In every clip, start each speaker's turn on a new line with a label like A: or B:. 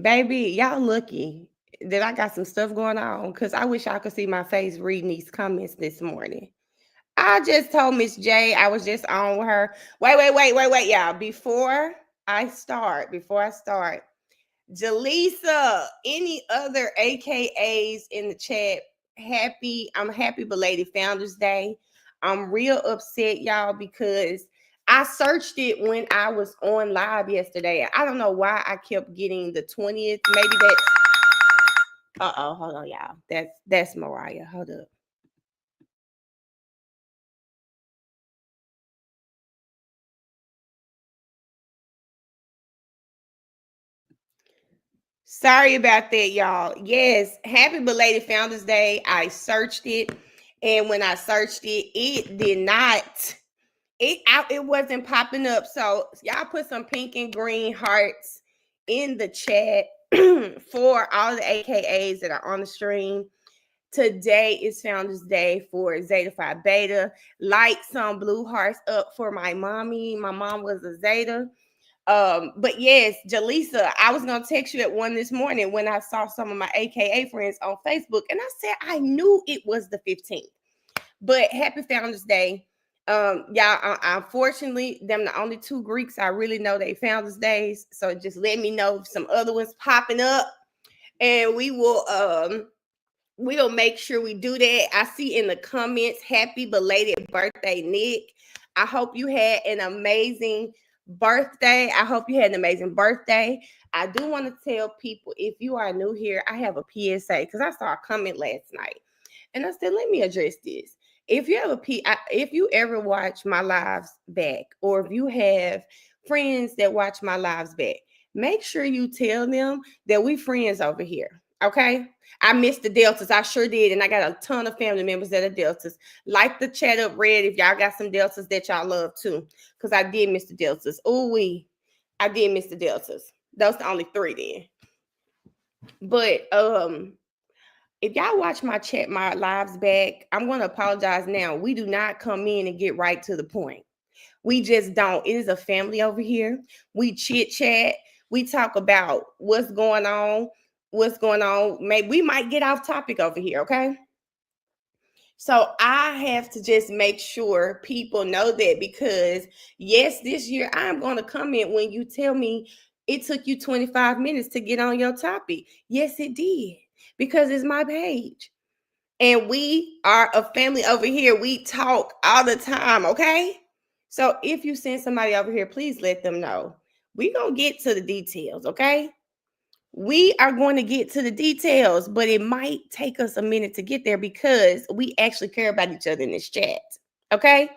A: Baby, y'all lucky that I got some stuff going on because I wish y'all could see my face reading these comments this morning. I just told Miss J I was just on with her. Wait, y'all. Before I start, Jaleesa, any other AKAs in the chat? I'm happy belated Founders Day. I'm real upset, y'all, because I searched it when I was on live yesterday. I don't know why I kept getting the 20th. Maybe that's hold on, y'all. That's Mariah. Hold up. Sorry about that, y'all. Yes, happy belated Founders Day. I searched it, and when I searched it, it did not. It wasn't popping up. So y'all put some pink and green hearts in the chat for all the AKAs that are on the stream. Today is Founders Day for Zeta Phi Beta. Light some blue hearts up for my mommy. My mom was a Zeta. But yes, Jaleesa, I was gonna text you at 1 this morning when I saw some of my AKA friends on Facebook, and I said I knew it was the 15th. But happy Founders Day. Y'all, unfortunately, them the only two Greeks I really know they Founders Days. So just let me know if some other ones popping up, and we'll make sure we do that. I see in the comments, happy belated birthday, Nick. I hope you had an amazing birthday. I hope you had an amazing birthday. I do want to tell people, if you are new here, I have a PSA because I saw a comment last night, and I said, let me address this. If you ever watch my lives back, or if you have friends that watch my lives back, make sure you tell them that we friends over here. Okay. I missed the Deltas. I sure did. And I got a ton of family members that are Deltas. Like the chat up red if y'all got some Deltas that y'all love too. Because I did miss the Deltas. I did miss the Deltas. Those the only three then. But if y'all watch my lives back, I'm going to apologize now. We do not come in and get right to the point. We just don't. It is a family over here. We chit chat. We talk about what's going on. Maybe we might get off topic over here, okay? So I have to just make sure people know that, because yes, this year I'm going to comment when you tell me it took you 25 minutes to get on your topic. Yes, it did, because it's my page. And we are a family over here. We talk all the time, okay? So if you send somebody over here, please let them know. We're going to get to the details, okay? We are going to get to the details, but it might take us a minute to get there because we actually care about each other in this chat, okay?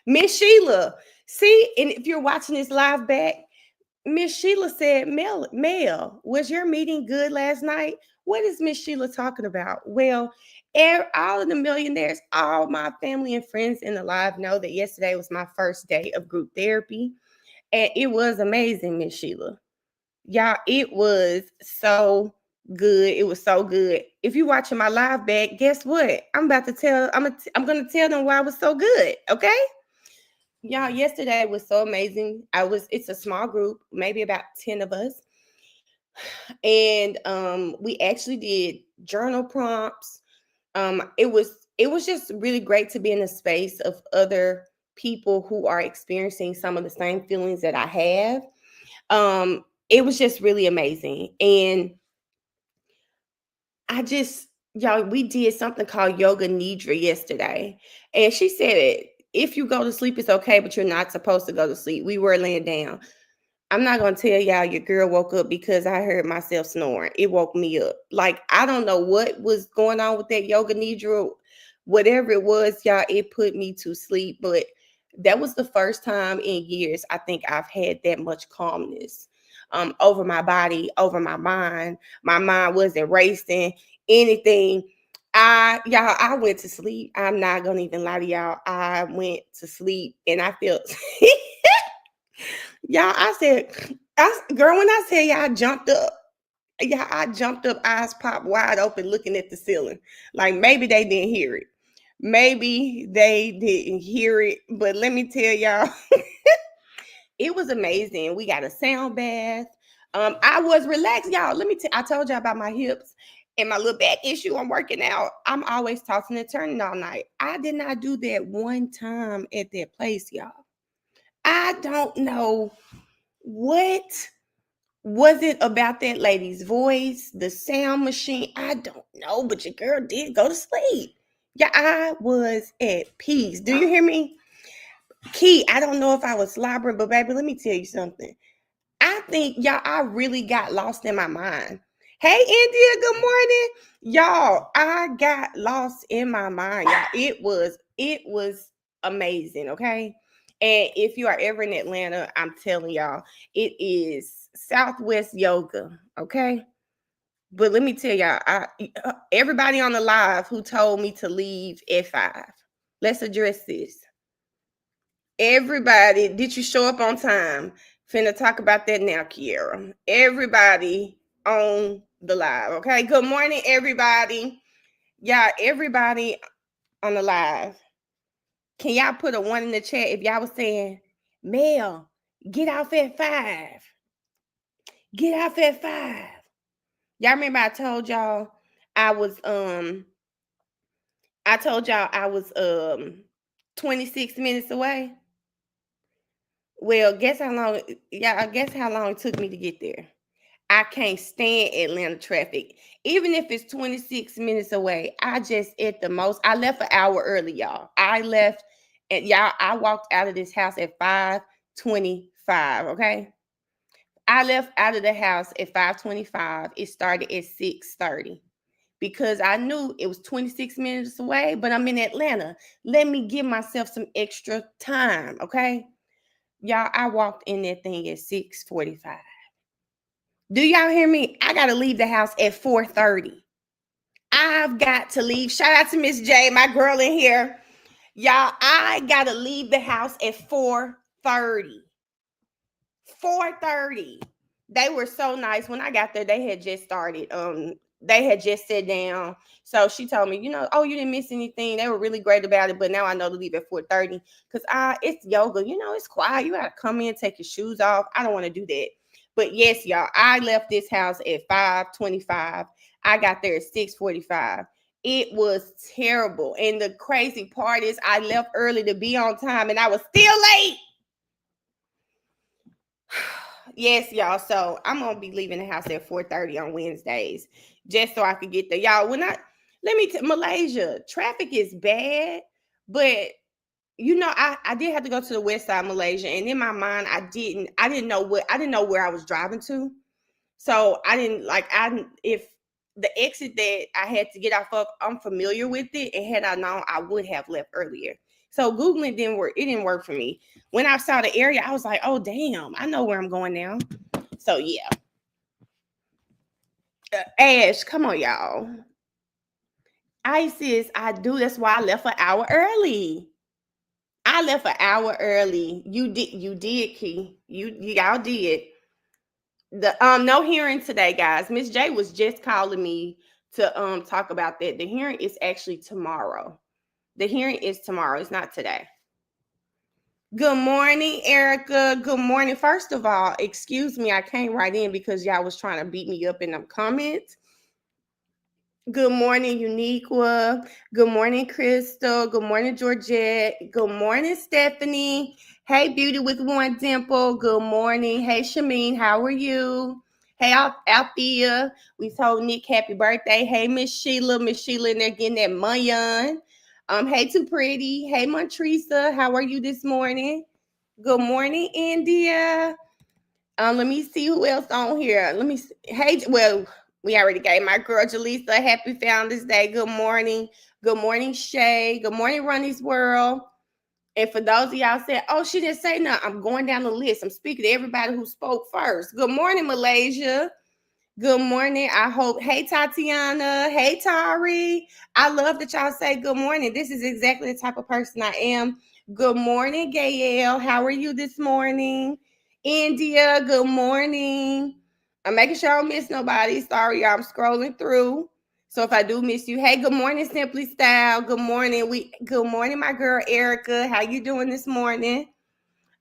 A: Miss Sheila, see, and if you're watching this live back, Miss Sheila said, Mel, was your meeting good last night? What is Miss Sheila talking about? Well, all of the millionaires, all my family and friends in the live know that yesterday was my first day of group therapy. And it was amazing, Miss Sheila. Y'all, it was so good. It was so good. If you're watching my live back, guess what? I'm gonna tell them why it was so good. Okay. Y'all, yesterday was so amazing. It's a small group, maybe about 10 of us. And we actually did journal prompts. It was just really great to be in a space of other people who are experiencing some of the same feelings that I have. It was just really amazing. And y'all, we did something called yoga nidra yesterday. And she said, if you go to sleep, it's okay, but you're not supposed to go to sleep. We were laying down. I'm not going to tell y'all your girl woke up because I heard myself snoring. It woke me up. Like, I don't know what was going on with that yoga nidra. Whatever it was, y'all, it put me to sleep. But that was the first time in years I think I've had that much calmness over my body, over my mind. My mind wasn't racing anything. I went to sleep. I'm not gonna even lie to y'all. I went to sleep and I felt y'all, girl, when I tell y'all I jumped up, eyes popped wide open, looking at the ceiling. Like maybe they didn't hear it. Maybe they didn't hear it, but let me tell y'all, it was amazing. We got a sound bath. I was relaxed, y'all. I told y'all about my hips and my little back issue. I'm working out. I'm always tossing and turning all night. I did not do that one time at that place, y'all. I don't know what was it about that lady's voice, the sound machine. I don't know, but your girl did go to sleep. Yeah, I was at peace. Do you hear me? Key, I don't know if I was slobbering, but baby, let me tell you something. I think y'all, I really got lost in my mind. Hey, India, good morning. Y'all, I got lost in my mind. Y'all, it was amazing, okay? And if you are ever in Atlanta, I'm telling y'all, it is Southwest Yoga, okay? But let me tell y'all, everybody on the live who told me to leave at 5, let's address this. Everybody, did you show up on time? Finna talk about that now, Kiera. Everybody on the live, okay? Good morning, everybody. Yeah, everybody on the live. Can y'all put a 1 in the chat if y'all was saying, Mel, get off at 5. Get off at 5. Y'all remember I told y'all I was 26 minutes away? Well, guess how long? Yeah, I guess how long it took me to get there. I can't stand Atlanta traffic. Even if it's 26 minutes away, I just at the most, I left an hour early, y'all. I walked out of this house at 5:25, okay? I left out of the house at 5:25. It started at 6:30 because I knew it was 26 minutes away, but I'm in Atlanta. Let me give myself some extra time, okay? Y'all, I walked in that thing at 6:45. Do y'all hear me? I got to leave the house at 4:30. I've got to leave. Shout out to Miss J, my girl in here. Y'all, I got to leave the house at 4:30. 4:30. They were so nice. When I got there, they had just started. They had just sat down. So she told me, oh, you didn't miss anything. They were really great about it. But now I know to leave at 4:30 because it's yoga. It's quiet. You gotta come in, take your shoes off. I don't want to do that. But yes, y'all, I left this house at 5:25. I got there at 6:45. It was terrible. And the crazy part is I left early to be on time and I was still late. Yes, y'all. So I'm gonna be leaving the house at 4:30 on Wednesdays, just so I could get there. Y'all, Malaysia, traffic is bad, but I did have to go to the west side of Malaysia, and in my mind, I didn't know where I was driving to. So if the exit that I had to get off of, I'm familiar with it, and had I known, I would have left earlier. So Googling didn't work. It didn't work for me. When I saw the area, I was like, oh, damn, I know where I'm going now. So, yeah. Ash, come on, y'all. Isis, I do. That's why I left an hour early. I left an hour early. You did, Key. Y'all did. The no hearing today, guys. Miss J was just calling me to talk about that. The hearing is actually tomorrow. The hearing is tomorrow. It's not today. Good morning, Erica. Good morning. First of all, excuse me, I came right in because y'all was trying to beat me up in them comments. Good morning, Uniqua. Good morning, Crystal. Good morning, Georgette. Good morning, Stephanie. Hey, Beauty with One Dimple. Good morning. Hey, Shameen. How are you? Hey, Althea. We told Nick happy birthday. Hey, Miss Sheila. Miss Sheila, and they're getting that Mayan. Hey, Too Pretty. Hey, Montresa. How are you this morning? Good morning, India. Let me see who else on here. Let me see. Hey, well, we already gave my girl Jaleesa a happy Founders Day. Good morning. Good morning, Shay. Good morning, Ronnie's World. And for those of y'all said, oh, she didn't say nothing, I'm going down the list. I'm speaking to everybody who spoke first. Good morning, Malaysia. Good morning. I hope. Hey, Tatiana. Hey, Tari. I love that y'all say good morning. This is exactly the type of person I am. Good morning, Gael. How are you this morning? India, good morning. I'm making sure I don't miss nobody. Sorry, I'm scrolling through. So if I do miss you, hey, good morning, Simply Style. Good morning. Good morning, my girl Erica. How you doing this morning?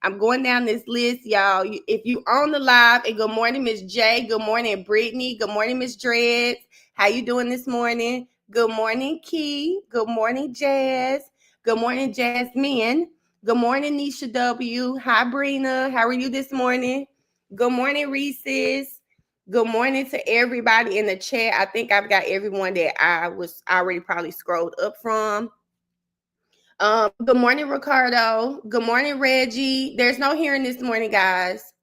A: I'm going down this list, y'all. If you on the live, and good morning, Miss J. Good morning, Brittany. Good morning, Miss Dreads. How you doing this morning? Good morning, Key. Good morning, Jazz. Good morning, Jasmine. Good morning, Nisha W. Hi, Brina. How are you this morning? Good morning, Reese's. Good morning to everybody in the chat. I think I've got everyone that I was already probably scrolled up from. Good morning, Ricardo. Good morning, Reggie. There's no hearing this morning, guys.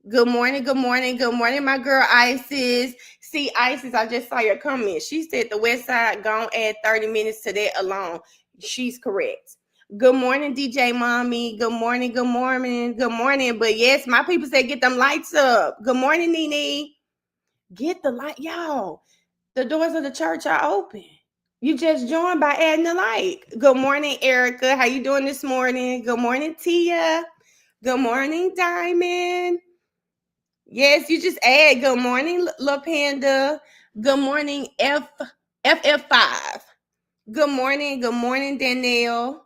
A: Good morning, good morning, good morning, my girl Isis. See, Isis, I just saw your comment. She said the West Side gonna add 30 minutes to that alone. She's correct. Good morning, DJ Mommy. Good morning, good morning, good morning. But yes, my people said get them lights up. Good morning, Nene. Get the light, y'all. The doors of the church are open. You just joined by adding a like. Good morning, Erica. How you doing this morning? Good morning, Tia. Good morning, Diamond. Yes, you just add. Good morning, La Panda. Good morning, FF5. Good morning, Danielle.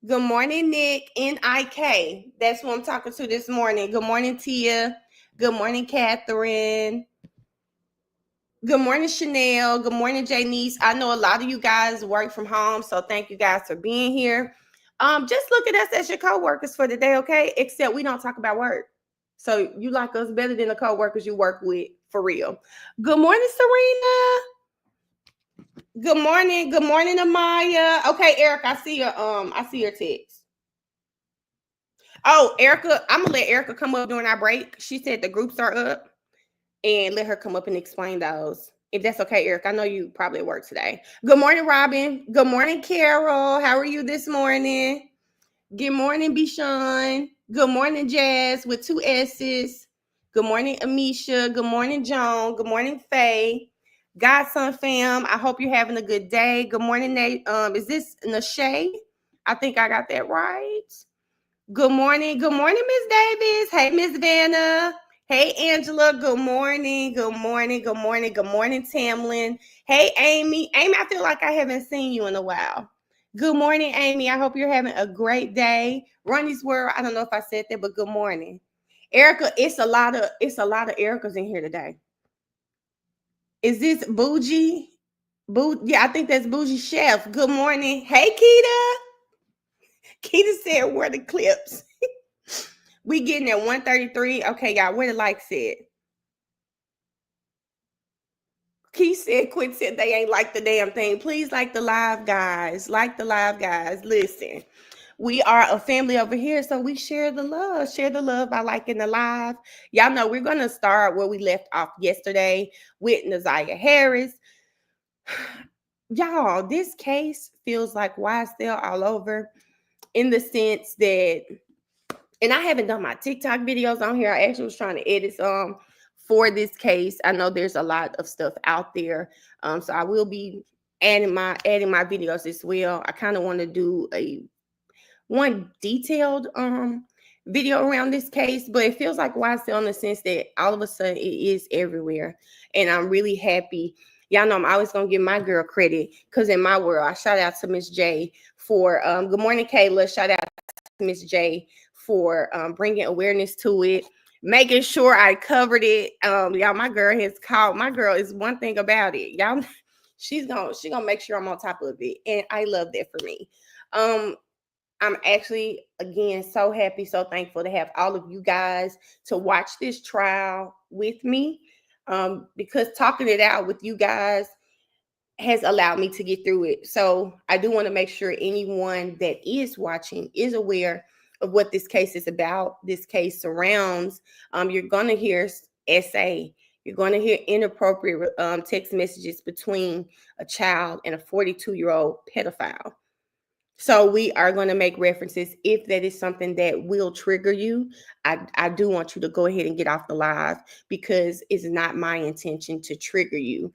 A: Good morning, Nick, NIK. That's who I'm talking to this morning. Good morning, Tia. Good morning, Catherine. Good morning, Chanel. Good morning, Janice. I know a lot of you guys work from home, so thank you guys for being here. Just look at us as your co-workers for the day, okay? Except we don't talk about work. So you like us better than the co-workers you work with, for real. Good morning, Serena. Good morning, Amaya. Okay, Eric, I see your text. Oh, Erica, I'm gonna let Erica come up during our break. She said the groups are up, and let her come up and explain those. If that's okay, Eric. I know you probably at work today. Good morning, Robin. Good morning, Carol. How are you this morning? Good morning, Bishan. Good morning, Jazz with 2 S's. Good morning, Amisha. Good morning, Joan. Good morning, Faye. Godson fam, I hope you're having a good day. Good morning, Nate. Is this Nashay? I think I got that right. Good morning, Miss Davis. Hey, Miss Vanna. Hey, Angela. Good morning, Tamlin. Hey, Amy. Amy, I feel like I haven't seen you in a while. Good morning, Amy. I hope you're having a great day. Ronnie's World. I don't know if I said that, but good morning, Erica. It's a lot of Ericas in here today. Is this Bougie? Yeah, I think that's Bougie Chef. Good morning. Hey, Keita. Keita said, "Where the clips?" We getting at 133. Okay, y'all, where the likes at? Keith said, Quit said they ain't like the damn thing. Please like the live, guys. Like the live, guys. Listen, we are a family over here, so we share the love. Share the love by liking the live. Y'all know we're going to start where we left off yesterday with Naziah Harris. Y'all, this case feels like Ysdale all over, in the sense that, and I haven't done my TikTok videos on here. I actually was trying to edit some for this case. I know there's a lot of stuff out there. So I will be adding my videos as well. I kind of want to do one detailed video around this case, but it feels like Ysdale in the sense that all of a sudden it is everywhere. And I'm really happy. Y'all know I'm always going to give my girl credit, because in my world, I shout out to Miss J for, good morning, Kayla. Shout out to Miss J for bringing awareness to it, making sure I covered it. Y'all, my girl has called. My girl is one thing about it. Y'all, she's gonna make sure I'm on top of it, and I love that for me. I'm actually, again, so happy, so thankful to have all of you guys to watch this trial with me, because talking it out with you guys has allowed me to get through it. So I do want to make sure anyone that is watching is aware of what this case is about. This case surrounds, you're going to hear SA. You're going to hear inappropriate text messages between a child and a 42-year-old pedophile. So we are going to make references. If that is something that will trigger you, I do want you to go ahead and get off the live, because it's not my intention to trigger you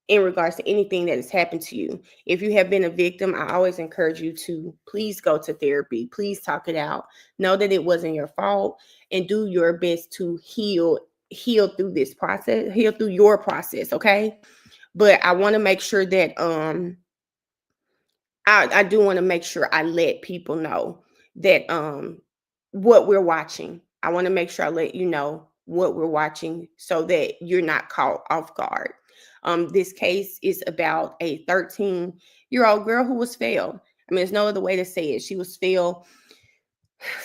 A: in regards to anything that has happened to you. If you have been a victim, I always encourage you to please go to therapy. Please talk it out. Know that it wasn't your fault, and do your best to heal through this process, heal through your process, okay? But I want to make sure that I do want to make sure I let people know that what we're watching. I want to make sure I let you know what we're watching so that you're not caught off guard. This case is about a 13-year-old girl who was failed. I mean, there's no other way to say it. She was failed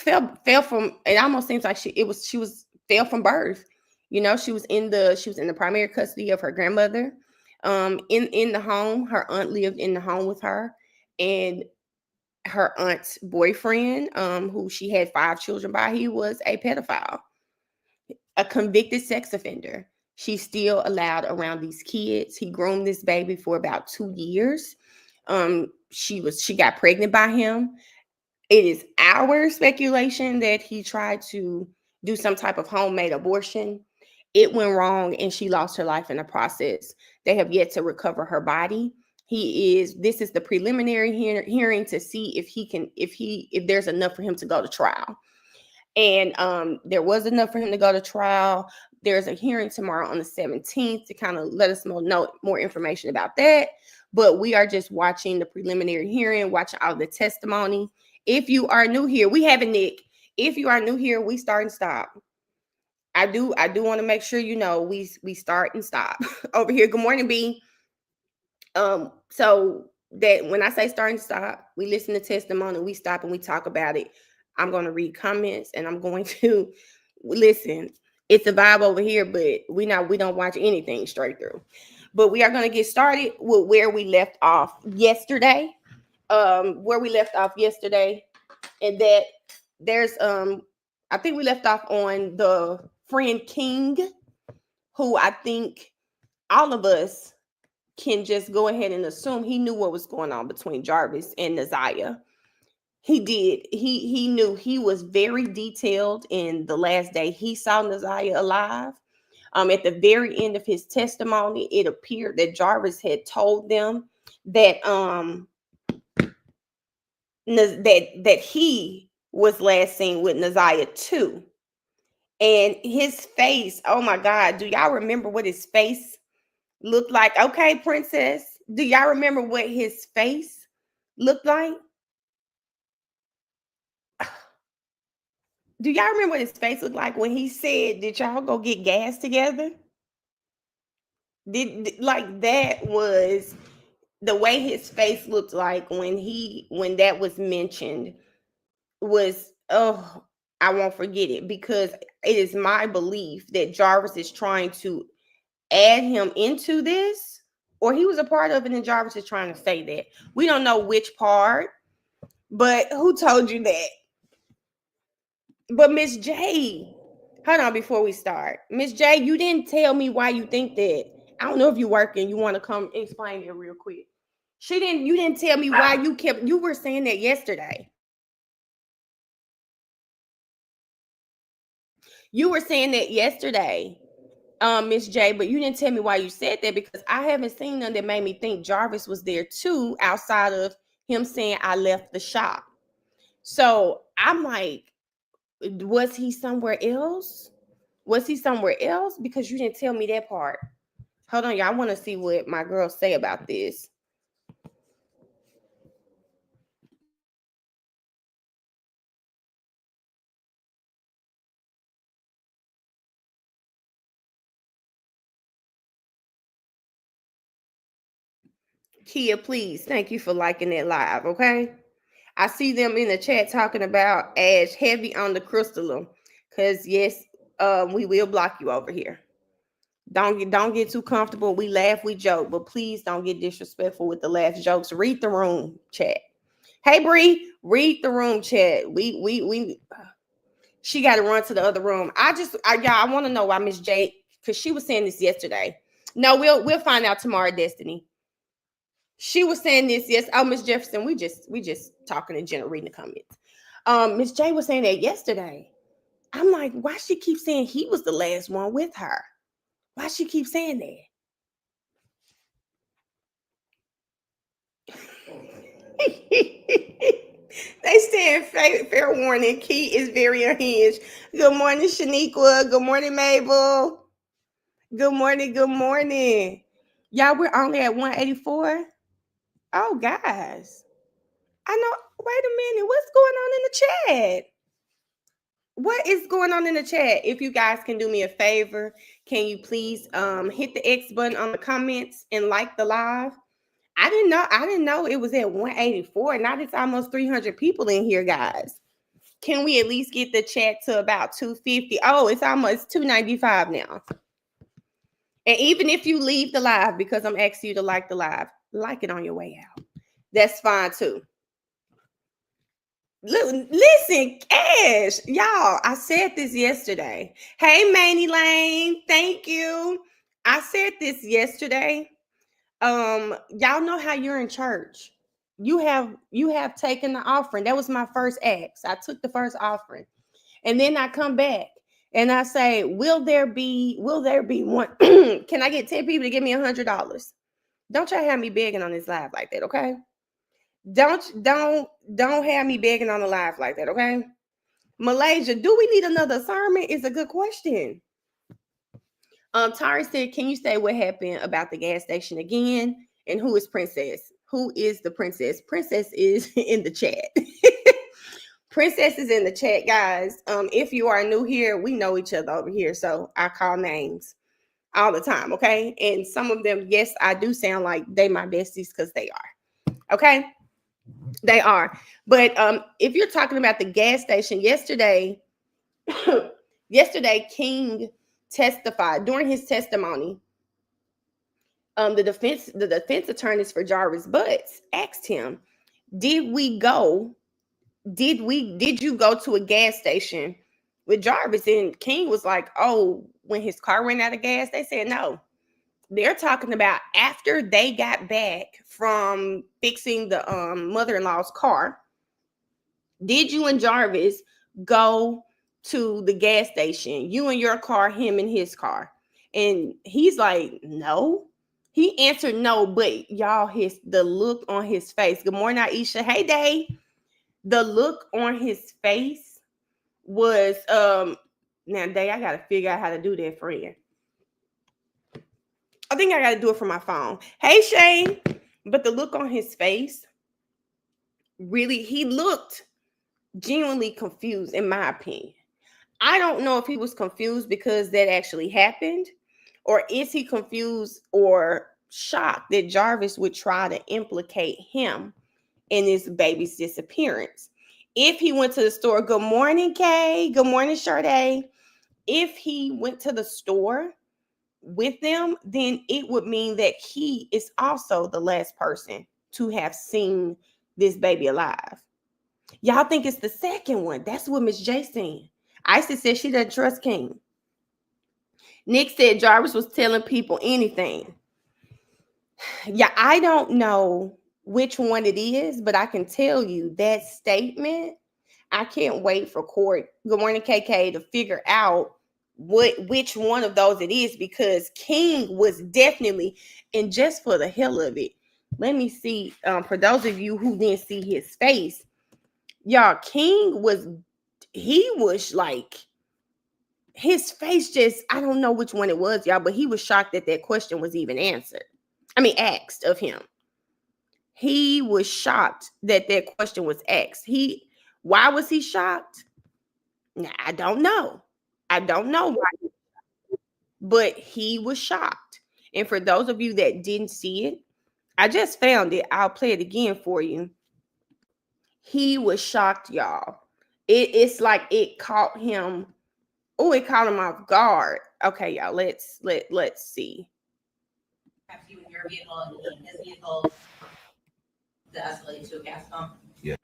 A: from, it almost seems like she was failed from birth. You know, she was in the primary custody of her grandmother. In the home, her aunt lived in the home with her, and her aunt's boyfriend, who she had 5 children by, he was a pedophile, a convicted sex offender. She's still allowed around these kids. He groomed this baby for about 2 years. She got pregnant by him. It is our speculation that he tried to do some type of homemade abortion. It went wrong and she lost her life in the process. They have yet to recover her body. This is the preliminary hearing to see if there's enough for him to go to trial. And there was enough for him to go to trial. There's a hearing tomorrow on the 17th to kind of let us know more information about that. But we are just watching the preliminary hearing, watching all the testimony. If you are new here, we have a Nick. If you are new here, we start and stop. I do want to make sure you know we start and stop over here. Good morning, B. So that when I say start and stop, we listen to testimony, we stop and we talk about it. I'm going to read comments and I'm going to listen. It's a vibe over here, but we don't watch anything straight through. But we are going to get started with where we left off yesterday. And that there's I think we left off on the friend King, who I think all of us can just go ahead and assume he knew what was going on between Jarvis and Naziah. He did. He knew. He was very detailed in the last day he saw Naziah alive. At the very end of his testimony, it appeared that Jarvis had told them that that he was last seen with Naziah too. And his face, oh my God, do y'all remember what his face looked like? Okay, Princess, do y'all remember what his face looked like? Do y'all remember what his face looked like when he said, "Did y'all go get gas together?" Like that was the way his face looked like when that was mentioned. Was, oh, I won't forget it, because it is my belief that Jarvis is trying to add him into this, or he was a part of it and Jarvis is trying to say that. We don't know which part, but who told you that? But Miss J, hold on before we start. Miss J, you didn't tell me why you think that. I don't know if you're working. You want to come explain it real quick. You didn't tell me why you were saying that yesterday. You were saying that yesterday, Miss J, but you didn't tell me why you said that, because I haven't seen none that made me think Jarvis was there too, outside of him saying I left the shop. So I'm like, was he somewhere else? Was he somewhere else? Because you didn't tell me that part. Hold on, y'all. I want to see what my girls say about this. Kia, please. Thank you for liking that live, okay? I see them in the chat talking about Ash heavy on the crystalline. Because yes, we will block you over here. Don't get too comfortable. We laugh, we joke, but please don't get disrespectful with the laugh jokes. Read the room chat. Hey Bree, read the room chat. We she got to run to the other room. I want to know why Miss J, because she was saying this yesterday. No, we'll find out tomorrow, Destiny. She was saying this, yes. Oh, Miss Jefferson, we just talking in general, reading the comments. Miss J was saying that yesterday. I'm like, why she keep saying he was the last one with her? Why she keep saying that? They saying fair warning. Key is very unhinged. Good morning, Shaniqua. Good morning, Mabel. Good morning. Good morning. Y'all, we're only at 184. Oh, guys. I know. Wait a minute. What's going on in the chat? What is going on in the chat? If you guys can do me a favor, can you please hit the X button on the comments and like the live? I didn't know it was at 184. Now it's almost 300 people in here, guys. Can we at least get the chat to about 250? Oh, it's almost 295 now. And even if you leave the live, because I'm asking you to like the live, like it on your way out. That's fine too. Listen, Cash, y'all, I said this yesterday. Hey, Manny Lane, thank you. I said this yesterday. Y'all know how you're in church. You have taken the offering. That was my first ask. I took the first offering. And then I come back and I say, will there be one? Can I get 10 people to give me $100? Don't y'all have me begging on this live like that, okay? Don't have me begging on the live like that, okay? Malaysia, do we need another sermon? Is a good question. Tari said, can you say what happened about the gas station again? And who is Princess? Who is the princess? Princess is in the chat. Princess is in the chat, guys. If you are new here, we know each other over here, so I call names all the time, okay? And some of them, yes, I do sound like they my besties because they are, okay? They are. But if you're talking about the gas station, yesterday, King testified. During his testimony, the defense attorneys for Jarvis Butts asked him, did you go to a gas station with Jarvis? And King was like, oh, when his car ran out of gas. They said no. They're talking about after they got back from fixing the mother-in-law's car. Did you and Jarvis go to the gas station? You and your car, him and his car. And he's like, no. He answered no, but y'all, the look on his face. Good morning, Aisha. Hey, Day. The look on his face was now, Day, I gotta figure out how to do that, friend. I think I gotta do it from my phone. Hey, Shane. But the look on his face, really, he looked genuinely confused, in my opinion. I don't know if he was confused because that actually happened, or is he confused or shocked that Jarvis would try to implicate him in his baby's disappearance. If he went to the store, good morning, Kay. Good morning, Sade. If he went to the store with them, then it would mean that he is also the last person to have seen this baby alive. Y'all think it's the second one. That's what Miss J saying. Isis said she doesn't trust King. Nick said Jarvis was telling people anything. Yeah, I don't know which one it is, but I can tell you that statement. I can't wait for court. Good morning, KK, to figure out which one of those it is, because King was definitely, and just for the hell of it, let me see. For those of you who didn't see his face, y'all, King was like, his face just, I don't know which one it was, y'all, but he was shocked that question was even answered. I mean, asked of him. He was shocked that question was asked. Why was he shocked? Now, I don't know. I don't know why, but he was shocked. And for those of you that didn't see it, I just found it. I'll play it again for you. He was shocked, y'all. It's like it caught him. Oh, it caught him off guard. Okay, y'all. Let's see.
B: Perhaps you in your vehicle and in his vehicle to escalate to a gas pump.
C: Yeah,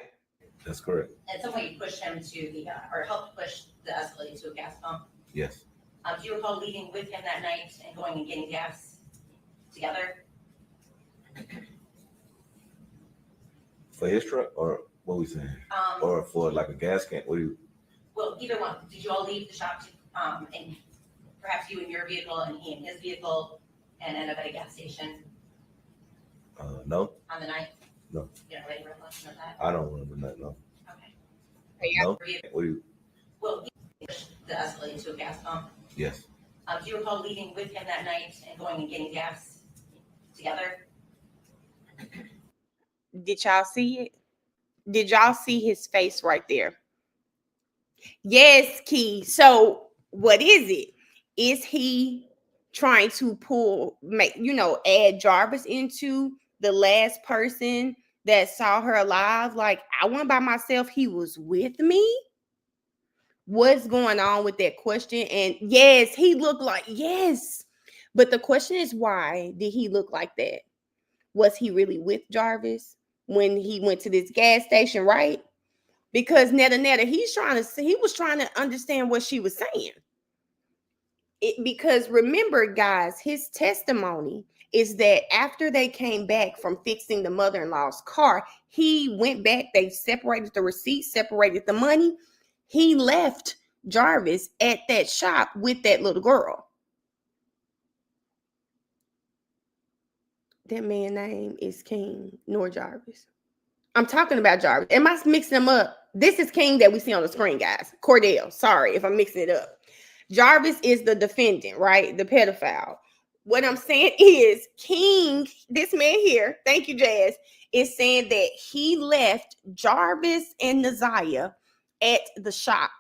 C: that's correct.
B: At some point, you pushed him to the or helped push the escalate to a gas pump.
C: Yes.
B: Do you recall leaving with him that night and going and getting gas together?
C: For his truck, or what we saying? Or for like a gas can? What do you?
B: Well, either one. Did you all leave the shop and perhaps you in your vehicle and he in his vehicle and end up at a gas station?
C: No.
B: On the night?
C: No.
B: You don't really recollection of that?
C: I don't remember that. No.
B: Okay.
C: No. What do you?
B: Well, he pushed the escalate to a gas pump.
C: Yes.
B: Do you recall leaving with him that night and going and getting gas together?
A: Did y'all see it? Did y'all see his face right there? Yes, Key. So what is it? Is he trying to add Jarvis into the last person that saw her alive? Like, I went by myself, he was with me. What's going on with that question? And yes, he looked like, yes. But the question is, why did he look like that? Was he really with Jarvis when he went to this gas station, right? Because Netta, he was trying to understand what she was saying. Because remember, guys, his testimony is that after they came back from fixing the mother-in-law's car, he went back, they separated the receipts, separated the money. He left Jarvis at that shop with that little girl. That man's name is King, nor Jarvis. I'm talking about Jarvis. Am I mixing them up? This is King that we see on the screen, guys. Cordell. Sorry if I'm mixing it up. Jarvis is the defendant, right? The pedophile. What I'm saying is King, this man here, thank you, Jazz, is saying that he left Jarvis and Naziah at the shop.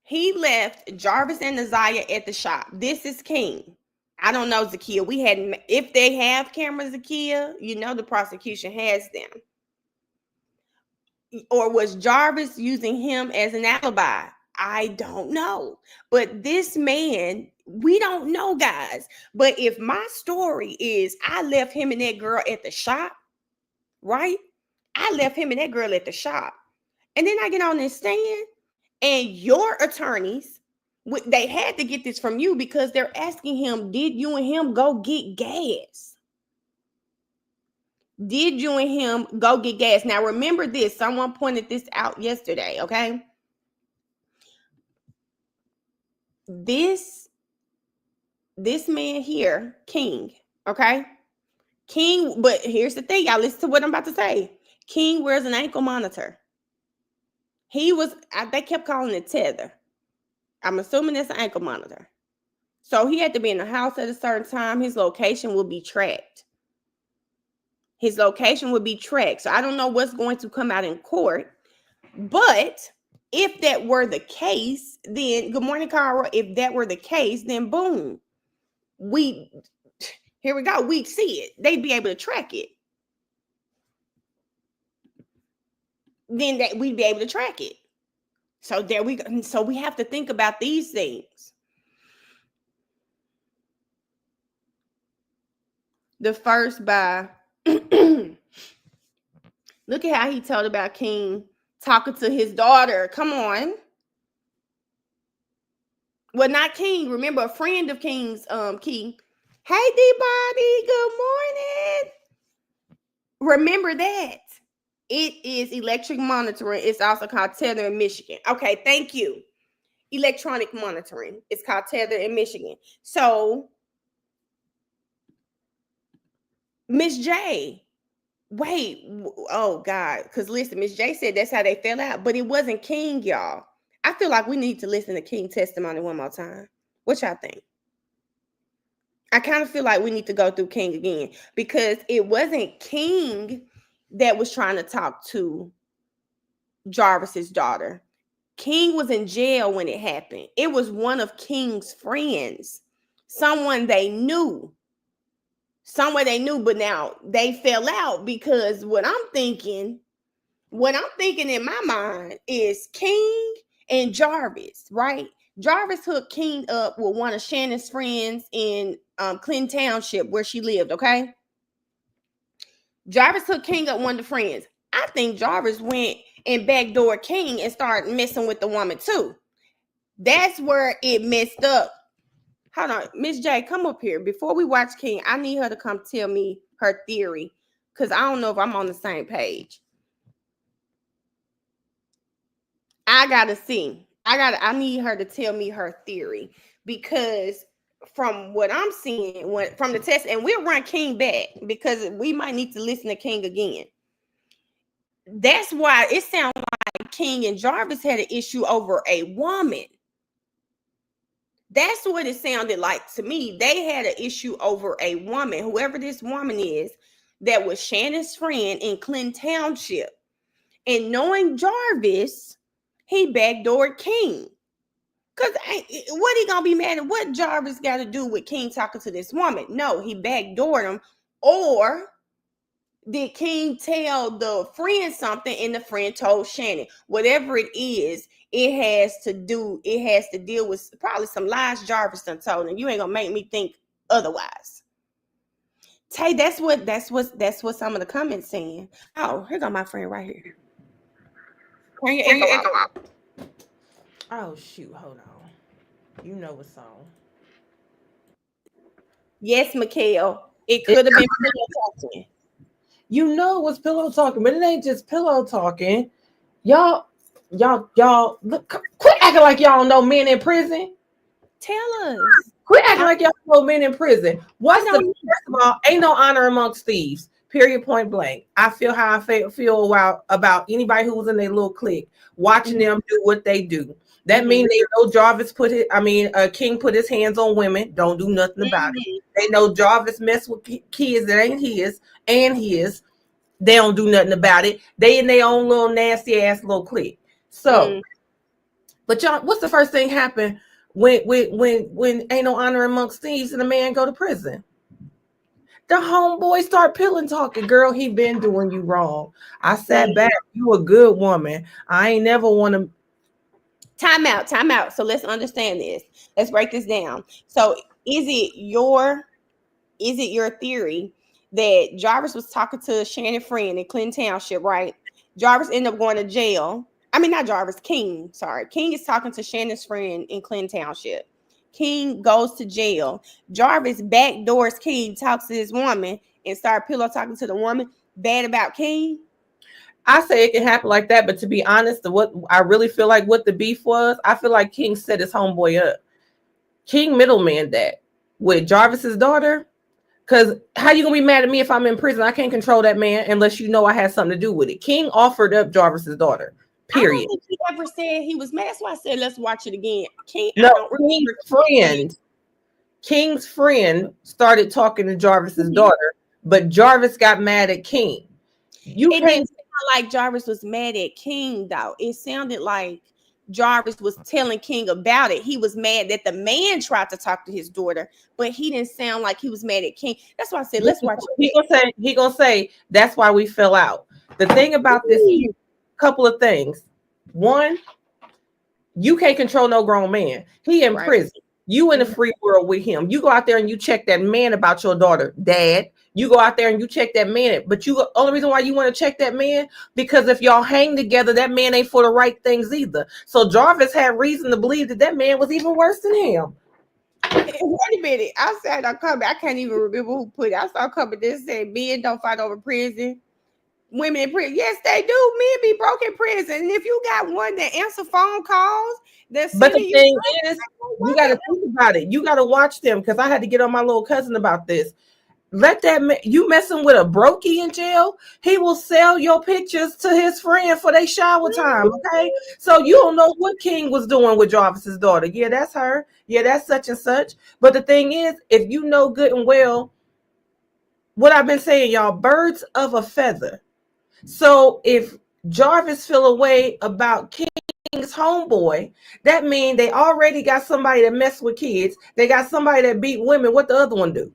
A: He left Jarvis and Naziah at the shop. This is King. I don't know, Zakia. If they have cameras, Zakia, the prosecution has them. Or was Jarvis using him as an alibi? I don't know. But this man, we don't know, guys. But if my story is I left him and that girl at the shop, right? I left him and that girl at the shop. And then I get on this stand and your attorneys, they had to get this from you because they're asking him, did you and him go get gas? Did you and him go get gas? Now, remember this. Someone pointed this out yesterday, okay? This man here, King, okay? King, but here's the thing. Y'all listen to what I'm about to say. King wears an ankle monitor. They kept calling it tether. I'm assuming it's an ankle monitor. So he had to be in the house at a certain time. His location will be tracked. So I don't know what's going to come out in court. But if that were the case, then good morning, Cara. If that were the case, then boom. Here we go. We'd see it. They'd be able to track it. Then we'd be able to track it. So there we go. So we have to think about these things. The first by look at how he told about King talking to his daughter. Come on. Well, not King. Remember, a friend of King's, King. Hey, D-Body. Good morning. Remember that. It is electric monitoring. It's also called Tether in Michigan. Okay, thank you. Electronic monitoring. It's called Tether in Michigan. So, Miss J, wait, oh God, because listen, Miss J said that's how they fell out, but it wasn't King, y'all. I feel like we need to listen to King's testimony one more time. What y'all think? I kind of feel like we need to go through King again because it wasn't King that was trying to talk to Jarvis's daughter. King was in jail when it happened. It was one of King's friends, someone they knew. But now they fell out because what I'm thinking in my mind is King and Jarvis, right? Jarvis hooked King up with one of Shannon's friends in Clinton Township where she lived, okay? Jarvis hooked King up one of the friends. I think Jarvis went and backdoored King and started messing with the woman too. That's where it messed up. Hold on, Miss J, come up here. Before we watch King, I need her to come tell me her theory because I don't know if I'm on the same page. I gotta see. I need her to tell me her theory because from what I'm seeing, from the test, and we'll run King back because we might need to listen to King again. That's why it sounds like King and Jarvis had an issue over a woman. That's what it sounded like to me. They had an issue over a woman. Whoever this woman is, that was Shannon's friend in Clinton Township. And knowing Jarvis, he backdoored King. Because what he gonna be mad at? What Jarvis got to do with King talking to this woman? No, he backdoored him. Or did King tell the friend something and the friend told Shannon? Whatever it is, it has to deal with probably some lies Jarvis done told, and you ain't gonna make me think otherwise. Tay, that's what some of the comments saying. Oh, here go my friend right here. Turn your echo out.
D: Oh shoot, hold on. You know what's on.
A: Yes, Mikhail. It could have been pillow talking.
D: You know it was pillow talking, but it ain't just pillow talking. Y'all, look, quit acting like y'all know men in prison.
A: Tell us.
D: Quit acting like y'all know men in prison. First of all, ain't no honor amongst thieves. Period. Point blank. I feel how I feel about anybody who was in their little clique, watching them do what they do. That means they know Jarvis King put his hands on women. Don't do nothing about it. They know Jarvis mess with kids that ain't his and his. They don't do nothing about it. They in their own little nasty ass little clique. So, but y'all, what's the first thing happen when ain't no honor amongst thieves and a man go to prison? The homeboy start pilling talking. Girl, he been doing you wrong. I sat back. You a good woman. I ain't never want to.
A: Time out. So let's understand this. Let's break this down. So is it your theory that Jarvis was talking to Shannon friend in Clinton Township, right? Jarvis ended up going to jail. I mean, not Jarvis, King. Sorry. King is talking to Shannon's friend in Clinton Township. King goes to jail. Jarvis backdoors King, talks to his woman, and start pillow talking to the woman bad about King.
D: I say it can happen like that, but to be honest, what I really feel like what the beef was, I feel like King set his homeboy up. King middleman that with Jarvis's daughter. Because how you gonna be mad at me if I'm in prison? I can't control that man unless you know I had something to do with it. King offered up Jarvis's daughter. Period.
A: I don't think he ever said he was mad. That's why I said let's watch it again.
D: King's friend started talking to Jarvis's daughter, but Jarvis got mad at King.
A: It didn't sound like Jarvis was mad at King, though. It sounded like Jarvis was telling King about it. He was mad that the man tried to talk to his daughter, but he didn't sound like he was mad at King. That's why I said, let's watch it.
D: He gonna say that's why we fell out. The thing about this, couple of things. One, you can't control no grown man. He in prison. You in the free world with him. You go out there and you check that man about your daughter, dad. You go out there and you check that man. But only reason why you want to check that man, because if y'all hang together, that man ain't for the right things either. So Jarvis had reason to believe that man was even worse than him.
A: Wait a minute. I said I can't even remember who put it. I saw a comment that said men don't fight over prison. Women in prison. Yes, they do. Men be broke in prison. And if you got one that answer phone calls, but
D: the thing is, you got to think about it. You got to watch them, because I had to get on my little cousin about this. Let that man, you messing with a brokey in jail, he will sell your pictures to his friend for their shower time. Okay, so you don't know what King was doing with Jarvis's daughter. Yeah, that's her. Yeah, that's such and such. But the thing is, if you know good and well what I've been saying, y'all, birds of a feather. So if Jarvis feel a way about King's homeboy, that means they already got somebody that mess with kids. They got somebody that beat women. What the other one do?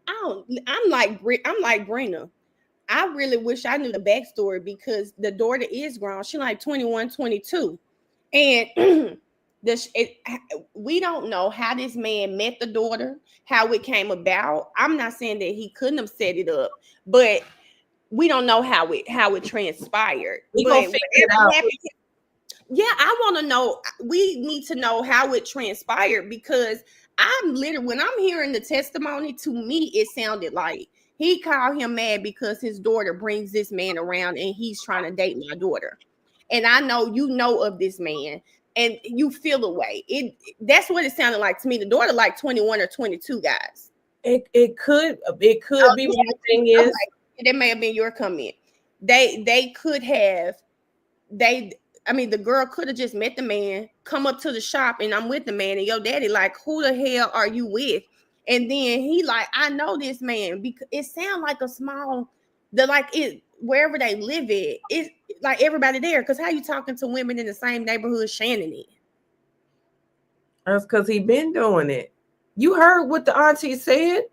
A: I'm like Brina. I really wish I knew the backstory, because the daughter is grown. She's like 21, 22. And we don't know how this man met the daughter, how it came about. I'm not saying that he couldn't have set it up, but we don't know how it transpired. Yeah, I want to know. We need to know how it transpired, because I'm literally, when I'm hearing the testimony, to me, it sounded like he called him mad because his daughter brings this man around and he's trying to date my daughter. And I know you know of this man and you feel the way. That's what it sounded like to me. The daughter like 21 or 22, guys.
D: It could be. The thing is,
A: okay. That may have been your comment. They could have, the girl could have just met the man, come up to the shop, and I'm with the man, and your daddy like, who the hell are you with? And then he like, I know this man because it sounds like a small, wherever they live at, it's like everybody there. Because how you talking to women in the same neighborhood Shannon is?
D: That's because he been doing it. You heard what the auntie said.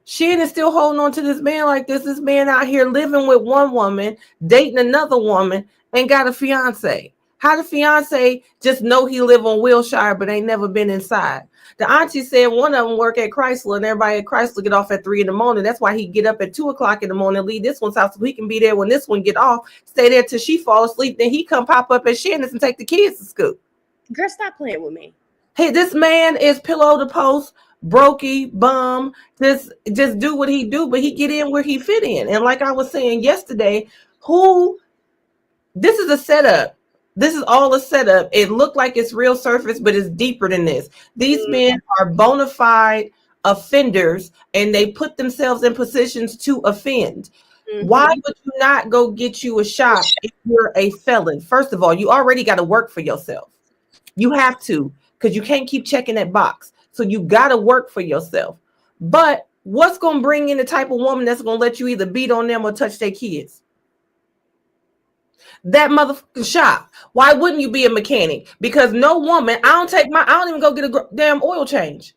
D: Shannon's still holding on to this man like this man out here living with one woman, dating another woman, and got a fiance. How the fiance just know he live on Wilshire but ain't never been inside? The auntie said one of them work at Chrysler and everybody at Chrysler get off at 3 a.m. That's why he get up at 2 o'clock in the morning, leave this one's house so he can be there when this one get off, stay there till she fall asleep. Then he come pop up at Shannon's and take the kids to school.
A: Girl, stop playing with me.
D: Hey, this man is pillow to post, brokey, bum, just do what he do, but he get in where he fit in. And like I was saying yesterday, this is a setup. This is all a setup. It looked like it's real surface, but it's deeper than this. These men are bona fide offenders, and they put themselves in positions to offend. Why would you not go get you a shot if you're a felon? First of all, you already got to work for yourself. You have to, because you can't keep checking that box. So you got to work for yourself. But what's going to bring in the type of woman that's going to let you either beat on them or touch their kids? That motherfucking shop. Why wouldn't you be a mechanic? Because no woman, I don't even go get a damn oil change.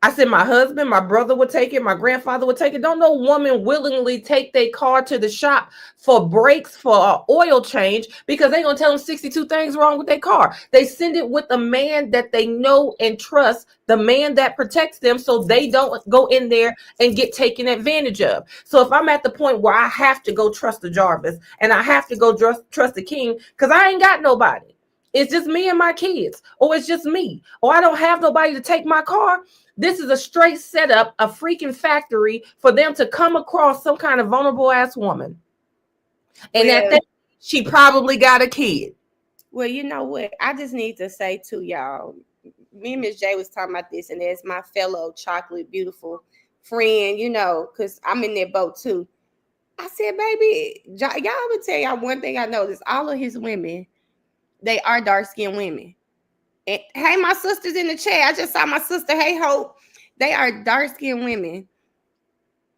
D: I said my husband, my brother would take it, my grandfather would take it. Don't no woman willingly take their car to the shop for brakes, for an oil change, because they're going to tell them 62 things wrong with their car. They send it with a man that they know and trust, the man that protects them, so they don't go in there and get taken advantage of. So if I'm at the point where I have to go trust the Jarvis and I have to go trust the King, because I ain't got nobody. It's just me and my kids, or it's just me, or I don't have nobody to take my car. This is a straight setup, a freaking factory for them to come across some kind of vulnerable ass woman. And she probably got a kid.
A: Well, you know what? I just need to say to y'all, me and Miss J was talking about this, and there's my fellow chocolate beautiful friend, because I'm in that boat too. I said, baby, y'all would tell y'all one thing I noticed. All of his women, they are dark-skinned women. And hey, my sister's in the chat. I just saw my sister. Hey, Hope. They are dark-skinned women.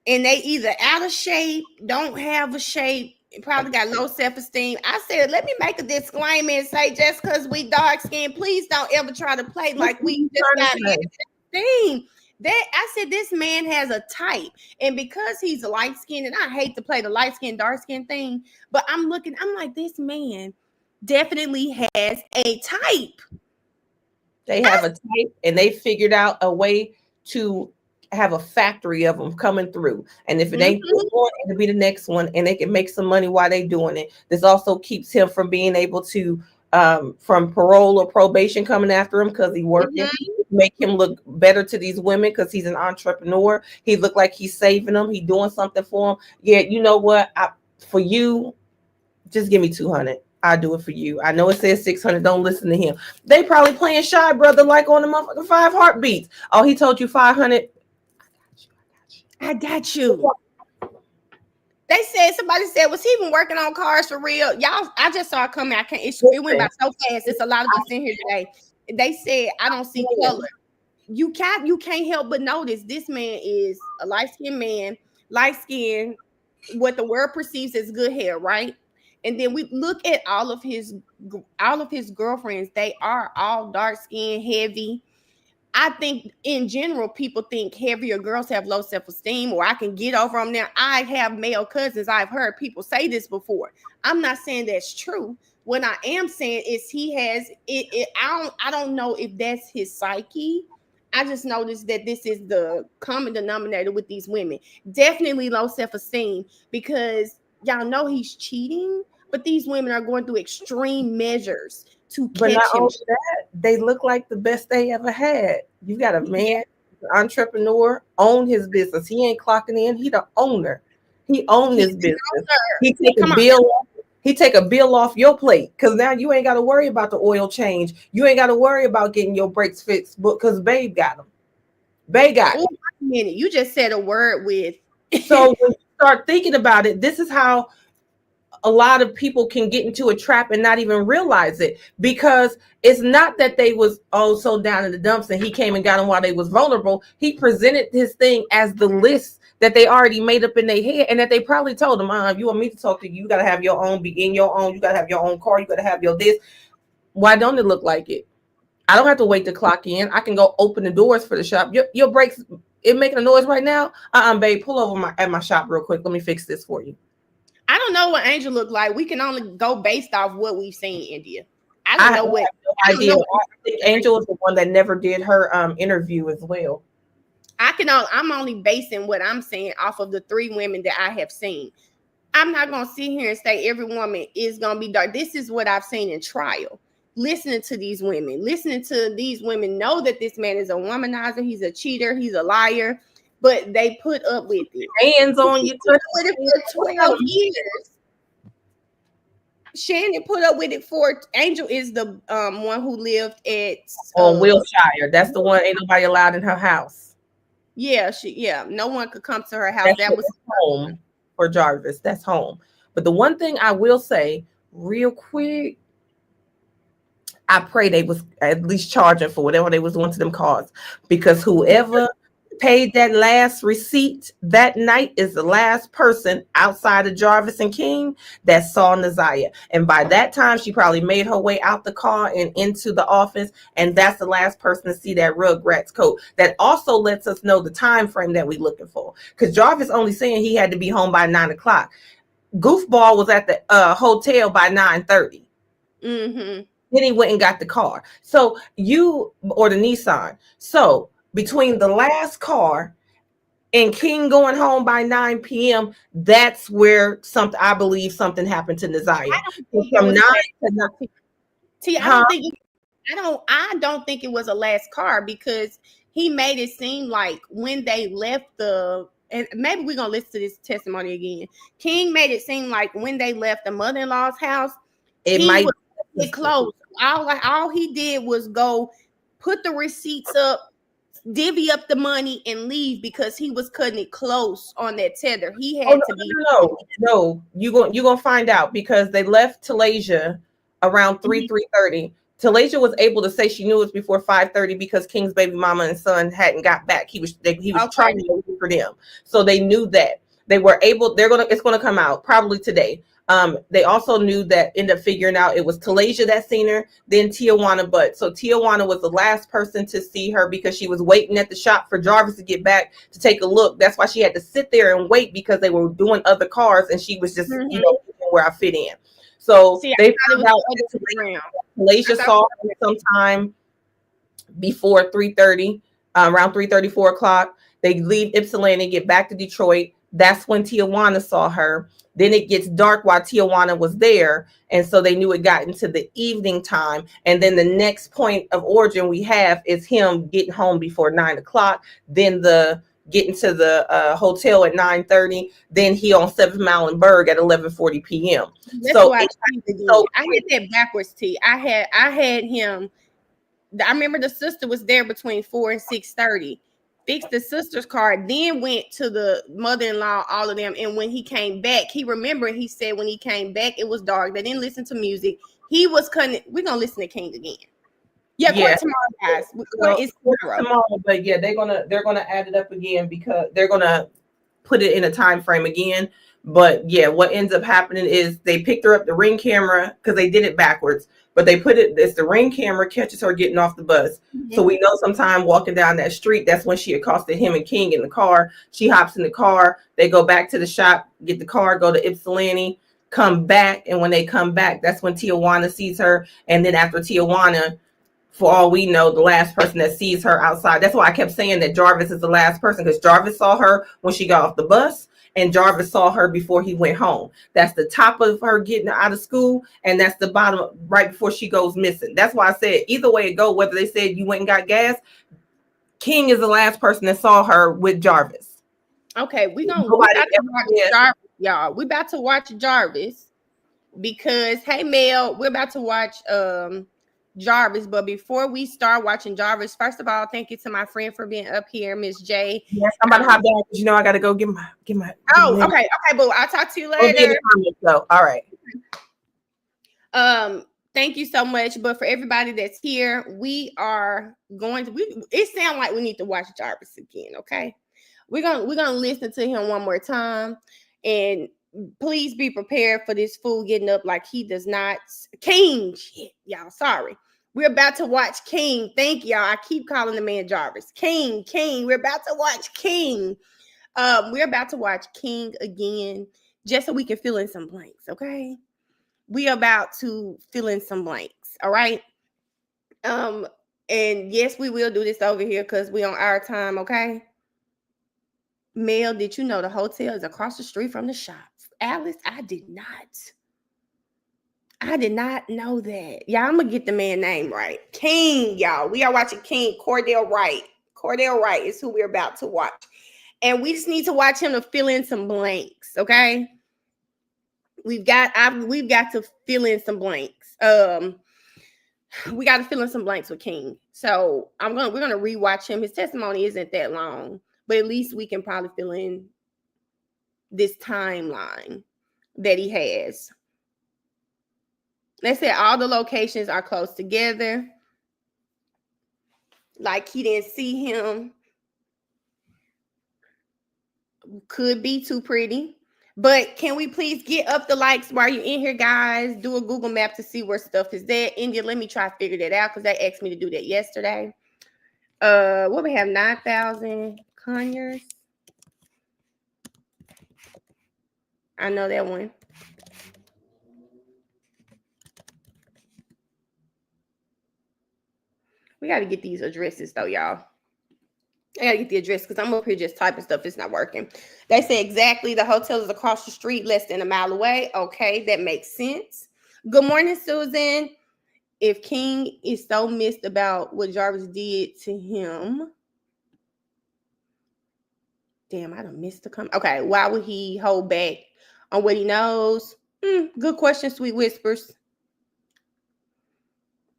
A: And they either out of shape, don't have a shape, probably got low self-esteem. I said, let me make a disclaimer and say, just because we dark-skinned, please don't ever try to play like we just got self-esteem. I said, this man has a type. And because he's light-skinned, and I hate to play the light-skinned, dark-skinned thing, but I'm like, this man definitely has a type.
D: They have a type, and they figured out a way to have a factory of them coming through. And if it ain't this one, it'll be the next one, and they can make some money while they doing it. This also keeps him from being able to, from parole or probation coming after him because he's working. Make him look better to these women because he's an entrepreneur. He look like he's saving them. He's doing something for them. Yeah, you know what? For you, just give me 200. I'll do it for you. I know it says 600. Don't listen to him. They probably playing shy, brother, like on the motherfucking 5 heartbeats. Oh, he told you 500.
A: I got you. Somebody said, was he even working on cars for real? Y'all, I just saw it coming. It went by so fast. It's a lot of us in here today. They said, I don't see color. You can't help but notice this man is a light-skinned man, light-skinned, what the world perceives as good hair, right? And then we look at all of his girlfriends. They are all dark skinned, heavy. I think in general, people think heavier girls have low self-esteem, or I can get over them now. I have male cousins. I've heard people say this before. I'm not saying that's true. What I am saying is he has it. I don't know if that's his psyche. I just noticed that this is the common denominator with these women. Definitely low self-esteem, because y'all know he's cheating. But these women are going through extreme measures to catch him. But not only
D: that, they look like the best they ever had. You got a man, entrepreneur, own his business. He ain't clocking in. He the owner. He owns his business. He take a bill. He take a bill off your plate, because now you ain't got to worry about the oil change. You ain't got to worry about getting your brakes fixed, because Babe got them. Babe got them.
A: Wait a minute. You just said a word with.
D: So when you start thinking about it, this is how a lot of people can get into a trap and not even realize it, because it's not that they was so down in the dumps and he came and got them while they was vulnerable. He presented his thing as the list that they already made up in their head, and that they probably told him, if you want me to talk to you, you got to have your own, be in your own, you got to have your own car, you got to have your this. Why don't it look like it? I don't have to wait to clock in. I can go open the doors for the shop. Your brakes, it making a noise right now? Babe, pull over at my shop real quick. Let me fix this for you.
A: I don't know what Angel looked like. We can only go based off what we've seen, India. I don't know what.
D: I think Angel is the one that never did her interview as well.
A: I'm only basing what I'm saying off of the 3 women that I have seen. I'm not gonna sit here and say every woman is gonna be dark. This is what I've seen in trial. Listening to these women know that this man is a womanizer, he's a cheater, he's a liar, but they put up with it.
D: Hands on you,
A: put up with it for 12 years. Shannon put up with it for Angel is the one who lived at
D: Wilshire. That's the one ain't nobody allowed in her house.
A: Yeah, no one could come to her house. That was
D: home for Jarvis. That's home. But the one thing I will say real quick, I pray they was at least charging for whatever they was doing to them cars, because whoever paid that last receipt that night is the last person outside of Jarvis and King that saw Naziah. And by that time, she probably made her way out the car and into the office. And that's the last person to see that Rugrats coat. That also lets us know the time frame that we're looking for. Because Jarvis only saying he had to be home by 9 o'clock. Goofball was at the hotel by 9:30.
A: Mm-hmm.
D: Then he went and got the car. So or the Nissan. So between the last car and King going home by 9 p.m., that's where I believe something happened to Naziah. From 9 to 9.
A: I don't think it was a last car, because he made it seem like when they left and maybe we're gonna listen to this testimony again. King made it seem like when they left the mother-in-law's house, it closed. All he did was go put the receipts up, divvy up the money, and leave, because he was cutting it close on that tether. He had to be.
D: No, you're gonna find out, because they left Talasia around 3:30. Talasia was able to say she knew it was before 5:30 because King's baby mama and son hadn't got back. He was trying to wait for them, so they knew that they were able. It's gonna come out probably today. They also knew that, ended up figuring out it was Talasia that seen her, then Tijuana Butt. So Tijuana was the last person to see her, because she was waiting at the shop for Jarvis to get back to take a look. That's why she had to sit there and wait, because they were doing other cars and she was just, where I fit in. So they found out Talasia saw her sometime before 3:30, around 3:30, 4 o'clock. They leave Ypsilanti and get back to Detroit. That's when Tijuana saw her. Then it gets dark while Tijuana was there. And so they knew it got into the evening time. And then the next point of origin we have is him getting home before 9 o'clock. Then getting to the hotel at 9:30. Then he on 7th Mile and Berg at 11:40 p.m.
A: I had that backwards, T. I had him. I remember the sister was there between 4 and 6:30. Fixed the sister's car, then went to the mother-in-law, all of them. And when he came back, he said when he came back, it was dark. They didn't listen to music. He was cutting. We're going to listen to King again. Court tomorrow, guys. It's
D: tomorrow, but they're gonna add it up again, because they're gonna put it in a time frame again. But what ends up happening is they picked her up the Ring camera, because they did it backwards. But they it's the Ring camera catches her getting off the bus. Mm-hmm. So we know sometime walking down that street, that's when she accosted him and King in the car. She hops in the car. They go back to the shop, get the car, go to Ypsilanti, come back. And when they come back, that's when Tijuana sees her. And then after Tijuana, for all we know, the last person that sees her outside. That's why I kept saying that Jarvis is the last person, because Jarvis saw her when she got off the bus, and Jarvis saw her before he went home. That's the top of her getting out of school, and that's the bottom right before she goes missing. That's why I said either way it go, whether they said you went and got gas, King is the last person that saw her with Jarvis.
A: Okay, we about to watch Jarvis, y'all. We about to watch Jarvis, because hey Mel, we're about to watch Jarvis. But before we start watching Jarvis, first of all, thank you to my friend for being up here, Miss J.
D: Yes, I'm about to hop down because I got to go get my.
A: Okay, boo. I'll talk to you later.
D: So, all right.
A: Thank you so much. But for everybody that's here, we are going to. It sounds like we need to watch Jarvis again. Okay, we're gonna listen to him one more time, and please be prepared for this fool getting up like he does not. King, shit, y'all. Sorry. We're about to watch King. Thank y'all. I keep calling the man Jarvis. King. We're about to watch King. We're about to watch King again, just so we can fill in some blanks. Okay. We are about to fill in some blanks. All right. And yes, we will do this over here because we're on our time. Okay. Mel, did you know the hotel is across the street from the shop? Alice, I did not know that. Yeah, I'm gonna get the man name right. King, y'all. We are watching King. Cordell Wright is who we're about to watch. And we just need to watch him to fill in some blanks. Okay. We've got to fill in some blanks. We got to fill in some blanks with King. So we're gonna rewatch him. His testimony isn't that long, but at least we can probably fill in this timeline that he has. Let's say all the locations are close together. Like he didn't see him. Could be too pretty. But can we please get up the likes while you're in here, guys? Do a Google map to see where stuff is at. India, let me try to figure that out because they asked me to do that yesterday. What we have, 9,000 Conyers. I know that one. We got to get these addresses though, y'all. I got to get the address because I'm up here just typing stuff. It's not working. They say exactly the hotel is across the street, less than a mile away. Okay, that makes sense. Good morning, Susan. If King is so missed about what Jarvis did to him. Damn, I done missed the comment. Okay, why would he hold back on what he knows? Good question, Sweet Whispers.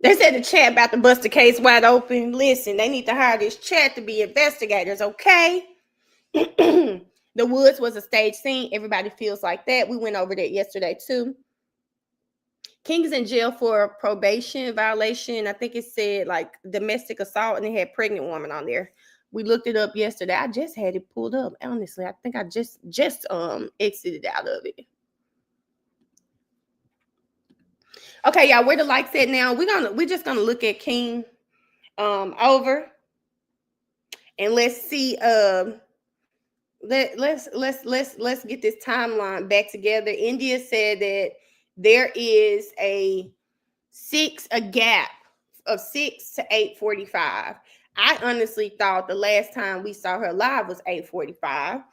A: They said the chat about to bust the case wide open. Listen, they need to hire this chat to be investigators, okay? The woods was a stage scene. Everybody feels like that. We went over that yesterday, too. King is in jail for probation violation. I think it said, like, domestic assault, and they had pregnant woman on there. We looked it up yesterday. I just had it pulled up. Honestly, I think I just exited out of it. Okay, y'all, where the likes at now? We're just gonna look at King over, and let's see. Let's get this timeline back together. India said that there is a gap of 6 to 8:45. I honestly thought the last time we saw her live was 8:45.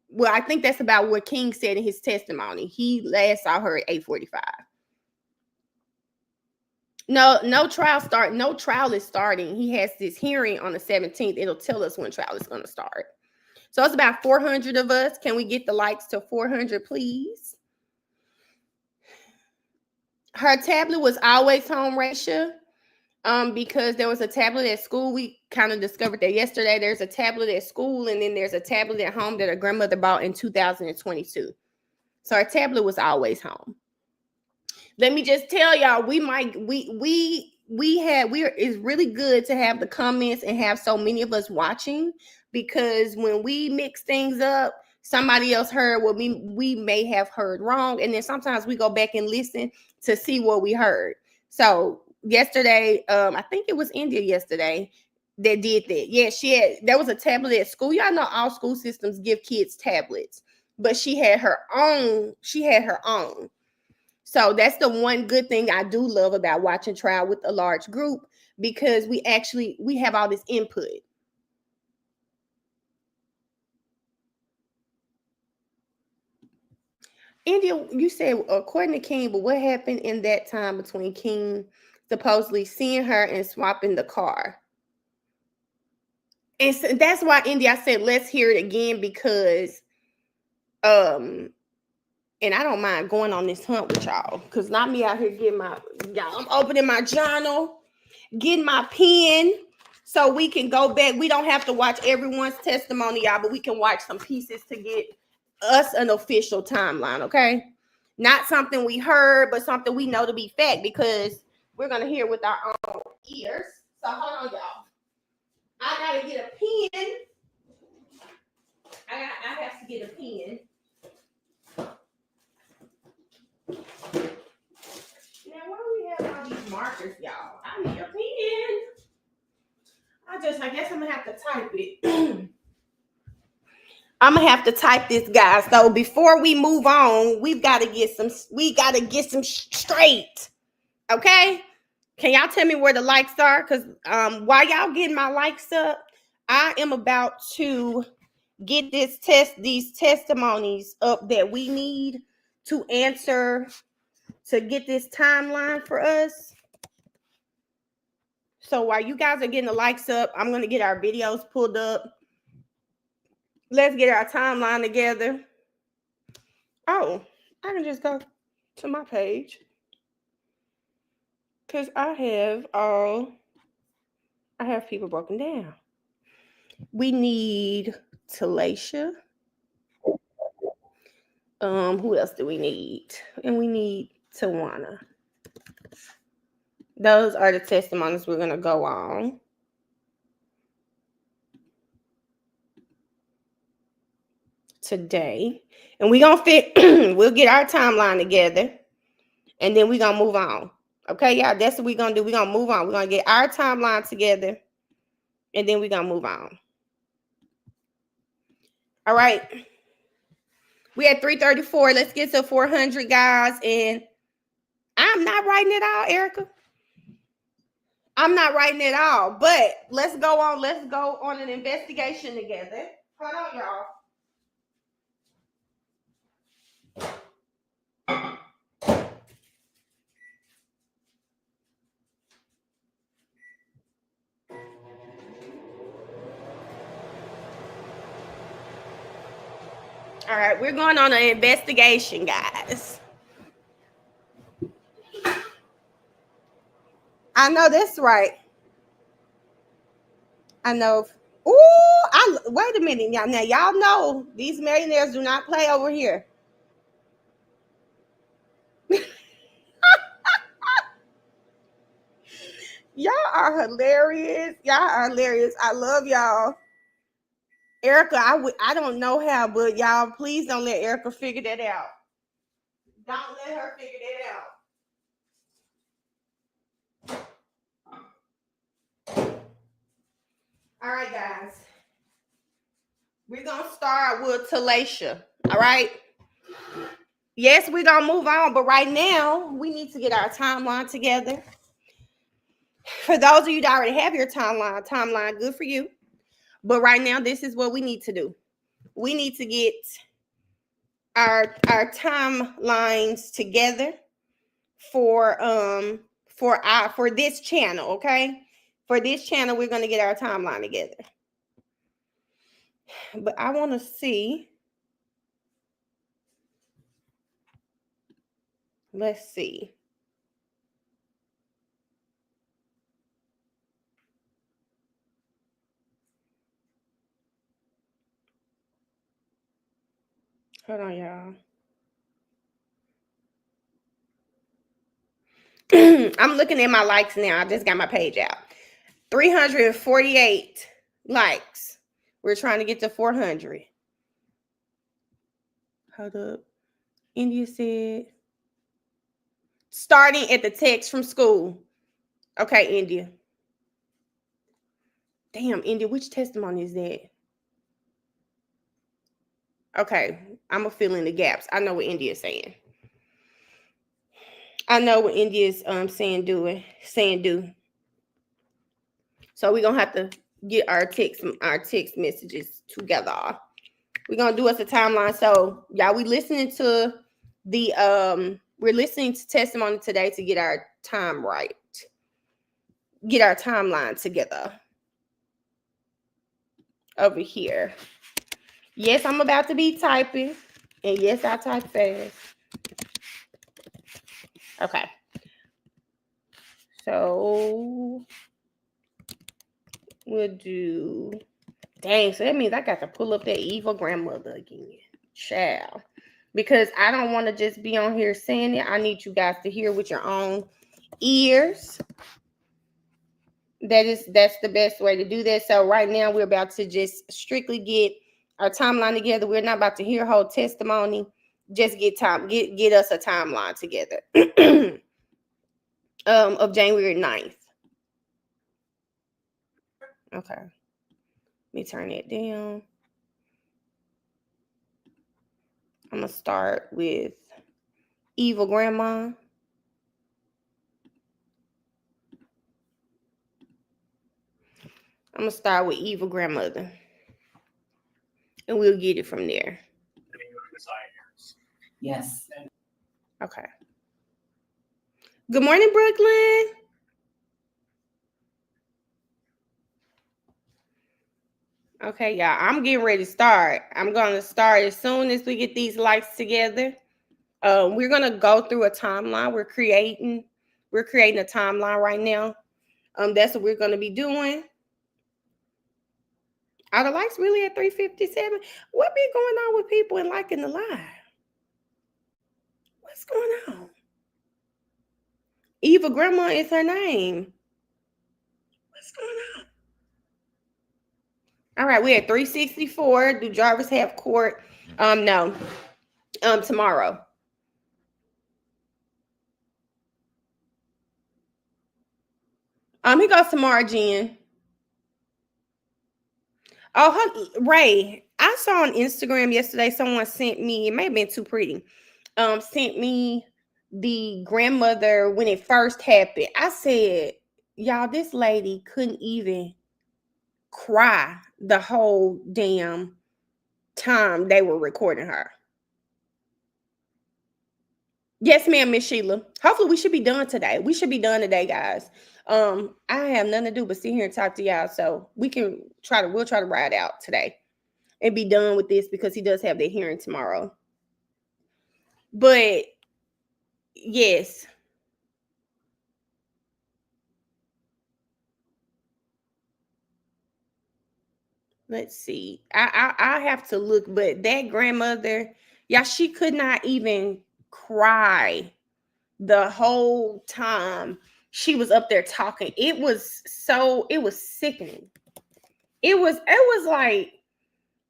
A: Well, I think that's about what King said in his testimony. He last saw her at 8:45. No trial is starting. He has this hearing on the 17th. It'll tell us when trial is going to start. So it's about 400 of us. Can we get the likes to 400, please? Her tablet was always home, Raisha, because there was a tablet at school. We kind of discovered that yesterday. There's a tablet at school, and then there's a tablet at home that her grandmother bought in 2022. So her tablet was always home. Let me just tell y'all, it's really good to have the comments and have so many of us watching, because when we mix things up, somebody else heard what we may have heard wrong, and then sometimes we go back and listen to see what we heard. So yesterday, I think it was India yesterday that did that. Yeah, there was a tablet at school. Y'all know all school systems give kids tablets, but she had her own. So that's the one good thing I do love about watching trial with a large group, because we have all this input. India, you said according to King, but what happened in that time between King supposedly seeing her and swapping the car? And so that's why, India, I said let's hear it again, because And I don't mind going on this hunt with y'all. Because not me out here getting y'all, I'm opening my journal, getting my pen, so we can go back. We don't have to watch everyone's testimony, y'all, but we can watch some pieces to get us an official timeline, okay? Not something we heard, but something we know to be fact, because we're going to hear with our own ears. So hold on, y'all. I got to get a pen. I have to get a pen. Now, why do we have all these markers, y'all? I need a pen. I guess I'm going to have to type it. I'm going to have to type this, guys. So before we move on, we got to get some straight. Okay? Can y'all tell me where the likes are? Because while y'all getting my likes up, I am about to get these testimonies up that we need to answer, to get this timeline for us. So while you guys are getting the likes up, I'm going to get our videos pulled up. Let's get our timeline together. Oh, I can just go to my page. Because I have people broken down. We need Talasha. Who else do we need? And we need Tawana. Those are the testimonies we're going to go on. Today. And we're going to we'll get our timeline together. And then we're going to move on. Okay, y'all? That's what we're going to do. We're going to move on. We're going to get our timeline together. And then we're going to move on. All right. We at 334. Let's get to 400, guys. And I'm not writing it all, Erica. I'm not writing it all. But let's go on. Let's go on an investigation together. Hold on, y'all. All right, we're going on an investigation, guys. I know that's right. I know. Ooh, wait a minute, y'all. Now, y'all know these millionaires do not play over here. Y'all are hilarious. Y'all are hilarious. I love y'all. Erica, I don't know how, but y'all, please don't let Erica figure that out. Don't let her figure that out. All right, guys. We're going to start with Talasha. All right? Yes, we're going to move on, but right now, we need to get our timeline together. For those of you that already have your timeline, good for you. But right now, this is what we need to do. We need to get our timelines together for this channel, okay? For this channel, we're going to get our timeline together. But I want to see. Let's see. Hold on, y'all. I'm looking at my likes now. I just got my page out. 348 likes. We're trying to get to 400. Hold up. India said, starting at the text from school. Okay, India. Damn, India, which testimony is that? Okay, I'm going to fill in the gaps. I know what India is saying. I know what India is saying do. So we're going to have to get our text messages together. We're going to do us a timeline. So, y'all, we're listening to testimony today to get our time right. Get our timeline together. Over here. Yes, I'm about to be typing. And yes, I type fast. Okay. So we'll do, dang, so that means I got to pull up that evil grandmother again. Child. Because I don't want to just be on here saying it. I need you guys to hear with your own ears. That's the best way to do that. So right now we're about to just strictly get our timeline together. We're not about to hear whole testimony. Just get us a timeline together. Of January 9th. Okay. Let me turn it down. I'm gonna start with evil grandma. I'm gonna start with evil grandmother. And we'll get it from there.
E: Yes.
A: Okay. Good morning, Brooklyn. Okay, y'all. I'm getting ready to start. I'm gonna start as soon as we get these lights together. We're gonna go through a timeline. We're creating a timeline right now. That's what we're gonna be doing. Are the lights really at 3:57? What be going on with people and liking the live? What's going on? Eva Grandma is her name. What's going on? All right, we're at 3:64. Do Jarvis have court? No. Tomorrow. He goes tomorrow, Jen. Oh, Ray, I saw on Instagram yesterday someone sent me, it may have been Too Pretty, sent me the grandmother when it first happened. I said, y'all, this lady couldn't even cry the whole damn time they were recording her. Yes, ma'am, Miss Sheila. Hopefully we should be done today. We should be done today, guys. I have nothing to do but sit here and talk to y'all. So we'll try to ride out today and be done with this because he does have the hearing tomorrow. But yes. Let's see. I have to look, but that grandmother, yeah, she could not even cry the whole time she was up there talking. It was sickening. It was like,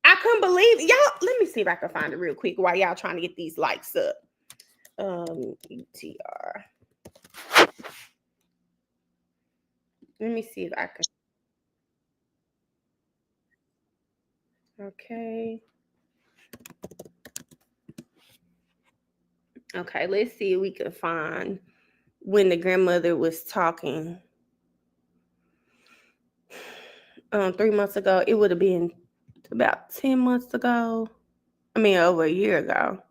A: I couldn't believe it. Y'all, let me see if I can find it real quick while y'all trying to get these likes up. ETR. Let me see if I can. Okay. Okay, let's see if we can find when the grandmother was talking. 3 months ago. It would have been about 10 months ago. I mean, over a year ago.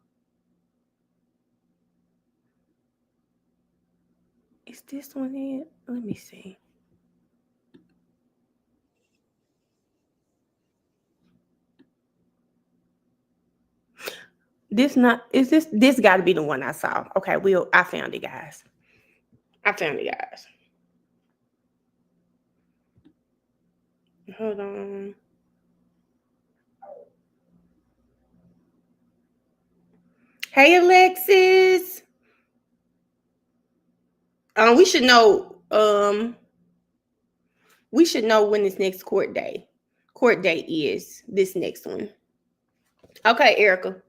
A: Is this one it? Let me see. This got to be the one I saw. Okay, I found it, guys. Hold on. Hey, Alexis. We should know. We should know when this next court date is. This next one. Okay, Erica.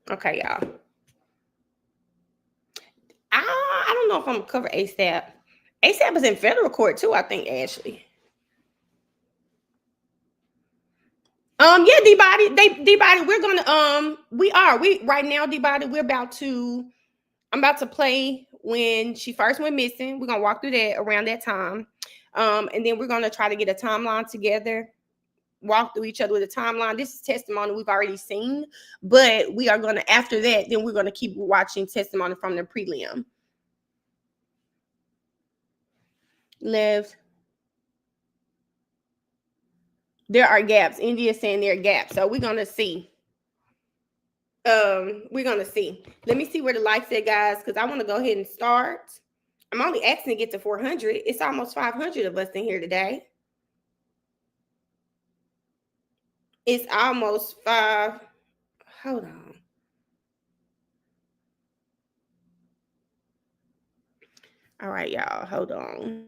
A: Okay, y'all. I don't know if I'm gonna cover ASAP. ASAP is in federal court too, I think, Ashley. Yeah, D-Body, we're gonna we right now, D-Body, I'm about to play when she first went missing. We're gonna walk through that around that time. And then we're gonna try to get a timeline together, walk through each other with a timeline. This is testimony we've already seen, but we are gonna, after that, then we're gonna keep watching testimony from the prelim. left. There are gaps. India is saying there are gaps. So we're gonna see. We're gonna see. Let me see where the likes at, guys, because I want to go ahead and start. I'm only asking to get to 400. It's almost 500 of us in here today. It's almost 5. Hold on. All right, y'all. Hold on.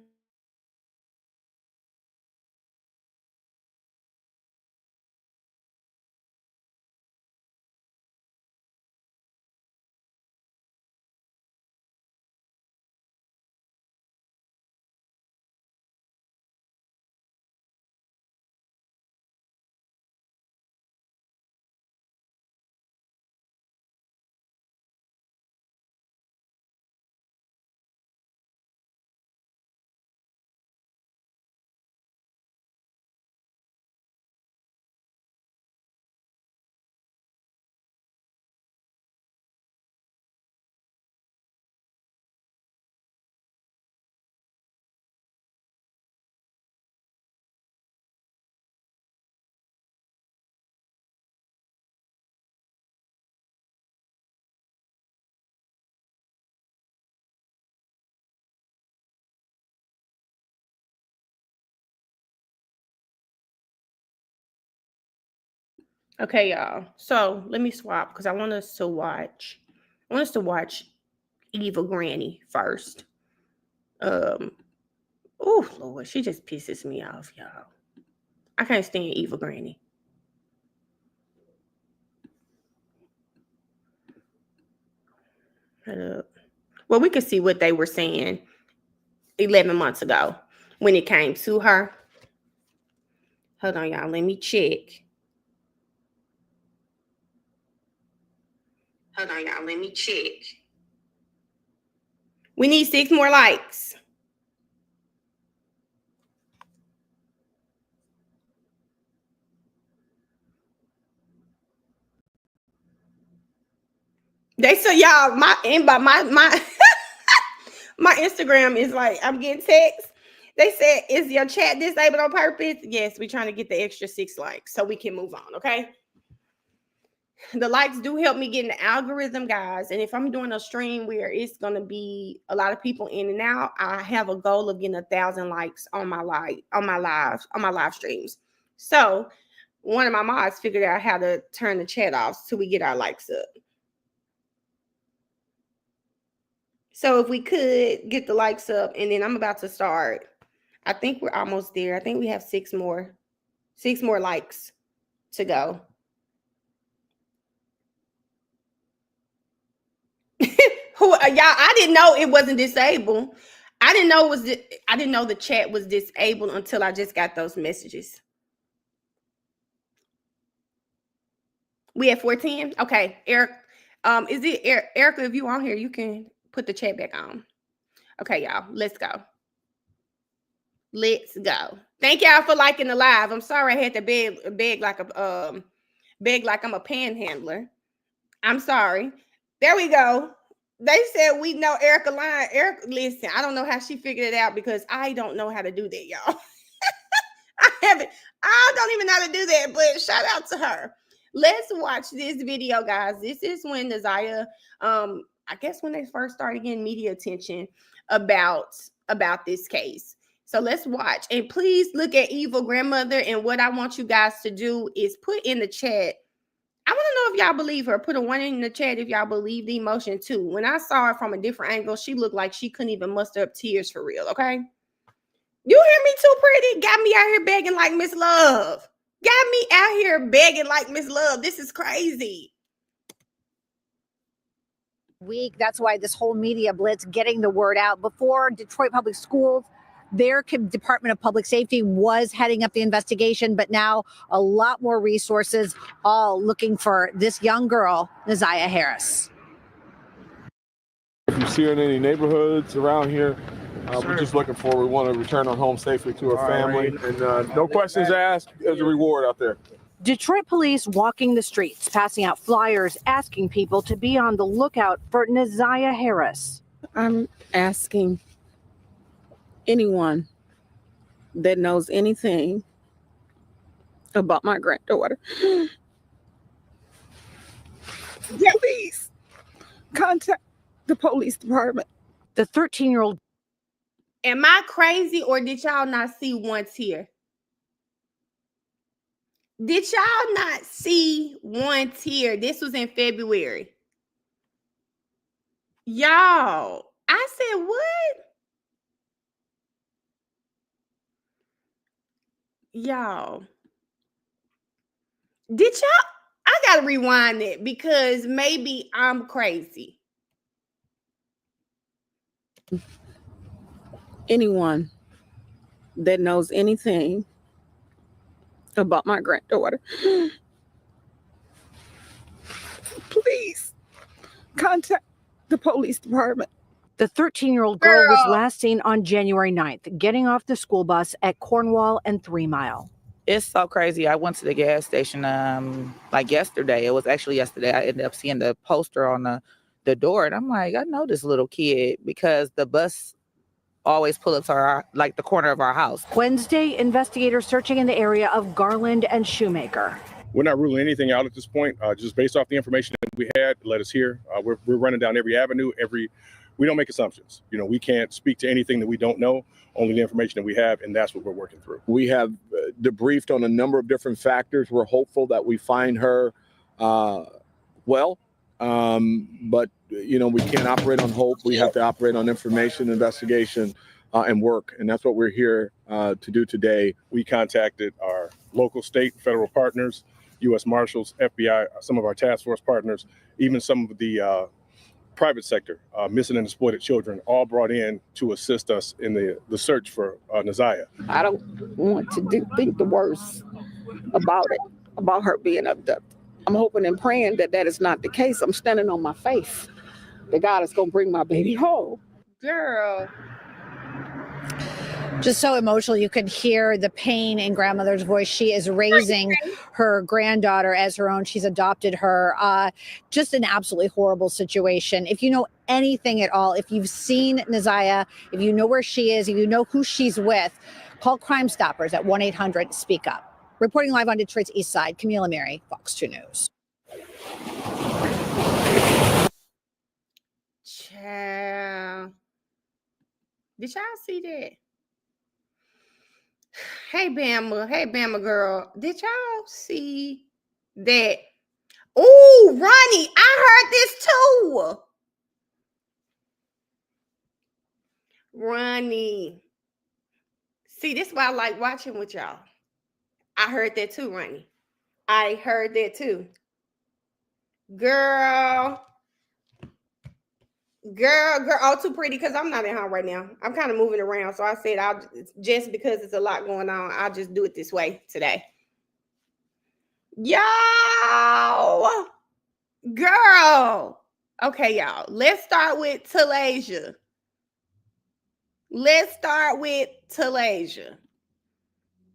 A: Okay, y'all. So let me swap because I want us to watch. I want us to watch Evil Granny first. Oh Lord, she just pisses me off, y'all. I can't stand Evil Granny. Well, we could see what they were saying 11 months ago when it came to her. Hold on, y'all. Let me check. Hold on, y'all. Let me check. We need 6 more likes. They said, y'all, my my Instagram is like, I'm getting texts. They said, is your chat disabled on purpose? Yes, we're trying to get the extra 6 likes so we can move on, okay? The likes do help me get in the algorithm, guys. And if I'm doing a stream where it's going to be a lot of people in and out, I have a goal of getting 1,000 likes on my live streams. So one of my mods figured out how to turn the chat off so we get our likes up. So if we could get the likes up, and then I'm about to start. I think we're almost there. I think we have 6 more likes to go. Y'all, I didn't know it wasn't disabled. I didn't know the chat was disabled until I just got those messages. We at 410? Okay, Eric. Is it Erica? If you on here, you can put the chat back on. Okay, y'all, let's go. Let's go. Thank y'all for liking the live. I'm sorry I had to beg like I'm a panhandler. I'm sorry. There we go. They said we know Erica lying. Erica, listen, I don't know how she figured it out because I don't know how to do that, y'all. I don't even know how to do that, but shout out to her. Let's watch this video, guys. This is when Neziah, I guess when they first started getting media attention about this case. So let's watch. And please look at Evil Grandmother. And what I want you guys to do is put in the chat. I want to know if y'all believe her. Put a 1 in the chat if y'all believe the emotion too. When I saw her from a different angle, she looked like she couldn't even muster up tears for real, okay? You hear me too pretty? Got me out here begging like Miss Love. Got me out here begging like Miss Love. This is crazy.
E: Week. That's why this whole media blitz, getting the word out. Before, Detroit Public Schools, their Department of Public Safety was heading up the investigation, but now a lot more resources, all looking for this young girl, Neziah Harris.
F: If you see her in any neighborhoods around here, we're just looking for her. We want to return her home safely to her family. And no questions asked as a reward out there.
E: Detroit police walking the streets, passing out flyers, asking people to be on the lookout for Neziah Harris.
A: I'm asking
G: anyone that knows anything about my granddaughter, please contact the police department.
E: The 13-year-old.
A: Am I crazy or did y'all not see one tear? Did y'all not see one tear? This was in February. Y'all, I said, what? Y'all, did y'all? I gotta rewind it because maybe I'm crazy.
G: Anyone that knows anything about my granddaughter, please contact the police department.
E: The 13-year-old girl was last seen on January 9th, getting off the school bus at Cornwall and 3 Mile.
H: It's so crazy. I went to the gas station like yesterday. It was actually yesterday. I ended up seeing the poster on the door, and I'm like, I know this little kid because the bus always pull up to the corner of our house.
E: Wednesday, investigators searching in the area of Garland and Shoemaker.
I: We're not ruling anything out at this point. Just based off the information that we had, let us hear. We're running down every avenue. We don't make assumptions. We can't speak to anything that we don't know, only the information that we have, and that's what we're working through.
F: We have debriefed on a number of different factors. We're hopeful that we find her well, but we can't operate on hope. We have to operate on information, investigation, and work, and that's what we're here to do today.
I: We contacted our local, state, and federal partners, U.S. Marshals, FBI, some of our task force partners, even some of the private sector, missing and exploited children, all brought in to assist us in the search for Naziah.
G: I don't want to think the worst about her being abducted. I'm hoping and praying that is not the case. I'm standing on my faith that God is going to bring my baby home.
A: Girl.
E: Just so emotional, you could hear the pain in grandmother's voice. She is raising her granddaughter as her own. She's adopted her. Just an absolutely horrible situation. If you know anything at all, if you've seen Naziah, if you know where she is, if you know who she's with, call Crime Stoppers at 1-800-SPEAK-UP. Reporting live on Detroit's East Side, Camila Mary, Fox 2 News.
A: Child. Did y'all see that? Hey Bama girl, did y'all see that? Oh, Ronnie, I heard this too. Ronnie. See, this is why I like watching with y'all. I heard that too, Ronnie. I heard that too. Girl, all too pretty because I'm not in home right now. I'm kind of moving around. So I said, just because it's a lot going on, I'll just do it this way today. Yo, girl. Okay, y'all. Let's start with Talasia.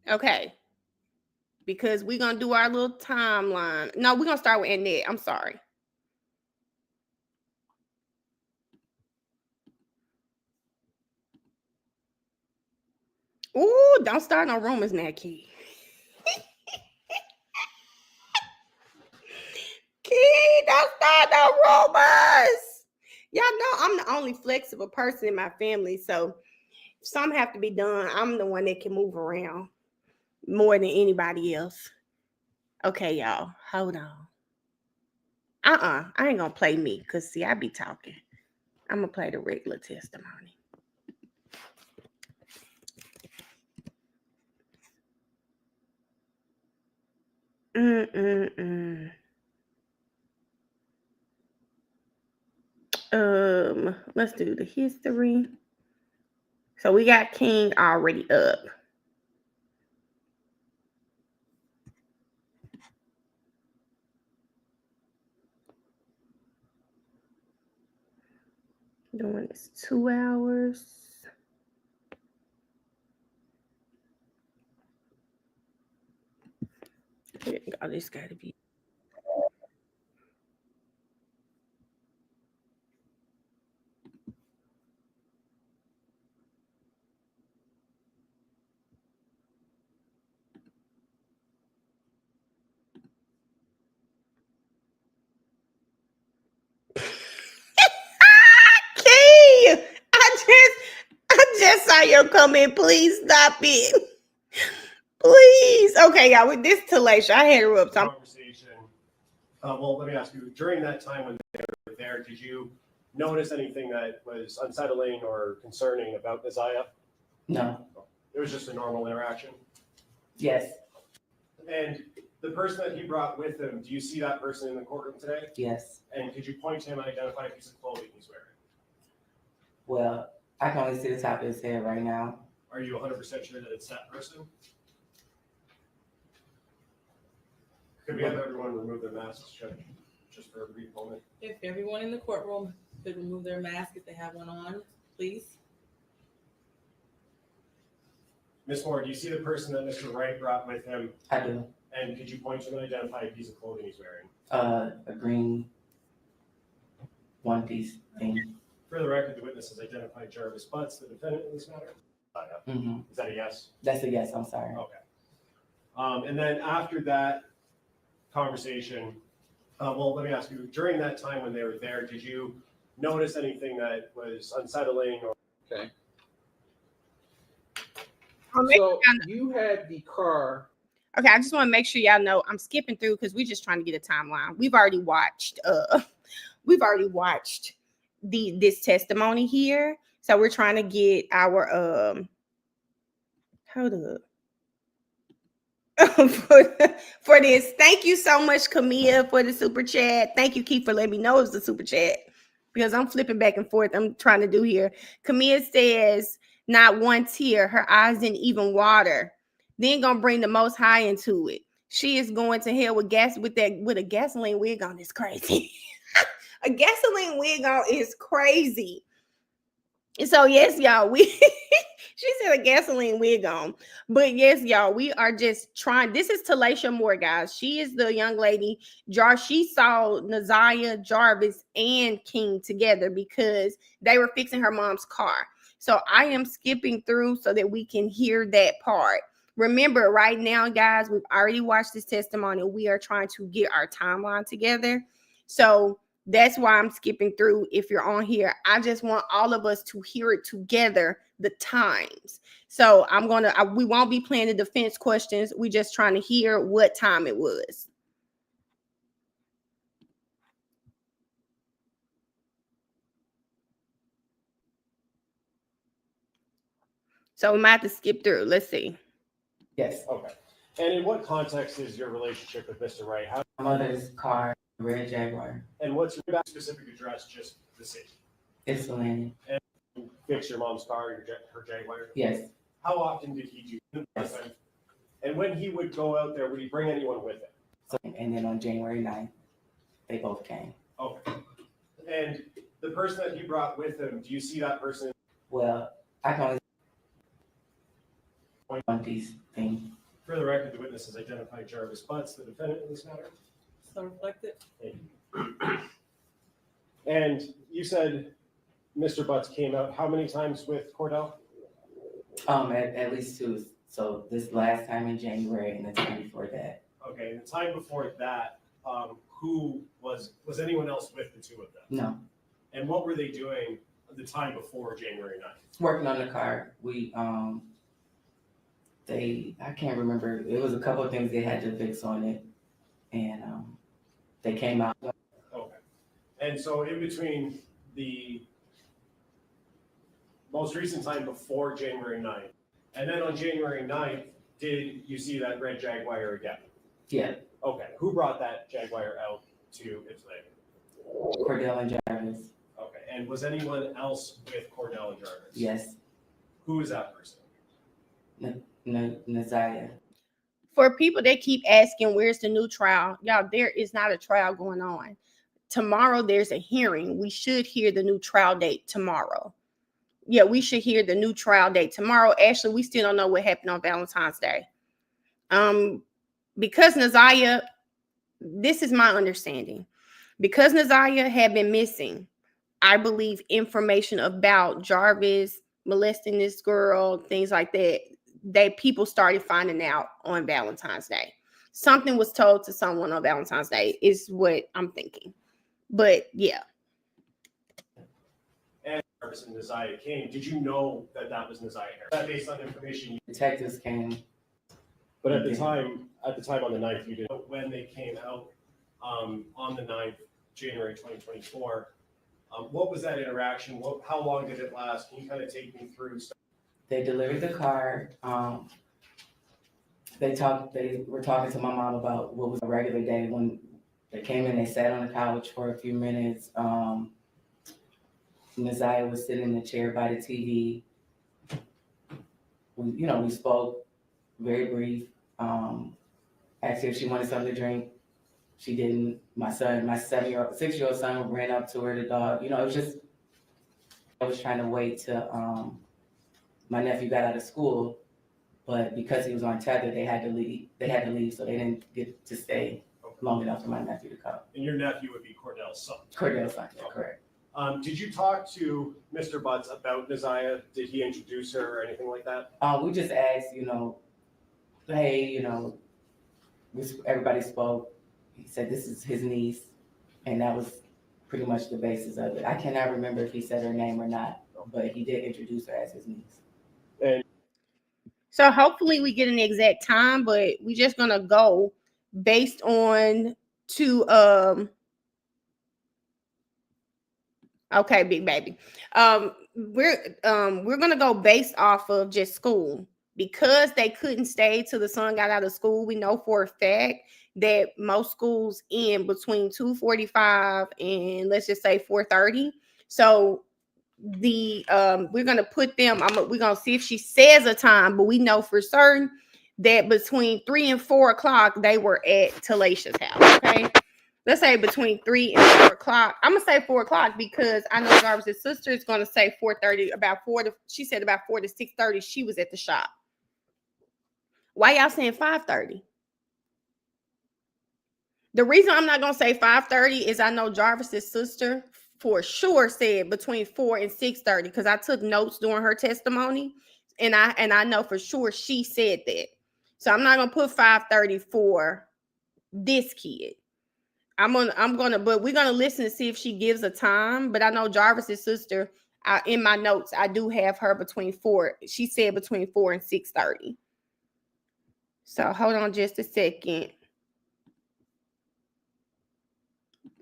A: Okay. Because we're going to do our little timeline. No, we're going to start with Annette. I'm sorry. Ooh, don't start no rumors now, Key. Key, don't start no rumors. Y'all know I'm the only flexible person in my family, so if something have to be done, I'm the one that can move around more than anybody else. Okay, y'all, hold on. I ain't gonna play me, because see, I be talking. I'm gonna play the regular testimony. Let's do the history. So we got King already up. Doing this 2 hours. Oh, this gotta be. saw your comment. Please stop it. Please. Okay, y'all. With this Talasha, I had her up.
J: Conversation. Well, let me ask you. During that time when they were there, did you notice anything that was unsettling or concerning about Isaiah?
K: No.
J: It was just a normal interaction.
K: Yes.
J: And the person that he brought with him, do you see that person in the courtroom today?
K: Yes.
J: And could you point to him and identify a piece of clothing he's wearing?
K: Well, I can only see the top of his head right now.
J: Are you 100% sure that it's that person? Could we have everyone remove their masks, Judge, just for a brief moment?
L: If everyone in the courtroom could remove their mask if they have one on, please.
J: Ms. Moore, do you see the person that Mr. Wright brought with him?
K: I do.
J: And could you point to him and identify a piece of clothing he's wearing?
K: A green one-piece thing.
J: For the record, the witness has identified Jarvis Butts, the defendant in this matter.
K: Mm-hmm.
J: Is that a yes?
K: That's a yes. I'm sorry.
J: Okay. And then after that conversation, well, let me ask you, during that time when they were there, did you notice anything that was unsettling or?
D: Okay. So you had the car.
A: Okay, I just want to make sure y'all know I'm skipping through because we're just trying to get a timeline. We've already watched this testimony here. So we're trying to get our hold up. for this. Thank you so much, Camille, for the super chat. Thank you, Keith, for letting me know it was a super chat because I'm flipping back and forth. I'm trying to do here. Camille says, not one tear, her eyes didn't even water. Then gonna bring the Most High into it. She is going to hell with a gasoline wig on. It's crazy. A gasoline wig on is crazy. So yes, y'all, she said a gasoline wig on. But yes, y'all, we are just trying. This is Talasha Moore, guys. She is the young lady. She saw Naziah, Jarvis, and King together because they were fixing her mom's car. So I am skipping through so that we can hear that part. Remember, right now, guys, we've already watched this testimony. We are trying to get our timeline together. So that's why I'm skipping through. If you're on here, I just want all of us to hear it together, the times. So we won't be playing the defense questions. We're just trying to hear what time it was. So we might have to skip through. Let's see.
K: Yes.
J: Okay. And in what context is your relationship with Mr. Wright?
K: My mother's car, red Jaguar.
J: And what's your specific address, just the city?
K: It's Landing.
J: And you fix your mom's car, her Jaguar?
K: Yes.
J: How often did he do that? Yes. And when he would go out there, would he bring anyone with him?
K: So, and then on January 9th, they both came.
J: Okay. And the person that he brought with him, do you see that person?
K: Well, I can only one piece thing.
J: For the record, the witness has identified Jarvis Butts, the defendant in this matter.
L: So reflected.
J: Thank you. And you said Mr. Butts came out how many times with Cordell?
K: At least two. So this last time in January and the time before that.
J: Okay, and the time before that, who was anyone else with the two of them?
K: No.
J: And what were they doing the time before January 9th?
K: Working on the car. I can't remember. It was a couple of things they had to fix on it. And they came out.
J: Okay. And so in between the most recent time before January 9th, and then on January 9th, did you see that red Jaguar again?
K: Yeah.
J: Okay. Who brought that Jaguar out to Ypsilanti?
K: Cordell and Jarvis.
J: Okay. And was anyone else with Cordell and Jarvis?
K: Yes.
J: Who is that person?
K: Naziah.
A: For people that keep asking, where's the new trial? Y'all, there is not a trial going on. Tomorrow, there's a hearing. We should hear the new trial date tomorrow. Yeah, we should hear the new trial date tomorrow. Actually, we still don't know what happened on Valentine's Day. Because Naziah, this is my understanding. Because Naziah had been missing, I believe information about Jarvis molesting this girl, things like that people started finding out on Valentine's Day. Something was told to someone on Valentine's Day is what I'm thinking. But yeah.
J: and Jarvis and Neziah came, did you know that that was Neziah Harris? That based on information you.
K: Detectives came.
J: But at the time on the 9th, you didn't know when they came out on the 9th, January 2024. What was that interaction? How long did it last? Can you kind of take me through stuff?
K: They delivered the car. They were talking to my mom about what was a regular day. When they came in, they sat on the couch for a few minutes. Neziah was sitting in the chair by the TV. We spoke, very brief. Asked her if she wanted something to drink. She didn't. My 6-year-old son ran up to her, the dog. It was just, I was trying to wait till my nephew got out of school, but because he was on tether, they had to leave, so they didn't get to stay long enough for my nephew to come.
J: And your nephew would be Cordell's son.
K: Cordell's son, yeah, correct.
J: Did you talk to Mr. Butts about Neziah? Did he introduce her or anything like that?
K: We just asked, hey, everybody spoke. He said this is his niece, and that was pretty much the basis of it. I cannot remember if he said her name or not, but he did introduce her as his niece.
J: And
A: so hopefully we get an exact time, but we're just gonna go based on okay, big baby. We're gonna go based off of just school. Because they couldn't stay till the son got out of school, we know for a fact that most schools end between 2:45 and let's just say 4:30. So we're gonna put them. We're gonna see if she says a time, but we know for certain that between 3 and 4 o'clock they were at Talicia's house. Okay, let's say between 3 and 4 o'clock. I'm gonna say 4 o'clock because I know Jarvis' sister is gonna say 4:30. She said about 4 to 6:30. She was at the shop. Why y'all saying 5:30? The reason I'm not gonna say 5:30 is I know Jarvis' sister for sure said between 4 and 6:30 because I took notes during her testimony, and I know for sure she said that. So I'm not gonna put 5:30 for this kid. But we're gonna listen to see if she gives a time. But I know Jarvis' sister. In my notes, I do have her between 4. She said between 4 and 6:30. So hold on just a second.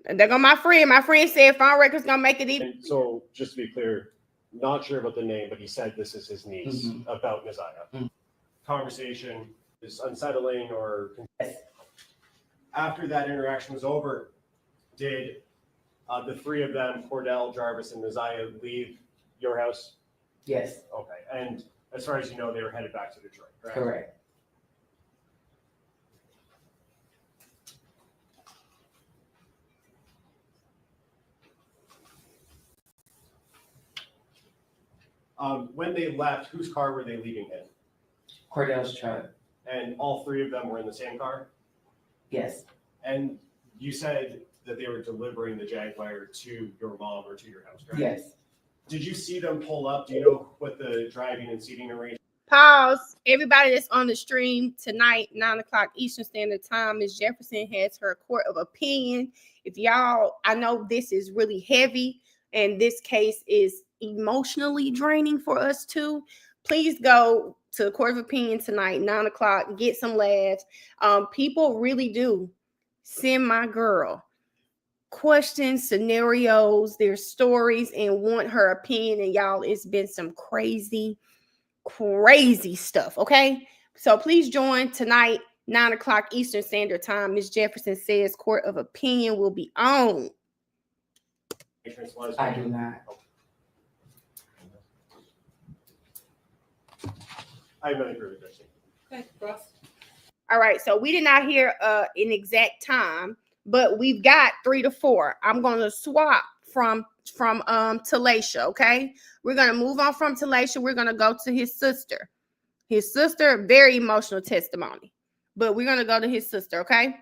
A: And there go my friend. My friend said phone record's gonna make it even.
J: And so just to be clear, not sure about the name, but he said this is his niece about Neziah. Conversation is unsettling or after that interaction was over, did the three of them, Cordell, Jarvis, and Neziah, leave your house?
K: Yes.
J: Okay. And as far as you know, they were headed back to Detroit, correct?
K: Correct.
J: When they left, whose car were they leaving in?
K: Cordell's truck.
J: And all three of them were in the same car?
K: Yes.
J: And you said that they were delivering the Jaguar to your mom or to your house, correct?
K: Yes.
J: Did you see them pull up? Do you know what the driving and seating arrangement?
A: Pause. Everybody that's on the stream tonight, 9 o'clock Eastern Standard Time, Ms. Jefferson has her court of opinion. If y'all, I know this is really heavy, and this case is emotionally draining for us too. Please go to the court of opinion tonight, 9 o'clock. Get some laughs. People really do send my girl questions, scenarios, their stories, and want her opinion. And y'all, it's been some crazy stuff. Okay, so please join tonight, 9 o'clock Eastern Standard Time. Ms. Jefferson says court of opinion will be on.
K: I do not.
J: I have nothing further to say.
L: Okay, Ross.
A: All right, so we did not hear an exact time, but we've got 3 to 4. I'm going to swap from Talisha, okay? We're going to move on from Talisha. We're going to go to his sister. His sister, very emotional testimony, but we're going to go to his sister, okay?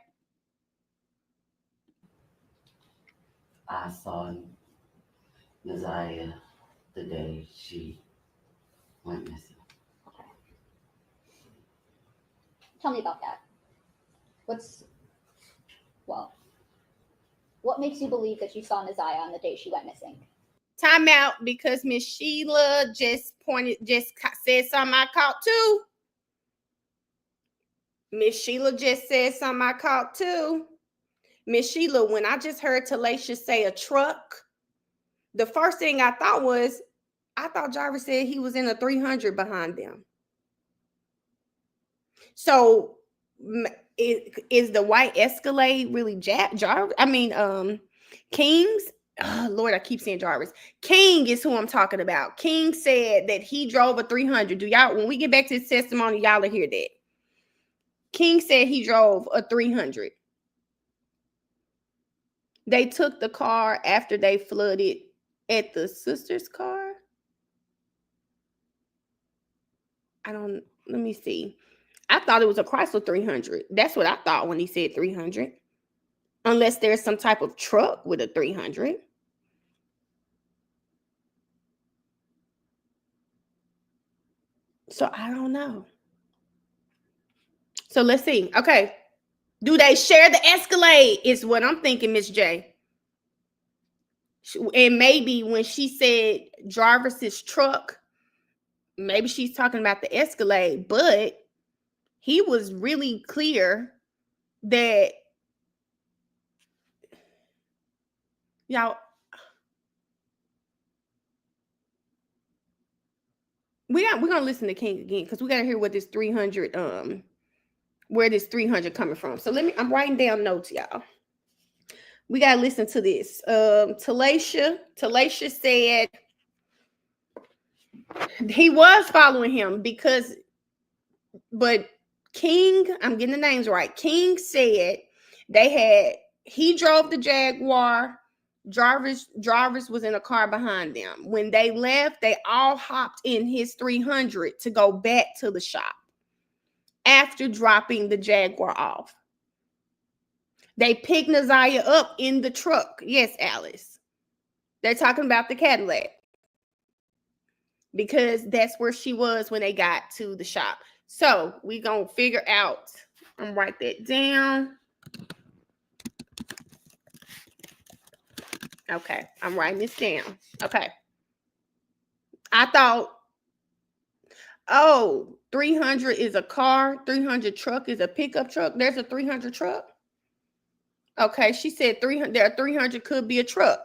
M: I saw Neziah the day she went missing.
N: Tell me about that. What makes you believe that you saw Neziah on the day she went missing?
A: Time out because Miss Sheila just said something I caught too. Miss Sheila just said something I caught too. Miss Sheila, when I just heard Talasha say a truck, the first thing I thought Jarvis said he was in a 300 behind them. So is the white Escalade really Jarvis? I mean, King's? Oh, Lord, I keep saying Jarvis. King is who I'm talking about. King said that he drove a 300. Do y'all, when we get back to his testimony, y'all will hear that. King said he drove a 300. They took the car after they flooded at the sister's car. Let me see. I thought it was a Chrysler 300. That's what I thought when he said 300. Unless there's some type of truck with a 300. So I don't know. So let's see. Okay. Do they share the Escalade? Is what I'm thinking, Miss J. And maybe when she said Jarvis's truck, maybe she's talking about the Escalade, but he was really clear that y'all, we're gonna listen to King again because we gotta hear what this 300 where this 300 coming from. So I'm writing down notes, y'all. We gotta listen to this. Talasha said he was following him but King, I'm getting the names right. King said he drove the Jaguar. Jarvis was in a car behind them. When they left, they all hopped in his 300 to go back to the shop after dropping the Jaguar off. They picked Naziah up in the truck. Yes, Alice. They're talking about the Cadillac because that's where she was when they got to the shop. So we gonna figure out. I'm gonna write that down. Okay, I'm writing this down. Okay. I thought, 300 is a car. 300 truck is a pickup truck. There's a 300 truck. Okay, she said 300. There are 300 could be a truck.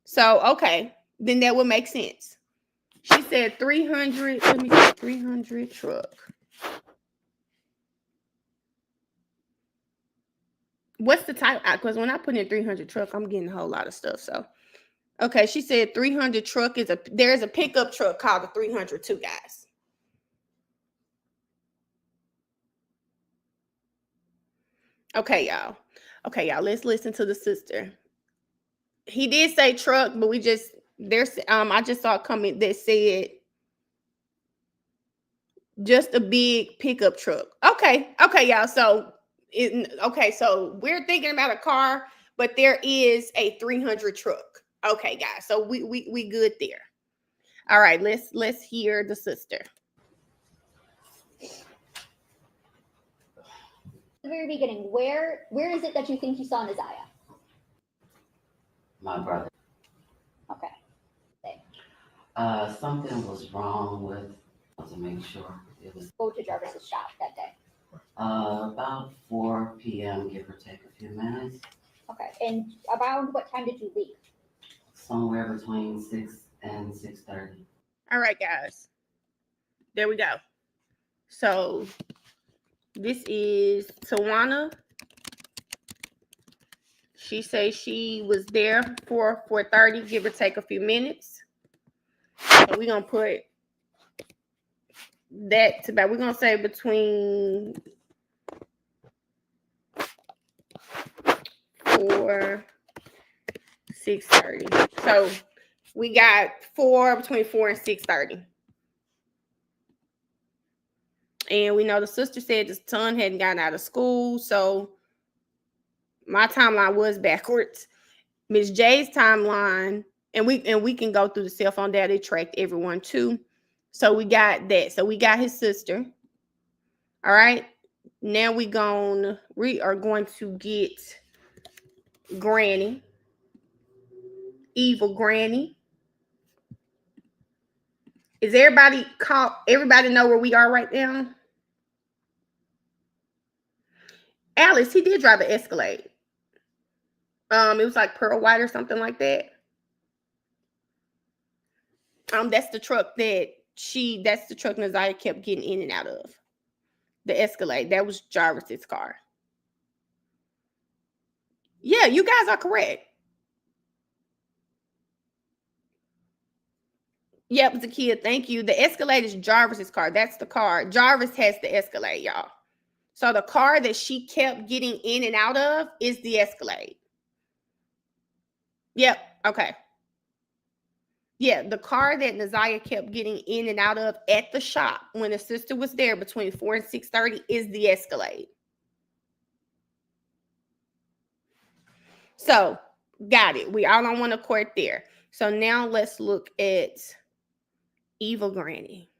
A: So, okay, then that would make sense. She said 300. Let me see, 300 truck. What's the type? Because when I put in 300 truck, I'm getting a whole lot of stuff. So, okay, she said 300 truck there's a pickup truck called the 300 too, guys. Okay, y'all. Let's listen to the sister. He did say truck, but I just saw a comment that said just a big pickup truck. Okay, y'all. So so we're thinking about a car, but there is a 300 truck. Okay, guys. So we good there. All right, let's hear the sister.
N: The very beginning, where is it that you think you saw Naziah?
M: My brother.
N: Okay.
M: Something was wrong with, to make sure it was.
N: Go to Jarvis's shop that day.
M: About 4 p.m., give or take a few minutes.
N: Okay, and around what time did you leave?
M: Somewhere between 6 and 6:30.
A: All right, guys. There we go. So this is Tawana. She says she was there for 4:30, give or take a few minutes. So we're gonna put that to about. We're gonna say between 4 6:30. So we got between 4 and 6:30. And we know the sister said the son hadn't gotten out of school, so my timeline was backwards. Miss J's timeline, and we can go through the cell phone data. It tracked everyone too. So we got that. So we got his sister. All right. Now we are going to get Granny, evil Granny. Is everybody caught? Everybody know where we are right now? Alice, he did drive an Escalade. It was like pearl white or something like that. That's the truck that's the truck Neziah kept getting in and out of. The Escalade. That was Jarvis's car. Yeah, you guys are correct. Yep, Zakia, thank you. The Escalade is Jarvis's car. That's the car. Jarvis has the Escalade, y'all. So the car that she kept getting in and out of is the Escalade. Yep, okay. Yeah, the car that Neziah kept getting in and out of at the shop when the sister was there between 4 and 6:30 is the Escalade. So, got it. We all on one accord there. So now let's look at Evil Granny.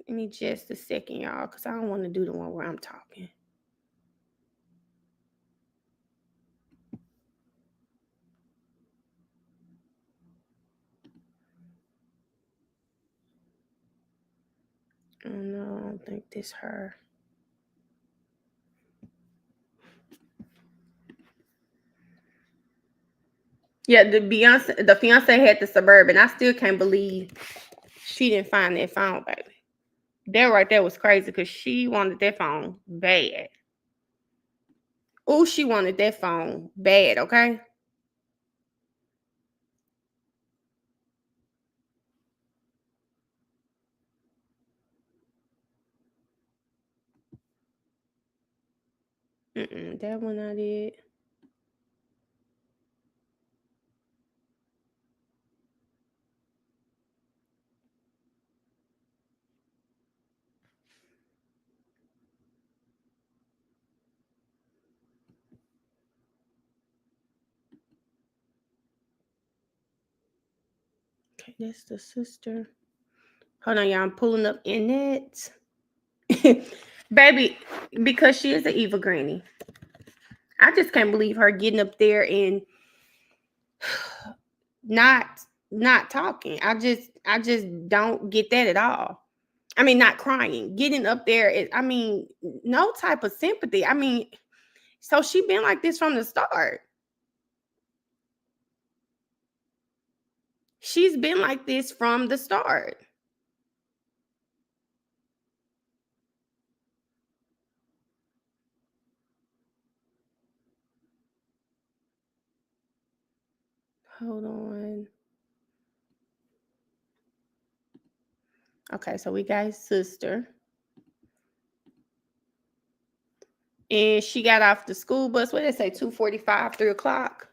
A: Give me just a second, y'all, because I don't want to do the one where I'm talking. Oh no, I don't think this her. Yeah, the fiance had the Suburban. I still can't believe she didn't find that phone, baby. That right there was crazy because she wanted that phone bad. Oh, she wanted that phone bad, okay? That one I did. Okay, that's the sister. Hold on, y'all. I'm pulling up in it. Baby, because she is an evil granny. I just can't believe her getting up there and not talking. I just don't get that at all. I mean, not crying. Getting up there, I mean, no type of sympathy. I mean, so she been like this from the start. She's been like this from the start. Hold on. Okay, so we got his sister. And she got off the school bus. What did they say? 2:45, 3 o'clock.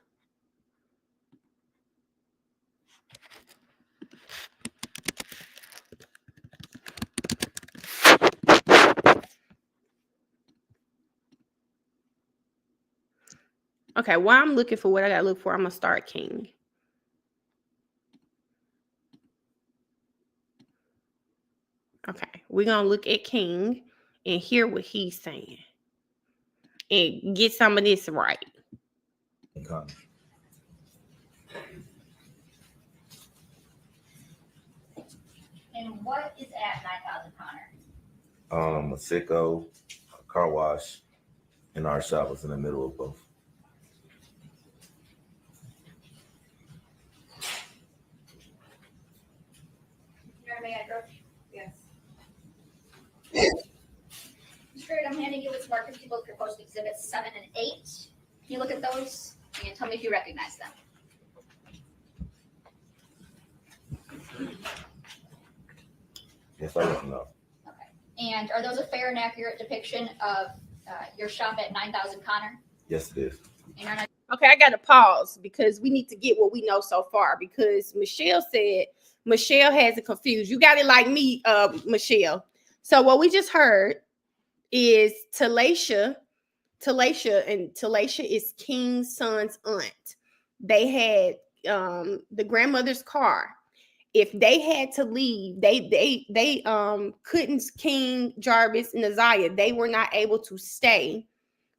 A: Okay, while I'm looking for what I gotta look for, I'm gonna start King. Okay, we're gonna look at King and hear what he's saying and get some of this right.
C: Okay.
N: And what is at 9,000 Connor?
C: A sicko, a car wash, and our shop was in the middle of both.
N: You're my address.
L: Yes.
N: Straight, I'm handing you what's marked to both proposed exhibits 7 and 8. Can you look at those and tell me if you recognize them?
C: Yes, I don't know.
N: Okay. And are those a fair and accurate depiction of your shop at 9,000 Connor?
C: Yes, it is.
A: Okay, I got to pause because we need to get what we know so far because Michelle said Michelle has it confused. You got it like me, Michelle. So what we just heard is Talasha is King's son's aunt. They had the grandmother's car. If they had to leave, they couldn't. King, Jarvis, and Neziah, they were not able to stay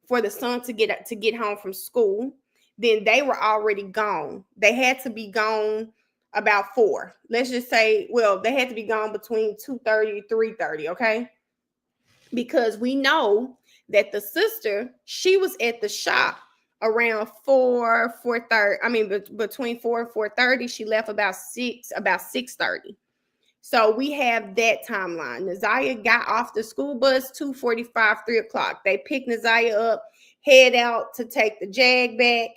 A: for the son to get home from school. Then they were already gone. They had to be gone about 4. Let's just say, well, they had to be gone between 2:30 3:30, okay? Because we know that the sister, she was at the shop around 4:30. I mean, between 4 and 4:30. She left about 6:30. So we have that timeline. Naziah got off the school bus 2:45, 3 o'clock. They pick Naziah up, head out to take the Jag back.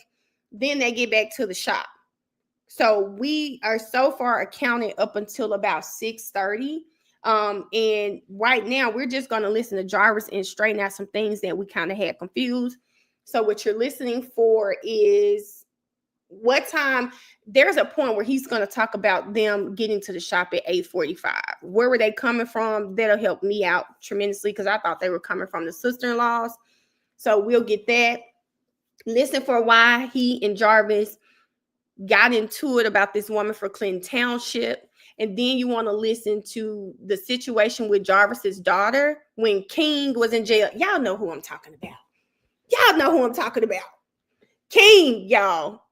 A: Then they get back to the shop. So we are so far accounted up until about 6:30. And right now we're just going to listen to Jarvis and straighten out some things that we kind of had confused. So what you're listening for is what time. There's a point where he's going to talk about them getting to the shop at 8:45. Where were they coming from? That'll help me out tremendously because I thought they were coming from the sister-in-laws. So we'll get that. Listen for why he and Jarvis got into it about this woman for Clinton Township. And then you want to listen to the situation with Jarvis's daughter when King was in jail. Y'all know who I'm talking about. Y'all know who I'm talking about. King, y'all.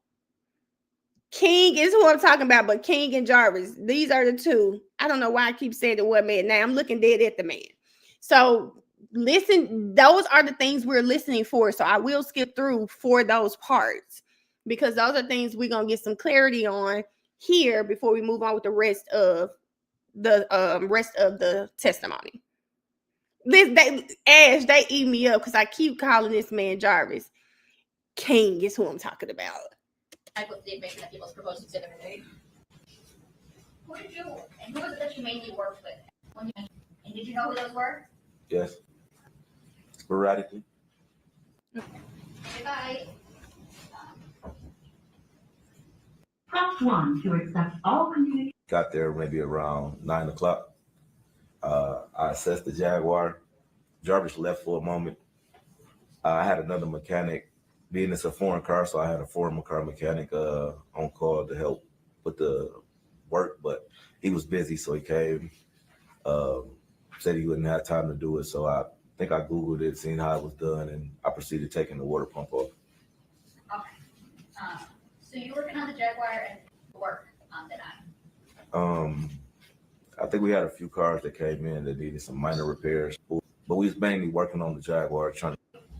A: King is who I'm talking about, but King and Jarvis, these are the two. I don't know why I keep saying the word man. Now I'm looking dead at the man. So listen, those are the things we're listening for. So I will skip through for those parts because those are things we're going to get some clarity on here before we move on with the rest of the testimony. They eat me up because I keep calling this man Jarvis. King is who I'm talking about.
N: I put the information that people's proposed exhibit. Who was it that you mainly worked with? And did you know who those were?
C: Yes. Sporadically.
N: Bye.
O: Press 1 to accept all communication.
C: Got there maybe around 9 o'clock. I assessed the Jaguar. Jarvis left for a moment. I had another mechanic, being it's a foreign car, so I had a foreign car mechanic on call to help with the work, but he was busy, so he came. Said he wouldn't have time to do it, so I think I Googled it, seen how it was done, and I proceeded taking the water pump off.
N: Okay. So you working on the Jaguar and work on the night?
C: I think we had a few cars that came in that needed some minor repairs, but we was mainly working on the Jaguar.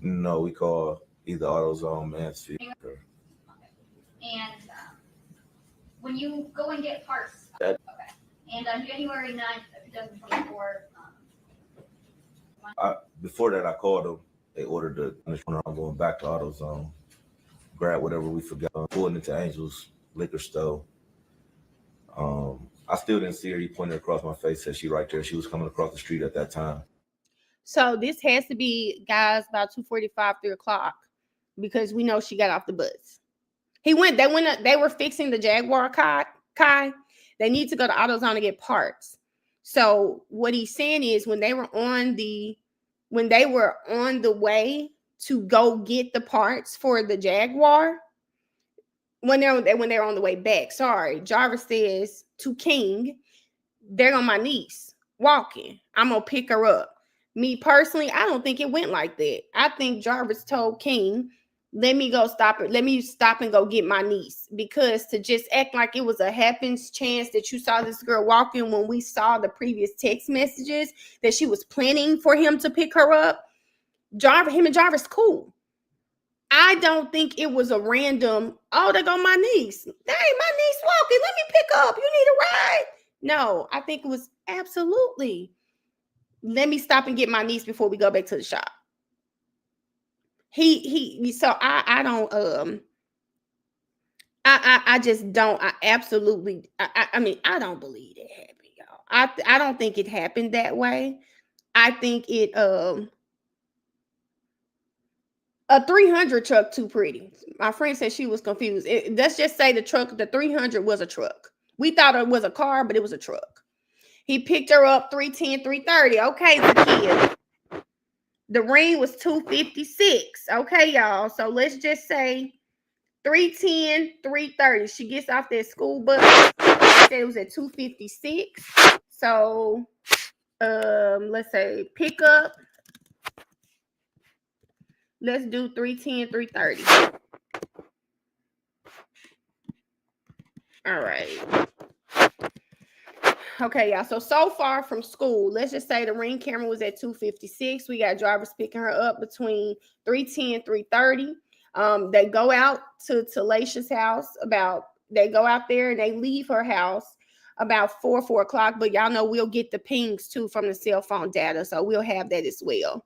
C: We call either AutoZone, Mansfield.
N: Okay. And when you go and get parts,
C: okay.
N: And on January 9th, 2024.
C: Before that, I called them. They ordered I'm going back to AutoZone, grab whatever we forgot, pulling into Angel's liquor store. I still didn't see her. He pointed across my face, said she right there. She was coming across the street at that time.
A: So this has to be, guys, about 2:45, 3 o'clock, because we know she got off the bus. They were fixing the Jaguar Kai. They need to go to AutoZone to get parts. So what he's saying is when they were on the way to go get the parts for the Jaguar, when they were on the way back, Jarvis says to King, "There go my niece walking. I'm gonna pick her up." Me personally, I don't think it went like that. I think Jarvis told King, let me stop and go get my niece, because to just act like it was a happens chance that you saw this girl walking when we saw the previous text messages that she was planning for him to pick her up. Him and Jarvis cool. I don't think it was a random, oh, there go my niece. Hey, my niece walking. Let me pick up. You need a ride? No, I think it was absolutely, let me stop and get my niece before we go back to the shop. So I don't, I just don't, I don't believe it happened, y'all. I don't think it happened that way. I think it, a 300 truck too pretty. My friend said she was confused. Let's just say the 300 was a truck. We thought it was a car, but it was a truck. He picked her up 310, 330. Okay, Zakia. The ring was 256. Okay, y'all. So let's just say 310, 330. She gets off that school bus. She said it was at 256. So let's say pick up. Let's do 310, 330. All right. Okay, y'all. So far from school, let's just say the ring camera was at 2:56. We got Jarvis picking her up between 3:10, 3:30. They go out to Laisha's house they go out there and they leave her house about 4 o'clock. But y'all know we'll get the pings too from the cell phone data, so we'll have that as well.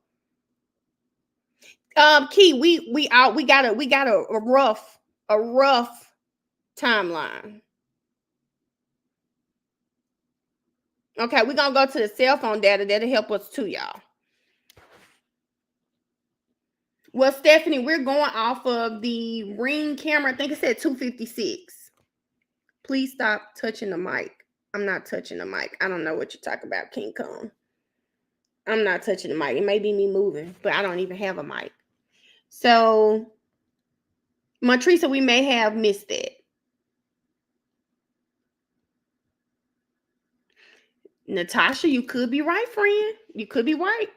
A: Key, we got a rough timeline. Okay, we're gonna go to the cell phone data. That'll help us too, y'all. Well, Stephanie, we're going off of the ring camera. I think it said 2:56. Please stop touching the mic. I'm not touching the mic. I don't know what you're talking about, King Kong. I'm not touching the mic. It may be me moving, but I don't even have a mic. So, Montresa, we may have missed that. Natasha, you could be right, friend. You could be right.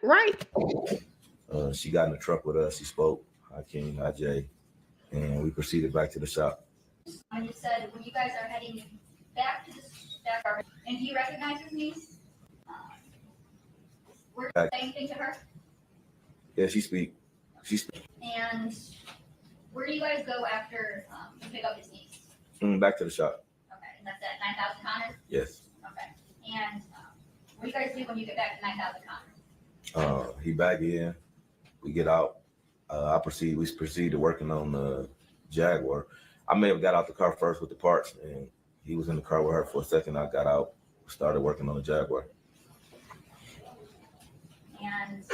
C: She got in the truck with us. She spoke. Hi, King. Hi, Jay. And we proceeded back to the shop.
N: And you said when you guys are heading back to the back, and do you recognize his niece? Were you saying anything to her?
C: Yeah, she speak.
N: And where do you guys go after you pick up his niece?
C: Back to the shop.
N: Okay, and that's at 9,000 Connors?
C: Yes.
N: Okay. And what do you guys do when you get back to 9,000 Connors?
C: He back in. We get out. We proceeded working on the Jaguar. I may have got out the car first with the parts, and he was in the car with her for a second. I got out, started working on the Jaguar.
N: And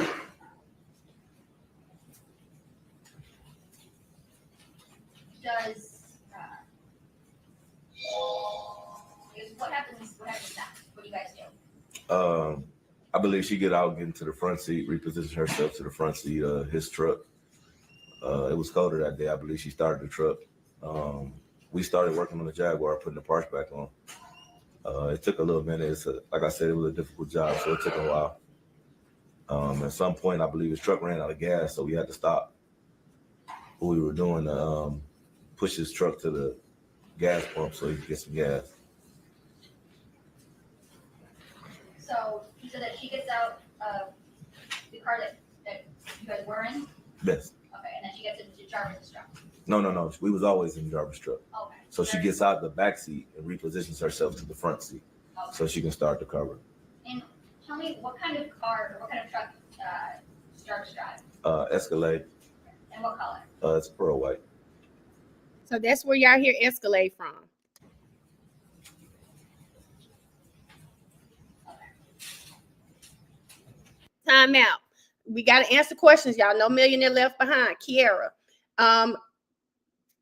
N: what happens next? What do you guys do?
C: I believe she get out, get into the front seat, reposition herself to the front seat of his truck. It was colder that day. I believe she started the truck. We started working on the Jaguar, putting the parts back on. It took a little minute. Like I said, it was a difficult job, so it took a while. At some point, I believe his truck ran out of gas, so we had to stop what we were doing to push his truck to the gas pump so he could get some gas.
N: So you said that she gets out of the car that you guys were in?
C: Yes.
N: Okay, and then she gets into Jarvis' truck?
C: No. We was always in Jarvis' truck.
N: Okay.
C: So she gets out the back seat and repositions herself to the front seat so she can start the cover.
N: And tell me, what kind of car, what kind of truck does Jarvis drive?
C: Escalade.
N: And what color?
C: It's pearl white.
A: So that's where y'all hear Escalade from. Time out. We got to answer questions, y'all. No millionaire left behind. Kiara.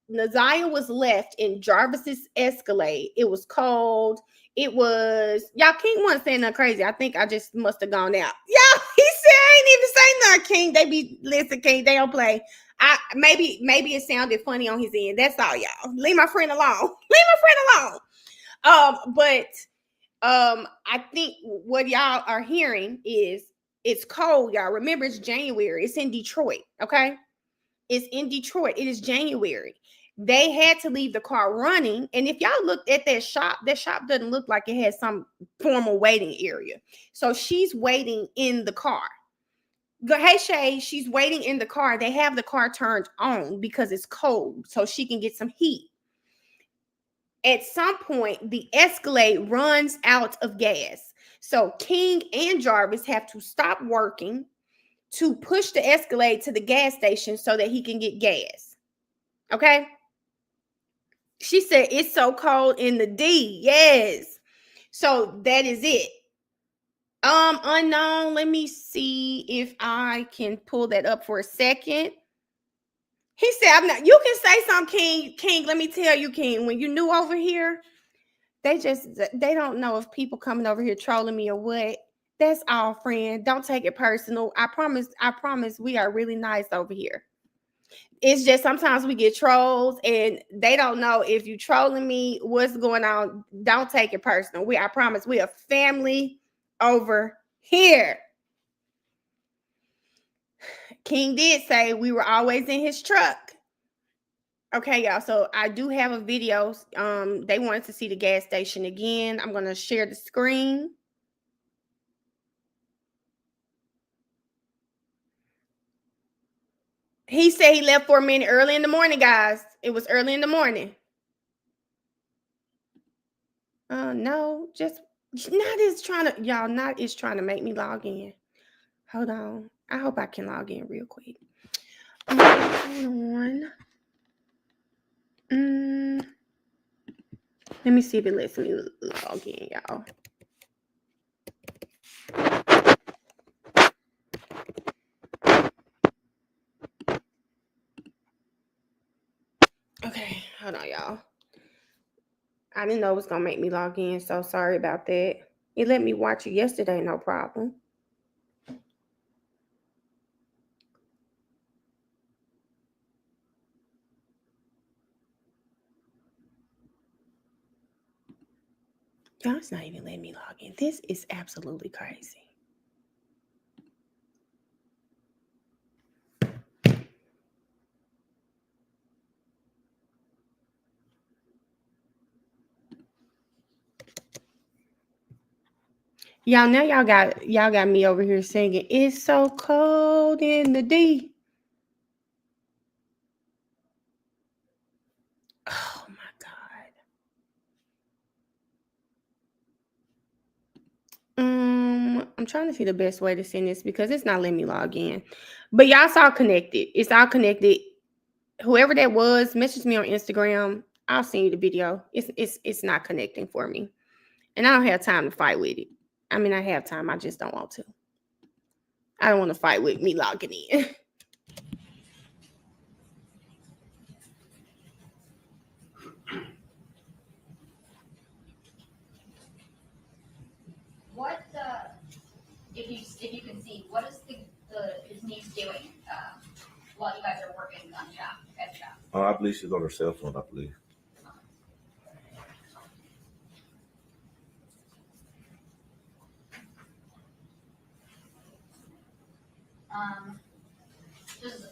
A: Naziah was left in Jarvis's Escalade. It was cold. Y'all King wasn't saying nothing crazy. I think I just must have gone out. Yeah, he said I ain't even say nothing, King. Listen, King, they don't play. Maybe it sounded funny on his end. That's all, y'all. Leave my friend alone. But I think what y'all are hearing is it's cold, y'all. Remember, it's January. It's in Detroit, okay? It's in Detroit. It is January. They had to leave the car running. And if y'all looked at that shop doesn't look like it has some formal waiting area. So she's waiting in the car. Hey, Shay, she's waiting in the car. They have the car turned on because it's cold so she can get some heat. At some point, the Escalade runs out of gas. So King and Jarvis have to stop working to push the Escalade to the gas station so that he can get gas. Okay? She said, it's so cold in the D. Yes. So that is it. Unknown. Let me see if I can pull that up for a second. He said, you can say something, King. Let me tell you, King, when you're new over here, they don't know if people coming over here trolling me or what. That's all, friend. Don't take it personal. I promise we are really nice over here. It's just sometimes we get trolls and they don't know if you trolling me, what's going on. Don't take it personal. I promise we are family over here. King did say we were always in his truck. Okay, y'all. So I do have a video. They wanted to see the gas station again. I'm gonna share the screen. He said he left for a minute early in the morning, guys. It was early in the morning. No, just not is trying to, y'all, not is trying to make me log in. Hold on. I hope I can log in real quick. Hold on. Let me see if it lets me log in, y'all. Okay, hold on, y'all. I didn't know it was gonna make me log in, so sorry about that. It let me watch it yesterday, no problem. Y'all, it's not even letting me log in. This is absolutely crazy. Y'all, now y'all got me over here singing, "It's so cold in the D." Oh my God. I'm trying to see the best way to send this because it's not letting me log in. But y'all saw connected. It's all connected. Whoever that was, message me on Instagram. I'll send you the video. It's not connecting for me. And I don't have time to fight with it. I mean, I have time. I just don't want to. I don't want to fight with me logging in.
N: What, if you can see, what is his niece doing while you guys are working on at the shop?
C: I believe she's on her cell phone, I believe.
N: Does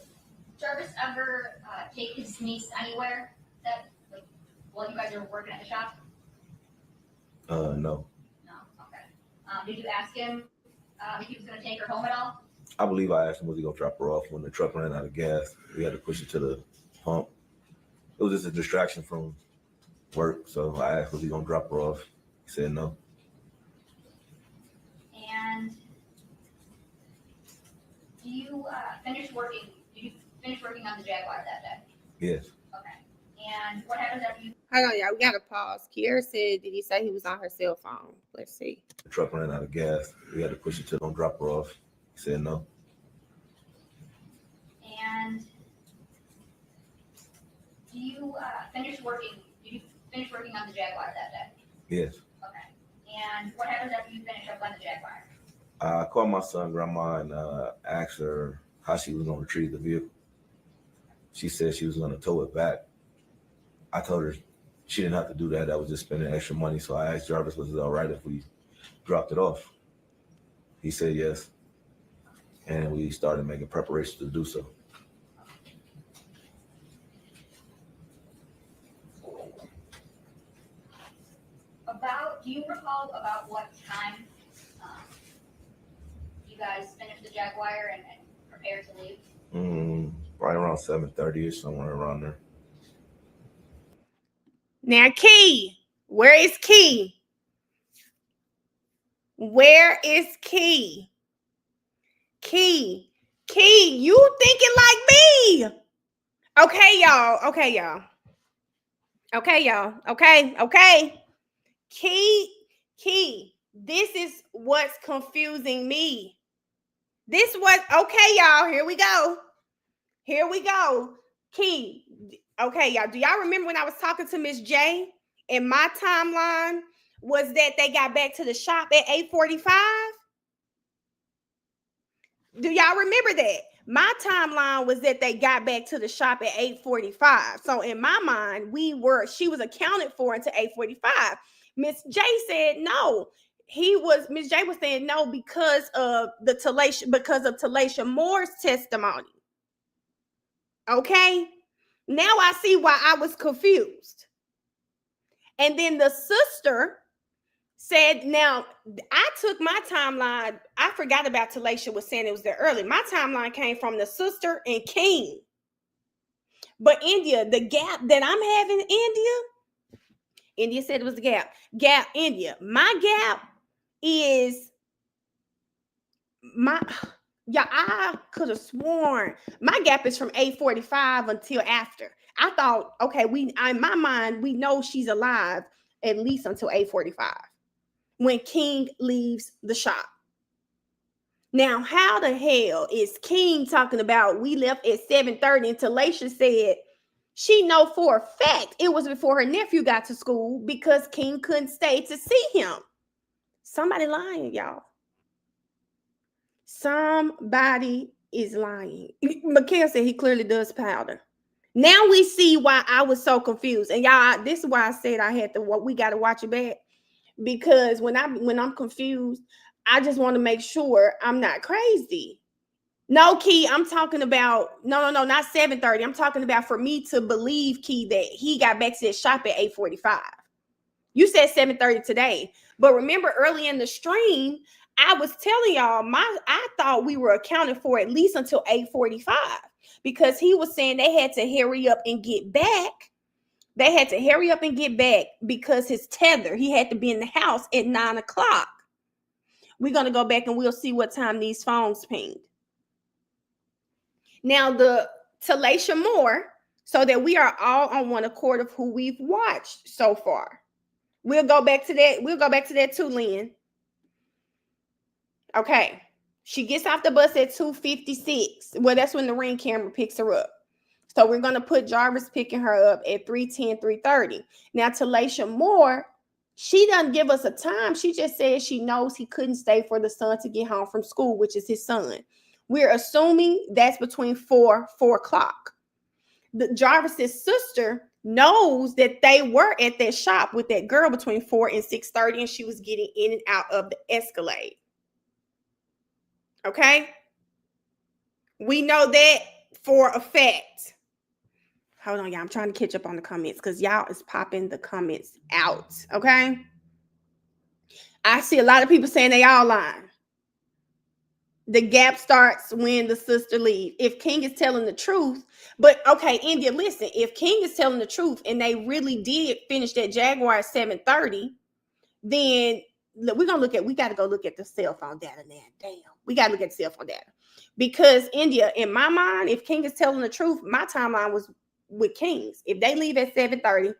N: Jarvis ever take his niece anywhere that, like, while you guys are working at the shop?
C: No.
N: No, okay. Did you ask him if he was gonna take her home at all?
C: I believe I asked him was he gonna drop her off when the truck ran out of gas. We had to push it to the pump. It was just a distraction from work, so I asked was he gonna drop her off. He said no.
N: And did you finish working on the Jaguar that day?
C: Yes.
N: Okay. And what happens after you?
A: Hold on, y'all. We gotta pause. Kiera said, did he say he was on her cell phone? Let's see.
C: The truck ran out of gas. We had to push it to don't drop her off. He said no.
N: And did you finish working on the Jaguar that day?
C: Yes.
N: Okay. And what happens after you finish up on the Jaguar?
C: I called my son grandma and asked her how she was gonna retrieve the vehicle. She said she was gonna tow it back. I told her she didn't have to do that. That was just spending extra money. So I asked Jarvis, was it all right if we dropped it off? He said yes. And we started making preparations to do so.
N: Do you recall about what time you guys finished the Jaguar and prepared to leave?
C: Right around 7:30ish, somewhere around there.
A: Now, Key, where is Key? Where is Key? Key, you thinking like me? Okay, y'all. Okay. Key, this is what's confusing me. Okay, y'all, here we go. Key, okay, y'all, do y'all remember when I was talking to Miss J and my timeline was that they got back to the shop at 8:45? Do y'all remember that? My timeline was that they got back to the shop at 8:45. So in my mind, she was accounted for until 8:45. Miss J said no. Miss J was saying no because of Talasha Moore's testimony. Okay. Now I see why I was confused. And then the sister said, now I took my timeline. I forgot about Talasha was saying it was there early. My timeline came from the sister and King. But India, the gap that I'm having, India said it was the gap. Gap, India. My gap is I could have sworn my gap is from 8:45 until after. I thought, okay, in my mind, we know she's alive at least until 8:45 when King leaves the shop. Now, how the hell is King talking about we left at 7:30 and Talasha said she know for a fact it was before her nephew got to school because King couldn't stay to see him? Somebody lying, y'all. Somebody is lying. Mikhail said he clearly does powder. Now we see why I was so confused. And y'all, this is why I said we got to watch it back. Because when I'm confused, I just want to make sure I'm not crazy. No, Key, I'm talking about, no, not 7:30. I'm talking about for me to believe, Key, that he got back to his shop at 8:45. You said 7:30 today. But remember early in the stream, I was telling y'all, I thought we were accounted for at least until 8:45 because he was saying they had to hurry up and get back. They had to hurry up and get back because his tether, he had to be in the house at 9 o'clock. We're going to go back and we'll see what time these phones pinged. Now, the Talasha Moore, so that we are all on one accord of who we've watched so far. We'll go back to that. We'll go back to that too, Lynn. Okay. She gets off the bus at 2:56. Well, that's when the Ring camera picks her up. So we're going to put Jarvis picking her up at 3:10, 3:30. Now, Talasha Moore, she doesn't give us a time. She just says she knows he couldn't stay for the son to get home from school, which is his son. We're assuming that's between 4 o'clock. Jarvis's sister knows that they were at that shop with that girl between 4 and 6:30, and she was getting in and out of the Escalade. Okay? We know that for a fact. Hold on, y'all. I'm trying to catch up on the comments because y'all is popping the comments out. Okay? I see a lot of people saying they all lying. The gap starts when the sister leaves. If King is telling the truth, but okay, India, listen, if King is telling the truth and they really did finish that Jaguar at 7:30, then we got to go look at the cell phone data now. Damn, we got to look at the cell phone data. Because India, in my mind, if King is telling the truth, my timeline was with King's. If they leave at 7:30,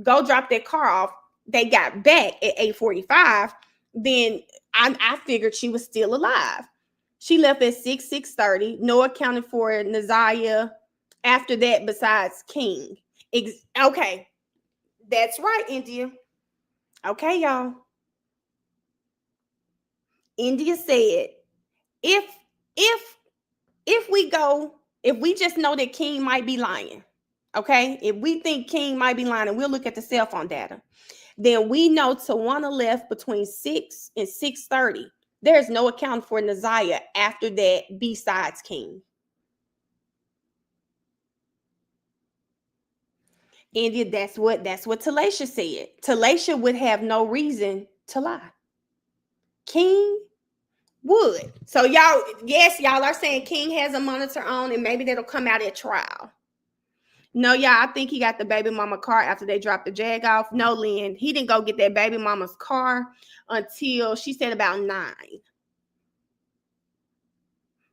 A: go drop their car off, they got back at 8:45, then I figured she was still alive. She left at 6:30. No accounting for Naziah after that besides King. Okay. That's right, India. Okay, y'all. India said, if we just know that King might be lying, okay? If we think King might be lying, and we'll look at the cell phone data, then we know Tawana left between 6 and 6:30. There's no account for Naziah after that besides King. India, that's what Talasha said. Talasha would have no reason to lie. King would. So y'all, yes, y'all are saying King has a monitor on and maybe that'll come out at trial. No, y'all, I think he got the baby mama car after they dropped the Jag off. No, Lynn, he didn't go get that baby mama's car until she said about 9.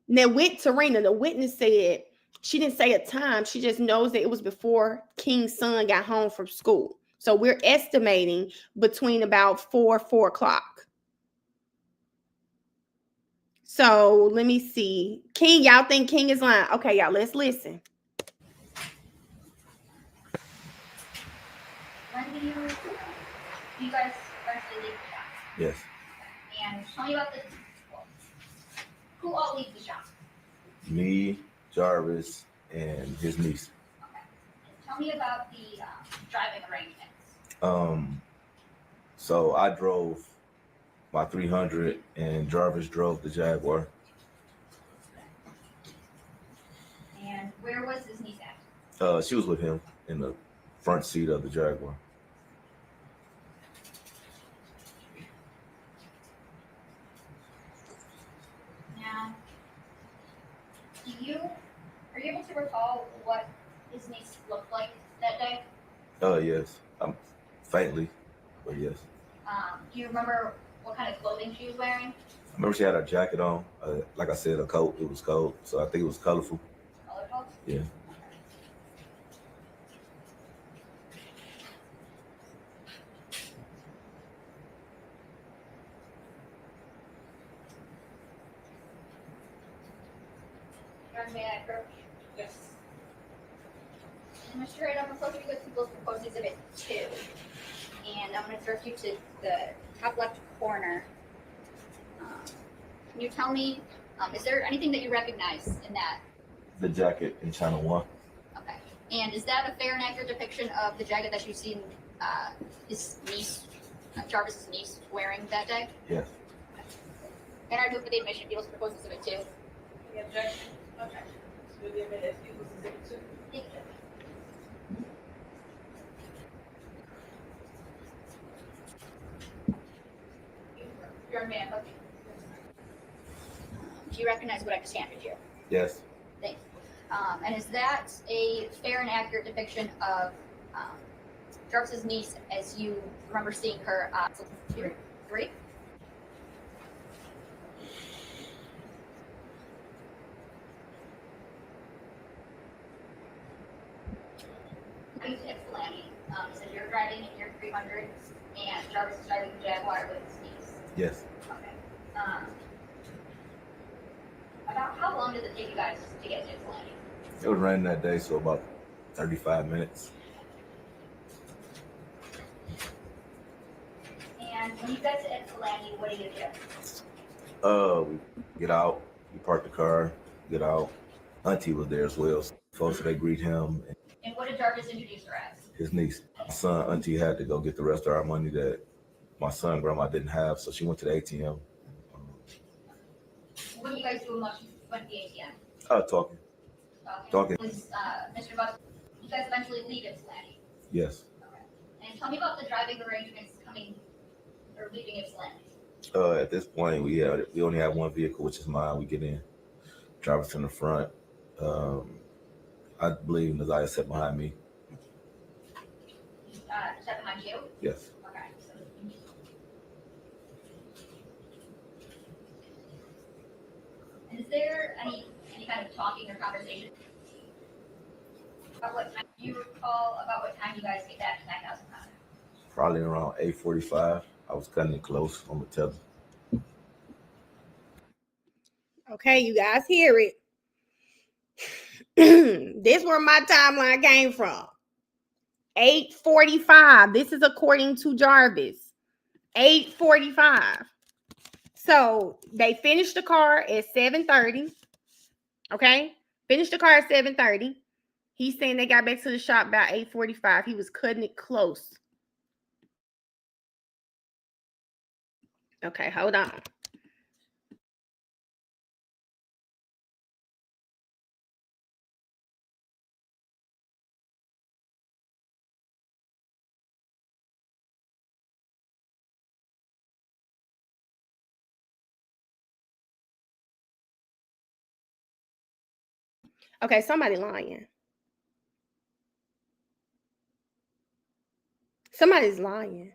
A: Now, with Serena, the witness said she didn't say a time. She just knows that it was before King's son got home from school. So we're estimating between about 4 o'clock. So let me see. King, y'all think King is lying? Okay, y'all, let's listen.
N: When do you guys eventually leave the shop?
C: Yes.
N: And tell me about who all leaves the shop?
C: Me, Jarvis, and his niece.
N: Okay. Tell me about the driving arrangements.
C: So I drove my 300 and Jarvis drove the Jaguar.
N: And where was his niece at?
C: She was with him in the front seat of the Jaguar.
N: Now, are you able to recall what his niece looked like that day?
C: Yes. Faintly, but yes.
N: Do you remember what kind of clothing she was wearing?
C: I remember she had a jacket on. Like I said, a coat. It was cold, so I think it was colorful.
N: Colorful?
C: Yeah.
N: May I approach?
L: Yes.
N: Mr. Wright, I'm approaching you with People's Proposed Exhibit 2. And I'm going to direct you to the top left corner. Can you tell me, is there anything that you recognize in that?
C: The jacket in Channel 1.
N: Okay. And is that a fair and accurate depiction of the jacket that you've seen his niece, Jarvis's niece, wearing that day?
C: Yes.
N: And I move for the admission of People's Proposed Exhibit 2.
L: Any objection? Okay. So the admitted as People's Exhibit 2.
N: Thank you. Young man, okay. Do you recognize what I just handed you?
C: Yes.
N: Thanks. And is that a fair and accurate depiction of Jarvis's niece as you remember seeing her? Three? Going to Ypsilanti, so you're driving in your 300 and Jarvis is driving the Jaguar with his niece.
C: Yes.
N: Okay. About how long did it take you guys to get to Ypsilanti?
C: It was raining that day, so about 35 minutes.
N: And when you got to Ypsilanti, what do you do?
C: We get out, we park the car, get out. Auntie was there as well. So folks, they greet him.
N: And what did Jarvis introduce her as?
C: His niece. My son, Auntie had to go get the rest of our money that my son, grandma didn't have, so she went to the ATM.
N: What do you guys do once you went to the ATM?
C: Talking.
N: Was Mr. Buck, you guys eventually leave Ypsilanti?
C: Yes.
N: Okay. And tell me about the driving arrangements coming or leaving Ypsilanti.
C: At this point, we only have one vehicle, which is mine. We get in, Jarvis in the front. I believe Naziah sat behind me.
N: Is that behind you?
C: Yes.
N: Okay. And is there any kind of talking or conversation about what time you recall about what time you guys get back to 9,000 pounds?
C: Probably around 8:45. I was cutting it close on the tether.
A: Okay, you guys hear it. This is where my timeline came from. 8:45. This is according to Jarvis. 8:45. So they finished the car at 7:30. Okay, finished the car at 7:30. He's saying they got back to the shop about 8:45. He was cutting it close. Okay, hold on. Okay, somebody lying. Somebody's lying.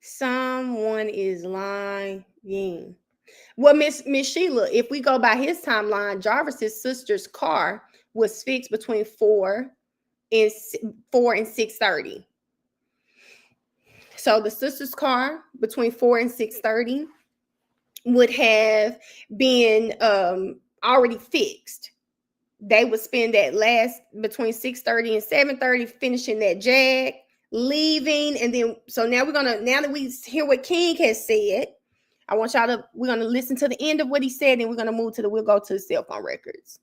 A: Someone is lying. Well, Miss Sheila, if we go by his timeline, Jarvis's sister's car was fixed between 4 and 6:30. So the sister's car between 4 and 6:30 would have been already fixed. They would spend that last between 6:30 and 7:30 finishing that Jag, leaving, and then so now now that we hear what King has said, we're gonna listen to the end of what he said, and we'll go to the cell phone records.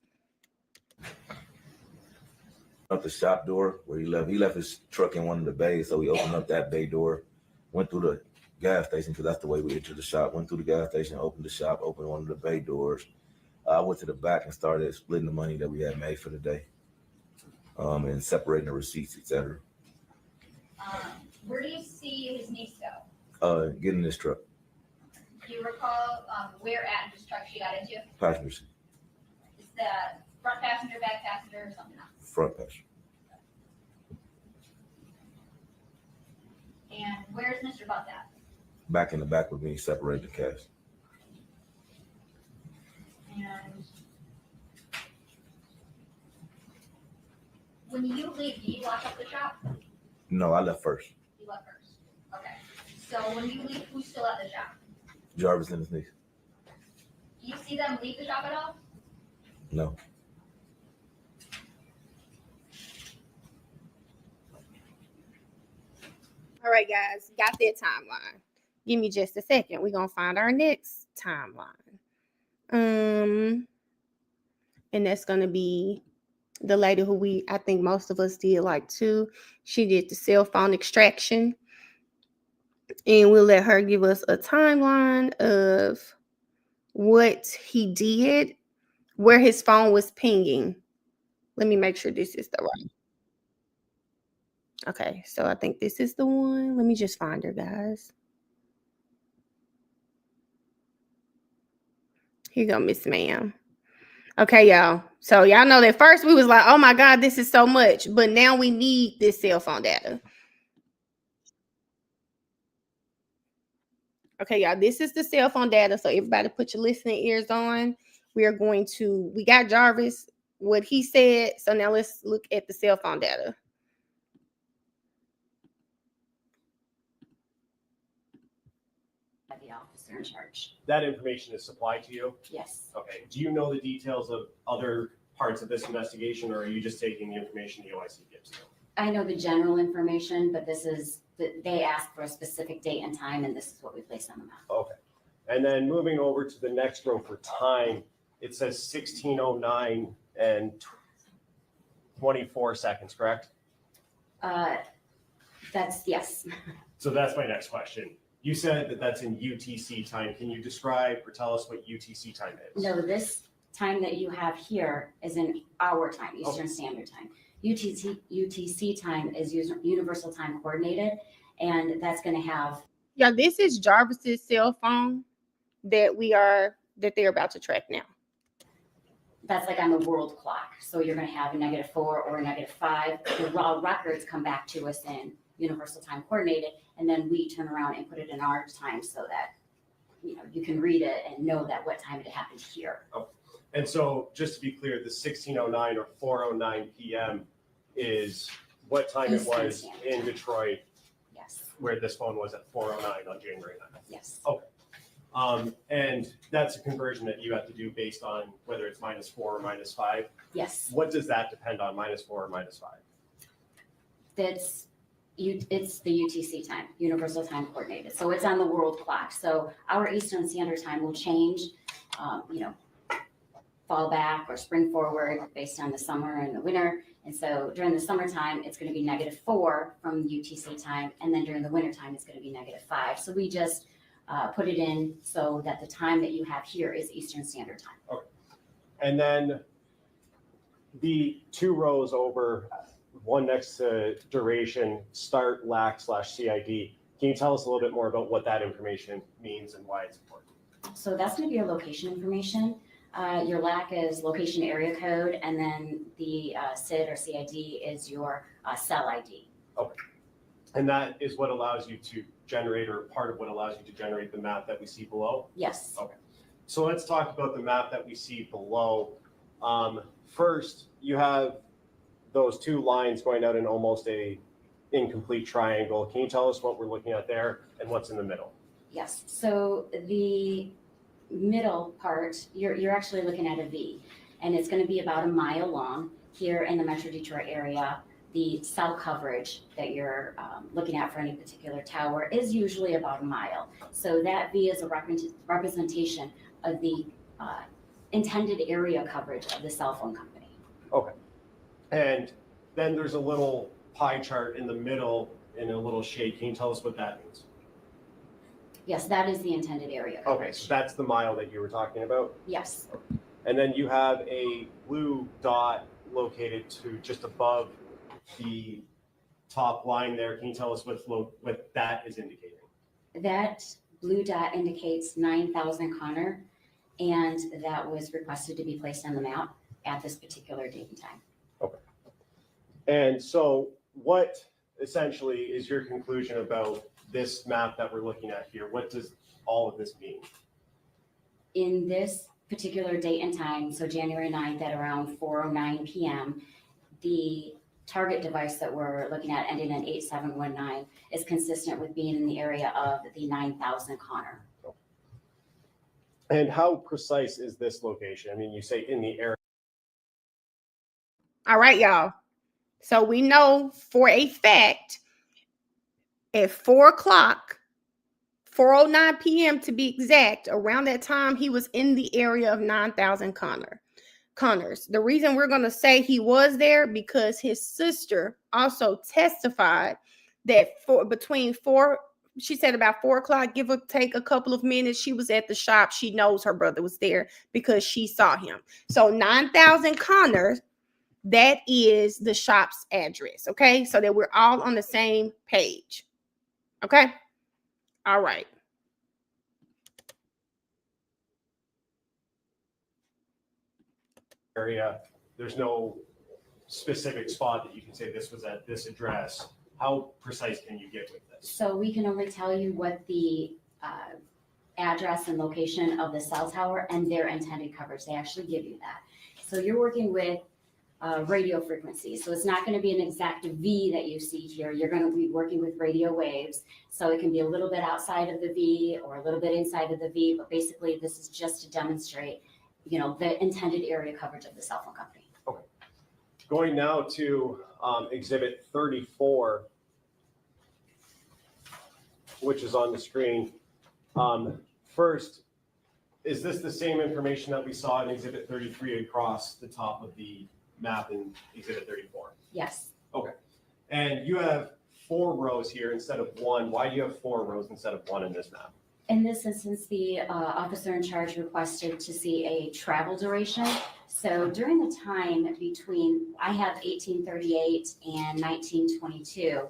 C: Up the shop door where he left his truck in one of the bays, so we opened up that bay door, went through the gas station because that's the way we entered the shop. Went through the gas station, opened the shop, opened one of the bay doors. I went to the back and started splitting the money that we had made for the day. and separating the receipts, etc.
N: Where do you see his niece go?
C: Getting this truck,
N: Do you recall where at this truck she got into?
C: passenger seat,
N: Is that front passenger, back passenger, or something else?
C: front passenger.
N: And where's Mr. Buck at?
C: Back in the back with me, separating the cash.
N: And when you leave, do you lock up the shop?
C: No, I left first.
N: You left first. Okay. So when you leave, who's still at the shop?
C: Jarvis and his niece.
N: Do you see them leave the shop at all?
C: No.
A: All right, guys, got that timeline. Give me just a second. We're gonna find our next timeline. And that's gonna be the lady who I think most of us did like too. She did the cell phone extraction. And we'll let her give us a timeline of what he did, where his phone was pinging. Let me make sure this is the right. Okay, so I think this is the one. Let me just find her, guys. Here you go, Miss Ma'am. Okay, y'all. So y'all know that first we was like, oh my God, this is so much. But now we need this cell phone data. Okay, y'all, this is the cell phone data. So everybody put your listening ears on. We got Jarvis, what he said. So now let's look at the cell phone data.
P: The officer in charge.
J: That information is supplied to you?
P: Yes.
J: Okay. Do you know the details of other parts of this investigation, or are you just taking the information the OIC gives you?
P: I know the general information, but they asked for a specific date and time, and this is what we placed on the map.
J: Okay. And then moving over to the next row for time, it says 16:09 and 24 seconds, correct?
P: That's yes.
J: So that's my next question. You said that that's in UTC time. Can you describe or tell us what UTC time is?
P: No, this time that you have here is in our time, Eastern Standard Time. UTC time is Universal Time Coordinated, and that's going to have.
A: Yeah, this is Jarvis's cell phone that they're about to track now.
P: That's like on the world clock. So you're going to have a -4 or a -5. The raw records come back to us in Universal Time Coordinated, and then we turn around and put it in our time so that you can read it and know that what time it happened here.
J: Oh. And so just to be clear, the 16:09 or 4:09 p.m. is what time it was in Detroit.
P: Yes.
J: Where this phone was at 4:09 on January 9th.
P: Yes.
J: Okay. And that's a conversion that you have to do based on whether it's -4 or -5.
P: Yes.
J: What does that depend on, -4 or -5?
P: It's the UTC time, Universal Time Coordinated. So it's on the world clock. So our Eastern Standard Time will change, fall back or spring forward based on the summer and the winter. And so during the summertime, it's going to be -4 from UTC time. And then during the winter time, it's going to be -5. So we just put it in so that the time that you have here is Eastern Standard Time.
J: Okay. And then the two rows over, one next to duration, start, LAC/CID. Can you tell us a little bit more about what that information means and why it's important?
P: So that's going to be your location information. Your LAC is location area code, and then the CID or CID is your cell ID.
J: Okay. And that is what allows you to generate, or part of what allows you to generate the map that we see below?
P: Yes.
J: Okay. So let's talk about the map that we see below. First, you have those two lines going out in almost a incomplete triangle. Can you tell us what we're looking at there and what's in the middle?
P: Yes. So the middle part, you're actually looking at a V, and it's going to be about a mile long here in the Metro Detroit area. The cell coverage that you're looking at for any particular tower is usually about a mile. So that V is a representation of the intended area coverage of the cell phone company.
J: Okay. And then there's a little pie chart in the middle in a little shade. Can you tell us what that means?
P: Yes, that is the intended area coverage.
J: Okay, so that's the mile that you were talking about?
P: Yes.
J: And then you have a blue dot located to just above the top line there. Can you tell us what that is indicating?
P: That blue dot indicates 9,000 Connor, and that was requested to be placed on the map at this particular date and time.
J: Okay. And so what essentially is your conclusion about this map that we're looking at here? What does all of this mean?
P: In this particular date and time, so January 9th at around 4:09 p.m., the target device that we're looking at ending in 8719 is consistent with being in the area of the 9,000 Connor.
J: And how precise is this location? I mean, you say in the area.
A: All right, y'all. So we know for a fact at 4 o'clock, 4:09 p.m. to be exact, around that time, he was in the area of 9,000 Connors. The reason we're going to say he was there because his sister also testified that she said about 4 o'clock, give or take a couple of minutes, she was at the shop. She knows her brother was there because she saw him. So 9,000 Connors, that is the shop's address, okay? So that we're all on the same page, okay? All right.
J: Area, there's no specific spot that you can say this was at this address. How precise can you get with this?
P: So we can only tell you what the address and location of the cell tower and their intended coverage. They actually give you that. So you're working with radio frequency. So it's not going to be an exact V that you see here. You're going to be working with radio waves. So it can be a little bit outside of the V or a little bit inside of the V, but basically this is just to demonstrate, you know, the intended area coverage of the cell phone company.
J: Okay. Going now to exhibit 34, which is on the screen. First, is this the same information that we saw in exhibit 33 across the top of the map in exhibit 34?
P: Yes.
J: Okay. And you have 4 rows here instead of 1. Why do you have 4 rows instead of 1 in this map?
P: In this instance, the officer in charge requested to see a travel duration. So during the time between, I have 1838 and 1922,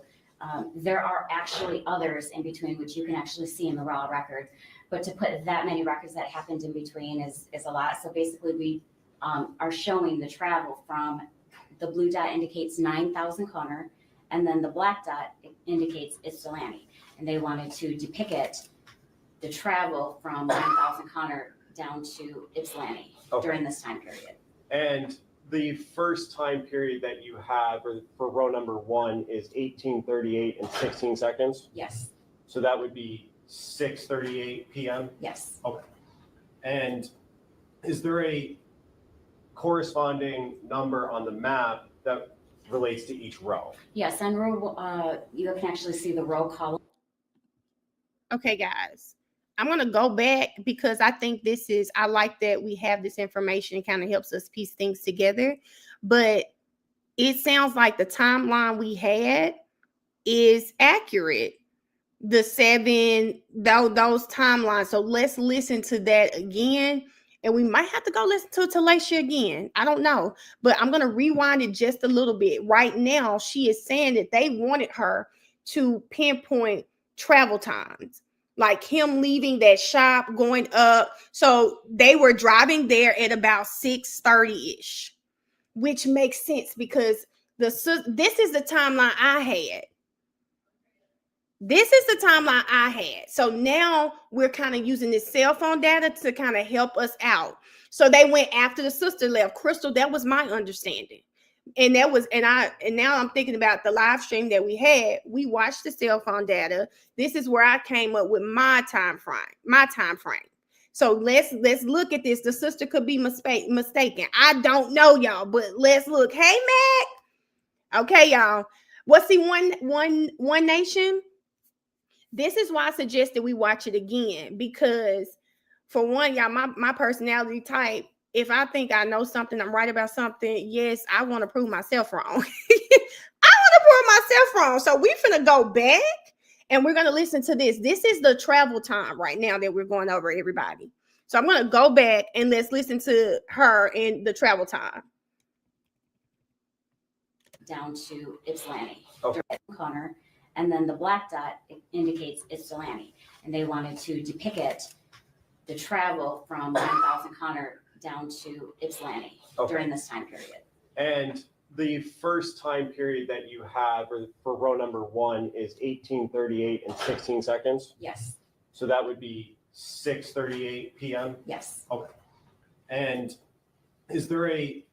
P: there are actually others in between, which you can actually see in the raw record. But to put that many records that happened in between is a lot. So basically we are showing the travel from, the blue dot indicates 9,000 Connor, and then the black dot indicates Ypsilanti. And they wanted to depict the travel from 9,000 Connor down to Ypsilanti during this time period.
J: And the first time period that you have for row number 1 is 1838 and 16 seconds?
P: Yes.
J: So that would be 6:38 p.m.?
P: Yes.
J: Okay. And is there a corresponding number on the map that relates to each row?
P: Yes, on row, you can actually see the row column.
A: Okay, guys. I'm going to go back because I think I like that we have this information. It kind of helps us piece things together. But it sounds like the timeline we had is accurate. The 7, those timelines. So let's listen to that again. And we might have to go listen to Talacia again. I don't know. But I'm going to rewind it just a little bit. Right now, she is saying that they wanted her to pinpoint travel times, like him leaving that shop, going up. So they were driving there at about 6:30-ish, which makes sense because this is the timeline I had. This is the timeline I had. So now we're kind of using this cell phone data to kind of help us out. So they went after the sister left. Crystal, that was my understanding. And now I'm thinking about the live stream that we had. We watched the cell phone data. This is where I came up with my time frame. So let's look at this. The sister could be mistaken. I don't know, y'all, but let's look. Hey, Mac. Okay, y'all. What's the one nation? This is why I suggested we watch it again, because for one, y'all, my personality type, if I think I know something, I'm right about something, yes, I want to prove myself wrong. I want to prove myself wrong. So we're finna go back and we're going to listen to this. This is the travel time right now that we're going over, everybody. So I'm going to go back and let's listen to her in the travel time.
P: down to Ypsilanti.
J: Okay.
P: During the corner, and then the black dot indicates Ypsilanti. And they wanted to depict the travel from 9,000 Connor down to Ypsilanti during this time period.
J: And the first time period that you have for row number 1 is 18:38 and 16 seconds?
P: Yes.
J: So that would be 6:38 p.m.?
P: Yes.
J: Okay. And is there a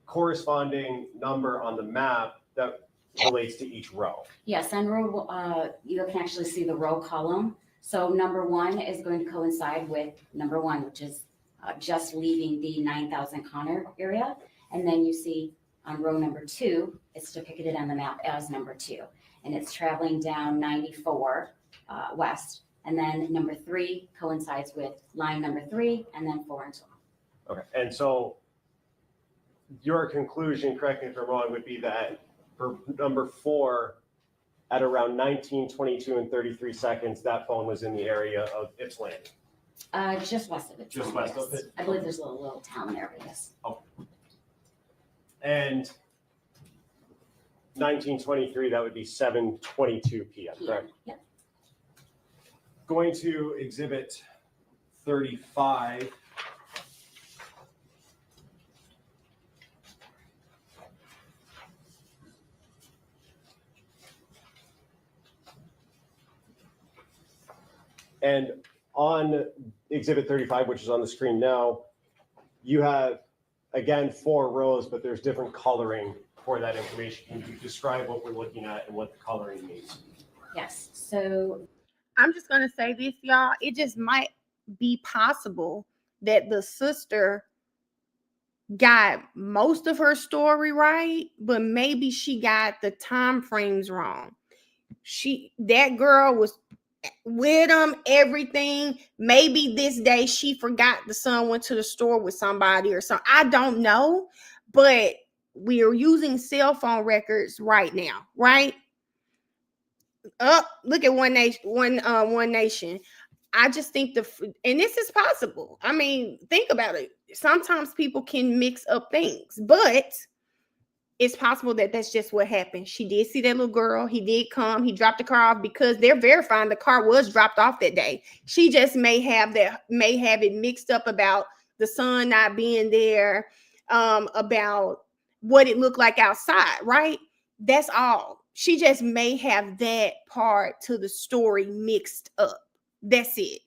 J: corresponding number on the map that relates to each row?
P: Yes, on row, you can actually see the row column. So number 1 is going to coincide with number 1, which is just leaving the 9,000 Connor area. And then you see on row number 2, it's depicted on the map as number 2. And it's traveling down 94 west. And then number 3 coincides with line number 3, and then 4 and so on.
J: Okay. And so your conclusion, correct me if I'm wrong, would be that for number 4, at around 19:22 and 33 seconds, that phone was in the area of Ypsilanti.
P: Just west of it.
J: Just west of it?
P: I believe there's a little town there, but yes.
J: Oh. And 1923, that would be 7:22 p.m., correct?
P: Yep.
J: Going to exhibit 35. And on exhibit 35, which is on the screen now, you have, again, 4 rows, but there's different coloring for that information. Can you describe what we're looking at and what the coloring means?
P: Yes. So
A: I'm just going to say this, y'all. It just might be possible that the sister got most of her story right, but maybe she got the time frames wrong. That girl was with him, everything. Maybe this day she forgot the son went to the store with somebody or something. I don't know, but we are using cell phone records right now, right? Look at One Nation. I just think and this is possible. I mean, think about it. Sometimes people can mix up things, but it's possible that that's just what happened. She did see that little girl. He did come. He dropped the car off because they're verifying the car was dropped off that day. She just may have it mixed up about the son not being there, about what it looked like outside, right? That's all. She just may have that part to the story mixed up. That's it.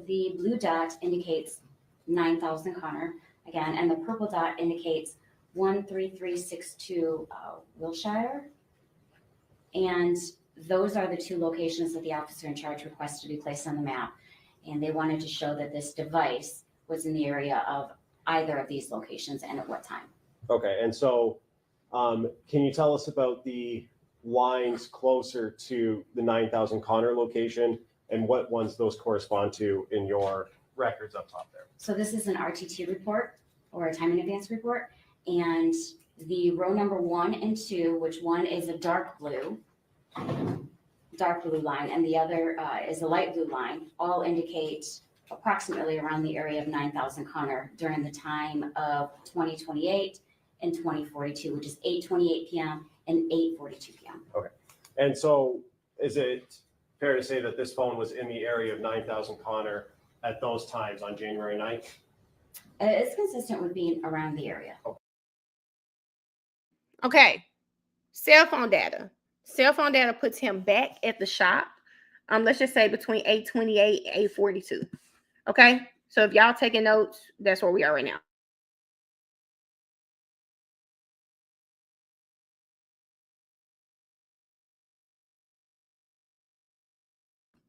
P: the blue dot indicates 9,000 Connor again, and the purple dot indicates 13362 Wilshire. And those are the 2 locations that the officer in charge requested to be placed on the map. And they wanted to show that this device was in the area of either of these locations and at what time.
J: Okay, and so can you tell us about the lines closer to the 9,000 Connor location and what ones those correspond to in your records up top there?
P: So this is an RTT report or a time in advance report. And the row number 1 and 2, which one is a dark blue line, and the other is a light blue line, all indicate approximately around the area of 9,000 Connor during the time of 2028 and 2042, which is 8:28 p.m. and 8:42 p.m.
J: Okay. And so is it fair to say that this phone was in the area of 9,000 Connor at those times on January 9th?
P: It's consistent with being around the area.
A: Okay. Cell phone data. Cell phone data puts him back at the shop. Let's just say between 8:28 and 8:42. Okay. So if y'all taking notes, that's where we are right now.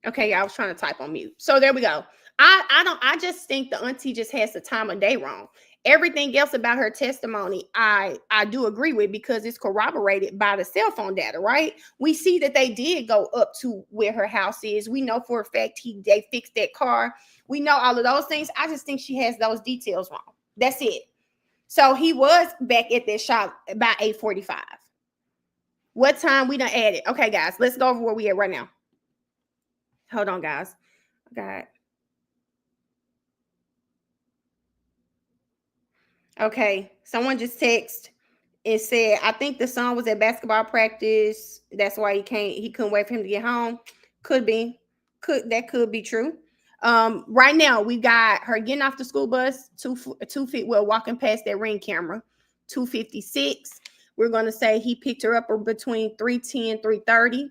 A: Okay, I was trying to type on mute. So there we go. I just think the auntie just has the time of day wrong. Everything else about her testimony, I do agree with because it's corroborated by the cell phone data, right? We see that they did go up to where her house is. We know for a fact they fixed that car. We know all of those things. I just think she has those details wrong. That's it. So he was back at that shop by 8:45. What time we done added? Okay, guys, let's go over where we at right now. Hold on, guys. Okay. Someone just texted and said, I think the son was at basketball practice. That's why he couldn't wait for him to get home. Could be. That could be true. Right now we got her getting off the school bus, 2 feet, well, walking past that ring camera, 2:56. We're gonna say he picked her up between 3:10, 3:30.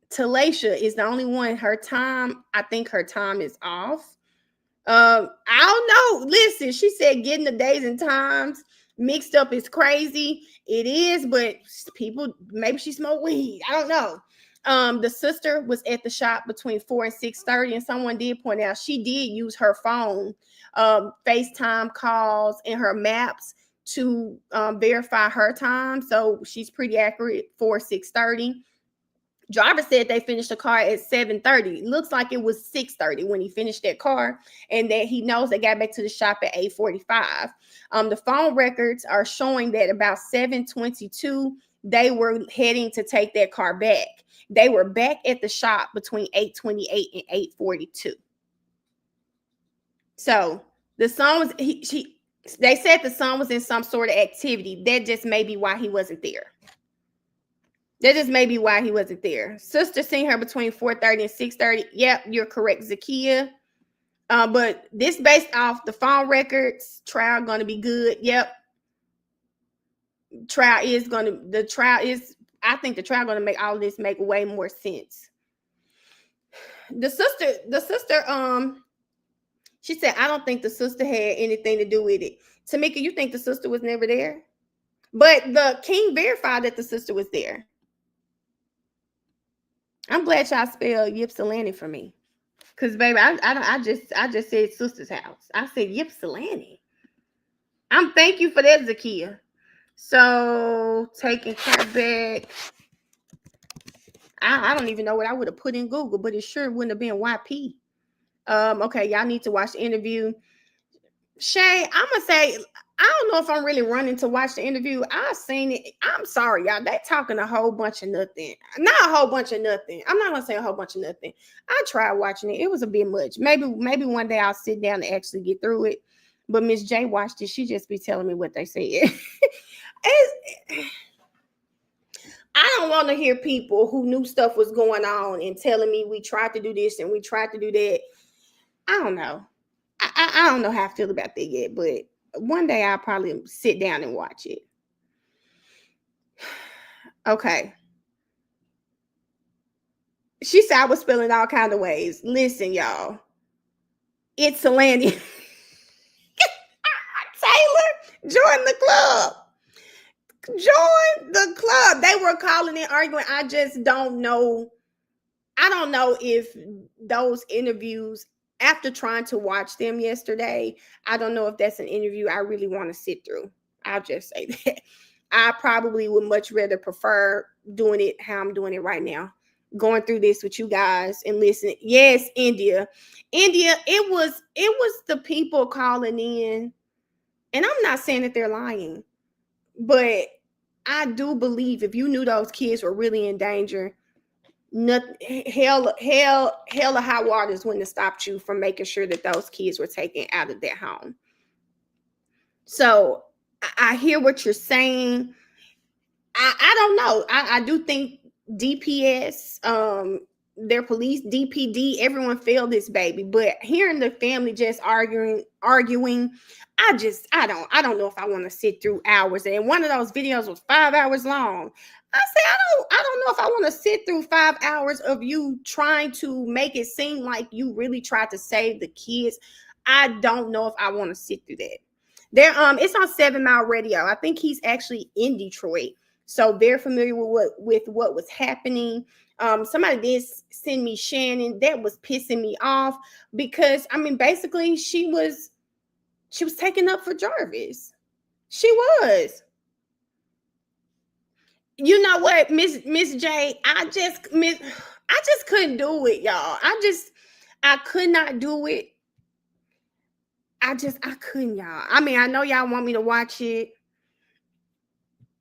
A: Talasha is the only one. Her time, I think her time is off. I don't know. Listen, she said getting the days and times mixed up is crazy. It is, but people, maybe she smoked weed. I don't know. The sister was at the shop between 4 and 6:30, and someone did point out she did use her phone, FaceTime calls, and her maps to verify her time. So she's pretty accurate for 6:30. Jarvis said they finished the car at 7:30. Looks like it was 6:30 when he finished that car, and that he knows they got back to the shop at 8:45. The phone records are showing that about 7:22, they were heading to take that car back. They were back at the shop between 8:28 and 8:42. So the son was they said the son was in some sort of activity. That just may be why he wasn't there. That just may be why he wasn't there. Sister seen her between 4:30 and 6:30. Yep, you're correct, Zakia. But this based off the phone records. Trial gonna be good. Yep. I think the trial gonna make all of this make way more sense. The sister, she said, I don't think the sister had anything to do with it. Tamika, you think the sister was never there? But the king verified that the sister was there. I'm glad y'all spelled Ypsilanti for me, cause baby, I just said sister's house. I said Ypsilanti. Thank you for that, Zakia. So taking care back. I don't even know what I would have put in Google, but it sure wouldn't have been YP. Okay, y'all need to watch the interview. Shay, I'm gonna say, I don't know if I'm really running to watch the interview. I've seen it. I'm sorry, y'all. They talking a whole bunch of nothing. Not a whole bunch of nothing. I'm not gonna say a whole bunch of nothing. I tried watching it. It was a bit much. Maybe one day I'll sit down and actually get through it. But Miss J watched it. She just be telling me what they said. I don't want to hear people who knew stuff was going on and telling me we tried to do this and we tried to do that. I don't know. I don't know how I feel about that yet, but one day I'll probably sit down and watch it. Okay. She said I was feeling all kinds of ways. Listen, y'all. It's Ypsilanti. Taylor, join the club. Join the club. They were calling and arguing. I just don't know. I don't know if those interviews, after trying to watch them yesterday, I don't know if that's an interview I really want to sit through. I'll just say that. I probably would much rather prefer doing it how I'm doing it right now. Going through this with you guys and listening. Yes, India, it was the people calling in, and I'm not saying that they're lying, but I do believe if you knew those kids were really in danger, nothing, hell or high waters wouldn't have stopped you from making sure that those kids were taken out of their home. So I hear what you're saying. I don't know. I do think DPS, their police, DPD, everyone failed this baby. But hearing the family just arguing, I don't know if I want to sit through hours. And one of those videos was 5 hours long. I say, I don't know if I want to sit through 5 hours of you trying to make it seem like you really tried to save the kids. I don't know if I want to sit through that. It's on 7 Mile Radio. I think he's actually in Detroit, so very familiar with what was happening. Somebody did send me Shannon. That was pissing me off because basically she was taking up for Jarvis. She was. You know what, Miss J, I just couldn't do it, y'all. I could not do it. I couldn't, y'all. I know y'all want me to watch it.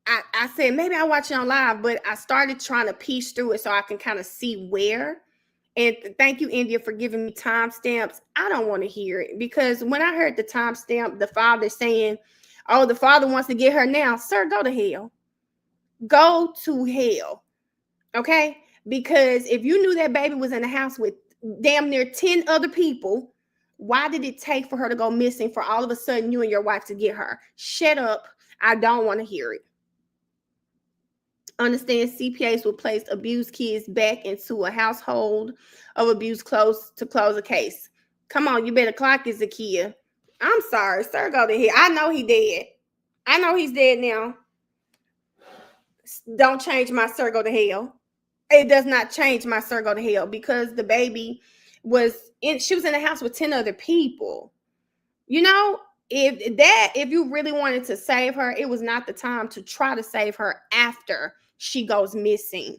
A: I said maybe I'll watch it on live, but I started trying to piece through it so I can kind of see where. And thank you, India, for giving me timestamps. I don't want to hear it because when I heard the timestamp, the father saying, Oh, the father wants to get her now. Sir, go to hell. Go to hell. Okay? Because if you knew that baby was in the house with damn near 10 other people, why did it take for her to go missing for all of a sudden you and your wife to get her? Shut up. I don't want to hear it. Understand CPAs will place abused kids back into a household of abuse close a case. Come on, you better clock is a kid. I'm sorry, sir, go to hell. I know he dead. I know he's dead now. Don't change my sir, go to hell. It does not change my sir, go to hell, because the baby she was in the house with 10 other people. You know, if you really wanted to save her, it was not the time to try to save her after she goes missing.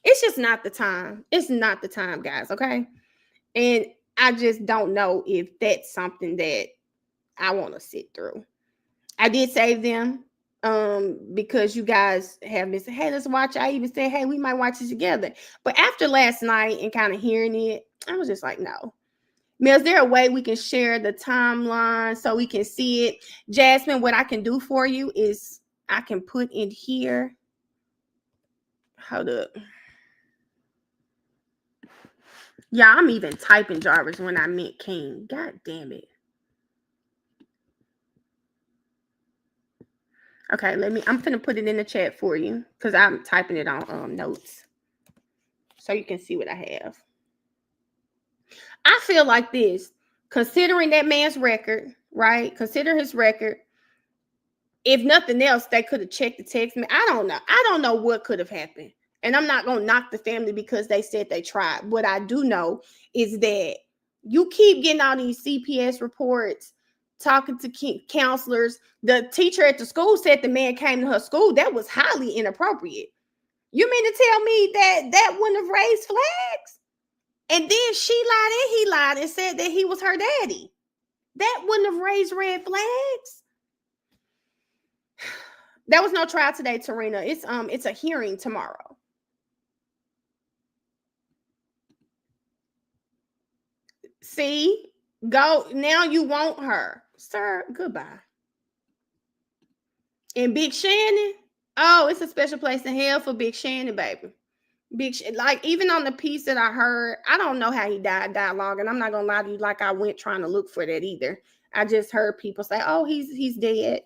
A: It's just not the time. It's not the time, guys, okay? And I just don't know if that's something that I want to sit through. I did save them because you guys have been saying, hey, let's watch. I even said, hey, we might watch it together. But after last night and kind of hearing it, I was just like, no. Is there a way we can share the timeline so we can see it? Jasmine, what I can do for you is I can put in here. Hold up. Yeah, I'm even typing Jarvis when I meant King. God damn it. Okay, I'm finna put it in the chat for you because I'm typing it on notes so you can see what I have. I feel like this, considering that man's record, right? Consider his record. If nothing else, they could have checked the text. I don't know. I don't know what could have happened. And I'm not going to knock the family because they said they tried. What I do know is that you keep getting all these CPS reports, talking to counselors. The teacher at the school said the man came to her school. That was highly inappropriate. You mean to tell me that wouldn't have raised flags? And then she lied and he lied and said that he was her daddy. That wouldn't have raised red flags. There was no trial today, Tarina. It's a hearing tomorrow. See, go now. You want her, sir? Goodbye. And Big Shannon, oh, it's a special place in hell for Big Shannon, baby. Like even on the piece that I heard, I don't know how he died dialogue, and I'm not gonna lie to you, like I went trying to look for that either. I just heard people say, "Oh, he's dead."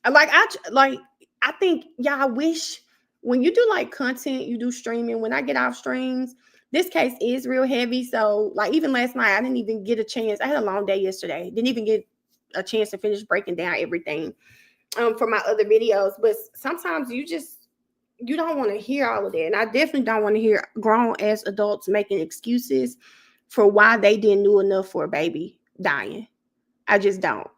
A: I think y'all wish when you do like content, you do streaming. When I get off streams, this case is real heavy. So like even last night, I didn't even get a chance. I had a long day yesterday. Didn't even get a chance to finish breaking down everything for my other videos. But sometimes you don't want to hear all of that. And I definitely don't want to hear grown ass adults making excuses for why they didn't do enough for a baby dying. I just don't.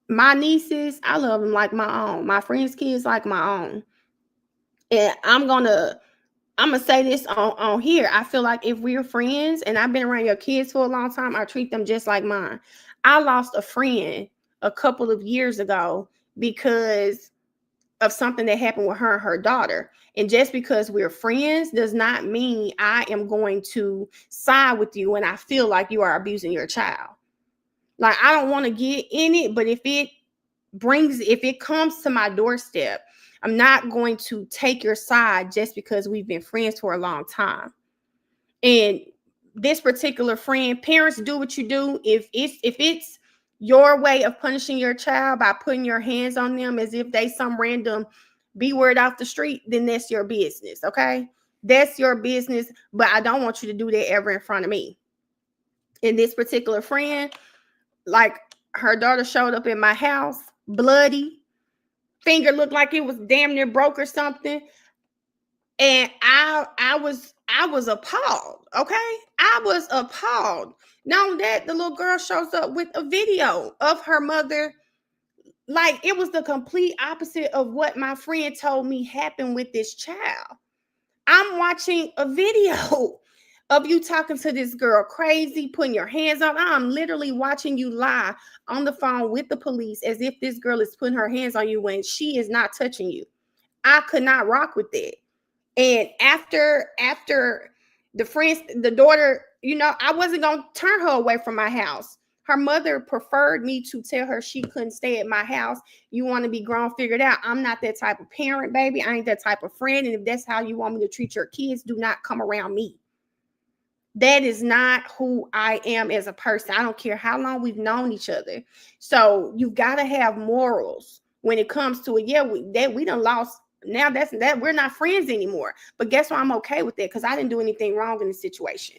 A: My nieces, I love them like my own. My friends' kids like my own. And I'm gonna say this on here. I feel like if we're friends and I've been around your kids for a long time, I treat them just like mine. I lost a friend a couple of years ago because of something that happened with her and her daughter. And just because we're friends does not mean I am going to side with you when I feel like you are abusing your child. Like, I don't want to get in it, but if it comes to my doorstep, I'm not going to take your side just because we've been friends for a long time. And this particular friend, parents, do what you do. If it's your way of punishing your child by putting your hands on them as if they some random B-word off the street, then that's your business, okay? That's your business, but I don't want you to do that ever in front of me. And this particular friend, like her daughter showed up in my house, bloody, finger looked like it was damn near broke or something. And I was appalled, okay? I was appalled. Not only that, the little girl shows up with a video of her mother. Like, it was the complete opposite of what my friend told me happened with this child. I'm watching a video of you talking to this girl crazy, putting your hands on. I'm literally watching you lie on the phone with the police as if this girl is putting her hands on you when she is not touching you. I could not rock with that. And after the friends, the daughter, I wasn't going to turn her away from my house. Her mother preferred me to tell her she couldn't stay at my house. You want to be grown, figure it out. I'm not that type of parent, baby. I ain't that type of friend. And if that's how you want me to treat your kids, do not come around me. That is not who I am as a person. I don't care how long we've known each other. So you've got to have morals when it comes to it. Yeah, we done lost. Now that we're not friends anymore. But guess what? I'm okay with that because I didn't do anything wrong in the situation.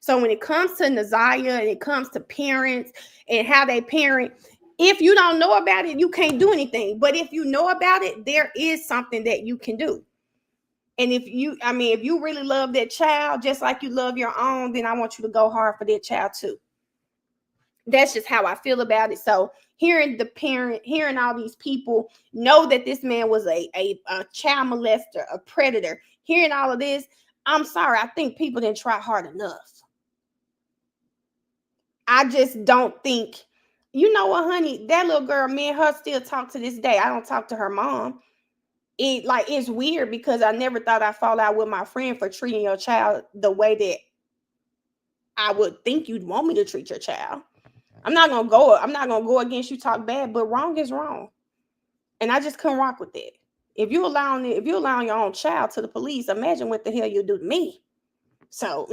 A: So when it comes to Neziah and it comes to parents and how they parent, if you don't know about it, you can't do anything. But if you know about it, there is something that you can do. And if you really love that child, just like you love your own, then I want you to go hard for that child too. That's just how I feel about it. So hearing all these people know that this man was a child molester, a predator, hearing all of this, I'm sorry. I think people didn't try hard enough. I just don't think, you know what, honey, that little girl, me and her still talk to this day. I don't talk to her mom. It's weird because I never thought I'd fall out with my friend for treating your child the way that I would think you'd want me to treat your child. I'm not gonna go against you, talk bad, but wrong is wrong. And I just couldn't rock with that. If you allowing your own child to the police, imagine what the hell you'll do to me. So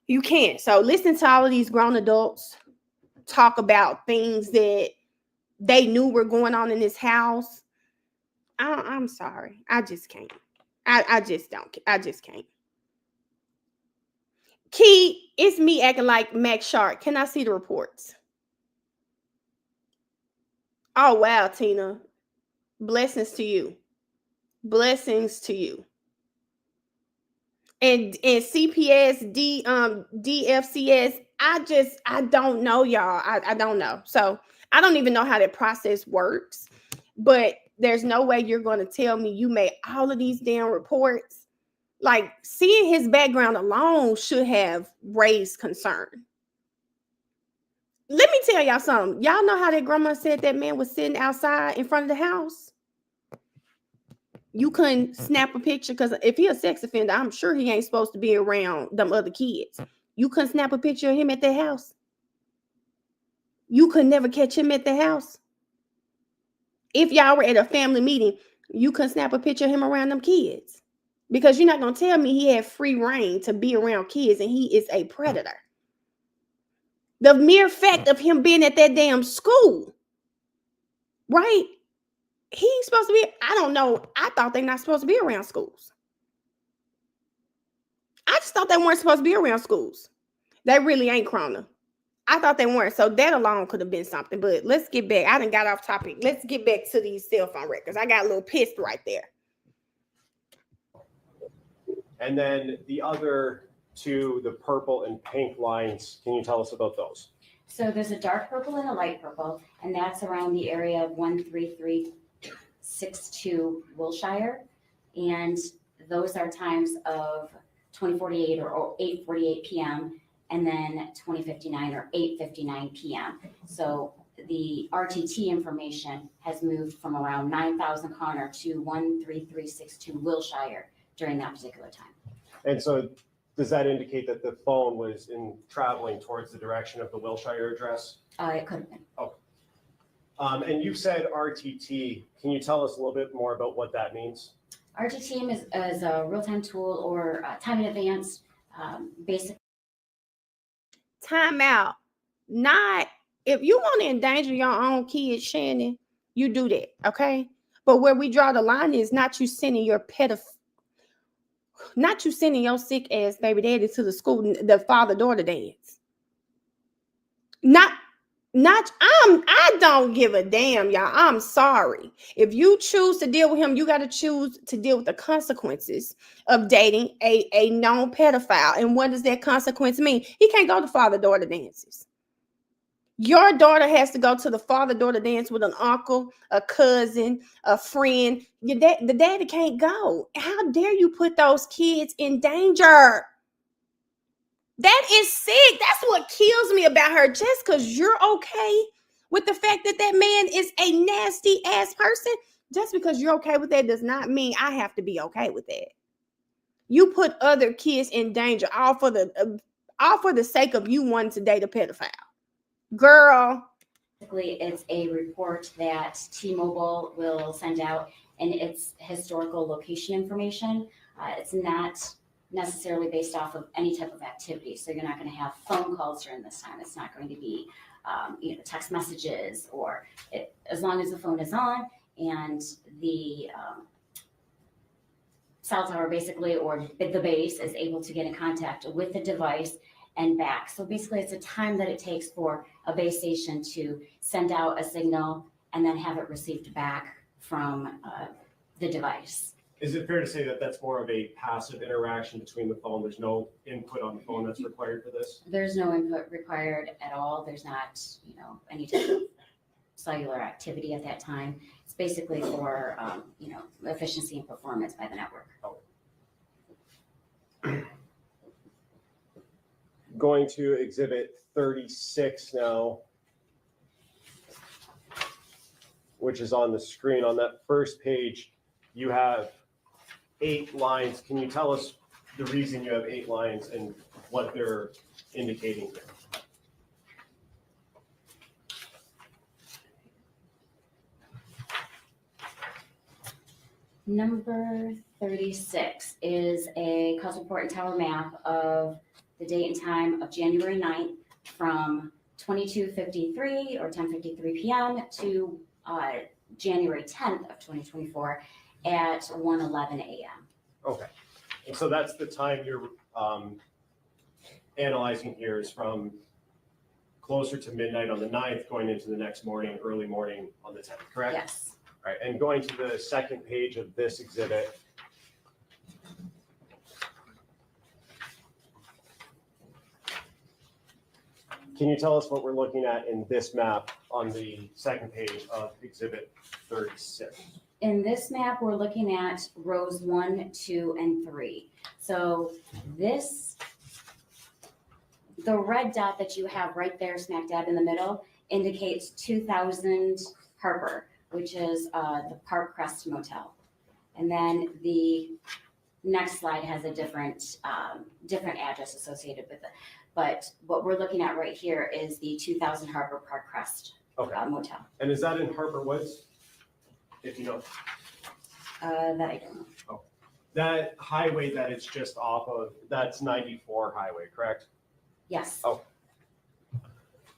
A: you can't. So listen to all of these grown adults talk about things that they knew were going on in this house. I'm sorry. I just can't. I just don't. I just can't. Key, it's me acting like Max Shark. Can I see the reports? Oh, wow, Tina. Blessings to you. Blessings to you. And CPS, DFCS, I don't know, y'all. I don't know. So I don't even know how that process works. But there's no way you're going to tell me you made all of these damn reports. Like, seeing his background alone should have raised concern. Let me tell y'all something. Y'all know how that grandma said that man was sitting outside in front of the house? You couldn't snap a picture because if he a sex offender, I'm sure he ain't supposed to be around them other kids. You couldn't snap a picture of him at the house. You could never catch him at the house. If y'all were at a family meeting, you couldn't snap a picture of him around them kids. Because you're not going to tell me he had free reign to be around kids and he is a predator. The mere fact of him being at that damn school, right? He's supposed to be, I don't know. I thought they're not supposed to be around schools. I just thought they weren't supposed to be around schools. They really ain't, Krona. I thought they weren't. So that alone could have been something. But let's get back. I done got off topic. Let's get back to these cell phone records. I got a little pissed right there.
J: And then the other two, the purple and pink lines, can you tell us about those?
P: So there's a dark purple and a light purple, and that's around the area of 13362 Wilshire. And those are times of 2048 or 8:48 p.m. and then 2059 or 8:59 p.m. So the RTT information has moved from around 9,000 Connor to 13362 Wilshire during that particular time.
J: And so does that indicate that the phone was traveling towards the direction of the Wilshire address?
P: It could have been.
J: Okay. And you said RTT. Can you tell us a little bit more about what that means?
P: RTT is a real-time tool or time in advance, basic.
A: Time out. Not, if you want to endanger your own kids, Shannon, you do that, okay? But where we draw the line is not you sending your not you sending your sick ass baby daddy to the school, the father-daughter dance. I don't give a damn, y'all. I'm sorry. If you choose to deal with him, you got to choose to deal with the consequences of dating a known pedophile. And what does that consequence mean? He can't go to father-daughter dances. Your daughter has to go to the father-daughter dance with an uncle, a cousin, a friend. The daddy can't go. How dare you put those kids in danger? That is sick. That's what kills me about her. Just because you're okay with the fact that that man is a nasty ass person, just because you're okay with that does not mean I have to be okay with that. You put other kids in danger all for the sake of you wanting to date a pedophile. Girl.
P: Basically, it's a report that T-Mobile will send out, and it's historical location information. It's not necessarily based off of any type of activity. So you're not going to have phone calls during this time. It's not going to be, text messages, or as long as the phone is on and the cell tower basically, or the base is able to get in contact with the device and back. So basically it's a time that it takes for a base station to send out a signal and then have it received back from the device.
J: Is it fair to say that that's more of a passive interaction between the phone? There's no input on the phone that's required for this?
P: There's no input required at all. There's not, any type of cellular activity at that time. It's basically for, efficiency and performance by the network.
J: Going to exhibit 36 now, which is on the screen. On that first page, you have 8 lines. Can you tell us the reason you have 8 lines and what they're indicating here?
P: Number 36 is a cause report and tower map of the date and time of January 9th from 22:53 or 10:53 p.m. to January 10th of 2024 at 1:11 a.m.
J: Okay. And so that's the time you're analyzing here, is from closer to midnight on the 9th going into the next morning, early morning on the 10th, correct?
P: Yes.
J: All right, and going to the second page of this exhibit, can you tell us what we're looking at in this map on the second page of exhibit 36?
P: In this map, we're looking at rows 1, 2, and 3. So the red dot that you have right there smack dab in the middle indicates 2000 Harper, which is the Park Crest Motel. And then the next slide has a different address associated with it. But what we're looking at right here is the 2000 Harper Park Crest Motel.
J: And is that in Harper Woods? If you know.
P: That I don't know.
J: Oh. That highway that it's just off of, that's 94 highway, correct?
P: Yes.
J: Oh.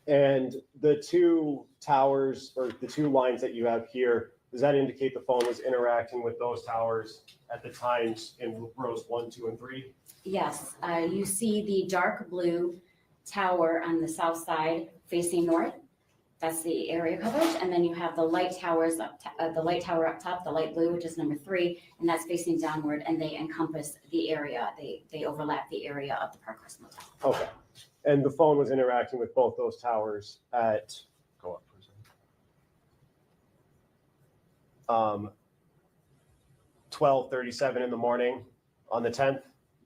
J: And the 2 towers, or the 2 lines that you have here, does that indicate the phone was interacting with those towers at the times in rows 1, 2, and 3?
P: Yes. You see the dark blue tower on the south side facing north. That's the area coverage. And then you have the light towers the light tower up top, the light blue, which is number 3, and that's facing downward, and they encompass the area. They overlap the area of the Park Crest Motel.
J: Okay. And the phone was interacting with both those towers at, go up for a second, 12:37 in the morning on the 10th?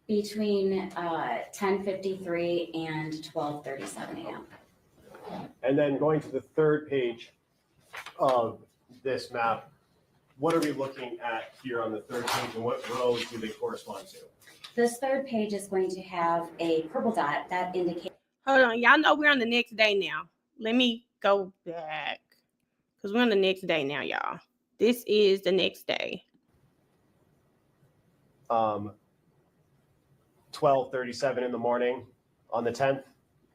P: Between 10:53 and 12:37 a.m.
J: And then going to the third page of this map, what are we looking at here on the third page, and what rows do they correspond to?
P: This third page is going to have a purple dot that indicates.
A: Hold on, y'all know we're on the next day now. Let me go back because we're on the next day now, y'all. This is the next day.
J: 12:37 in the morning on the 10th?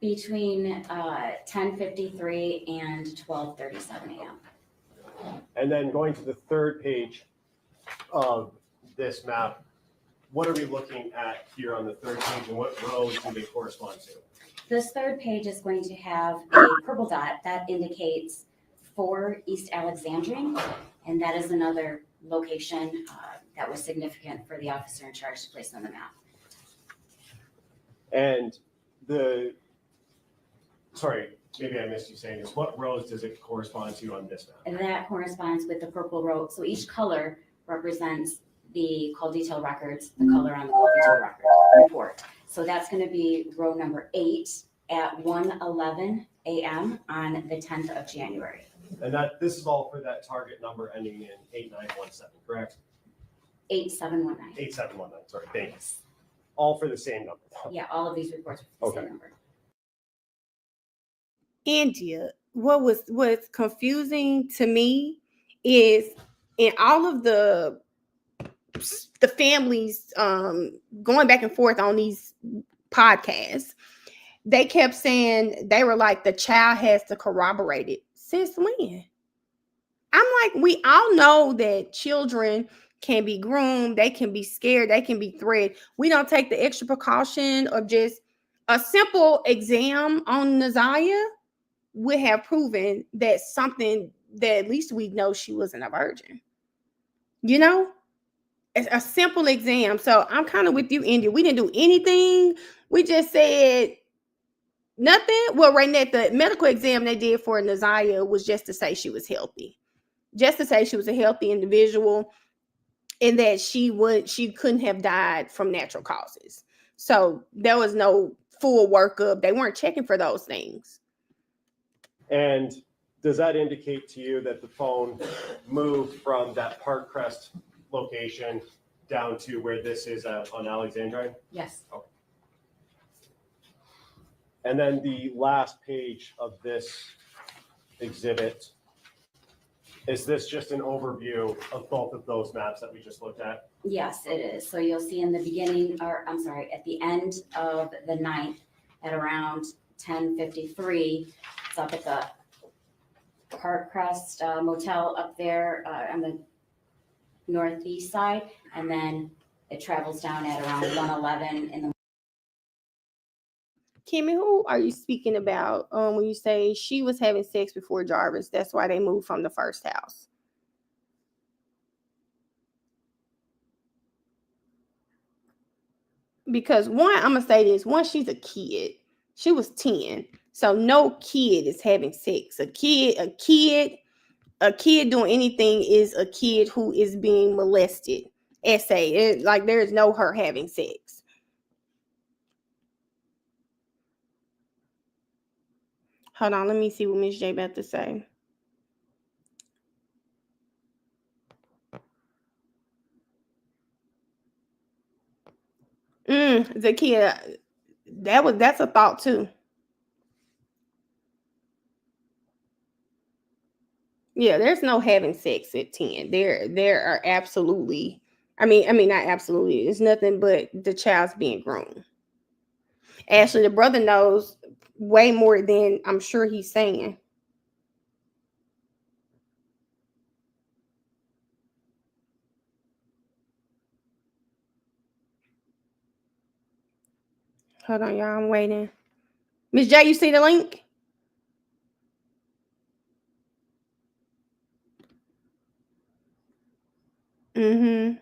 P: Between 10:53 and 12:37 a.m.
J: And then going to the third page of this map, what are we looking at here on the third page, and what rows do they correspond to?
P: This third page is going to have a purple dot that indicates 4 East Alexandrine, and that is another location that was significant for the officer in charge to place on the map.
J: And sorry, maybe I missed you saying this. What rows does it correspond to on this map?
P: And that corresponds with the purple row. So each color represents the call detail records, the color on the call detail record report. So that's going to be row number 8 at 1:11 a.m. on the 10th of January.
J: And this is all for that target number ending in 8917, correct?
P: 8719.
J: 8719, sorry, thank you. All for the same number.
P: Yeah, all of these reports are for the same number.
A: India, what's confusing to me is in all of the families going back and forth on these podcasts, they kept saying, they were like, the child has to corroborate it. Since when? I'm like, we all know that children can be groomed, they can be scared, they can be threatened. We don't take the extra precaution of just a simple exam on Naziah would have proven that something that at least we know she wasn't a virgin. You know, it's a simple exam. So I'm kind of with you, India. We didn't do anything. We just said nothing. Well, right now, the medical exam they did for Naziah was just to say she was healthy, just to say she was a healthy individual, and that she couldn't have died from natural causes. So there was no full workup. They weren't checking for those things.
J: And does that indicate to you that the phone moved from that Park Crest location down to where this is on Alexandrine?
P: Yes.
J: Okay. And then the last page of this exhibit, is this just an overview of both of those maps that we just looked at?
P: Yes, it is. So you'll see in the beginning, or I'm sorry, at the end of the ninth at around 10:53, it's up at the Park Crest Motel up there on the northeast side, and then it travels down at around 1:11 in the.
A: Kimmy, who are you speaking about when you say she was having sex before Jarvis? That's why they moved from the first house. Because one, I'm gonna say this: one, she's a kid. She was 10, so no kid is having sex. A kid doing anything is a kid who is being molested. Like there is no her having sex. Hold on, let me see what Miss J about to say. Zakia, that's a thought too. Yeah, there's no having sex at 10. There are absolutely, I mean not absolutely. It's nothing but the child's being groomed. Ashley, the brother knows way more than I'm sure he's saying. Hold on, y'all. I'm waiting. Miss J, you see the link? Mm-hmm.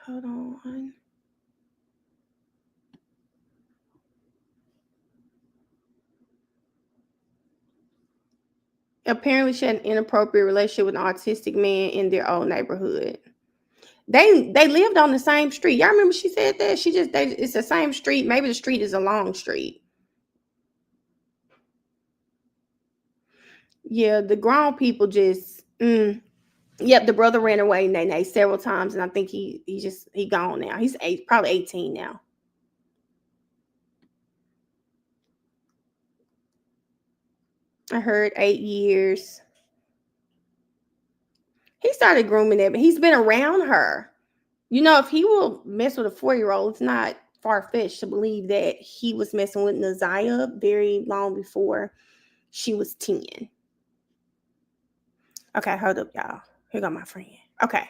A: Hold on. Apparently, she had an inappropriate relationship with an autistic man in their old neighborhood. They lived on the same street. Y'all remember she said that? It's the same street. Maybe the street is a long street. Yeah, the grown people just yep, the brother ran away Nene several times, and I think he gone now. He's probably 18 now. I heard 8 years. He started grooming it, but he's been around her. You know, if he will mess with a 4-year-old, it's not far-fetched to believe that he was messing with Naziah very long before she was 10. Okay, hold up, y'all. Here go my friend. Okay.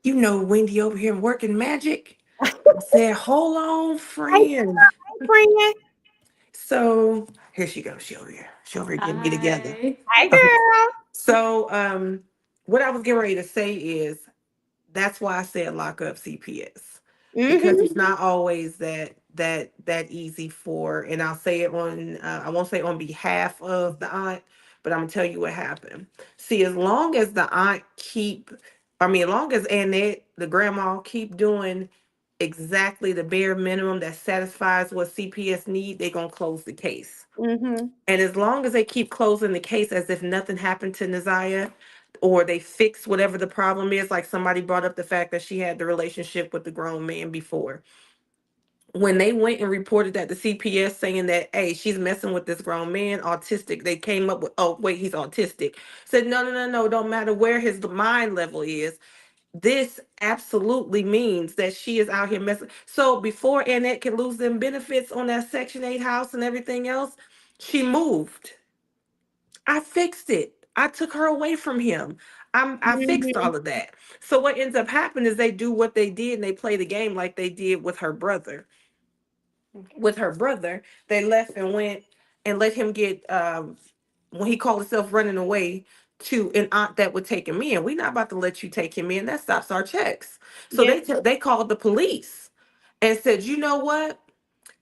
D: You know Wendy over here working magic. I said, hold on, friend.
A: Hey, friend.
D: So here she goes. She over here getting me together.
A: Hi, girl.
D: So what I was getting ready to say is that's why I said lock up CPS. Because it's not always that easy for, and I'll say it on I won't say on behalf of the aunt, but I'm gonna tell you what happened. See, as long as the aunt as long as Annette, the grandma, keep doing exactly the bare minimum that satisfies what CPS need, they're gonna close the case. And as long as they keep closing the case as if nothing happened to Naziah, or they fix whatever the problem is, like somebody brought up the fact that she had the relationship with the grown man before. when they went and reported that to CPS saying that, hey, she's messing with this grown man, autistic, they came up with, oh, wait, he's autistic. Said, no, don't matter where his mind level is. This absolutely means that she is out here messing. So before Annette can lose them benefits on that Section 8 house and everything else, she moved. I fixed it. I took her away from him. I fixed all of that. So what ends up happening is they do what they did and they play the game like they did with her brother. With her brother, they left and went and let him get when he called himself running away to an aunt that would take him in. We're not about to let you take him in. That stops our checks. So they called the police and said, you know what?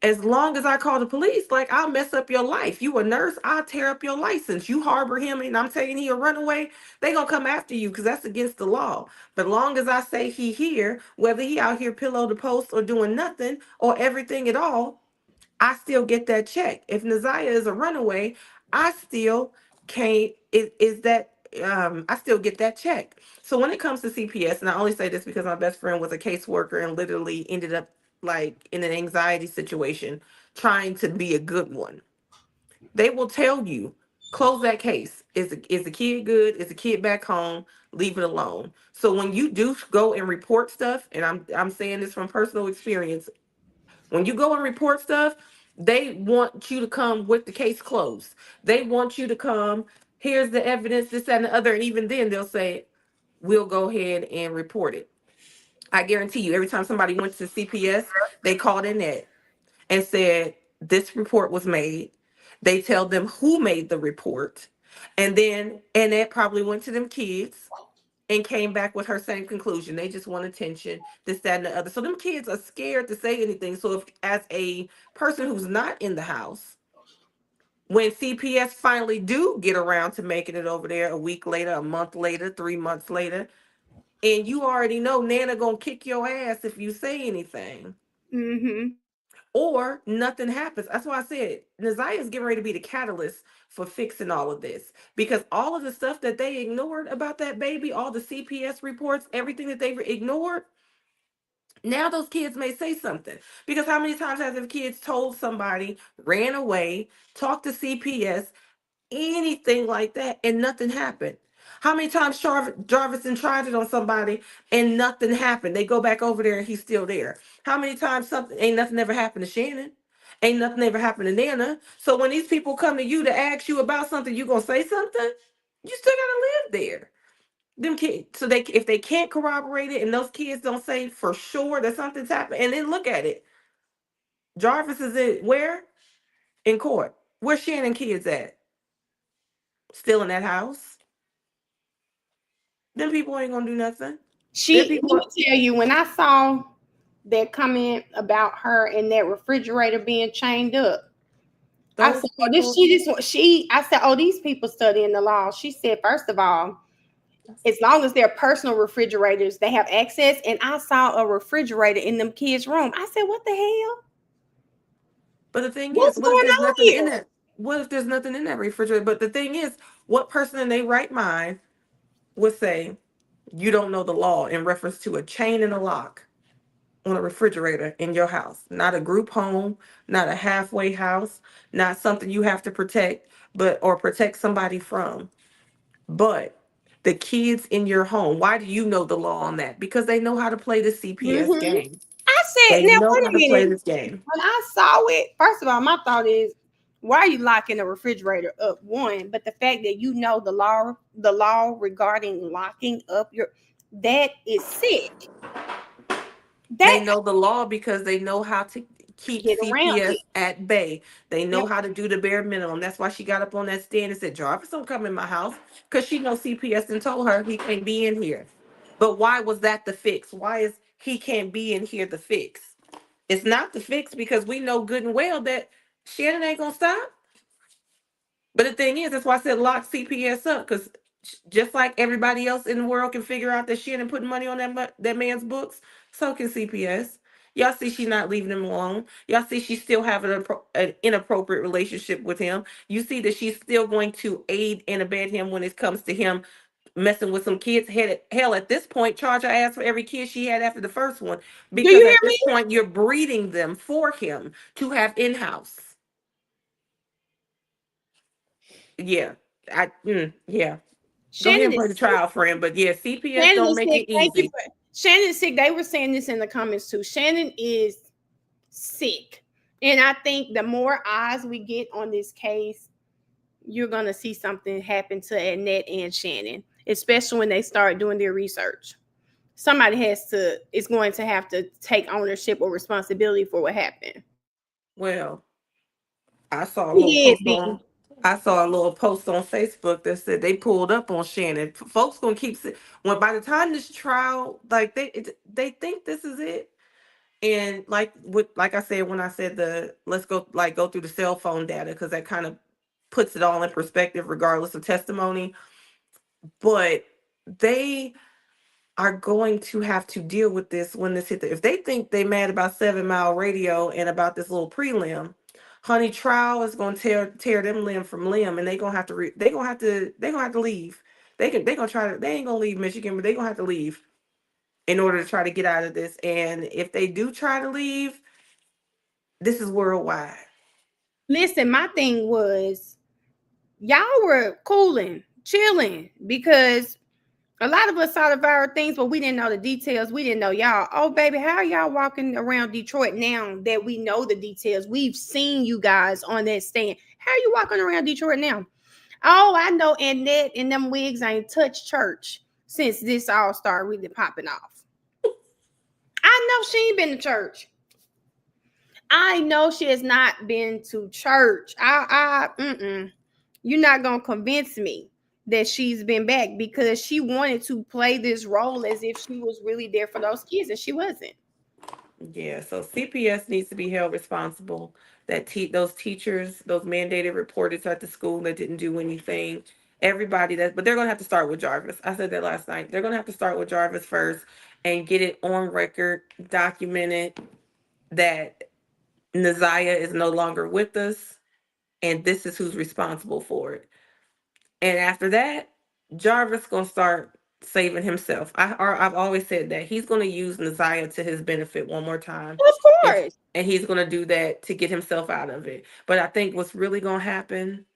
D: As long as I call the police, like, I'll mess up your life. You a nurse, I'll tear up your license. You harbor him and I'm saying he a runaway, they gonna come after you because that's against the law. But long as I say he here, whether he out here pillow the post or doing nothing or everything at all, I still get that check. If Naziah is a runaway, I still can't, is that I still get that check. So when it comes to CPS, and I only say this because my best friend was a caseworker and literally ended up like in an anxiety situation trying to be a good one. They will tell you, close that case. Is the kid good? Is the kid back home? Leave it alone. So when you do go and report stuff, and I'm saying this from personal experience, when you go and report stuff, they want you to come with the case closed. They want you to come, here's the evidence, this, that, and the other. And even then they'll say, we'll go ahead and report it. I guarantee you, every time somebody went to CPS, they called Annette and said, this report was made. They tell them who made the report. And then Annette probably went to them kids and came back with her same conclusion. They just want attention, this, that, and the other. So them kids are scared to say anything. So if, as a person who's not in the house, when CPS finally do get around to making it over there a week later, a month later, 3 months later, and you already know Nana gonna kick your ass if you say anything. Or nothing happens. That's why I said Naziah is getting ready to be the catalyst for fixing all of this. Because all of the stuff that they ignored about that baby, all the CPS reports, everything that they ignored, now those kids may say something. Because how many times have the kids told somebody, ran away, talked to CPS, anything like that, and nothing happened? How many times Jarvis tried it on somebody and nothing happened? They go back over there and he's still there. How many times ain't nothing ever happened to Shannon? Ain't nothing ever happened to Nana. So when these people come to you to ask you about something, you gonna say something? You still gotta live there. Them kids, so if they can't corroborate it and those kids don't say for sure that something's happened, and then look at it. Jarvis is where? In court. Where's Shannon kids at? Still in that house. Them people ain't gonna do nothing.
A: Let me tell you, when I saw that comment about her and that refrigerator being chained up, I said, I said, oh, these people studying the law. She said, first of all, as long as they're personal refrigerators, they have access. And I saw a refrigerator in them kids' room. I said, what the hell?
D: But the thing
A: What's
D: is, what if
A: going
D: there's
A: on
D: nothing
A: here?
D: in it? What if there's nothing in that refrigerator? But the thing is, what person in their right mind would say, you don't know the law in reference to a chain and a lock on a refrigerator in your house? Not a group home, not a halfway house, not something you have to protect, or protect somebody from. But the kids in your home, why do you know the law on that? Because they know how to play the CPS game.
A: I said,
D: They
A: now
D: know
A: wait
D: how
A: a
D: to play
A: minute.
D: this game.
A: When I saw it, first of all, my thought is, why are you locking the refrigerator up? One, but the fact that you know the law regarding locking up that is sick.
D: They know the law because they know how to keep
A: Get around
D: CPS
A: it.
D: at bay. They know
A: Yep.
D: how to do the bare minimum. That's why she got up on that stand and said, Jarvis don't come in my house, because she knows CPS and told her he can't be in here. But why was that the fix? Why is he can't be in here the fix? It's not the fix because we know good and well that Shannon ain't gonna stop. But the thing is, that's why I said lock CPS up, because just like everybody else in the world can figure out that Shannon putting money on that man's books, so can CPS. Y'all see she's not leaving him alone. Y'all see she's still having an inappropriate relationship with him. You see that she's still going to aid and abet him when it comes to him
Q: messing with some kids. Hell, at this point, charge her ass for every kid she had after the first one.
D: Do
Q: Because
D: you
Q: at
D: hear
Q: this
D: me?
Q: point, you're breeding them for him to have in-house. Yeah. Yeah. Go ahead
A: Shannon
Q: and play
A: is
Q: the
A: sick.
Q: trial, friend. But yeah, CPS
A: Shannon
Q: don't
A: is
Q: make
A: sick.
Q: it
A: Thank you
Q: easy.
A: for Shannon's sick. They were saying this in the comments too. Shannon is sick. And I think the more eyes we get on this case, you're gonna see something happen to Annette and Shannon, especially when they start doing their research. Somebody is going to have to take ownership or responsibility for what happened.
Q: Well, I saw a
A: He
Q: little
A: did,
Q: post
A: B.
Q: on Facebook that said they pulled up on Shannon. Folks gonna keep when by the time this trial, like they think this is it. And like I said when I said let's go through the cell phone data, because that kind of puts it all in perspective regardless of testimony. But they are going to have to deal with this when this hit if they think they mad about 7 Mile Radio and about this little prelim, honey, trial is going to tear them limb from limb, and they gonna have to leave. They ain't gonna leave Michigan, but they gonna have to leave in order to try to get out of this. And if they do try to leave, this is worldwide.
A: Listen, my thing was y'all were cooling, chilling, because a lot of us saw the viral things, but we didn't know the details. We didn't know y'all. Oh, baby, how are y'all walking around Detroit now that we know the details? We've seen you guys on that stand. How are you walking around Detroit now? Oh, I know Annette and them wigs ain't touched church since this all started really popping off. I know she ain't been to church. I know she has not been to church. You're not gonna convince me that she's been back, because she wanted to play this role as if she was really there for those kids, and she wasn't.
Q: Yeah, so CPS needs to be held responsible. That those teachers, those mandated reporters at the school that didn't do anything, but they're gonna have to start with Jarvis. I said that last night. They're gonna have to start with Jarvis first and get it on record, documented that Naziah is no longer with us, and this is who's responsible for it. And after that, Jarvis gonna start saving himself. I've always said that he's gonna use Naziah to his benefit one more time.
A: Of course.
Q: And he's gonna do that to get himself out of it. But I think what's really gonna happen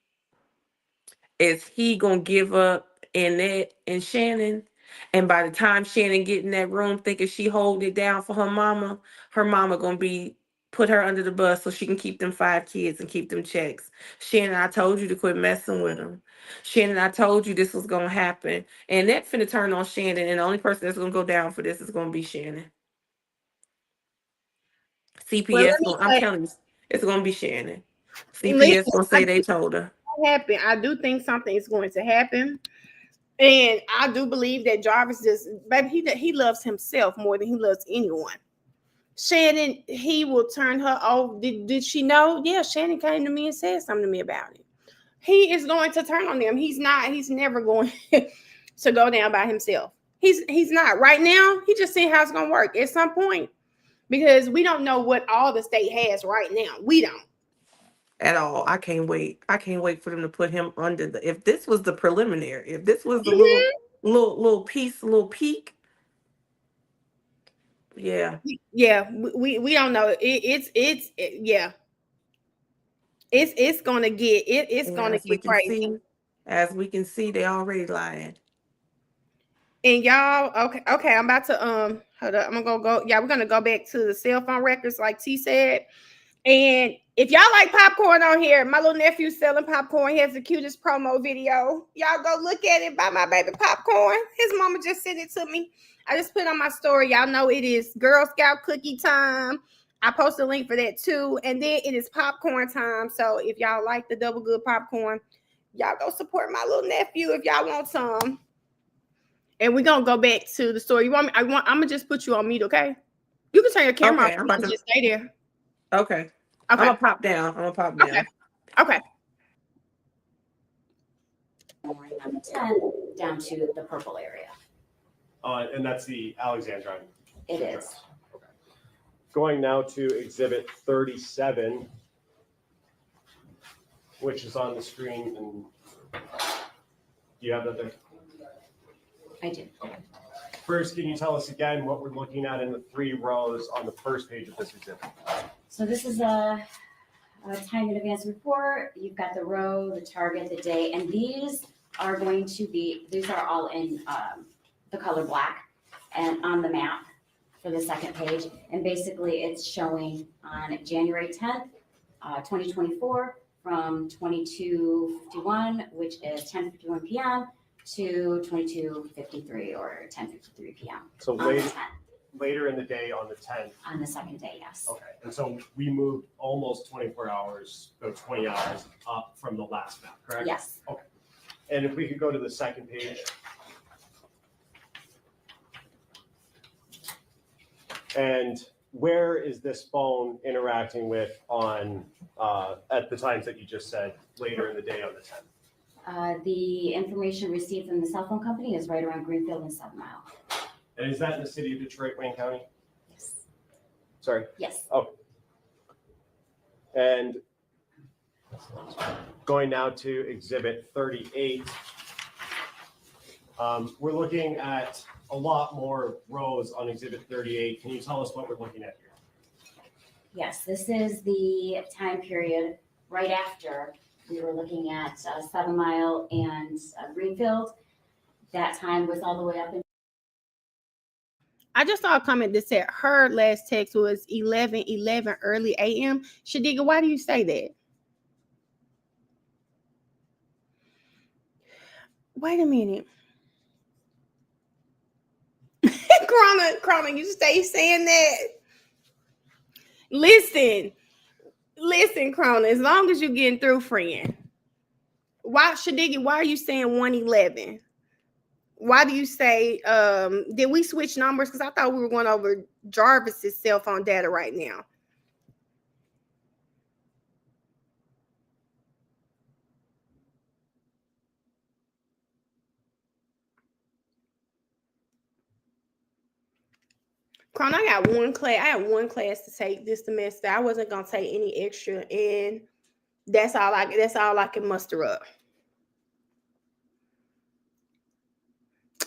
Q: is he gonna give up Annette and Shannon. And by the time Shannon get in that room thinking she hold it down for her mama gonna be put her under the bus so she can keep them 5 kids and keep them checks. Shannon, I told you to quit messing with them. Shannon, I told you this was gonna happen. And that finna turn on Shannon, and the only person that's gonna go down for this is gonna be Shannon.
A: Well, let
Q: CPS,
A: me
Q: I'm
A: say,
Q: telling you, it's gonna be Shannon.
A: listen,
Q: CPS gonna say they told her.
A: Happen. I do think something is going to happen, and I do believe that Jarvis he loves himself more than he loves anyone. Shannon, he will turn her off. Did she know? Yeah, Shannon came to me and said something to me about it. He is going to turn on them. He's never going to go down by himself. He's not. Right now, he just seeing how it's gonna work at some point, because we don't know what all the state has right now. We don't.
Q: At all. I can't wait. I can't wait for them to put him under if this was the preliminary, if this was the little piece, little peak. Yeah.
A: Yeah, we don't know. Yeah. It's gonna get it's gonna get crazy.
Q: As we can see, they already lying.
A: And y'all, okay, I'm about to hold up. I'm gonna go. Yeah, we're gonna go back to the cell phone records, like T said. And if y'all like popcorn on here, my little nephew's selling popcorn. He has the cutest promo video. Y'all go look at it. Buy my baby popcorn. His mama just sent it to me. I just put it on my story. Y'all know it is Girl Scout cookie time. I post a link for that too. And then it is popcorn time. So if y'all like the double good popcorn, y'all go support my little nephew if y'all want some. And we're gonna go back to the story. I'm gonna just put you on mute, okay? You can turn your camera off. I'm about to just stay there.
Q: Okay. I'm gonna pop down.
A: Okay.
P: Number 10 down to the purple area.
J: And that's the Alexandrine.
P: It is.
J: Okay. Going now to Exhibit 37, which is on the screen. And do you have that there?
P: I do.
J: First, can you tell us again what we're looking at in the 3 rows on the first page of this exhibit?
P: So this is a time in advance report. You've got the row, the target, the day, and these are going to be, these are all in the color black and on the map for the second page. And basically it's showing on January 10th, 2024 from 22:51, which is 10:51 p.m. to 22:53 or 10:53 p.m.
J: So
P: on the
J: later,
P: 10th.
J: later in the day on the 10th.
P: On the second day, yes.
J: Okay, and so we moved almost 24 hours, about 20 hours up from the last map, correct?
P: Yes.
J: Okay. And if we could go to the second page. And where is this phone interacting with on, at the times that you just said, later in the day on the 10th?
P: The information received from the cell phone company is right around Greenfield and 7 Mile.
J: And is that in the city of Detroit, Wayne County?
P: Yes.
J: Sorry?
P: Yes.
J: Okay. And going now to exhibit 38. We're looking at a lot more rows on exhibit 38. Can you tell us what we're looking at here?
P: Yes, this is the time period right after we were looking at 7 Mile and Greenfield. That time was all the way up in.
A: I just saw a comment that said her last text was 11:11 early a.m. Shadiga, why do you say that? Wait a minute. Krona, you stay saying that. Listen, Krona, as long as you're getting through, friend. Why, Shadiga, why are you saying 1:11? Why do you say, did we switch numbers? Because I thought we were going over Jarvis's cell phone data right now. Crown, I got one class to take this semester. I wasn't gonna take any extra, and that's all I can muster up.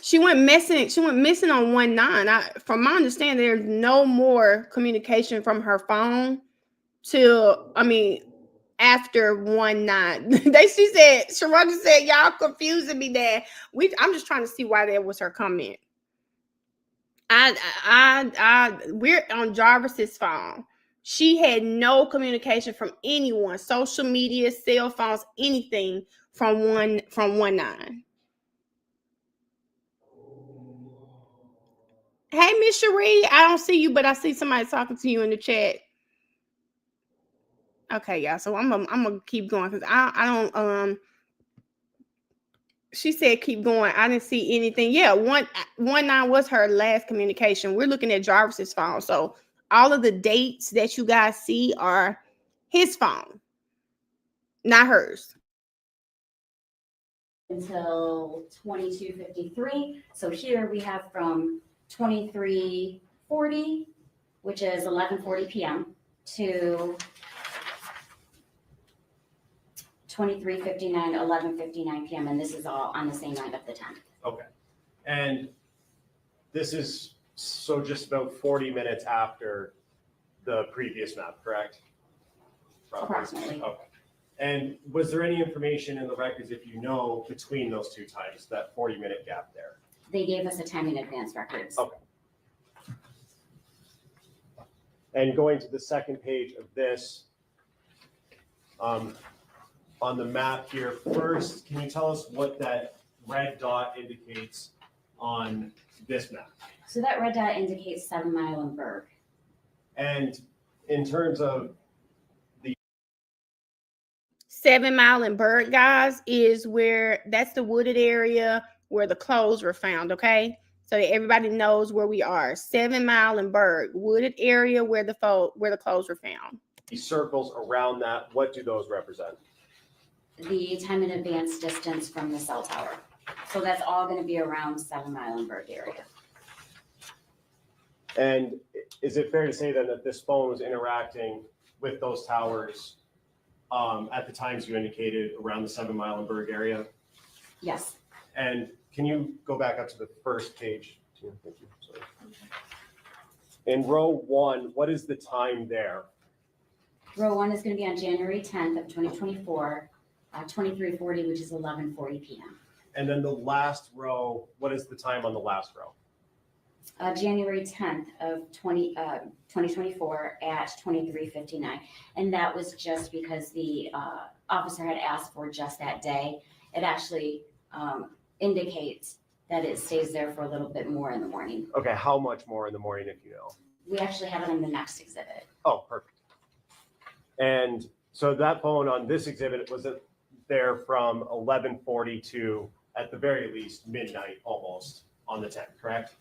A: She went missing on 1/9. From my understanding, there's no more communication from her phone till, after 1/9. Sharonda said, y'all confusing me there. I'm just trying to see why that was her comment. We're on Jarvis's phone. She had no communication from anyone, social media, cell phones, anything from 1/9. Hey, Miss Cherie, I don't see you, but I see somebody talking to you in the chat. Okay, y'all. So I'm gonna keep going because I don't. She said keep going. I didn't see anything. Yeah, 1/9 was her last communication. We're looking at Jarvis's phone, so all of the dates that you guys see are his phone, not hers.
P: Until 22:53. So here we have from 23:40, which is 11:40 p.m. to 23:59, 11:59 p.m. And this is all on the same night of the 10th.
J: Okay. And this is so just about 40 minutes after the previous map, correct?
P: Approximately.
J: Okay. And was there any information in the records, if you know, between those two times, that 40-minute gap there?
P: They gave us a time in advance records.
J: Okay. And going to the second page of this, on the map here, first, can you tell us what that red dot indicates on this map?
P: So that red dot indicates 7 Mile and Berg.
J: And in terms of
A: 7 Mile and Berg, guys, is that's the wooded area where the clothes were found, okay? So that everybody knows where we are. 7 Mile and Berg, wooded area where the clothes were found.
J: these circles around that, what do those represent?
P: The time in advance distance from the cell tower. So that's all going to be around 7 Mile and Berg area.
J: And is it fair to say then that this phone was interacting with those towers at the times you indicated around the 7 Mile and Berg area?
P: Yes.
J: And can you go back up to the first page? Thank you. Sorry. In row 1, what is the time there?
P: Row 1 is going to be on January 10th of 2024, 2340, which is 11:40 p.m.
J: And then the last row, what is the time on the last row?
P: January 10th of 2024 at 23:59. And that was just because the officer had asked for just that day. It actually indicates that it stays there for a little bit more in the morning.
J: Okay, how much more in the morning if you know?
P: We actually have it in the next exhibit.
J: Oh, perfect. And so that phone on this exhibit, was it there from 11:40 to, at the very least, midnight almost on the 10th, correct?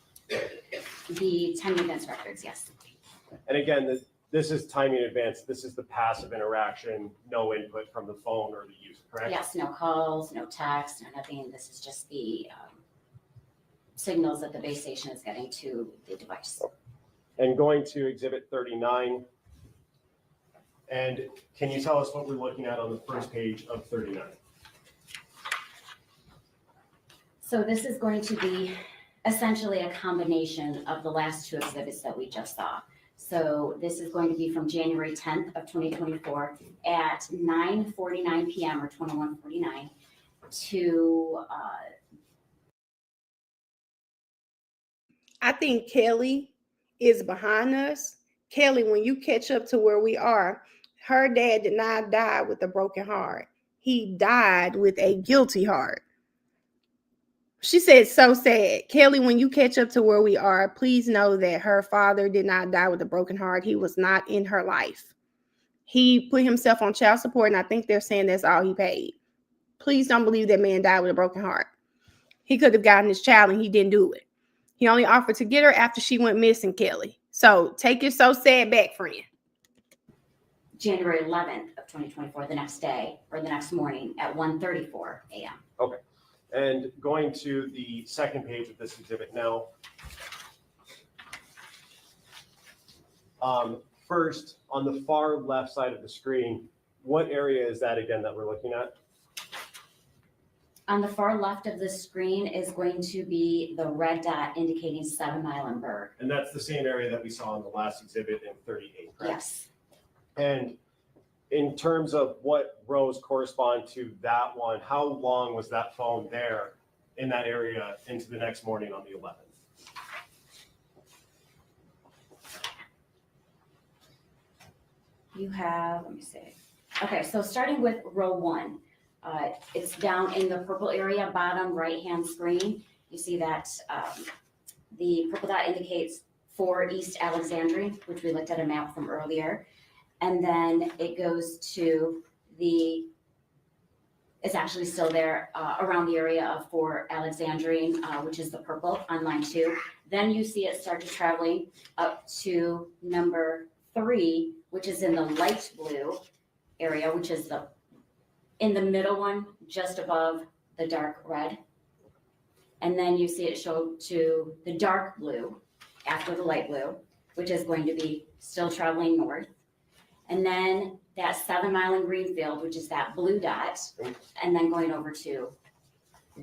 P: The time advance records, yes.
J: And again, this is timing in advance. This is the passive interaction, no input from the phone or the user, correct?
P: Yes, no calls, no text, no nothing. This is just the signals that the base station is getting to the device.
J: And going to exhibit 39. And can you tell us what we're looking at on the first page of 39?
P: So this is going to be essentially a combination of the last 2 exhibits that we just saw. So this is going to be from January 10th of 2024 at 9:49 p.m. or 21:49 to
A: I think Kelly is behind us. Kelly, when you catch up to where we are, her dad did not die with a broken heart. He died with a guilty heart. She said, so sad. Kelly, when you catch up to where we are, please know that her father did not die with a broken heart. He was not in her life. He put himself on child support, and I think they're saying that's all he paid. Please don't believe that man died with a broken heart. He could have gotten his child, and he didn't do it. He only offered to get her after she went missing, Kelly. So take your so sad back, friend.
P: January 11th of 2024, the next day or the next morning at 1:34 a.m.
J: Okay. And going to the second page of this exhibit now. First, on the far left side of the screen, what area is that again that we're looking at?
P: On the far left of the screen is going to be the red dot indicating 7 Mile and Berg.
J: And that's the same area that we saw in the last exhibit in 38, correct?
P: Yes.
J: And in terms of what rows correspond to that one, how long was that phone there in that area into the next morning on the 11th?
P: You have, let me see. Okay, so starting with row 1, it's down in the purple area, bottom right-hand screen. You see that the purple dot indicates 4 East Alexandria, which we looked at a map from earlier. And then it goes to it's actually still there around the area of 4 Alexandrine, which is the purple on line 2. Then you see it start to traveling up to number 3, which is in the light blue area, which is in the middle one, just above the dark red. And then you see it show to the dark blue after the light blue, which is going to be still traveling north. And then that 7 Mile in Greenfield, which is that blue dot, and then going over to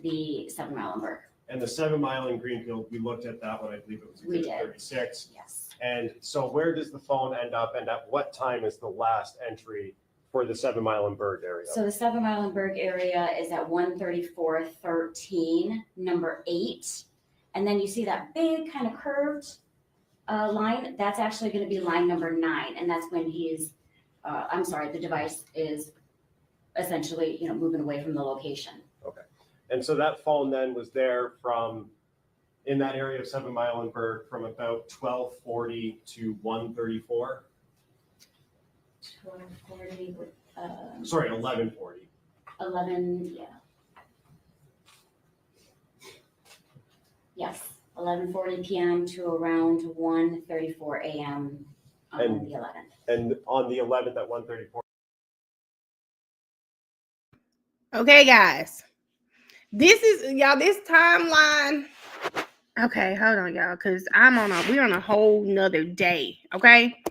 P: the 7 Mile in Berg.
J: And the 7 Mile in Greenfield, we looked at that one, I believe it was exhibit 36.
P: Yes.
J: And so where does the phone end up, and at what time is the last entry for the 7 Mile in Berg area?
P: So the 7 Mile in Berg area is at 134.13, number 8. And then you see that big kind of curved line, that's actually going to be line number 9. And that's when the device is essentially, moving away from the location.
J: Okay. And so that phone then was there in that area of 7 Mile in Berg from about 12:40 to 1:34?
P: 12:40 with,
J: Sorry, 11:40.
P: 11, yeah. Yes, 11:40 p.m. to around 1:34 a.m. on the 11th.
J: And on the 11th at 1:34.
A: Okay, guys. This timeline. Okay, hold on, y'all, because we're on a whole nother day. Okay.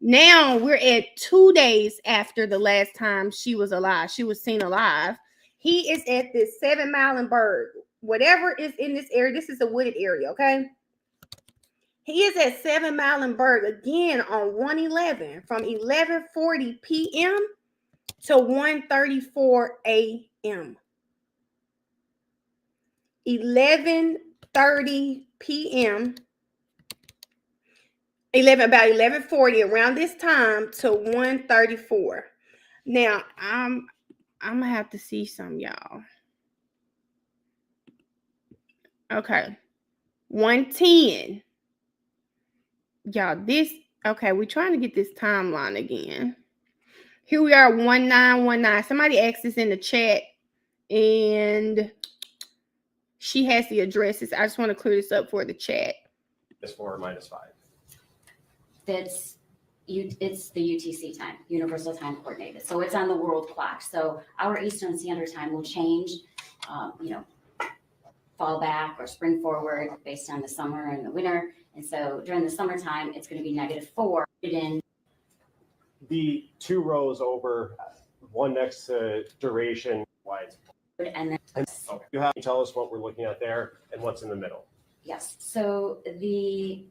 A: Now we're at 2 days after the last time she was alive. She was seen alive. He is at this 7 Mile in Berg. whatever is in this area. This is a wooded area, okay? He is at 7 Mile and Berg again on 111 from 11:40 p.m. to 1:34 a.m. 11:30 p.m. about 11:40 around this time to 1:34. Now I'm gonna have to see some, y'all. Okay, 110. Y'all, this okay. We're trying to get this timeline again. Here we are, 1919. Somebody asked this in the chat, and she has the addresses. I just want to clear this up for the chat.
J: It's 4 minus 5.
P: It's the UTC time, Universal Time Coordinated. So it's on the world clock. So our Eastern Standard Time will change, fall back or spring forward based on the summer and the winter. And so during the summertime, it's going to be -4. In
J: The 2 rows over, one next to duration wide.
P: and then
J: Okay. You have to tell us what we're looking at there and what's in the middle.
P: yes. So the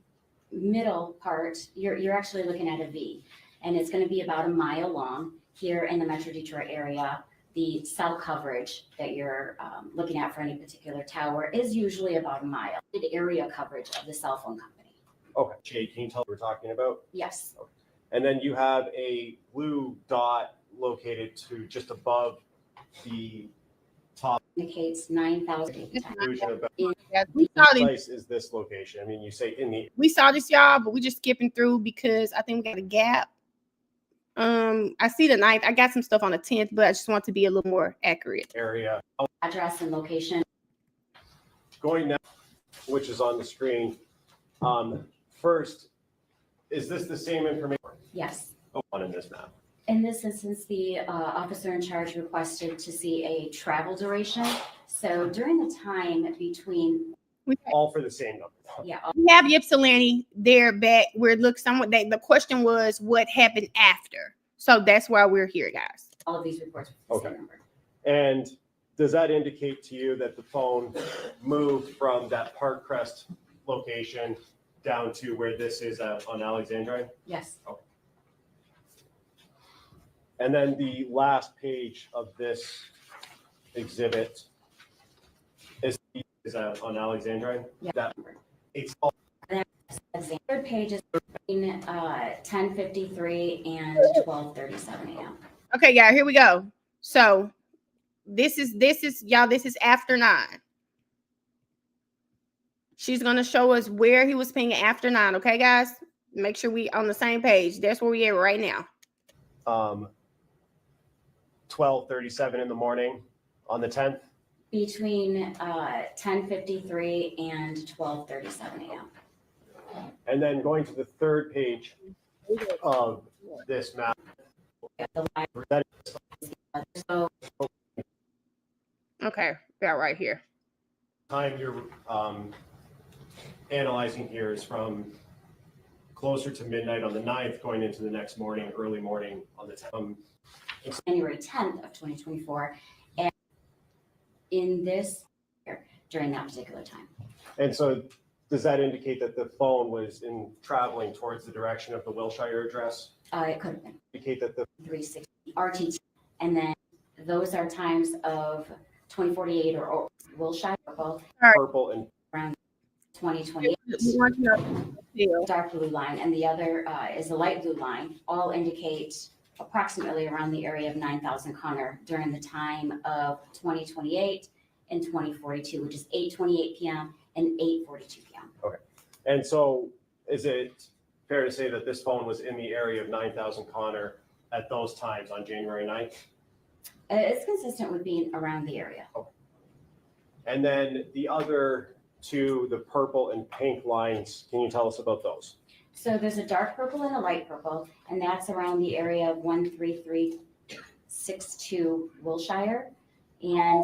P: middle part, you're actually looking at a V, and it's going to be about a mile long here in the Metro Detroit area. The cell coverage that you're looking at for any particular tower is usually about a mile. The area coverage of the cell phone company.
J: Okay. Jay, can you tell what we're talking about?
P: Yes.
J: Okay. And then you have a blue dot located to just above the top.
P: Indicates 9,000.
J: Conclusion about
A: We saw this.
J: place is this location. I mean, you say in the.
A: We saw this, y'all, but we just skipping through because I think we got a gap. I see the 9th. I got some stuff on the 10th, but I just want to be a little more accurate.
J: Area.
P: Address and location.
J: Going now, which is on the screen. First, is this the same information?
P: Yes.
J: On in this map.
P: In this instance, the officer in charge requested to see a travel duration. So during the time between.
J: All for the same number.
P: Yeah.
A: We have Ypsilanti there back where it looks somewhat that the question was what happened after. So that's why we're here, guys.
P: All of these reports.
J: Okay. And does that indicate to you that the phone moved from that Park Crest location down to where this is on Alexandrine?
P: Yes.
J: Okay. And then the last page of this exhibit is on Alexandrine.
P: Yeah.
J: That it's all.
P: The third page is between 10:53 and 12:37 a.m.
A: Okay, y'all, here we go. So this is y'all, this is after 9. She's gonna show us where he was pinging after 9. Okay, guys, make sure we on the same page. That's where we are right now.
J: 12:37 in the morning on the 10th.
P: Between 10:53 and 12:37 a.m.
J: And then going to the third page of this map.
A: Okay, about right here.
J: Time you're analyzing here is from closer to midnight on the 9th, going into the next morning, early morning on the 10th.
P: January 10th of 2024, and in this year during that particular time.
J: And so does that indicate that the phone was traveling towards the direction of the Wilshire address?
P: It could have been.
J: Indicate that the
P: 360 RTT, and then those are times of 2048 or Wilshire
J: purple and
P: around 2028. Dark blue line, and the other is the light blue line. All indicate approximately around the area of 9,000 Connor during the time of 2028 and 2042, which is 8:28 p.m. and 8:42 p.m.
J: Okay. And so is it fair to say that this phone was in the area of 9,000 Connor at those times on January 9th?
P: It's consistent with being around the area.
J: Okay. And then the other two, the purple and pink lines, can you tell us about those?
P: So there's a dark purple and a light purple, and that's around the area of 13362 Wilshire. And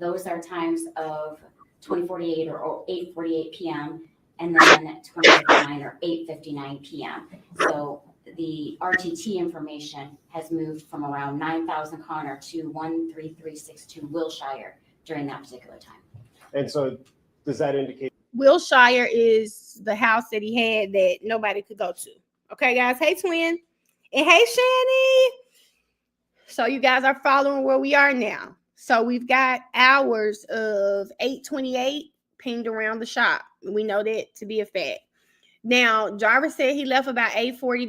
P: those are times of 2048 or 8:48 p.m. and then 2059 or 8:59 p.m. So the RTT information has moved from around 9,000 Connor to 13362 Wilshire during that particular time.
J: And so does that indicate
A: Wilshire is the house that he had that nobody could go to. Okay, guys. Hey, twin. And hey, Shani. So you guys are following where we are now. So we've got hours of 8:28 pinged around the shop. We know that to be a fact. Now, Jarvis said he left about 8:40.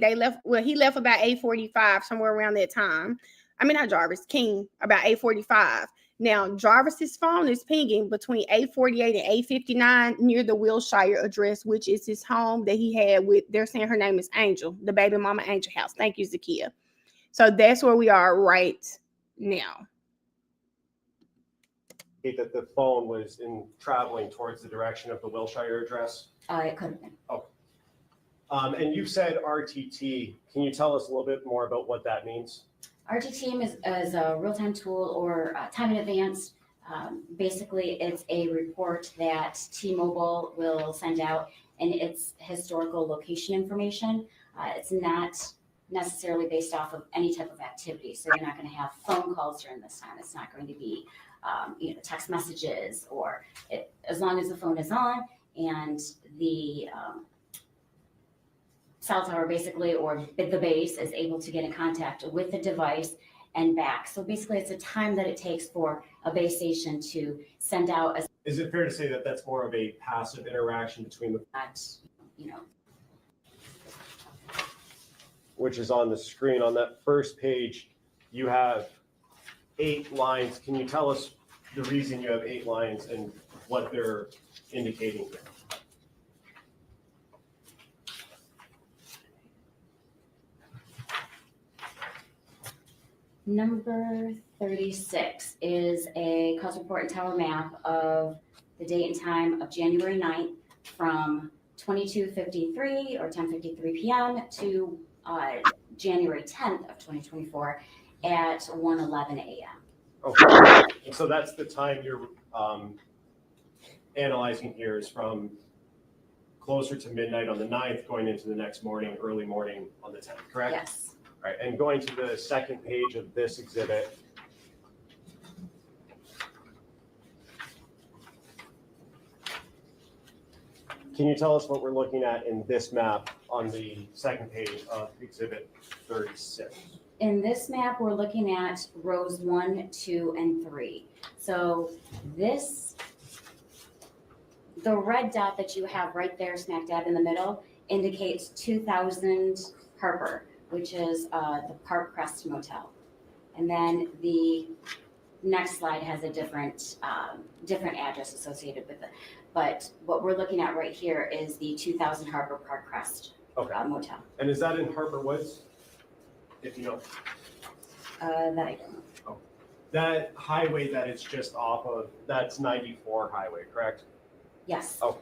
A: He left about 8:45, somewhere around that time. I mean, not Jarvis, King, about 8:45. Now, Jarvis's phone is pinging between 8:48 and 8:59 near the Wilshire address, which is his home that he had with, they're saying her name is Angel, the baby mama Angel house. Thank you, Zakia. So that's where we are right now.
J: that the phone was traveling towards the direction of the Wilshire address?
P: It could have been.
J: Oh. And you said RTT. Can you tell us a little bit more about what that means?
P: RTT is a real-time tool or time in advance. Basically, it's a report that T-Mobile will send out, and it's historical location information. It's not necessarily based off of any type of activity. So you're not going to have phone calls during this time. It's not going to be text messages, or as long as the phone is on and the cell tower basically, or the base is able to get in contact with the device and back. So basically it's a time that it takes for a base station to send out a...
J: Is it fair to say that that's more of a passive interaction between the... Which is on the screen. On that first page, you have 8 lines. Can you tell us the reason you have 8 lines and what they're indicating here?
P: Number 36 is a cause report and tower map of the date and time of January 9th from 22:53 or 10:53 p.m. to January 10th of 2024 at 1:11 a.m.
J: Okay, and so that's the time you're analyzing here, is from closer to midnight on the 9th going into the next morning, early morning on the 10th, correct?
P: Yes.
J: All right, and going to the second page of this exhibit, can you tell us what we're looking at in this map on the second page of exhibit 36?
P: In this map, we're looking at rows 1, 2, and 3. So the red dot that you have right there smack dab in the middle indicates 2000 Harper, which is the Park Crest Motel. And then the next slide has a different address associated with it. But what we're looking at right here is the 2000 Harper Park Crest Motel.
J: And is that in Harper Woods? If you know.
P: That I don't know.
J: Oh. That highway that it's just off of, that's 94 highway, correct?
P: Yes.
J: Oh.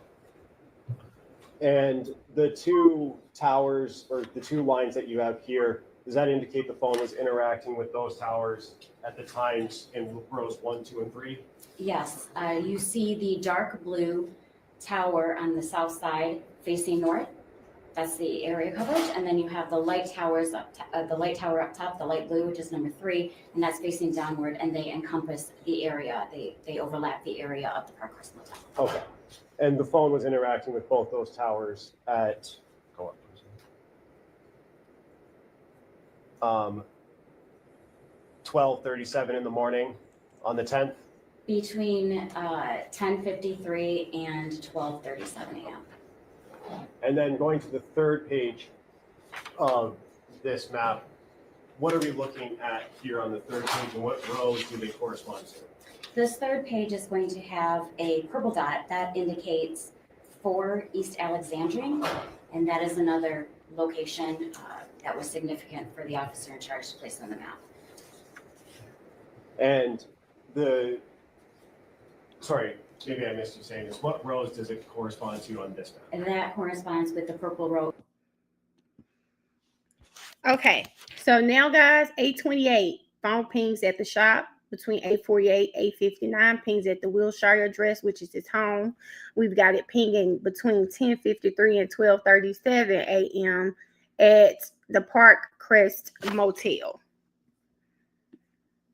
J: And the 2 towers, or the 2 lines that you have here, does that indicate the phone was interacting with those towers at the times in rows 1, 2, and 3?
P: Yes. You see the dark blue tower on the south side facing north. That's the area coverage. And then you have the light towers up, the light tower up top, the light blue, which is number 3, and that's facing downward, and they encompass the area. They overlap the area of the Park Crest Motel.
J: Okay. And the phone was interacting with both those towers at 12:37 in the morning on the 10th?
P: Between 10:53 and 12:37 a.m.
J: And then going to the third page of this map, what are we looking at here on the third page, and what rows do they correspond to?
P: This third page is going to have a purple dot that indicates 4 East Alexandrine, and that is another location that was significant for the officer in charge to place on the map.
J: And sorry, maybe I missed you saying this. What rows does it correspond to on this map?
P: And that corresponds with the purple row.
A: Okay, so now guys, 8:28, phone pings at the shop. Between 8:48, 8:59, pings at the Wilshire address, which is his home. We've got it pinging between 10:53 and 12:37 a.m. at the Park Crest Motel.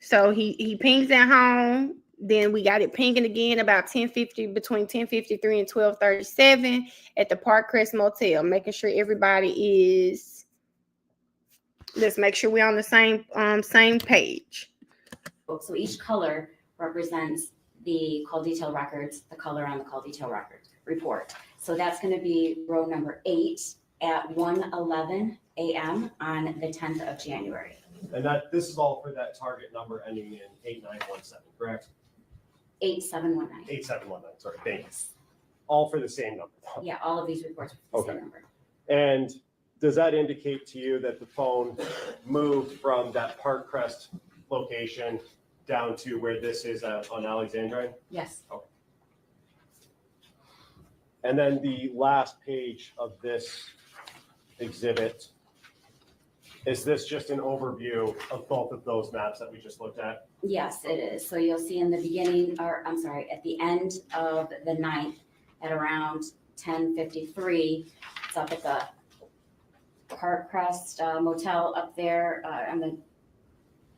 A: So he pings at home Then we got it pinging again about 10:50, between 10:53 and 12:37 at the Park Crest Motel. Making sure everybody is. Let's make sure we're on the same page.
P: So each color represents the call detail records, the color on the call detail record report. So that's going to be row number 8 at 1:11 a.m. on the 10th of January.
J: And this is all for that target number ending in 8917, correct?
P: 8719.
J: 8719, sorry, thank you. All for the same number.
P: Yeah, all of these reports are for the same number.
J: And does that indicate to you that the phone moved from that Park Crest location down to where this is on Alexandrine?
P: Yes.
J: Okay. And then the last page of this exhibit, is this just an overview of both of those maps that we just looked at?
P: Yes, it is. So you'll see in the beginning, or I'm sorry, at the end of the 9th at around 10:53, it's up at the Park Crest Motel up there on the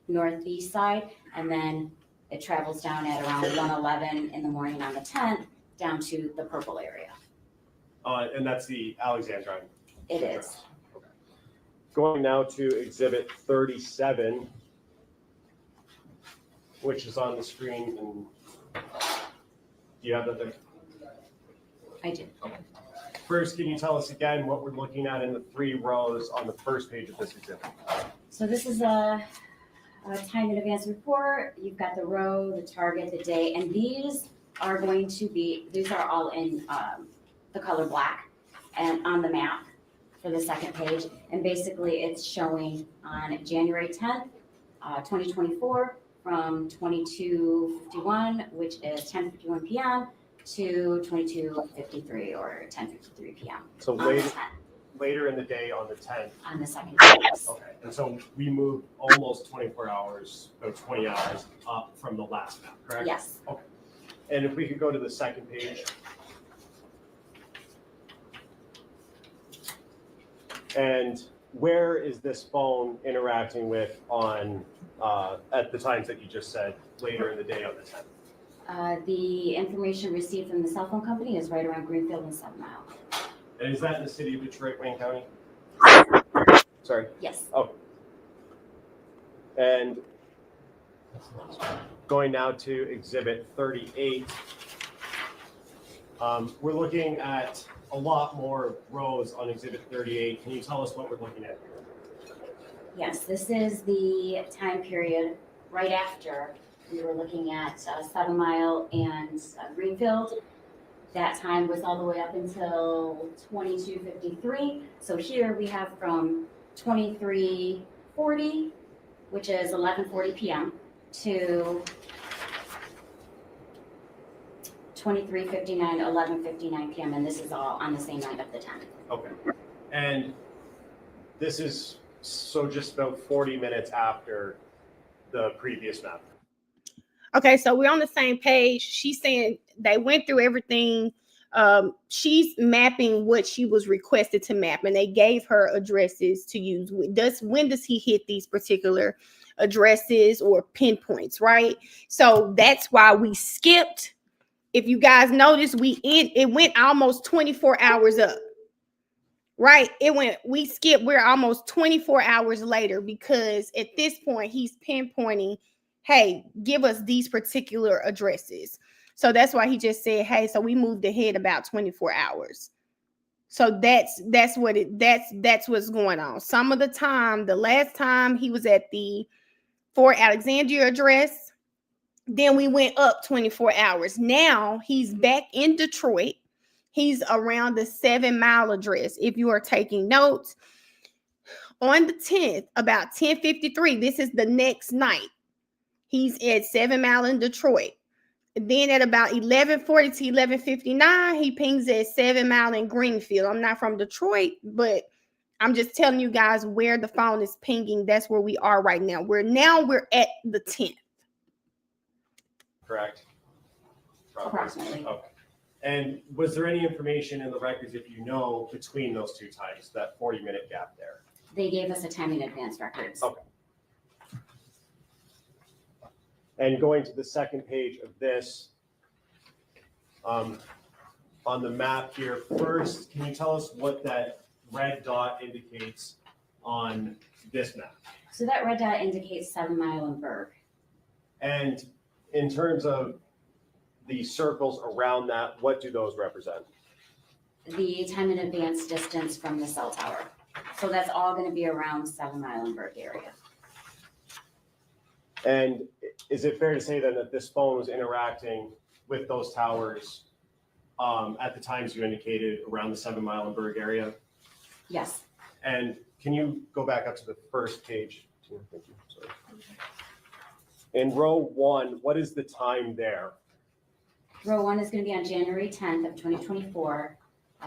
P: northeast side, and then it travels down at around 1:11 in the morning on the 10th down to the purple area.
J: And that's the Alexandrine.
P: It is.
J: Okay. Going now to exhibit 37, which is on the screen. And do you have that there?
P: I do.
J: Okay. First, can you tell us again what we're looking at in the 3 rows on the first page of this exhibit?
P: So this is a time in advance report. You've got the row, the target, the day, and these are going to be, these are all in the color black and on the map for the second page. And basically it's showing on January 10th, 2024 from 22:51, which is 10:51 p.m. to 22:53 or 10:53 p.m.
J: So later in the day on the 10th.
P: On the second page.
J: Okay, and so we moved almost 24 hours, or 20 hours up from the last map, correct?
P: Yes.
J: Okay. And if we could go to the second page. And where is this phone interacting with on at the times that you just said later in the day on the 10th?
P: The information received from the cell phone company is right around Greenfield and 7 Mile.
J: And is that in the city of Detroit, Wayne County? Sorry?
P: Yes.
J: Oh. And going now to exhibit 38. We're looking at a lot more rows on exhibit 38. Can you tell us what we're looking at here?
P: Yes, this is the time period right after we were looking at 7 Mile and Greenfield. That time was all the way up until 22:53. So here we have from 23:40, which is 11:40 p.m. to 23:59, 11:59 p.m. And this is all on the same night of the 10th.
J: Okay. And this is so just about 40 minutes after the previous map.
A: Okay, so we're on the same page. She's saying they went through everything. She's mapping what she was requested to map, and they gave her addresses to use. When does he hit these particular addresses or pinpoints, right? So that's why we skipped. If you guys notice, it went almost 24 hours up. Right? We skipped, we're almost 24 hours later because at this point he's pinpointing, hey, give us these particular addresses. So that's why he just said, hey, so we moved ahead about 24 hours. So that's what's going on. Some of the time, the last time he was at the Fort Alexandria address, then we went up 24 hours. Now he's back in Detroit. He's around the 7 Mile address. If you are taking notes, on the 10th, about 10:53, this is the next night. He's at 7 Mile in Detroit. Then at about 11:40 to 11:59, he pings at 7 Mile in Greenfield. I'm not from Detroit, but I'm just telling you guys where the phone is pinging. That's where we are right now. We're at the 10th.
J: Correct?
P: Approximately.
J: Okay. And was there any information in the records, if you know, between those two times, that 40-minute gap there?
P: They gave us a time in advance records.
J: Okay. And going to the second page of this, on the map here, first, can you tell us what that red dot indicates on this map?
P: So that red dot indicates 7 Mile and Berg.
J: And in terms of the circles around that, what do those represent?
P: The time in advance distance from the cell tower. So that's all going to be around 7 Mile and Berg area.
J: And is it fair to say then that this phone was interacting with those towers at the times you indicated around the 7 Mile and Berg area?
P: Yes.
J: And can you go back up to the first page? Thank you. Sorry. In row 1, what is the time there?
P: Row 1 is going to be on January 10th of 2024,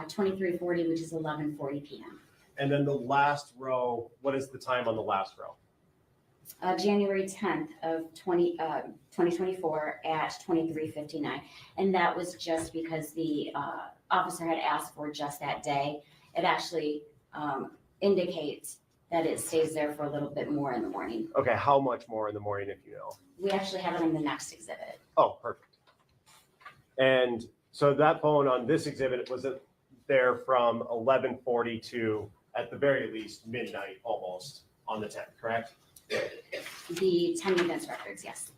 P: 2340, which is 11:40 p.m.
J: And then the last row, what is the time on the last row?
P: January 10th of 2024 at 23:59. And that was just because the officer had asked for just that day. It actually indicates that it stays there for a little bit more in the morning.
J: Okay, how much more in the morning if you know?
P: We actually have it in the next exhibit.
J: Oh, perfect. And so that phone on this exhibit, was it there from 11:40 to, at the very least, midnight almost on the 10th, correct?
P: The time advance records, yes.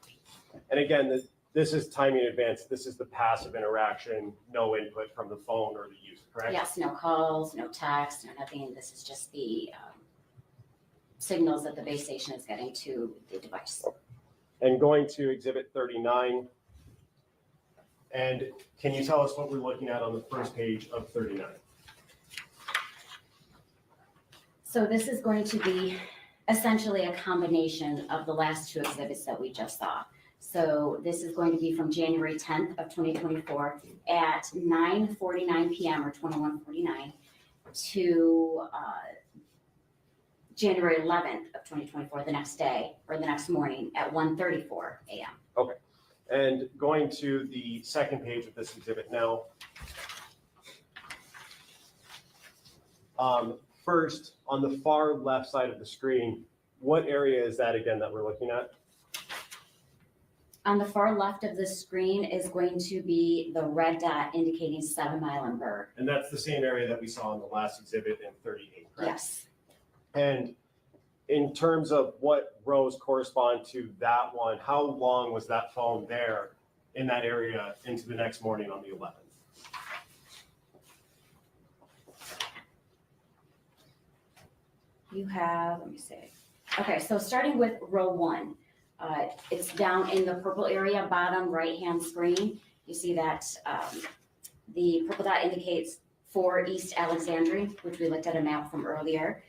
J: And again, this is time in advance. This is the passive interaction, no input from the phone or the user, correct?
P: Yes, no calls, no text, no nothing. This is just the signals that the base station is getting to the device.
J: And going to exhibit 39. And can you tell us what we're looking at on the first page of 39?
P: So this is going to be essentially a combination of the last two exhibits that we just saw. So this is going to be from January 10th of 2024 at 9:49 p.m. or 21:49 to January 11th of 2024, the next day or the next morning at 1:34 a.m.
J: Okay. And going to the second page of this exhibit now. First, on the far left side of the screen, what area is that again that we're looking at?
P: On the far left of the screen is going to be the red dot indicating 7 Mile and Berg.
J: And that's the same area that we saw in the last exhibit in 38, correct?
P: Yes.
J: And in terms of what rows correspond to that one, how long was that phone there in that area into the next morning on the 11th?
P: You have, let me see. Okay, so starting with row 1, it's down in the purple area, bottom right-hand screen. You see that the purple dot indicates 4 East Alexandria, which we looked at a map from earlier.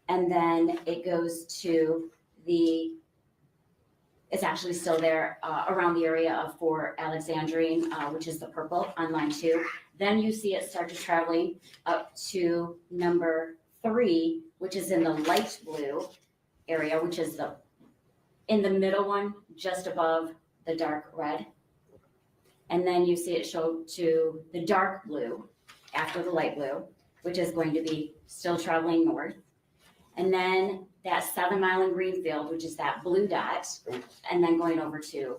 P: And then it goes to it's actually still there around the area of 4 Alexandrine, which is the purple on line 2. Then you see it start to traveling up to number 3, which is in the light blue area, which is in the middle one, just above the dark red. And then you see it show to the dark blue after the light blue, which is going to be still traveling north. And then that 7 Mile in Greenfield, which is that blue dot, and then going over to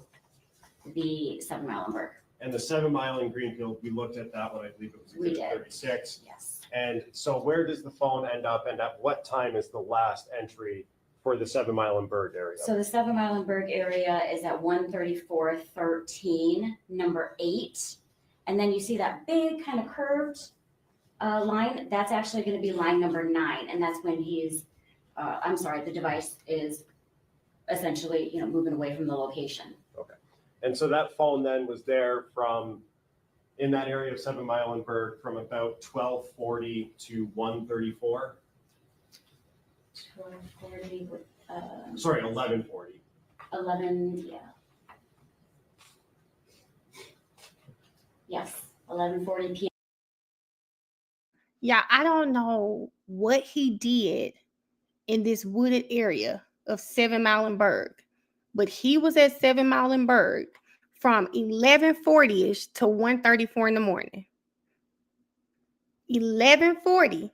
P: the 7 Mile in Berg.
J: And the 7 Mile in Greenfield, we looked at that one, I believe it was
P: We
J: exhibit
P: did.
J: 36.
P: Yes.
J: And so where does the phone end up and at what time is the last entry for the 7 Mile and Berg area?
P: So the 7 Mile and Berg area is at 134.13, number 8. And then you see that big kind of curved line, that's actually going to be line number 9. And that's when the device is essentially, moving away from the location.
J: Okay. And so that phone then was there in that area of 7 Mile and Berg from about 12:40 to 1:34?
P: 12:40,
J: Sorry, 11:40.
P: 11, yeah. Yes, 11:40 p.m.
A: Yeah, I don't know what he did in this wooded area of 7 Mile and Berg, but he was at 7 Mile and Berg from 11:40ish to 1:34 in the morning. 11:40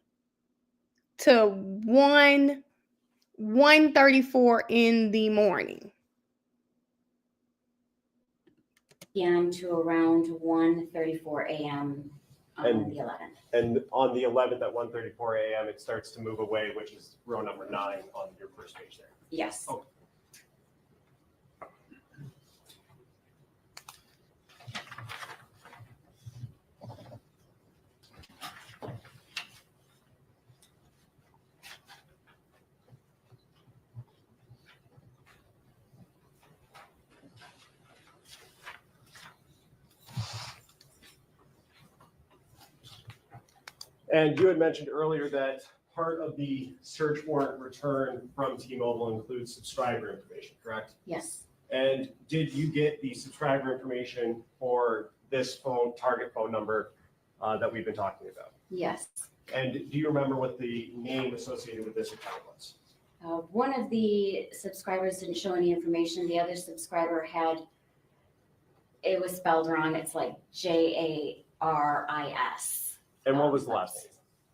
A: to 1:34 in the morning.
P: p.m. to around 1:34 a.m. on
J: And-
P: the 11th.
J: And on the 11th at 1:34 a.m., it starts to move away, which is row number 9 on your first page there.
P: Yes.
J: Oh. And you had mentioned earlier that part of the search warrant return from T-Mobile includes subscriber information, correct?
P: Yes.
J: And did you get the subscriber information for this target phone number that we've been talking about?
P: Yes.
J: And do you remember what the name associated with this account was?
P: One of the subscribers didn't show any information. The other subscriber it was spelled wrong. It's like Jaris.
J: And what was the last name?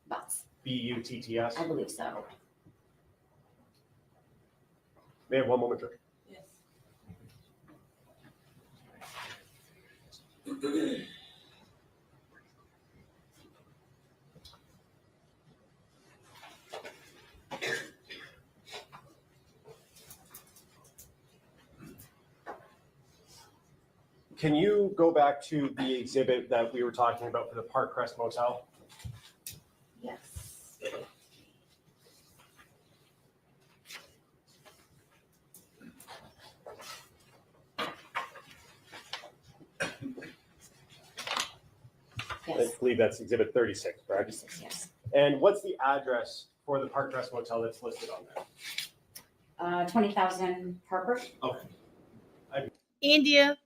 P: Butts.
J: Butts?
P: I believe so.
J: May I have one moment, George?
L: Yes.
J: Can you go back to the exhibit that we were talking about for the Park Crest Motel?
P: Yes.
J: I believe that's exhibit 36, correct?
P: 36, yes.
J: And what's the address for the Park Crest Motel that's listed on there?
P: 20,000 Harper.
J: Okay.
A: India.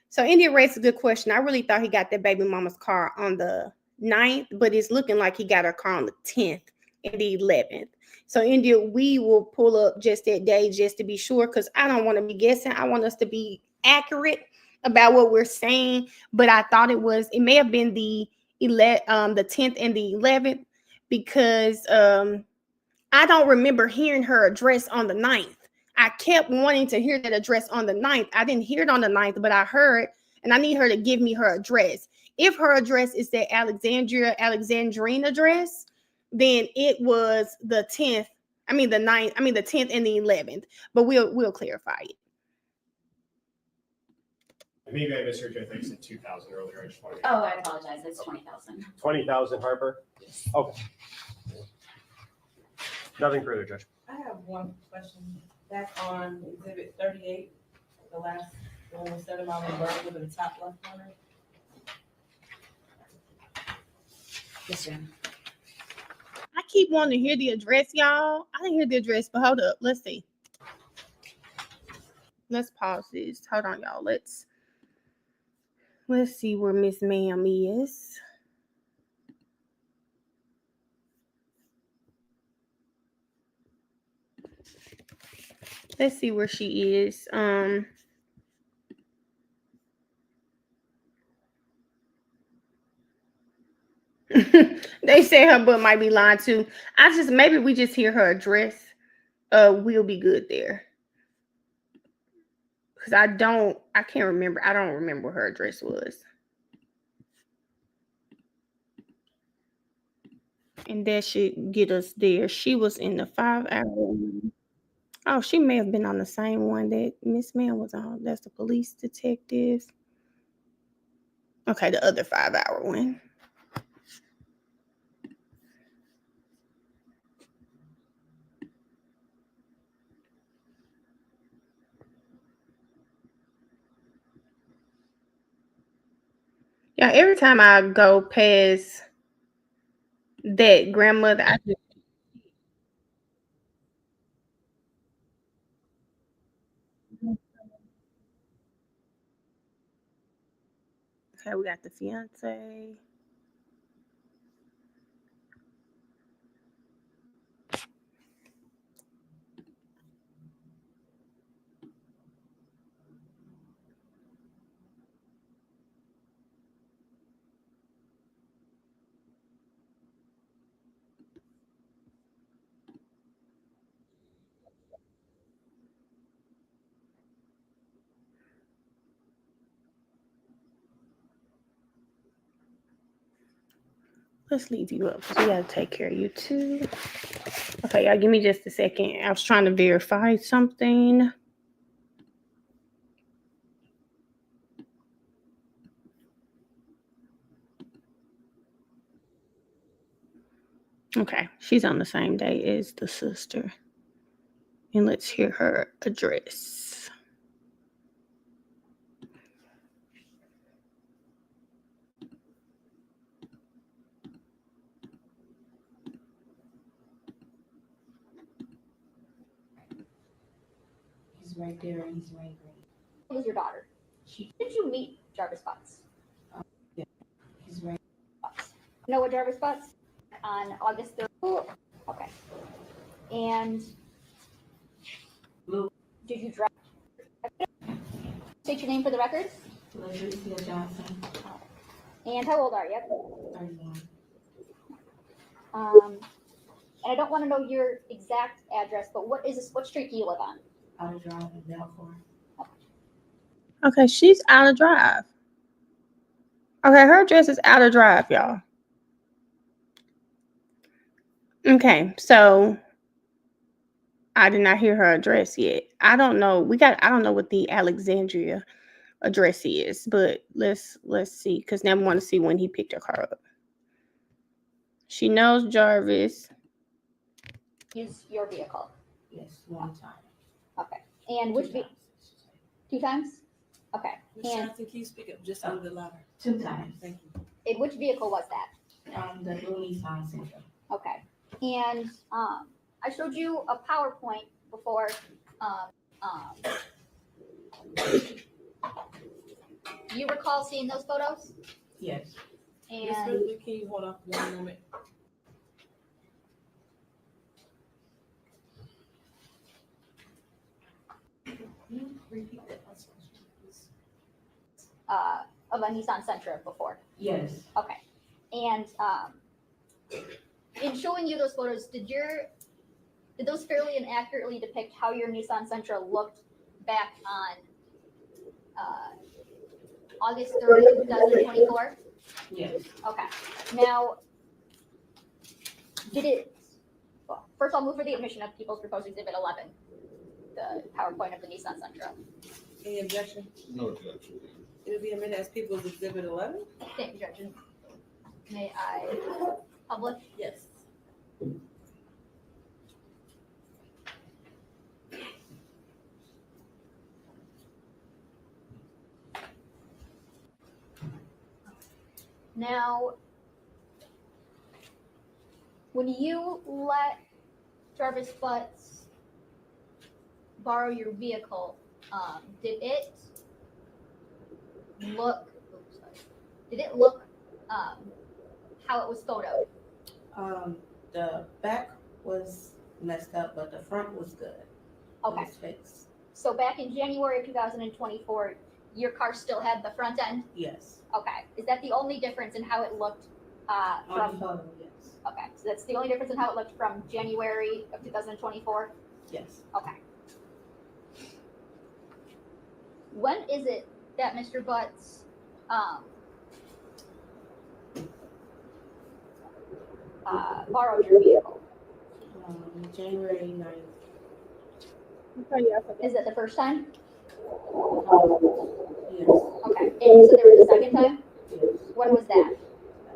A: So India raised a good question. I really thought he got that baby mama's car on the 9th, but it's looking like he got her car on the 10th and the 11th. So India, we will pull up just that day just to be sure, because I don't want to be guessing. I want us to be accurate about what we're saying. But I thought it may have been the 10th and the 11th, because I don't remember hearing her address on the 9th. I kept wanting to hear that address on the 9th. I didn't hear it on the 9th, but I heard, and I need her to give me her address. If her address is the Alexandrine address, then it was the 10th. The 9th, the 10th and the 11th. But we'll clarify it.
J: Maybe I misheard you. I think you said 2,000 earlier. I just wanted
P: Oh, I apologize. It's 20,000.
J: 20,000 Harper? Okay. Nothing further, Judge.
L: I have one question. That's on exhibit 38, the one with 7 mile bird in the top left corner.
P: Yes, ma'am.
A: I keep wanting to hear the address, y'all. I didn't hear the address, but hold up. Let's see. Let's pause this. Hold on, y'all. Let's see where Miss Ma'am is. Let's see where she is. They say her butt might be lying too. Maybe we just hear her address. We'll be good there. Because I can't remember. I don't remember what her address was. And that should get us there. She was in the 5-hour. Oh, she may have been on the same one that Miss Mann was on. That's the police detective. Okay, the other 5-hour one. Yeah, every time I go past that grandmother, I just okay, we got the fiance. Let's leave you up because we gotta take care of you too. Okay, y'all, give me just a second. I was trying to verify something. Okay, she's on the same day as the sister. And let's hear her address.
R: He's right there and he's right there.
N: Who's your daughter? Did you meet Jarvis Butts?
R: Yeah, he's right.
N: You know what Jarvis Butts? On August 3rd. Okay. And did you drive? State your name for the records.
R: Latricia Johnson.
N: And how old are you?
R: 31.
N: And I don't want to know your exact address, but what is this? What street do you live on?
R: Out of drive in Belfort.
A: Okay, she's out of drive. Okay, her address is out of drive, y'all. Okay, so I did not hear her address yet. I don't know. I don't know what the Alexandria address is, but let's see, because now I want to see when he picked her car up. She knows Jarvis.
N: Use your vehicle.
R: Yes, one time.
N: Okay. And which vehicle? 2 times? Okay.
L: Ms. Johnson, can you speak up just a little bit louder?
R: 2 times.
L: Thank you.
N: And which vehicle was that?
R: The blue Nissan Sentra.
N: Okay. And I showed you a PowerPoint before. Do you recall seeing those photos?
R: Yes.
N: And
L: Ms. Ridley, can you hold off 1 moment?
R: Repeat that last question, please.
N: Of a Nissan Sentra before.
R: Yes.
N: Okay. And in showing you those photos, did those fairly and accurately depict how your Nissan Sentra looked back on August 30th, 2024?
R: Yes.
N: Okay. Now, well, first I'll move for the admission of People's Proposed Exhibit 11, the PowerPoint of the Nissan Sentra.
L: Any objection?
C: No objection.
L: It'll be admitted as People's Exhibit 11?
N: Thank you, Judge. May I publish?
L: Yes.
N: Now, when you let Jarvis Butts borrow your vehicle, did it look how it was photoed?
R: The back was messed up, but the front was good.
N: Okay.
R: It was fixed.
N: So back in January of 2024, your car still had the front end?
R: Yes.
N: Okay. Is that the only difference in how it looked
R: On
N: from?
R: the photo, yes.
N: Okay. So that's the only difference in how it looked from January of 2024?
R: Yes.
N: Okay. When is it that Mr. Butts borrowed your vehicle?
R: January 9th.
N: Is that the first time?
R: Yes.
N: Okay. And you said there was a second time?
R: Yes.
N: When was that?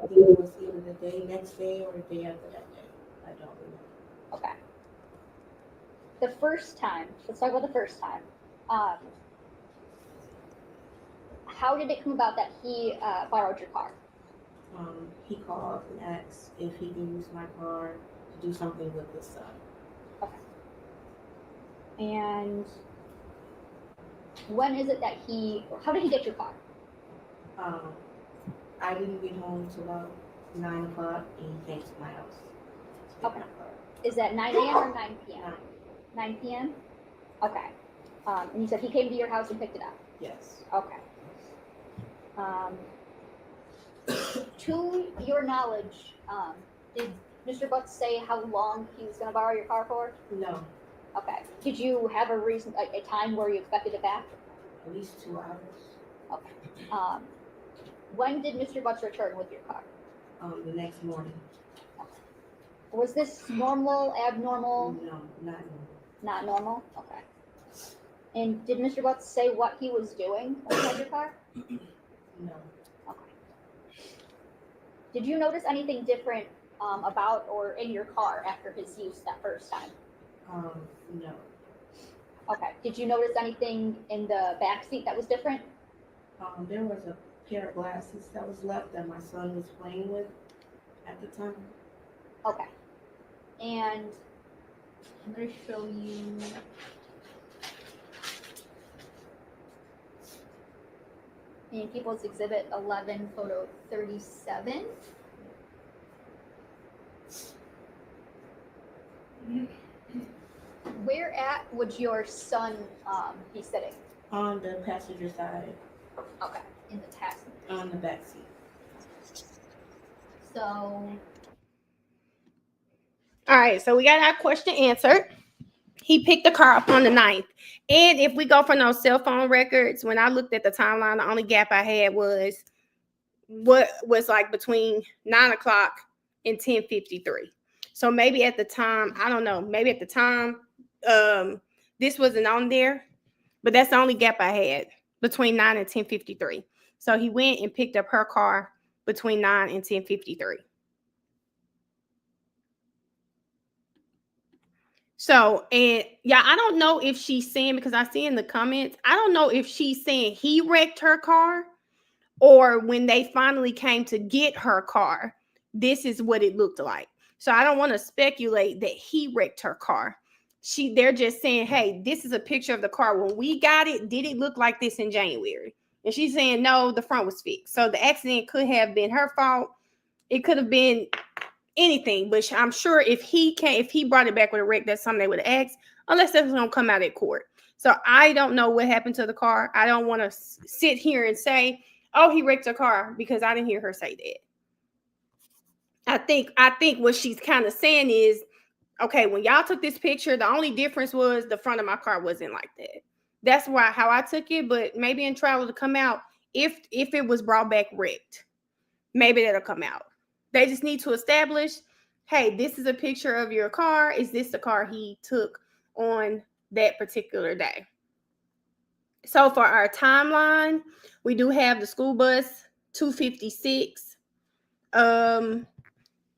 R: I think it was either the day next day or the day after that day. I don't remember.
N: Okay. The first time, let's talk about the first time. How did it come about that he borrowed your car?
R: He called and asked if he can use my car to do something with his son.
N: Okay. And when is it that how did he get your car?
R: I didn't get home till about 9 o'clock and he came to my house.
N: Okay. Is that 9 a.m. or 9 p.m.? 9 p.m.? Okay. And you said he came to your house and picked it up?
R: Yes.
N: Okay. To your knowledge, did Mr. Butts say how long he was going to borrow your car for?
R: No.
N: Okay. Did you have a time where you expected it back?
R: At least 2 hours.
N: Okay. When did Mr. Butts return with your car?
R: the next morning.
N: Was this normal, abnormal?
R: No, not normal.
N: Not normal? Okay. And did Mr. Butts say what he was doing when he had your car?
R: No.
N: Okay. Did you notice anything different about or in your car after his use that first time?
R: No.
N: Okay. Did you notice anything in the back seat that was different?
R: There was a pair of glasses that was left that my son was playing with at the time.
N: Okay. And I'm going to show you. In People's Exhibit 11, photo 37. Where at would your son be sitting?
R: On the passenger side.
N: Okay, in the taxi.
R: On the back seat.
N: So.
A: All right, so we got our question answered. He picked the car up on the 9th. And if we go from those cell phone records, when I looked at the timeline, the only gap I had was what was like between 9 o'clock and 10:53. So maybe at the time, I don't know, maybe at the time, this wasn't on there, but that's the only gap I had between 9 and 10:53. So he went and picked up her car between 9 and 10:53. So, and yeah, I don't know if she's saying, because I see in the comments, I don't know if she's saying he wrecked her car or when they finally came to get her car, this is what it looked like. So I don't want to speculate that he wrecked her car. They're just saying, hey, this is a picture of the car. When we got it, did it look like this in January? And she's saying, no, the front was fixed. So the accident could have been her fault. It could have been anything, but I'm sure if he brought it back with a wreck, that's something they would have asked, unless that's going to come out at court. So I don't know what happened to the car. I don't want to sit here and say, oh, he wrecked her car, because I didn't hear her say that. I think what she's kind of saying is, okay, when y'all took this picture, the only difference was the front of my car wasn't like that. That's how I took it. But maybe in trial to come out, if it was brought back wrecked, maybe that'll come out. They just need to establish, hey, this is a picture of your car. Is this the car he took on that particular day? So for our timeline, we do have the school bus 256.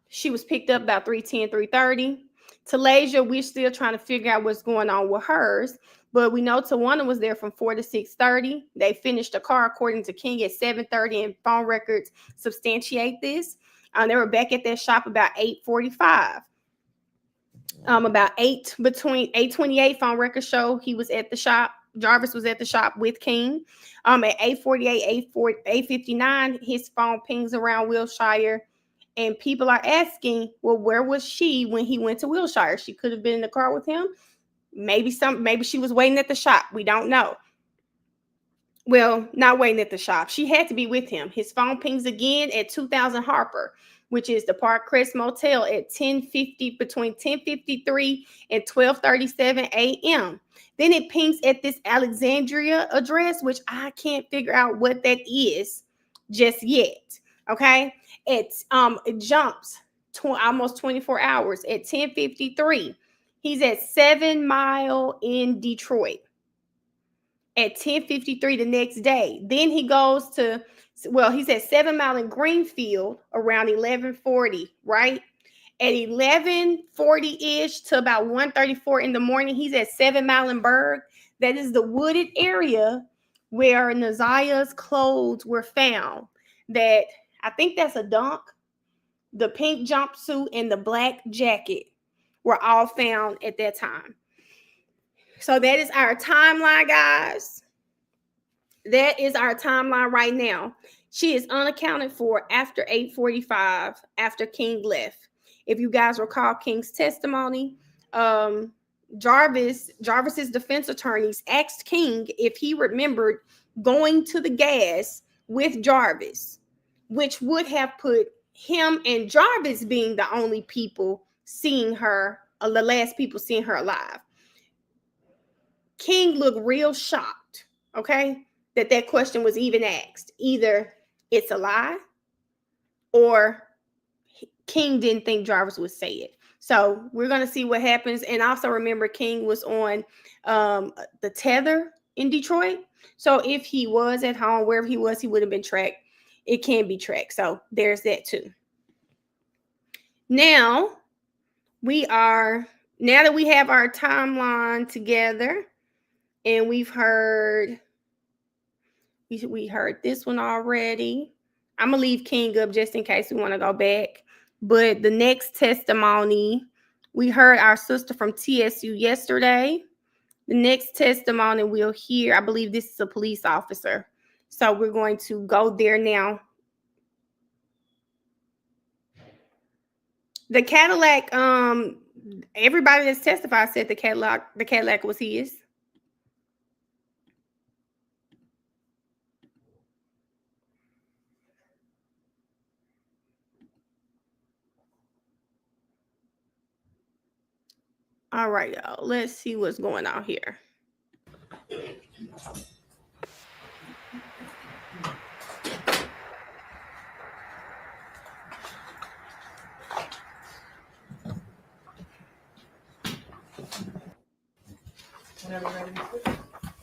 A: She was picked up about 3:10, 3:30. Talasia, we're still trying to figure out what's going on with hers, but we know Tawana was there from 4 to 6:30. They finished the car according to King at 7:30, and phone records substantiate this. They were back at that shop about 8:45. About between 8:28, phone records show he was at the shop. Jarvis was at the shop with King. At 8:48, 8:59, his phone pings around Wilshire, and people are asking, well, where was she when he went to Wilshire? She could have been in the car with him. Maybe she was waiting at the shop. We don't know. Well, not waiting at the shop. She had to be with him. His phone pings again at 2000 Harper, which is the Park Crest Motel at between 10:53 and 12:37 a.m. Then it pings at this Alexandria address, which I can't figure out what that is just yet. Okay, it jumps almost 24 hours at 10:53. He's at 7 Mile in Detroit at 10:53 the next day. Then he goes to, he's at 7 Mile in Greenfield around 11:40, right? At 11:40-ish to about 1:34 in the morning, he's at 7 Mile in Berg. That is the wooded area where Nazia's clothes were found. That, I think that's a dunk. The pink jumpsuit and the black jacket were all found at that time. So that is our timeline, guys. That is our timeline right now. She is unaccounted for after 8:45, after King left. If you guys recall King's testimony, Jarvis's defense attorneys asked King if he remembered going to the gas with Jarvis, which would have put him and Jarvis being the only people seeing her, the last people seeing her alive. King looked real shocked, okay, that question was even asked. Either it's a lie or King didn't think Jarvis would say it. So we're gonna see what happens. And also remember, King was on the tether in Detroit. So if he was at home, wherever he was, he would have been tracked. It can be tracked. So there's that too. Now that we have our timeline together, and we heard this one already. I'm gonna leave King up just in case we want to go back. But the next testimony, we heard our sister from TSU yesterday. The next testimony we'll hear, I believe this is a police officer. So we're going to go there now. The Cadillac, everybody that's testified said the Cadillac was his. All right, y'all. Let's see what's going on here.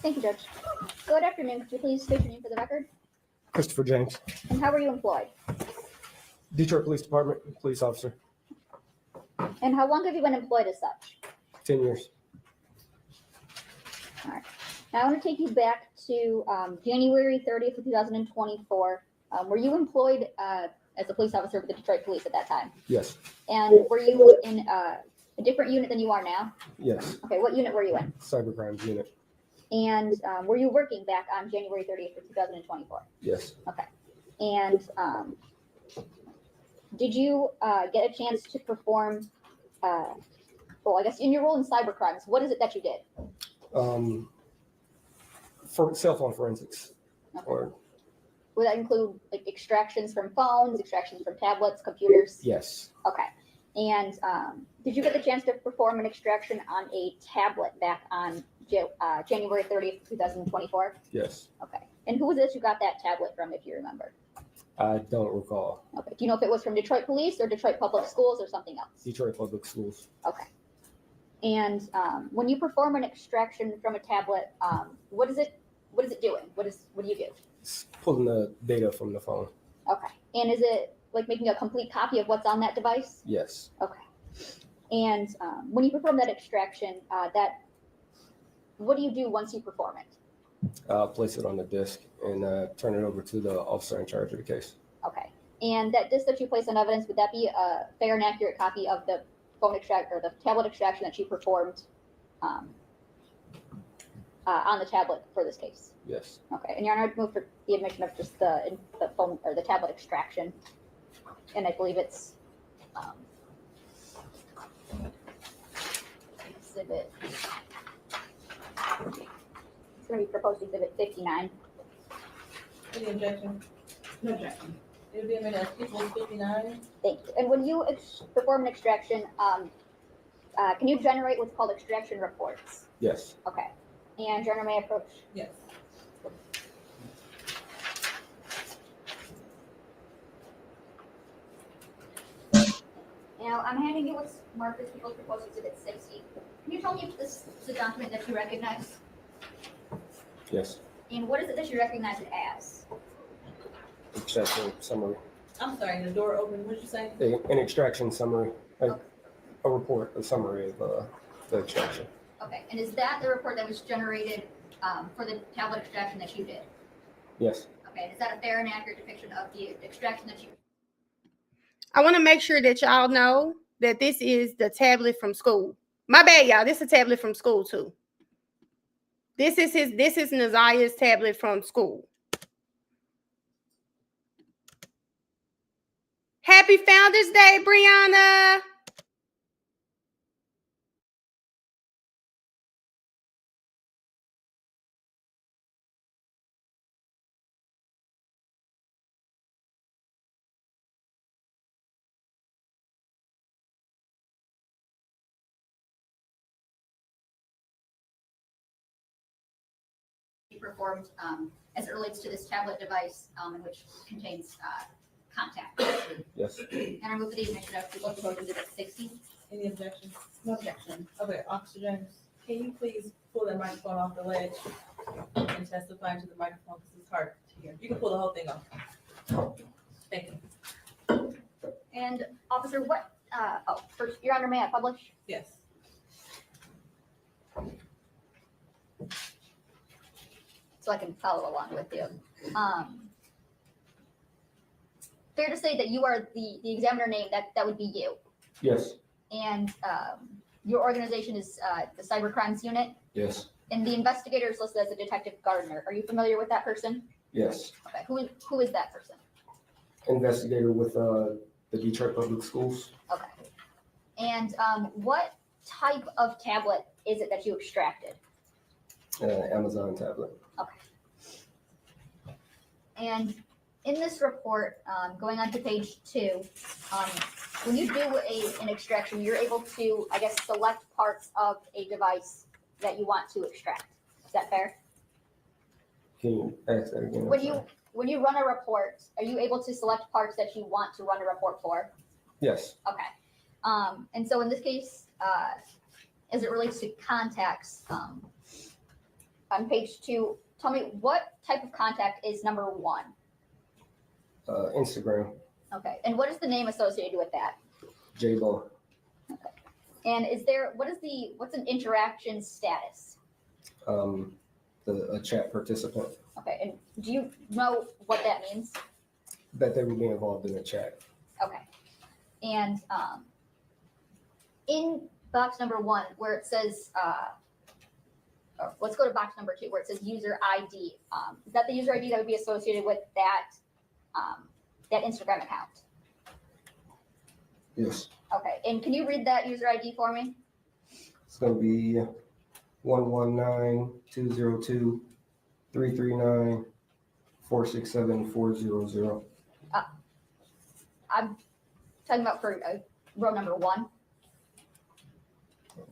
N: Thank you, Judge. Good afternoon. Could you please state your name for the record?
J: Christopher James,
N: And how were you employed?
J: Detroit Police Department, police officer,
N: And how long have you been employed as such?
J: 10 years.
N: All right. Now I want to take you back to January 30th of 2024. Were you employed as a police officer with the Detroit Police at that time?
J: Yes.
N: And were you in a different unit than you are now?
J: Yes.
N: Okay, what unit were you in?
J: Cybercrimes unit.
N: And were you working back on January 30th of 2024?
J: Yes.
N: Okay. And did you get a chance to perform, well, I guess in your role in cybercrimes, what is it that you did?
J: For cell phone forensics.
N: Okay.
J: Or
N: Would that include like extractions from phones, extractions from tablets, computers?
J: yes.
N: Okay. And did you get the chance to perform an extraction on a tablet back on January 30th, 2024?
J: Yes.
N: Okay. And who was it you got that tablet from, if you remember?
J: I don't recall.
N: Okay. Do you know if it was from Detroit Police or Detroit Public Schools or something else?
J: Detroit Public Schools.
N: Okay. And when you perform an extraction from a tablet, what is it doing? What do you do?
J: It's pulling the data from the phone.
N: Okay. And is it like making a complete copy of what's on that device?
J: Yes.
N: Okay. And when you perform that extraction, what do you do once you perform it?
J: Place it on the disk and turn it over to the officer in charge of the case.
N: Okay. And that disk that you place on evidence, would that be a fair and accurate copy of the phone extract or the tablet extraction that you performed on the tablet for this case?
J: Yes.
N: Okay. And Your Honor, I'd move for the admission of just the phone or the tablet extraction, and I believe it's exhibit. It's going to be proposed exhibit 59.
L: Any objection? No objection. It'll be a minute. Equals 59.
N: Thank you. And when you perform an extraction, can you generate what's called extraction reports?
J: Yes.
N: Okay. And Your Honor, may I approach?
L: Yes.
N: Now, I'm handing you what's marked as People's Proposed Exhibit 60. Can you tell me if this is a document that you recognize?
J: Yes.
N: And what is it that you recognize it as?
J: Extraction summary.
L: I'm sorry, the door open. What did you say?
J: An extraction summary. A report, a summary of the extraction.
N: Okay. And is that the report that was generated for the tablet extraction that you did?
J: Yes.
N: Okay. And is that a fair and accurate depiction of the extraction that you?
A: I want to make sure that y'all know that this is the tablet from school. My bad, y'all. This is a tablet from school too. This is Naziah's tablet from school. Happy Founders Day, Brianna.
N: Performed as it relates to this tablet device, which contains
P: contact.
C: Yes.
N: And I move that the administrative people propose exhibit 60.
L: Any objections?
N: No objection.
L: Okay, Officer James, can you please pull that microphone off the ledge and testify into the microphone because it's hard to hear. You can pull the whole thing off. Thank you.
N: And Officer, what, first, Your Honor, may I publish?
L: Yes.
N: So I can follow along with you. Fair to say that you are the examiner name, that would be you.
C: Yes.
N: And your organization is the Cyber Crimes Unit,
C: Yes.
N: and the investigator is listed as a Detective Gardner. Are you familiar with that person?
C: Yes.
N: Okay, who is that person?
C: Investigator with the Detroit Public Schools.
N: Okay. And what type of tablet is it that you extracted?
C: Amazon tablet.
N: Okay. And in this report, going on to page 2, when you do an extraction, you're able to, I guess, select parts of a device that you want to extract. Is that fair?
C: Can you ask that again?
N: When you run a report, are you able to select parts that you want to run a report for?
C: Yes.
N: Okay. And so in this case, as it relates to contacts, on page 2, tell me what type of contact is number 1?
C: Instagram.
N: Okay. And what is the name associated with that?
C: J-Ball.
N: And what's an interaction status?
C: A chat participant.
N: Okay. And do you know what that means?
C: That they would be involved in a chat.
N: Okay. And in box number 1, where it says, or let's go to box number 2, where it says user ID. Is that the user ID that would be associated with that Instagram account?
C: Yes.
N: Okay. And can you read that user ID for me?
C: It's going to be 119-202-339-467-400.
N: I'm talking about for row number 1.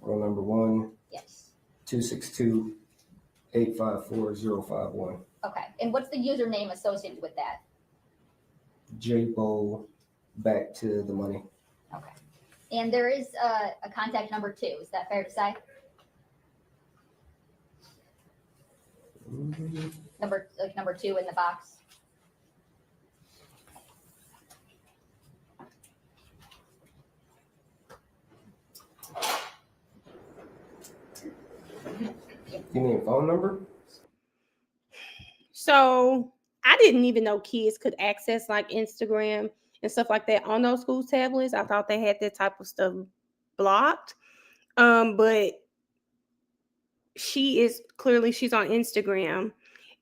C: Row number 1.
N: Yes.
C: 262-854-051.
N: Okay. And what's the username associated with that?
C: J-Bo back to the money.
N: Okay. And there is a contact number 2. Is that fair to say? Number 2 in the box.
C: You mean phone number?
A: So I didn't even know kids could access like Instagram and stuff like that on those school tablets. I thought they had that type of stuff blocked. But she's on Instagram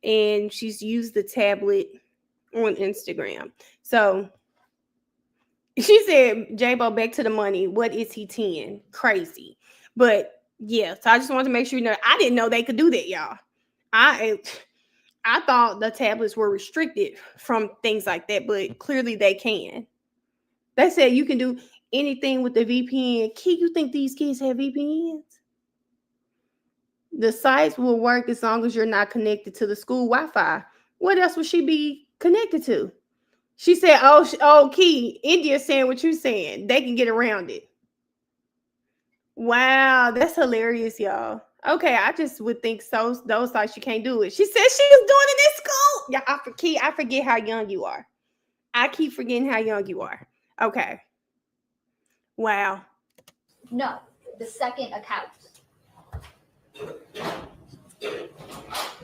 A: and she's used the tablet on Instagram. So she said, J-Bo, back to the money. What is he 10? Crazy. But yeah, so I just wanted to make sure you know, I didn't know they could do that, y'all. I thought the tablets were restricted from things like that, but clearly they can. They said you can do anything with the VPN. Kid, you think these kids have VPNs? The sites will work as long as you're not connected to the school Wi-Fi. What else would she be connected to? She said, Key, India's saying what you're saying. They can get around it. Wow, that's hilarious, y'all. Okay, I just would think so. Those sites you can't do it. She said she was doing it in school. Yeah, I forget how young you are. I keep forgetting how young you are. Okay. Wow.
N: No, the second account.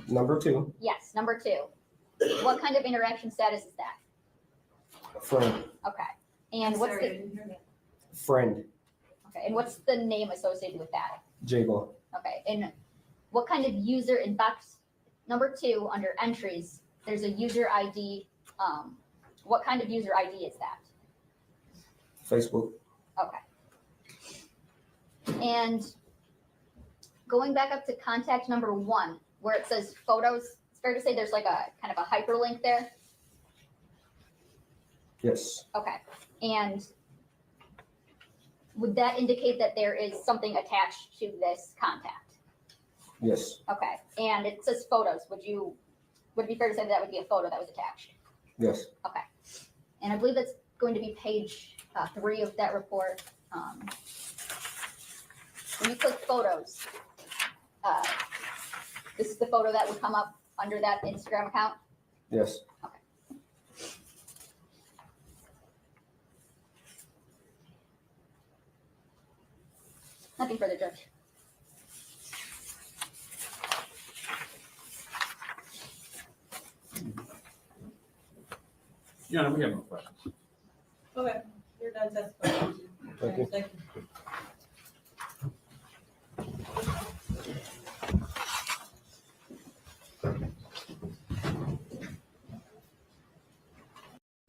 C: Number 2.
N: Yes, number 2. What kind of interaction status is that?
C: Friend.
N: Okay. And what's
C: Friend.
N: Okay, and what's the name associated with that?
C: J-Ball.
N: Okay, and what kind of user in box number 2 under entries, there's a user ID. What kind of user ID is that?
C: Facebook.
N: Okay. And going back up to contact number 1, where it says photos, it's fair to say there's like a kind of a hyperlink there.
C: Yes.
N: Okay. And would that indicate that there is something attached to this contact?
C: Yes.
N: Okay. And it says photos. Would it be fair to say that would be a photo that was attached?
C: Yes.
N: Okay. And I believe that's going to be page 3 of that report. When you click photos, this is the photo that would come up under that Instagram account.
J: Yes.
N: Nothing further, Judge.
S: Your Honor, we have no questions.
L: Okay, you're done testifying.
J: Thank you.
L: Thank you.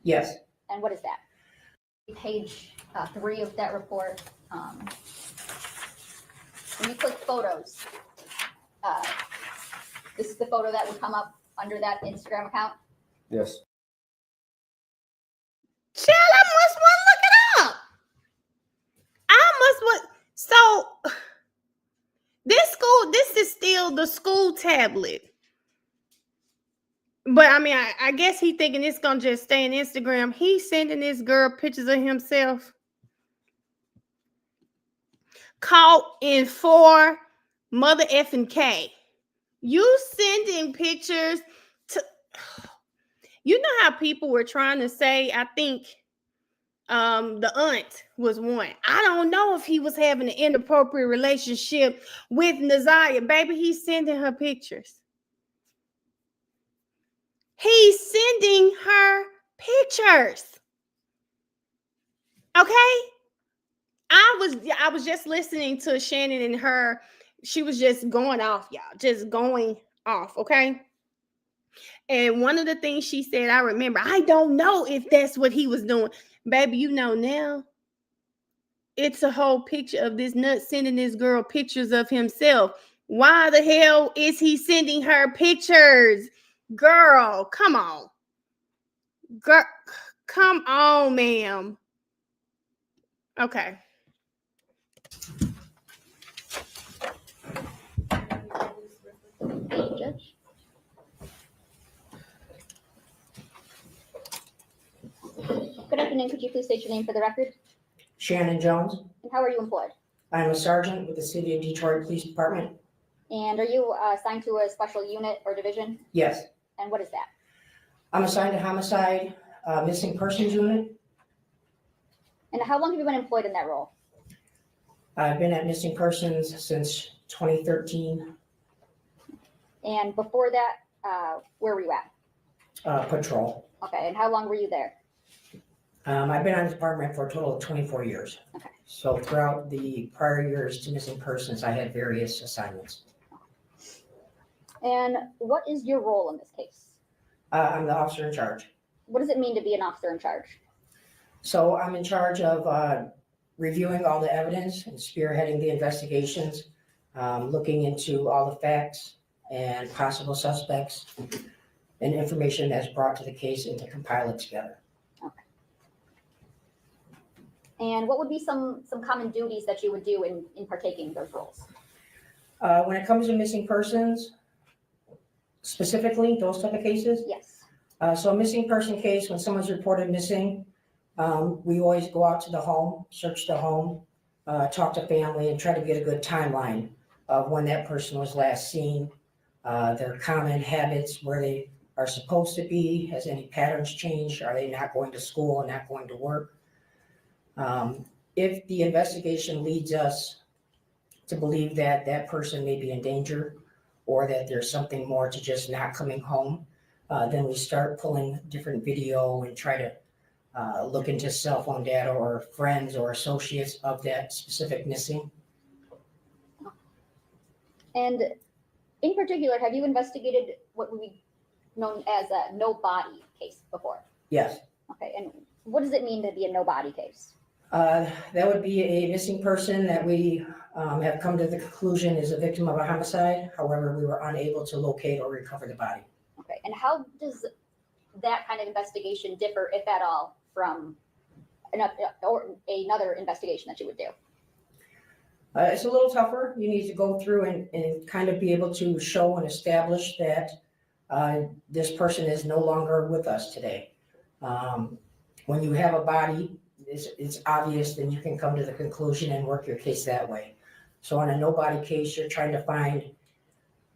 T: Yes.
N: And what is that? Page 3 of that report. When you click photos, this is the photo that would come up under that Instagram account.
J: Yes.
A: Chill, I must want to look it up. I must want. So, this is still the school tablet. But I mean, I guess he thinking it's gonna just stay in Instagram. He's sending this girl pictures of himself. Caught in 4 mother effing K. You sending pictures to, you know how people were trying to say, I think the aunt was one. I don't know if he was having an inappropriate relationship with Naziah. Baby, he's sending her pictures. He's sending her pictures. Okay? I was just listening to Shannon and her. She was just going off, y'all. Just going off, okay? And one of the things she said, I remember, I don't know if that's what he was doing. Baby, you know now. It's a whole picture of this nut sending this girl pictures of himself. Why the hell is he sending her pictures? Girl, come on. Girl, come on, ma'am. Okay.
N: Judge. Good afternoon. Could you please state your name for the record?
T: Shannon Jones.
N: And how are you employed?
T: I'm a sergeant with the City of Detroit Police Department.
N: And are you assigned to a special unit or division?
T: Yes.
N: And what is that?
T: I'm assigned to homicide, missing persons unit.
N: And how long have you been employed in that role?
T: I've been at missing persons since 2013.
N: And before that, where were you at?
T: Patrol.
N: Okay. And how long were you there?
T: I've been on the department for a total of 24 years.
N: Okay.
T: So throughout the prior years to missing persons, I had various assignments.
N: And what is your role in this case?
T: I'm the officer in charge.
N: What does it mean to be an officer in charge?
T: So I'm in charge of reviewing all the evidence and spearheading the investigations, looking into all the facts and possible suspects and information that's brought to the case and to compile it together.
N: Okay. And what would be some common duties that you would do in partaking in those roles?
T: When it comes to missing persons, specifically those type of cases?
N: Yes.
T: So a missing person case, when someone's reported missing, we always go out to the home, search the home, talk to family, and try to get a good timeline of when that person was last seen, their common habits, where they are supposed to be, has any patterns changed, are they not going to school and not going to work? If the investigation leads us to believe that that person may be in danger or that there's something more to just not coming home, then we start pulling different video and try to look into cell phone data or friends or associates of that specific missing.
N: And in particular, have you investigated what would be known as a no body case before?
T: Yes.
N: Okay. And what does it mean to be a no body case?
T: That would be a missing person that we have come to the conclusion is a victim of a homicide. However, we were unable to locate or recover the body.
N: Okay. And how does that kind of investigation differ, if at all, from another investigation that you would do?
T: It's a little tougher. You need to go through and kind of be able to show and establish that this person is no longer with us today. When you have a body, it's obvious, then you can come to the conclusion and work your case that way. So on a no-body case, you're trying to find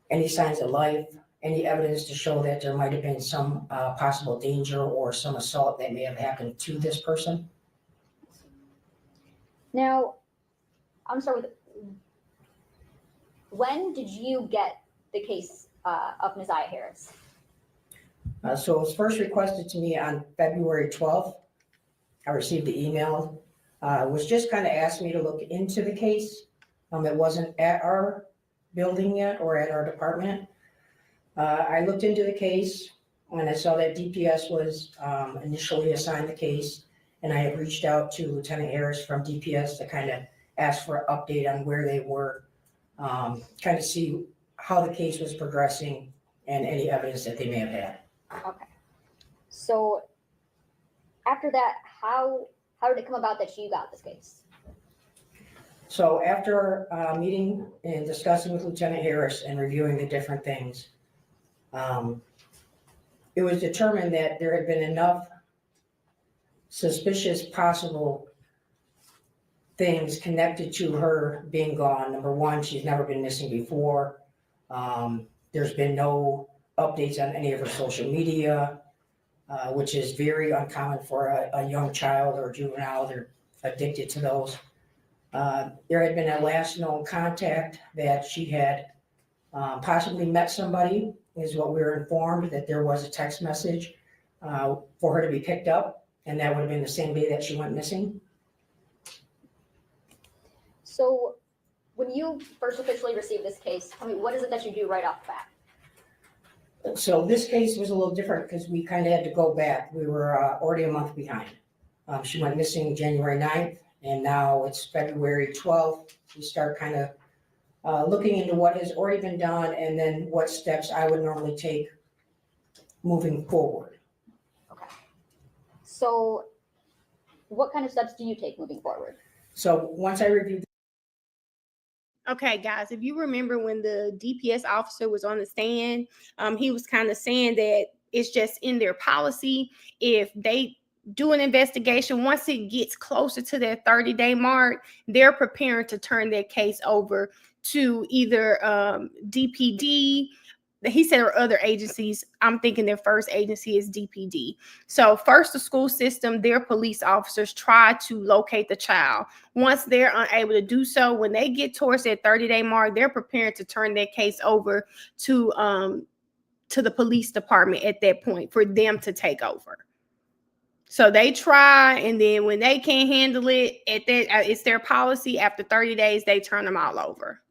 T: any signs of life, any evidence to show that there might have been some possible danger or some assault that may have happened to this person.
N: Now, I'm sorry. When did you get the case of Neziah Harris?
T: So it was first requested to me on February 12th. I received the email. Was just kind of asked me to look into the case. It wasn't at our building yet or at our department. I looked into the case when I saw that DPS was initially assigned the case, and I had reached out to Lieutenant Harris from DPS to kind of ask for an update on where they were, kind of see how the case was progressing and any evidence that they may have had.
N: Okay. So after that, how did it come about that you got this case?
T: So after meeting and discussing with Lieutenant Harris and reviewing the different things, it was determined that there had been enough suspicious possible things connected to her being gone. Number one, she's never been missing before. There's been no updates on any of her social media, which is very uncommon for a young child or juvenile. They're addicted to those. There had been a last known contact that she had possibly met somebody, is what we were informed, that there was a text message for her to be picked up, and that would have been the same day that she went missing.
N: So when you first officially received this case, I mean, what is it that you do right off the bat?
T: So this case was a little different because we kind of had to go back. We were already a month behind. She went missing January 9th, and now it's February 12th. We start kind of looking into what has already been done and then what steps I would normally take moving forward.
N: Okay. So what kind of steps do you take moving forward?
T: So once I reviewed.
A: Okay, guys, if you remember when the DPS officer was on the stand, he was kind of saying that it's just in their policy. If they do an investigation, once it gets closer to that 30-day mark, they're preparing to turn their case over to either DPD. He said there are other agencies. I'm thinking their first agency is DPD. So first, the school system, their police officers try to locate the child. Once they're unable to do so, when they get towards that 30-day mark, they're preparing to turn their case over to the police department at that point for them to take over. So they try, and then when they can't handle it, it's their policy. After 30 days, they turn them all over.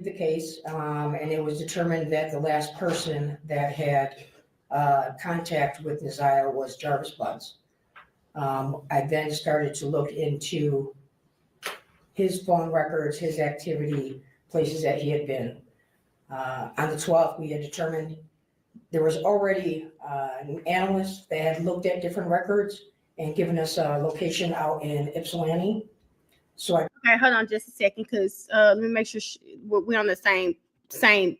T: The case, and it was determined that the last person that had contact with Neziah was Jarvis Buds. I then started to look into his phone records, his activity, places that he had been. On the 12th, we had determined there was already an analyst that had looked at different records and given us a location out in Ypsilanti. So
A: Okay, hold on just a second, because let me make sure we're on the same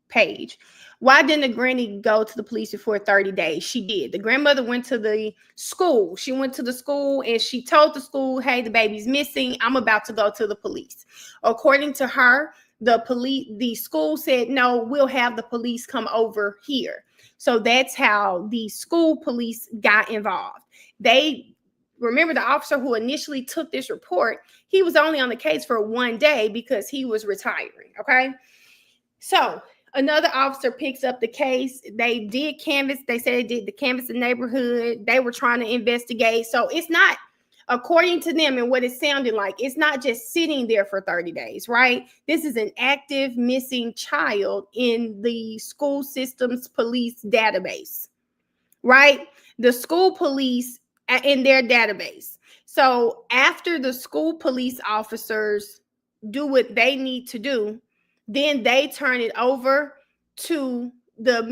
A: page. Why didn't the granny go to the police before 30 days? She did. The grandmother went to the school. She went to the school and she told the school, hey, the baby's missing. I'm about to go to the police. According to her, the school said, no, we'll have the police come over here. So that's how the school police got involved. Remember, the officer who initially took this report, he was only on the case for 1 day because he was retiring, okay? So another officer picks up the case. They did canvas. They said they did the canvas the neighborhood. They were trying to investigate. So it's not, according to them and what it sounded like, it's not just sitting there for 30 days, right? This is an active missing child in the school system's police database, right? The school police in their database. So after the school police officers do what they need to do, then they turn it over to the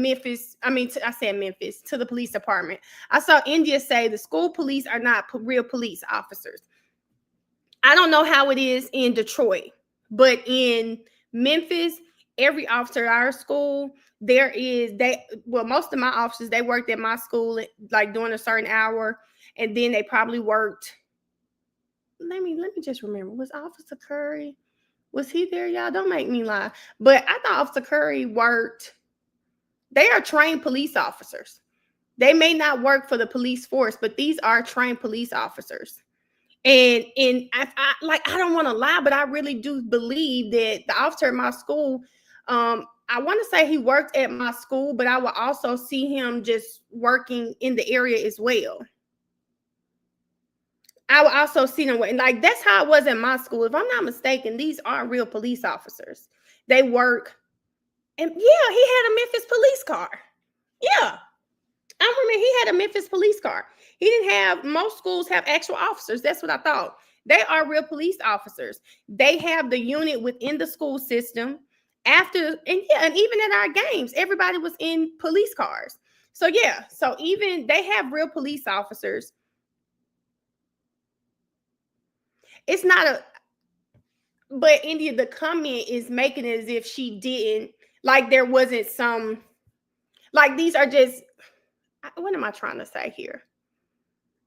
A: to the police department. I saw India say the school police are not real police officers. I don't know how it is in Detroit, but in Memphis, every officer at our school, most of my officers, they worked at my school like during a certain hour, and then they probably worked. Let me just remember. Was Officer Curry? Was he there, y'all? Don't make me lie. But I thought Officer Curry worked. They are trained police officers. They may not work for the police force, but these are trained police officers. And I don't want to lie, but I really do believe that the officer at my school, I want to say he worked at my school, but I will also see him just working in the area as well. I will also see them, like that's how it was at my school. If I'm not mistaken, these are real police officers. They work, and yeah, he had a Memphis police car. Yeah, I remember he had a Memphis police car. He didn't have, most schools have actual officers. That's what I thought. They are real police officers. They have the unit within the school system. And even at our games, everybody was in police cars. So yeah, so even they have real police officers. It's not but India, the comment is making it as if she didn't, like there wasn't some, like these are just, what am I trying to say here?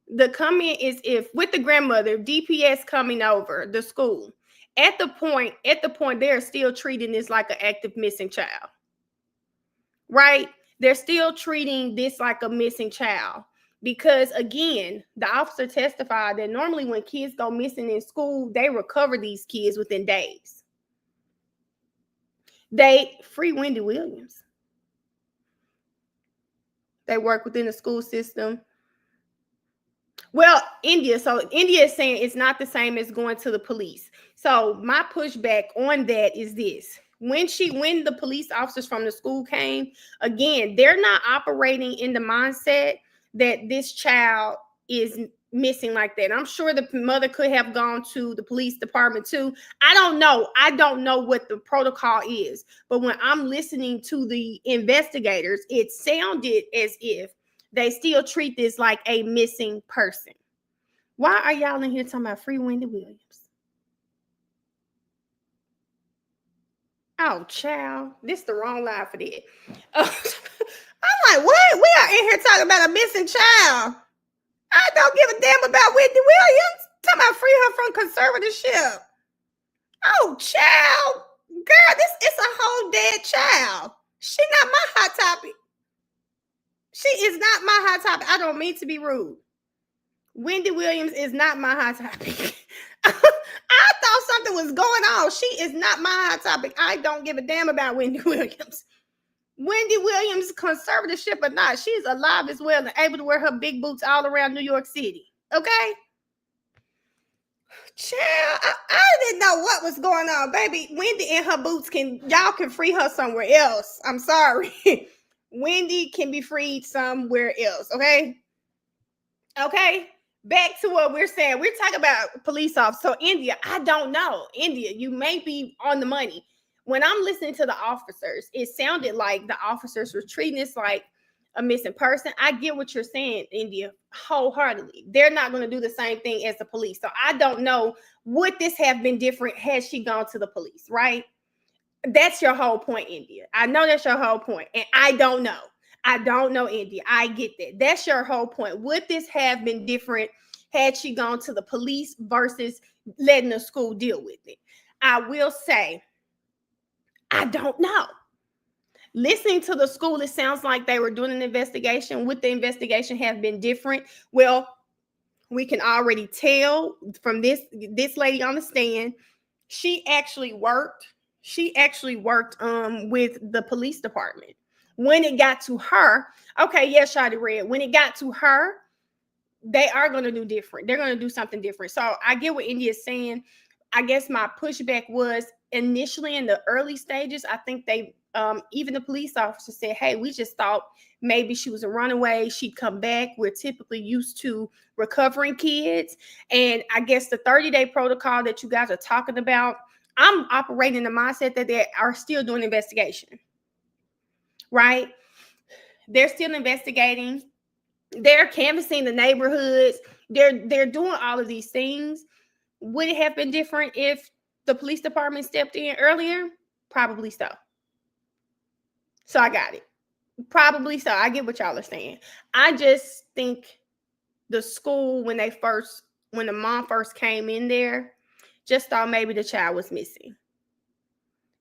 A: The comment is if with the grandmother, DPS coming over the school, at the point, they're still treating this like an active missing child, right? They're still treating this like a missing child. Because again, the officer testified that normally when kids go missing in school, they recover these kids within days. They free Wendy Williams. They work within the school system. Well, India. So India is saying it's not the same as going to the police. So my pushback on that is this. When the police officers from the school came, again, they're not operating in the mindset that this child is missing like that. I'm sure the mother could have gone to the police department too. I don't know what the protocol is, but when I'm listening to the investigators, it sounded as if they still treat this like a missing person. Why are y'all in here talking about free Wendy Williams? Oh, child, this is the wrong line for that. I'm like, what? We are in here talking about a missing child. I don't give a damn about Wendy Williams. Talking about free her from conservatorship. Oh, child. Girl, this is a whole dead child. She not my hot topic. She is not my hot topic. I don't mean to be rude. Wendy Williams is not my hot topic. I thought something was going on. She is not my hot topic. I don't give a damn about Wendy Williams. Wendy Williams, conservatorship or not, she's alive as well and able to wear her big boots all around New York City. Okay? Child, I didn't know what was going on, baby. Wendy and her boots y'all can free her somewhere else. I'm sorry. Wendy can be freed somewhere else, okay? Okay? Back to what we're saying. We're talking about police officers. So, India, I don't know. India, you may be on the money. When I'm listening to the officers, it sounded like the officers were treating this like a missing person. I get what you're saying, India, wholeheartedly. They're not going to do the same thing as the police. So I don't know, would this have been different had she gone to the police, right? That's your whole point, India. I know that's your whole point, and I don't know. I don't know, India. I get that. That's your whole point. Would this have been different had she gone to the police versus letting the school deal with it? I will say, I don't know. Listening to the school, it sounds like they were doing an investigation. Would the investigation have been different? Well, we can already tell from this lady on the stand, she actually worked with the police department. When it got to her, okay, yes, Shawty Red, when it got to her, they are going to do different. They're going to do something different. So I get what India is saying. I guess my pushback was initially in the early stages, I think they, even the police officer said, hey, we just thought maybe she was a runaway. She'd come back. We're typically used to recovering kids. And I guess the 30-day protocol that you guys are talking about, I'm operating the mindset that they are still doing investigation, right? They're still investigating. They're canvassing the neighborhoods. They're doing all of these things. Would it have been different if the police department stepped in earlier? Probably so. So I got it. Probably so. I get what y'all are saying. I just think the school, when the mom first came in there, just thought maybe the child was missing.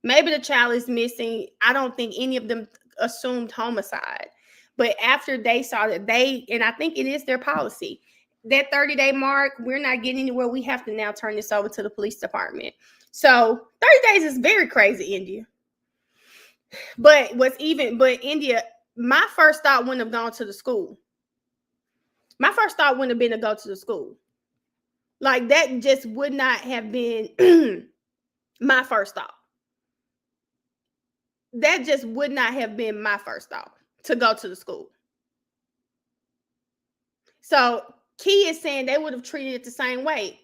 A: Maybe the child is missing. I don't think any of them assumed homicide. But after they saw that and I think it is their policy, that 30-day mark, we're not getting anywhere. We have to now turn this over to the police department. So 30 days is very crazy, India. But India, my first thought wouldn't have gone to the school. My first thought wouldn't have been to go to the school. Like, that just would not have been my first thought. That just would not have been my first thought, to go to the school. So Key is saying they would have treated it the same way.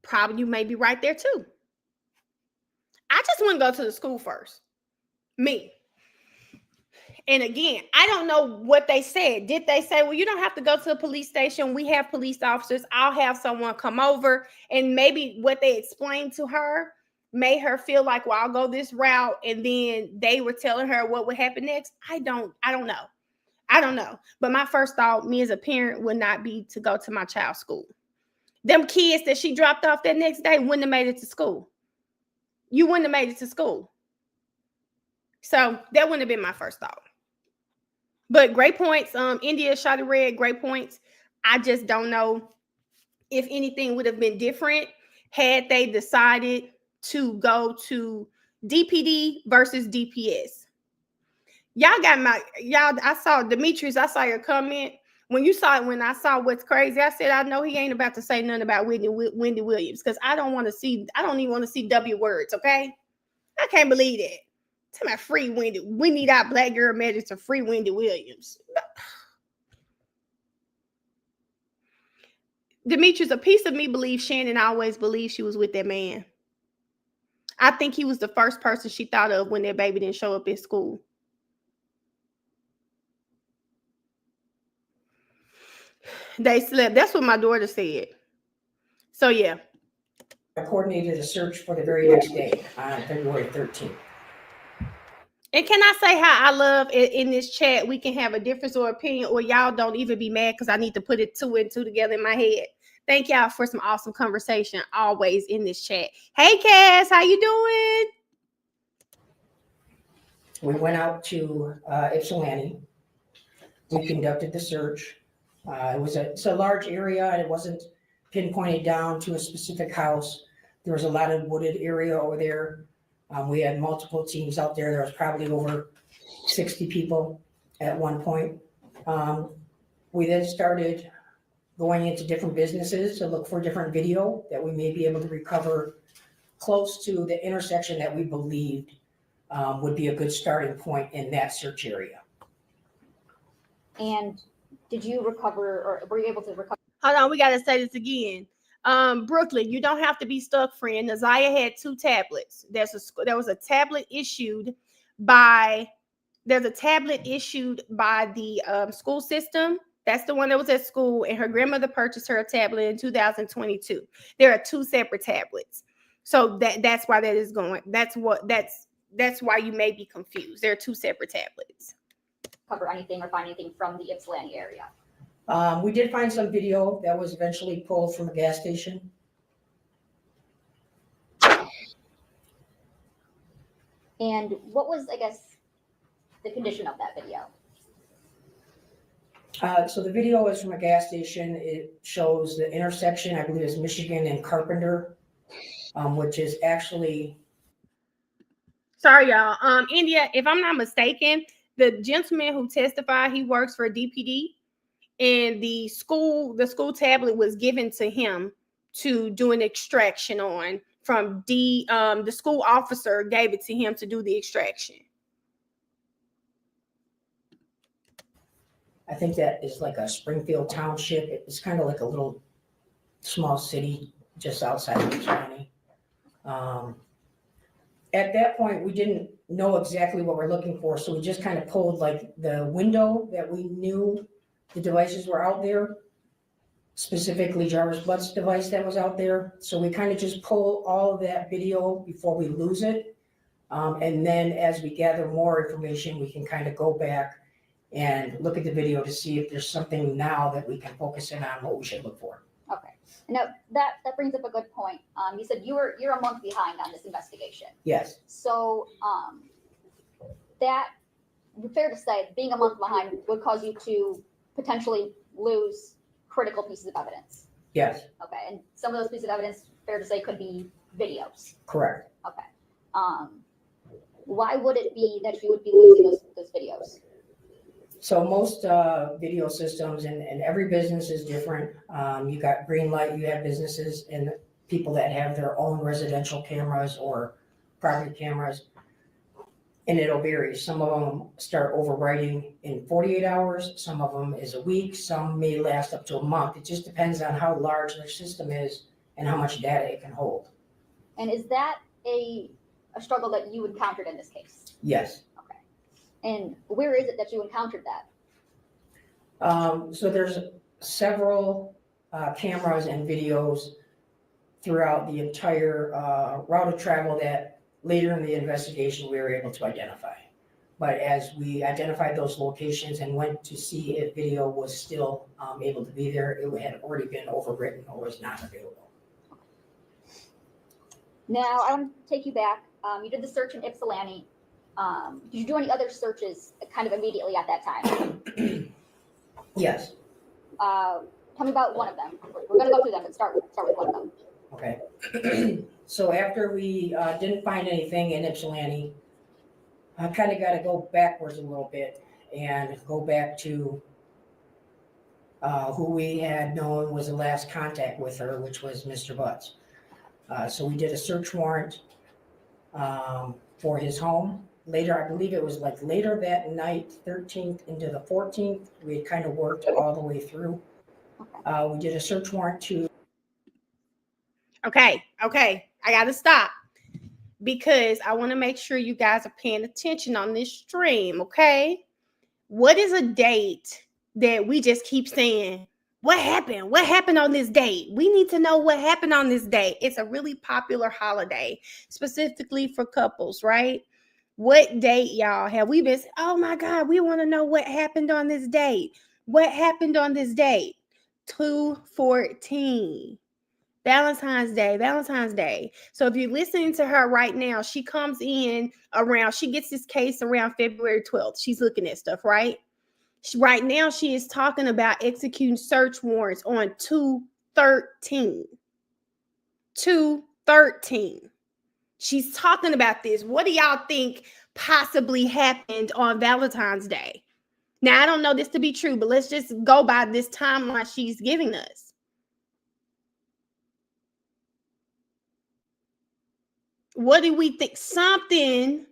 A: Probably you may be right there too. I just want to go to the school first. Me. And again, I don't know what they said. Did they say, well, you don't have to go to the police station. We have police officers. I'll have someone come over. And maybe what they explained to her made her feel like, well, I'll go this route. And then they were telling her what would happen next. I don't know. But my first thought, me as a parent, would not be to go to my child's school. Them kids that she dropped off that next day wouldn't have made it to school. You wouldn't have made it to school. So that wouldn't have been my first thought. But great points. India, Shotty Red, great points. I just don't know if anything would have been different had they decided to go to DPD versus DPS. I saw Demetrius, I saw your comment. When I saw what's crazy, I said, I know he ain't about to say nothing about Wendy Williams, because I don't even want to see W words, okay? I can't believe that. Tell me free Wendy. We need our black girl magic to free Wendy Williams. Demetrius, a piece of me believes Shannon always believed she was with that man. I think he was the first person she thought of when their baby didn't show up at school. They slept. That's what my daughter said. So, yeah.
T: I coordinated a search for the very next day on February 13th.
A: And can I say how I love in this chat, we can have a difference or opinion, or y'all don't even be mad because I need to put it two and two together in my head. Thank y'all for some awesome conversation always in this chat. Hey, Cass, how you doing?
T: We went out to Ypsilanti. We conducted the search. It's a large area, and it wasn't pinpointed down to a specific house. There was a lot of wooded area over there. We had multiple teams out there. There was probably over 60 people at one point. We then started going into different businesses to look for different video that we may be able to recover close to the intersection that we believed would be a good starting point in that search area.
N: And did you recover, or were you able to recover?
A: Hold on, we got to say this again. Brooklyn, you don't have to be stuck, friend. Naziah had 2 tablets. There was a tablet issued by the school system. That's the one that was at school, and her grandmother purchased her a tablet in 2022. There are 2 separate tablets. So that's why that is going. That's why you may be confused. There are 2 separate tablets.
N: Cover anything or find anything from the Ypsilanti area?
T: We did find some video that was eventually pulled from a gas station.
N: And what was, I guess, the condition of that video?
T: So the video is from a gas station. It shows the intersection, I believe it's Michigan and Carpenter, which is actually.
A: Sorry, y'all. India, if I'm not mistaken, the gentleman who testified, he works for DPD, and the school tablet was given to him to do an extraction on from the school officer gave it to him to do the extraction.
T: I think that is like a Springfield Township. It's kind of like a little small city just outside of Ypsilanti. At that point, we didn't know exactly what we're looking for, so we just kind of pulled like the window that we knew the devices were out there, specifically Jarvis Butt's device that was out there. So we kind of just pull all of that video before we lose it. And then as we gather more information, we can kind of go back and look at the video to see if there's something now that we can focus in on what we should look for.
N: Okay. Now that brings up a good point. You said you're a month behind on this investigation.
T: Yes,
N: So that fair to say being a month behind would cause you to potentially lose critical pieces of evidence.
T: yes,
N: Okay. And some of those pieces of evidence, fair to say, could be videos.
T: correct.
N: Okay. Why would it be that you would be losing those videos?
T: So most video systems and every business is different. You got green light, you have businesses and people that have their own residential cameras or property cameras. And it'll vary. Some of them start overwriting in 48 hours. Some of them is a week. Some may last up to a month. It just depends on how large their system is and how much data it can hold.
N: And is that a struggle that you encountered in this case?
T: Yes.
N: Okay. And where is it that you encountered that?
T: So there's several cameras and videos throughout the entire route of travel that later in the investigation we were able to identify. But as we identified those locations and went to see if video was still able to be there, it had already been overwritten or was not available.
N: Now, I want to take you back. You did the search in Ypsilanti. Did you do any other searches kind of immediately at that time?
T: Yes.
N: Tell me about one of them. We're going to go through them, but start with one of them.
T: Okay. So after we didn't find anything in Ypsilanti, I kind of got to go backwards a little bit and go back to who we had known was the last contact with her, which was Mr. Butts. So we did a search warrant for his home. Later, I believe it was like later that night, 13th into the 14th, we had kind of worked all the way through. We did a search warrant to.
A: Okay, I got to stop because I want to make sure you guys are paying attention on this stream, okay? What is a date that we just keep saying, what happened? What happened on this date? We need to know what happened on this date. It's a really popular holiday, specifically for couples, right? What date, y'all, have we been? Oh my God, we want to know what happened on this date. What happened on this date? 2/14. Valentine's Day. So if you're listening to her right now, she comes in around, she gets this case around February 12th. She's looking at stuff, right? Right now, she is talking about executing search warrants on 2/13. 2/13. She's talking about this. What do y'all think possibly happened on Valentine's Day? Now, I don't know this to be true, but let's just go by this timeline she's giving us. What do we think? Something,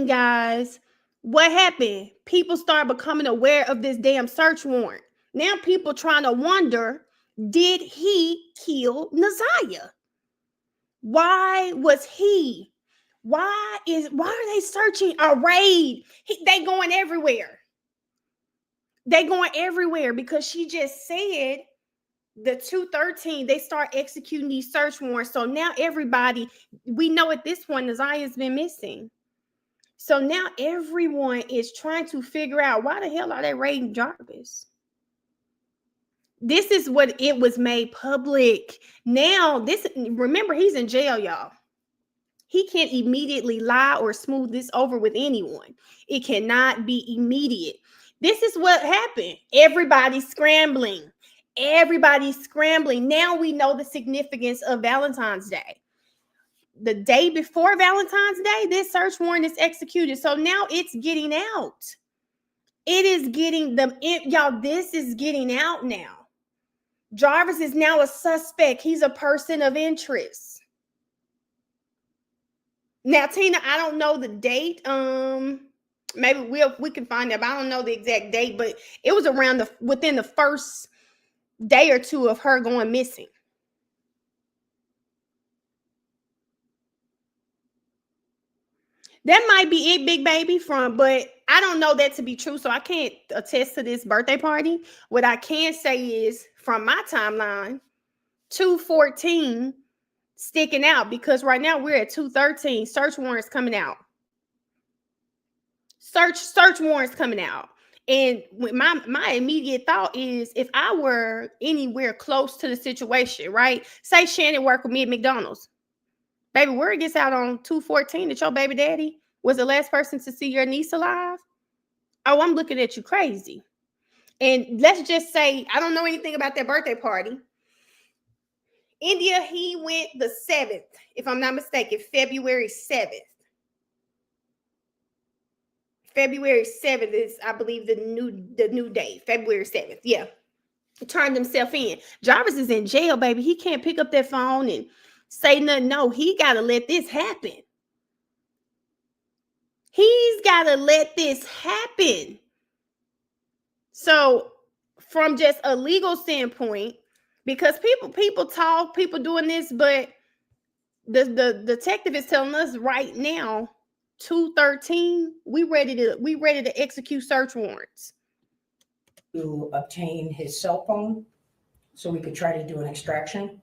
A: guys. What happened? People start becoming aware of this damn search warrant. Now people trying to wonder, did he kill Naziah? Why was he? Why are they searching a raid? They going everywhere. They going everywhere because she just said the 2/13, they start executing these search warrants. So now everybody, we know at this point, Naziah's been missing. So now everyone is trying to figure out why the hell are they raiding Jarvis? This is what it was made public. Now, remember, he's in jail, y'all. He can't immediately lie or smooth this over with anyone. It cannot be immediate. This is what happened. Everybody's scrambling. Now we know the significance of Valentine's Day. The day before Valentine's Day, this search warrant is executed. So now it's getting out. It is getting them, y'all, this is getting out now. Jarvis is now a suspect. He's a person of interest. Now, Tina, I don't know the date. Maybe we can find out. But I don't know the exact date, but it was around within the first day or two of her going missing. That might be it, Big Baby, but I don't know that to be true, so I can't attest to this birthday party. What I can say is, from my timeline, 2/14, sticking out because right now we're at 213. Search warrants coming out. Search warrants coming out. And my immediate thought is, if I were anywhere close to the situation, right? Say Shannon worked with me at McDonald's. Baby, word gets out on 214 that your baby daddy was the last person to see your niece alive. Oh, I'm looking at you crazy. And let's just say, I don't know anything about that birthday party. India, he went the 7th, if I'm not mistaken, February 7th. February 7th is, I believe, the new date, February 7th. Yeah. He turned himself in. Jarvis is in jail, baby. He can't pick up that phone and say nothing. No, he got to let this happen. He's got to let this happen. So from just a legal standpoint, because people talk, people doing this, but the detective is telling us right now, 213, we ready to execute search warrants.
T: To obtain his cell phone so we could try to do an extraction.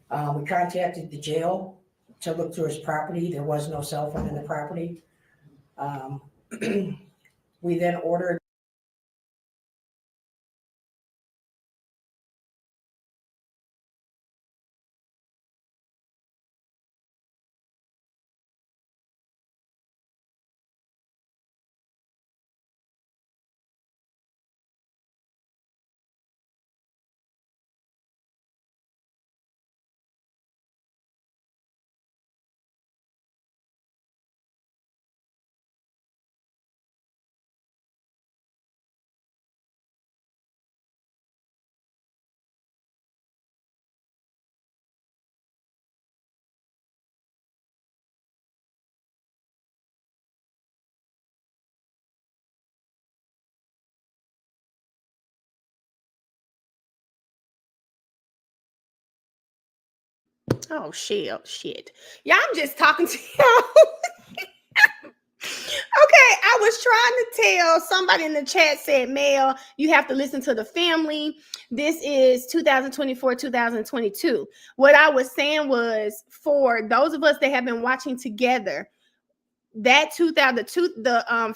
T: We contacted the jail to look through his property. There was no cell phone in the property. We then ordered
A: Oh shit. Yeah, I'm just talking to y'all. Okay, I was trying to tell somebody in the chat said, Mel, you have to listen to the family. This is 2024, 2022. What I was saying was, for those of us that have been watching together, that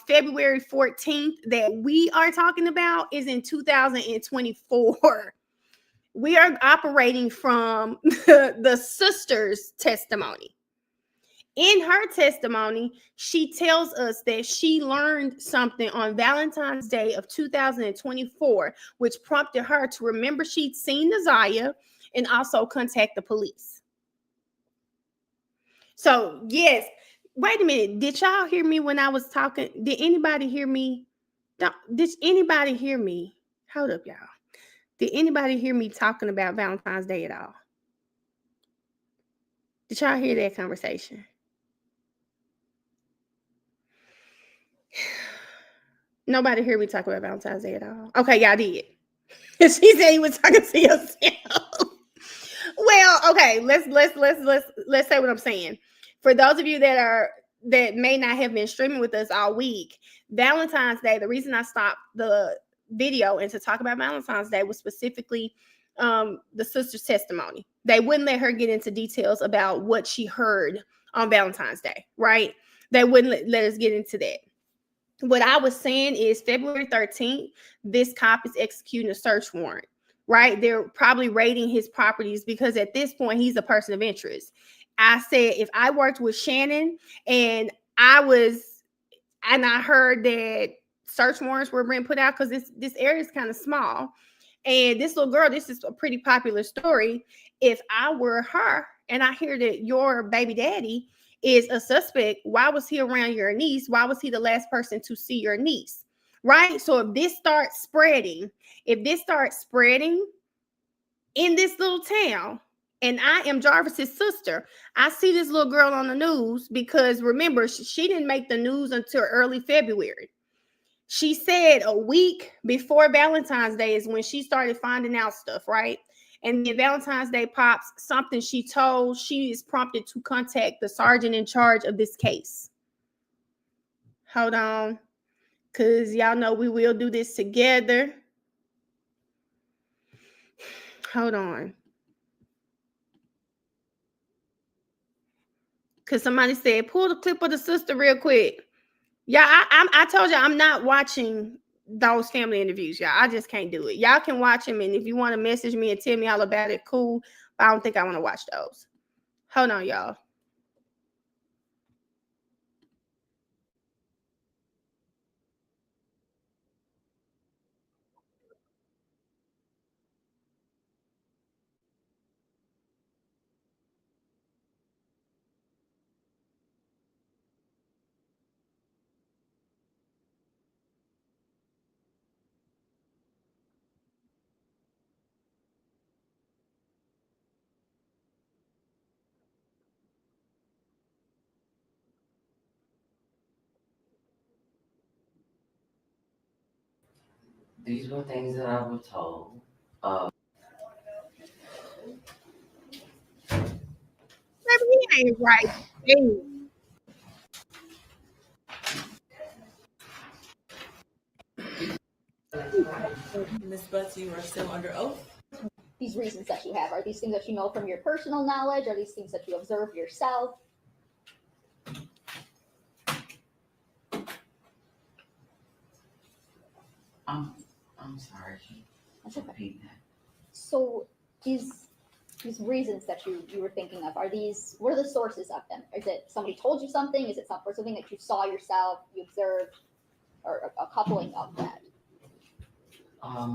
A: February 14th that we are talking about is in 2024. We are operating from the sister's testimony. In her testimony, she tells us that she learned something on Valentine's Day of 2024, which prompted her to remember she'd seen Naziah and also contact the police. So, yes, wait a minute. Did y'all hear me when I was talking? Did anybody hear me? Did anybody hear me? Hold up, y'all. Did anybody hear me talking about Valentine's Day at all? Did y'all hear that conversation? Nobody heard me talk about Valentine's Day at all. Okay, y'all did. She said he was talking to yourself. Well, okay, let's say what I'm saying. For those of you that may not have been streaming with us all week, Valentine's Day, the reason I stopped the video and to talk about Valentine's Day was specifically the sister's testimony. They wouldn't let her get into details about what she heard on Valentine's Day, right? They wouldn't let us get into that. What I was saying is February 13th, this cop is executing a search warrant, right? They're probably raiding his properties because at this point, he's a person of interest. I said, if I worked with Shannon and I heard that search warrants were being put out because this area is kind of small. And this little girl, this is a pretty popular story. If I were her and I hear that your baby daddy is a suspect, why was he around your niece? Why was he the last person to see your niece? Right? So if this starts spreading in this little town, and I am Jarvis's sister, I see this little girl on the news because remember, she didn't make the news until early February. She said a week before Valentine's Day is when she started finding out stuff, right? And then Valentine's Day pops, something she is prompted to contact the sergeant in charge of this case. Hold on, because y'all know we will do this together. Hold on. Because somebody said, pull the clip of the sister real quick. Yeah, I told you I'm not watching those family interviews, y'all. I just can't do it. Y'all can watch them, and if you want to message me and tell me all about it, cool. But I don't think I want to watch those. Hold on, y'all.
M: These were things that I was told.
A: Maybe he ain't right.
L: Ms. Butts, you are still under oath.
N: These reasons that you have, are these things that you know from your personal knowledge? Are these things that you observe yourself?
M: I'm sorry.
N: That's okay.
M: Repeat that.
N: So these reasons that you were thinking of, what are the sources of them? Is it somebody told you something? Is it something that you saw yourself, you observed, or a coupling of that?
M: I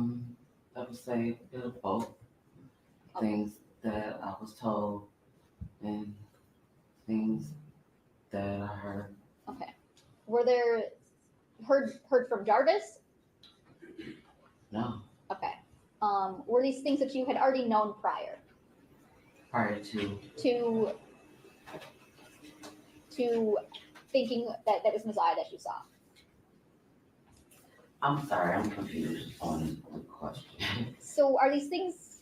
M: would say a bit of both.
N: Okay.
M: Things that I was told and things that I heard.
N: Okay. Were there heard from Jarvis?
M: No.
N: Okay. Were these things that you had already known prior
M: to
N: thinking that was Messiah that you saw?
M: I'm sorry, I'm confused on the question.
N: So are these things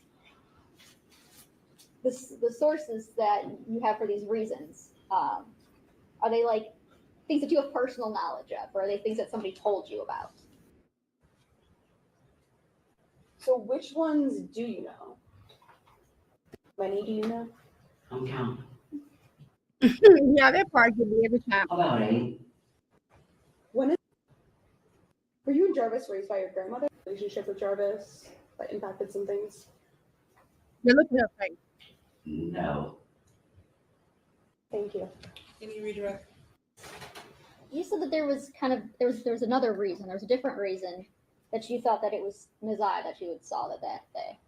N: the sources that you have for these reasons? Are they like things that you have personal knowledge of, or are they things that somebody told you about?
S: So which ones do you know? How many do you know?
M: I'm counting.
A: Yeah, that part could be every time.
M: About 8.
S: Were you and Jarvis raised by your grandmother? Relationship with Jarvis that impacted some things?
A: You're looking at her face.
M: No.
S: Thank you.
L: Any redirect?
N: You said that there was another reason. There was a different reason that you thought that it was Messiah that you had saw that day.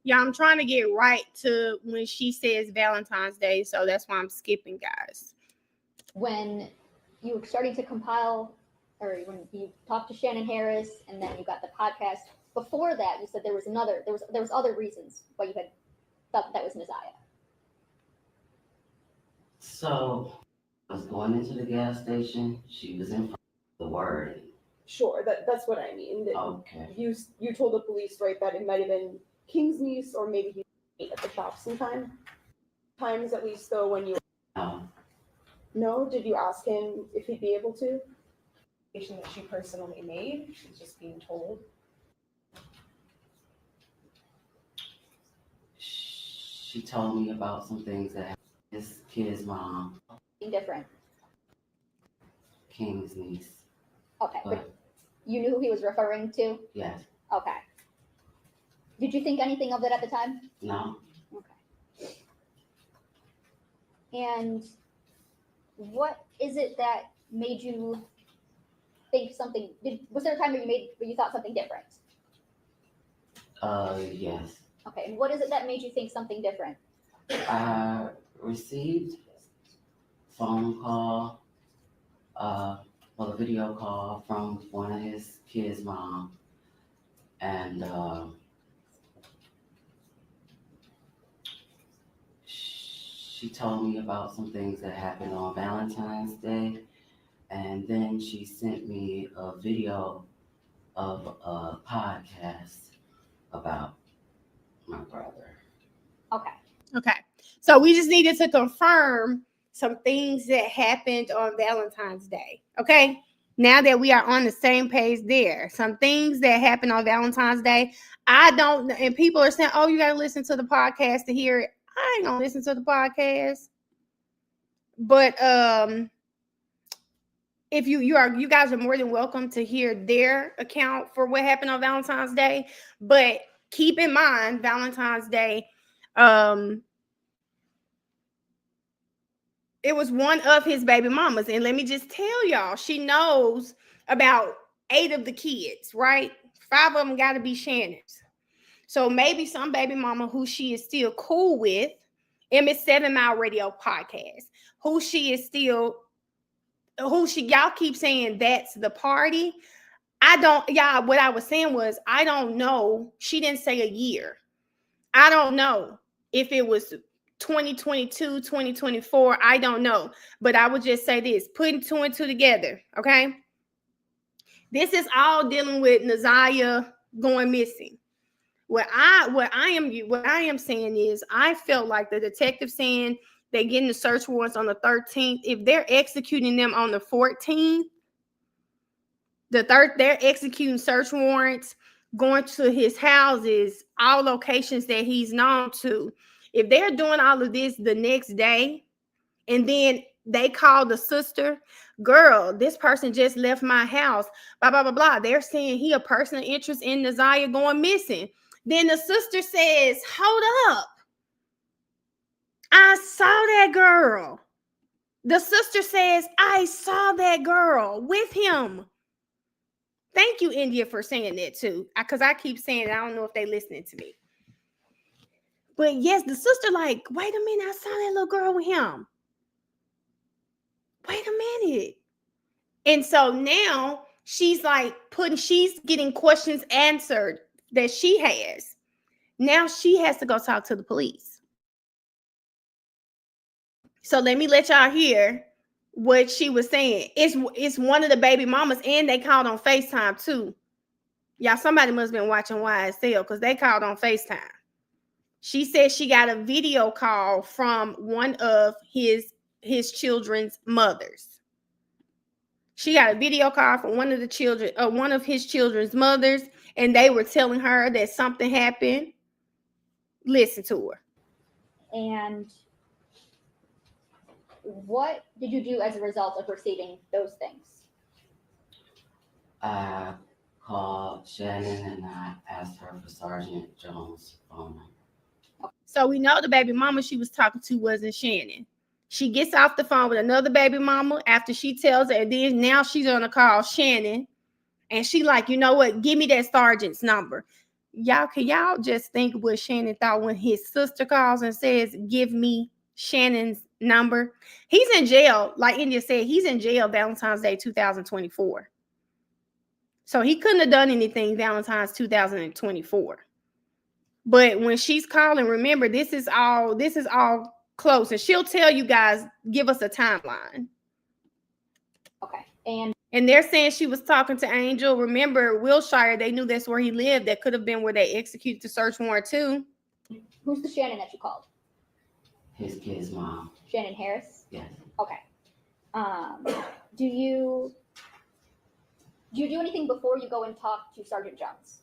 A: Yeah, I'm trying to get right to when she says Valentine's Day, so that's why I'm skipping, guys.
N: When you were starting to compile, or when you talked to Shannon Harris, and then you got the podcast. Before that, you said there was other reasons why you had thought that was Messiah.
M: So I was going into the gas station. She was in front of the word.
S: Sure, that's what I mean.
M: Okay.
S: You told the police, right, that it might have been King's niece, or maybe he ate at the shop sometime. Times at least, though, when you.
M: No.
S: No? Did you ask him if he'd be able to?
L: That she personally made. She's just being told.
M: She told me about some things that happened. This kid's mom.
N: Different.
M: King's niece.
N: Okay, but you knew who he was referring to?
M: Yes.
N: Okay. Did you think anything of it at the time?
M: No.
N: Okay. And what is it that made you think something? Was there a time where you thought something different?
M: Yes.
N: Okay. And what is it that made you think something different?
M: I received phone call, a video call from one of his kids' mom, and she told me about some things that happened on Valentine's Day, and then she sent me a video of a podcast about my brother.
A: Okay. So we just needed to confirm some things that happened on Valentine's Day. Okay. Now that we are on the same page there, some things that happened on Valentine's Day, I don't, and people are saying, oh, you got to listen to the podcast to hear it. I ain't gonna listen to the podcast. But if you guys are more than welcome to hear their account for what happened on Valentine's Day. But keep in mind, Valentine's Day, it was one of his baby mamas. And let me just tell y'all, she knows about 8 of the kids, right? 5 of them got to be Shannon's. So maybe some baby mama who she is still cool with, Miss 7 Mile Radio podcast, y'all keep saying that's the party. What I was saying was, I don't know. She didn't say a year. I don't know if it was 2022, 2024. I don't know. But I would just say this, putting 2 and 2 together, okay? This is all dealing with Naziah going missing. What I am saying is, I felt like the detective saying they're getting the search warrants on the 13th. If they're executing them on the 14th, they're executing search warrants, going to his houses, all locations that he's known to. If they're doing all of this the next day, and then they call the sister, girl, this person just left my house, blah, blah, blah, blah. They're saying he a person of interest in Naziah going missing. Then the sister says, hold up. I saw that girl. The sister says, I saw that girl with him. Thank you, India, for saying that too. Because I keep saying it. I don't know if they're listening to me. But yes, the sister like, wait a minute, I saw that little girl with him. Wait a minute. And so now she's like she's getting questions answered that she has. Now she has to go talk to the police. So let me let y'all hear what she was saying. It's one of the baby mamas, and they called on FaceTime too. Y'all, somebody must have been watching YSL because they called on FaceTime. She said she got a video call from one of his children's mothers. She got a video call from one of his children's mothers, and they were telling her that something happened. Listen to her.
N: And what did you do as a result of receiving those things?
M: I called Shannon and I asked her for Sergeant Jones' phone number.
A: So we know the baby mama she was talking to wasn't Shannon. She gets off the phone with another baby mama after she tells her, and then now she's on a call Shannon, and she like, you know what? Give me that sergeant's number. Y'all, can y'all just think what Shannon thought when his sister calls and says, give me Shannon's number? He's in jail. Like India said, he's in jail Valentine's Day 2024. So he couldn't have done anything Valentine's 2024. But when she's calling, remember, this is all close. And she'll tell you guys, give us a timeline.
N: Okay.
A: And they're saying she was talking to Angel. Remember, Wilshire, they knew that's where he lived. That could have been where they executed the search warrant too.
N: Who's the Shannon that you called?
M: His kid's mom.
N: Shannon Harris?
M: Yes.
N: Okay. Do you do anything before you go and talk to Sergeant Jones?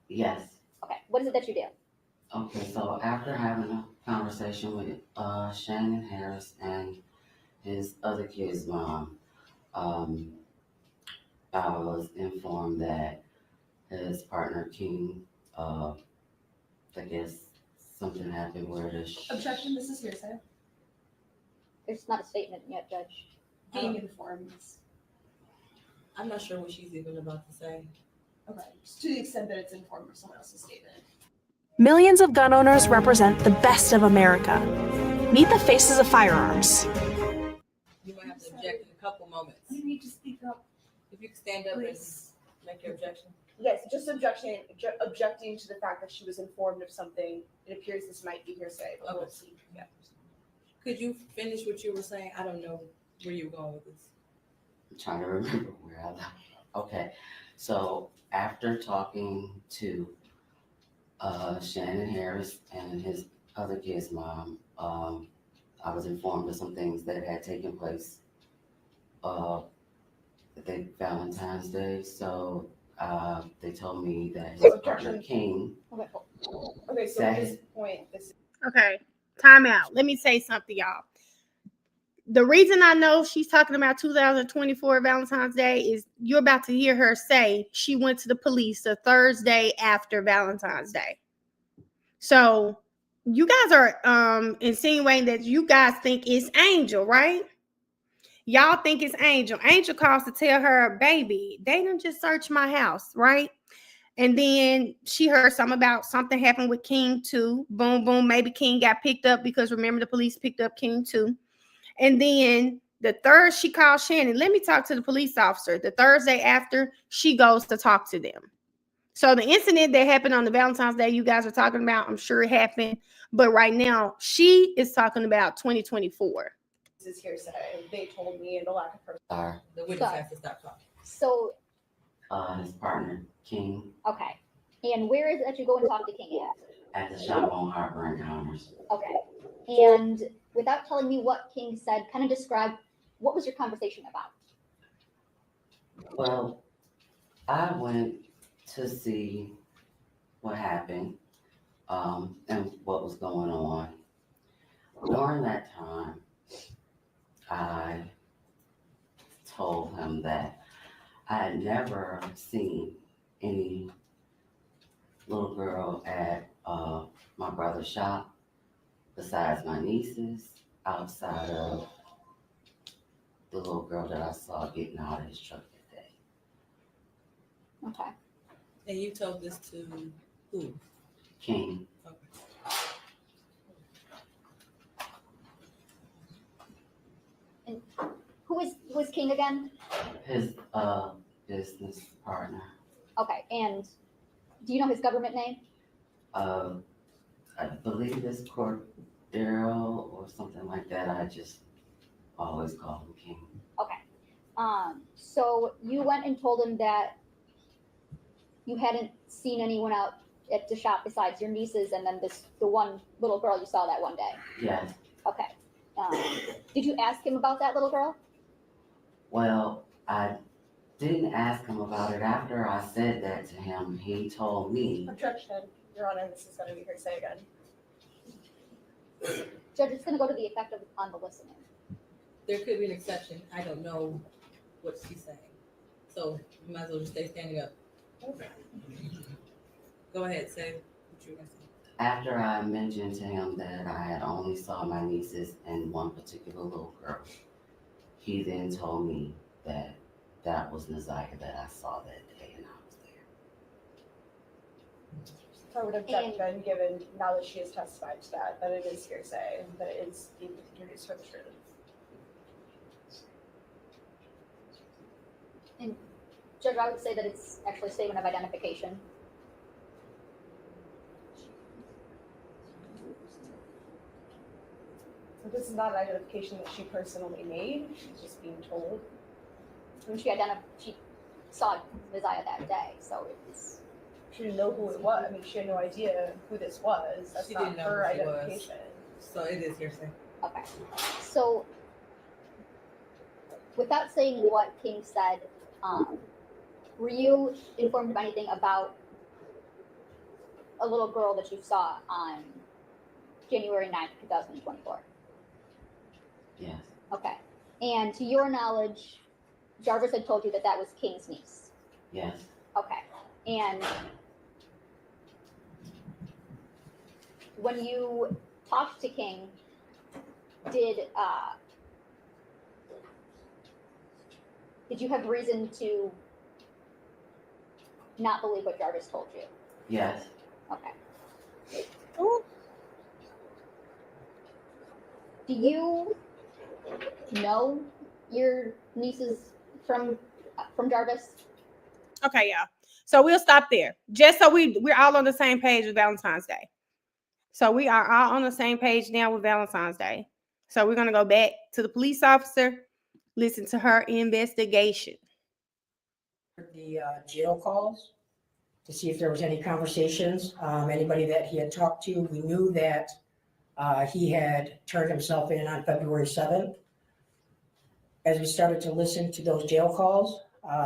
M: Yes.
N: Okay. What is it that you do?
M: Okay, so after having a conversation with Shannon Harris and his other kid's mom, I was informed that his partner King, I guess something happened where
L: Objection, this is hearsay.
N: There's not a statement yet, Judge.
L: Being informed. I'm not sure what she's even about to say. Okay, just to the extent that it's informed of someone else's statement.
U: Millions of gun owners represent the best of America. Meet the faces of firearms.
L: You might have to object in a couple moments. You need to speak up. If you can stand up and make your objection.
S: Yes, just objecting to the fact that she was informed of something. It appears this might be hearsay, but we'll see.
L: Yeah. Could you finish what you were saying? I don't know where you were going with this.
M: I'm trying to remember where I left. Okay, so after talking to Shannon Harris and his other kid's mom, I was informed of some things that had taken place I think Valentine's Day. So they told me that his partner King.
S: Okay, so at this point,
A: Okay, time out. Let me say something, y'all. The reason I know she's talking about 2024 Valentine's Day is you're about to hear her say she went to the police the Thursday after Valentine's Day. So you guys are insinuating that you guys think it's Angel, right? Y'all think it's Angel. Angel calls to tell her, baby, they done just searched my house, right? And then she heard something about something happened with King too. Boom, boom. Maybe King got picked up because remember the police picked up King too. And then the third, she called Shannon. Let me talk to the police officer. The Thursday after, she goes to talk to them. So the incident that happened on the Valentine's Day you guys are talking about, I'm sure it happened. But right now, she is talking about 2024.
S: This is hearsay. They told me and the lack of person.
L: The witness has to stop talking.
N: So,
M: His partner King
N: okay. And where is it that you go and talk to King at?
M: at the shop on Harbor Encounters.
N: Okay. And without telling me what King said, kind of describe what was your conversation about?
M: Well, I went to see what happened and what was going on. During that time, I told him that I had never seen any little girl at my brother's shop besides my nieces, outside of the little girl that I saw getting out of his truck that day.
N: Okay.
L: And you told this to who?
M: King.
L: Okay.
N: And who is King again?
M: His business partner.
N: Okay. And do you know his government name?
M: I believe it's Cordero or something like that. I just always call him King.
N: Okay. So you went and told him that you hadn't seen anyone out at the shop besides your nieces and then the one little girl you saw that one day.
M: Yes.
N: Okay. Did you ask him about that little girl?
M: Well, I didn't ask him about it. After I said that to him, he told me.
S: Objection, Your Honor, this is going to be hearsay again.
N: Judge, it's going to go to the effect on the listener.
L: There could be an exception. I don't know what she's saying. So you might as well just stay standing up. Go ahead, say what you were going to say.
M: After I mentioned to him that I had only saw my nieces and one particular little girl, he then told me that that was Neziah that I saw that day and I was there.
S: I would object then, given now that she has testified to that it is hearsay, that it is being introduced for the truth.
N: And Judge, I would say that it's actually a statement of identification.
S: So this is not an identification that she personally made. She's just being told.
N: When she saw Neziah that day, so it was.
S: She didn't know who it was. I mean, she had no idea who this was. That's
L: She
S: not
L: didn't know
S: her
L: who she was.
S: identification.
L: So it is hearsay.
N: Okay. So, without saying what King said, were you informed of anything about a little girl that you saw on January 9th, 2024?
M: Yes.
N: Okay. And to your knowledge, Jarvis had told you that that was King's niece?
M: Yes.
N: Okay. And when you talked to King, did you have reason to not believe what Jarvis told you?
M: Yes.
N: Okay. Do you know your nieces from Jarvis?
A: Okay, y'all. So we'll stop there. Just so we're all on the same page with Valentine's Day. So we are all on the same page now with Valentine's Day. So we're going to go back to the police officer, listen to her investigation.
T: The jail calls to see if there was any conversations, anybody that he had talked to. We knew that he had turned himself in on February 7th. as we started to listen to those jail calls,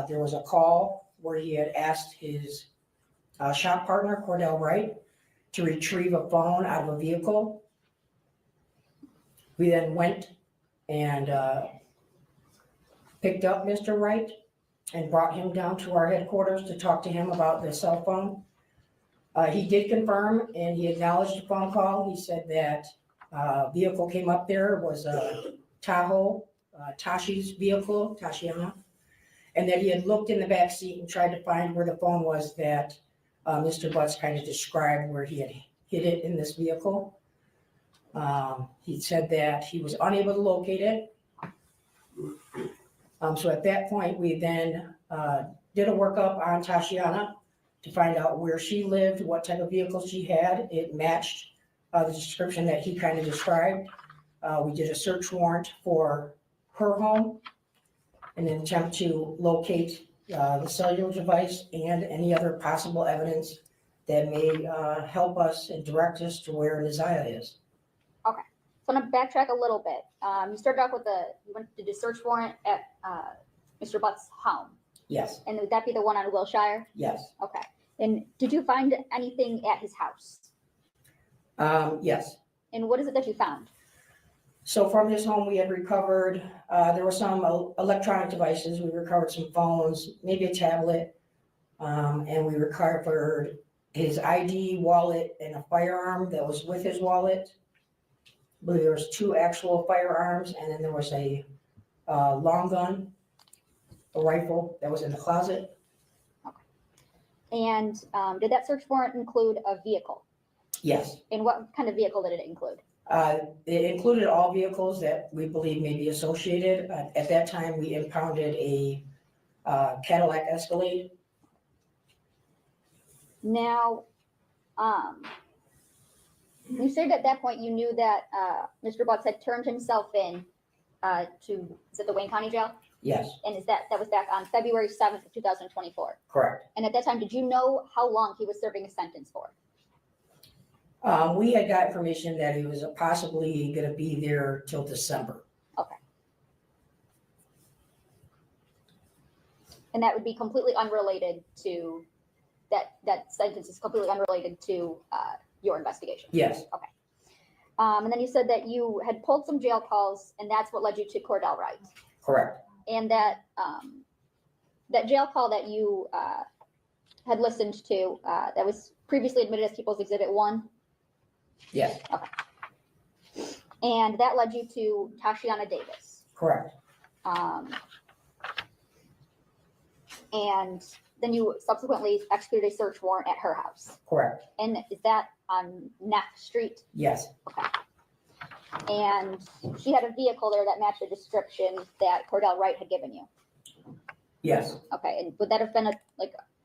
T: there was a call where he had asked his shop partner, Cordell Wright, to retrieve a phone out of a vehicle. We then went and picked up Mr. Wright and brought him down to our headquarters to talk to him about the cell phone. He did confirm and he acknowledged the phone call. He said that vehicle came up there, was a Tahoe, Tashi's vehicle, Tashiana, and that he had looked in the back seat and tried to find where the phone was that Mr. Butts kind of described where he had hid it in this vehicle. He said that he was unable to locate it. So at that point, we then did a workup on Tashiana to find out where she lived, what type of vehicle she had. It matched the description that he kind of described. We did a search warrant for her home in an attempt to locate the cellular device and any other possible evidence that may help us and direct us to where Neziah is.
N: Okay, so I'm gonna backtrack a little bit. You started off with you went to do a search warrant at Mr. Butt's home.
T: Yes.
N: And would that be the one on Wilshire?
T: Yes.
N: Okay. And did you find anything at his house?
T: Yes.
N: And what is it that you found?
T: So from his home, we had recovered, there were some electronic devices. We recovered some phones, maybe a tablet, and we recovered his ID, wallet, and a firearm that was with his wallet. I believe there was 2 actual firearms, and then there was a long gun, a rifle that was in the closet.
N: And did that search warrant include a vehicle?
T: Yes.
N: And what kind of vehicle did it include?
T: It included all vehicles that we believe may be associated. At that time, we impounded a Cadillac Escalade.
N: Now, you said at that point you knew that Mr. Butts had turned himself in is it the Wayne County Jail?
T: Yes.
N: And that was back on February 7th of 2024?
T: Correct.
N: And at that time, did you know how long he was serving a sentence for?
T: We had got information that he was possibly going to be there till December.
N: Okay. And that would be completely unrelated to that sentence is completely unrelated to your investigation.
T: Yes.
N: Okay. And then you said that you had pulled some jail calls, and that's what led you to Cordell Wright.
T: Correct.
N: And that that jail call that you had listened to that was previously admitted as People's Exhibit 1.
T: Yes.
N: Okay. And that led you to Tashiana Davis.
T: Correct.
N: And then you subsequently executed a search warrant at her house.
T: Correct.
N: And is that on Neff Street?
T: Yes.
N: Okay. And she had a vehicle there that matched the description that Cordell Wright had given you.
T: Yes.
N: Okay. And would that have been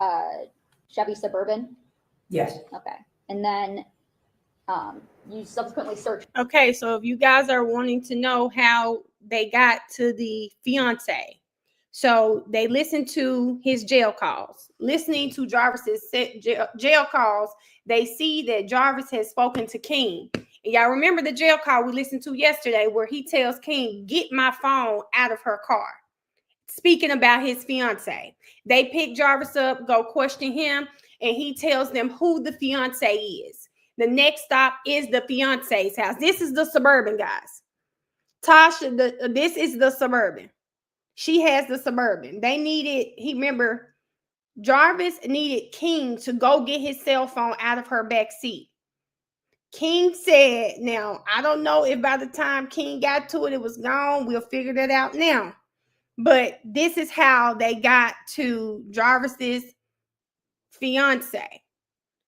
N: a Chevy Suburban?
T: Yes.
N: Okay. And then you subsequently searched.
A: Okay, so if you guys are wanting to know how they got to the fiance, so they listened to his jail calls. Listening to Jarvis's jail calls, they see that Jarvis has spoken to King. And y'all remember the jail call we listened to yesterday where he tells King, get my phone out of her car. Speaking about his fiance. They pick Jarvis up, go question him, and he tells them who the fiance is. The next stop is the fiance's house. This is the Suburban, guys. Tasha, this is the Suburban. She has the Suburban. They needed, Jarvis needed King to go get his cell phone out of her back seat. King said, now, I don't know if by the time King got to it, it was gone. We'll figure that out now. But this is how they got to Jarvis's fiance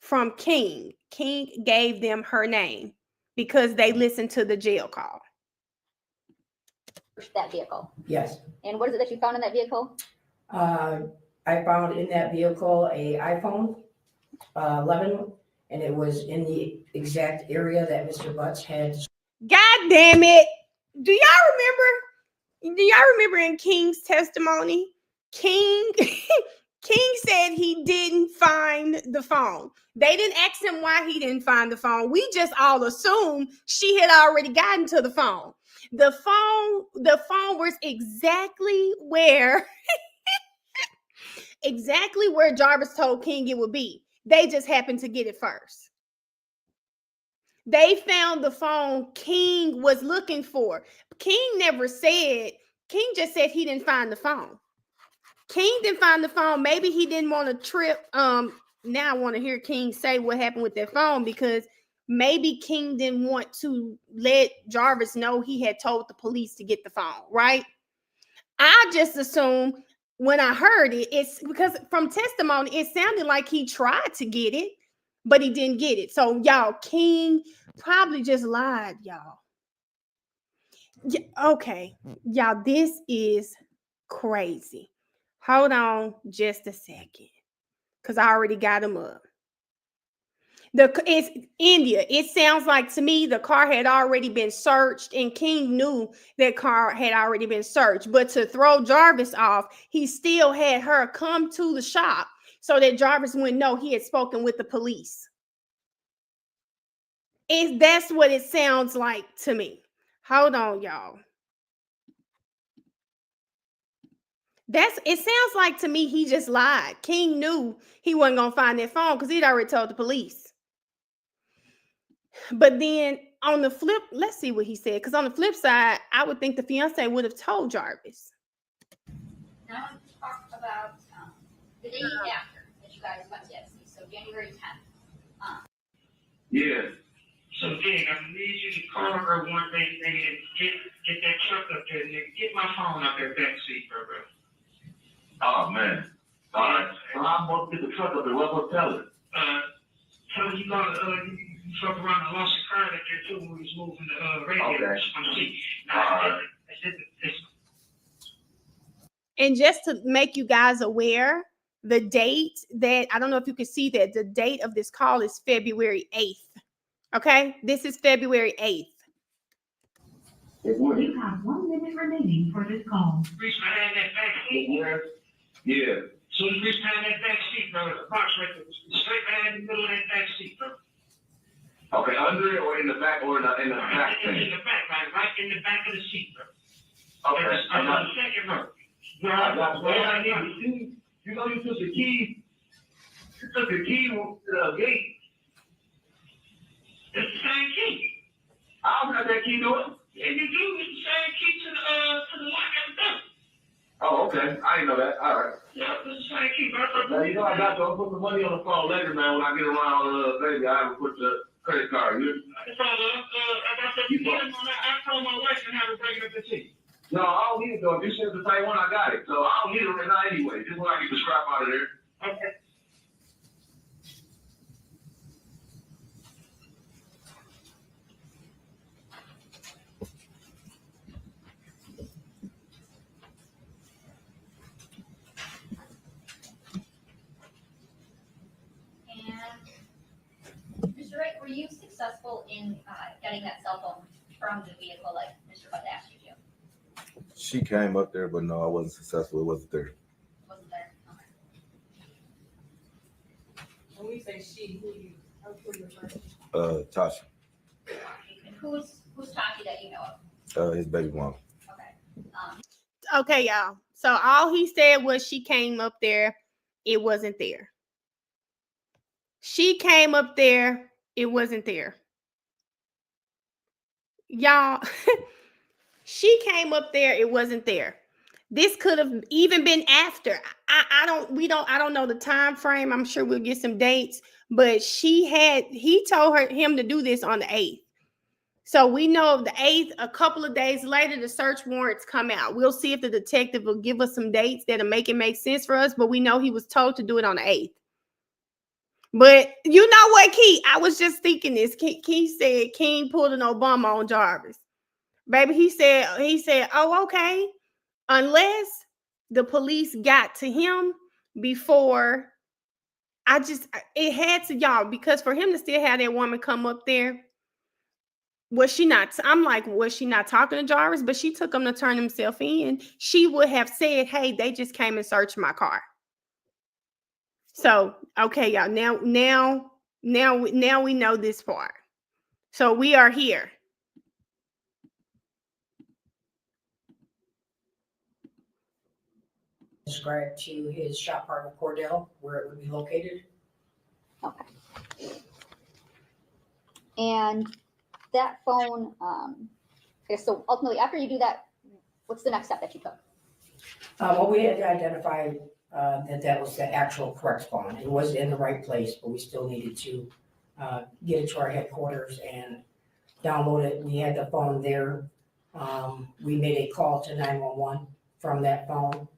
A: from King. King gave them her name because they listened to the jail call.
N: That vehicle.
T: Yes.
N: And what is it that you found in that vehicle?
T: I found in that vehicle a iPhone 11, and it was in the exact area that Mr. Butts had.
A: God damn it. Do y'all remember in King's testimony? King King said he didn't find the phone. They didn't ask him why he didn't find the phone. We just all assumed she had already gotten to the phone. The phone was exactly where Jarvis told King it would be. They just happened to get it first. They found the phone King was looking for. King never said, King just said he didn't find the phone. King didn't find the phone. Maybe he didn't want to trip. Now I want to hear King say what happened with that phone, because maybe King didn't want to let Jarvis know he had told the police to get the phone, right? I just assumed when I heard it, it's because from testimony, it sounded like he tried to get it, but he didn't get it. So y'all, King probably just lied, y'all. Yeah, okay, y'all, this is crazy. Hold on just a second, because I already got him up. It's India. It sounds like to me the car had already been searched, and King knew that car had already been searched. But to throw Jarvis off, he still had her come to the shop so that Jarvis wouldn't know he had spoken with the police. That's what it sounds like to me. Hold on, y'all. It sounds like to me he just lied. King knew he wasn't gonna find that phone because he'd already told the police. But then on the flip, let's see what he said. Because on the flip side, I would think the fiance would have told Jarvis.
N: Now let's talk about the day after that you guys went to FC, so January 10th.
B: Yeah. So King, I need you to call her one day and get that truck up there, nigga. Get my phone out there back seat, bro.
V: Oh man. All right. Well, I'm going to get the truck up there. What will tell her?
B: Tell her you gonna you fuck around and lost your card up there too when we was moving the radio on the seat.
A: And just to make you guys aware, the date that, I don't know if you can see that, the date of this call is February 8th. Okay? This is February 8th.
O: You have 1 minute remaining for this call.
B: Reach behind that back seat.
V: Yeah.
B: So you reach behind that back seat, bro. The box right there. Straight behind the middle of that back seat, bro.
V: Okay, under it or in the back or in the back thing?
B: In the back, right in the back of the seat, bro.
V: Okay.
B: On the second row.
V: You know you took the key. You took the key to the gate.
B: It's the same key.
V: I don't got that key to it.
B: Yeah, you do. It's the same key to the lock at the door.
V: Oh, okay. I didn't know that. All right.
B: Yeah, it's the same key, bro.
V: Now, you know I got to. I'll put the money on the phone later, man. When I get around, baby, I will put the credit card.
B: I told my wife and have her bring it up the tea.
V: No, I don't need it though. If you said the same one, I got it. So I don't need it right now anyway. Just when I get the scrap out of there.
B: Okay.
N: And Mr. Wright, were you successful in getting that cell phone from the vehicle like Mr. Bud asked you to?
C: She came up there, but no, I wasn't successful. It wasn't there.
N: Wasn't there? Okay.
L: When we say she, who you referring to?
C: Tasha,
N: And who's Taki that you know of?
C: his baby mom.
N: Okay.
A: Okay, y'all. So all he said was she came up there. It wasn't there. She came up there. It wasn't there. Y'all, she came up there. It wasn't there. This could have even been after. I don't know the time frame. I'm sure we'll get some dates, but he told him to do this on the 8th. So we know of the 8th, a couple of days later, the search warrants come out. We'll see if the detective will give us some dates that'll make it make sense for us, but we know he was told to do it on the 8th. But you know what, Key? I was just thinking this. Key said King pulled an Obama on Jarvis. Baby, he said, oh, okay. Unless the police got to him before, it had to, y'all, because for him to still have that woman come up there, was she not talking to Jarvis? But she took him to turn himself in. She would have said, hey, they just came and searched my car. So, okay, y'all. Now we know this part. So we are here.
T: Describe to his shop partner Cordell where it would be located.
N: Okay. And that phone, okay, so ultimately, after you do that, what's the next step that you took?
T: Well, we had to identify that was the actual correct phone. It was in the right place, but we still needed to get it to our headquarters and download it. We had the phone there. We made a call to 911 from that phone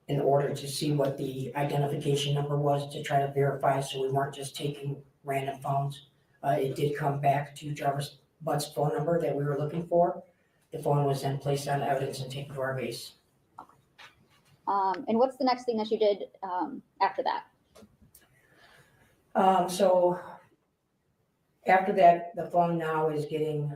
T: in order to see what the identification number was to try to verify, so we weren't just taking random phones. It did come back to Jarvis Butt's phone number that we were looking for. The phone was then placed on evidence and taken to our base.
N: And what's the next thing that you did after that?
T: So after that, the phone now is getting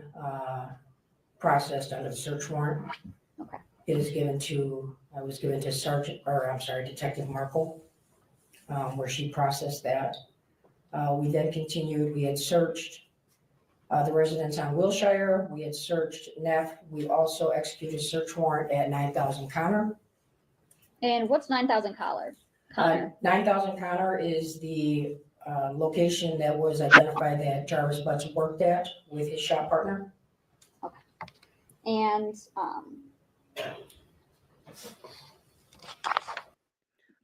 T: processed under the search warrant.
N: Okay.
T: It is given to, Detective Markle, where she processed that. We then continued, we had searched the residence on Wilshire, we had searched Neff, we also executed a search warrant at 9,000 Connor.
N: And what's 9,000 Connor?
T: 9,000 Connor is the location that was identified that Jarvis Butts worked at with his shop partner.
N: Okay. And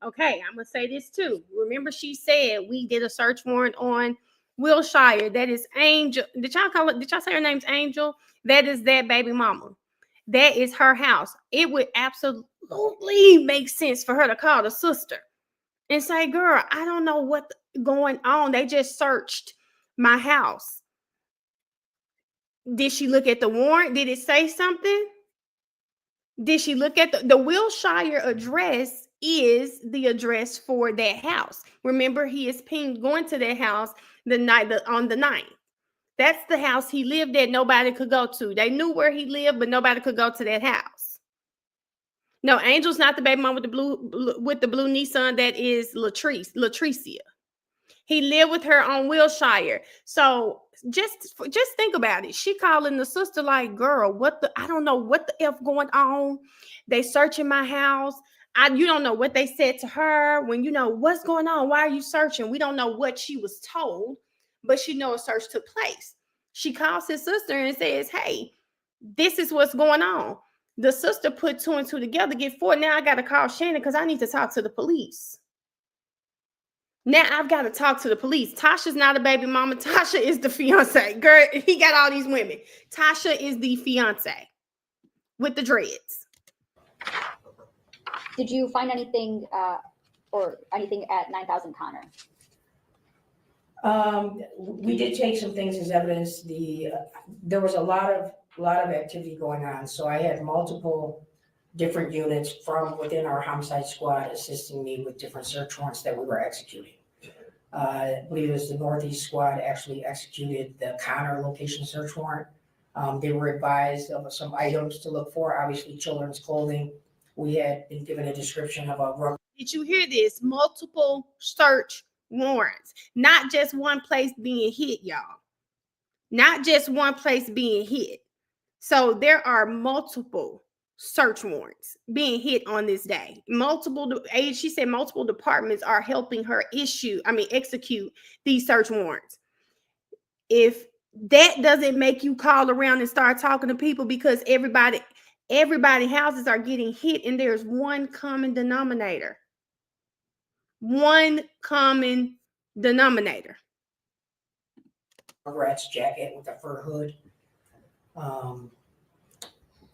A: okay, I'm gonna say this too. Remember, she said we did a search warrant on Wilshire. That is Angel. Did y'all say her name's Angel? That is that baby mama. That is her house. It would absolutely make sense for her to call the sister and say, girl, I don't know what's going on. They just searched my house. Did she look at the warrant? Did it say something? Did she look at the Wilshire address is the address for that house. Remember, he is pinged going to that house on the 9th. That's the house he lived at. Nobody could go to. They knew where he lived, but nobody could go to that house. No, Angel's not the baby mom with the blue Nissan. That is Latricia. He lived with her on Wilshire. So just think about it. She calling the sister like, girl, I don't know what the F going on. They searching my house. You don't know what they said to her when you know what's going on. Why are you searching? We don't know what she was told, but she knows a search took place. She calls his sister and says, hey, this is what's going on. The sister put 2 and 2 together, get 4. Now I got to call Shannon because I need to talk to the police. Now I've got to talk to the police. Tasha's not a baby mama. Tasha is the fiance. Girl, he got all these women. Tasha is the fiance with the dreads.
N: did you find anything or anything at 9,000 Connor?
T: We did take some things as evidence. There was a lot of activity going on. So I had multiple different units from within our homicide squad assisting me with different search warrants that we were executing. I believe it was the Northeast squad actually executed the Connor location search warrant. They were advised of some items to look for, obviously children's clothing. We had been given a description of a rug.
A: Did you hear this? Multiple search warrants, not just one place being hit, y'all. Not just one place being hit. So there are multiple search warrants being hit on this day. She said multiple departments are helping her execute these search warrants. If that doesn't make you call around and start talking to people, because everybody houses are getting hit and there's one common denominator. One common denominator.
T: A rat's jacket with a fur hood.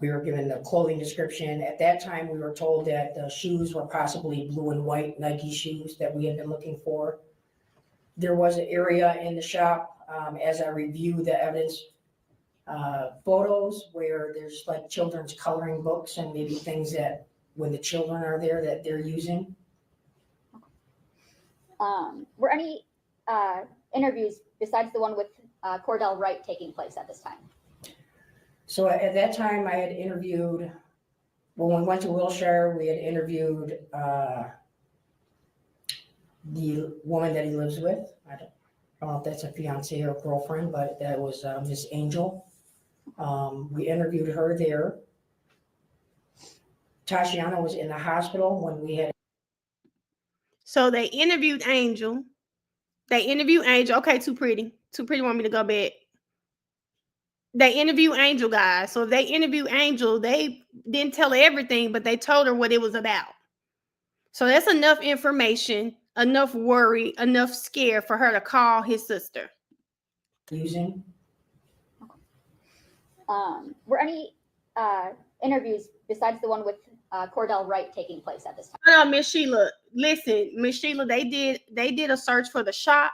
T: We were given the clothing description. At that time, we were told that the shoes were possibly blue and white Nike shoes that we had been looking for. There was an area in the shop, as I reviewed the evidence, photos where there's like children's coloring books and maybe things that when the children are there that they're using.
N: Were any interviews besides the one with Cordell Wright taking place at this time?
T: So at that time, I had interviewed, when we went to Wilshire, we had interviewed the woman that he lives with. I don't know if that's a fiance or a girlfriend, but that was Miss Angel. We interviewed her there. Tashiana was in the hospital when we had.
A: So they interviewed Angel. Okay, too pretty. Too pretty want me to go back. They interview Angel, guys. So if they interview Angel, they didn't tell her everything, but they told her what it was about. So that's enough information, enough worry, enough scare for her to call his sister.
T: Using.
N: Were any interviews besides the one with Cordell Wright taking place at this time?
A: No, Miss Sheila, listen, Miss Sheila, they did a search for the shop.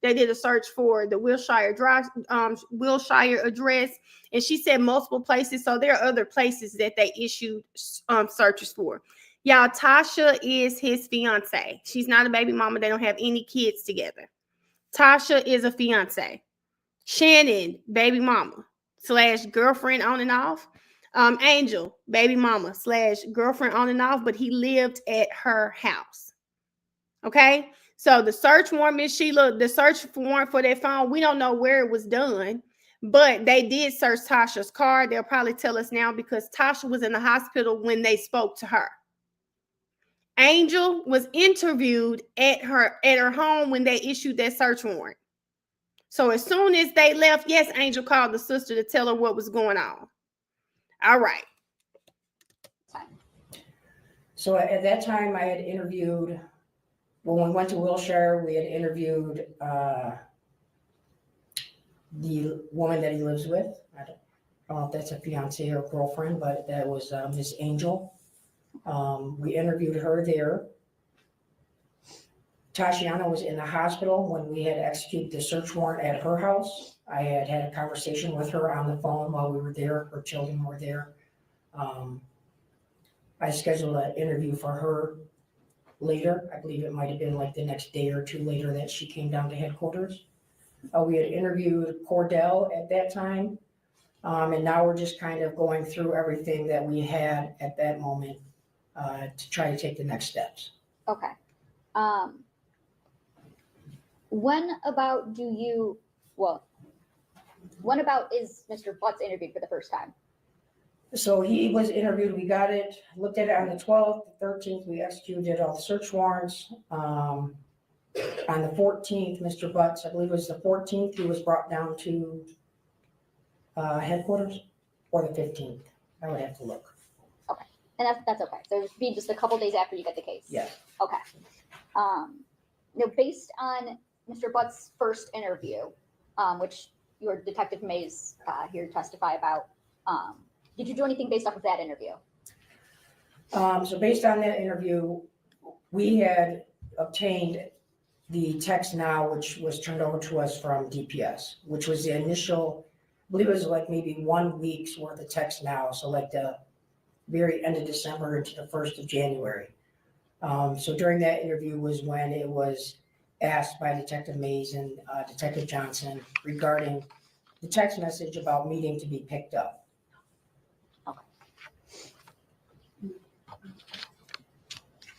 A: They did a search for the Wilshire address, and she said multiple places. So there are other places that they issued searches for. Y'all, Tasha is his fiance. She's not a baby mama. They don't have any kids together. Tasha is a fiance. Shannon, baby mama / girlfriend on and off. Angel, baby mama / girlfriend on and off, but he lived at her house. Okay. So the search warrant, Miss Sheila, the search warrant for that phone, we don't know where it was done, but they did search Tasha's car. They'll probably tell us now because Tasha was in the hospital when they spoke to her. Angel was interviewed at her home when they issued that search warrant. So as soon as they left, yes, Angel called the sister to tell her what was going on. All right.
T: So at that time, I had interviewed, when we went to Wilshire, we had interviewed the woman that he lives with. I don't know if that's a fiance or a girlfriend, but that was Miss Angel. We interviewed her there. Tashiana was in the hospital when we had executed the search warrant at her house. I had had a conversation with her on the phone while we were there. Her children were there. I scheduled an interview for her later. I believe it might have been like the next day or two later that she came down to headquarters. We had interviewed Cordell at that time. And now we're just kind of going through everything that we had at that moment to try to take the next steps.
N: Okay. When about is Mr. Butts interviewed for the first time?
T: So he was interviewed, we got it, looked at it on the 12th, the 13th, we executed all the search warrants. On the 14th, Mr. Butts, I believe it was the 14th, he was brought down to headquarters, or the 15th. I would have to look.
N: Okay, and that's okay. So it would be just a couple days after you get the case.
T: Yeah.
N: Okay. Based on Mr. Butts' first interview, which your Detective Mays here testify about, did you do anything based off of that interview?
T: So based on that interview, we had obtained the text now, which was turned over to us from DPS, which was the initial, I believe it was like maybe 1 week's worth of text now. So like the very end of December into the 1st of January. So during that interview was when it was asked by Detective Mays and Detective Johnson regarding the text message about meeting to be picked up.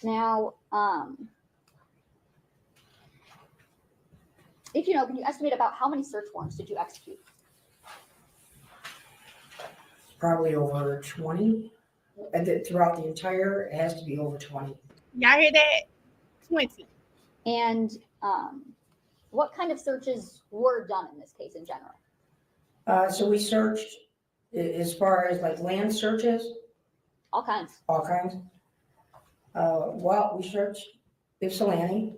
N: Now, if you know, can you estimate about how many search warrants did you execute?
T: Probably over 20. And throughout the entire, it has to be over 20.
A: Y'all hear that? 20.
N: And what kind of searches were done in this case in general?
T: So we searched as far as like land searches.
N: All kinds.
T: All kinds. Well, we searched Ypsilanti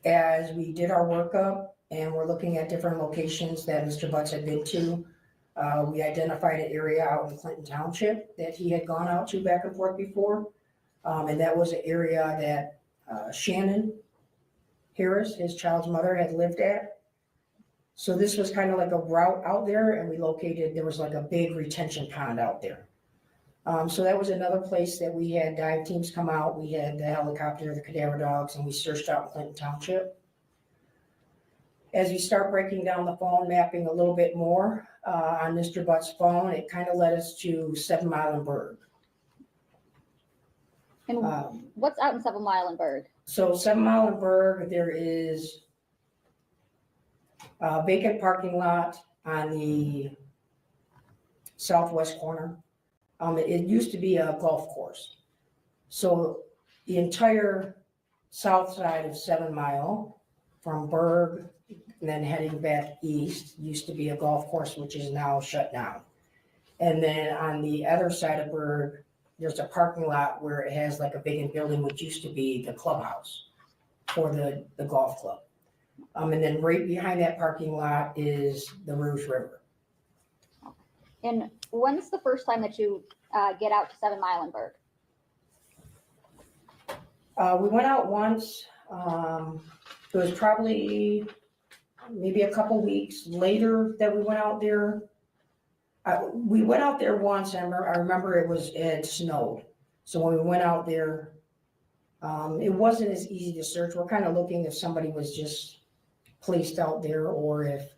T: as we did our workup, and we're looking at different locations that Mr. Butts had been to. We identified an area out in Clinton Township that he had gone out to back and forth before. And that was an area that Shannon Harris, his child's mother, had lived at. So this was kind of like a route out there, and we located, there was like a big retention pond out there. So that was another place that we had dive teams come out. We had the helicopter, the cadaver dogs, and we searched out Clinton Township. As we start breaking down the phone mapping a little bit more on Mr. Butts' phone, it kind of led us to 7 Mile and Berg.
N: And what's out in 7 Mile and Berg?
T: So 7 Mile and Berg, there is a vacant parking lot on the southwest corner. It used to be a golf course. So the entire south side of 7 Mile from Berg and then heading back east used to be a golf course, which is now shut down. And then on the other side of Berg, there's a parking lot where it has like a vacant building, which used to be the clubhouse for the golf club. And then right behind that parking lot is the Rouge River.
N: And when's the first time that you get out to 7 Mile and Berg?
T: We went out once. It was probably maybe a couple weeks later that we went out there. We went out there once, and I remember it had snowed. So when we went out there, it wasn't as easy to search. We're kind of looking if somebody was just placed out there or if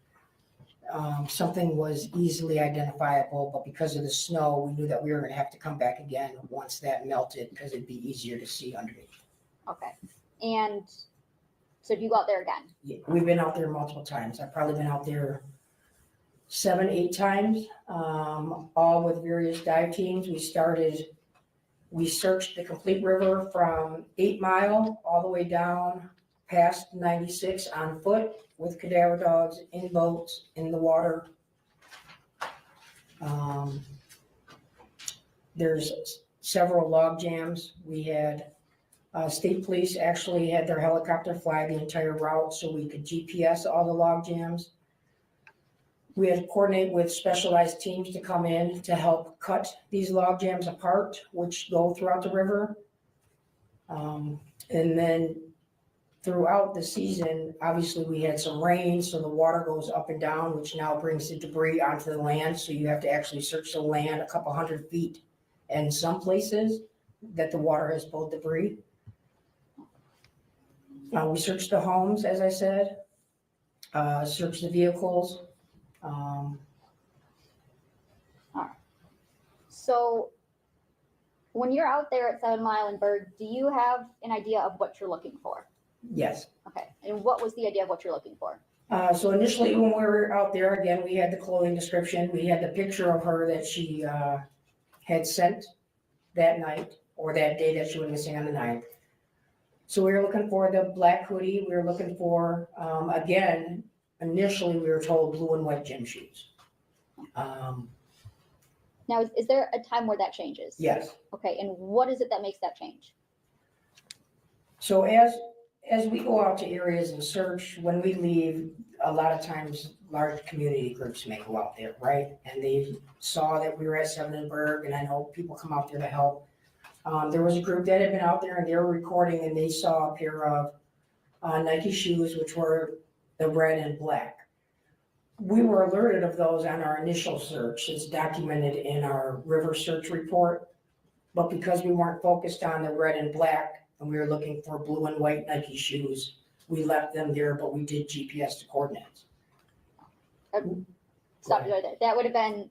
T: something was easily identifiable. But because of the snow, we knew that we were going to have to come back again once that melted because it'd be easier to see underneath.
N: Okay. And so do you go out there again?
T: Yeah, we've been out there multiple times. I've probably been out there 7, 8 times, all with various dive teams. We searched the complete river from 8 Mile all the way down past 96 on foot with cadaver dogs, in boats, in the water. There's several log jams. We had state police actually had their helicopter fly the entire route so we could GPS all the log jams. We had to coordinate with specialized teams to come in to help cut these log jams apart, which go throughout the river. And then throughout the season, obviously we had some rain, so the water goes up and down, which now brings the debris onto the land. So you have to actually search the land a couple hundred feet. And some places that the water has pulled debris. We searched the homes, as I said, searched the vehicles.
N: All right. So when you're out there at 7 Mile and Berg, do you have an idea of what you're looking for?
T: Yes.
N: Okay. And what was the idea of what you're looking for?
T: So initially when we were out there, again, we had the clothing description. We had the picture of her that she had sent that night or that day that she went missing on the 9th. So we were looking for the black hoodie. We were looking for, again, initially we were told blue and white gym shoes.
N: Now, is there a time where that changes?
T: Yes.
N: Okay. And what is it that makes that change?
T: So as we go out to areas and search, when we leave, a lot of times large community groups may go out there, right? And they saw that we were at 7 and Berg, and I know people come out there to help. There was a group that had been out there and they were recording and they saw a pair of Nike shoes, which were the red and black. We were alerted of those on our initial search. It's documented in our river search report. But because we weren't focused on the red and black and we were looking for blue and white Nike shoes, we left them there, but we did GPS the coordinates.
N: Stop you right there. That would have been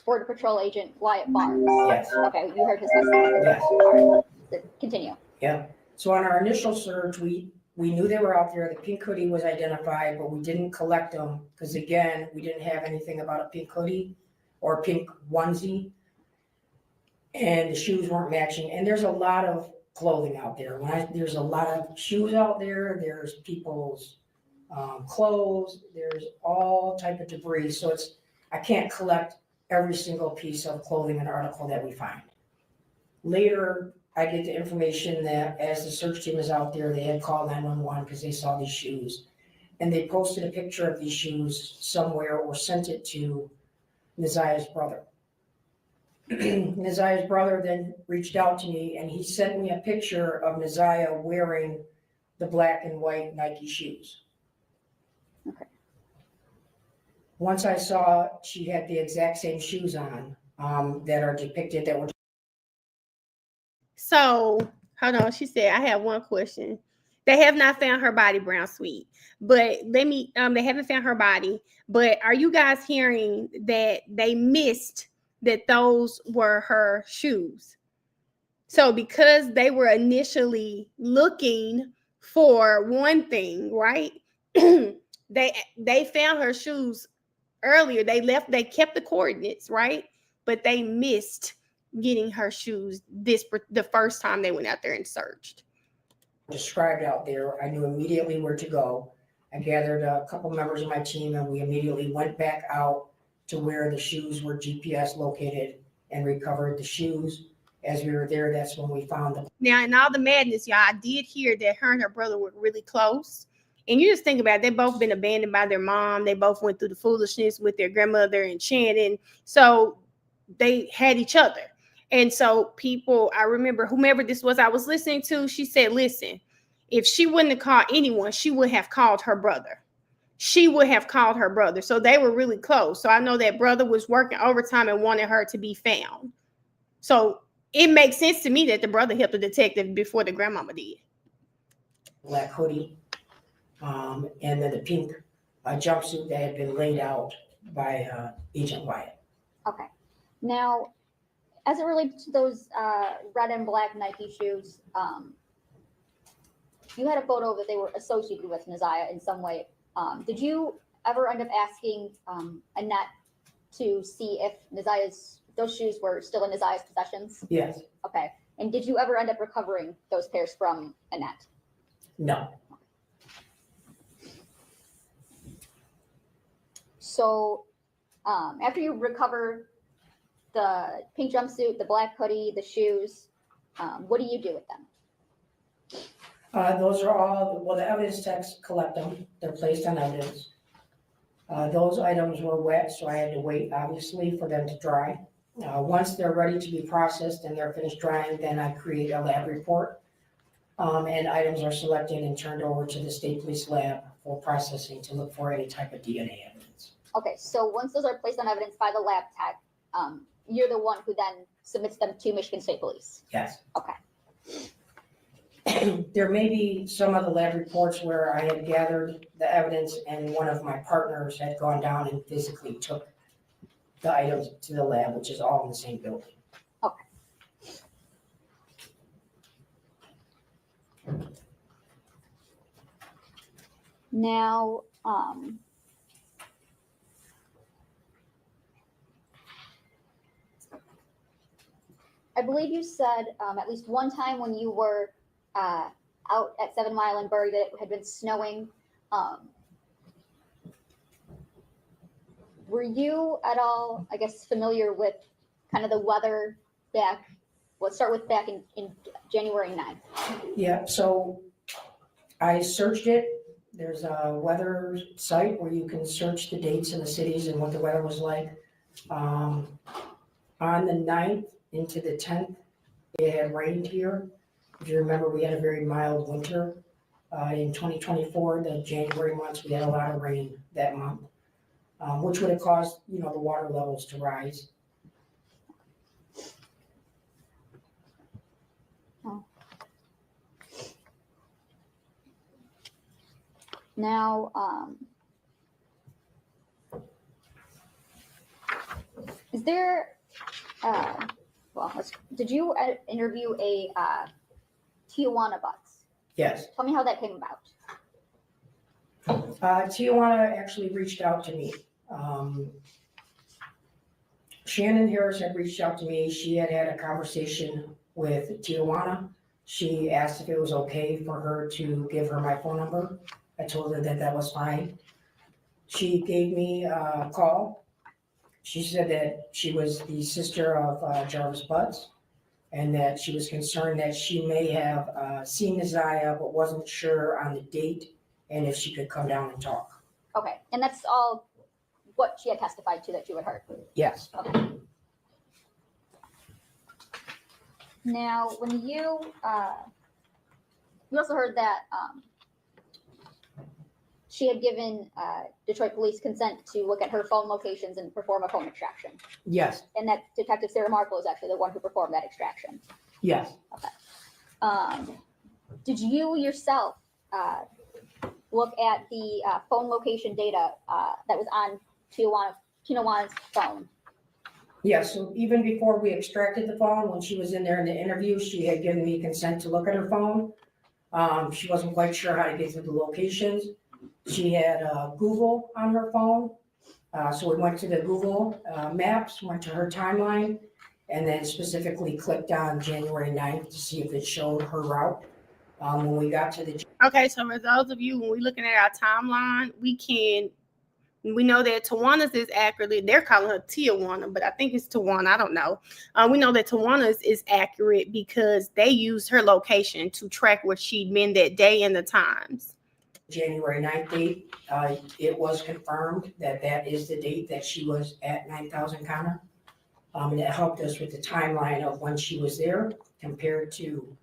N: Border Patrol Agent Wyatt Barnes.
T: Yes.
N: Okay, you heard his testimony.
T: Yes.
N: All right. Continue.
T: Yeah. So on our initial search, we knew they were out there. The pink hoodie was identified, but we didn't collect them because, again, we didn't have anything about a pink hoodie or a pink onesie. And the shoes weren't matching. And there's a lot of clothing out there. There's a lot of shoes out there. There's people's clothes. There's all type of debris. So I can't collect every single piece of clothing and article that we find. Later, I get the information that as the search team is out there, they had called 911 because they saw these shoes. And they posted a picture of these shoes somewhere or sent it to Naziah's brother. Naziah's brother then reached out to me and he sent me a picture of Naziah wearing the black and white Nike shoes.
N: Okay.
T: Once I saw she had the exact same shoes on that are depicted that were.
A: So, hold on. She said, I have one question. They have not found her body, Brown Sweet, but they haven't found her body, but are you guys hearing that they missed that those were her shoes? So because they were initially looking for one thing, right? they found her shoes earlier. They kept the coordinates, right? But they missed getting her shoes the first time they went out there and searched.
T: Described out there, I knew immediately where to go. I gathered a couple members of my team and we immediately went back out to where the shoes were GPS located and recovered the shoes. As we were there, that's when we found them.
A: Now, in all the madness, y'all, I did hear that her and her brother were really close. And you just think about it, they both been abandoned by their mom. They both went through the foolishness with their grandmother and Shannon. So they had each other. And so people, I remember whomever this was I was listening to, she said, listen, if she wouldn't have called anyone, she would have called her brother. She would have called her brother. So they were really close. So I know that brother was working overtime and wanted her to be found. So it makes sense to me that the brother helped the detective before the grandmama did.
T: Black hoodie, and then the pink jumpsuit that had been laid out by Agent Wyatt.
N: Okay. Now, as it relates to those red and black Nike shoes, you had a photo that they were associated with Neziah in some way. Did you ever end up asking Annette to see if those shoes were still in Neziah's possessions?
T: Yes.
N: Okay. And did you ever end up recovering those pairs from Annette?
T: No.
N: So after you recover the pink jumpsuit, the black hoodie, the shoes, what do you do with them?
T: Those are all, well, the evidence techs collect them. They're placed on evidence. Those items were wet, so I had to wait, obviously, for them to dry. Once they're ready to be processed and they're finished drying, then I create a lab report. And items are selected and turned over to the state police lab for processing to look for any type of DNA evidence.
N: Okay, so once those are placed on evidence by the lab tech, you're the one who then submits them to Michigan State Police?
T: Yes.
N: Okay.
T: There may be some of the lab reports where I had gathered the evidence and one of my partners had gone down and physically took the items to the lab, which is all in the same building.
N: Okay. Now, I believe you said at least one time when you were out at 7 Mile and Berg that it had been snowing. Were you at all, I guess, familiar with kind of the weather back, let's start with back in January 9th?
T: Yeah, so I searched it. There's a weather site where you can search the dates in the cities and what the weather was like. On the 9th into the 10th, it had rained here. If you remember, we had a very mild winter. In 2024, the January months, we had a lot of rain that month, which would have caused, the water levels to rise.
N: Now, is there, did you interview a Tijuana Butts?
T: Yes.
N: Tell me how that came about.
T: Tijuana actually reached out to me. Shannon Harris had reached out to me. She had had a conversation with Tijuana. She asked if it was okay for her to give her my phone number. I told her that that was fine. She gave me a call. She said that she was the sister of Jarvis Butts and that she was concerned that she may have seen Neziah but wasn't sure on the date and if she could come down and talk.
N: Okay, and that's all what she had testified to that you had heard?
T: Yes.
N: Okay. Now, when you also heard that she had given Detroit police consent to look at her phone locations and perform a phone extraction.
T: Yes.
N: And that Detective Sarah Markle is actually the one who performed that extraction.
T: Yes.
N: Okay. Did you yourself look at the phone location data that was on Tijuana's phone?
T: Yeah, so even before we extracted the phone, when she was in there in the interview, she had given me consent to look at her phone. She wasn't quite sure how to get to the locations. She had Google on her phone. So we went to the Google Maps, went to her timeline, and then specifically clicked on January 9th to see if it showed her route. When we got to the...
A: Okay, so for those of you, when we're looking at our timeline, we know that Tawana's is accurately. They're calling her Tijuana, but I think it's Tawana. I don't know. We know that Tawana's is accurate because they used her location to track where she'd been that day and the times.
T: January 9th date, it was confirmed that that is the date that she was at 9,000 Connor. And it helped us with the timeline of when she was there compared to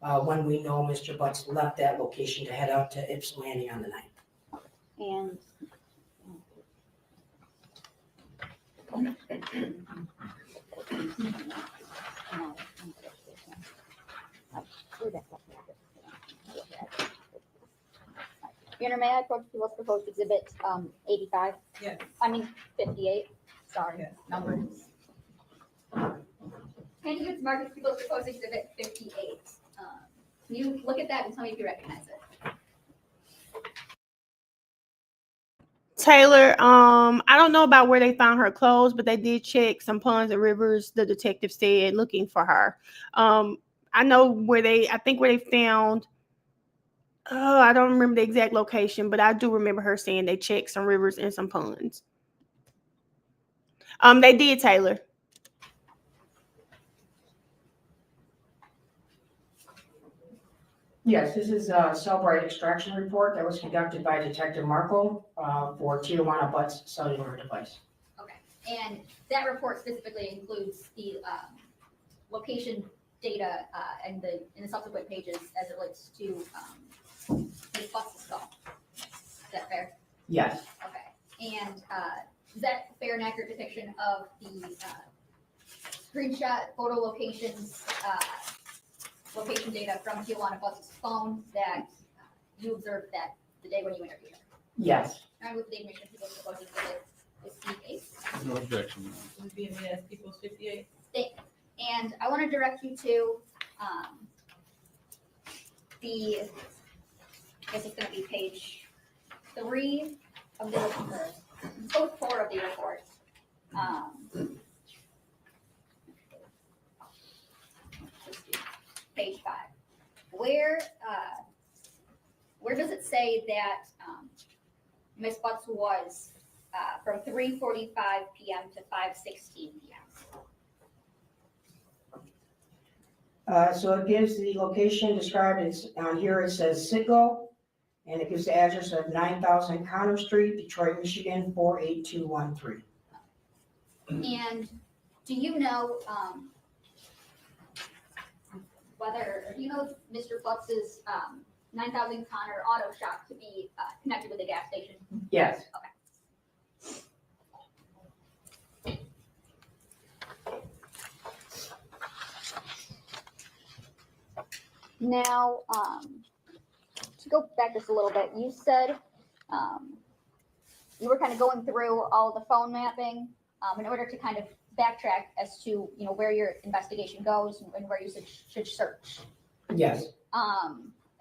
T: when we know Mr. Butts left that location to head out to Ypsilanti on the 9th.
N: And Your Honor, may I approach people's proposed exhibit 85?
L: Yes.
N: I mean 58. Sorry, numbers. Candidates marked as people's proposed exhibit 58. Can you look at that and tell me if you recognize it?
A: Taylor, I don't know about where they found her clothes, but they did check some ponds and rivers, the detective said, looking for her. I know where I think where they found, I don't remember the exact location, but I do remember her saying they checked some rivers and some ponds. They did, Taylor.
T: Yes, this is a Cellbrite extraction report that was conducted by Detective Marco for Tijuana Butts cellular device.
N: Okay, and that report specifically includes the location data and in the subsequent pages as it relates to Ms. Butts' call. Is that fair?
T: Yes.
N: Okay, and is that a fair and accurate depiction of the screenshot photo locations, location data from Tijuana Butts' phone that you observed that the day when you interviewed her?
T: Yes.
N: I move the admission to those proposed exhibits 58.
I: No objection.
L: Would be in the people's 58.
N: And I want to direct you to I guess it's going to be page 3 of the report, both 4 of the report. Page 5. Where does it say that Ms. Butts was from 3:45 p.m. to 5:16 p.m.?
T: So it gives the location described as on here. It says Citgo, and it gives the address of 9,000 Connor Street, Detroit, Michigan 48213.
N: And do you know Mr. Butts' 9,000 Connor auto shop to be connected with a gas station?
T: Yes.
N: Okay. Now, to go back just a little bit, you said you were kind of going through all the phone mapping in order to kind of backtrack as to where your investigation goes and where you should search.
T: Yes.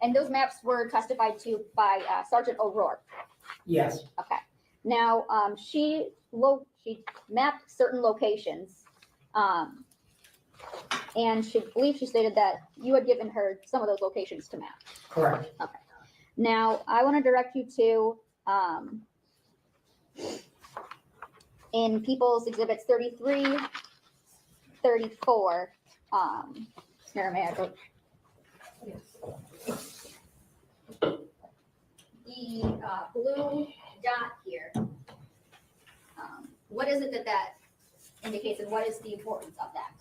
N: And those maps were testified to by Sergeant O'Rourke.
T: Yes.
N: Okay. Now, she mapped certain locations, and she stated that you had given her some of those locations to map.
T: Correct.
N: Okay. Now, I want to direct you to in People's Exhibits 33, 34. Here, may I go? The blue dot here. What is it that indicates, and what is the importance of that?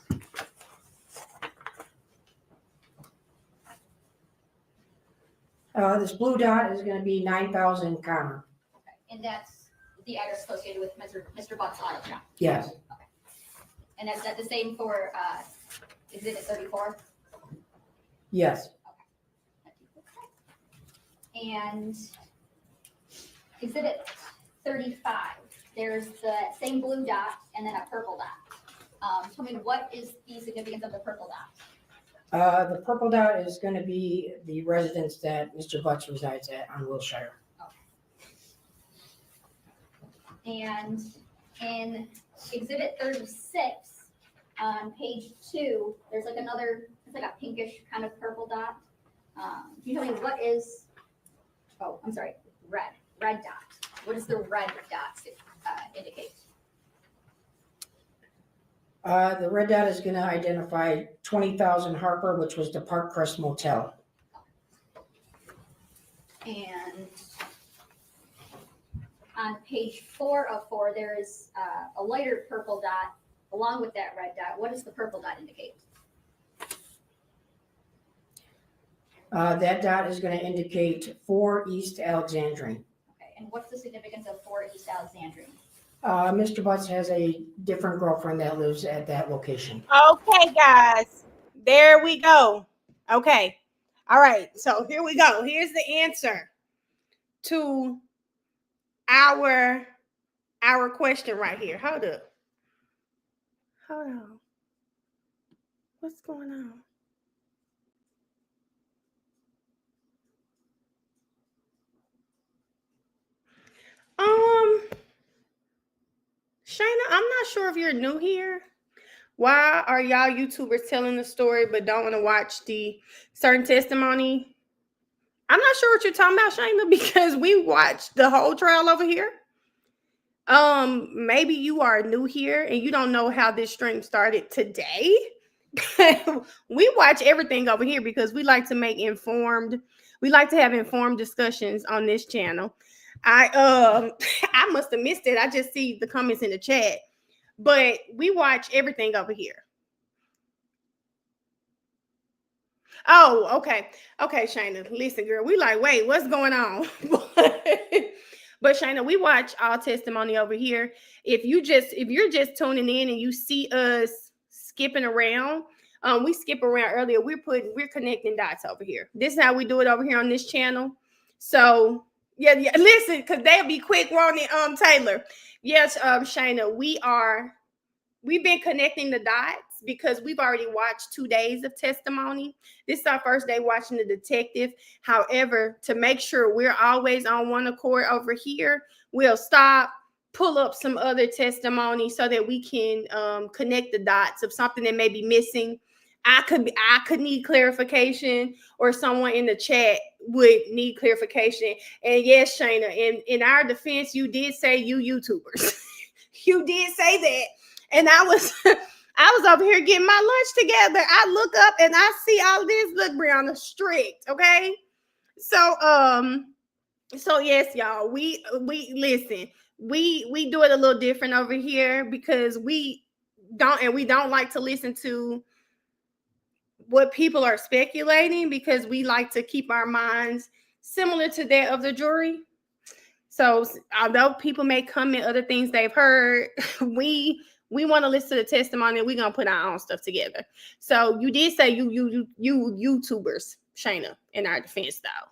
T: This blue dot is going to be 9,000 Connor.
N: Okay. And that's the address associated with Mr. Butts' auto shop?
T: Yes.
N: Okay. And is that the same for Exhibit 34?
T: Yes.
N: And Exhibit 35, there's the same blue dot and then a purple dot. Tell me, what is the significance of the purple dot?
T: The purple dot is going to be the residence that Mr. Butts resides at on Wilshire.
N: And in Exhibit 36, on page 2, there's like another, it's like a pinkish kind of purple dot. Can you tell me what is, oh, I'm sorry, red dot. What does the red dot indicate?
T: The red dot is going to identify 20,000 Harper, which was the Park Crest Motel.
N: And on page 4 of 4, there is a lighter purple dot along with that red dot. What does the purple dot indicate?
T: That dot is going to indicate 4 East Alexandrine.
N: Okay, and what's the significance of 4 East Alexandrine?
T: Mr. Butts has a different girlfriend that lives at that location.
A: Okay, guys, there we go. Okay, all right, so here we go. Here's the answer to our question right here. Hold up. Hold on. What's going on? Shayna, I'm not sure if you're new here. Why are y'all YouTubers telling the story but don't want to watch the certain testimony? I'm not sure what you're talking about, Shayna, because we watched the whole trial over here. Maybe you are new here and you don't know how this stream started today. We watch everything over here because we like to have informed discussions on this channel. I must have missed it. I just see the comments in the chat, but we watch everything over here. Oh, okay. Okay, Shayna, listen, girl, we like, wait, what's going on? But Shayna, we watch all testimony over here. If you're just tuning in and you see us skipping around, we skip around earlier. We're connecting dots over here. This is how we do it over here on this channel. So yeah, listen, because they'll be quick, Ronnie, Taylor. Yes, Shayna, we've been connecting the dots because we've already watched 2 days of testimony. This is our first day watching the detective. However, to make sure we're always on one accord over here, we'll stop, pull up some other testimony so that we can connect the dots of something that may be missing. I could need clarification, or someone in the chat would need clarification. And yes, Shayna, in our defense, you did say you YouTubers. You did say that. And I was over here getting my lunch together. I look up and I see all this. Look, Brianna, strict, okay? So yes, y'all. We listen. We do it a little different over here because we don't like to listen to what people are speculating, because we like to keep our minds similar to that of the jury. So although people may comment other things they've heard, we want to listen to the testimony and we're going to put our own stuff together. So you did say you YouTubers, Shayna, in our defense though.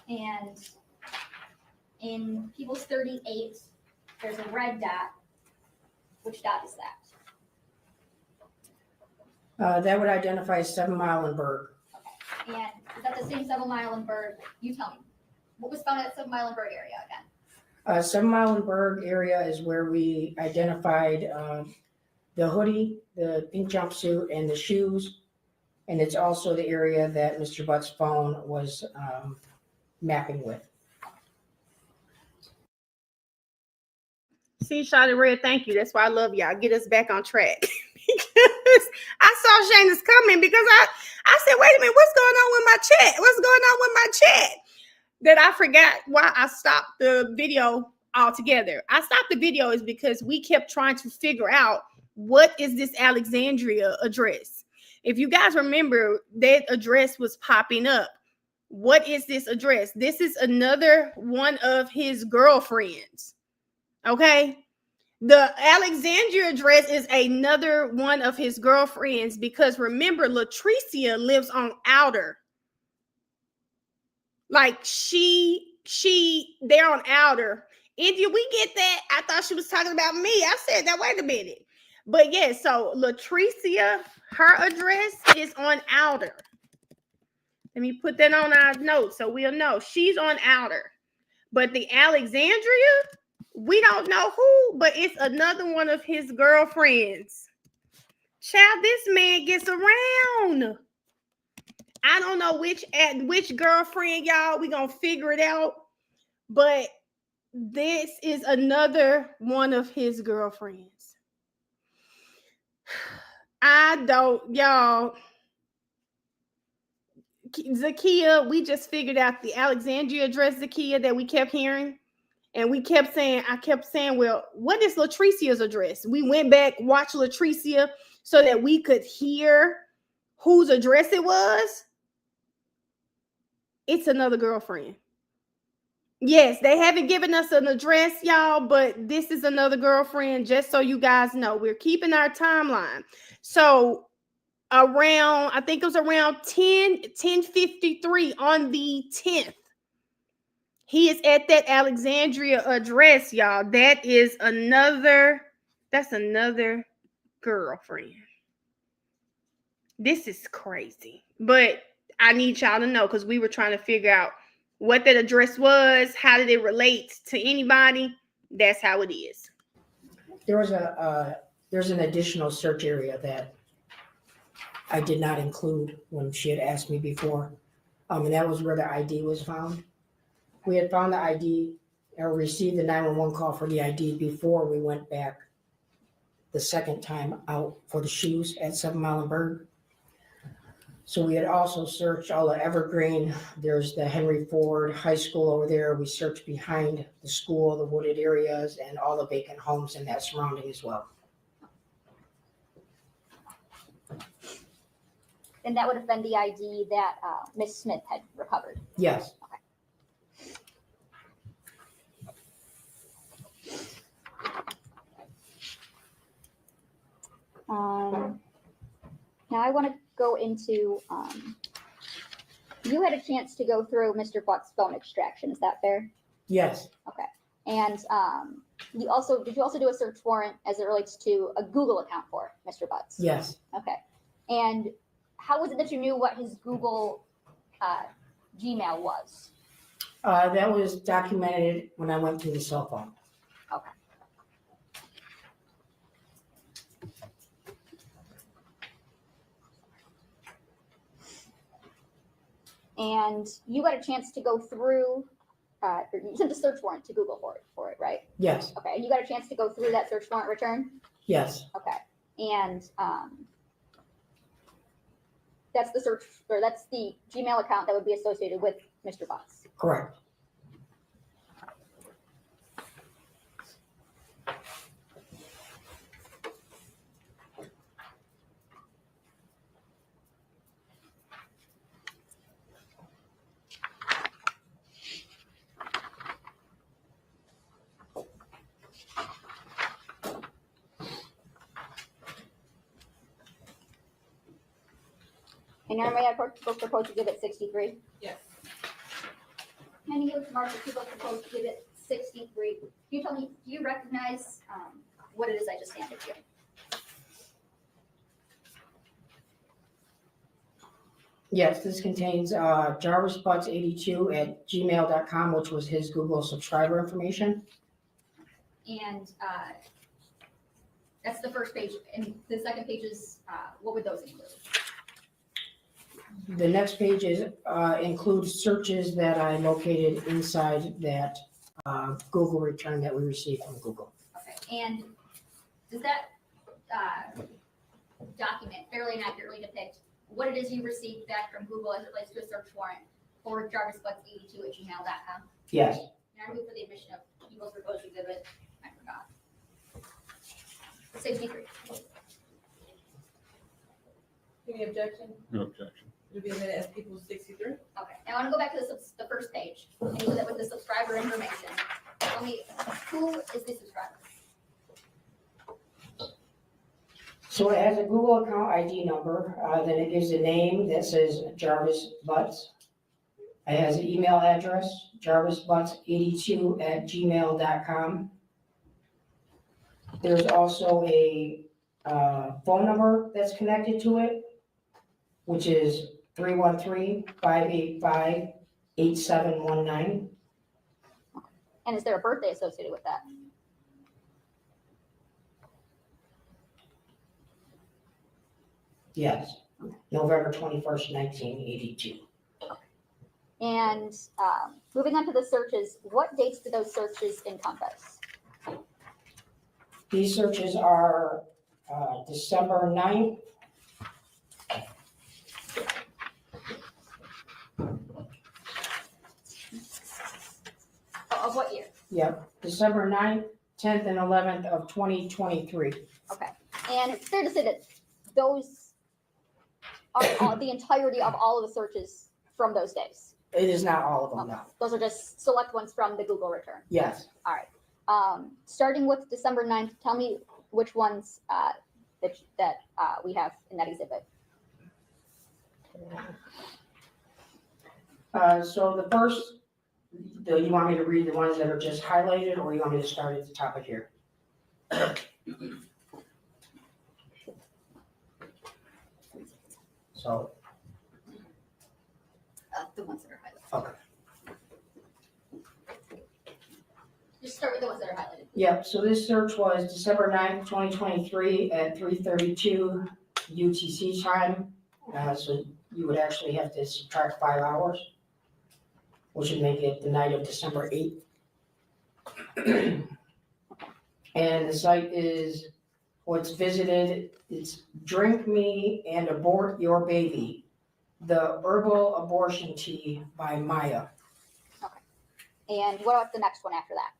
N: And in People's 38, there's a red dot. Which dot is that?
T: That would identify 7 Mile and Berg.
N: Okay. And is that the same 7 Mile and Berg? You tell me. What was found at 7 Mile and Berg area again?
T: 7 Mile and Berg area is where we identified the hoodie, the pink jumpsuit, and the shoes. And it's also the area that Mr. Butt's phone was mapping with.
A: See, Shotty Red, thank you. That's why I love y'all. Get us back on track. Because I saw Shayna's coming, because I said, wait a minute, what's going on with my chat? What's going on with my chat? That I forgot why I stopped the video altogether. I stopped the video is because we kept trying to figure out, what is this Alexandria address? If you guys remember, that address was popping up. What is this address? This is another one of his girlfriends. Okay. The Alexandria address is another one of his girlfriends because remember, Latricia lives on Outer. Like they're on Outer. India, we get that? I thought she was talking about me. I said that. Wait a minute. But yeah, so Latricia, her address is on Outer. Let me put that on our notes so we'll know. She's on Outer. But the Alexandria, we don't know who, but it's another one of his girlfriends. Child, this man gets around. I don't know which girlfriend, y'all. We gonna figure it out. But this is another one of his girlfriends. Y'all. Zakia, we just figured out the Alexandria address, Zakia, that we kept hearing. And I kept saying, well, what is Latricia's address? We went back, watched Latricia so that we could hear whose address it was. It's another girlfriend. Yes, they haven't given us an address, y'all, but this is another girlfriend, just so you guys know. We're keeping our timeline. So I think it was around 10:53 on the 10th. He is at that Alexandria address, y'all. That's another girlfriend. This is crazy. But I need y'all to know because we were trying to figure out what that address was, how did it relate to anybody. That's how it is.
T: There's an additional search area that I did not include when she had asked me before. And that was where the ID was found. We had found the ID or received the 911 call for the ID before we went back the second time out for the shoes at 7 Mile and Berg. So we had also searched all the Evergreen. There's the Henry Ford High School over there. We searched behind the school, the wooded areas, and all the vacant homes in that surrounding as well.
N: And that would have been the ID that Miss Smith had recovered.
T: Yes.
N: Now I want to go into, you had a chance to go through Mr. Buck's phone extraction. Is that fair?
T: Yes.
N: Okay. And did you also do a search warrant as it relates to a Google account for Mr. Butts?
T: Yes.
N: Okay. And how was it that you knew what his Google Gmail was?
T: That was documented when I went through the cell phone.
N: Okay. And you got a chance to go through, you sent a search warrant to Google for it, right?
T: Yes.
N: Okay. And you got a chance to go through that search warrant return?
T: Yes.
N: Okay. And that's the Gmail account that would be associated with Mr. Butts.
T: Correct.
N: And normally I propose to give it 63.
L: Yes.
N: And you, Marcia, people propose to give it 63. Can you tell me, do you recognize what it is I just handed you?
T: Yes, this contains jarvisbutts82@gmail.com, which was his Google subscriber information.
N: And that's the first page. And the second page is, what would those include?
T: The next page includes searches that I located inside that Google return that we received from Google.
N: Okay. And does that document fairly and accurately depict what it is you received back from Google as it relates to a search warrant for jarvisbutts82@gmail.com?
T: Yes.
N: And I move for the admission of people's proposed exhibit. I forgot. 63.
L: Any objection?
I: No objection.
L: It'll be a minute as people 63.
N: Okay. Now I want to go back to the first page. And with the subscriber information. Tell me, who is the subscriber?
T: So it has a Google account ID number, then it gives a name that says Jarvis Butts. It has an email address, jarvisbutts82@gmail.com. There's also a phone number that's connected to it, which is 313-585-8719.
N: And is there a birthday associated with that?
T: Yes, November 21st, 1982.
N: And moving on to the searches, what dates do those searches encompass?
T: These searches are December 9th.
N: Of what year?
T: Yep, December 9th, 10th, and 11th of 2023.
N: Okay. And it's fair to say that those are the entirety of all of the searches from those days.
T: It is not all of them, no.
N: Those are just select ones from the Google return.
T: Yes.
N: All right. Starting with December 9th, tell me which ones that we have in that exhibit.
T: So the first, you want me to read the ones that are just highlighted, or you want me to start at the top of here? So.
N: The ones that are highlighted.
T: Okay.
N: Just start with the ones that are highlighted.
T: Yep, so this search was December 9th, 2023 at 3:32 UTC time. So you would actually have to subtract 5 hours, which would make it the night of December 8th. And the site is, what's visited, it's Drink Me and Abort Your Baby, the Herbal Abortion Tea by Maya.
N: Okay. And what about the next one after that?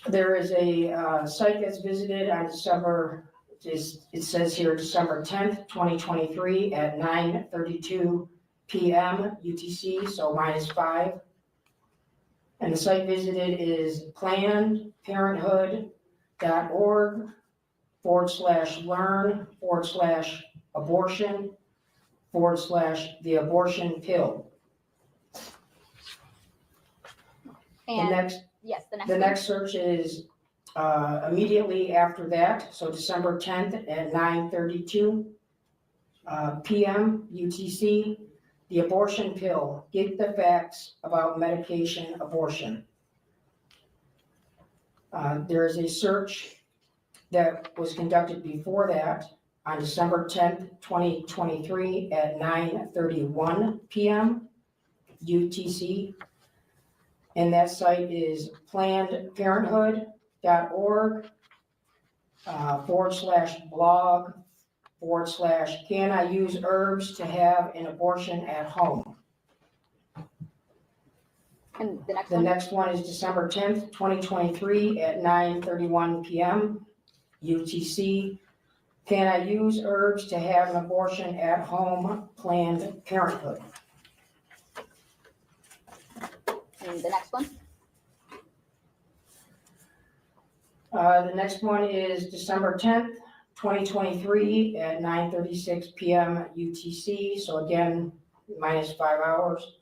T: There is a site that's visited on December, it says here December 10th, 2023 at 9:32 p.m. UTC, so -5. And the site visited is plannedparenthood.org/learn/abortion/the abortion pill.
N: And
T: Yes,
N: the next
T: the
N: one.
T: next search is immediately after that, so December 10th at 9:32 p.m. UTC, the abortion pill, get the facts about medication abortion. There is a search that was conducted before that on December 10th, 2023 at 9:31 p.m. UTC. And that site is plannedparenthood.org/blog/can I use herbs to have an abortion at home.
N: And the next
T: The
N: one?
T: next one is December 10th, 2023 at 9:31 p.m. UTC. Can I use herbs to have an abortion at home? Planned Parenthood.
N: And the next one?
T: The next one is December 10th, 2023 at 9:36 p.m. UTC. So again, -5 hours.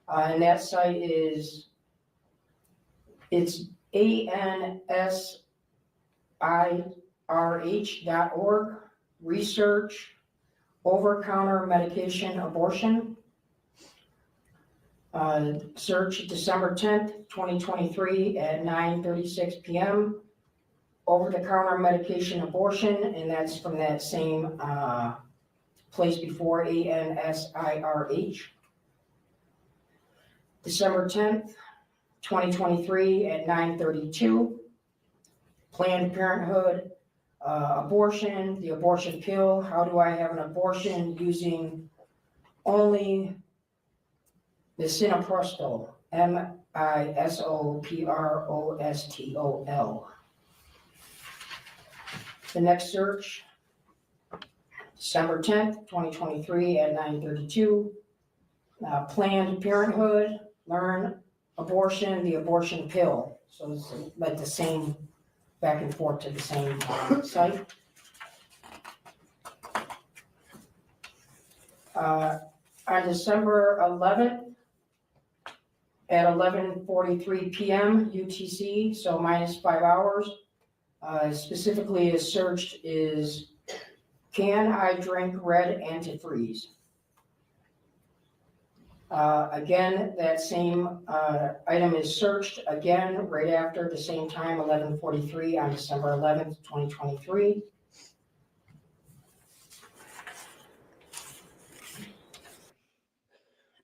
T: And that site is, it's ansirh.org, research, over-counter medication abortion. Search December 10th, 2023 at 9:36 p.m. Over-the-counter medication abortion, and that's from that same place before, ANSIRH. December 10th, 2023 at 9:32. Planned Parenthood, abortion, the abortion pill. How do I have an abortion using only misoprostol, misoprostol. The next search, December 10th, 2023 at 9:32. Planned Parenthood, learn abortion, the abortion pill. So it's like the same, back and forth to the same site. On December 11th at 11:43 p.m. UTC, so minus 5 hours, specifically is searched is, can I drink red antifreeze? Again, that same item is searched again right after the same time, 11:43 on December 11th, 2023.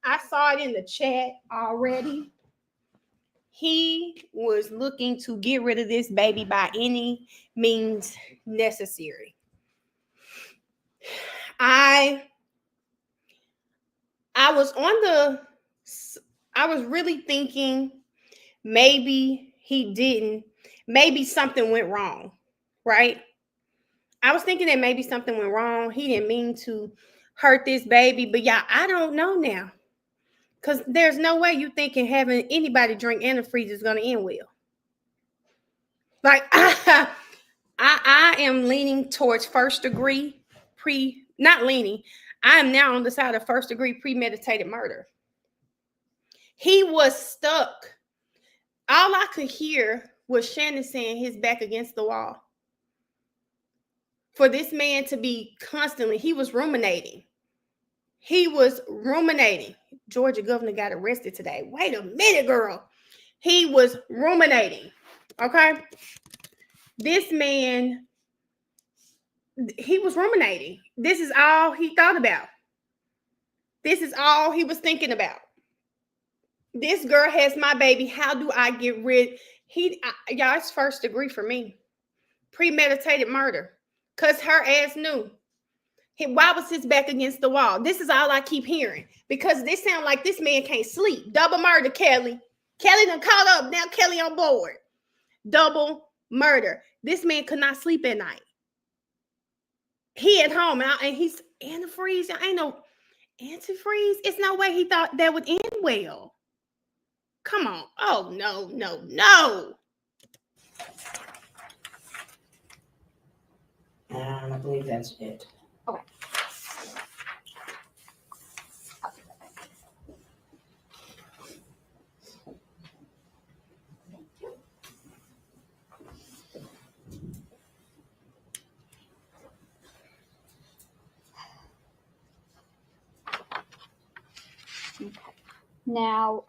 A: I saw it in the chat already. He was looking to get rid of this baby by any means necessary. I was really thinking maybe he didn't, maybe something went wrong, right? I was thinking that maybe something went wrong. He didn't mean to hurt this baby, but y'all, I don't know now. Because there's no way you thinking having anybody drink antifreeze is going to end well. Like, I am leaning towards first degree not leaning. I am now on the side of first degree premeditated murder. He was stuck. All I could hear was Shannon saying his back against the wall. For this man to be constantly, he was ruminating. Georgia governor got arrested today. Wait a minute, girl. He was ruminating. Okay. This man, he was ruminating. This is all he thought about. This is all he was thinking about. This girl has my baby. How do I get rid? Y'all, it's first degree for me. Premeditated murder. Because her ass knew. Why was his back against the wall? This is all I keep hearing. Because this sound like this man can't sleep. Double murder, Kelly. Kelly done caught up. Now Kelly on board. Double murder. This man could not sleep at night. He at home and he's antifreeze. Ain't no antifreeze. It's no way he thought that would end well. Come on. Oh, no.
T: And I believe that's it.
N: Okay. Now,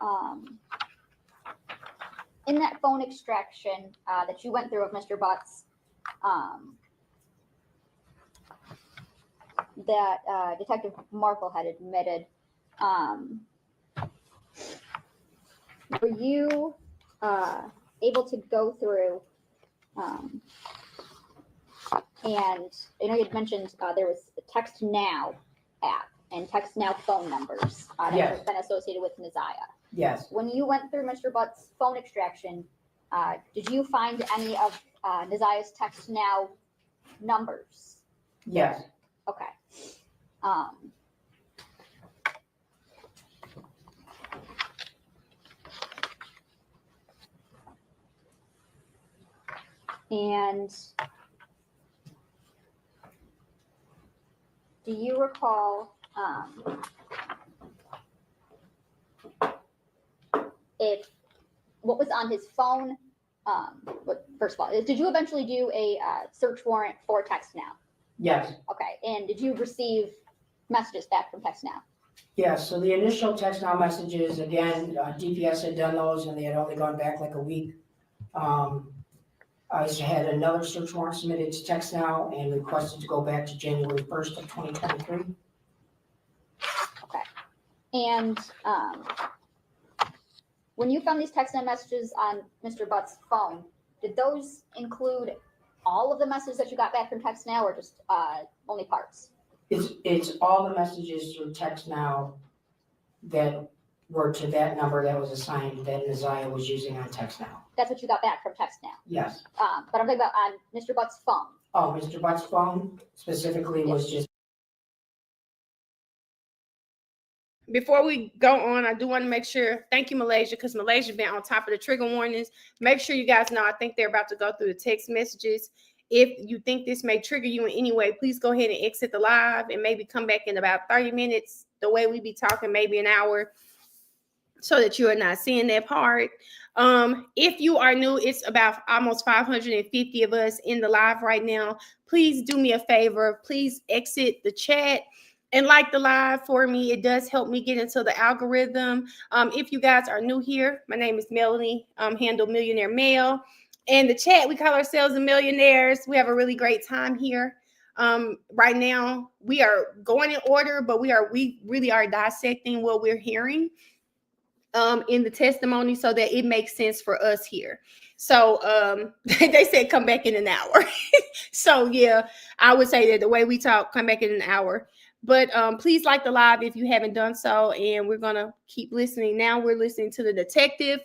N: in that phone extraction that you went through of Mr. Butts, that Detective Markle had admitted, were you able to go through and I know you had mentioned there was a Text Now app and Text Now phone numbers that
T: Yes.
N: have been associated with Neziah.
T: Yes.
N: When you went through Mr. Butt's phone extraction, did you find any of Neziah's Text Now numbers?
T: Yes.
N: Okay. And do you recall if what was on his phone? First of all, did you eventually do a search warrant for Text Now?
T: Yes.
N: Okay. And did you receive messages back from Text Now?
T: Yes. So the initial Text Now messages, again, DPS had done those and they had only gone back like a week. I had another search warrant submitted to Text Now and requested to go back to January 1st of 2023.
N: Okay. And when you found these Text Now messages on Mr. Butt's phone, did those include all of the messages that you got back from Text Now or just only parts?
T: It's all the messages through Text Now that were to that number that was assigned that Neziah was using on Text Now.
N: That's what you got back from Text Now?
T: Yes.
N: But I'm talking about on Mr. Butt's phone.
T: Oh, Mr. Butt's phone specifically was just.
A: before we go on, I do want to make sure, thank you, Malaysia, because Malaysia been on top of the trigger warnings. Make sure you guys know, I think they're about to go through the text messages. If you think this may trigger you in any way, please go ahead and exit the live and maybe come back in about 30 minutes, the way we be talking, maybe an hour, so that you are not seeing that part. If you are new, it's about almost 550 of us in the live right now. Please do me a favor. Please exit the chat and like the live for me. It does help me get into the algorithm. If you guys are new here, my name is Melanie, handle Millionaire Male. And the chat, we call ourselves the Millionaires. We have a really great time here. Right now, we are going in order, but we really are dissecting what we're hearing in the testimony so that it makes sense for us here. So they said come back in an hour. So yeah, I would say that the way we talk, come back in an hour. But please like the live if you haven't done so, and we're gonna keep listening. Now we're listening to the detective.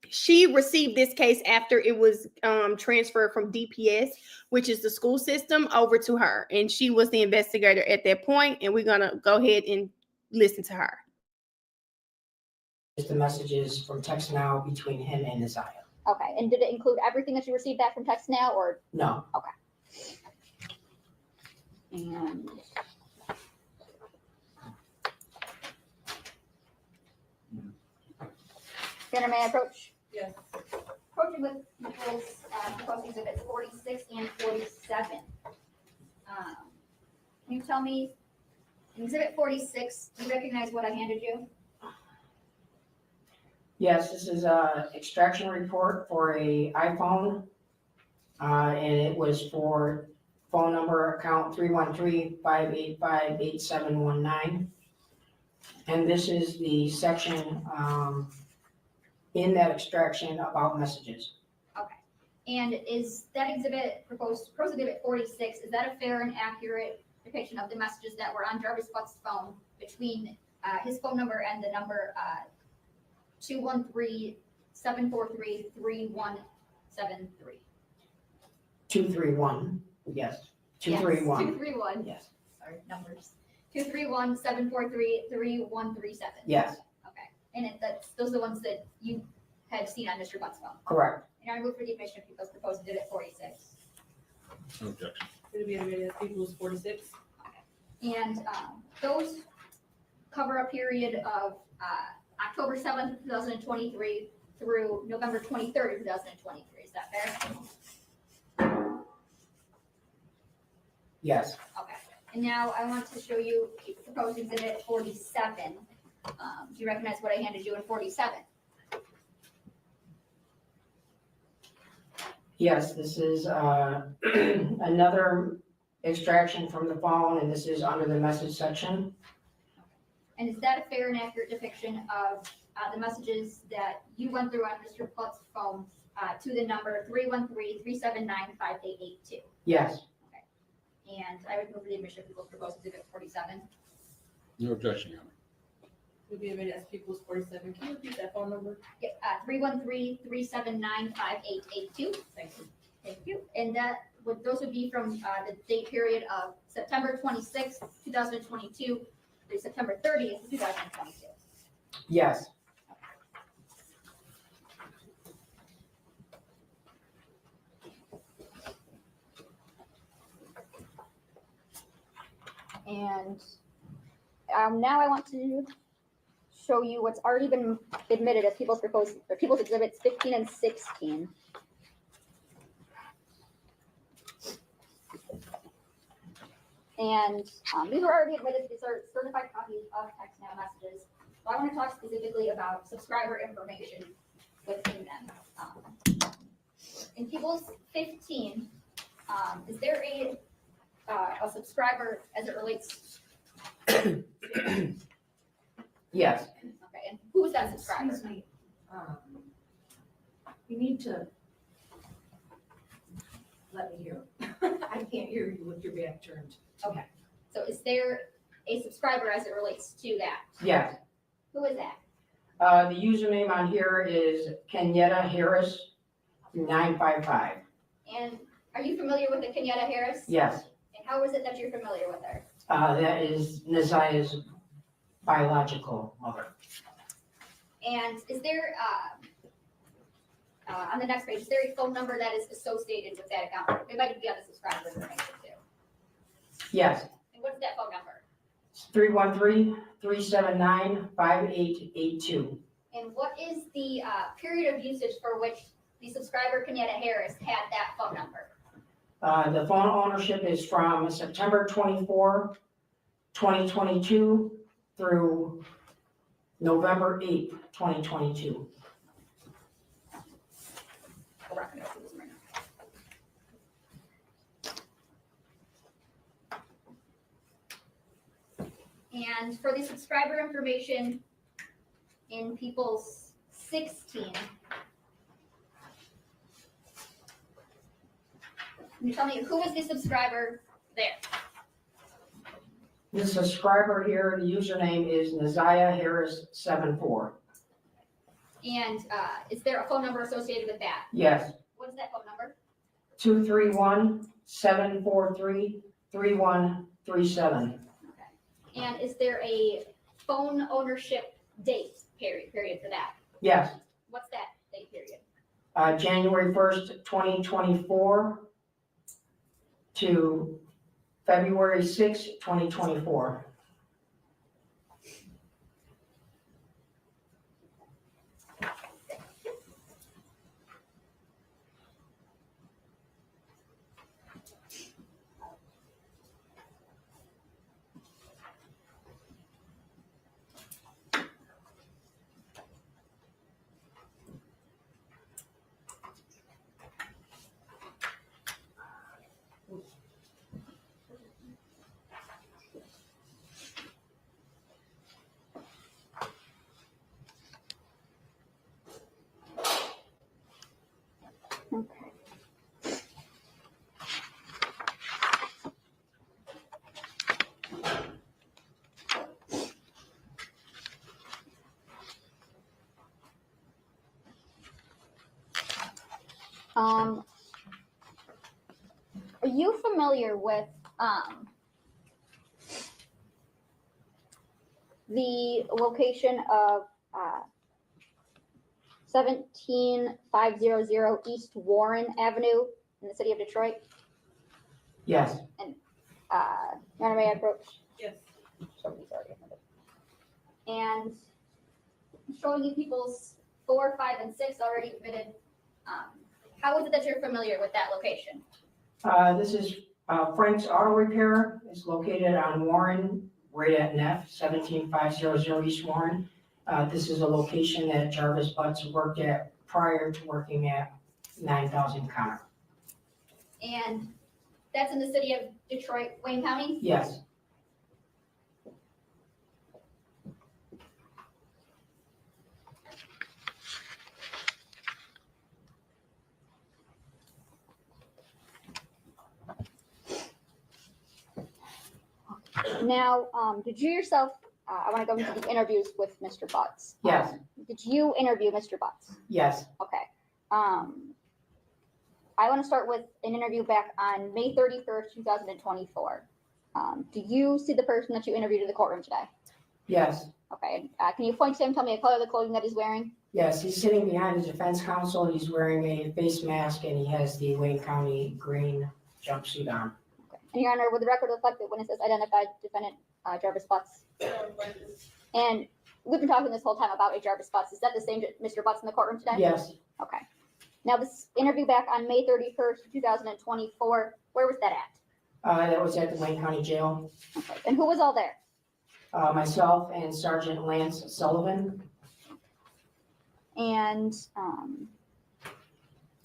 A: She received this case after it was transferred from DPS, which is the school system, over to her, and she was the investigator at that point. And we're gonna go ahead and listen to her.
T: The messages from text now between him and Isaiah.
N: Okay, and did it include everything that you received back from text now, or?
T: No.
N: Okay. And Jenna, may I approach?
L: Yes.
N: Approaching with Nichols, proposed exhibits 46 and 47. Can you tell me, in exhibit 46, do you recognize what I handed you?
T: Yes, this is a extraction report for a iPhone, and it was for phone number account 313-585-8719. And this is the section in that extraction about messages.
N: Okay. And is that exhibit proposed exhibit 46, is that a fair and accurate depiction of the messages that were on Jarvis Buck's phone between his phone number and the number 213-743-3173?
T: 231, yes. 231.
N: 231.
T: Yes.
N: Sorry, numbers. 231-743-3137.
T: Yes.
N: Okay. And those are the ones that you had seen on Mr. Buck's phone.
T: Correct.
N: And I move for the admission of people's proposed exhibit 46.
I: No objection.
L: It'll be admitted as people's 46.
N: And those cover a period of October 7th, 2023 through November 23rd, 2023. Is that fair?
T: Yes.
N: Okay. And now I want to show you proposed exhibit 47. Do you recognize what I handed you in 47?
T: Yes, this is another extraction from the phone, and this is under the message section.
N: And is that a fair and accurate depiction of the messages that you went through on Mr. Buck's phone to the number 313-379-5882?
T: Yes.
N: Okay. And I would move for the admission of people's proposed exhibit 47.
I: No objection, Your Honor.
L: It'll be admitted as people's 47. Can you repeat that phone number?
N: Yeah, 313-379-5882.
L: Thank you.
N: Thank you. And those would be from the date period of September 26th, 2022 through September 30th, 2022.
T: Yes.
N: And now I want to show you what's already been admitted as people's exhibits 15 and 16. And these were already admitted. These are certified copies of text now messages. So I want to talk specifically about subscriber information within them. In People's 15, is there a subscriber as it relates?
T: Yes.
N: Okay, and who is that subscriber?
F: Excuse me. You need to let me hear. I can't hear you with your back turned.
N: Okay, so is there a subscriber as it relates to that?
T: Yes.
N: Who is that?
T: The username on here is Kenyatta Harris 955.
N: And are you familiar with the Kenyatta Harris?
T: Yes.
N: And how is it that you're familiar with her?
T: That is Nazia's biological mother.
N: And is there, on the next page, is there a phone number that is associated with that account? It might be on the subscriber information too.
T: Yes,
N: And what's that phone number?
T: 313-379-5882.
N: And what is the period of usage for which the subscriber, Kenyatta Harris, had that phone number?
T: The phone ownership is from September 24, 2022 through November 8, 2022.
N: And for the subscriber information in People's 16, can you tell me who was the subscriber there?
T: The subscriber here, the username is Naziah Harris 74.
N: And is there a phone number associated with that?
T: Yes,
N: What's that phone number?
T: 231-743-3137.
N: And is there a phone ownership date period for that?
T: Yes,
N: What's that date period?
T: January 1st, 2024 to February 6th, 2024.
N: Okay. Are you familiar with the location of 17500 East Warren Avenue in the city of Detroit?
T: Yes,
N: And Your Honor, may I approach?
L: Yes.
N: Somebody's already admitted. And I'm showing you people's 4, 5, and 6 already admitted. How is it that you're familiar with that location?
T: this is Frank's Auto Repair. It's located on Warren, right at Neff, 17500 East Warren. This is a location that Jarvis Butts worked at prior to working at 9000 Connor.
N: And that's in the city of Detroit, Wayne County?
T: Yes,
N: Now, did you yourself, I want to go into the interviews with Mr. Butts.
T: yes,
N: Did you interview Mr. Butts?
T: yes.
N: Okay. I want to start with an interview back on May 31st, 2024. Do you see the person that you interviewed in the courtroom today?
T: Yes,
N: Okay. Can you point to him, tell me the color of the clothing that he's wearing?
T: yes. He's sitting behind the defense counsel. He's wearing a face mask and he has the Wayne County green jumpsuit on.
N: And Your Honor, would the record reflect that witnesses identified defendant Jarvis Butts? And we've been talking this whole time about a Jarvis Butts. Is that the same Mr. Butts in the courtroom today?
T: Yes,
N: Okay. Now, this interview back on May 31st, 2024, where was that at?
T: that was at the Wayne County Jail.
N: Okay. And who was all there?
T: Myself and Sergeant Lance Sullivan.
N: And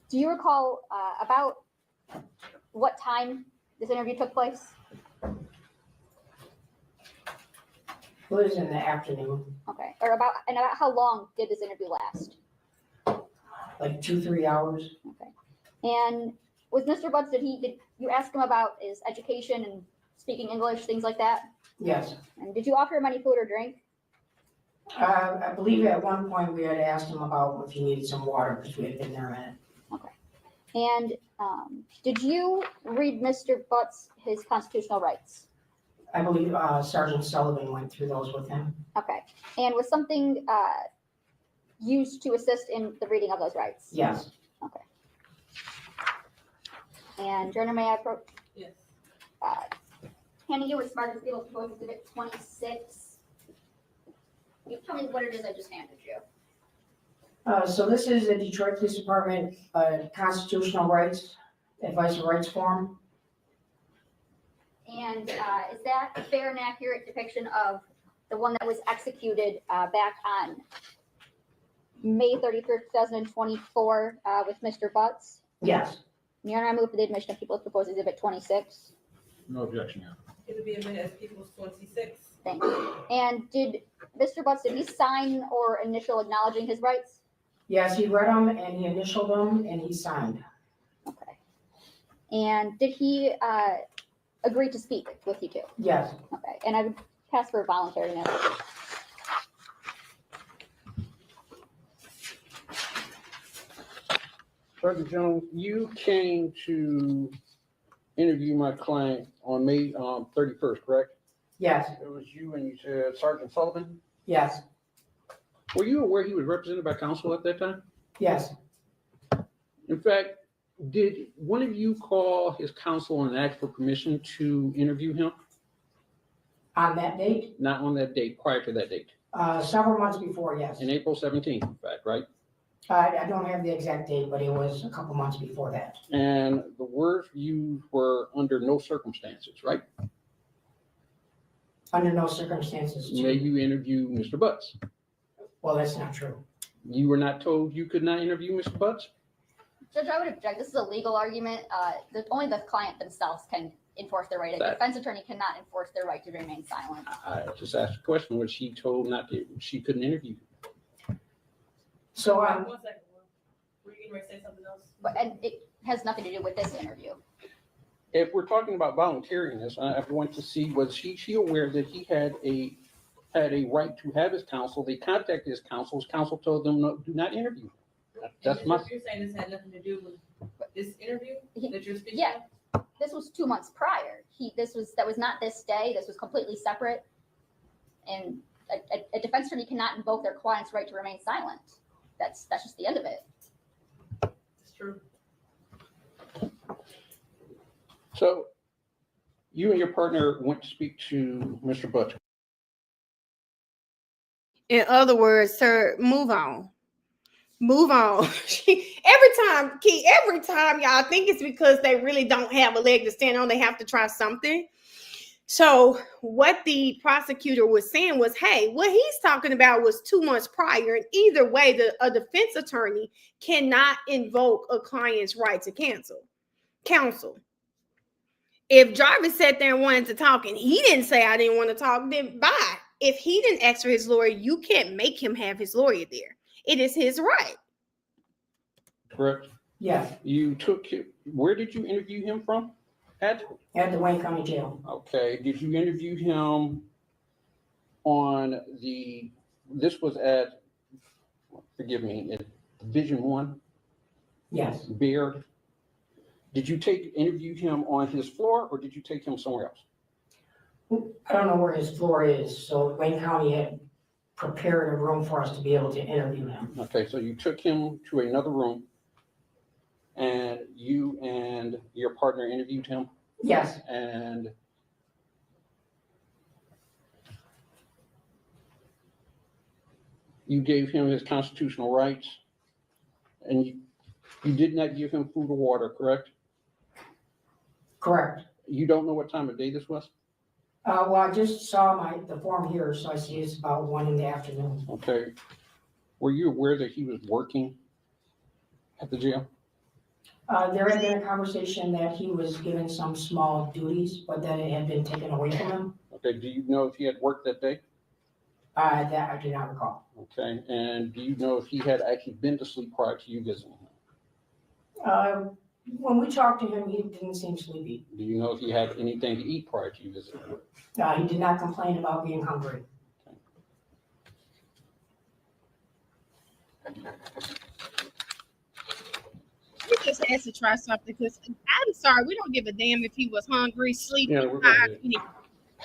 N: do you recall about what time this interview took place?
T: It was in the afternoon,
N: Okay. Or about how long did this interview last?
T: like 2-3 hours.
N: Okay. And was Mr. Butts, did you ask him about his education and speaking English, things like that?
T: Yes.
N: And did you offer him any food or drink?
T: I believe at one point we had asked him about if he needed some water because we had been there a minute.
N: Okay. And did you read Mr. Butts his constitutional rights?
T: I believe Sergeant Sullivan went through those with him.
N: Okay. And was something used to assist in the reading of those rights?
T: Yes.
N: Okay. And Journal, may I approach?
L: Yes.
N: Handing you with Smart People Proposed Exhibit 26. You tell me what it is I just handed you.
T: So this is a Detroit Police Department constitutional rights, advice and rights form.
N: And is that a fair and accurate depiction of the one that was executed back on May 31st, 2024 with Mr. Butts?
T: Yes.
N: Your Honor, I move for the admission of People's Proposed Exhibit 26.
G: No objection, Your Honor.
L: It'll be admitted as People's 26.
N: Thank you. And did Mr. Butts, did he sign or initial acknowledging his rights?
T: Yes, he read them and he initialed them and he signed.
N: Okay. And did he agree to speak with you too?
T: Yes.
N: Okay. And I would pass for voluntariness.
G: Sergeant Jones, you came to interview my client on May 31st, correct?
T: Yes.
G: It was you and you said Sergeant Sullivan?
T: Yes.
G: Were you aware he was represented by counsel at that time?
T: Yes.
G: In fact, did one of you call his counsel and ask for permission to interview him?
T: On that date?
G: Not on that date, prior to that date.
T: Several months before, yes.
G: In April 17th, in fact, right?
T: I don't have the exact date, but it was a couple months before that.
G: And the words used were under no circumstances, right?
T: Under no circumstances.
G: May you interview Mr. Butts?
T: Well, that's not true.
G: You were not told you could not interview Mr. Butts?
N: Judge, I would object. This is a legal argument. Only the client themselves can enforce their right. A defense attorney cannot enforce their right to remain silent.
G: I just asked a question. Was she told not to? She couldn't interview?
T: So,
L: 1 second. Were you getting ready to say something else?
N: And it has nothing to do with this interview.
G: If we're talking about voluntariness, I want to see, was she aware that he had a right to have his counsel? They contacted his counsel. His counsel told them, no, do not interview. That's my.
L: You're saying this had nothing to do with this interview that you're speaking
N: Yeah. This was 2 months prior. That was not this day. This was completely separate. And a defense attorney cannot invoke their client's right to remain silent. That's just the end of it.
L: It's true.
G: So you and your partner went to speak to Mr. Butts.
A: In other words, sir, move on. Move on. every time y'all think it's because they really don't have a leg to stand on, they have to try something. So what the prosecutor was saying was, hey, what he's talking about was 2 months prior. And either way, a defense attorney cannot invoke a client's right to counsel. If Jarvis sat there and wanted to talk and he didn't say I didn't want to talk, then bye. If he didn't ask for his lawyer, you can't make him have his lawyer there. It is his right.
G: Correct?
T: Yes.
G: You took him, where did you interview him from? At
T: the Wayne County Jail.
G: Okay. Did you interview him on this was at, forgive me, at Division 1?
T: Yes.
G: Baird. Did you interview him on his floor or did you take him somewhere else?
T: I don't know where his floor is, so Wayne County had prepared a room for us to be able to interview him.
G: Okay, so you took him to another room and you and your partner interviewed him?
T: Yes.
G: And you gave him his constitutional rights and you did not give him food or water, correct?
T: Correct.
G: You don't know what time of day this was?
T: Well, I just saw the form here, so I see it's about 1 in the afternoon.
G: Okay. Were you aware that he was working at the jail?
T: There had been a conversation that he was given some small duties, but then it had been taken away from him.
G: Okay. Do you know if he had worked that day?
T: That I do not recall.
G: Okay. And do you know if he had actually been to sleep prior to you visiting him?
T: When we talked to him, he didn't seem sleepy.
G: Do you know if he had anything to eat prior to you visiting him?
T: He did not complain about being hungry.
A: We just has to try something because I'm sorry, we don't give a damn if he was hungry, sleeping,
G: Yeah, we're
A: tired.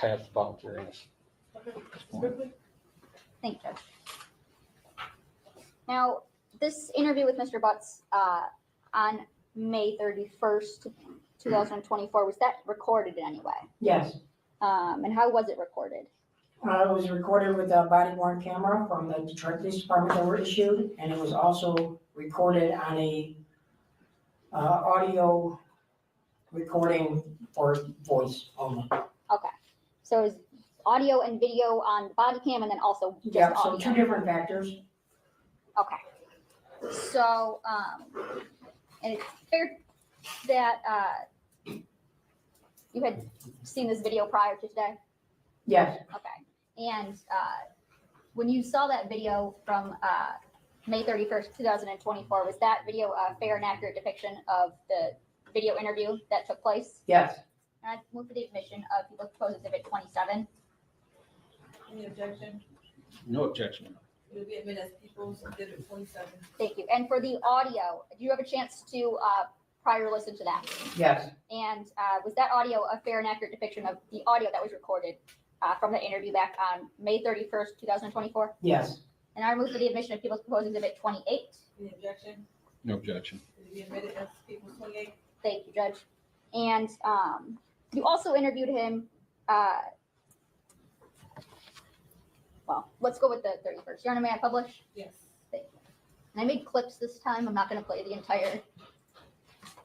G: past voluntariness.
N: Thank you, Judge. Now, this interview with Mr. Butts on May 31st, 2024, was that recorded in any way?
T: Yes.
N: And how was it recorded?
T: It was recorded with a body worn camera from the Detroit Police Department that were issued, and it was also recorded on a audio recording for voice only.
N: Okay, so is audio and video on the body cam, and then also just
T: Yeah, so
N: audio?
T: two different factors.
N: Okay, so and it's fair that you had seen this video prior to today?
T: Yes.
N: Okay, and when you saw that video from May 31st, 2024, was that video a fair and accurate depiction of the video interview that took place?
T: Yes.
N: And I move for the admission of People's Proposed Exhibit 27.
L: Any objection?
G: No objection.
L: It will be admitted as People's Exhibit 27.
N: Thank you. And for the audio, do you have a chance to prior listen to that?
T: Yes.
N: And was that audio a fair and accurate depiction of the audio that was recorded from the interview back on May 31st, 2024?
T: Yes.
N: And I move for the admission of People's Proposed Exhibit 28.
L: Any objection?
G: No objection.
L: It will be admitted as People's 28.
N: Thank you, Judge. And you also interviewed him. Well, let's go with the 31st. Your Honor, may I publish?
L: Yes.
N: Thank you. And I made clips this time. I'm not going to play the entire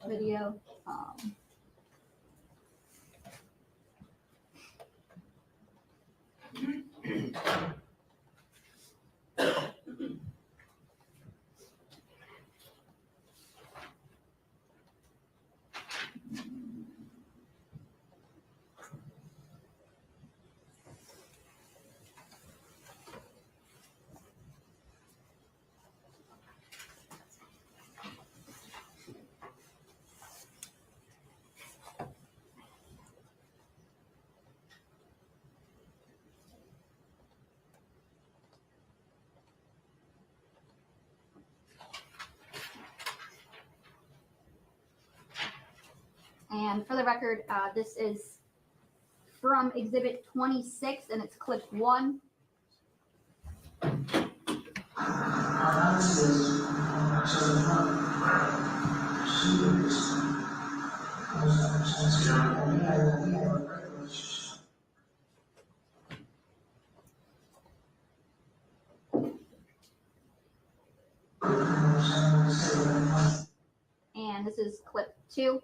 N: video. And for the record, this is from Exhibit 26, and it's clip 1. And this is clip 2.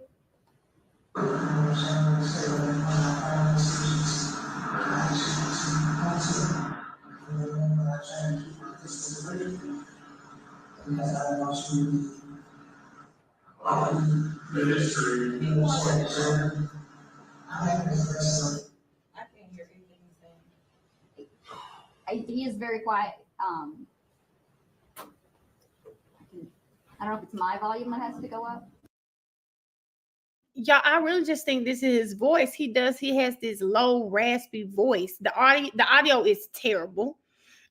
N: He is very quiet. I don't know if it's my volume that has to go up.
A: Y'all, I really just think this is his voice. He has this low, raspy voice. The audio is terrible.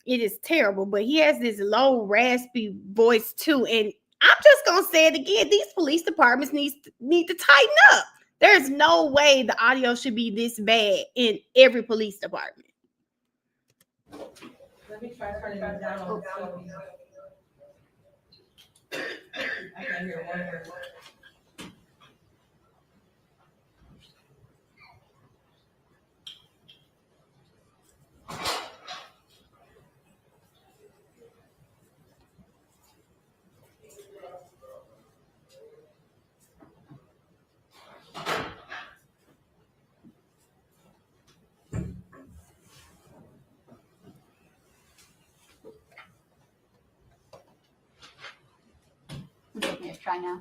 A: It is terrible, but he has this low, raspy voice too. And I'm just gonna say it again: these police departments need to tighten up. There's no way the audio should be this bad in every police department.
L: Let me try turning it down on the TV. I can't hear one word.
N: Let me try now.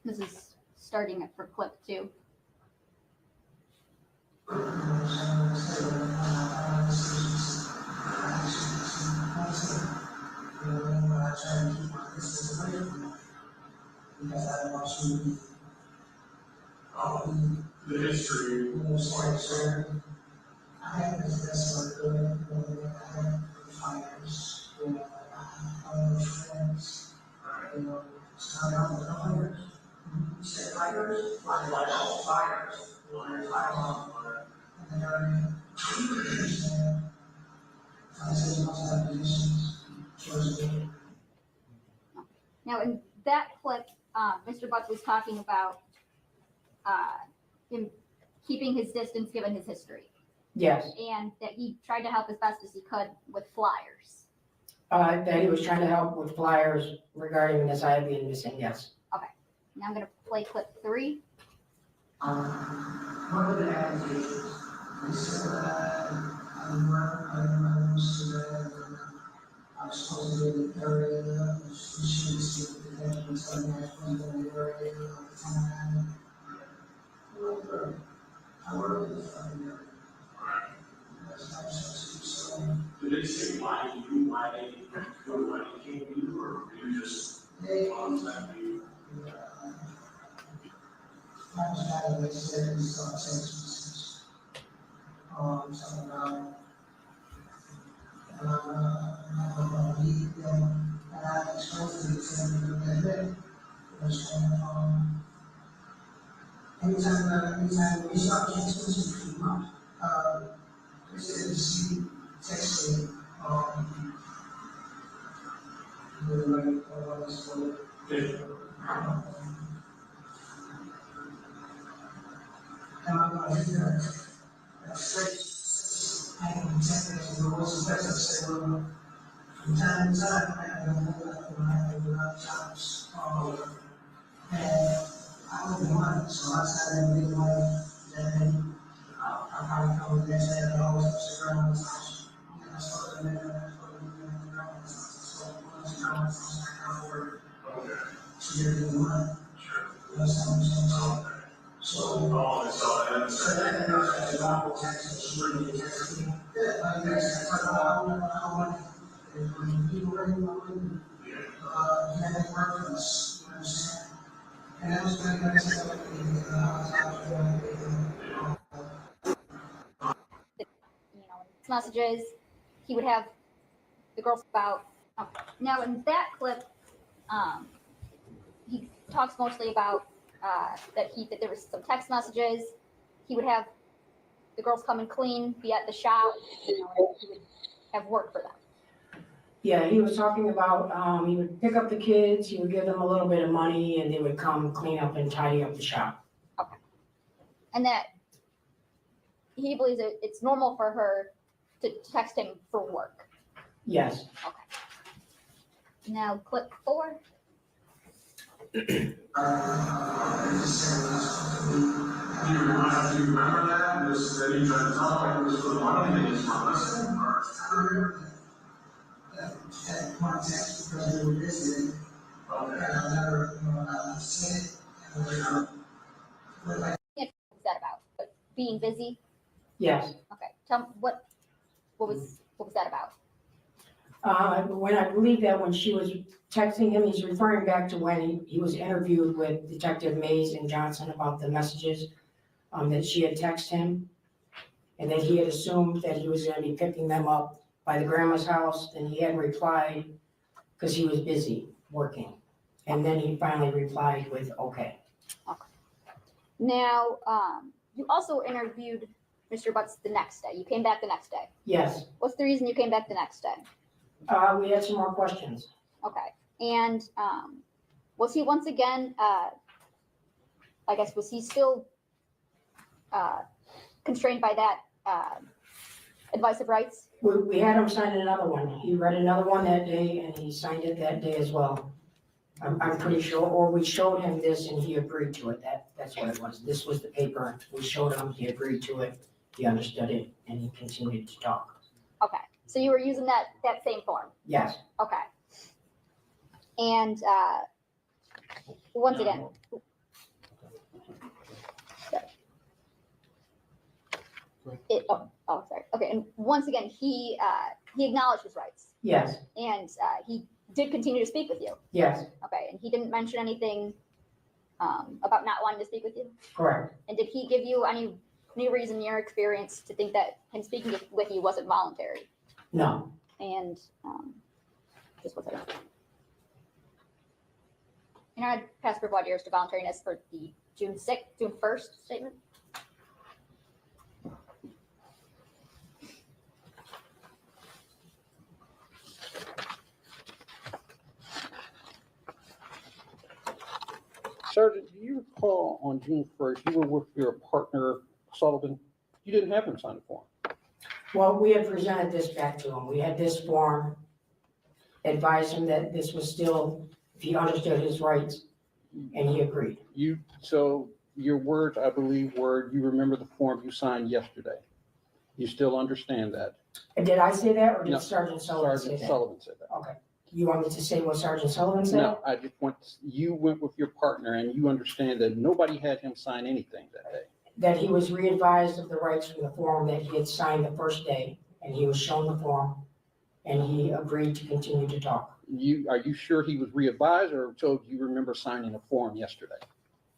N: This is starting it for clip 2.
B: The history.
N: Now, in that clip, Mr. Butts was talking about him keeping his distance given his history.
T: Yes.
N: And that he tried to help as best as he could with flyers.
T: That he was trying to help with flyers regarding Messiah being missing, yes.
N: Okay. Now I'm going to play clip 3.
E: One of the allegations, they said that I was supposed to be in the area, she received the detention, so I was in the area at the time. I worked in the area. Did they say why they came to you, or you just contact you? I was having a series of text something about meet them, and I exposed to the same anytime we start getting exposed to people, they said she texted and I'm going to hear a straight hanging text and was better say, well, from time to time, I have a lot of jobs. And I don't mind, so I started to make money that day. I probably come the next day and I always was around the house. And I started to make money around the house. So once I got my house, I got over to get the money. That's how I'm saying. So that was a lot of taxes. She really taxed me. I guess I don't know how much. People really want to have it work for us. You know what I'm saying? And that was kind of nice.
N: Messages. He would have the girls about. Now, in that clip, he talks mostly about that there was some text messages. He would have the girls come and clean, be at the shop, and he would have work for them.
T: Yeah, he was talking about, he would pick up the kids, he would give them a little bit of money, and they would come clean up and tidy up the shop.
N: Okay. And that he believes it's normal for her to text him for work.
T: Yes.
N: Okay. Now, clip 4.
E: Do you remember that? Was that he tried to talk like it was for the money and it's for listening? I remember that context because we were visiting. And I never, I said it.
N: What's that about? Being busy?
T: Yes.
N: Okay. Tell me what was that about?
T: When I believe that when she was texting him, he's referring back to when he was interviewed with Detective Mays and Johnson about the messages that she had texted him, and that he had assumed that he was going to be picking them up by the grandma's house, and he had replied because he was busy working, and then he finally replied with okay.
N: Okay. Now, you also interviewed Mr. Butts the next day. You came back the next day.
T: Yes.
N: What's the reason you came back the next day?
T: We had some more questions.
N: Okay. And was he once again, I guess, was he still constrained by that advice of rights?
T: We had him sign another one. He read another one that day, and he signed it that day as well. I'm pretty sure, or we showed him this and he agreed to it. That's what it was. This was the paper. We showed him, he agreed to it, he understood it, and he continued to talk.
N: Okay. So you were using that same form?
T: Yes.
N: Okay. And once again, sorry. Okay. And once again, he acknowledged his rights.
T: Yes.
N: And he did continue to speak with you.
T: Yes.
N: Okay. And he didn't mention anything about not wanting to speak with you.
T: Correct.
N: And did he give you any reason in your experience to think that him speaking with you wasn't voluntary?
T: No.
N: And just what's it? And I pass privilege to voluntariness for the June 1st statement.
G: Sergeant, do you recall on June 1st, you were with your partner Sullivan? You didn't have him sign the form.
T: Well, we had presented this back to him. We had this form, advised him that this was still, if he understood his rights, and he agreed.
G: So your words, I believe, were you remember the form you signed yesterday. You still understand that?
T: And did I say that, or did
G: No,
T: Sergeant Sullivan say
G: Sergeant
T: that?
G: Sullivan said that.
T: Okay. You want me to say what Sergeant Sullivan said?
G: No, I just want, you went with your partner and you understand that nobody had him sign anything that day.
T: That he was re-advised of the rights from the form that he had signed the first day, and he was shown the form, and he agreed to continue to talk.
G: Are you sure he was re-advised, or so do you remember signing a form yesterday?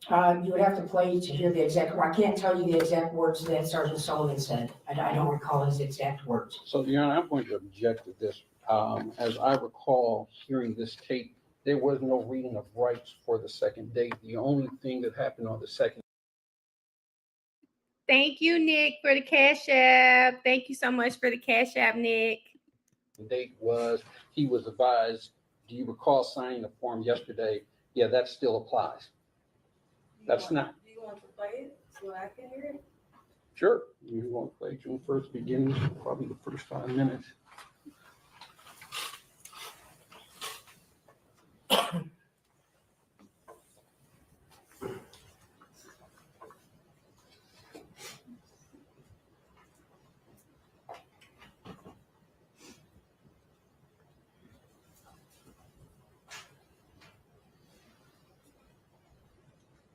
T: You would have to play to hear the exact, I can't tell you the exact words that Sergeant Sullivan said. I don't recall his exact words.
G: So, Your Honor, I'm going to object to this. As I recall hearing this tape, there was no reading of rights for the second date. The only thing that happened on the second.
A: Thank you, Nick, for the Cash App. Thank you so much for the Cash App, Nick.
G: Date was, he was advised, do you recall signing the form yesterday? Yeah, that still applies. That's not.
L: Do you want to play it so I can hear it?
G: Sure. You want to play June 1st begins probably the first 5 minutes.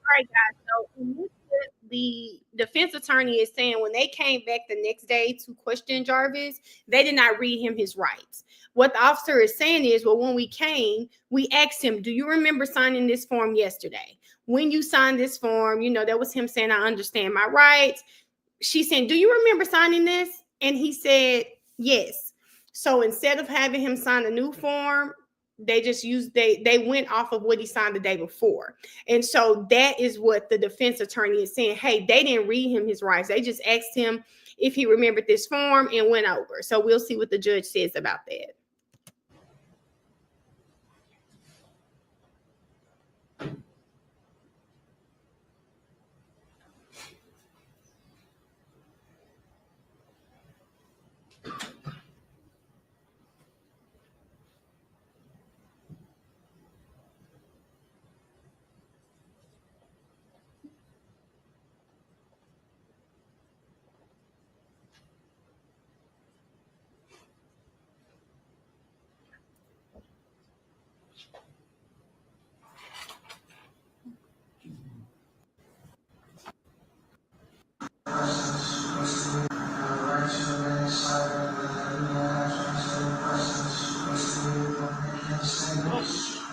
A: All right, guys. So in this clip, the defense attorney is saying when they came back the next day to question Jarvis, they did not read him his rights. What the officer is saying is, well, when we came, we asked him, do you remember signing this form yesterday? When you signed this form, that was him saying, I understand my rights. She said, do you remember signing this? And he said, yes. So instead of having him sign a new form, they just they went off of what he signed the day before. And so that is what the defense attorney is saying. Hey, they didn't read him his rights. They just asked him if he remembered this form and went over. So we'll see what the judge says about that.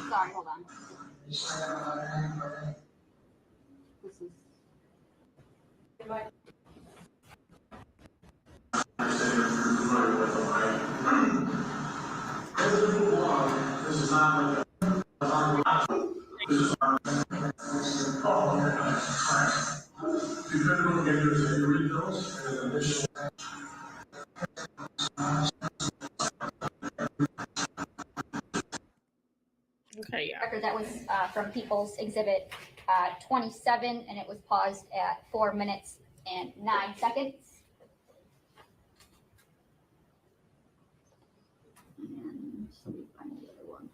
N: Sorry, hold on. This is.
A: Okay, yeah.
N: Record that was from People's Exhibit 27, and it was paused at 4 minutes and 9 seconds. And let me find the other one.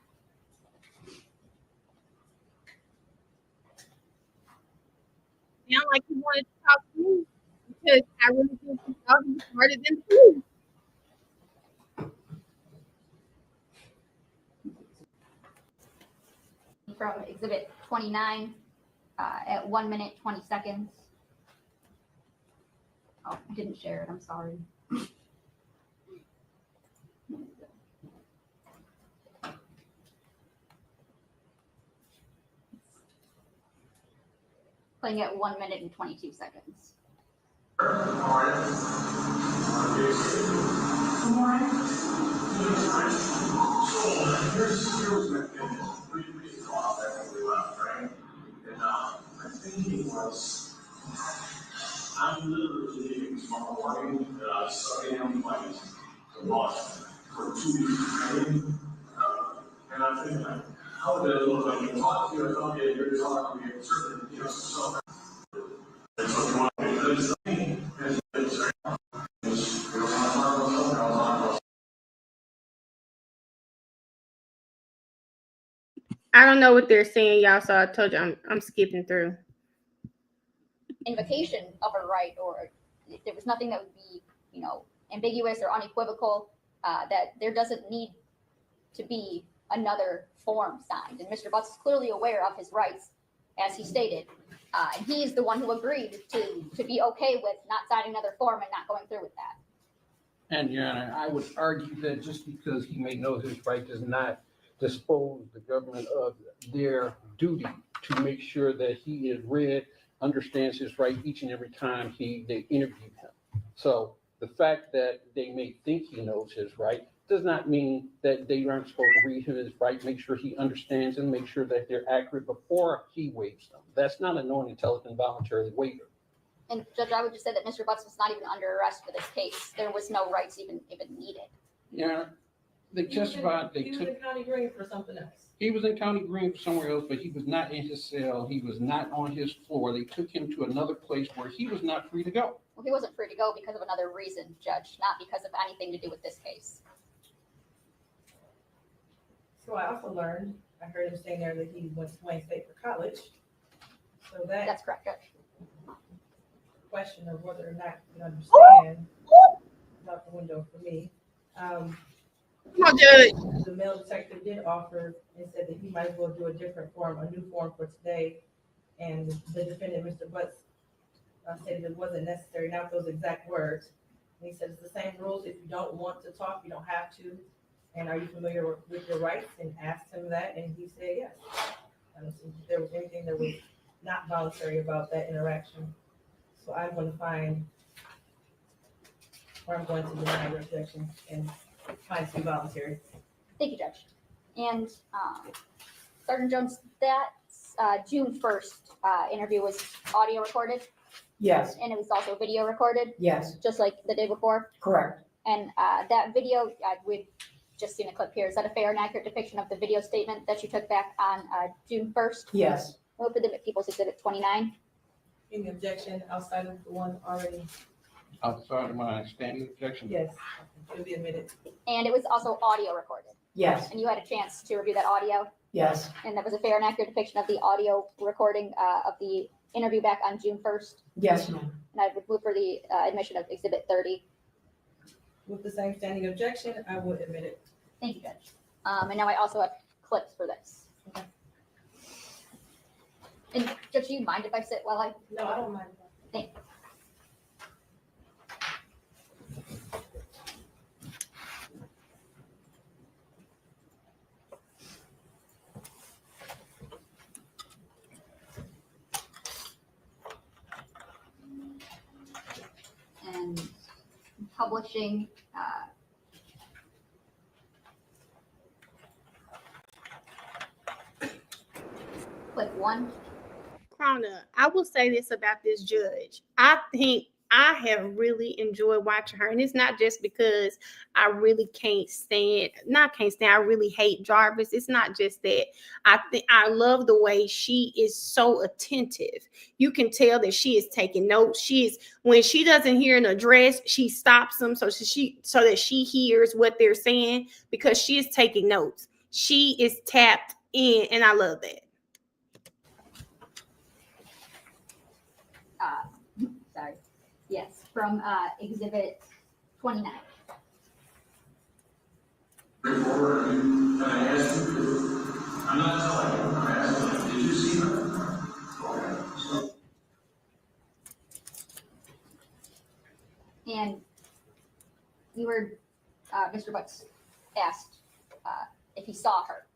A: Sound like you wanted to talk to me because I really think you talking smarter than you.
N: From Exhibit 29 at 1 minute 20 seconds. Oh, I didn't share it. I'm sorry. Playing at 1 minute and 22 seconds.
E: thinking was, I'm literally from Hawaii, I studied him like the Boston for 2 weeks. And I think like, how did it look like you talk to you? Okay, you're talking to me, certain, you know, so. And so you want to be good stuff, and it's very hard. We don't want to talk about something, I was on about.
A: I don't know what they're saying, y'all. So I told you I'm skipping through.
N: Invocation of a right, or there was nothing that would be, you know, ambiguous or unequivocal, that there doesn't need to be another form signed. And Mr. Butts is clearly aware of his rights, as he stated. And he is the one who agreed to be okay with not signing another form and not going through with that.
G: And Your Honor, I would argue that just because he may know his right does not dispose the government of their duty to make sure that he is read, understands his right each and every time they interview him. So the fact that they may think he knows his right does not mean that they aren't supposed to read him his right, make sure he understands and make sure that they're accurate before he waives them. That's not a knowing, intelligent, voluntary waiver.
N: And Judge, I would just say that Mr. Butts was not even under arrest for this case. There was no rights even needed.
G: Yeah, they testified.
L: He was in County Green for something else.
G: He was in County Green for somewhere else, but he was not in his cell. He was not on his floor. They took him to another place where he was not free to go.
N: Well, he wasn't free to go because of another reason, Judge, not because of anything to do with this case.
L: So I also learned, I heard him saying there that he went to Wayne State for college. So
N: That's correct, Judge.
L: Question of whether or not you understand is out the window for me.
A: Come on, Judge.
L: The male detective did offer and said that he might as well do a different form, a new form for today. And the defendant, Mr. Butts, said it wasn't necessary, not those exact words. And he said it's the same rules. If you don't want to talk, you don't have to. And are you familiar with your rights? And asked him that, and he said yes. I don't see if there was anything that was not voluntary about that interaction. So I'm going to find, or I'm going to deny your objection and find some voluntary.
N: Thank you, Judge. And Sergeant Jones, that June 1st interview was audio recorded?
T: Yes.
N: And it was also video recorded?
T: Yes.
N: Just like the day before?
T: Correct.
N: And that video, we've just seen a clip here. Is that a fair and accurate depiction of the video statement that you took back on June 1st?
T: Yes.
N: What for the People's Exhibit 29?
L: Any objection outside of the one already?
G: Outside of my standing objection?
L: Yes, it'll be admitted.
N: And it was also audio recorded?
T: Yes.
N: And you had a chance to review that audio?
T: Yes.
N: And that was a fair and accurate depiction of the audio recording of the interview back on June 1st?
T: Yes, ma'am.
N: And I would move for the admission of Exhibit 30.
L: With the same standing objection, I would admit it.
N: Thank you, Judge. And now I also have clips for this.
L: Okay.
N: And Judge, do you mind if I sit while I?
L: No, I don't mind.
N: Thank you. And publishing clip 1.
A: Krona, I will say this about this judge. I think I have really enjoyed watching her. And it's not just because I really I really hate Jarvis. It's not just that. I think I love the way she is so attentive. You can tell that she is taking notes. When she doesn't hear an address, she stops them so that she hears what they're saying, because she is taking notes. She is tapped in, and I love that.
N: Sorry. Yes, from Exhibit 29.
V: I'm not telling you, I'm asking, did you see her? Okay.
N: And you were, Mr. Butts asked if he saw her.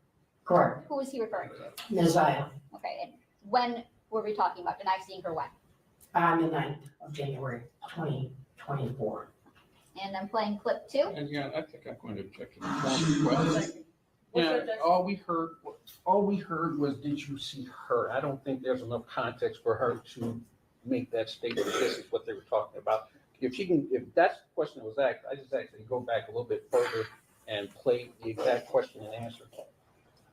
T: Correct.
N: Who was he referring to?
T: Messiah.
N: Okay, and when were we talking about? Denied seeing her when?
T: On the 9th of January, 2024.
N: And I'm playing clip 2.
G: And yeah, I think I'm going to object to the form request. Yeah, all we heard was, did you see her? I don't think there's enough context for her to make that statement. This is what they were talking about. If that's the question that was asked, I just actually go back a little bit further and play the exact question and answer.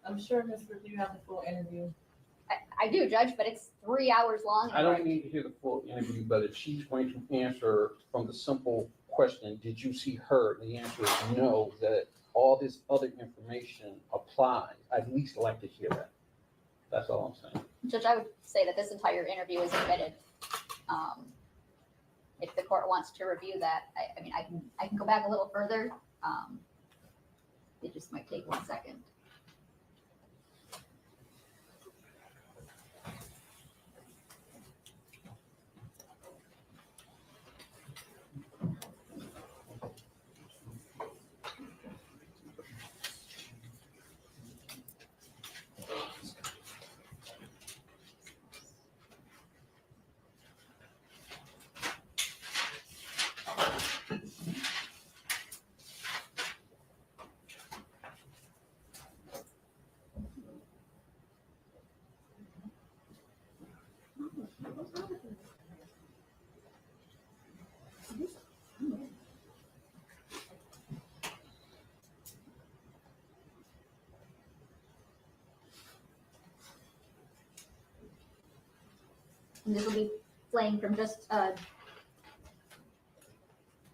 L: I'm sure, Mr. You have the full interview.
N: I do, Judge, but it's 3 hours long.
G: I don't need to hear the full interview, but if she's going to answer from the simple question, did you see her? The answer is no, that all this other information applies. I'd at least like to hear that. That's all I'm saying.
N: Judge, I would say that this entire interview is admitted. If the court wants to review that, I mean, I can go back a little further. It just might take 1 second. And this will be playing from just a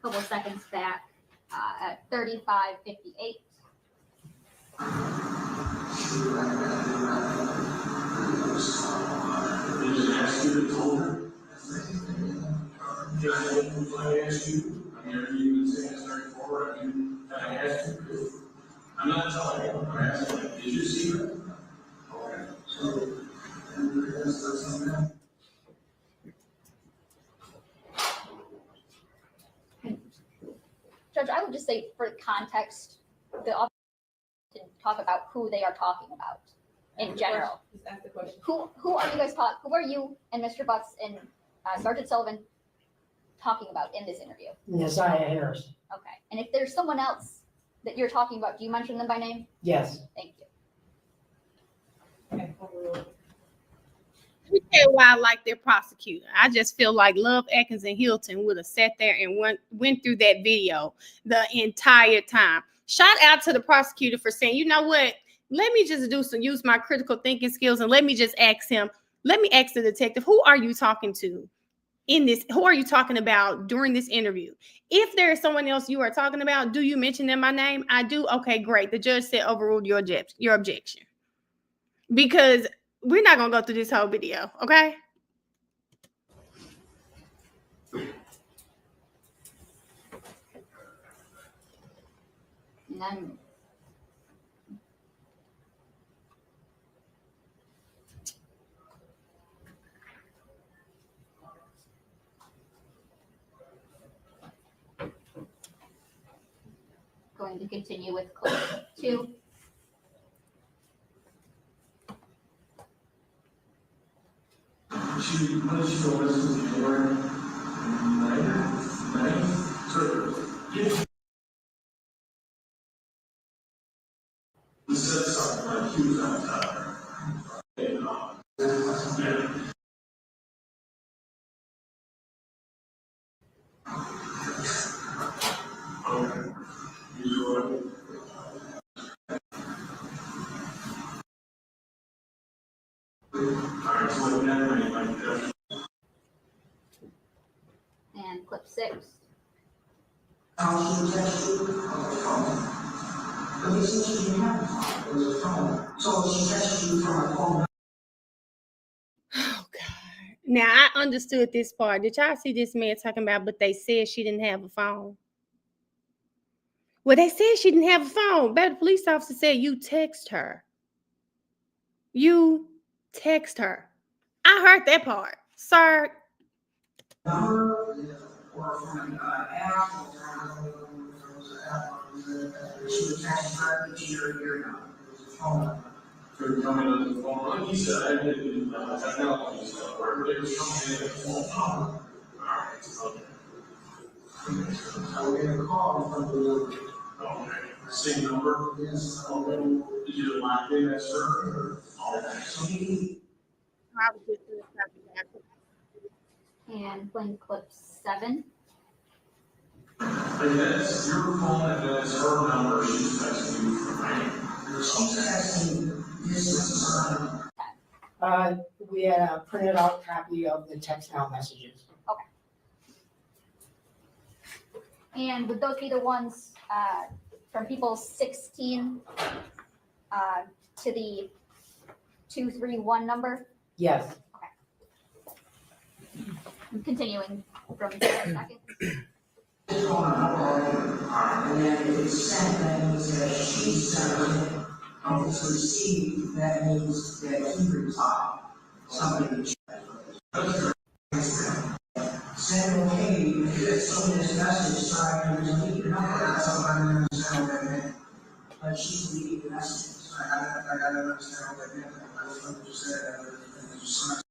N: couple of seconds back at 35:58.
V: Did I ask you to told her? Just what I asked you, I mean, are you even saying it's straightforward? I mean, I asked you to. I'm not telling you, I'm asking you, did you see her? Okay, so, that's something.
N: Judge, I would just say for context, the officer to talk about who they are talking about in general.
L: Just ask the question.
N: Who are you guys talking? Who are you and Mr. Butts and Sergeant Sullivan talking about in this interview?
T: Nasiah Harris.
N: Okay. And if there's someone else that you're talking about, do you mention them by name?
T: Yes.
N: Thank you.
L: Okay, overruled.
A: Let me tell you why I like their prosecutor. I just feel like Love, Atkins, and Hilton would have sat there and went through that video the entire time. Shout out to the prosecutor for saying, you know what? Let me just use my critical thinking skills and let me just ask him. Let me ask the detective, who are you talking to in this? Who are you talking about during this interview? If there is someone else you are talking about, do you mention them by name? I do. Okay, great. The judge said overruled your objection. Because we're not going to go through this whole video, okay?
N: And then going to continue with clip 2.
V: She punished the rest of the board. He said something like he was on top. Okay.
N: And clip 6.
A: Oh, God. Now, I understood this part. Did y'all see this man talking about, but they said she didn't have a phone? Well, they said she didn't have a phone. But the police officer said you text her. You text her. I heard that part. Sir.
V: For coming on the phone, he said I didn't technology stuff, or they were coming in at full power. Alright, okay. I will get a call from the okay. Same number, yes, a little, did you like it, that's her, all that. So he.
N: And playing clip 7.
V: And that's your phone, and that's her number, she's texting you from me. She's texting this
T: We had a printed out copy of the text now messages.
N: And would those be the ones from people 16 to the 231 number?
T: Yes.
N: I'm continuing from the second.
V: And then it's sent, that means that she sent it, and it's received, that means that he replied, somebody. Saying, okay, you get some of this message, so I can delete your number, that's all I don't understand what that meant. But she's deleting the message, so I gotta understand what that meant, I was going to say that.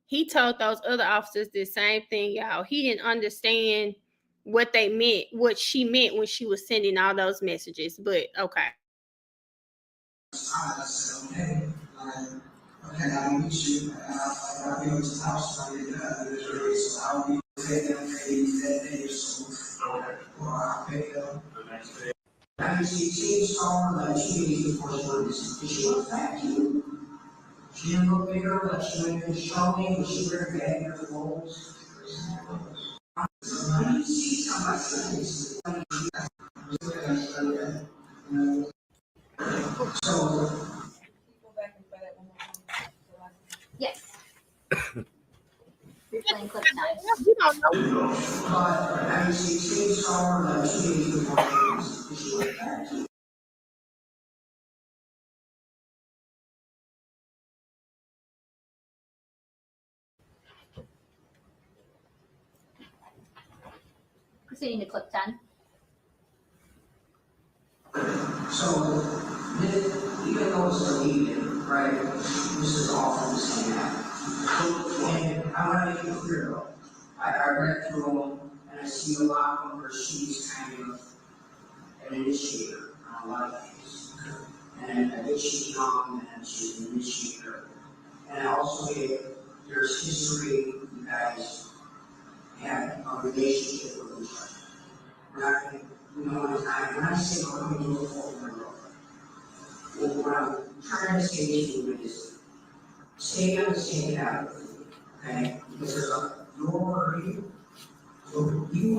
A: He told those other officers the same thing, y'all. He didn't understand what they meant, what she meant when she was sending all those messages. But okay.
V: I said, okay, I'll meet you, I'll be at his house, I'll get so I'll be paying them maybe that day or so. Or I'll pay them the next day. I mean, she saw her like 2 days before she went missing. Did she look back to you? She didn't look bigger, like she went and showed me, was she wearing bag or clothes? I didn't see somebody. So.
N: Yes. You're playing clip 9.
A: You don't know.
V: But I mean, she saw her like 2 days before she went missing. Did she look back to you?
N: Proceeding to clip 10.
V: So, even though it's deleted, right, this is all from the same app. And I want to make it clear though, I read through them and I see a lot of them where she's kind of an initiator on a lot of things. And I think she's young and she's an initiator. And I also get, there's history, you guys have a relationship with each other. We're not going to, when I say we're going to do a full member, what I'm trying to say to you is stay on the same path, okay? Because there's you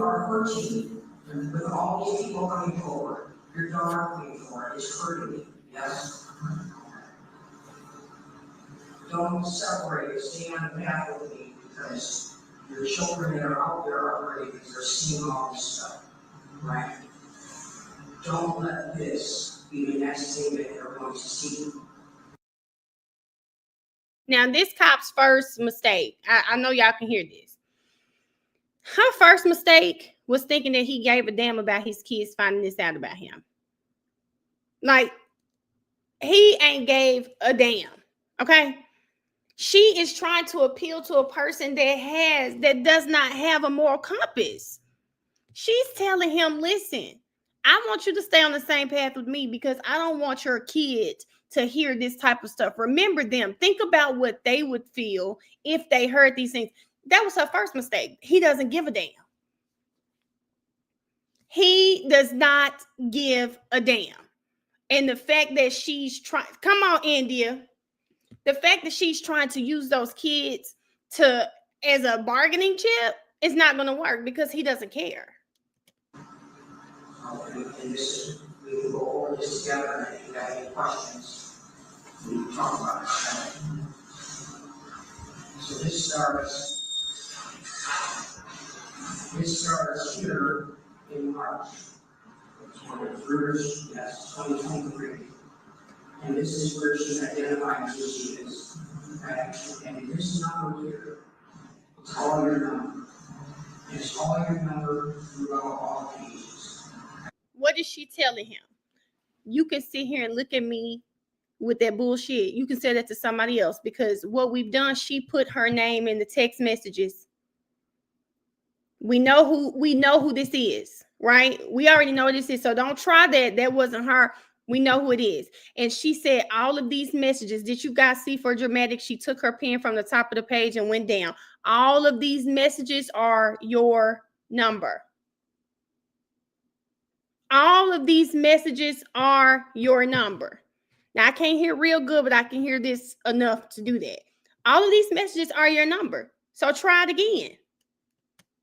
V: are hurting, and with all these people coming forward, your daughter coming forward is hurting me, yes? Don't separate, stay on the path with me, because your children that are out there are hurting because they're seeing all this stuff, right? Don't let this be the next thing that they're going to see.
A: Now, this cop's first mistake, I know y'all can hear this. Her first mistake was thinking that he gave a damn about his kids finding this out about him. Like, he ain't gave a damn, okay? She is trying to appeal to a person that does not have a moral compass. She's telling him, listen, I want you to stay on the same path with me because I don't want your kids to hear this type of stuff. Remember them. Think about what they would feel if they heard these things. That was her first mistake. He doesn't give a damn. He does not give a damn. And the fact that she's trying, come on, India. The fact that she's trying to use those kids as a bargaining chip is not going to work because he doesn't care.
V: And this, we can go over this together, and if you have any questions, we can talk about it. So this starts here in March. Yes, 2023. And this is where she identifies who she is. Okay? And this number here, it's all your number. It's all your number throughout all pages.
A: What is she telling him? You can sit here and look at me with that bullshit. You can say that to somebody else because what we've done, she put her name in the text messages. We know who this is. right? We already know this is, so don't try that. That wasn't her. We know who it is. And she said all of these messages, did you guys see for dramatic? She took her pen from the top of the page and went down. All of these messages are your number. All of these messages are your number. Now, I can't hear real good, but I can hear this enough to do that. All of these messages are your number. So try it again.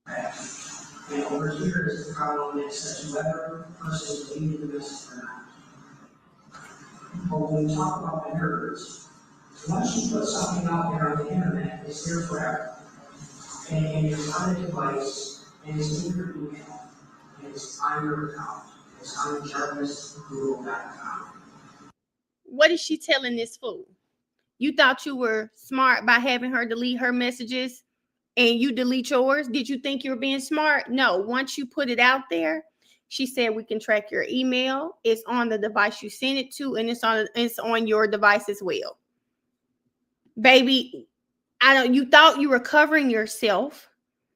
E: And over here is the problem that says whether a person is leaving the message or not. But when we talk about the nerds, once you put something out there on the internet, it's there forever. And it's on a device, and it's in your email, and it's on your account. It's on jarvisgoogle.com.
A: What is she telling this fool? You thought you were smart by having her delete her messages and you delete yours? Did you think you were being smart? No. Once you put it out there, she said we can track your email. It's on the device you send it to, and it's on your device as well. Baby, you thought you were covering yourself,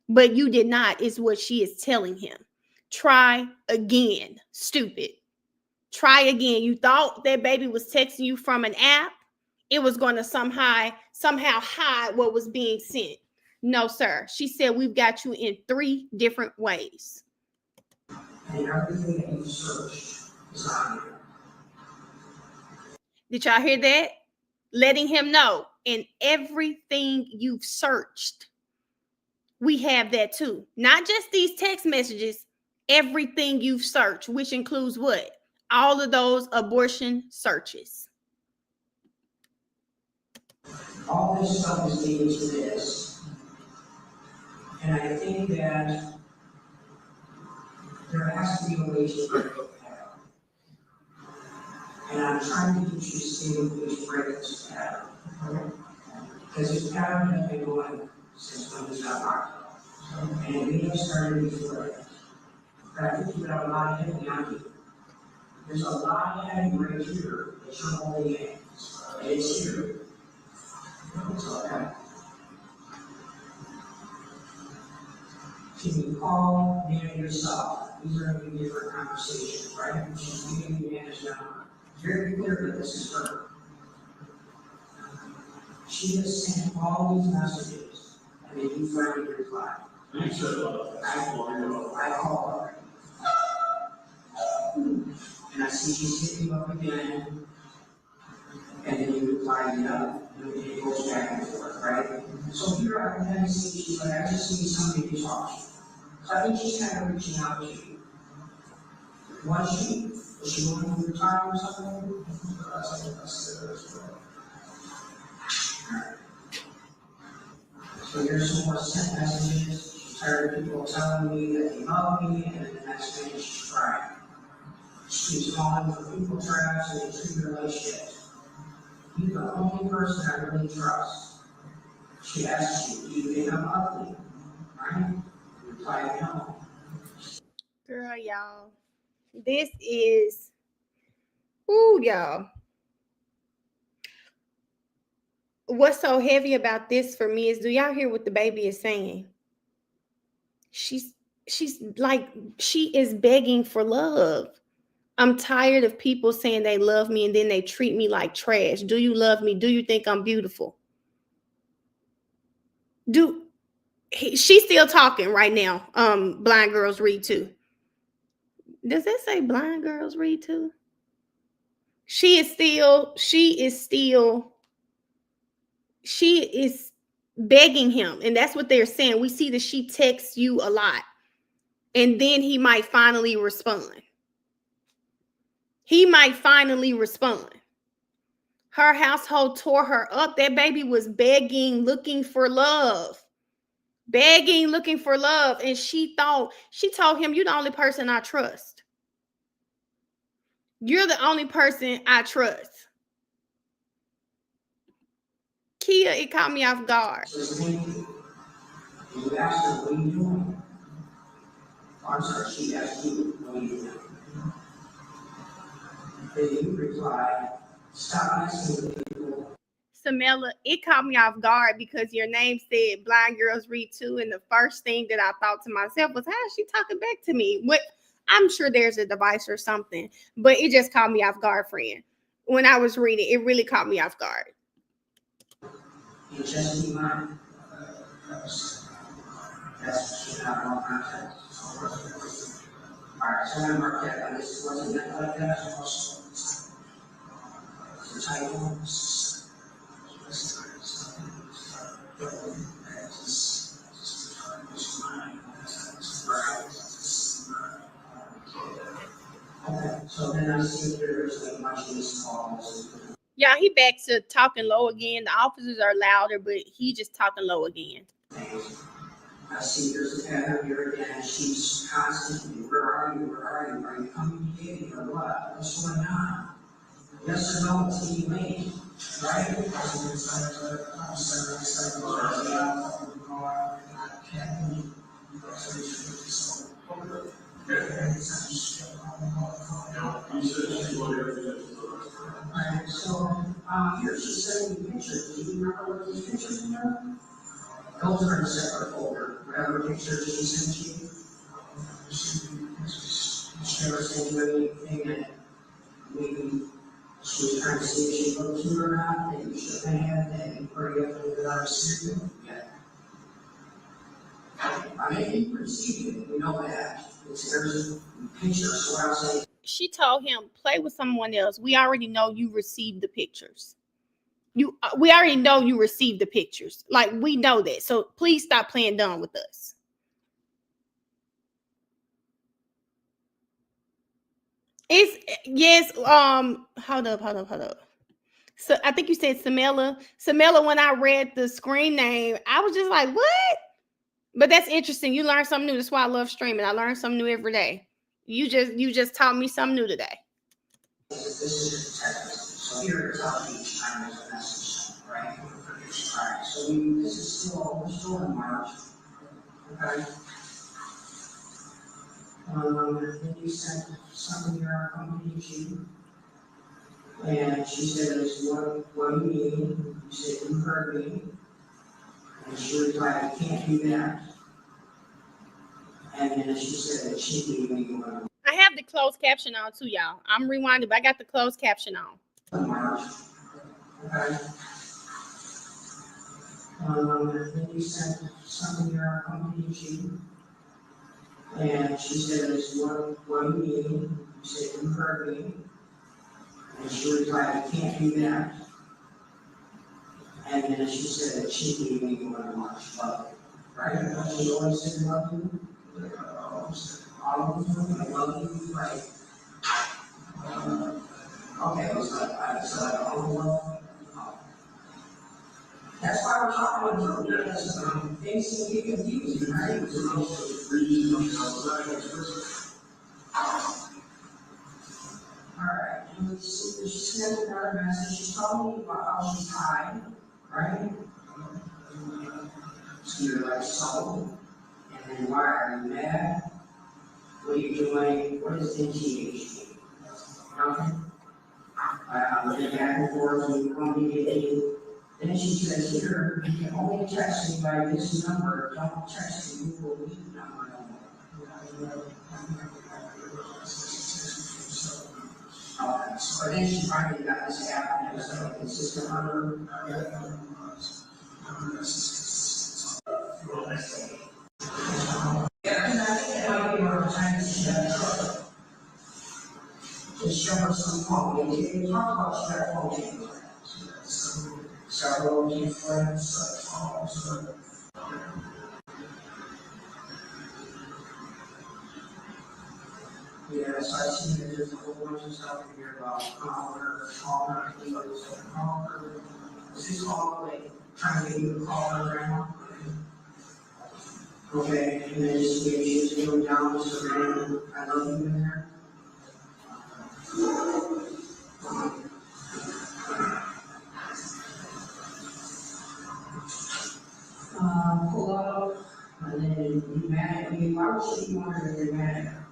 A: but you did not, is what she is telling him. Try again, stupid. Try again. You thought that baby was texting you from an app. It was going to somehow hide what was being sent. No, sir. She said we've got you in 3 different ways.
E: And everything that you searched is on here.
A: Did y'all hear that? Letting him know. And everything you've searched, we have that too. Not just these text messages, everything you've searched, which includes what? All of those abortion searches.
E: All this stuff is leading to this. And I think that there has to be a way to break the pattern. And I'm trying to get you to see if we can break this pattern. Because this pattern has been going since when we got locked up. And we have started before that. But I think you have a lot of heavy on you. There's a lot of heavy right here that you're holding in. And it's here. Can you call man yourself? These are going to be different conversations, right? She's giving you man's number. Very clear that this is her. She has sent all these messages, and then you finally reply. I call her. And I see she's hitting you up again, and then you reply no. And it goes back and forth, right? So here I kind of see she's like, I just need somebody to talk to. So I think she's kind of reaching out to you. Was she going to retire or something? So here's some more sent messages. She's tired of people telling me that they love me, and then the next thing she's crying. She's calling for people traps and they treat her like shit. You're the only person I really trust. She asks you, do you think I'm ugly? Right? You reply, no.
A: Girl, y'all. This is, ooh, y'all. What's so heavy about this for me is, do y'all hear what the baby is saying? She's like, she is begging for love. I'm tired of people saying they love me and then they treat me like trash. Do you love me? Do you think I'm beautiful? She's still talking right now. Blind girls read too. Does that say blind girls read too? She is begging him. And that's what they're saying. We see that she texts you a lot. And then he might finally respond. Her household tore her up. That baby was begging, looking for love. And she told him, you're the only person I trust. You're the only person I trust. Kia, it caught me off guard.
E: You asked her, what are you doing? I'm sorry, she asked you, what are you doing? Then you reply, stop messing with people.
A: Samela, it caught me off guard because your name said blind girls read too. And the first thing that I thought to myself was, how is she talking back to me? What? I'm sure there's a device or something, but it just caught me off guard, friend. When I was reading, it really caught me off guard.
E: You just be mine. That's not all contact. Alright, so I'm gonna mark that, and this wasn't that like that, also. The title. Okay, so then I see there's like much of these calls.
A: Yeah, he back to talking low again. The officers are louder, but he just talking low again.
E: I see there's a pattern here again. She's constantly, where are you? Where are you? Are you coming to get me or what? What's going on? Yes or no, it's being made, right? Alright, so, here she sent me pictures. Do you remember what these pictures were? Those are in a separate folder. Whatever pictures she sent you. She never sent you anything that maybe she was trying to see if she looked to or not, that you should have had, that you already have to without receiving. Yeah. I mean, you received it, we know that. There's a picture, so what I'll say.
A: She told him, play with someone else. We already know you received the pictures. We already know you received the pictures. Like, we know that. So please stop playing dumb with us. Yes, hold up. So I think you said Samela. Samela, when I read the screen name, I was just like, what? But that's interesting. You learn something new. That's why I love streaming. I learn something new every day. You just taught me something new today.
E: This is the text. So here it's how each time there's a message, right? Alright, so this is still, we're still in March. Okay. Then you sent something here accompanied you. And she said, what do you mean? You said, you heard me. And she replied, I can't do that. And then she said that she gave me one.
A: I have the closed caption on too, y'all. I'm rewinding, but I got the closed caption on.
E: March. Okay. Then you sent something here accompanied you. And she said, what do you mean? You said, you heard me. And she replied, I can't do that. And then she said that she gave me one March love. Right? Don't you always say love you? All of them, I love you, right? Okay, so like all of love. That's why we're talking about you, because things can get confusing, right? Alright, and she sent another message. She told me about how she's high, right? So you're like, so, and then why are you mad? What are you doing? What is NTH? Nothing. Then back and forth, and you communicating. Then she says, here, you can only text me by this number. Don't text me, you will need the number. So then she finally got this app, and it was like a consistent number. Yeah, and I think it might be more time to see that. Just show her some phone. We talk about that phone. Several different phones. Yeah, so I see that there's a whole bunch of stuff in here about caller, is this all like trying to get you to call her grandma? Okay, and then just maybe she's going down, so then I love you in there. Pull up, and then be mad at me. Why would she want her to be mad at her?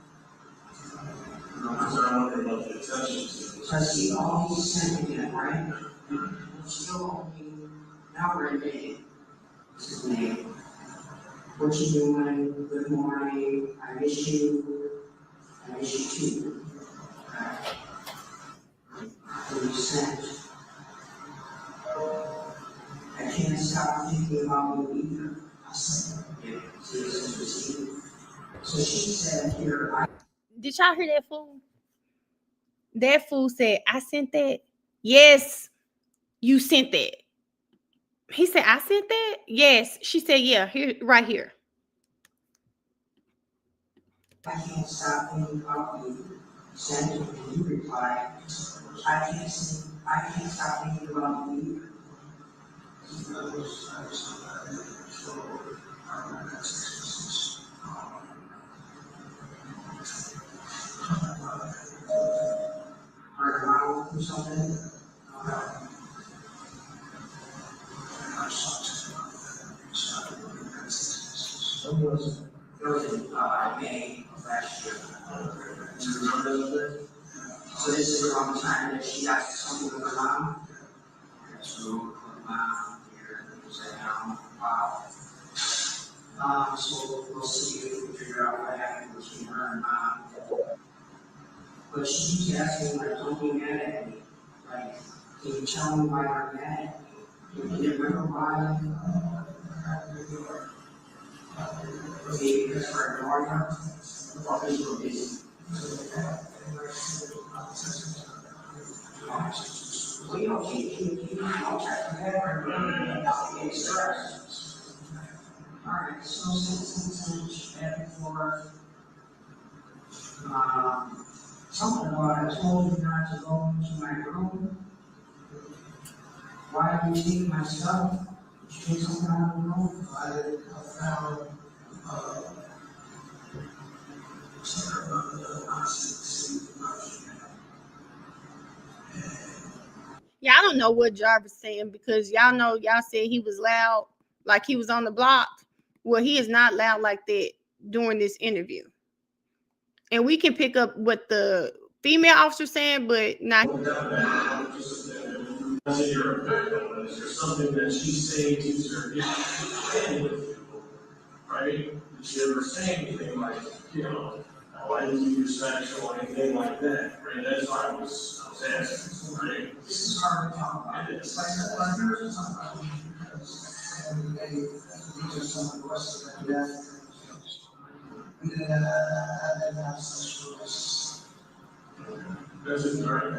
E: Because I want her about the attention. So I see all these sentiments, right? And still only, now we're in May. This is May. What you doing? Good morning. I miss you.
T: I miss you too. You sent. I can't stop thinking about you either. I said, yeah, so she said, here,
A: Did y'all hear that fool? That fool said, I sent that. Yes, you sent that. He said, I sent that? Yes. She said, yeah, here, right here.
T: I can't stop thinking about you. Send it, and you replied, I can't stop thinking about you either. Or something. There was a May of last year. Do you remember a little bit? So this is around the time that she asked something with her mom. So her mom here said, wow. So we'll see if we figure out what happened between her and mom. But she keeps asking, like, don't be mad at me. Like, can you tell me why you're mad at me? Can you remember why? Okay, because for Gloria, probably will be. We don't keep contact with her. It's stress. Alright, so since back and forth. Something about I told you not to go into my room. Why do you take my stuff? Did you take something out of the room? I found
A: Y'all don't know what Jarvis saying because y'all know y'all said he was loud, like he was on the block. Well, he is not loud like that during this interview. And we can pick up what the female officer saying, but not.
V: Is there something that she's saying to her, right? Did she ever say anything like, why didn't you do sexual or anything like that? Right? That's why I was asking, right? This is hard to talk about. It's like because some of the rest of them, and then have sexual relations. Does it hurt?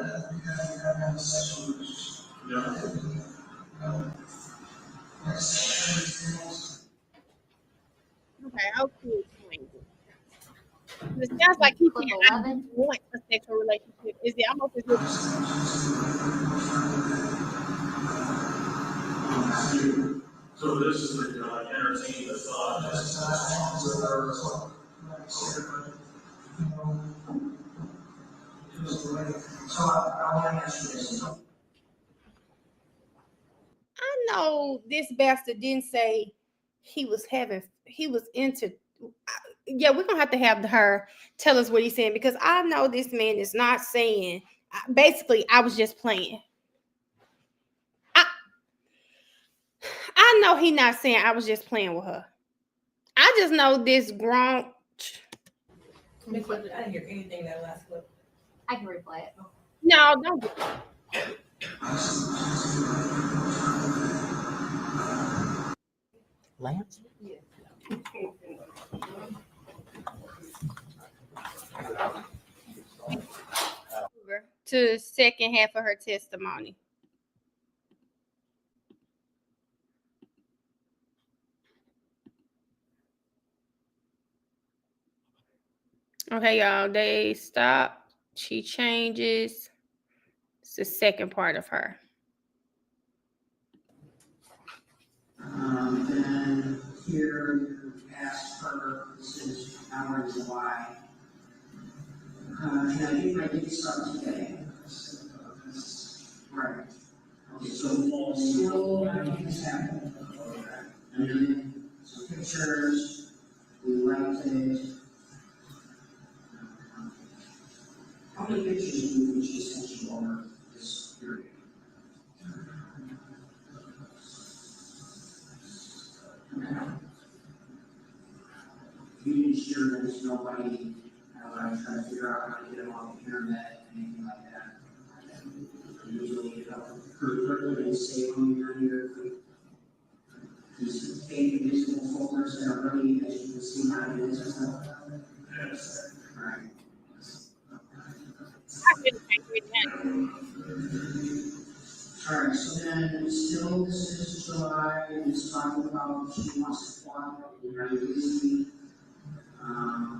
V: Have sexual relations.
A: Okay, I'll explain it. It sounds like he can't want a sexual relationship. Is it almost as if
V: so this is like entertaining the thought.
A: I know this bastard didn't say he was into. Yeah, we're gonna have to have her tell us what he's saying because I know this man is not saying. Basically, I was just playing. I know he's not saying I was just playing with her. I just know this grown.
L: I didn't hear anything that last clip.
N: I can replay it.
A: No, don't do it.
D: Lance?
N: Yeah.
A: To the second half of her testimony. Okay, y'all, they stop. She changes. It's the second part of her.
T: Then here you ask her, this is hours why. Can I get my big start today? Right. Okay, so still everything's happening. And then some pictures, we liked it. How many pictures do you she sent you over this period? You didn't share that nobody
E: I try to figure out how to get them off the internet and anything like that. Usually get up pretty quickly and save them here. These 8 invisible folders that are really, as you can see, not invisible. Yes. Right. All right, so then still this is July, and it's talking about she wants to fly, and you're busy.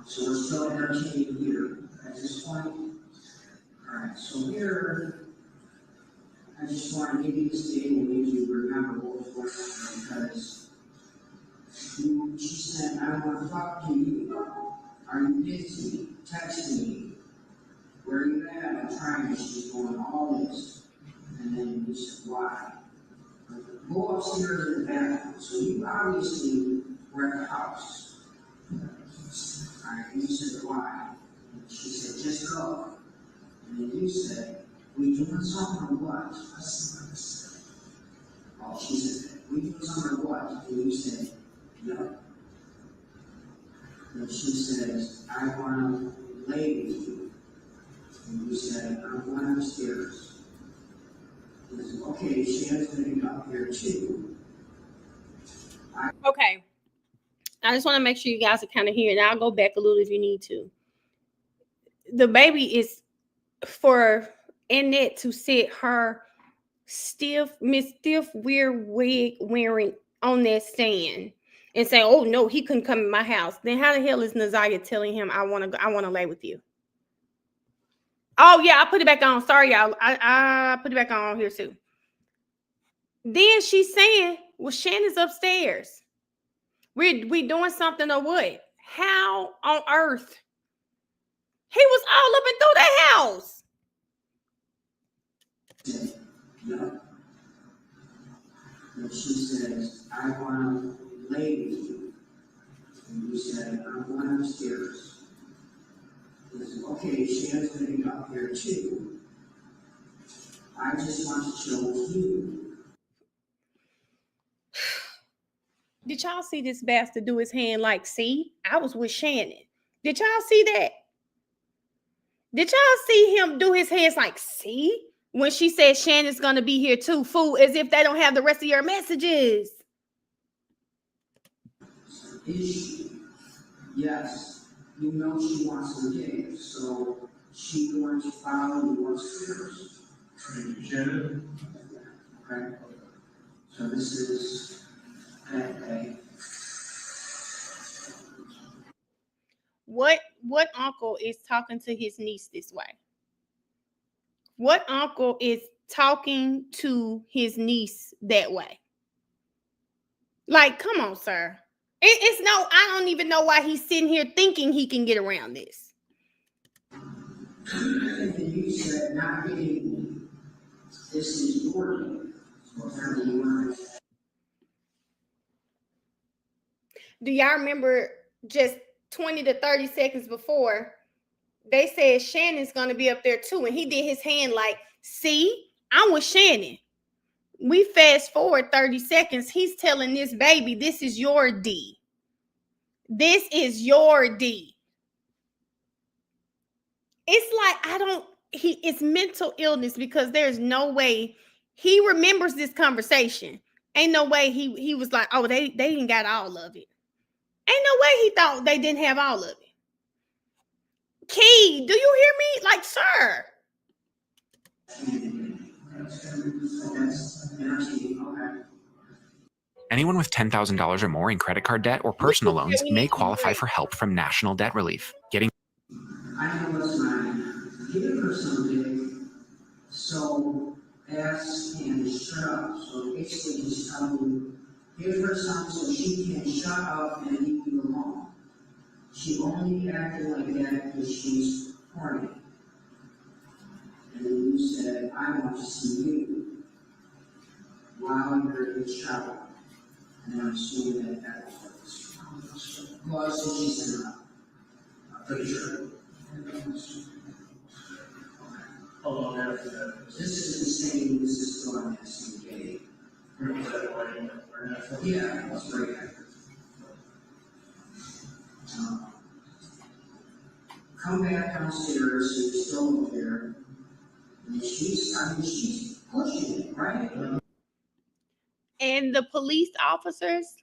E: So we're still entertaining here at this point. All right, so here, I just want to give you this data and make you remember what was going on because she said, I want to talk to you. Are you busy? Text me. Where are you at? I'm trying. She's going all this. And then you said, why? Go upstairs in the bathroom. So you obviously were at the house. All right, and you said, why? And she said, just go. And then you said, we doing something or what? Oh, she said, we doing something or what? And you said, no. And she says, I want to lay with you. And you said, I'm going upstairs. And I said, okay, Shannon's going to be up here too.
A: Okay. I just want to make sure you guys are kind of here, and I'll go back a little if you need to. The baby is for Annette to sit her stiff, weird wig wearing on that stand and say, "Oh no, he couldn't come in my house." Then how the hell is Naziah telling him, "I want to lay with you"? Oh yeah, I put it back on. Sorry, y'all. I put it back on here too. Then she's saying, "Well, Shannon's upstairs. We doing something or what? How on earth? He was all up and through the house."
E: No. And she says, I want to lay with you. And you said, I'm going upstairs. And I said, okay, Shannon's going to be up here too. I just want to chill with you.
A: Did y'all see this bastard do his hand like, see, I was with Shannon? Did y'all see that? Did y'all see him do his hands like, see? When she said Shannon's going to be here too, fool, as if they don't have the rest of your messages.
E: Is she? Yes. You know she wants to engage, so she going to follow you upstairs. Shannon? Okay. So this is that day.
A: What uncle is talking to his niece this way? What uncle is talking to his niece that way? Like, come on, sir. It's no, I don't even know why he's sitting here thinking he can get around this.
E: And you said not getting this is your name. Whatever you want.
A: Do y'all remember just 20 to 30 seconds before they said Shannon's going to be up there too? And he did his hand like, see, I'm with Shannon. We fast forward 30 seconds. He's telling this baby, this is your D. This is your D. It's like, it's mental illness because there's no way he remembers this conversation. Ain't no way he was like, oh, they didn't got all of it. Ain't no way he thought they didn't have all of it. Key, do you hear me? Like, sir.
H: Anyone with $10,000 or more in credit card debt or personal loans may qualify for help from National Debt Relief.
E: I know what's mine. Give her something. So ask and shut up. So basically he's telling you, give her something so she can shut up and leave you alone. She only acted like that because she's horny. And then you said, I want to see you while you're in the shower. And I'm assuming that was well, I said she said I'm pretty sure. Hold on, after that. This is the same, this is still on that same day. Yeah, that's right.
T: come back downstairs, she was still up there. And she's pushing it, right?
A: And the police officers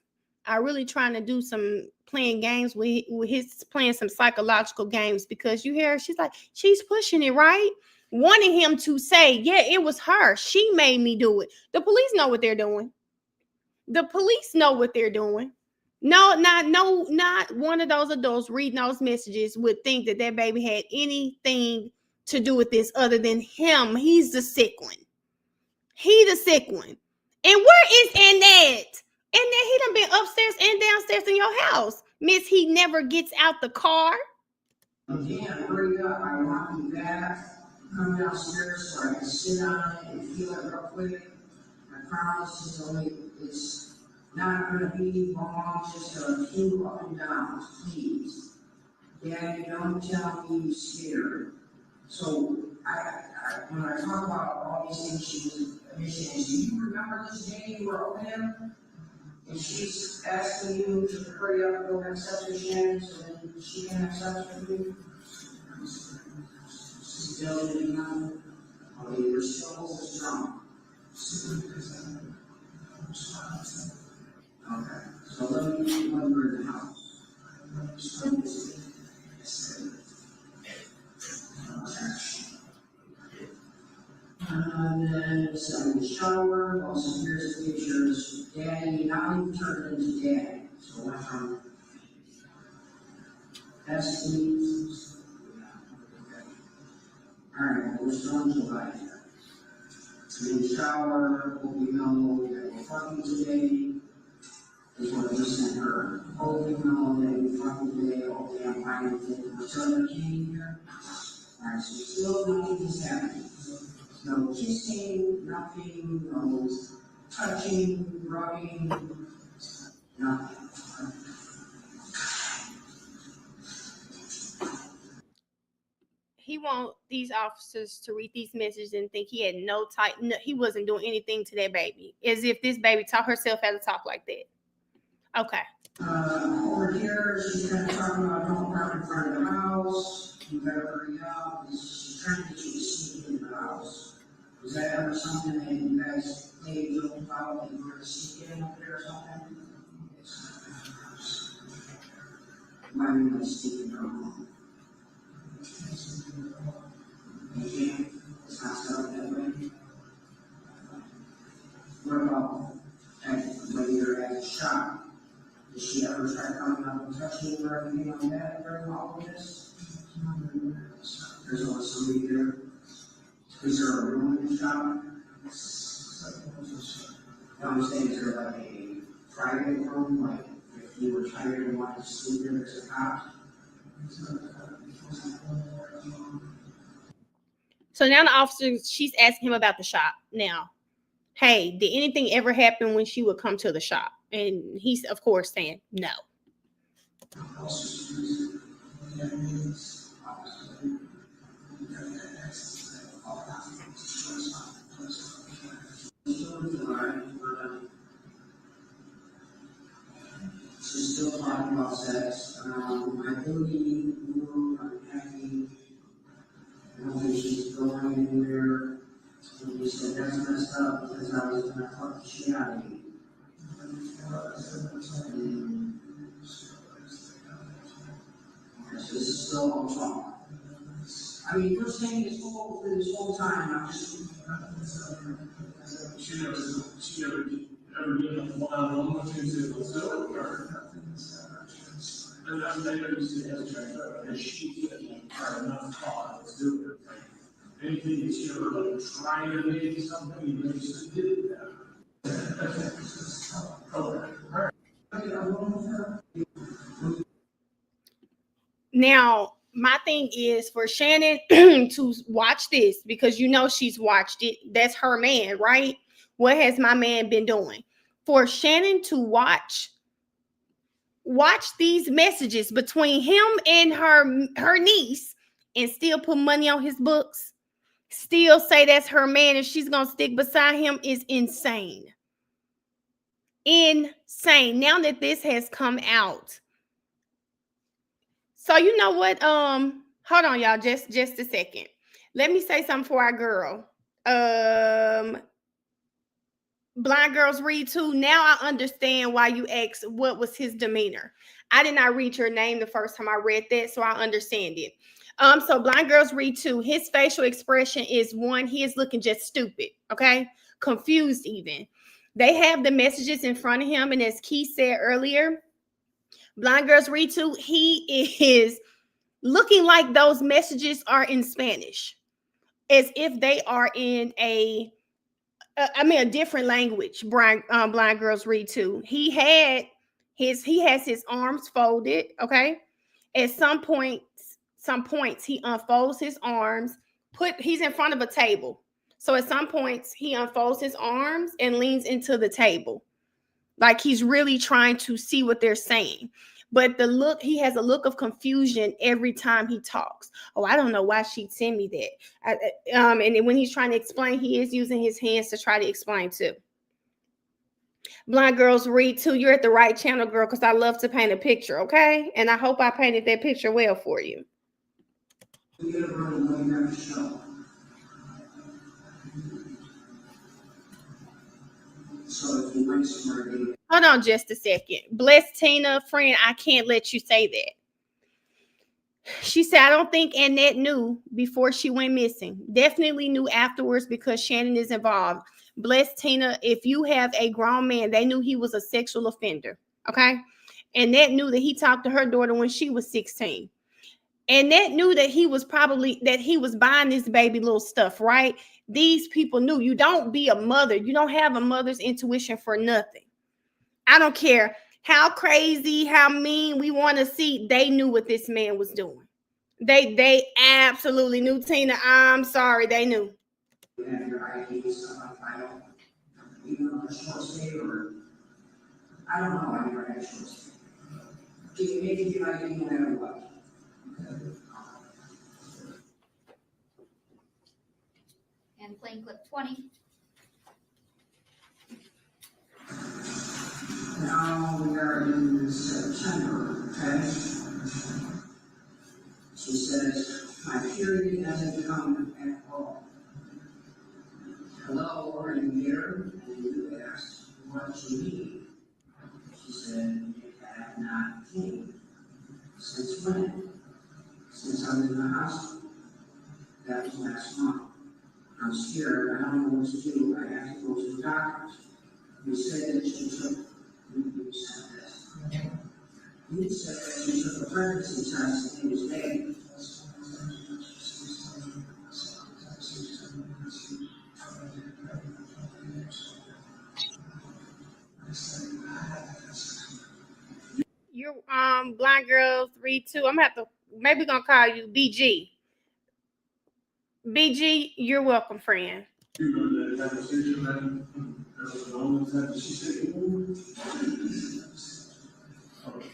A: are really trying to do some playing games with his playing some psychological games, because you hear she's like, she's pushing it, right? Wanting him to say, yeah, it was her. She made me do it. The police know what they're doing. The police know what they're doing. Not one of those adults reading those messages would think that that baby had anything to do with this other than him. He's the sick one. He the sick one. And where is Annette? Annette, he done been upstairs and downstairs in your house. Miss, he never gets out the car.
T: Yeah, hurry up, I want you back. Come downstairs so I can sit on it and feel it real quick. I promise it's not gonna be long, just a few up and downs, please. Daddy, don't tell me you're scared. So when I talk about all these things she was initiating, do you remember this day you were open him? And she's asking you to hurry up and go have sex with Shannon so that she can have sex with you? Still didn't know? Oh, you were still strong. Okay, so let me remember the house. And then it's in the shower, also here's the pictures. Daddy, now you've turned into Daddy. So went from Esty. Alright, we're still in July here. In the shower, hope you know that we're fucking today. Is what we sent her. Hope you know that we fucking today. Okay, I'm fine with it. We're still in the king here. Alright, so still nothing is happening. No kissing, nothing, no touching, rubbing, nothing.
A: He want these officers to read these messages and think he had he wasn't doing anything to that baby, as if this baby taught herself how to talk like that. Okay.
T: Over here, she's kind of talking about don't park in front of the house. You better hurry up. She's trying to get you to sneak in the house. Was that ever something that you guys made a joke about, that you were going to sneak in up there or something? Why are you going to sneak in her home? You can't. It's not set up that way. What about when you're at the shop? Did she ever try coming up and touching you or anything like that during all of this? There's always somebody there. Is there a room in the shop? No, I'm saying, is there like a private room, like if you were tired and wanted to sleep there, there's a cot?
A: So now the officer, she's asking him about the shop. Now, hey, did anything ever happen when she would come to the shop? And he's, of course, saying no.
T: She's still talking about sex. I believe I'm happy. I don't think she's going anywhere. And he said, that's messed up because I was going to fuck the shit out of you. This is still on talk. I mean, you're saying this whole time, I'm just. She never ever did a one-on-one with you, so let's do it, or? And I know you said yesterday, and she said, all right, enough talk, let's do it. Anything that she ever like trying to make something, you really just did that. Okay, all right.
A: Now, my thing is for Shannon to watch this, because you know she's watched it. That's her man, right? What has my man been doing? For Shannon to watch these messages between him and her niece and still put money on his books, still say that's her man and she's gonna stick beside him, is insane. Insane. Now that this has come out. So you know what Hold on, y'all. Just a second. Let me say something for our girl. Blind Girls Read Too. Now I understand why you asked what was his demeanor. I did not read your name the first time I read that, so I understand it. So Blind Girls Read Too. His facial expression is one, he is looking just stupid, okay? Confused even. They have the messages in front of him, and as Key said earlier, Blind Girls Read Too, he is looking like those messages are in Spanish, as if they are in a different language. Blind Girls Read Too. He has his arms folded. Okay, at some points he unfolds his arms. He's in front of a table, so at some points he unfolds his arms and leans into the table, like he's really trying to see what they're saying. But he has a look of confusion every time he talks. Oh, I don't know why she'd send me that. And then when he's trying to explain, he is using his hands to try to explain too. Blind Girls Read Too. You're at the right channel, girl, because I love to paint a picture, okay? And I hope I painted that picture well for you. Hold on just a second. Bless Tina, friend, I can't let you say that. She said, I don't think Annette knew before she went missing. Definitely knew afterwards because Shannon is involved. Bless Tina, if you have a grown man, they knew he was a sexual offender, okay? Annette knew that he talked to her daughter when she was 16. Annette knew that he was buying this baby little stuff, right? These people knew. You don't be a mother. You don't have a mother's intuition for nothing. I don't care how crazy, how mean we want to see. They knew what this man was doing. They absolutely knew. Tina, I'm sorry, they knew.
E: I don't know. I never had a choice. Maybe you might be no matter what.
N: And playing clip 20.
E: Now we are in September, okay? She says, my period hasn't come at all. Hello, are you here? And you asked, what do you need? She said, it had not came. Since when? Since I was in the hospital. That was last month. I'm scared. I don't know what to do. I have to go to the doctors. You said that you took, you said this. You said that you took a pregnancy test and it was negative.
A: You're Blind Girls Read Too. I'm gonna have to maybe gonna call you BG. BG, you're welcome, friend.
V: You know that conversation, man. That was the only time that she said, oh,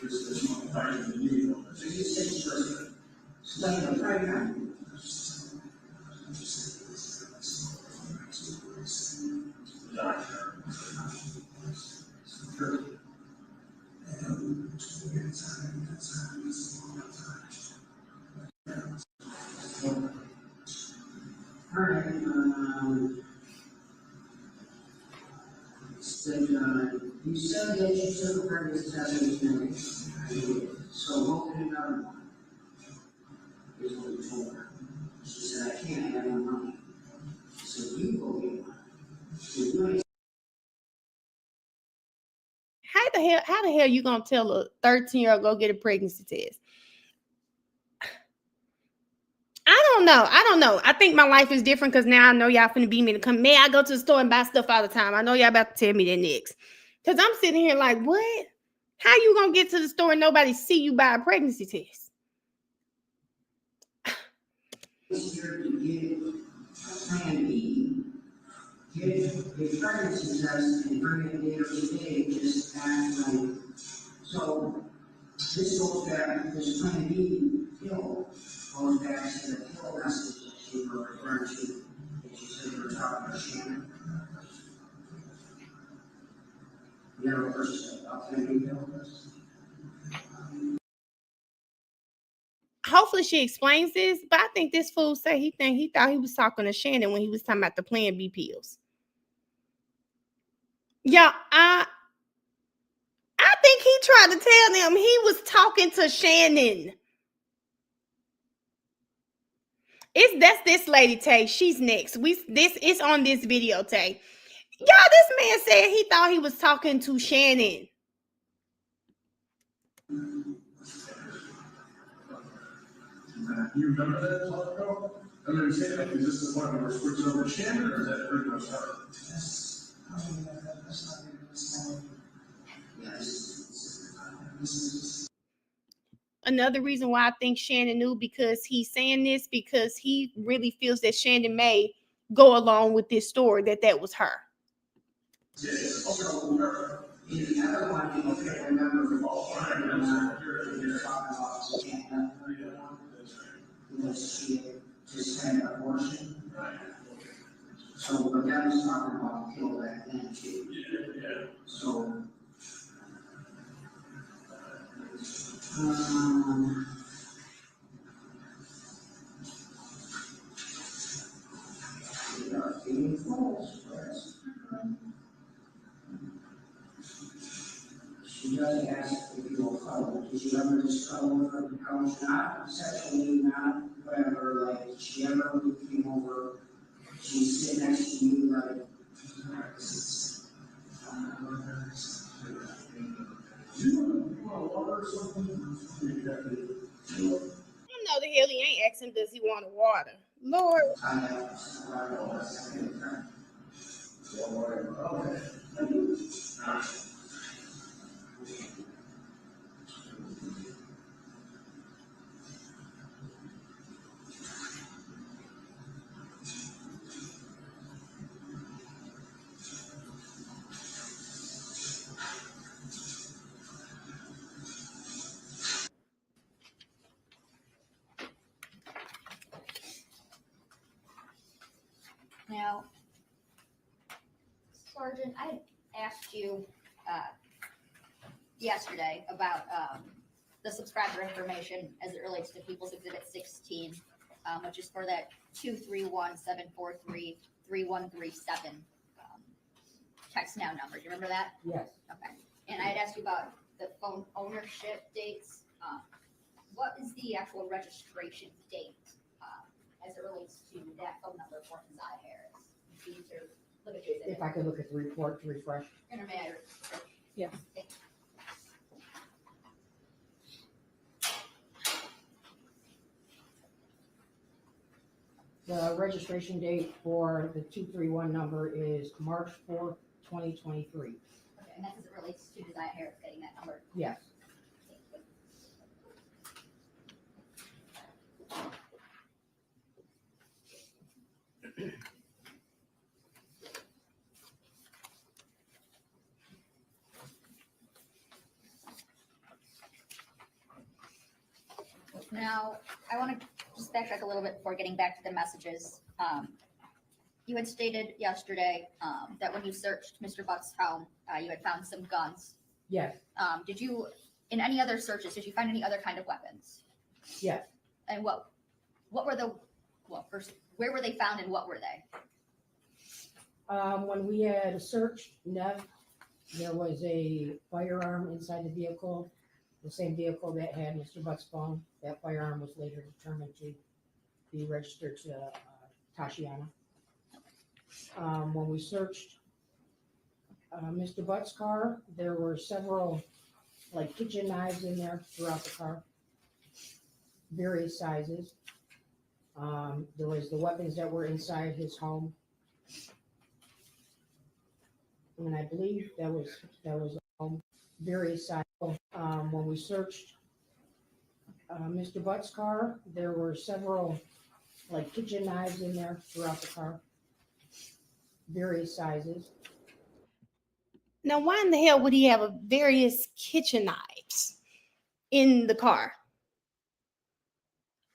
V: this is my fighting the need.
E: So you said she was studying pregnant. All right. You said that you took a pregnancy test and it was negative. So open another one. Is what you told her. She said, I can't have no money. She said, you go get one. She said,
A: How the hell you gonna tell a 13-year-old go get a pregnancy test? I don't know. I think my life is different because now I know y'all finna be me to come. May I go to the store and buy stuff all the time? I know y'all about to tell me that next. Because I'm sitting here like, what? How you gonna get to the store and nobody see you buy a pregnancy test?
E: Plan B. Get a pregnancy test and bring it in every day, just act like. So this goes back, this Plan B pill goes back to the pill message that you were referring to. That you said you were talking about Shannon. You never first said about Plan B pill?
A: hopefully she explains this, but I think this fool said he thought he was talking to Shannon when he was talking about the Plan B pills. Yeah, I think he tried to tell them he was talking to Shannon. That's this lady, Tay. She's next. This is on this video, Tay. Y'all, this man said he thought he was talking to Shannon.
V: You remember that talk ago? I mean, saying that is this the one where we're switching over to Shannon, or is that pretty much her? Yes.
A: Another reason why I think Shannon knew, because he's saying this because he really feels that Shannon may go along with this story, that was her.
V: Yes. Also, the other one, okay, remember the ball. Just kind of abortion. Right. So, but that was talking about kill back then too. Yeah. So, she doesn't ask if you will cuddle. Did she ever just cuddle her on the couch? Not sexually, not whatever. Like, she ever came over, she's sitting next to you, like,
A: I know the hell he ain't asking, does he want water? Lord.
N: Now, Sergeant, I asked you yesterday about the subscriber information as it relates to People's Exhibit 16, which is for that 231-743-3137 text now number. Do you remember that?
T: Yes.
N: Okay. And I had asked you about the phone ownership dates. What is the actual registration date as it relates to that phone number for Keziah Harris?
T: If I could look at the report to refresh.
N: Intermatter.
T: Yeah. The registration date for the 231 number is March 4th, 2023.
N: Okay, and that's as it relates to Keziah Harris getting that number.
T: Yes.
N: Now, I want to just backtrack a little bit before getting back to the messages. You had stated yesterday that when you searched Mr. Buck's home, you had found some guns.
T: Yes.
N: Did you, in any other searches, did you find any other kind of weapons?
T: Yes.
N: And what were the, well, first, where were they found and what were they?
T: When we had searched Nev, there was a firearm inside the vehicle, the same vehicle that had Mr. Buck's phone. That firearm was later determined to be registered to Tashiana. When we searched Mr. Buck's car, there were several like kitchen knives in there throughout the car, various sizes. There was the weapons that were inside his home. And I believe that was various sizes. When we searched Mr. Buck's car, there were several like kitchen knives in there throughout the car, various sizes.
A: Now, why in the hell would he have various kitchen knives in the car?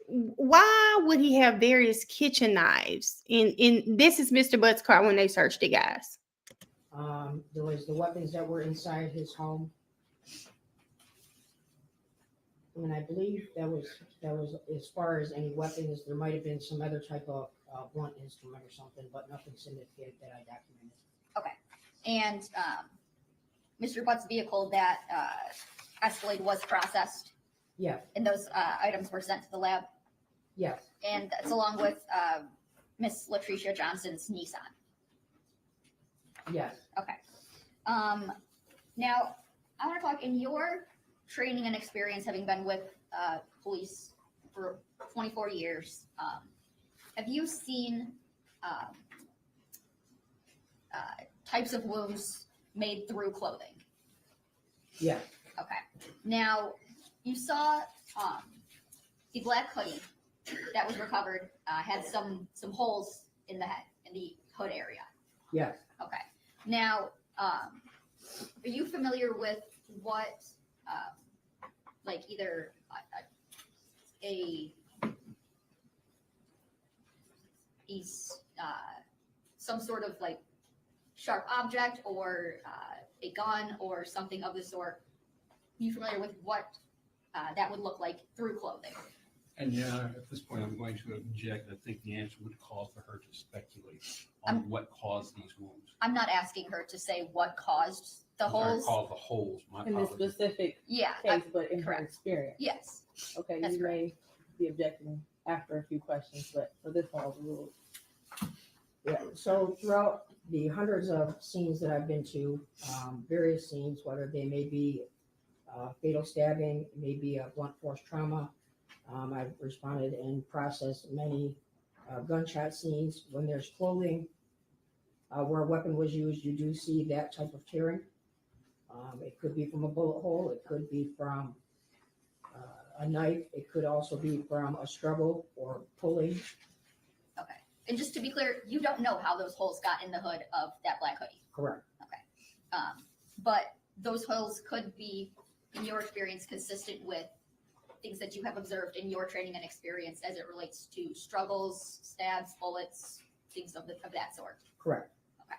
A: Why would he have various kitchen knives in this is Mr. Butt's car when they searched it, guys?
T: There was the weapons that were inside his home. And I believe that was as far as any weapons, there might have been some other type of blunt instrument or something, but nothing significant that I documented.
N: Okay. And Mr. Butt's vehicle that Escalade was processed,
T: Yes,
N: and those items were sent to the lab,
T: yes,
N: and that's along with Miss Latricia Johnson's Nissan.
T: yes.
N: Okay. Now, I want to talk in your training and experience, having been with police for 24 years. Have you seen types of wounds made through clothing?
T: Yes.
N: Okay. Now, you saw the black hoodie that was recovered had some holes in the head, in the hood area.
T: Yes.
N: Okay. Now, are you familiar with what, like either some sort of like sharp object or a gun or something of the sort? Are you familiar with what that would look like through clothing?
G: And yeah, at this point, I'm going to object. I think the answer would call for her to speculate on what caused these wounds.
N: I'm not asking her to say what caused the holes.
G: Called the holes. My
K: In this
G: apologies.
K: specific case, but in her experience.
N: Yes.
K: Okay,
N: That's
K: you may be objecting after a few questions, but for this one, overruled.
T: Yeah, so throughout the hundreds of scenes that I've been to, various scenes, whether they may be fatal stabbing, it may be a blunt force trauma, I've responded and processed many gunshot scenes. When there's clothing where a weapon was used, you do see that type of tearing. It could be from a bullet hole, it could be from a knife, it could also be from a struggle or pulling.
N: Okay. And just to be clear, you don't know how those holes got in the hood of that black hoodie.
T: Correct.
N: Okay. But those holes could be, in your experience, consistent with things that you have observed in your training and experience as it relates to struggles, stabs, bullets, things of that sort.
T: Correct.
N: Okay.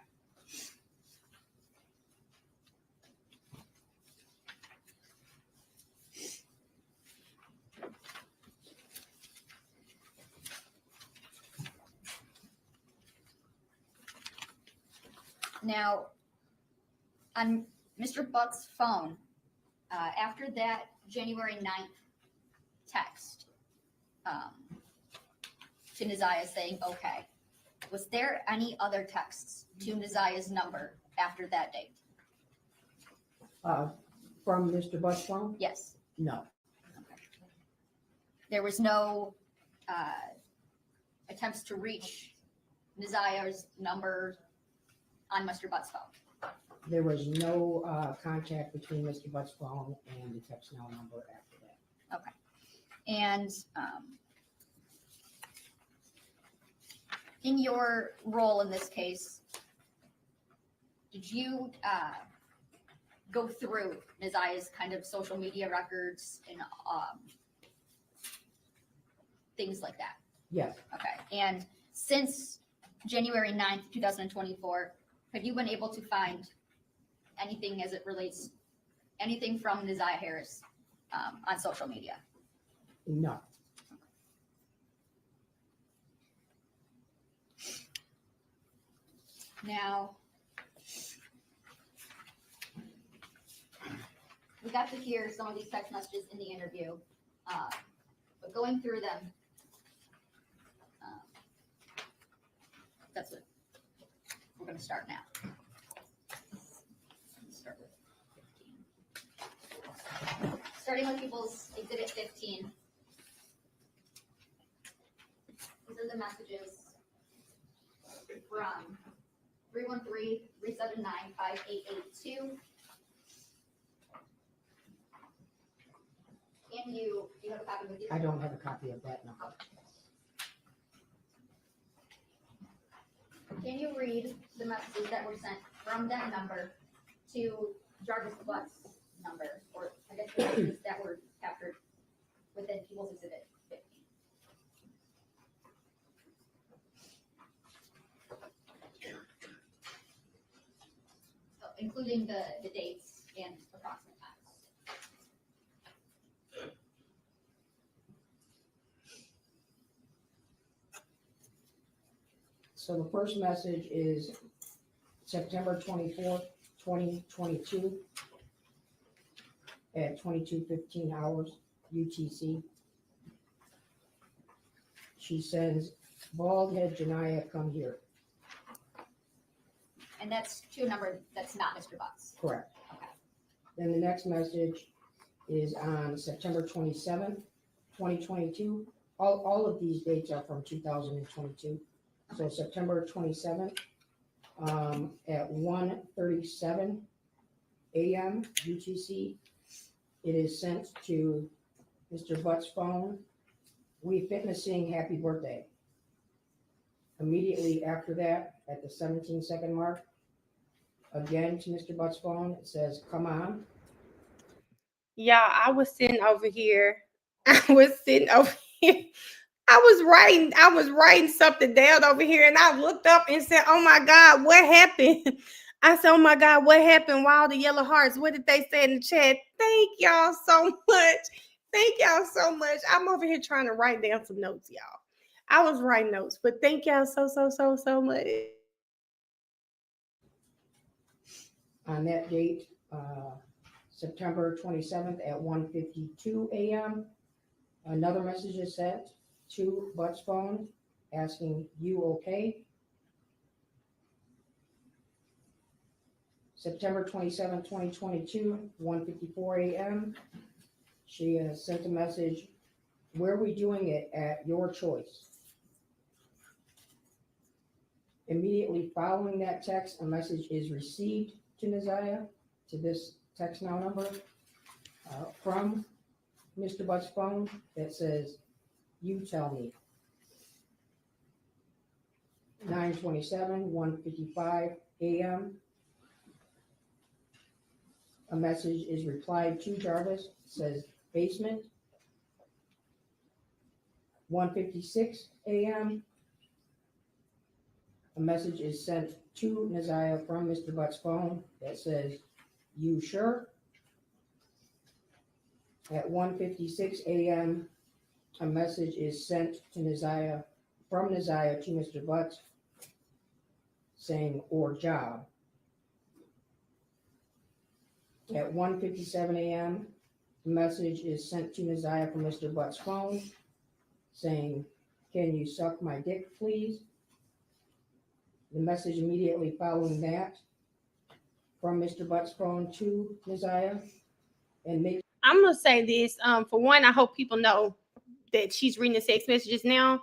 N: Now, on Mr. Buck's phone, after that January 9th text to Nizaya saying, okay, was there any other texts to Nizaya's number after that date?
T: From Mr. Butt's phone?
N: Yes.
T: No.
N: There was no attempts to reach Nizaya's number on Mr. Butt's phone?
T: There was no contact between Mr. Butt's phone and the text now number after that.
N: Okay. And in your role in this case, did you go through Nizaya's kind of social media records and things like that?
T: Yes.
N: Okay. And since January 9th, 2024, have you been able to find anything as it relates, anything from Nizaya Harris on social media?
T: No.
N: Now, we got to hear some of these text messages in the interview, but going through them, that's what we're going to start now. Let's start with 15. Starting with people's exhibit 15. These are the messages from 313-379-5882. And you have a copy with you?
T: I don't have a copy of that number.
N: Can you read the messages that were sent from that number to Jarvis Butt's number, or I guess the messages that were captured within People's Exhibit 15? So, including the dates and approximate times.
T: So the first message is September 24th, 2022 at 22:15 hours UTC. She sends, bald head Janiyah, come here.
N: And that's to a number that's not Mr. Butts.
T: Correct. Then the next message is on September 27th, 2022. All of these dates are from 2022. So September 27th at 1:37 a.m. UTC. It is sent to Mr. Butt's phone. We've witnessing happy birthday. Immediately after that, at the 17-second mark, again to Mr. Butt's phone, it says, come on.
A: Y'all, I was sitting over here. I was writing something down over here, and I looked up and said, oh my God, what happened? I said, oh my God, what happened? Wow, the yellow hearts. What did they say in the chat? Thank y'all so much. Thank y'all so much. I'm over here trying to write down some notes, y'all. I was writing notes, but thank y'all so much.
T: On that date, September 27th at 1:52 a.m., another message is sent to Butt's phone asking, you okay? September 27th, 2022, 1:54 a.m., she has sent a message, where are we doing it at your choice? Immediately following that text, a message is received to Neziah, to this text now number, from Mr. Butt's phone that says, you tell me. 9:27, 1:55 a.m. A message is replied to Jarvis, says basement. 1:56 a.m. A message is sent to Neziah from Mr. Butt's phone that says, you sure? At 1:56 a.m., a message is sent to Neziah, from Neziah to Mr. Butt, saying, or job. At 1:57 a.m., a message is sent to Neziah from Mr. Butt's phone, saying, can you suck my dick, please? The message immediately following that, from Mr. Butt's phone to Neziah, and make.
A: I'm gonna say this. For one, I hope people know that she's reading the text messages now.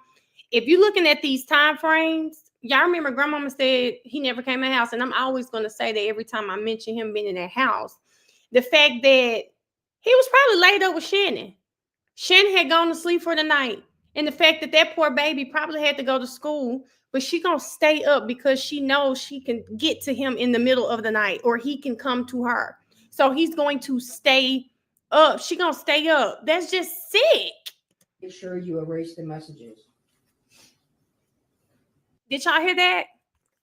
A: If you're looking at these time frames, y'all remember Grandmama said he never came in the house, and I'm always gonna say that every time I mention him being in that house. The fact that he was probably laid up with Shannon. Shannon had gone to sleep for the night, and the fact that that poor baby probably had to go to school, but she gonna stay up because she knows she can get to him in the middle of the night, or he can come to her. So he's going to stay up. She gonna stay up. That's just sick.
T: Make sure you erase the messages.
A: Did y'all hear that?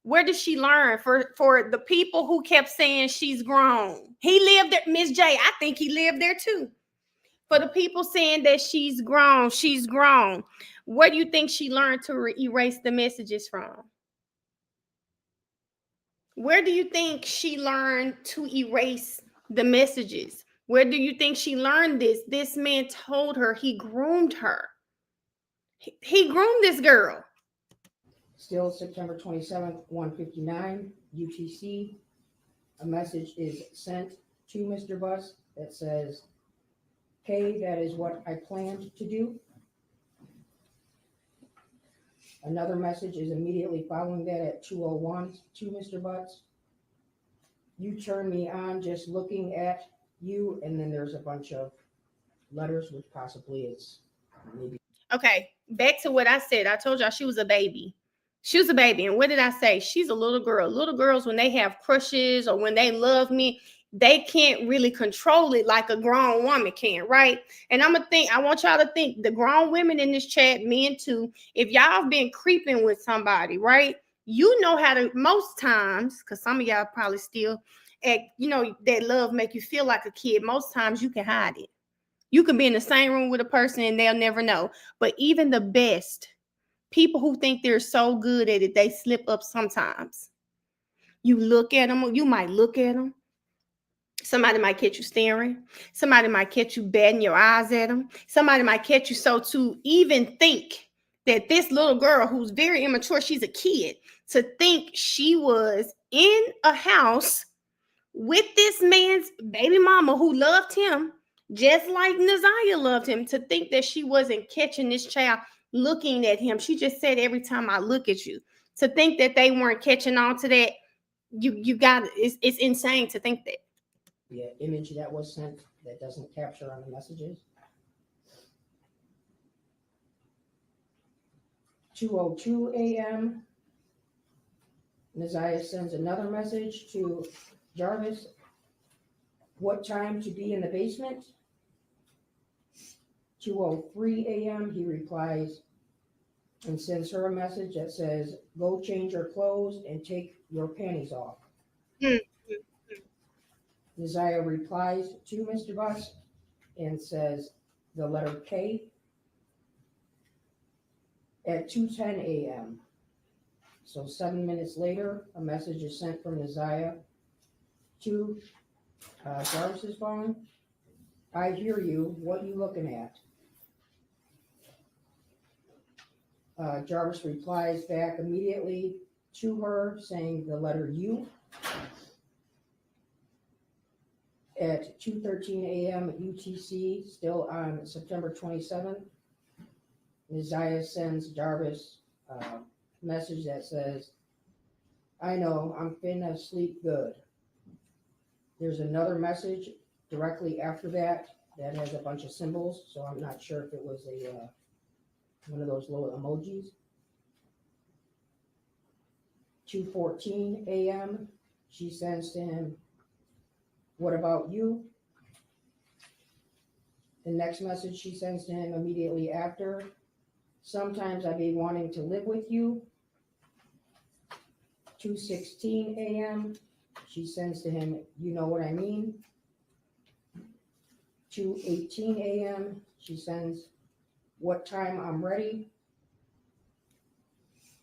A: Where did she learn? For the people who kept saying she's grown. He lived there, Miss J. I think he lived there too. For the people saying that she's grown. Where do you think she learned to erase the messages from? Where do you think she learned to erase the messages? Where do you think she learned this? This man told her he groomed her. He groomed this girl.
T: Still September 27th, 1:59 UTC. A message is sent to Mr. Butt that says, hey, that is what I planned to do. Another message is immediately following that at 2:01 to Mr. Butt. You turn me on just looking at you, and then there's a bunch of letters, which possibly is maybe.
A: Okay, back to what I said. I told y'all she was a baby. She was a baby. And what did I say? She's a little girl. Little girls, when they have crushes or when they love me, they can't really control it like a grown woman can, right? And I want y'all to think, the grown women in this chat, men too, if y'all have been creeping with somebody, right? You know how to, most times, because some of y'all probably still act, that love make you feel like a kid. Most times you can hide it. You can be in the same room with a person and they'll never know. But even the best People who think they're so good at it, they slip up sometimes. You look at them, you might look at them. Somebody might catch you staring. Somebody might catch you batting your eyes at them. Somebody might catch you so to even think that this little girl who's very immature, she's a kid, to think she was in a house with this man's baby mama who loved him just like Neziah loved him, to think that she wasn't catching this child looking at him. She just said, every time I look at you. To think that they weren't catching on to that, you got it's insane to think that.
T: The image that was sent that doesn't capture on the messages. 2:02 a.m. Neziah sends another message to Jarvis. What time to be in the basement? 2:03 a.m. He replies and sends her a message that says, go change your clothes and take your panties off. Neziah replies to Mr. Bus and says the letter K at 2:10 a.m. So 7 minutes later, a message is sent from Neziah to Jarvis's phone. I hear you. What you looking at? Jarvis replies back immediately to her saying the letter U. At 2:13 a.m. UTC, still on September 27th, Neziah sends Jarvis a message that says, I know, I'm finna sleep good. There's another message directly after that that has a bunch of symbols, so I'm not sure if it was a one of those little emojis. 2:14 a.m., she sends to him, what about you? The next message she sends to him immediately after, sometimes I be wanting to live with you. 2:16 a.m., she sends to him, you know what I mean. 2:18 a.m., she sends, what time I'm ready.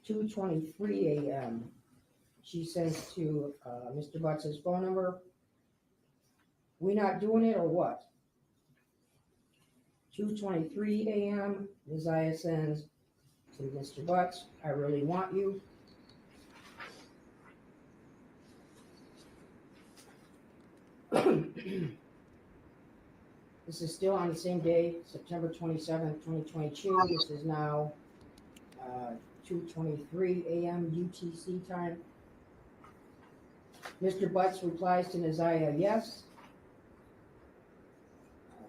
T: 2:23 a.m., she sends to Mr. Butts' phone number, we not doing it or what? 2:23 a.m., Neziah sends to Mr. Butts, I really want you. This is still on the same day, September 27th, 2022. This is now 2:23 a.m. UTC time. Mr. Butts replies to Neziah, yes.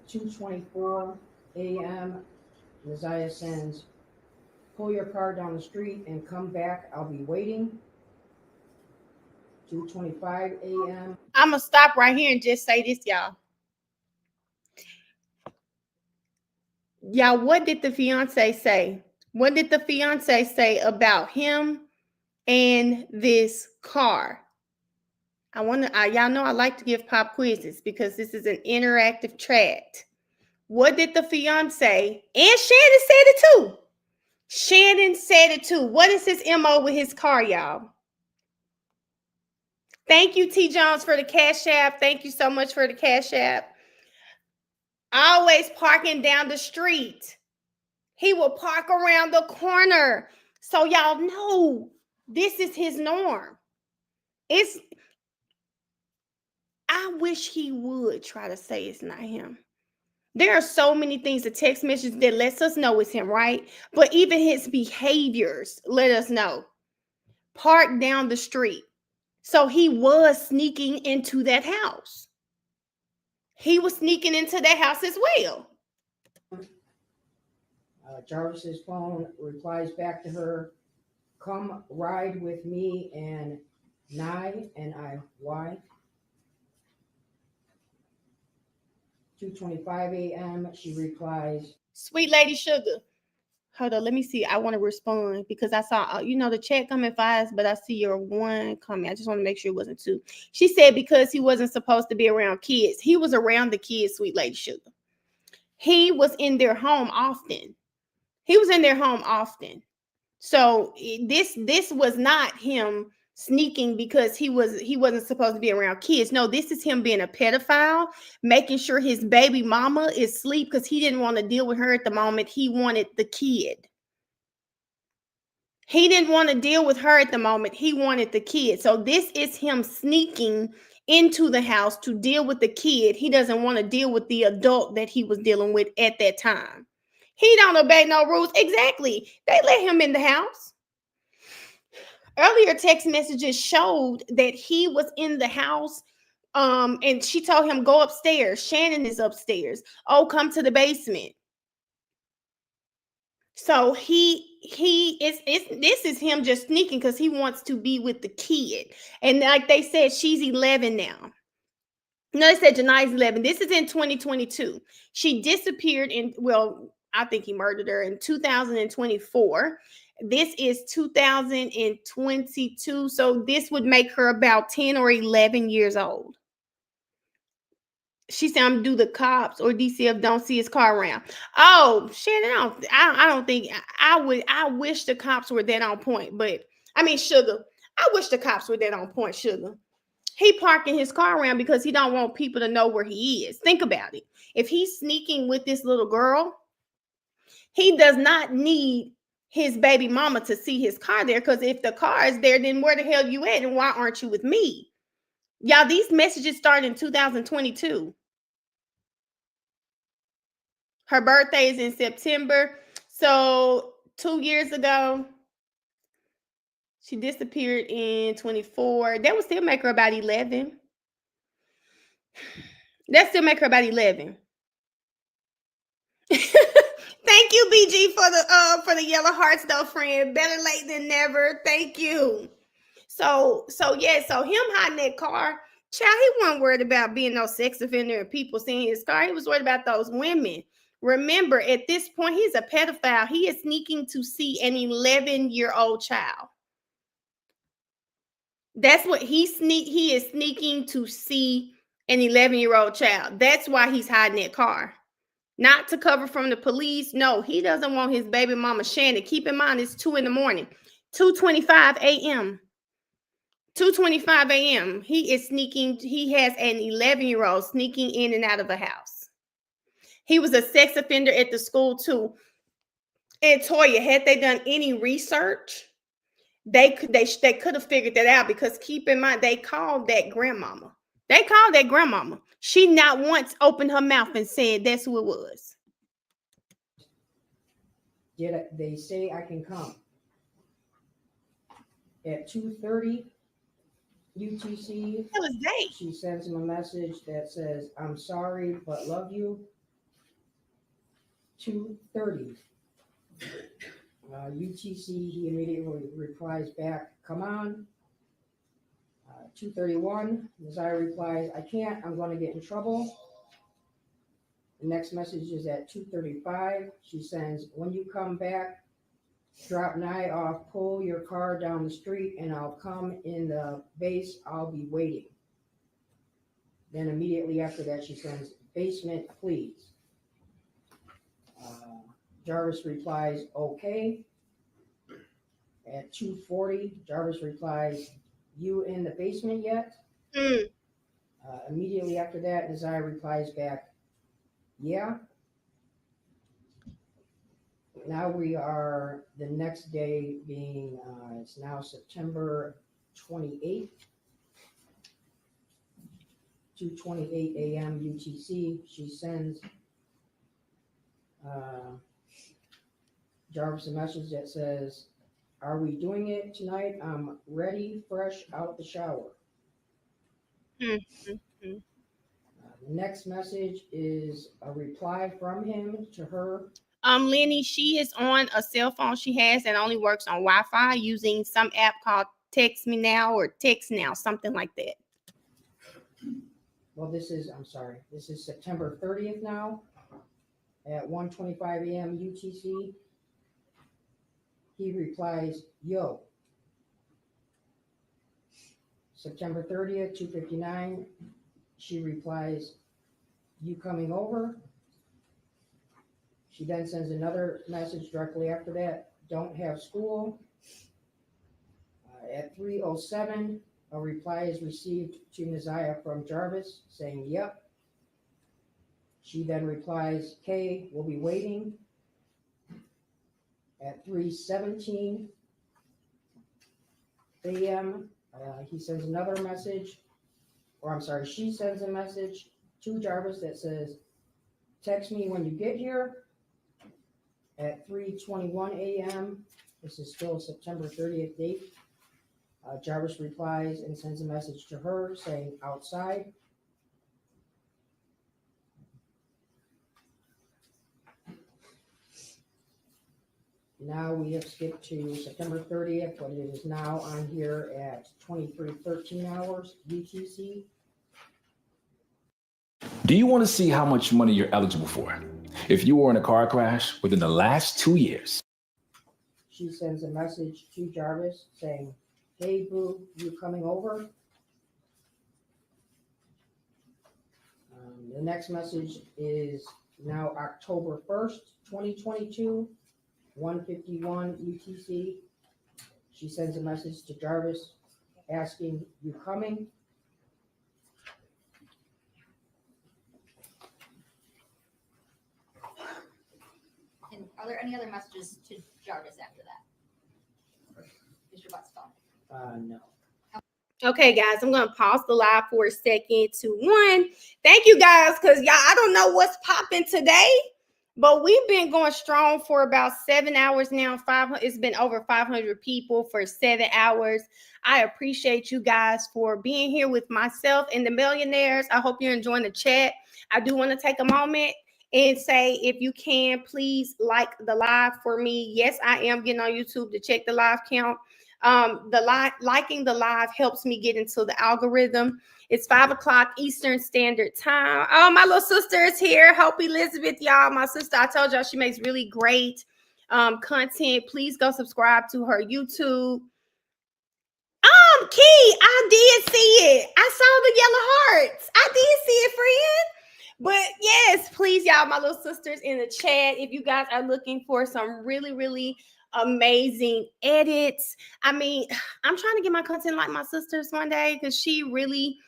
T: 2:24 a.m. Neziah sends, pull your car down the street and come back. I'll be waiting. 2:25 a.m.
A: I'm going to stop right here and just say this, y'all. Y'all, what did the fiance say? What did the fiance say about him and this car? I want to, y'all know I like to give pop quizzes because this is an interactive chat. What did the fiance, and Shannon said it too. Shannon said it too. What is his MO with his car, y'all? Thank you, T. Jones, for the Cash App. Thank you so much for the Cash App. Always parking down the street. He will park around the corner. So y'all know this is his norm. I wish he would try to say it's not him. There are so many things, the text messages that lets us know it's him, right? But even his behaviors let us know. Park down the street. So he was sneaking into that house. He was sneaking into that house as well.
T: Jarvis's phone replies back to her, come ride with me and Nye, N-I-Y. 2:25 a.m. she replies,
A: Sweet Lady Sugar. Hold on, let me see. I want to respond because I saw, the chat coming fast, but I see your one comment. I just want to make sure it wasn't two. She said because he wasn't supposed to be around kids. He was around the kids, Sweet Lady Sugar. He was in their home often. So this was not him sneaking because he wasn't supposed to be around kids. No, this is him being a pedophile, making sure his baby mama is asleep because he didn't want to deal with her at the moment. He wanted the kid. He didn't want to deal with her at the moment. He wanted the kid. So this is him sneaking into the house to deal with the kid. He doesn't want to deal with the adult that he was dealing with at that time. He don't obey no rules. Exactly. They let him in the house. Earlier text messages showed that he was in the house, and she told him, go upstairs. Shannon is upstairs. Oh, come to the basement. So this is him just sneaking because he wants to be with the kid. And like they said, she's 11 now. No, they said Janai's 11. This is in 2022. She disappeared I think he murdered her in 2024. This is 2022. So this would make her about 10 or 11 years old. She said, "I'm do the cops or DCF don't see his car around." Oh, Shannon, I don't think I would. I wish the cops were that on point, but I mean, Sugar, I wish the cops were that on point, Sugar. He parking his car around because he don't want people to know where he is. Think about it. If he's sneaking with this little girl, he does not need his baby mama to see his car there, because if the car is there, then where the hell you at and why aren't you with me? Y'all, these messages started in 2022. Her birthday is in September. So 2 years ago, she disappeared in 24. That would still make her about 11. That still make her about 11. Thank you, BG, for the yellow hearts, though, friend. Better late than never. Thank you. So him hiding that car, child, he wasn't worried about being no sex offender and people seeing his car. He was worried about those women. Remember, at this point, he's a pedophile. He is sneaking to see an 11-year-old child. That's what he is sneaking to see an 11-year-old child. That's why he's hiding that car. Not to cover from the police. No, he doesn't want his baby mama Shannon. Keep in mind, it's 2 a.m. 2:25 a.m. 2:25 a.m. He is sneaking. He has an 11-year-old sneaking in and out of a house. He was a sex offender at the school too. And Toya, had they done any research, they could have figured that out, because keep in mind, they called that grandmama. She not once opened her mouth and said that's who it was.
T: They say I can come at 2:30 UTC.
A: That was late.
T: She sends him a message that says, "I'm sorry, but love you." 2:30 UTC. He immediately replies back, "Come on." 2:31 Desire replies, "I can't. I'm going to get in trouble." The next message is at 2:35. She sends, "When you come back, drop Nye off, pull your car down the street, and I'll come in the base. I'll be waiting." Then immediately after that, she sends, "Basement, please." Jarvis replies, "Okay." At 2:40, Jarvis replies, "You in the basement yet?" Immediately after that, Desire replies back, "Yeah." Now we are the next day being, it's now September 28th, 2:28 a.m. UTC. She sends Jarvis a message that says, "Are we doing it tonight? I'm ready, fresh out the shower." The next message is a reply from him to her.
A: Lenny, she is on a cell phone she has and only works on Wi-Fi using some app called Text Me Now or Text Now, something like that.
T: Well, this is September 30th now at 1:25 a.m. UTC. He replies, "Yo." September 30th, 2:59. She replies, "You coming over?" She then sends another message directly after that, don't have school. At 3:07, a reply is received to Neziah from Jarvis saying, yep. She then replies, K, we'll be waiting. At 3:17 a.m., he sends another message, or I'm sorry, she sends a message to Jarvis that says, text me when you get here. At 3:21 a.m., this is still September 30th date, Jarvis replies and sends a message to her saying outside. Now we have skipped to September 30th, but it is now on here at 23:13 hours UTC.
Q: Do you want to see how much money you're eligible for if you were in a car crash within the last 2 years?
T: She sends a message to Jarvis saying, hey, boo, you coming over? The next message is now October 1st, 2022, 1:51 UTC. She sends a message to Jarvis asking, you coming?
N: And are there any other messages to Jarvis after that? Mr. Butt's phone.
T: No.
A: Okay, guys, I'm gonna pause the live for a second to one. Thank you guys, because y'all, I don't know what's popping today, but we've been going strong for about 7 hours now. It's been over 500 people for 7 hours. I appreciate you guys for being here with myself and the millionaires. I hope you're enjoying the chat. I do want to take a moment and say, if you can, please like the live for me. Yes, I am getting on YouTube to check the live count. Liking the live helps me get into the algorithm. It's 5 o'clock Eastern Standard Time. Oh, my little sister is here. Hope Elizabeth, y'all. My sister, I told y'all she makes really great content. Please go subscribe to her YouTube. Key, I did see it. I saw the yellow hearts. I did see it, friend. But yes, please, y'all, my little sisters in the chat, if you guys are looking for some really, really amazing edits. I mean, I'm trying to get my content like my sisters one day, because she really,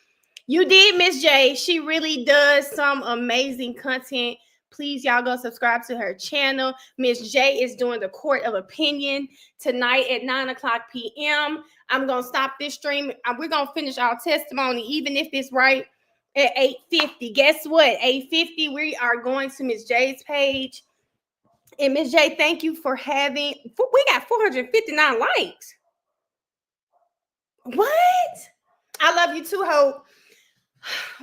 A: you did, Miss J. She really does some amazing content. Please, y'all, go subscribe to her channel. Miss J is doing the Court of Opinion tonight at 9:00 p.m. I'm going to stop this stream. We're going to finish our testimony, even if it's right at 8:50. Guess what? 8:50, we are going to Miss J's page. And Miss J, thank you for having, we got 459 likes. What? I love you too, Hope.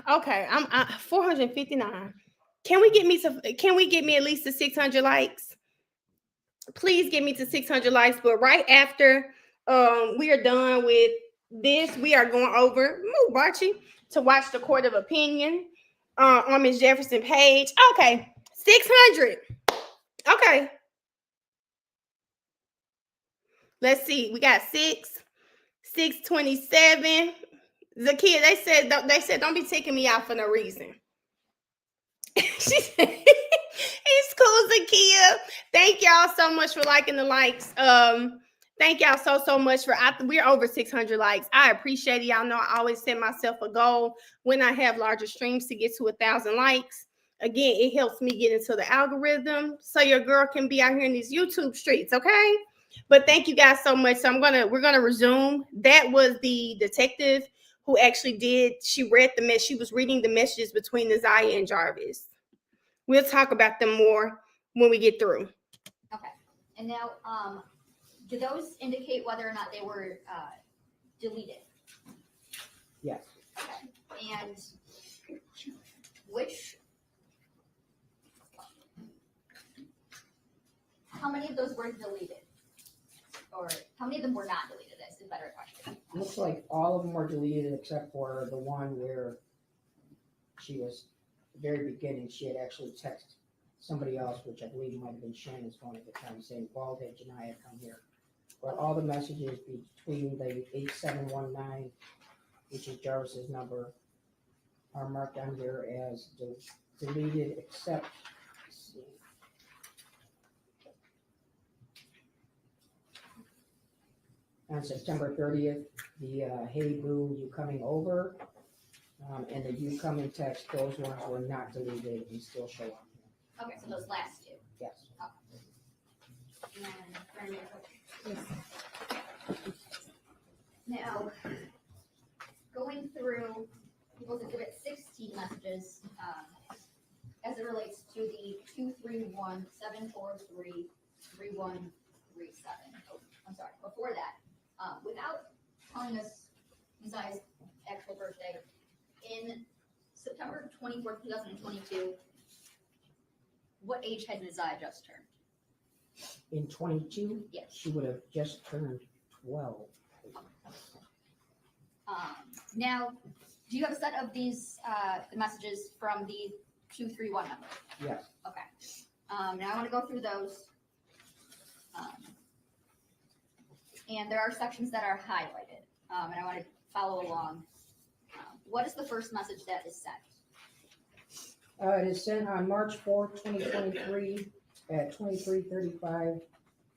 A: Okay, I'm 459. Can we get me at least to 600 likes? Please get me to 600 likes. But right after we are done with this, we are going over to watch the Court of Opinion on Miss Jefferson page. Okay, 600. Okay. Let's see. We got 627. Zakia, they said don't be taking me out for no reason. She said, it's cool, Zakia. Thank y'all so much for liking the likes. Thank y'all so much for, we're over 600 likes. I appreciate it. Y'all know I always set myself a goal when I have larger streams to get to 1,000 likes. Again, it helps me get into the algorithm so your girl can be out here in these YouTube streets, okay? But thank you guys so much. So we're gonna resume. That was the detective who actually she was reading the messages between Neziah and Jarvis. We'll talk about them more when we get through.
N: Okay. And now, do those indicate whether or not they were deleted?
T: Yes.
N: Okay. And how many of those were deleted? Or how many of them were not deleted? That's a better question.
T: Looks like all of them were deleted except for the one where she was, at the very beginning, she had actually texted somebody else, which I believe might have been Shannon's phone at the time, saying, Baldhead Janiyah, come here. But all the messages between the 8719, which is Jarvis's number, are marked on here as deleted except, let's see. on September 30th, the hey boo, you coming over, and the you coming text, those ones were not deleted and still show up.
N: Okay, so those last two.
T: Yes.
N: Now, going through people's Exhibit 16 messages, as it relates to the 231-743-3137. Oh, I'm sorry, before that, without telling us Messiah's actual birthday, in September 24th, 2022, what age had Messiah just turned?
T: In 22,
N: yes,
T: she would have just turned 12.
N: Now, do you have a set of these the messages from the 231 number?
T: Yes.
N: Okay. Now I want to go through those. And there are sections that are highlighted, and I want to follow along. What is the first message that is sent?
T: It is sent on March 4th, 2023 at 23:35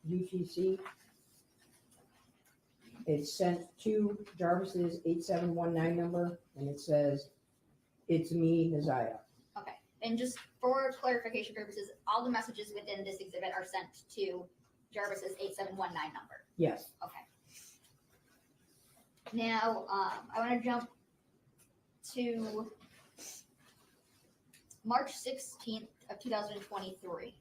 T: UTC. It's sent to Jarvis's 8719 number, and it says, "It's me, Naziah."
N: Okay. And just for clarification purposes, all the messages within this exhibit are sent to Jarvis's 8719 number.
T: Yes.
N: Okay. Now, I want to jump to March 16th of 2023.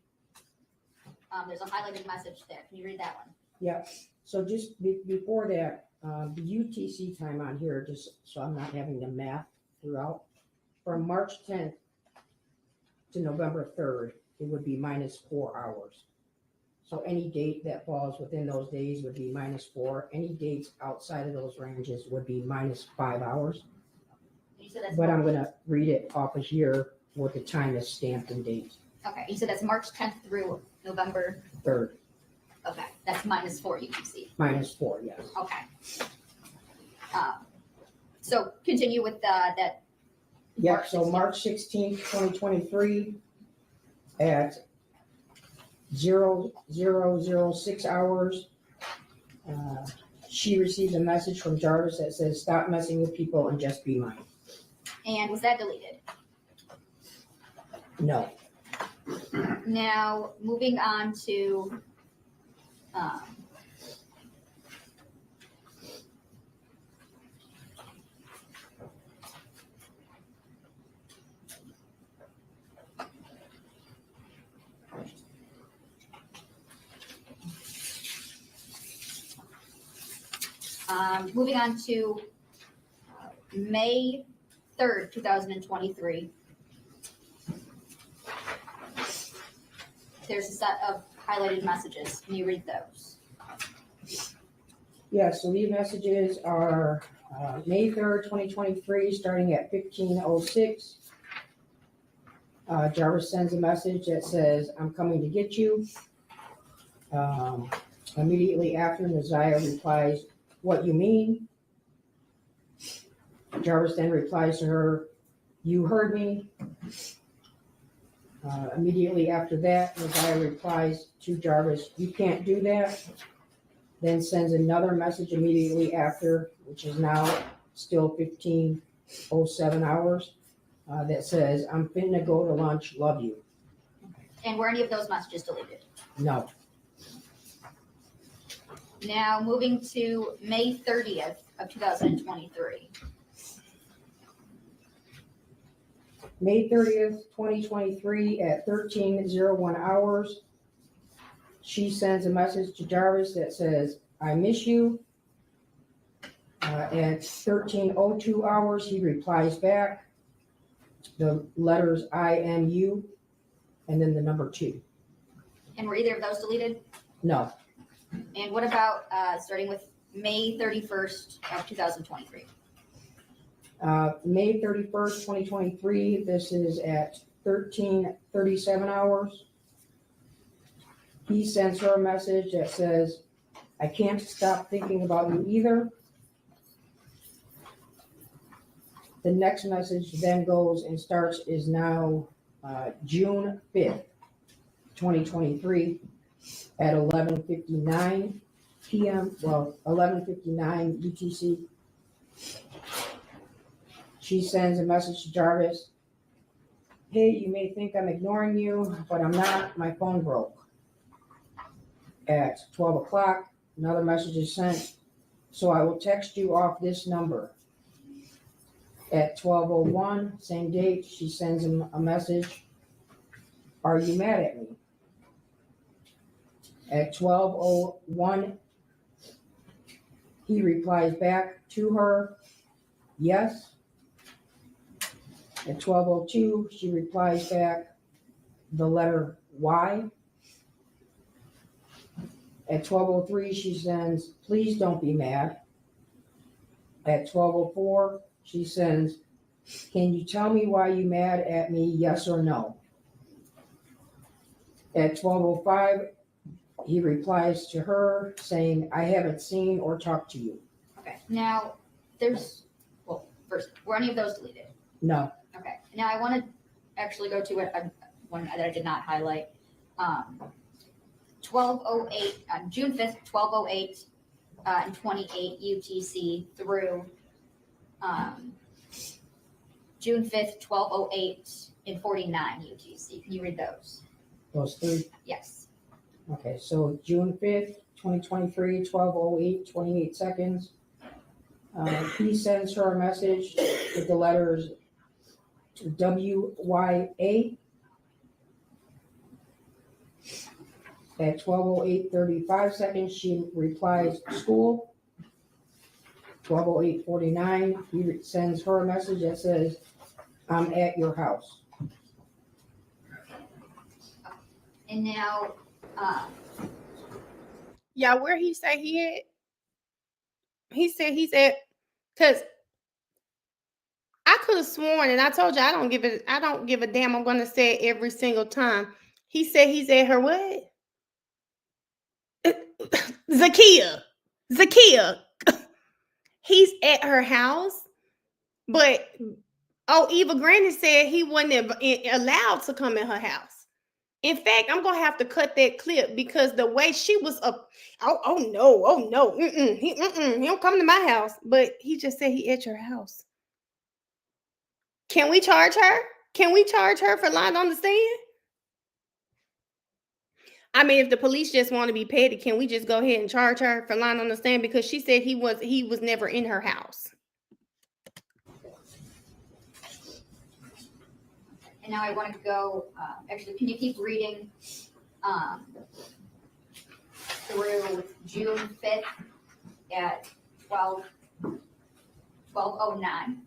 N: There's a highlighted message there. Can you read that one?
T: Yeah. So just before that, the UTC time on here, just so I'm not having the math throughout, from March 10th to November 3rd, it would be -4 hours. So any date that falls within those days would be -4. Any dates outside of those ranges would be -5 hours.
N: You said that's
T: But I'm
N: March-
T: going to read it off of here with the time is stamped and date.
N: Okay. You said that's March 10th through November
T: 3rd.
N: Okay. That's -4 UTC.
T: -4, yes.
N: Okay. So continue with that.
T: Yep, so March 16th, 2023 at 0006 hours, she received a message from Jarvis that says, "Stop messing with people and just be mine."
N: And was that deleted?
T: No.
N: Now, moving on to May 3rd, 2023. There's a set of highlighted messages. Can you read those?
T: Yeah, so these messages are May 3rd, 2023, starting at 15:06. Jarvis sends a message that says, "I'm coming to get you." Immediately after, Naziah replies, "What you mean?" Jarvis then replies to her, "You heard me." Immediately after that, Naziah replies to Jarvis, "You can't do that." Then sends another message immediately after, which is now still 15:07 hours, that says, "I'm finna go to lunch, love you."
N: And were any of those messages deleted?
T: No.
N: Now, moving to May 30th of 2023.
T: May 30th, 2023 at 13:01 hours, she sends a message to Jarvis that says, "I miss you." At 13:02 hours, he replies back the letters IMU and then the number 2.
N: And were either of those deleted?
T: No.
N: And what about starting with May 31st of 2023?
T: May 31st, 2023, this is at 13:37 hours. He sends her a message that says, "I can't stop thinking about you either." The next message then goes and is now June 5th, 2023 at 11:59. p.m., well, 11:59 UTC. She sends a message to Jarvis. Hey, you may think I'm ignoring you, but I'm not. My phone broke. At 12 o'clock, another message is sent. So I will text you off this number. At 12:01, same date, she sends him a message. Are you mad at me? At 12:01, he replies back to her, yes. At 12:02, she replies back the letter Y. At 12:03, she sends, please don't be mad. At 12:04, she sends, can you tell me why you mad at me, yes or no? At 12:05, he replies to her saying, I haven't seen or talked to you.
N: Okay, now there's, well, first, were any of those deleted?
T: No.
N: Okay, now I want to actually go to one that I did not highlight. 12:08, June 5th, 12:08 and 28 UTC through June 5th, 12:08 and 49 UTC. Can you read those?
T: Those three?
N: Yes.
T: Okay, so June 5th, 2023, 12:08, 28 seconds. He sends her a message with the letters WYA. At 12:08, 35 seconds, she replies, school. 12:08, 49, he sends her a message that says, I'm at your house.
N: And now,
A: yeah, where he say he at? He said he's at, because I could have sworn, and I told you I don't give a damn. I'm gonna say it every single time. He said he's at her what? Zakia. He's at her house, but Eva Granny said he wasn't allowed to come in her house. In fact, I'm gonna have to cut that clip because the way she was up, oh no, he don't come to my house. But he just said he at your house. Can we charge her? Can we charge her for lying on the stand? I mean, if the police just want to be petty, can we just go ahead and charge her for lying on the stand? Because she said he was never in her house.
N: and now I want to go, actually, can you keep reading through June 5th at 12:09?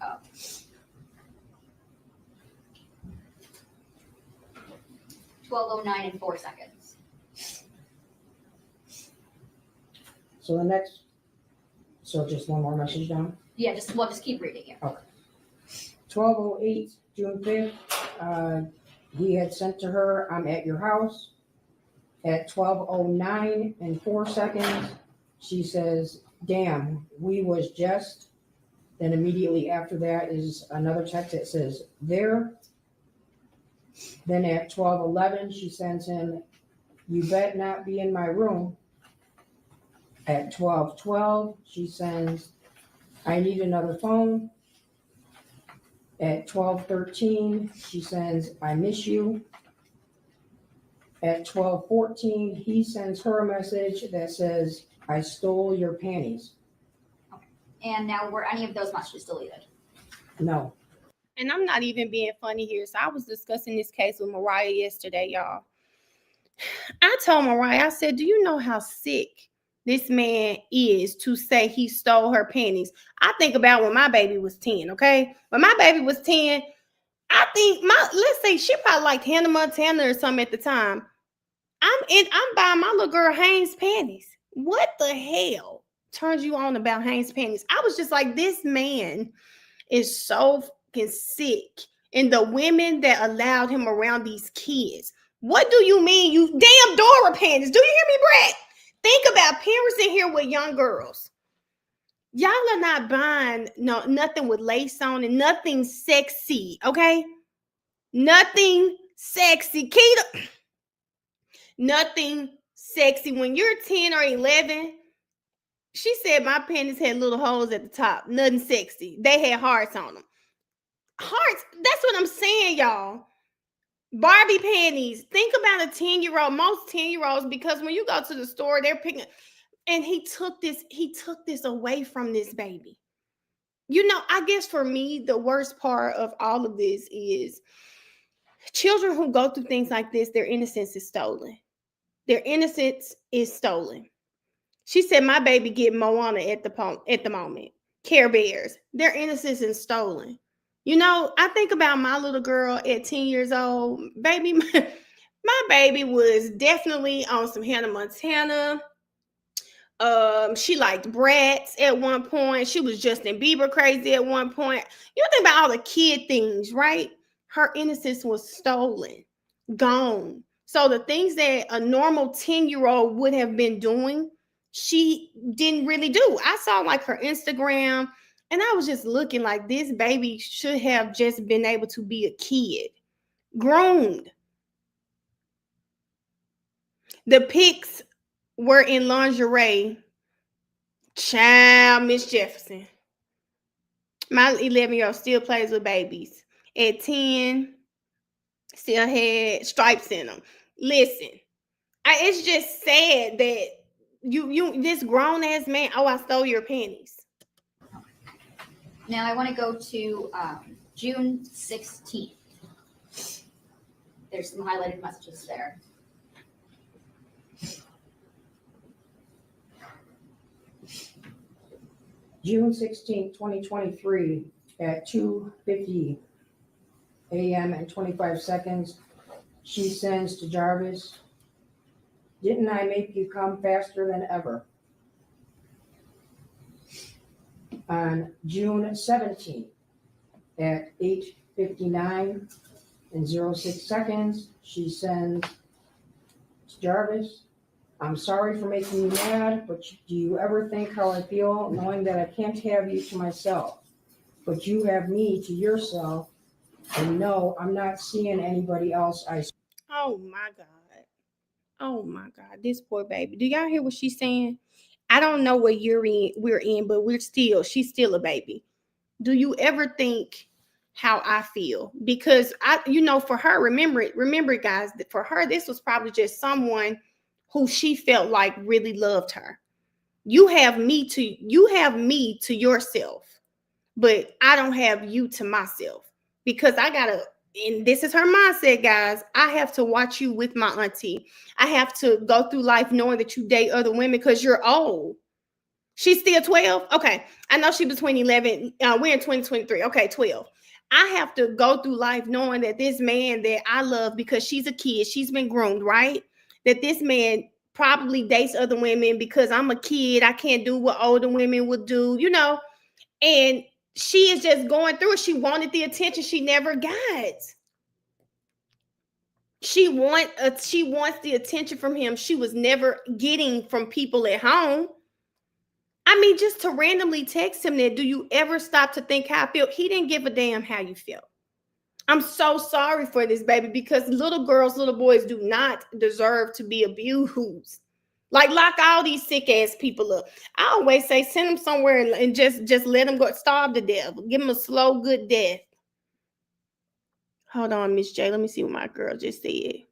N: Oh. $12:09 and 4 seconds.
T: So the next, so just one more message down?
N: Yeah, just keep reading it.
T: Okay. 12:08, June 5th, he had sent to her, I'm at your house. At 12:09 and 4 seconds, she says, damn, we was just. Then immediately after that is another text that says, there. Then at 12:11, she sends him, you bet not be in my room. At 12:12, she sends, I need another phone. At 12:13, she sends, I miss you. At 12:14, he sends her a message that says, I stole your panties.
N: And now were any of those messages deleted?
T: No.
A: And I'm not even being funny here. So I was discussing this case with Mariah yesterday, y'all. I told Mariah, I said, do you know how sick this man is to say he stole her panties? I think about when my baby was 10, okay? When my baby was 10, I think let's say she probably liked Hannah Montana or something at the time. I'm buying my little girl Hanes panties. What the hell turns you on about Hanes panties? I was just like, this man is so fucking sick. And the women that allowed him around these kids. What do you mean, you damn Dora panties? Do you hear me, Brett? Think about parents in here with young girls. Y'all are not buying nothing with lace on and nothing sexy, okay? Nothing sexy. Keita, Nothing sexy. When you're 10 or 11, she said my panties had little holes at the top. Nothing sexy. They had hearts on them. Hearts. That's what I'm saying, y'all. Barbie panties. Think about a 10-year-old. Most 10-year-olds, because when you go to the store, they're picking. And he took this away from this baby. You know, I guess for me, the worst part of all of this is children who go through things like this, their innocence is stolen. Their innocence is stolen. She said, my baby get Moana at the moment. Care Bears. Their innocence is stolen. You know, I think about my little girl at 10 years old. Baby, my baby was definitely on some Hannah Montana. She liked Bratz at one point. She was Justin Bieber crazy at one point. You think about all the kid things, right? Her innocence was stolen, gone. So the things that a normal 10-year-old would have been doing, she didn't really do. I saw like her Instagram, and I was just looking like this baby should have just been able to be a kid, groomed. The pics were in lingerie. Child, Miss Jefferson. My 11-year-old still plays with babies. At 10, still had stripes in them. Listen, it's just sad that you this grown ass man. Oh, I stole your panties.
N: Now I want to go to June 16th. There's some highlighted messages there.
T: June 16, 2023 at 2:50 a.m. and 25 seconds, she sends to Jarvis, "Didn't I make you come faster than ever?" On June 17th at 8:59 and 06 seconds, she sends to Jarvis, "I'm sorry for making you mad, but do you ever think how I feel knowing that I can't have you to myself, but you have me to yourself, and no, I'm not seeing anybody else."
A: Oh my God. Oh my God. This poor baby. Do y'all hear what she's saying? I don't know what year we're in, but she's still a baby. Do you ever think how I feel? Because for her, remember guys, for her, this was probably just someone who she felt like really loved her. You have me to yourself, but I don't have you to myself, because and this is her mindset, guys. I have to watch you with my auntie. I have to go through life knowing that you date other women because you're old. She's still 12. Okay. I know she between 11. We're in 2023. Okay, 12. I have to go through life knowing that this man that I love, because she's a kid, she's been groomed, right? That this man probably dates other women because I'm a kid. I can't do what older women would do, and she is just going through it. She wanted the attention she never got. She wants the attention from him she was never getting from people at home. I mean, just to randomly text him that, do you ever stop to think how I feel? He didn't give a damn how you feel. I'm so sorry for this baby, because little girls, little boys do not deserve to be abused. Like, lock all these sick ass people up. I always say, send them somewhere and just let them go starve to death. Give them a slow, good death. Hold on, Miss J. Let me see what my girl just said.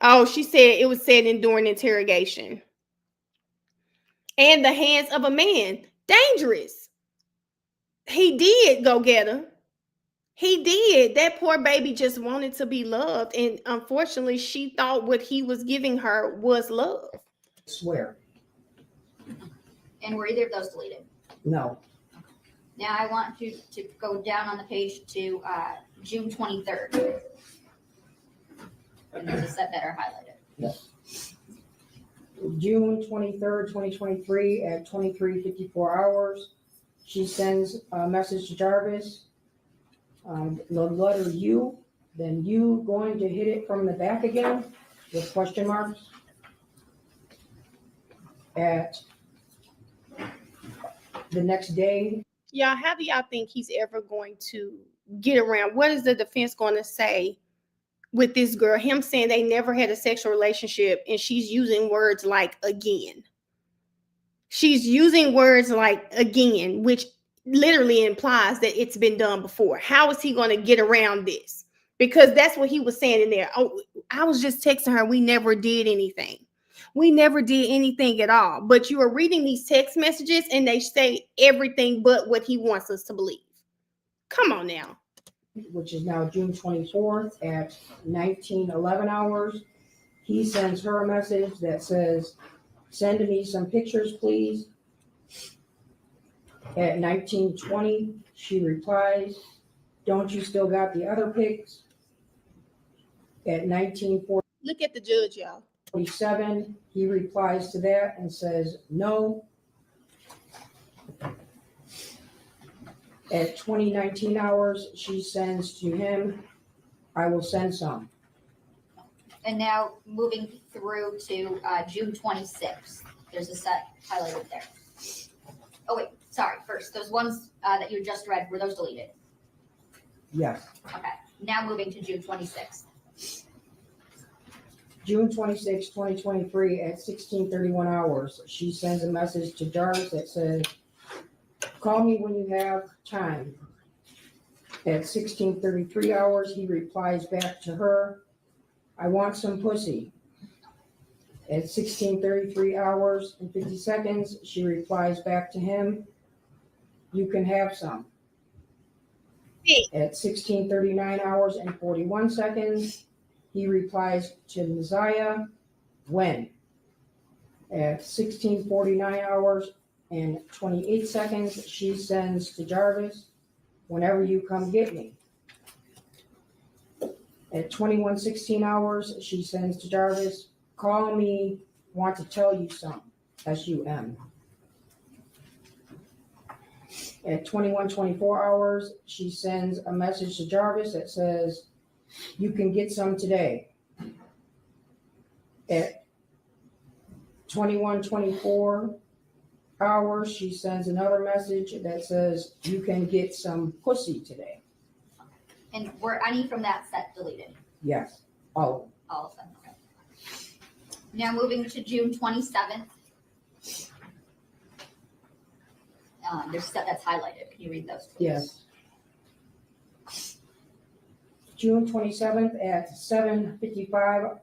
A: Oh, she said it was said during interrogation. And the hands of a man. Dangerous. He did go get her. He did. That poor baby just wanted to be loved. And unfortunately, she thought what he was giving her was love.
T: Swear.
N: And were either of those deleted?
T: No.
N: Now I want you to go down on the page to June 23rd. And there's a set that are highlighted.
T: Yes. June 23rd, 2023 at 23:54 hours, she sends a message to Jarvis. The letter U, then you going to hit it from the back again with question marks. At the next day.
A: Y'all, how do y'all think he's ever going to get around? What is the defense going to say with this girl? Him saying they never had a sexual relationship, and she's using words like again. She's using words like again, which literally implies that it's been done before. How is he going to get around this? Because that's what he was saying in there. Oh, I was just texting her. We never did anything. We never did anything at all. But you are reading these text messages and they say everything but what he wants us to believe. Come on now.
T: Which is now June 24th at 19:11 hours. He sends her a message that says, send me some pictures, please. At 19:20, she replies, don't you still got the other pics? At 19:40.
A: Look at the judge, y'all.
T: 47, he replies to that and says, no. At 20:19 hours, she sends to him, I will send some.
N: And now moving through to June 26th. There's a set highlighted there. Oh, wait, sorry. First, those ones that you just read, were those deleted?
T: Yes.
N: Okay. Now moving to June 26th.
T: June 26, 2023 at 16:31 hours, she sends a message to Jarvis that says, call me when you have time. At 16:33 hours, he replies back to her, I want some pussy. At 16:33 hours and 50 seconds, she replies back to him, you can have some. At 16:39 hours and 41 seconds, he replies to Messiah, when? At 16:49 hours and 28 seconds, she sends to Jarvis, whenever you come get me. At 21:16 hours, she sends to Jarvis, call me, want to tell you something, SUM. At 21:24 hours, she sends a message to Jarvis that says, you can get some today. At 21:24 hours, she sends another message that says, you can get some pussy today.
N: And were any from that set deleted?
T: Yes, all of them.
N: All of them. Okay. Now moving to June 27th. There's stuff that's highlighted. Can you read those, please?
T: Yes. June 27th at 7:55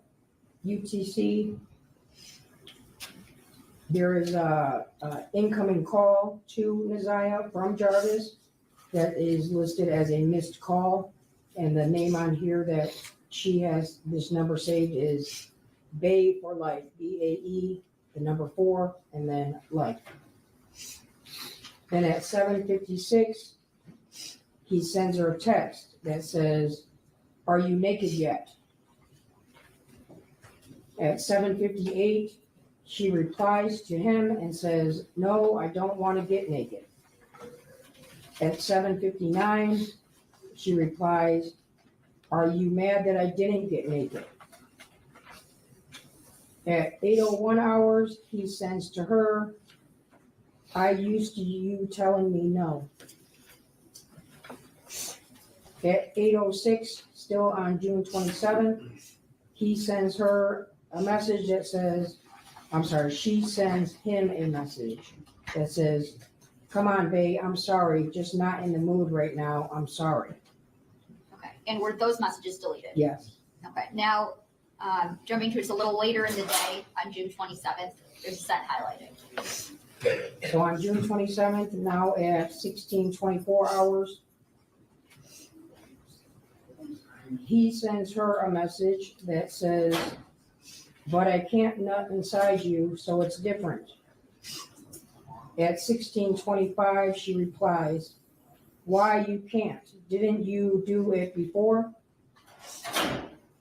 T: UTC. There is a incoming call to Naziah from Jarvis that is listed as a missed call. And the name on here that she has this number saved is Bae for Life, BAE, the number 4, and then Life. Then at 7:56, he sends her a text that says, are you naked yet? At 7:58, she replies to him and says, no, I don't want to get naked. At 7:59, she replies, are you mad that I didn't get naked? At 8:01 hours, he sends to her, I used to you telling me no. At 8:06, still on June 27th, he sends her a message that says, she sends him a message that says, come on, babe, I'm sorry, just not in the mood right now, I'm sorry.
N: Okay. And were those messages deleted?
T: Yes.
N: Okay. Now, jumping to it's a little later in the day on June 27th, there's a set highlighted.
T: So on June 27th, now at 16:24 hours, he sends her a message that says, but I can't nut inside you, so it's different. At 16:25, she replies, why you can't? Didn't you do it before?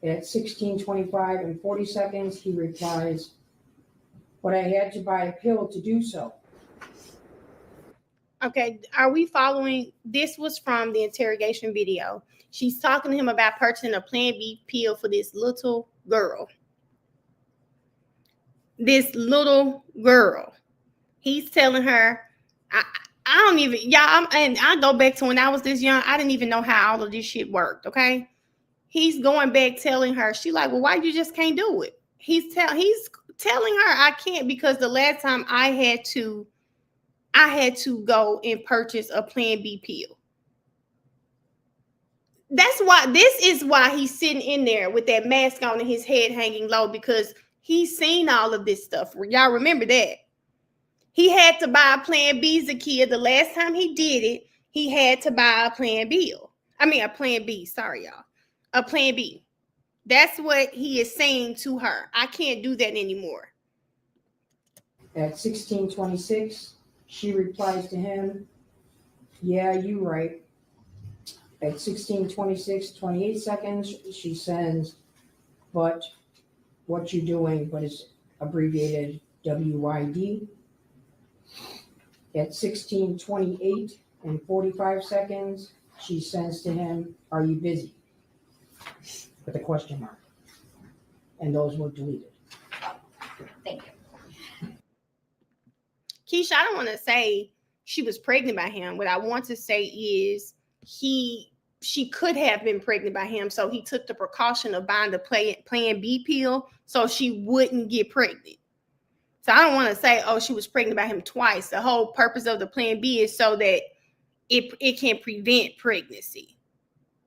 T: At 16:25 and 40 seconds, he replies, but I had to buy a pill to do so.
A: Okay, are we following? This was from the interrogation video. She's talking to him about purchasing a Plan B pill for this little girl. This little girl. He's telling her, I don't even, y'all, and I go back to when I was this young, I didn't even know how all of this shit worked, okay? He's going back telling her, she like, well, why you just can't do it? He's telling her I can't because the last time I had to go and purchase a Plan B pill. This is why he's sitting in there with that mask on and his head hanging low, because he's seen all of this stuff. Y'all remember that? He had to buy a Plan B as a kid. The last time he did it, he had to buy a Plan B. A Plan B. Sorry, y'all. A Plan B. That's what he is saying to her. I can't do that anymore.
T: At 16:26, she replies to him, yeah, you right. At 16:26, 28 seconds, she sends, but what you doing, but it's abbreviated WYD. At 16:28 and 45 seconds, she sends to him, are you busy? With a question mark. And those were deleted.
N: Thank you.
A: Keisha, I don't want to say she was pregnant by him. What I want to say is she could have been pregnant by him, so he took the precaution of buying the Plan B pill so she wouldn't get pregnant. So I don't want to say, oh, she was pregnant by him twice. The whole purpose of the Plan B is so that it can prevent pregnancy,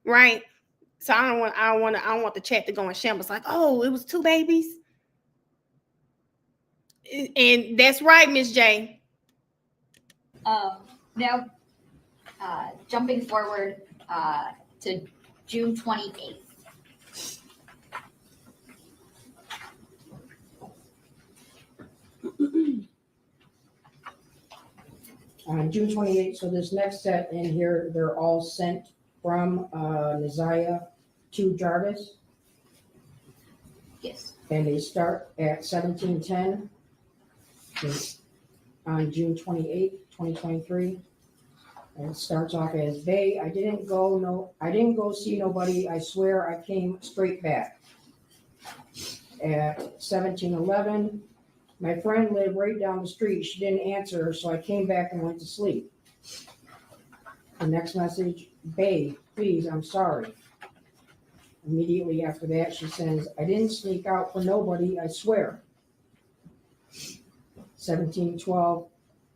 A: right? So I don't want the chat to go in shambles like, oh, it was 2 babies. And that's right, Miss J.
N: Now, jumping forward to June 28th.
T: On June 28th, so this next set in here, they're all sent from Neziah to Jarvis.
N: Yes.
T: And they start at 17:10 on June 28th, 2023. And it starts off as, Bae, I didn't go see nobody. I swear I came straight back. At 17:11, my friend lived right down the street. She didn't answer, so I came back and went to sleep. The next message, Bae, please, I'm sorry. Immediately after that, she says, I didn't sneak out for nobody, I swear. 17:12,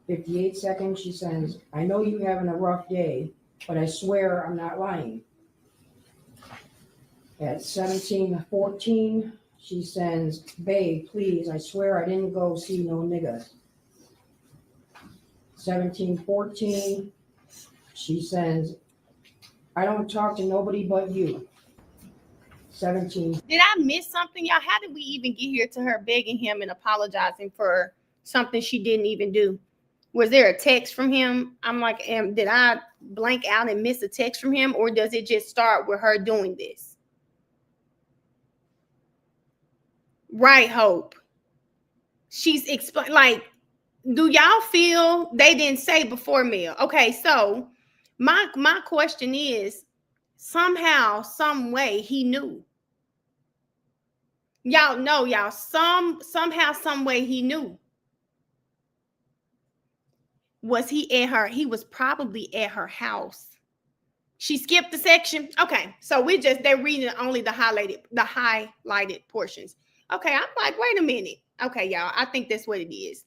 T: 58 seconds, she says, I know you having a rough day, but I swear I'm not lying. At 17:14, she sends, Bae, please, I swear I didn't go see no niggas. 17:14, she sends, I don't talk to nobody but you. 17.
A: Did I miss something, y'all? How did we even get here to her begging him and apologizing for something she didn't even do? Was there a text from him? I'm like, did I blank out and miss a text from him, or does it just start with her doing this? Right, Hope. She's explain like, do y'all feel they didn't say before meal? Okay, so my question is, somehow, some way he knew. Y'all know, y'all, somehow, some way he knew. Was he at her? He was probably at her house. She skipped the section. Okay, so they're reading only the highlighted portions. Okay, I'm like, wait a minute. Okay, y'all, I think that's what it is.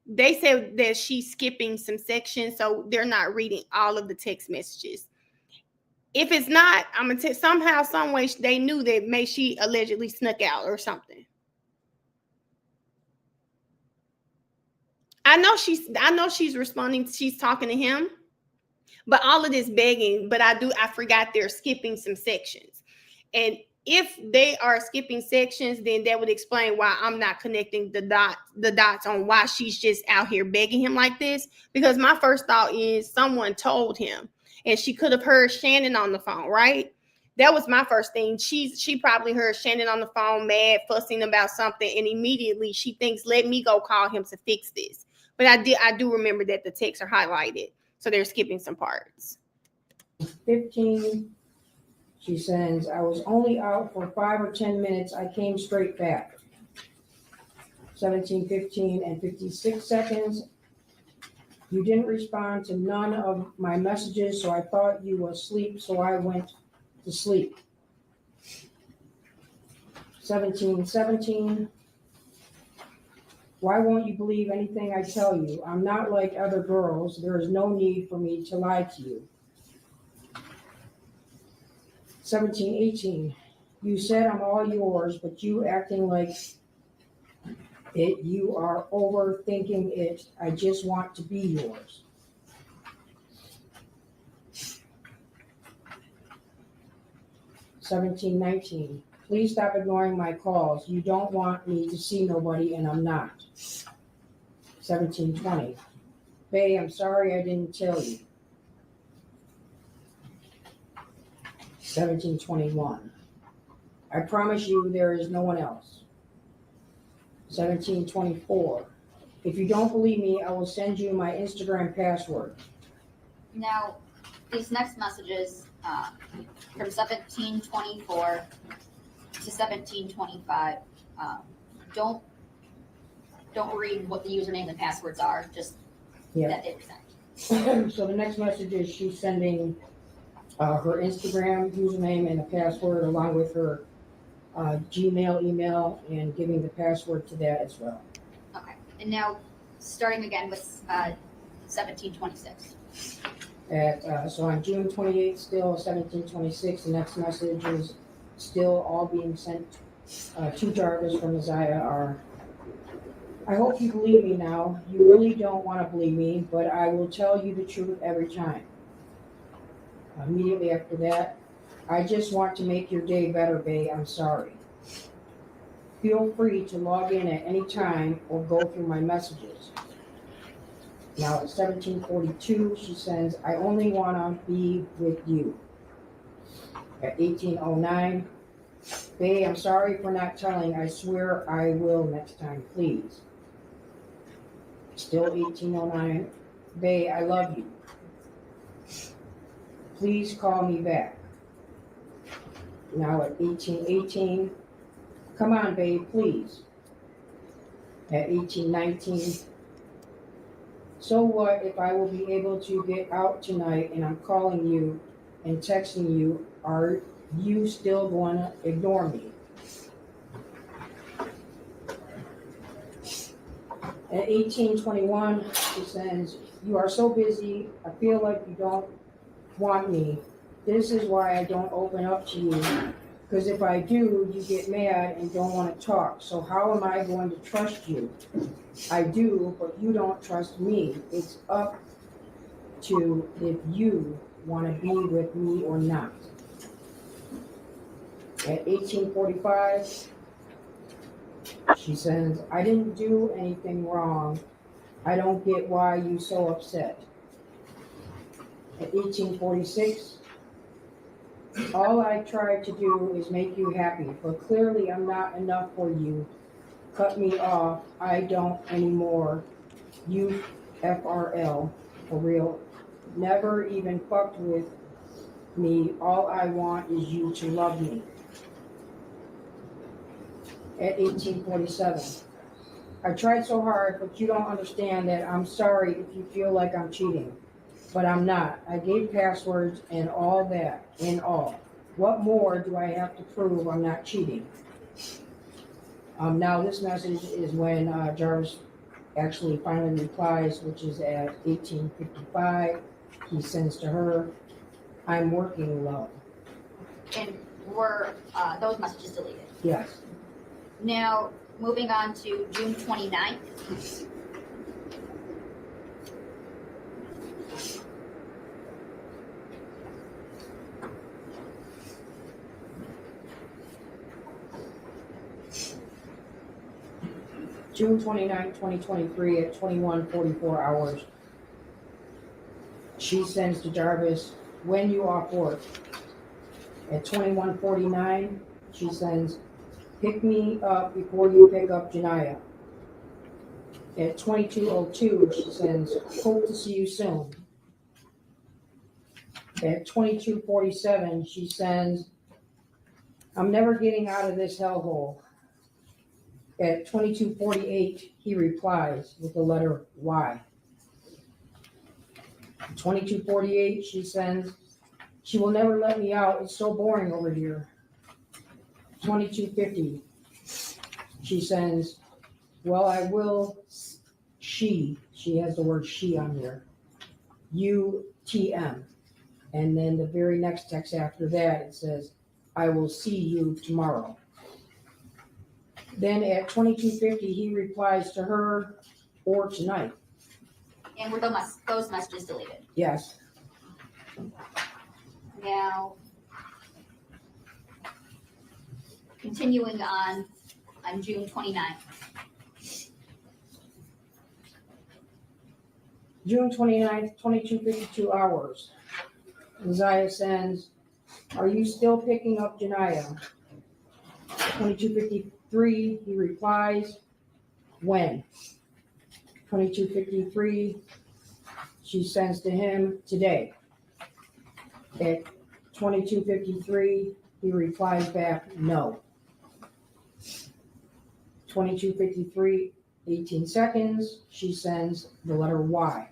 A: They said that she's skipping some sections, so they're not reading all of the text messages. If it's not, I'm gonna tell somehow, some way they knew that maybe she allegedly snuck out or something. I know she's responding. She's talking to him, but all of this begging. But I forgot they're skipping some sections, and if they are skipping sections, then that would explain why I'm not connecting the dots on why she's just out here begging him like this. Because my first thought is someone told him, and she could have heard Shannon on the phone, right? That was my first thing. She probably heard Shannon on the phone, mad, fussing about something, and immediately she thinks, let me go call him to fix this. But I do remember that the texts are highlighted, so they're skipping some parts.
T: 15. She says, I was only out for 5 or 10 minutes. I came straight back. 17:15 and 56 seconds. You didn't respond to none of my messages, so I thought you were asleep, so I went to sleep. 1717. Why won't you believe anything I tell you? I'm not like other girls. There is no need for me to lie to you. 1718. You said I'm all yours, but you acting like it. You are overthinking it. I just want to be yours. 1719. Please stop ignoring my calls. You don't want me to see nobody, and I'm not. 1720. Bae, I'm sorry I didn't tell you. 1721. I promise you there is no one else. 1724. If you don't believe me, I will send you my Instagram password.
N: Now, these next messages from 1724 to 1725, don't read what the username and passwords are, just that they were sent.
T: So the next message is she's sending her Instagram username and a password along with her Gmail email and giving the password to that as well.
N: Okay, and now starting again with 1726.
T: So on June 28th, still 1726, the next message is still all being sent to Jarvis from Isaiah are, I hope you believe me now. You really don't want to believe me, but I will tell you the truth every time. Immediately after that, I just want to make your day better, babe. I'm sorry. Feel free to log in at any time or go through my messages. Now at 1742, she sends, I only want to be with you. At 1809, babe, I'm sorry for not telling. I swear I will next time, please. Still 1809, babe, I love you. Please call me back. Now at 1818, come on, babe, please. At 1819, so what if I will be able to get out tonight and I'm calling you and texting you, are you still going to ignore me? At 1821, she says, you are so busy, I feel like you don't want me. This is why I don't open up to you, because if I do, you get mad and don't want to talk. So how am I going to trust you? I do, but you don't trust me. It's up to if you want to be with me or not. At 1845, she says, I didn't do anything wrong. I don't get why you so upset. At 1846, all I tried to do is make you happy, but clearly I'm not enough for you. Cut me off. I don't anymore. You FRL, for real. Never even fucked with me. All I want is you to love me. At 1847, I tried so hard, but you don't understand that I'm sorry if you feel like I'm cheating. But I'm not. I gave passwords and all that, in all. What more do I have to prove I'm not cheating? Now this message is when Jarvis actually finally replies, which is at 1855. He sends to her, I'm working, love.
N: And were those messages deleted?
T: Yes.
N: Now, moving on to June 29th.
T: June 29, 2023 at 21:44 hours. She sends to Jarvis, when you off work. At 21:49, she sends, pick me up before you pick up Janiyah. At 22:02, she sends, hope to see you soon. At 22:47, she sends, I'm never getting out of this hellhole. At 22:48, he replies with the letter Y. 22:48, she sends, she will never let me out. It's so boring over here. 22:50, she sends, well, I will, she has the word she on here, UTM. And then the very next text after that, it says, I will see you tomorrow. Then at 22:50, he replies to her, or tonight.
N: And were those messages deleted?
T: Yes.
N: Now, continuing on June 29th.
T: June 29th, 22:52 hours. Uzziah sends, are you still picking up Janiyah? 22:53, he replies, when? 22:53, she sends to him, today. At 22:53, he replies back, no. 22:53, 18 seconds, she sends the letter Y.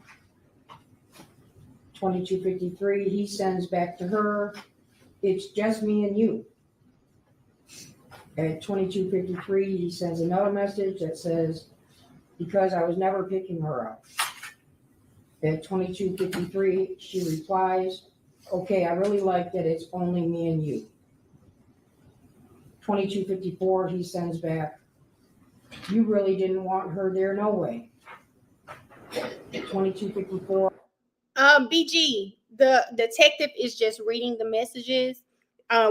T: 22:53, he sends back to her, it's just me and you. At 22:53, he sends another message that says, because I was never picking her up. At 22:53, she replies, okay, I really like that it's only me and you. 22:54, he sends back, you really didn't want her there, no way. 22:54.
A: BG, the detective is just reading the messages.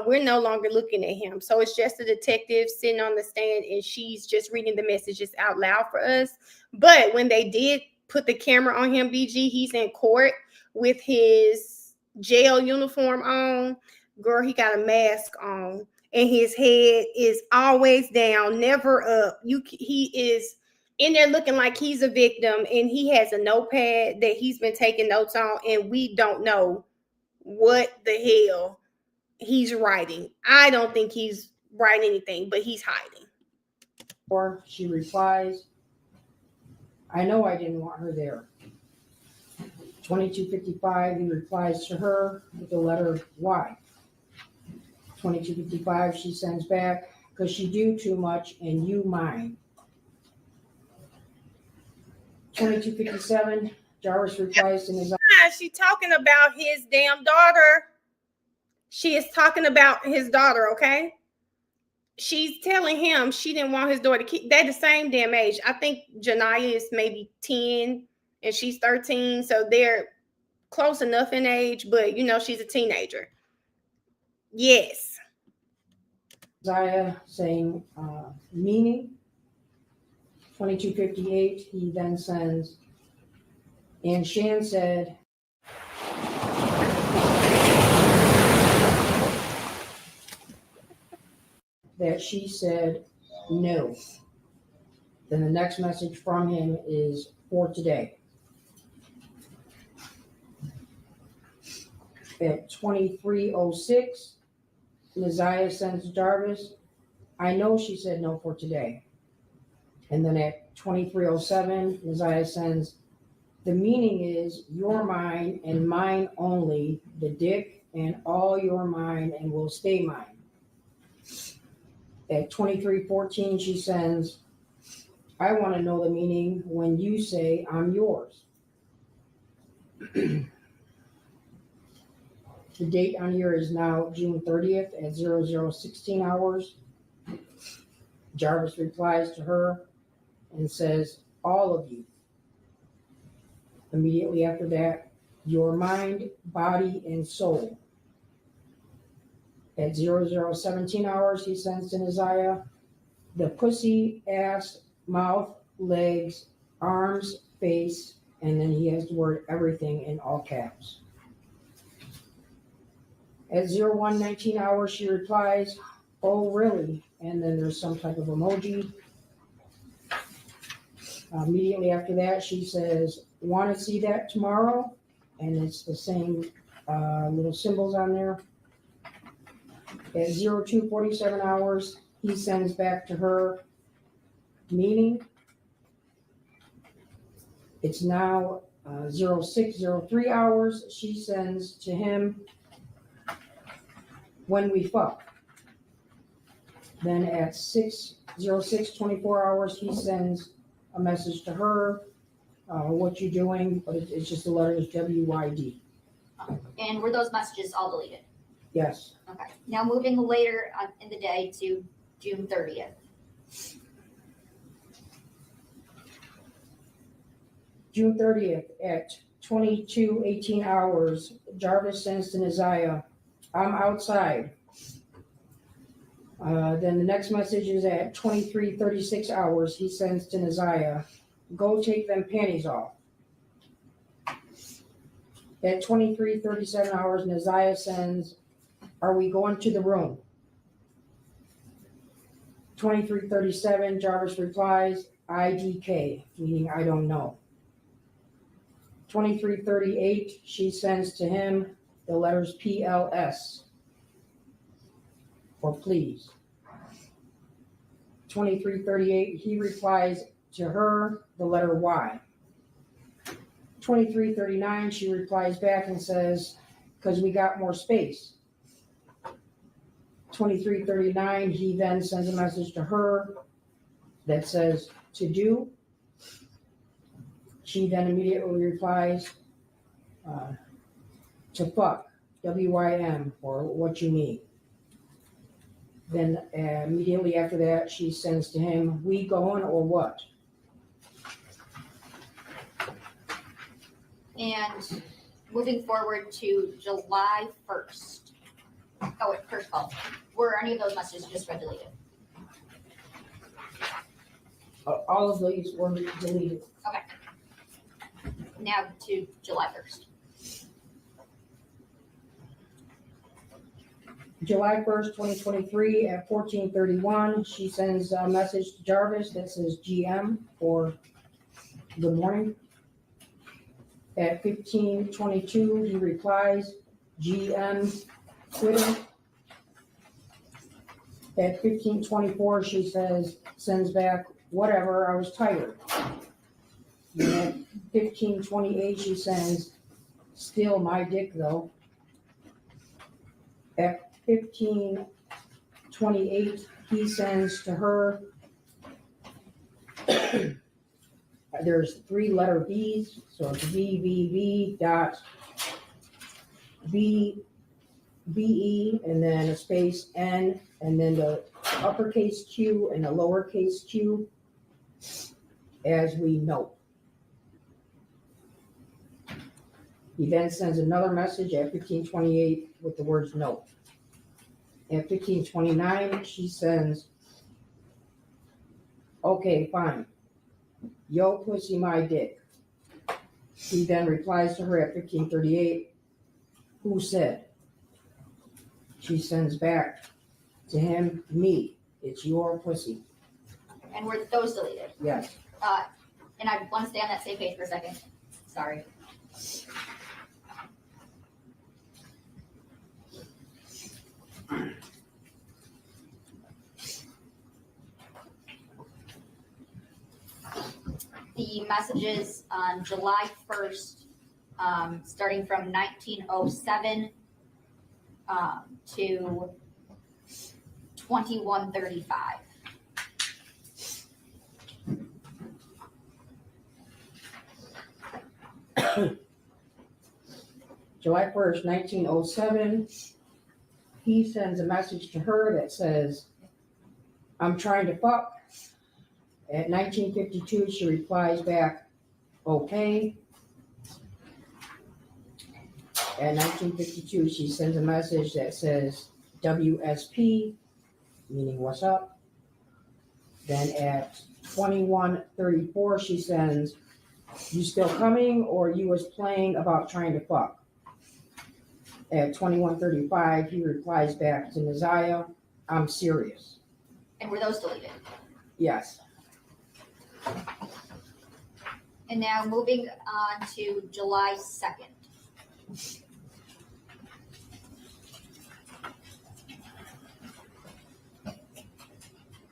A: We're no longer looking at him. So it's just the detective sitting on the stand and she's just reading the messages out loud for us. But when they did put the camera on him, BG, he's in court with his jail uniform on. Girl, he got a mask on and his head is always down, never up. He is in there looking like he's a victim, and he has a notepad that he's been taking notes on, and we don't know what the hell he's writing. I don't think he's writing anything, but he's hiding.
T: Or she replies, I know I didn't want her there. 22:55, he replies to her with the letter Y. 22:55, she sends back, because she do too much and you mine. 22:57, Jarvis replies to his.
A: She's talking about his damn daughter. She is talking about his daughter, okay? She's telling him she didn't want his daughter. They're the same damn age. I think Janiyah is maybe 10 and she's 13. So they're close enough in age, but you know, she's a teenager. Yes.
T: Uzziah saying meaning. 22:58, he then sends, and Shan said, that she said no. Then the next message from him is for today. At 23:06, Uzziah sends Jarvis, I know she said no for today. And then at 23:07, Uzziah sends, the meaning is you're mine and mine only, the dick, and all you're mine and will stay mine. At 23:14, she sends, I want to know the meaning when you say I'm yours. The date on here is now June 30th at 00:16 hours. Jarvis replies to her and says, all of you. Immediately after that, your mind, body, and soul. At 00:17 hours, he sends to Uzziah, the pussy, ass, mouth, legs, arms, face, and then he has the word everything in all caps. At 01:19 hours, she replies, oh, really? And then there's some type of emoji. Immediately after that, she says, want to see that tomorrow? And it's the same little symbols on there. At 02:47 hours, he sends back to her, meaning it's now 0603 hours, she sends to him, when we fuck. Then at 6:06:24 hours, he sends a message to her, what you doing, but it's just the letters WYD.
N: And were those messages all deleted?
T: Yes.
N: Okay. Now moving later in the day to June 30th.
T: June 30th at 22:18 hours, Jarvis sends to Neziah, I'm outside. Then the next message is at 23:36 hours, he sends to Neziah, go take them panties off. At 23:37 hours, Neziah sends, are we going to the room? 23:37, Jarvis replies, IDK, meaning I don't know. 23:38, she sends to him the letters PLS, for please. 23:38, he replies to her the letter Y. 23:39, she replies back and says, because we got more space. 23:39, he then sends a message to her that says, to do. She then immediately replies to fuck, WYM, or what you need. Then immediately after that, she sends to him, we going or what?
N: And moving forward to July 1st. Oh, wait, first of all, were any of those messages just read deleted?
T: All of these were deleted.
N: Okay. Now to July 1st.
T: July 1st, 2023 at 14:31, she sends a message to Jarvis that says GM for good morning. At 15:22, he replies GM Twitter. At 15:24, she sends back, whatever, I was tired. And at 15:28, she sends, still my dick though. At 15:28, he sends to her, there's 3 letter B's, so it's BBB dot BE, and then a space N, and then the uppercase Q and the lowercase q, as we know. He then sends another message at 15:28 with the words no. At 15:29, she sends, okay, fine. Yo, pussy, my dick. He then replies to her at 15:38, who said? She sends back to him, me, it's your pussy.
N: And were those deleted?
T: Yes.
N: And I want to stay on that same page for a second. Sorry. The messages on July 1st, starting from 1907 to 2135.
T: July 1st, 1907, he sends a message to her that says, I'm trying to fuck. At 1952, she replies back, okay. At 1952, she sends a message that says, WSP, meaning what's up. Then at 21:34, she sends, you still coming, or you was playing about trying to fuck? At 21:35, he replies back to Neziah, I'm serious.
N: And were those deleted?
T: Yes.
N: And now moving on to July 2nd.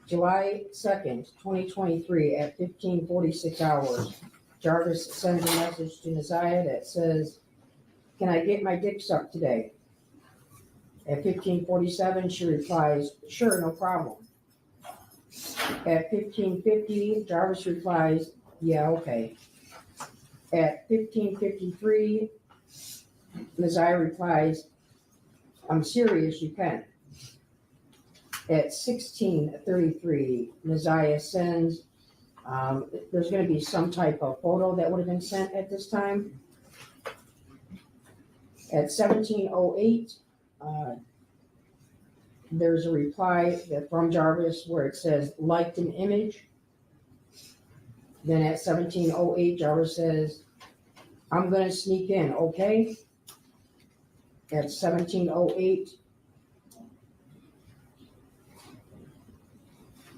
T: July 2nd, 2023 at 15:46 hours, Jarvis sends a message to Neziah that says, "Can I get my dick sucked today?" At 15:47, she replies, "Sure, no problem." At 15:50, Jarvis replies, "Yeah, okay." At 15:53, Neziah replies, "I'm serious, you can." At 16:33, Neziah sends, there's going to be some type of photo that would have been sent at this time. At 17:08, there's a reply from Jarvis where it says, "Liked an image." Then at 17:08, Jarvis says, "I'm going to sneak in, okay?" At 17:08,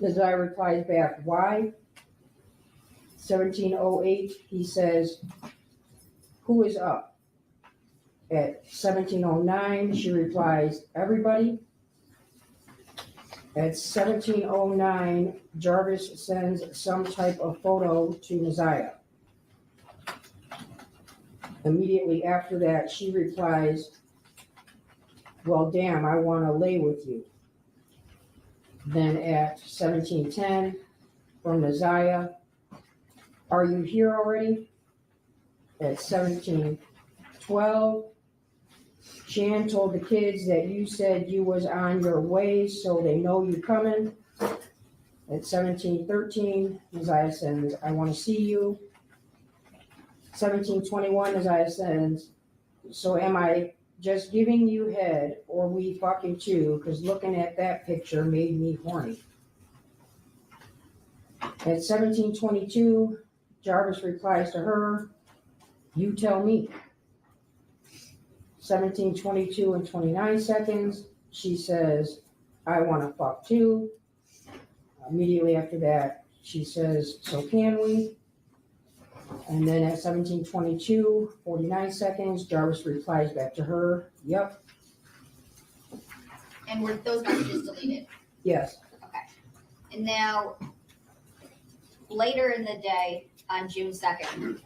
T: Neziah replies back, "Why?" 17:08, he says, "Who is up?" At 17:09, she replies, "Everybody." At 17:09, Jarvis sends some type of photo to Neziah. Immediately after that, she replies, "Well, damn, I want to lay with you." Then at 17:10, from Neziah, "Are you here already?" At 17:12, "Shan told the kids that you said you was on your way, so they know you coming." At 17:13, Neziah sends, "I want to see you." 17:21, Neziah sends, "So am I just giving you head, or we fucking too? Because looking at that picture made me horny." At 17:22, Jarvis replies to her, "You tell me." 17:22 and 29 seconds, she says, "I want to fuck too." Immediately after that, she says, "So can we?" And then at 17:22, 49 seconds, Jarvis replies back to her, "Yep."
N: And were those messages deleted?
T: Yes.
N: Okay. And now, later in the day, on June 2nd,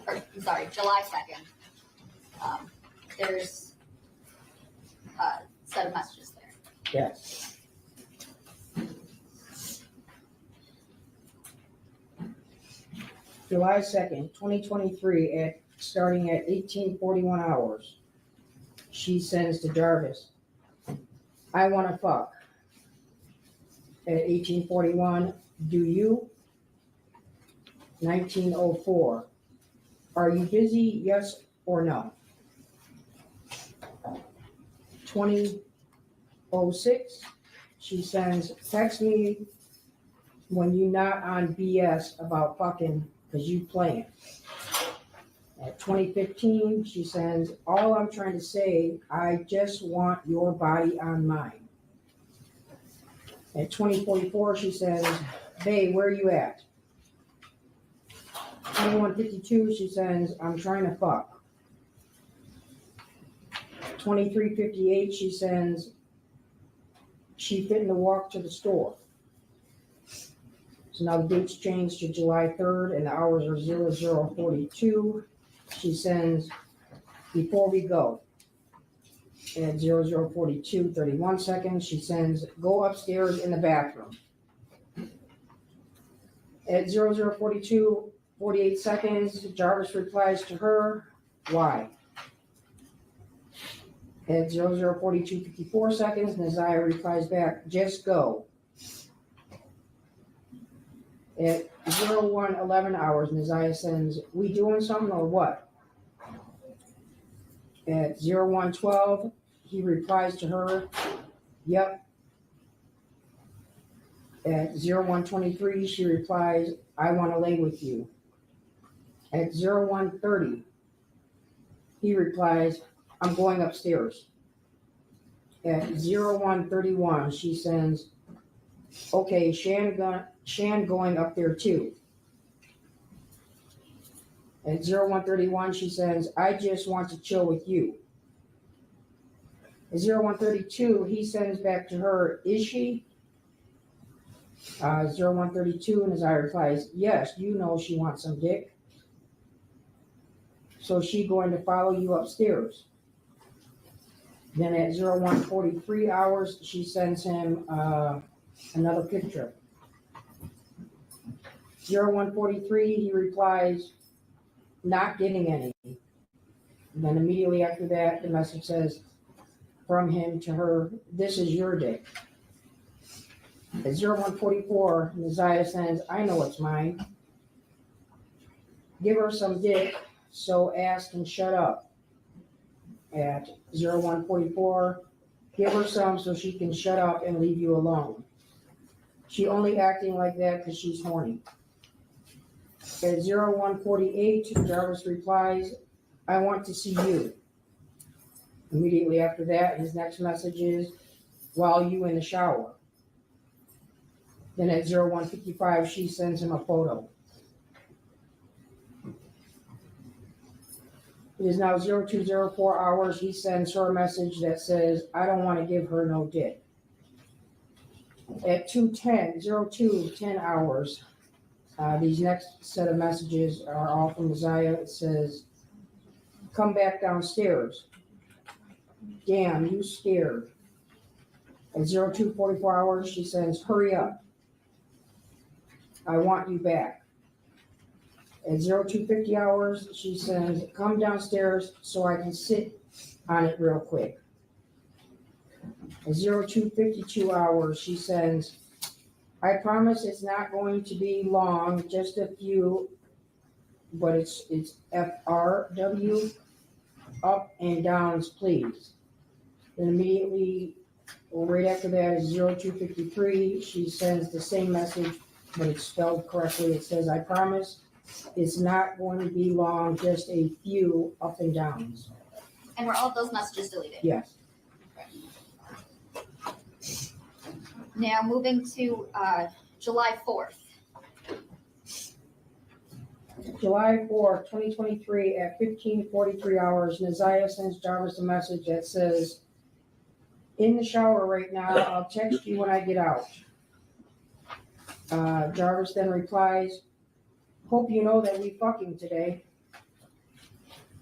N: or I'm sorry, July 2nd, there's a set of messages there.
T: Yes. July 2nd, 2023, starting at 18:41 hours, she sends to Jarvis, "I want to fuck." At 18:41, "Do you?" 19:04, "Are you busy, yes or no?" 20:06, she sends, "Text me when you not on BS about fucking, because you playing." At 20:15, she sends, "All I'm trying to say, I just want your body on mine." At 20:44, she says, "Babe, where you at?" 21:52, she says, "I'm trying to fuck." 23:58, she sends, "She fitting to walk to the store." So now the date's changed to July 3rd and the hours are 00:42. She sends, "Before we go." At 00:42, 31 seconds, she sends, "Go upstairs in the bathroom." At 00:42, 48 seconds, Jarvis replies to her, "Why?" At 00:42, 54 seconds, Neziah replies back, "Just go." At 01:11 hours, Neziah sends, "We doing something or what?" At 01:12, he replies to her, "Yep." At 01:23, she replies, "I want to lay with you." At 01:30, he replies, "I'm going upstairs." At 01:31, she sends, "Okay, Shan going up there too." At 01:31, she says, "I just want to chill with you." At 01:32, he sends back to her, "Is she?" 01:32, and Neziah replies, "Yes, you know she wants some dick." So she going to follow you upstairs. Then at 01:43 hours, she sends him another picture. 01:43, he replies, not getting any. And then immediately after that, the message says from him to her, this is your dick. At 01:44, Neziah sends, I know it's mine. Give her some dick, so ask and shut up. At 01:44, give her some so she can shut up and leave you alone. She only acting like that because she's horny. At 01:48, Jarvis replies, I want to see you. Immediately after that, his next message is, while you in the shower. Then at 01:55, she sends him a photo. It is now 02:04 hours. He sends her a message that says, I don't want to give her no dick. At 02:10 hours, these next set of messages are all from Neziah. It says, come back downstairs. Damn, you scared. At 02:44 hours, she sends, hurry up. I want you back. At 02:50 hours, she sends, come downstairs so I can sit on it real quick. At 02:52 hours, she sends, I promise it's not going to be long, just a few, but it's FRW, up and downs, please. Then immediately, right after that is 02:53, she sends the same message, but it's spelled correctly. It says, I promise it's not going to be long, just a few up and downs.
N: And were all of those messages deleted?
T: Yes.
N: Now moving to July 4th.
T: July 4th, 2023 at 15:43 hours, Neziah sends Jarvis a message that says, in the shower right now, I'll text you when I get out. Jarvis then replies, hope you know that we fucking today.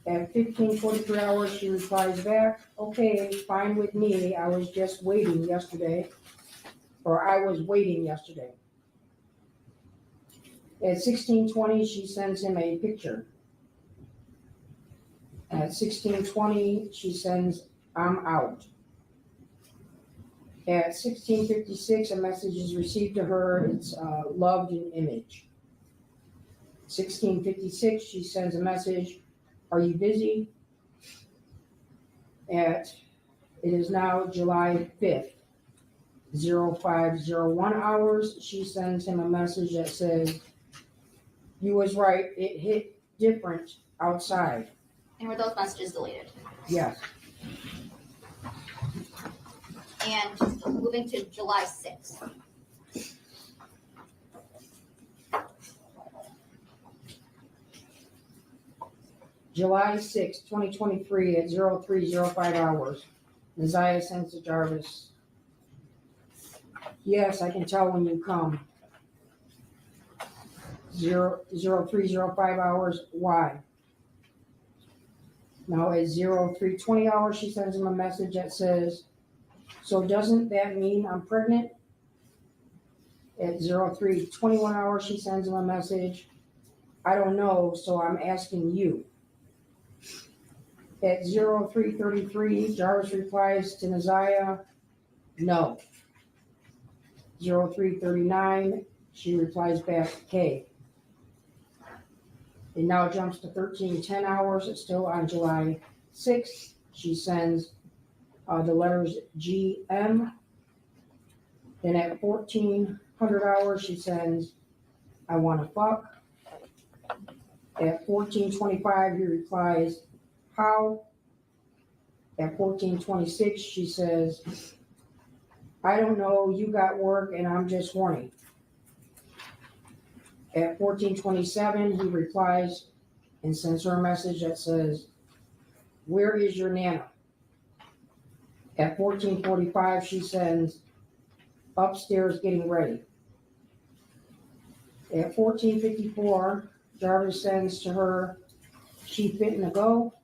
T: At 15:43 hours, she replies back, okay, fine with me. I was waiting yesterday. At 16:20, she sends him a picture. At 16:20, she sends, I'm out. At 16:56, a message is received to her. It's loved in image. 16:56, she sends a message, are you busy? It is now July 5th, 05:01 hours, she sends him a message that says, you was right, it hit different outside.
N: And were those messages deleted?
T: Yes.
N: And moving to July 6th.
T: July 6, 2023 at 03:05 hours, Neziah sends to Jarvis, yes, I can tell when you come. 03:05 hours, why? Now at 03:20 hours, she sends him a message that says, so doesn't that mean I'm pregnant? At 03:21 hours, she sends him a message, I don't know, so I'm asking you. At 03:33, Jarvis replies to Neziah, no. 03:39, she replies back, okay. It now jumps to 13:10 hours. It's still on July 6th. She sends the letters GM. Then at 1400 hours, she sends, I want to fuck. At 14:25, he replies, how? At 14:26, she says, I don't know, you got work and I'm just horny. At 14:27, he replies and sends her a message that says, where is your nana? At 14:45, she sends, upstairs getting ready. At 14:54, Jarvis sends to her, she fitting to go.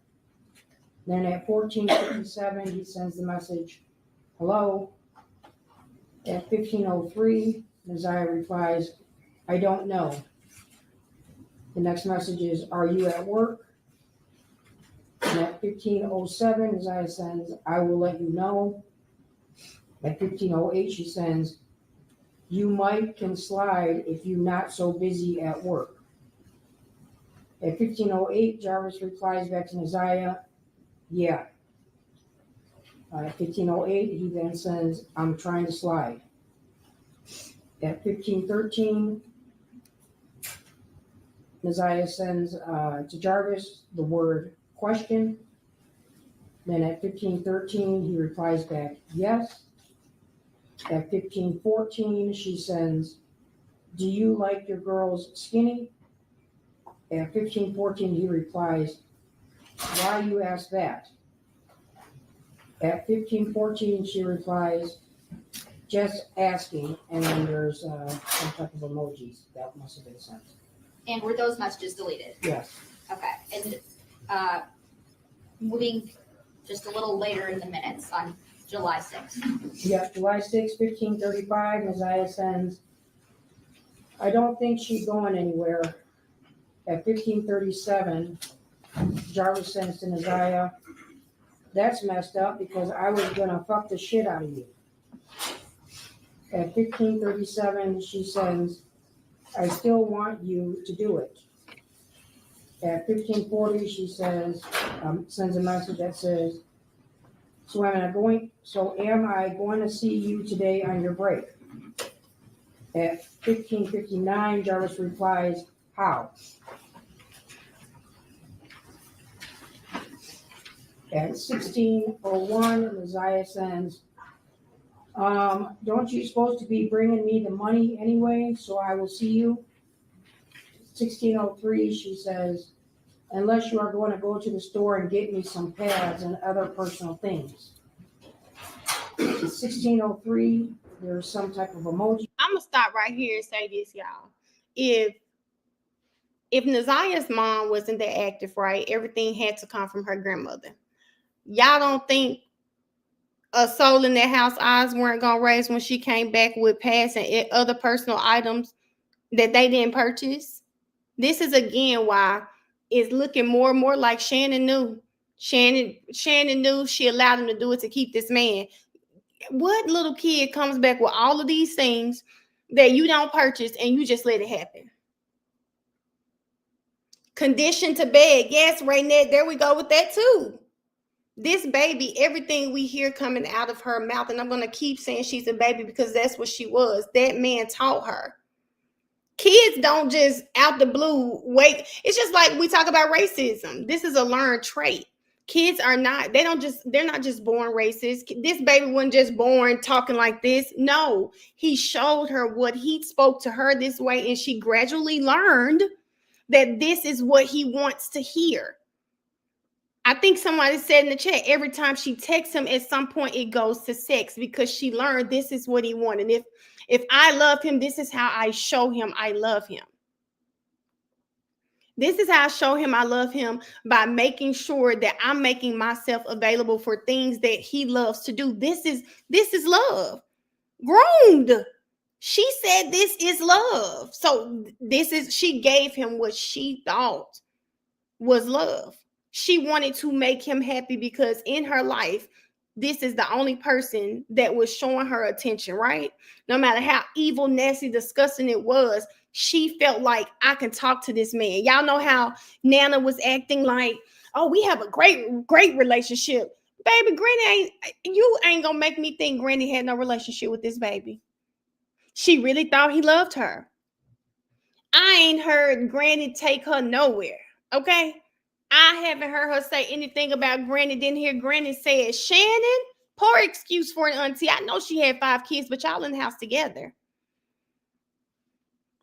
T: Then at 14:57, he sends the message, hello. At 15:03, Neziah replies, I don't know. The next message is, are you at work? And at 15:07, Neziah sends, I will let you know. At 15:08, she sends, you might can slide if you're not so busy at work. At 15:08, Jarvis replies back to Neziah, yeah. At 15:08, he then sends, I'm trying to slide. At 15:13, Neziah sends to Jarvis the word question. Then at 15:13, he replies back, yes. At 15:14, she sends, do you like your girls skinny? At 15:14, he replies, why you ask that? At 15:14, she replies, just asking, and then there's some type of emojis that must have been sent.
N: And were those messages deleted?
T: Yes.
N: Okay. And moving just a little later in the minutes on July 6th.
T: Yeah, July 6th, 15:35, Neziah sends, I don't think she's going anywhere. At 15:37, Jarvis sends to Neziah, that's messed up because I was gonna fuck the shit out of you. At 15:37, she sends, I still want you to do it. At 15:40, she says, sends a message that says, so am I going to see you today on your break? At 15:59, Jarvis replies, how? At 16:01, Neziah sends, don't you supposed to be bringing me the money anyway, so I will see you? 16:03, she says, unless you are going to go to the store and get me some pads and other personal things. 16:03, there's some type of emoji.
A: I'm gonna stop right here and say this, y'all. If Neziah's mom wasn't that active, right, everything had to come from her grandmother. Y'all don't think a soul in that house eyes weren't gonna raise when she came back with pads and other personal items that they didn't purchase? This is again why it's looking more and more like Shannon knew. Shannon knew she allowed him to do it to keep this man. What little kid comes back with all of these things that you don't purchase and you just let it happen? Conditioned to beg. Yes, Raynette, there we go with that too. This baby, everything we hear coming out of her mouth, and I'm going to keep saying she's a baby because that's what she was. That man taught her. Kids don't just out the blue wait. It's just like we talk about racism. This is a learned trait. Kids are not, they're not just born racist. This baby wasn't just born talking like this. No, he showed her what he spoke to her this way, and she gradually learned that this is what he wants to hear. I think somebody said in the chat, every time she texts him, at some point it goes to sex because she learned this is what he wanted. If I love him, this is how I show him I love him. This is how I show him I love him, by making sure that I'm making myself available for things that he loves to do. This is love. Groomed. She said this is love. So she gave him what she thought was love. She wanted to make him happy because in her life, this is the only person that was showing her attention, right? No matter how evil, nasty, disgusting it was, she felt like I can talk to this man. Y'all know how Nana was acting like, oh, we have a great relationship. Baby, Granny you ain't gonna make me think Granny had no relationship with this baby. She really thought he loved her. I ain't heard Granny take her nowhere, okay? I haven't heard her say anything about Granny. Didn't hear Granny say it. Shannon, poor excuse for an auntie. I know she had 5 kids, but y'all in the house together.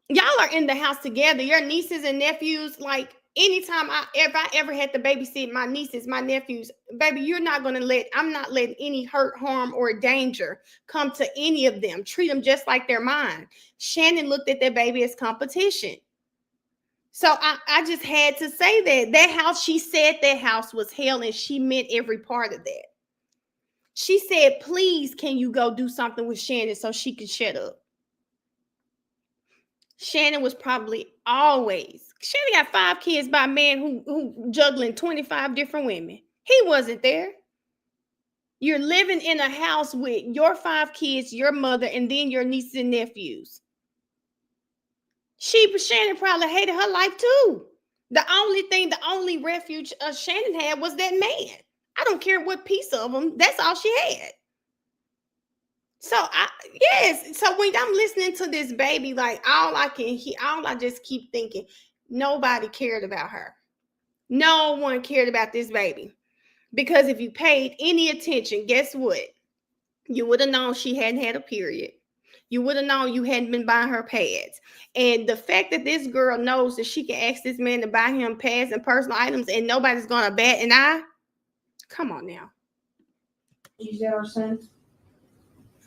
A: Y'all are in the house together. Your nieces and nephews, like anytime if I ever had to babysit my nieces, my nephews, baby, I'm not letting any hurt, harm, or danger come to any of them. Treat them just like they're mine. Shannon looked at that baby as competition. So I just had to say that house, she said that house was hell, and she meant every part of that. She said, please, can you go do something with Shannon so she can shut up? Shannon was probably Shannon got 5 kids by a man who juggling 25 different women. He wasn't there. You're living in a house with your 5 kids, your mother, and then your nieces and nephews. Shannon probably hated her life too. The only refuge Shannon had was that man. I don't care what piece of him. That's all she had. So So when I'm listening to this baby, like all I just keep thinking, nobody cared about her. No one cared about this baby. Because if you paid any attention, guess what? You would have known she hadn't had a period. You would have known you hadn't been buying her pads. And the fact that this girl knows that she can ask this man to buy him pads and personal items and nobody's going to bat an eye. Come on now.
T: She's at our sent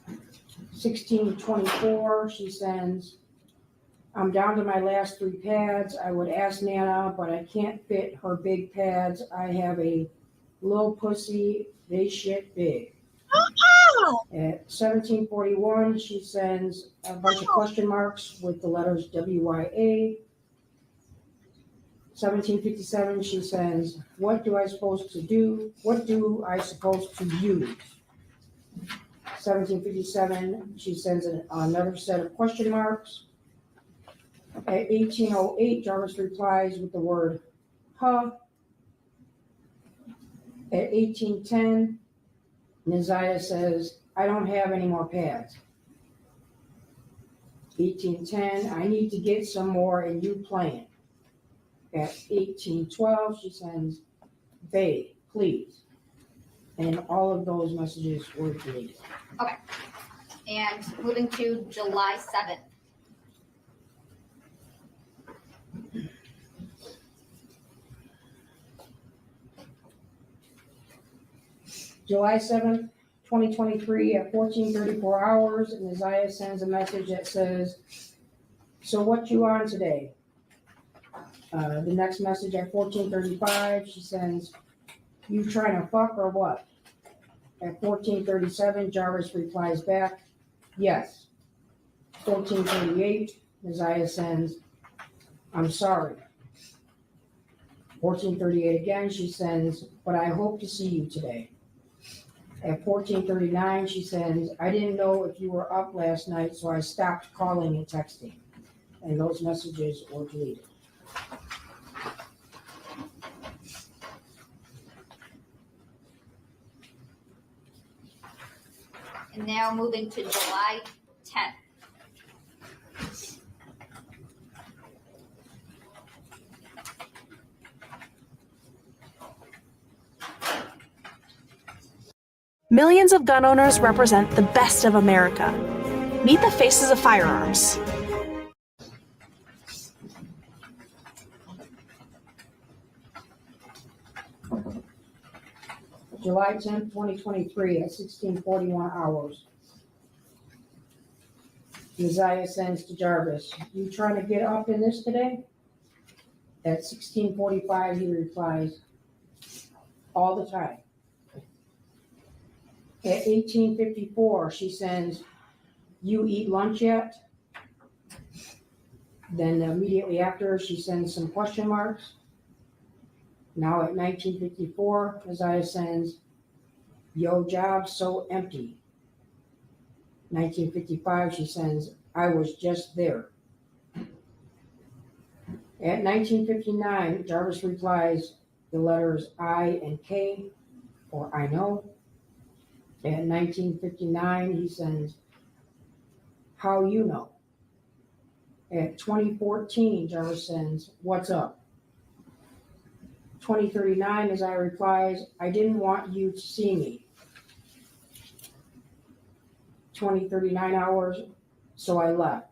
T: 1624. She sends, I'm down to my last 3 pads. I would ask Nana, but I can't fit her big pads. I have a little pussy. They shit big. At 1741, she sends a bunch of question marks with the letters WYA. 1757, she sends, what do I supposed to do? What do I supposed to use? 1757, she sends another set of question marks. At 1808, Jarvis replies with the word, huh. At 1810, Neziah says, I don't have any more pads. 1810, I need to get some more and you playing. At 1812, she sends, babe, please. And all of those messages were deleted.
N: Okay. And moving to July 7th.
T: July 7th, 2023 at 14:34 hours, and Isaiah sends a message that says, so what you on today? The next message at 14:35, she sends, you trying to fuck or what? At 14:37, Jarvis replies back, yes. 14:38, Isaiah sends, I'm sorry. 14:38 again, she sends, but I hope to see you today. At 14:39, she says, I didn't know if you were up last night, so I stopped calling and texting. And those messages were deleted.
N: And now moving to July 10th.
U: Millions of gun owners represent the best of America. Meet the faces of firearms.
T: July 10th, 2023 at 16:41 hours. Uzziah sends to Jarvis, you trying to get up in this today? At 16:45, he replies, all the time. At 18:54, she sends, you eat lunch yet? Then immediately after, she sends some question marks. Now at 19:54, Uzziah sends, yo job so empty. 19:55, she sends, I was just there. At 19:59, Jarvis replies the letters I and K, or I know. At 19:59, he sends, how you know. At 20:14, Jarvis sends, what's up? 20:39, as I replies, I didn't want you to see me. 20:39 hours, so I left.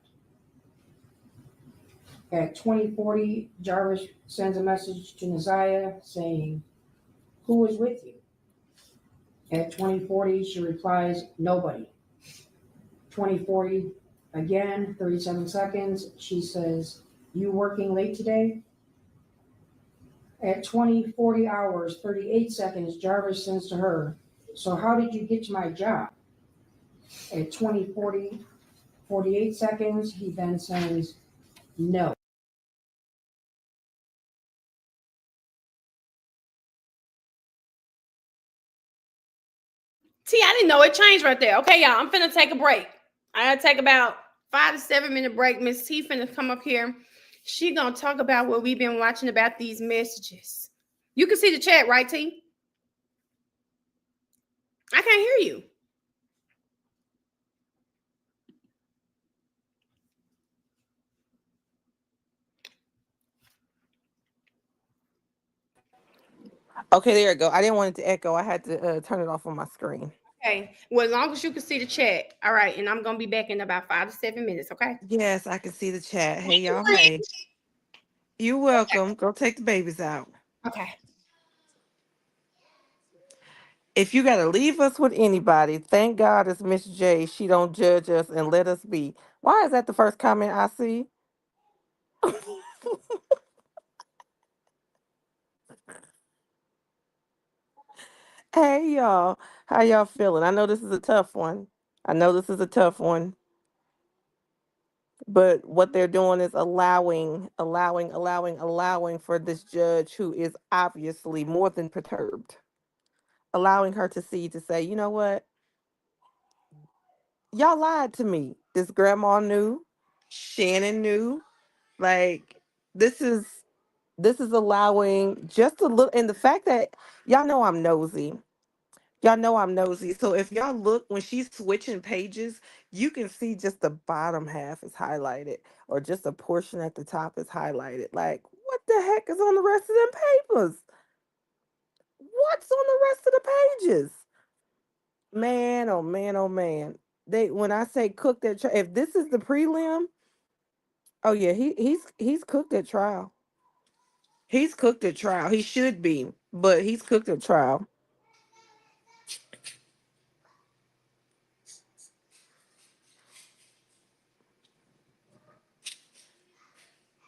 T: At 20:40, Jarvis sends a message to Neziah saying, who was with you? At 20:40, she replies, nobody. 20:40, again, 37 seconds, she says, You working late today? At 20:40 hours, 38 seconds, Jarvis sends to her, so how did you get to my job? At 20:40, 48 seconds, he then sends, no.
A: T, I didn't know it changed right there. Okay, y'all, I'm finna take a break. I gotta take about 5 to 7 minute break. Miss T finna come up here. She gonna talk about what we've been watching about these messages. You can see the chat, right, T? I can't hear you.
D: Okay, there you go. I didn't want it to echo. I had to turn it off on my screen.
A: Okay. Well, as long as you can see the chat. All right. And I'm gonna be back in about 5 to 7 minutes. Okay.
D: Yes, I can see the chat. Hey, y'all. Hey. You're welcome. Go take the babies out.
A: Okay.
D: If you got to leave us with anybody, thank God it's Miss J. She don't judge us and let us be. Why is that the first comment I see? Hey, y'all. How y'all feeling? I know this is a tough one. But what they're doing is allowing for this judge who is obviously more than perturbed, allowing her to say, you know what? Y'all lied to me. This grandma knew, Shannon knew. Like, this is allowing just a little, and the fact that y'all know I'm nosy. Y'all know I'm nosy. So if y'all look when she's switching pages, you can see just the bottom half is highlighted, or just a portion at the top is highlighted. Like, what the heck is on the rest of them papers? What's on the rest of the pages? Man, oh man, oh man. They when I say cook that if this is the prelim, oh yeah, he's cooked at trial. He's cooked at trial. He should be, but he's cooked at trial.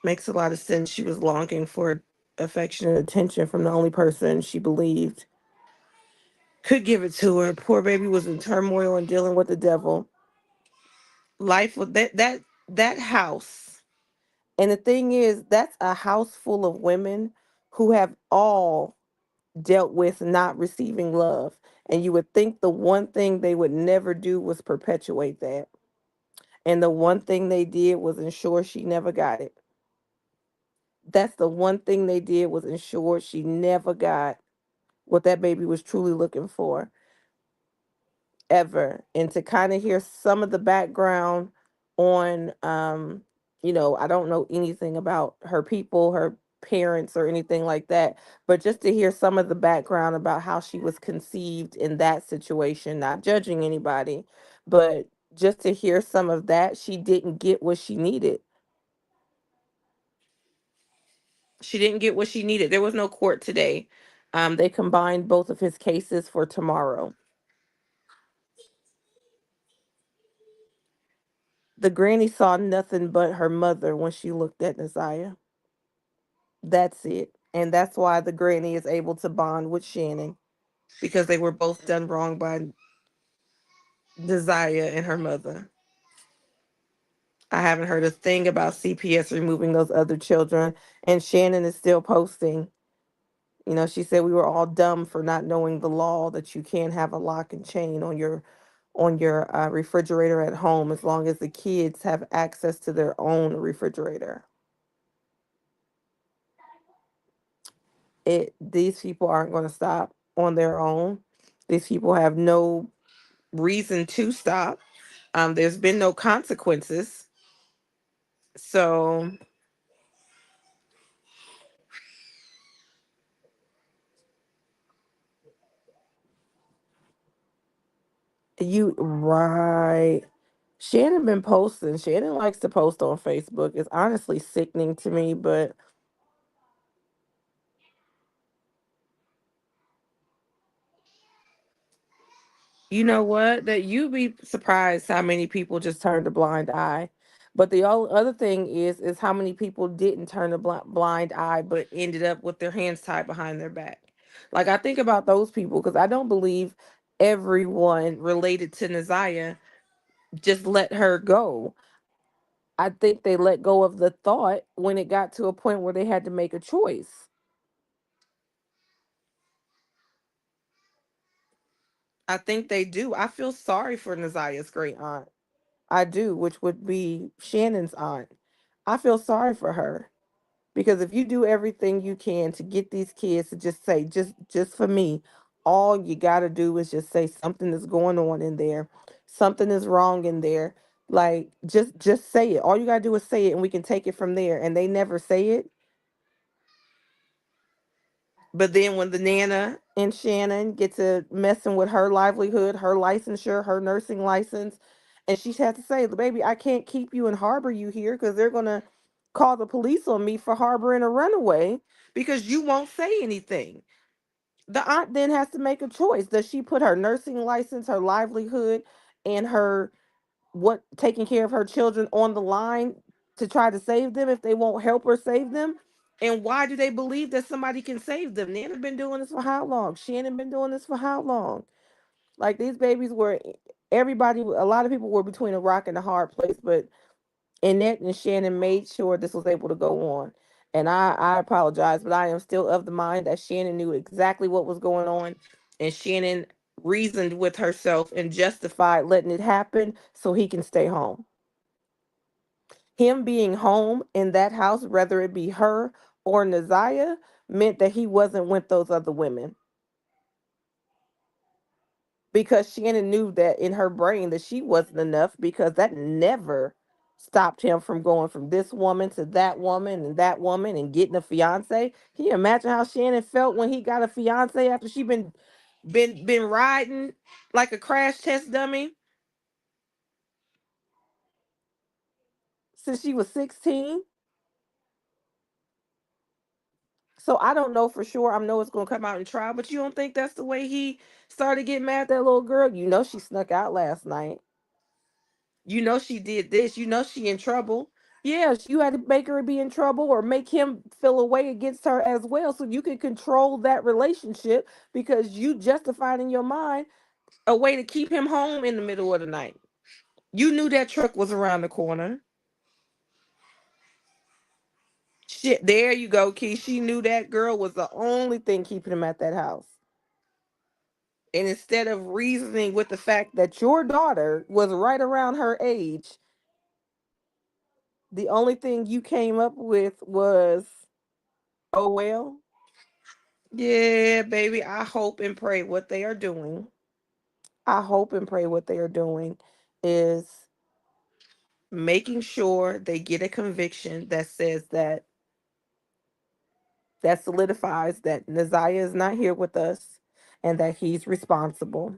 D: Makes a lot of sense. She was longing for affection and attention from the only person she believed could give it to her. Poor baby was in turmoil and dealing with the devil. Life with that house. And the thing is, that's a house full of women who have all dealt with not receiving love. And you would think the one thing they would never do was perpetuate that. And the one thing they did was ensure she never got it. That's the one thing they did was ensure she never got what that baby was truly looking for ever. And to kind of hear some of the background on I don't know anything about her people, her parents or anything like that, but just to hear some of the background about how she was conceived in that situation, not judging anybody, but just to hear some of that, she didn't get what she needed. She didn't get what she needed. There was no court today. They combined both of his cases for tomorrow. The granny saw nothing but her mother when she looked at Nasiah. That's it. And that's why the granny is able to bond with Shannon, because they were both done wrong by Nasiah and her mother. I haven't heard a thing about CPS removing those other children. And Shannon is still posting. She said we were all dumb for not knowing the law that you can't have a lock and chain on your refrigerator at home as long as the kids have access to their own refrigerator. These people aren't going to stop on their own. These people have no reason to stop. There's been no consequences. So you right. Shannon been posting. Shannon likes to post on Facebook. It's honestly sickening to me, but you know what? That you'd be surprised how many people just turned a blind eye. But the other thing is how many people didn't turn a blind eye, but ended up with their hands tied behind their back. Like I think about those people because I don't believe everyone related to Naziah just let her go. I think they let go of the thought when it got to a point where they had to make a choice. I think they do. I feel sorry for Naziah's great aunt. I do, which would be Shannon's aunt. I feel sorry for her because if you do everything you can to get these kids to just say, just for me, all you got to do is just say something is going on in there, something is wrong in there. Like just say it. All you got to do is say it, and we can take it from there. And they never say it. But then when the Nana and Shannon get to messing with her livelihood, her licensure, her nursing license, and she had to say, baby, I can't keep you and harbor you here because they're going to call the police on me for harboring a runaway because you won't say anything. The aunt then has to make a choice. Does she put her nursing license, her livelihood, and her taking care of her children on the line to try to save them if they won't help her save them? And why do they believe that somebody can save them? Nana been doing this for how long? Shannon been doing this for how long? Like these babies were everybody, a lot of people were between a rock and a hard place, but Annette and Shannon made sure this was able to go on. And I apologize, but I am still of the mind that Shannon knew exactly what was going on, and Shannon reasoned with herself and justified letting it happen so he can stay home. Him being home in that house, whether it be her or Naziah, meant that he wasn't with those other women. Because Shannon knew that in her brain that she wasn't enough, because that never stopped him from going from this woman to that woman and that woman and getting a fiance. Can you imagine how Shannon felt when he got a fiance after she been riding like a crash test dummy since she was 16? So I don't know for sure. I know it's gonna come out in trial, but you don't think that's the way he started getting mad at that little girl? You know she snuck out last night. You know she did this. You know she in trouble. Yes, you had to make her be in trouble or make him feel a way against her as well, so you can control that relationship because you justified in your mind a way to keep him home in the middle of the night. You knew that truck was around the corner. Shit, there you go, Key. She knew that girl was the only thing keeping him at that house. And instead of reasoning with the fact that your daughter was right around her age, the only thing you came up with was, oh, well, yeah, baby, I hope and pray what they are doing. I hope and pray what they are doing is making sure they get a conviction that says that solidifies that Naziah is not here with us and that he's responsible.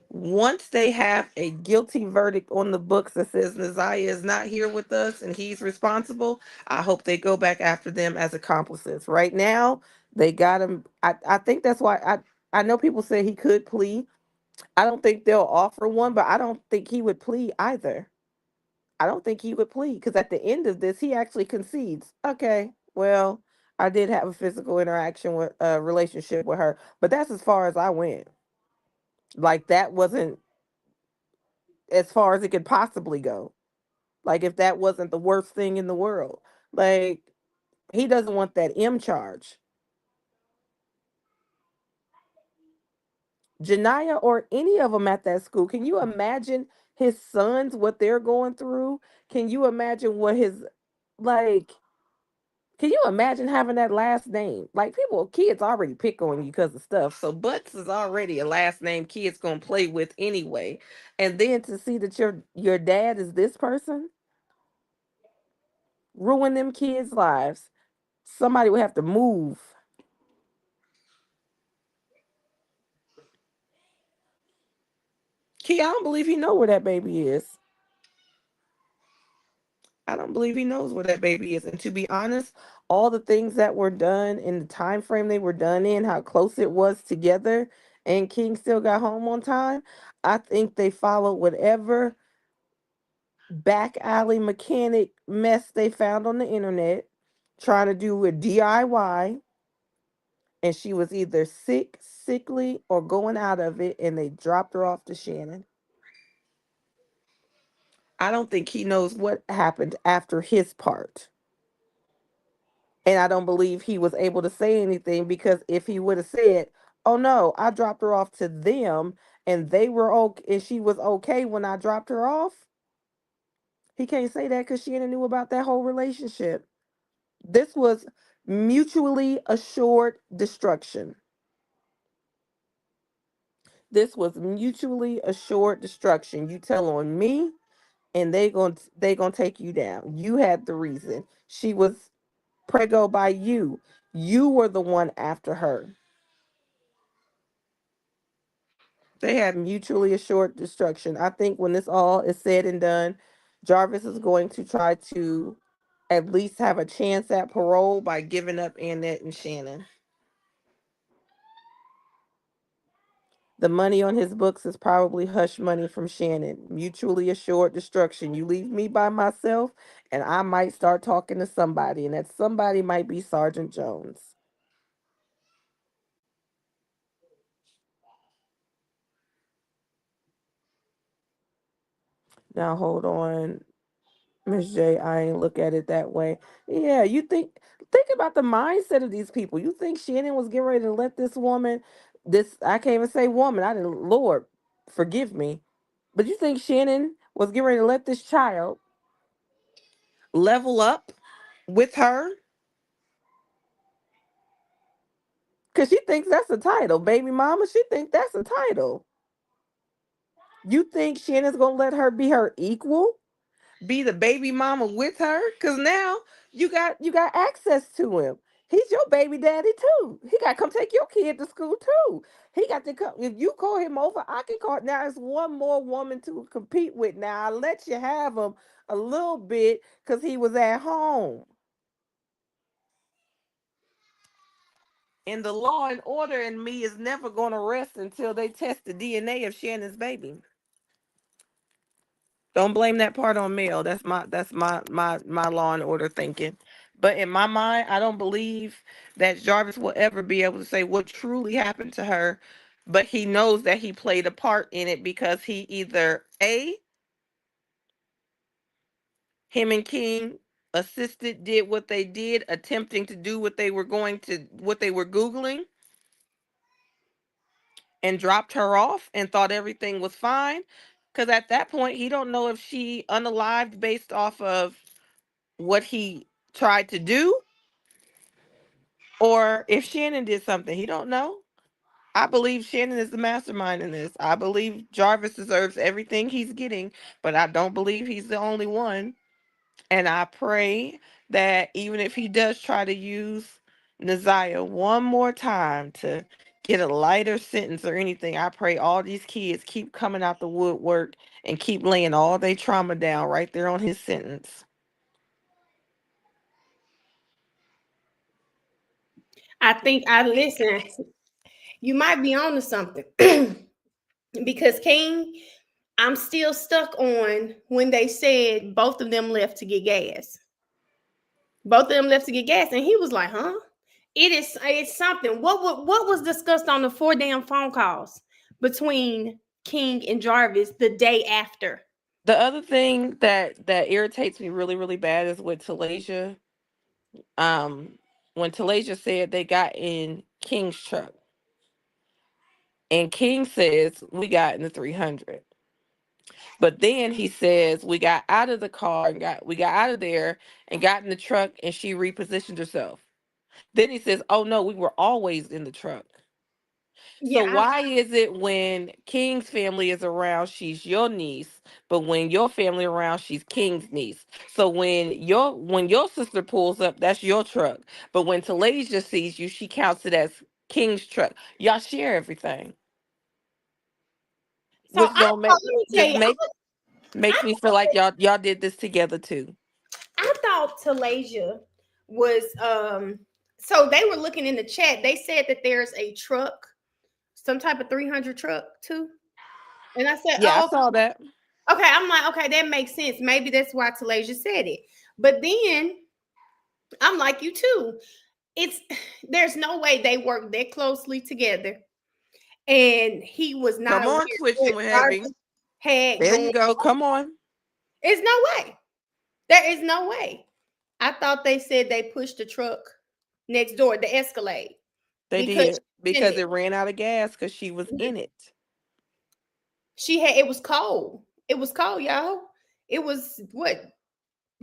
D: Once they have a guilty verdict on the books that says Naziah is not here with us and he's responsible, I hope they go back after them as accomplices. Right now, they got him. I think that's why I know people say he could plea. I don't think they'll offer one, but I don't think he would plea either. I don't think he would plead because at the end of this, he actually concedes. Okay, well, I did have a physical interaction with a relationship with her, but that's as far as I went. Like that wasn't as far as it could possibly go. Like if that wasn't the worst thing in the world. Like he doesn't want that M charge. Janiyah or any of them at that school. Can you imagine his sons, what they're going through? Can you imagine what his like can you imagine having that last name? Like kids already pick on you because of stuff. So Butts is already a last name kids gonna play with anyway. And then to see that your dad is this person, ruin them kids' lives. Somebody would have to move. Key, I don't believe he know where that baby is. I don't believe he knows where that baby is. And to be honest, all the things that were done in the time frame they were done in, how close it was together, and King still got home on time, I think they followed whatever back alley mechanic mess they found on the internet, trying to do a DIY, and she was either sickly, or going out of it, and they dropped her off to Shannon. I don't think he knows what happened after his part. And I don't believe he was able to say anything, because if he would have said, "Oh no, I dropped her off to them and they were okay and she was okay when I dropped her off," he can't say that because Shannon knew about that whole relationship. This was mutually assured destruction. This was mutually assured destruction. You tell on me, and they gonna take you down. You had the reason. She was prego by you. You were the one after her. They had mutually assured destruction. I think when this all is said and done, Jarvis is going to try to at least have a chance at parole by giving up Annette and Shannon. The money on his books is probably hush money from Shannon. Mutually assured destruction. You leave me by myself, and I might start talking to somebody, and that somebody might be Sergeant Jones. Now hold on, Miss J. I ain't look at it that way. Yeah, you think about the mindset of these people. You think Shannon was getting ready to let this woman, this I can't even say woman. I didn't. Lord, forgive me, but you think Shannon was getting ready to let this child level up with her? Because she thinks that's a title. Baby mama, she thinks that's a title. You think Shannon's going to let her be her equal? Be the baby mama with her? Because now you got access to him. He's your baby daddy too. He got to come take your kid to school too. He got to come. If you call him over, I can call. Now it's one more woman to compete with. Now I let you have him a little bit because he was at home. And the law and order in me is never going to rest until they test the DNA of Shannon's baby. Don't blame that part on Mel. That's my law and order thinking. But in my mind, I don't believe that Jarvis will ever be able to say what truly happened to her. But he knows that he played a part in it because he either him and King assisted, did what they did, attempting to do what they were Googling, and dropped her off and thought everything was fine. Because at that point, he don't know if she unalived based off of what he tried to do, or if Shannon did something. He don't know. I believe Shannon is the mastermind in this. I believe Jarvis deserves everything he's getting, but I don't believe he's the only one. And I pray that even if he does try to use Naziah one more time to get a lighter sentence or anything, I pray all these kids keep coming out the woodwork and keep laying all their trauma down right there on his sentence.
A: I think listen. You might be on to something. Because King, I'm still stuck on when they said both of them left to get gas. Both of them left to get gas, and he was like, "Huh? It's something." What was discussed on the 4 damn phone calls between King and Jarvis the day after?
D: The other thing that irritates me really, really bad is with Talasia. When Talasia said they got in King's truck, and King says we got in the 300. But then he says we got out of the car and we got out of there and got in the truck, and she repositioned herself. Then he says, "Oh no, we were always in the truck." So why is it when King's family is around, she's your niece, but when your family around, she's King's niece? So when your sister pulls up, that's your truck, but when Talasia sees you, she counts it as King's truck. Y'all share everything,
A: So
D: which don't make
A: let me tell
D: just
A: you,
D: makes me feel like y'all did this together too.
A: I thought Talasia was so they were looking in the chat. They said that there's a truck some type of 300 truck too. And I said,
D: Yeah, I
A: oh,
D: saw that.
A: okay. I'm like, okay, that makes sense. Maybe that's why Talasia said it. But then I'm like you too. There's no way they work that closely together. And he was not
D: Come
A: aware
D: on, switching
A: what
D: with
A: Jarvis
D: heavy.
A: had
D: There
A: going
D: you go.
A: on.
D: Come on.
A: There's no way. There is no way. I thought they said they pushed the truck next door, the Escalade,
D: They
A: because
D: did
A: she
D: because
A: did
D: it ran out of gas because she was in it.
A: She had, it was cold. It was cold, y'all. It was what,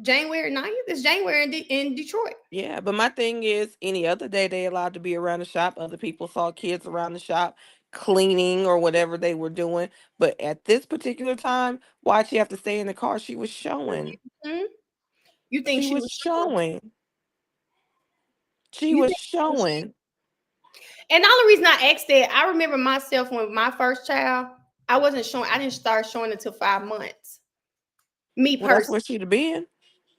A: January 9th? It's January in Detroit.
D: Yeah, but my thing is, any other day they allowed to be around the shop. Other people saw kids around the shop cleaning or whatever they were doing. But at this particular time, why'd she have to stay in the car? She was showing.
A: Hmm? You think
D: She
A: she
D: was
A: was showing?
D: showing. She
A: You
D: was
A: think she was?
D: showing.
A: And the only reason I asked that, I remember myself when my first child, I wasn't showing. I didn't start showing until 5 months. Me
D: Well, that's
A: personally.
D: where she'd have been.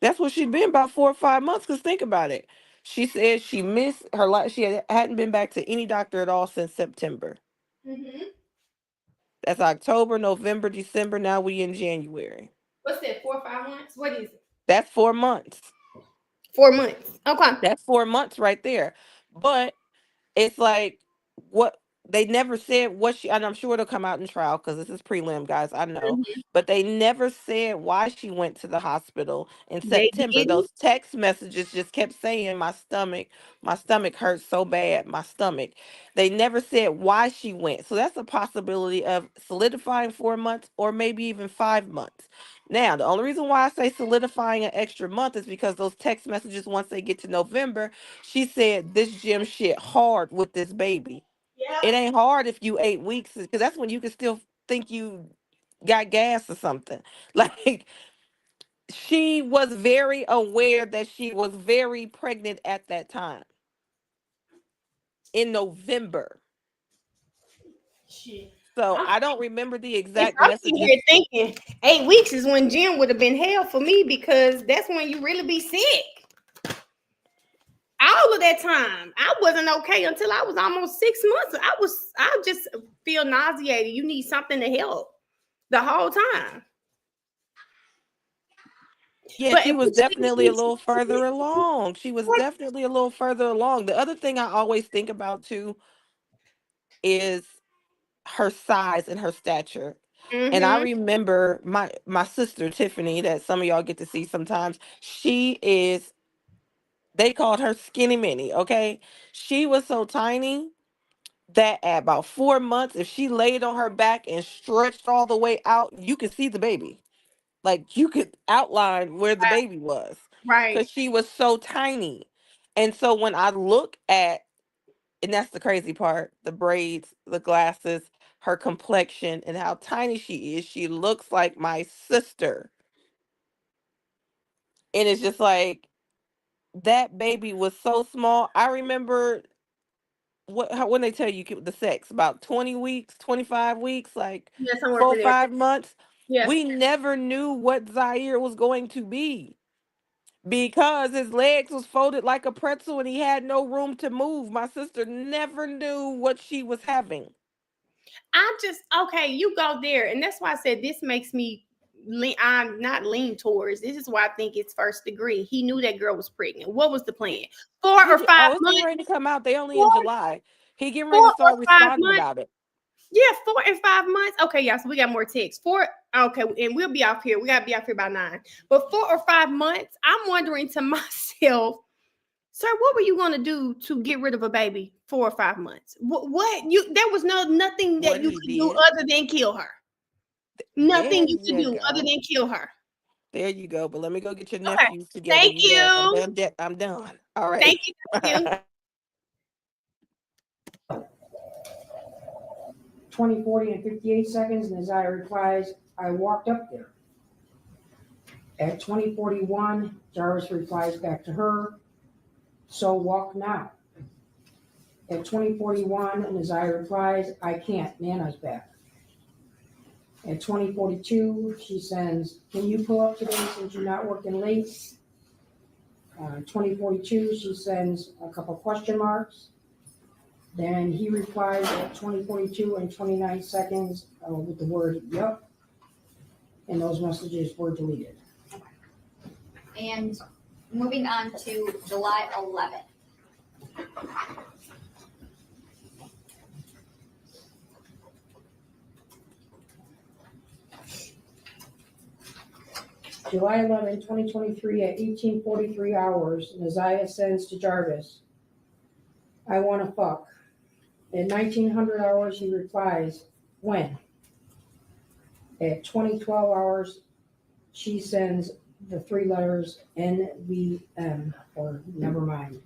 D: That's what she'd been about 4 or 5 months. Because think about it. She said she missed her life. Hadn't been back to any doctor at all since September.
A: Mm-hmm.
D: That's October, November, December. Now we in January.
A: What's that? 4 or 5 months? What is it?
D: That's 4 months.
A: 4 months. Okay.
D: That's 4 months right there. But it's like what they never said what she, and I'm sure it'll come out in trial because this is prelim, guys. I know,
A: Mhm.
D: but they never said why she went to the hospital in
A: They
D: September.
A: didn't.
D: Those text messages just kept saying my stomach hurts so bad, my stomach. They never said why she went. So that's a possibility of solidifying 4 months or maybe even 5 months. Now, the only reason why I say solidifying an extra month is because those text messages, once they get to November, she said this gym shit hard with this baby.
A: Yeah.
D: It ain't hard if you 8 weeks, because that's when you can still think you got gas or something. Like, she was very aware that she was very pregnant at that time in November.
A: Shit.
D: So I don't remember the
A: And
D: exact
A: I'm sitting
D: messages.
A: here thinking 8 weeks is when Jim would have been hell for me, because that's when you really be sick. All of that time, I wasn't okay until I was almost 6 months. I just feel nauseated. You need something to help the whole time.
D: Yeah,
A: But
D: she was definitely a little further along. She was
A: what?
D: definitely a little further along. The other thing I always think about too is her size and her stature. And I
A: Mm-hmm.
D: remember my sister Tiffany, that some of y'all get to see sometimes. They called her Skinny Minnie, okay? She was so tiny that at about 4 months, if she laid on her back and stretched all the way out, you could see the baby. Like, you could outline where the baby was,
A: Right.
D: because she was so tiny. And so when I look at, and that's the crazy part, the braids, the glasses, her complexion, and how tiny she is, she looks like my sister. And it's just like, that baby was so small. I remember when they tell you the sex, about 20 weeks, 25 weeks, like
A: Yeah, somewhere
D: 4 or
A: for there.
D: 5 months.
A: Yeah.
D: We never knew what Zaire was going to be, because his legs was folded like a pretzel and he had no room to move. My sister never knew what she was having.
A: Okay, you go there. And that's why I said this makes me I'm not lean towards. This is why I think it's first degree. He knew that girl was pregnant. What was the plan? 4 or 5
D: Oh, it's getting
A: months?
D: ready to come out. They only in
A: 4,
D: July. He getting ready
A: 4
D: to
A: or
D: start
A: 5
D: responding
A: months?
D: about it.
A: Yeah, 4 and 5 months. Okay, y'all. So we got more texts. 4. Okay, and we'll be off here. We gotta be off here by 9. But 4 or 5 months, I'm wondering to myself, sir, what were you gonna do to get rid of a baby 4 or 5 months? What you? There was nothing that
D: What
A: you
D: he
A: could do
D: did.
A: other than kill her. Nothing
D: There
A: you could
D: you
A: do other
D: go.
A: than kill her.
D: There you go. But let me go get your
A: Okay.
D: nephews together.
A: Thank
D: You guys,
A: you.
D: I'm done. All right.
A: Thank you. Thank you.
T: 20:40 and 58 seconds, and Isaiah replies, I walked up there. At 20:41, Jarvis replies back to her, so walk now. At 20:41, and Isaiah replies, I can't, Nana's back. At 20:42, she sends, can you pull up today since you're not working late? 20:42, she sends a couple question marks. Then he replies at 20:42 and 29 seconds with the word "yup," and those messages were deleted.
N: And moving on to July 11th.
T: July 11, 2023 at 18:43 hours, Naziah sends to Jarvis, "I want to fuck." At 1900 hours, he replies, "When?" At 2012 hours, she sends the three letters NVM, or never mind.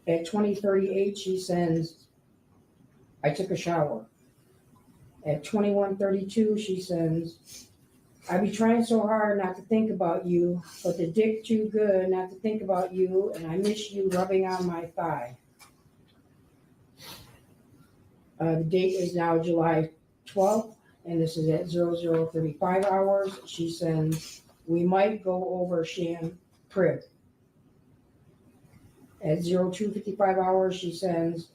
T: At 2038, she sends, "I took a shower." At 21:32, she sends, "I be trying so hard not to think about you, but the dick too good not to think about you, and I miss you rubbing on my thigh." The date is now July 12th, and this is at 00:35 hours. She sends, "We might go over Shan crib." At 02:55 hours, she sends,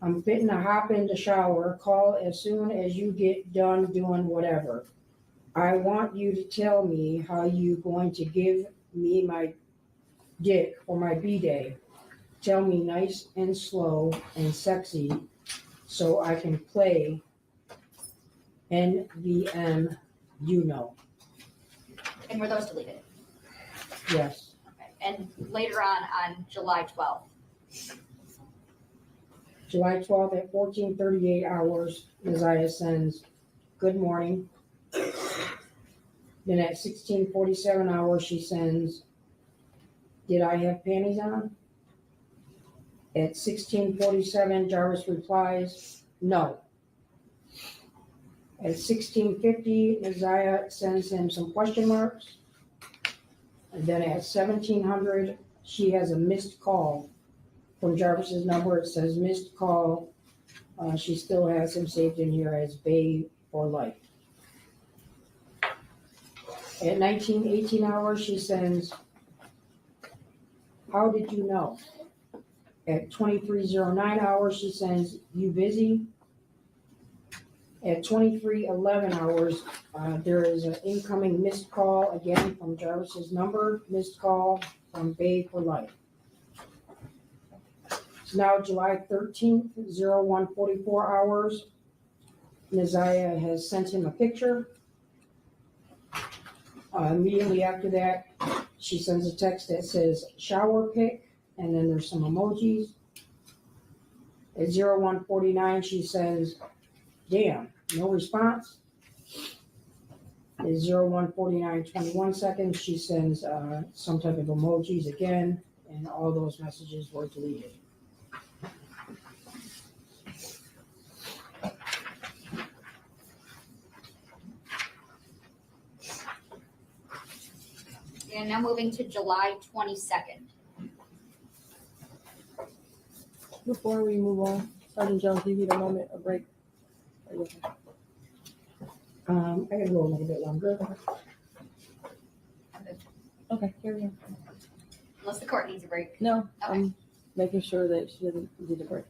T: "I'm fitting to hop in the shower. Call as soon as you get done doing whatever. I want you to tell me how you going to give me my dick for my B-day. Tell me nice and slow and sexy so I can play NVM, you know."
N: And were those deleted?
T: Yes.
N: Okay. And later on July 12th.
T: July 12th at 14:38 hours, Naziah sends, "Good morning." Then at 16:47 hours, she sends, "Did I have panties on?" At 16:47, Jarvis replies, "No." At 16:50, Naziah sends him some question marks. And then at 1700, she has a missed call from Jarvis's number. It says missed call. She still has him saved in here as Babe for life. At 19:18 hours, she sends, "How did you know?" At 23:09 hours, she sends, "You busy?" At 23:11 hours, there is an incoming missed call again from Jarvis's number, missed call from Babe for life. It's now July 13th, 01:44 hours. Naziah has sent him a picture. Immediately after that, she sends a text that says shower pic, and then there's some emojis. At 01:49, she says, "Damn, no response." At 01:49, 21 seconds, she sends some type of emojis again, and all those messages were deleted.
N: And now moving to July 22nd.
K: Before we move on, Sergeant Jones, do you need a moment, a break?
T: I gotta go a little bit longer.
K: Okay, carry on.
N: Unless the court needs a break.
K: No,
N: Okay.
K: I'm making sure that she doesn't need a break.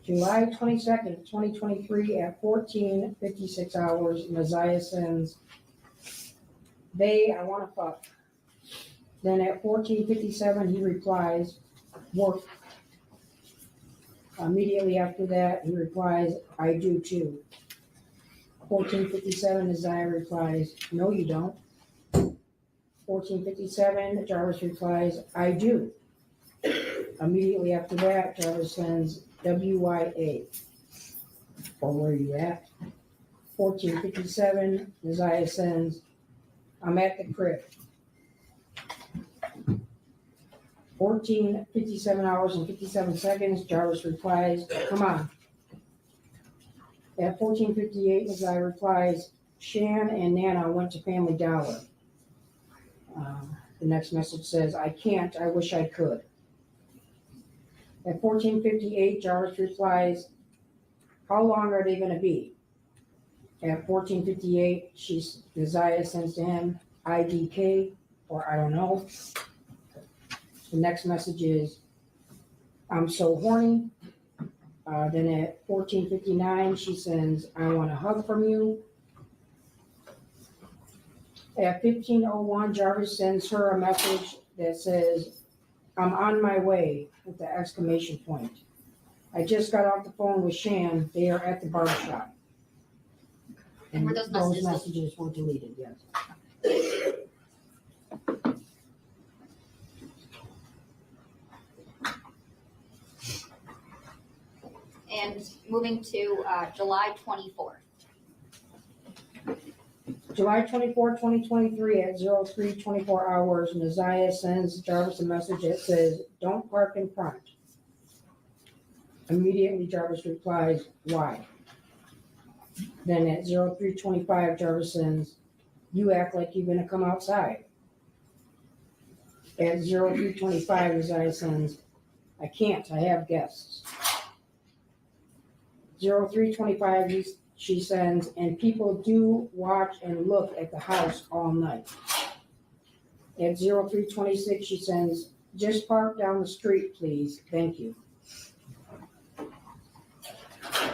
T: July 22nd, 2023 at 14:56 hours, Naziah sends, "They, I want to fuck." Then at 14:57, he replies, "Work." Immediately after that, he replies, "I do too." 14:57, Naziah replies, "No, you don't." 14:57, Jarvis replies, "I do." Immediately after that, Jarvis sends, "WYA." Or where you at? 14:57, Naziah sends, "I'm at the crib." 14:57 hours and 57 seconds, Jarvis replies, "Come on." At 14:58, Naziah replies, "Shan and Nana went to Family Dollar." The next message says, "I can't, I wish I could." At 14:58, Jarvis replies, "How long are they gonna be?" At 14:58, Naziah sends to him, "IDK." or I don't know. The next message is, I'm so horny. Then at 14:59, she sends, I want a hug from you. At 15:01, Jarvis sends her a message that says, I'm on my way, with the exclamation point. I just got off the phone with Shan. They are at the barber shop.
N: And were those messages
T: messages were deleted, yes.
N: And moving to July 24th.
T: July 24, 2023 at 03:24 hours, Neziah sends Jarvis a message that says, don't park in front. Immediately, Jarvis replies, why? Then at 03:25, Jarvis sends, you act like you're gonna come outside. At 03:25, Neziah sends, I can't, I have guests. 03:25, she sends, and people do watch and look at the house all night. At 03:26, she sends, just park down the street, please, thank you.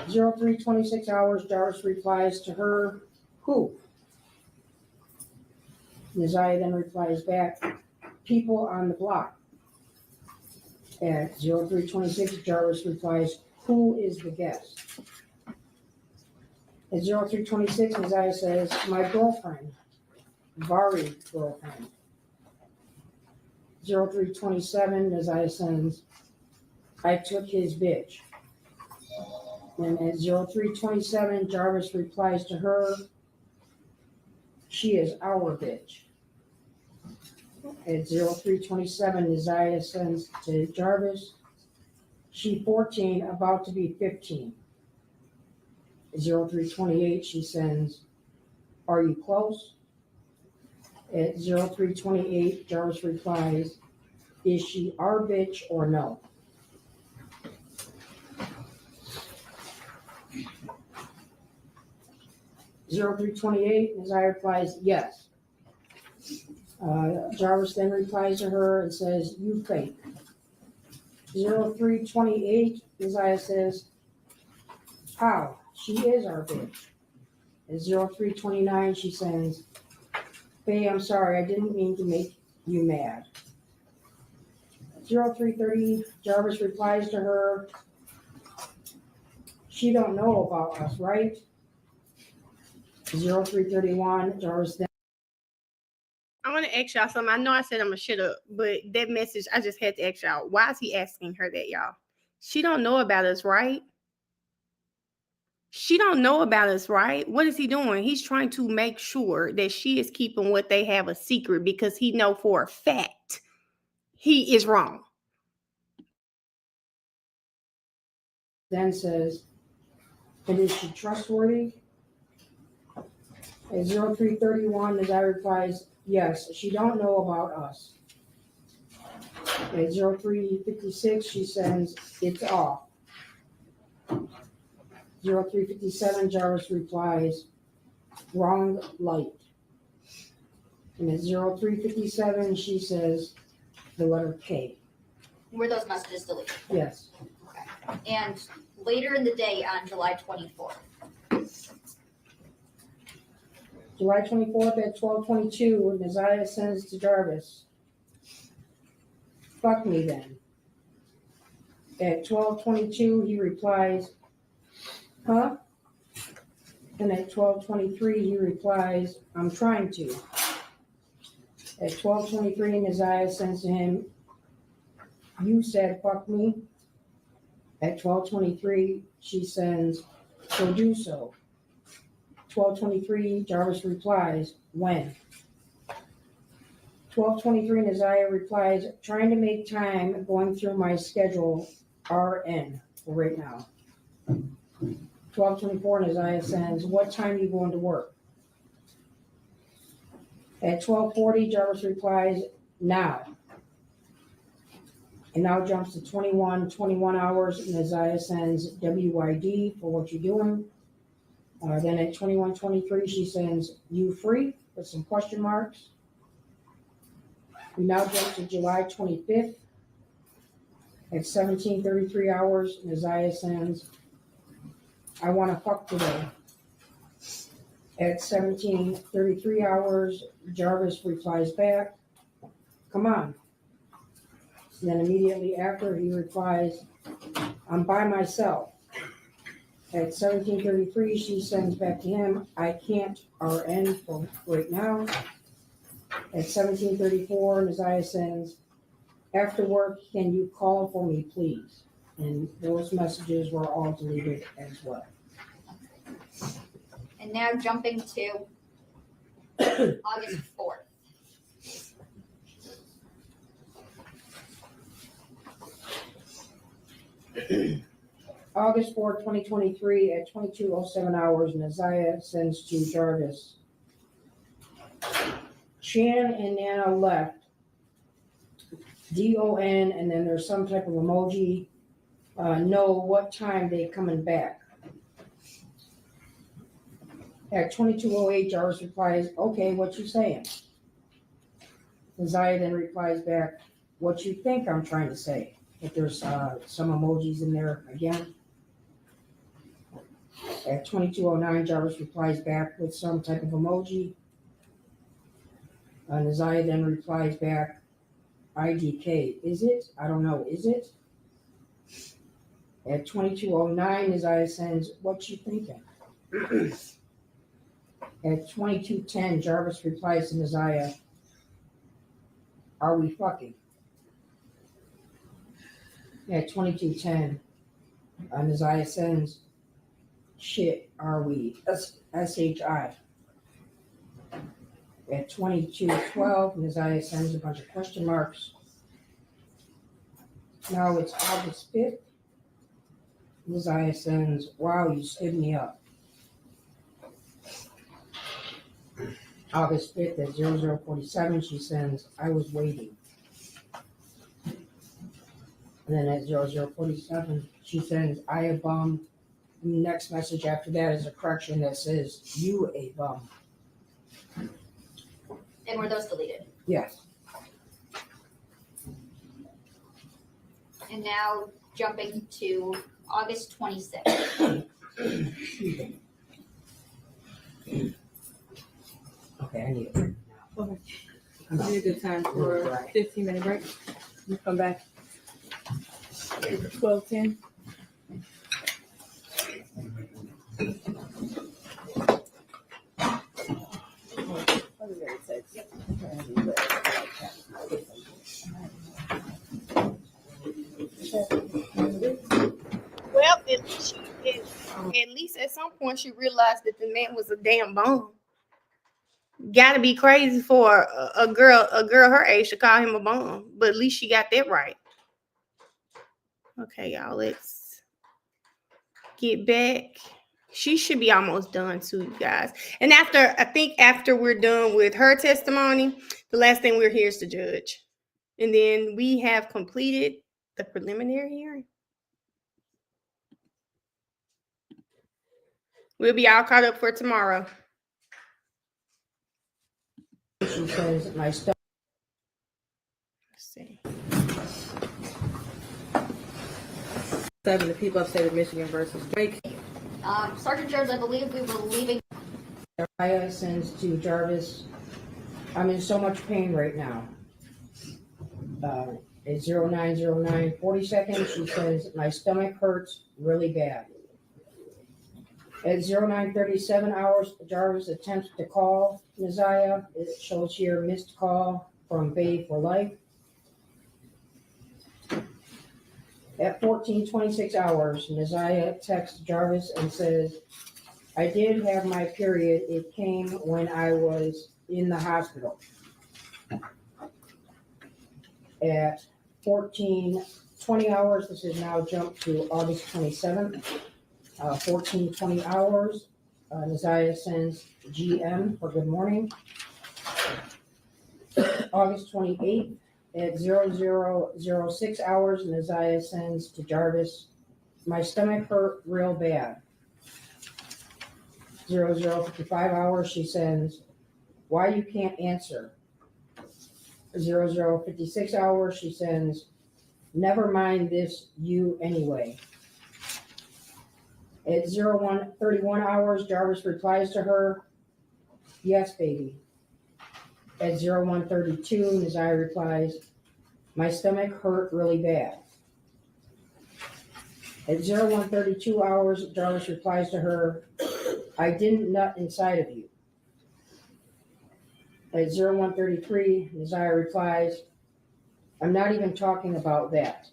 T: 03:26 hours, Jarvis replies to her, who? Neziah then replies back, people on the block. At 03:26, Jarvis replies, who is the guest? At 03:26, Neziah says, my girlfriend, Vari girlfriend. 03:27, Neziah sends, I took his bitch. And at 03:27, Jarvis replies to her, she is our bitch. At 03:27, Neziah sends to Jarvis, she 14, about to be 15. At 03:28, she sends, are you close? At 03:28, Jarvis replies, is she our bitch or no? Zero 03:28, Neziah replies, yes. Jarvis then replies to her and says, you fake. 03:28, Neziah says, how? She is our bitch. At 03:29, she says, Faye, I'm sorry, I didn't mean to make you mad. 03:30, Jarvis replies to her, she don't know about us, right? 03:31, Jarvis then.
A: I want to ask y'all something. I know I said I'm gonna shut up, but that message, I just had to ask y'all. Why is he asking her that, y'all? She don't know about us, right? She don't know about us, right? What is he doing? He's trying to make sure that she is keeping what they have a secret because he know for a fact he is wrong.
T: Then says, and is she trustworthy? At 03:31, Neziah replies, yes, she don't know about us. At 03:56, she sends, it's off. 03:57, Jarvis replies, wrong light. And at 03:57, she says, the letter K.
N: Were those messages deleted?
T: Yes.
N: Okay. And later in the day on July 24th.
T: July 24th at 12:22, Neziah sends to Jarvis, fuck me then. At 12:22, he replies, huh? And at 12:23, he replies, I'm trying to. At 12:23, Neziah sends to him, you said fuck me. At 12:23, she sends, so do so. 12:23, Jarvis replies, when? 12:23, Neziah replies, trying to make time, going through my schedule, RN, for right now. 12:24, Neziah sends, what time are you going to work? At 12:40, Jarvis replies, now. And now jumps to 21 hours, Neziah sends WYD for what you're doing. Then at 21:23, she sends, you free? With some question marks. We now jump to July 25th at 17:33 hours. Neziah sends, I want to fuck today. At 17:33 hours, Jarvis replies back, come on. And then immediately after, he replies, I'm by myself. At 17:33, she sends back to him, I can't RN for right now. At 17:34, Neziah sends, after work, can you call for me, please? And those messages were all deleted as well.
N: And now jumping to August 4th.
T: August 4th, 2023, at 22:07 hours, Neziah sends to Jarvis, Shan and Nana left. DON, and then there's some type of emoji. Know what time they coming back. At 22:08, Jarvis replies, okay, what you saying? Neziah then replies back, what you think I'm trying to say? If there's some emojis in there again. At 22:09, Jarvis replies back with some type of emoji. Neziah then replies back, IDK, is it? I don't know, is it? At 22:09, Neziah sends, what you thinking? At 22:10, Jarvis replies to Neziah, are we fucking? At 22:10, Neziah sends, shit, are we? SHI. At 22:12, Neziah sends a bunch of question marks. Now it's August 5th. Neziah sends, wow, you stood me up. August 5th at 00:47, she sends, I was waiting. And then at 00:47, she sends, I a bum. And the next message after that is a correction that says, you a bum.
N: And were those deleted?
T: Yes.
N: And now jumping to August 26th.
T: Okay, I need a break now.
K: Okay. It'd be a good time for a 15-minute break. You come back. 12:10.
A: Well, at least at some point she realized that the man was a damn bum. Gotta be crazy for a girl her age to call him a bum, but at least she got that right. Okay, y'all, let's get back. She should be almost done too, you guys. And I think after we're done with her testimony, the last thing we're here is the judge. And then we have completed the preliminary hearing. We'll be all caught up for tomorrow.
T: She says, my stuff.
A: Let's see.
K: 7, the people of state of Michigan versus Drake.
N: Sergeant Jones, I believe we were leaving.
T: Neziah sends to Jarvis, I'm in so much pain right now. At 09:09, 40 seconds, she says, my stomach hurts really bad. At 09:37 hours, Jarvis attempts to call Neziah. It shows here missed call from Bay for Life. At 14:26 hours, Neziah texts Jarvis and says, I did have my period. It came when I was in the hospital. At 14:20 hours, this is now jumped to August 27th. 14:20 hours, Neziah sends GM for good morning. August 28th at 00:06 hours, Neziah sends to Jarvis, my stomach hurt real bad. 00:55 hours, she sends, why you can't answer? 00:56 hours, she sends, never mind this, you anyway. At 01:31 hours, Jarvis replies to her, yes, baby. At 01:32, Neziah replies, my stomach hurt really bad. At 01:32 hours, Jarvis replies to her, I didn't nut inside of you. At 01:33, Neziah replies, I'm not even talking about that.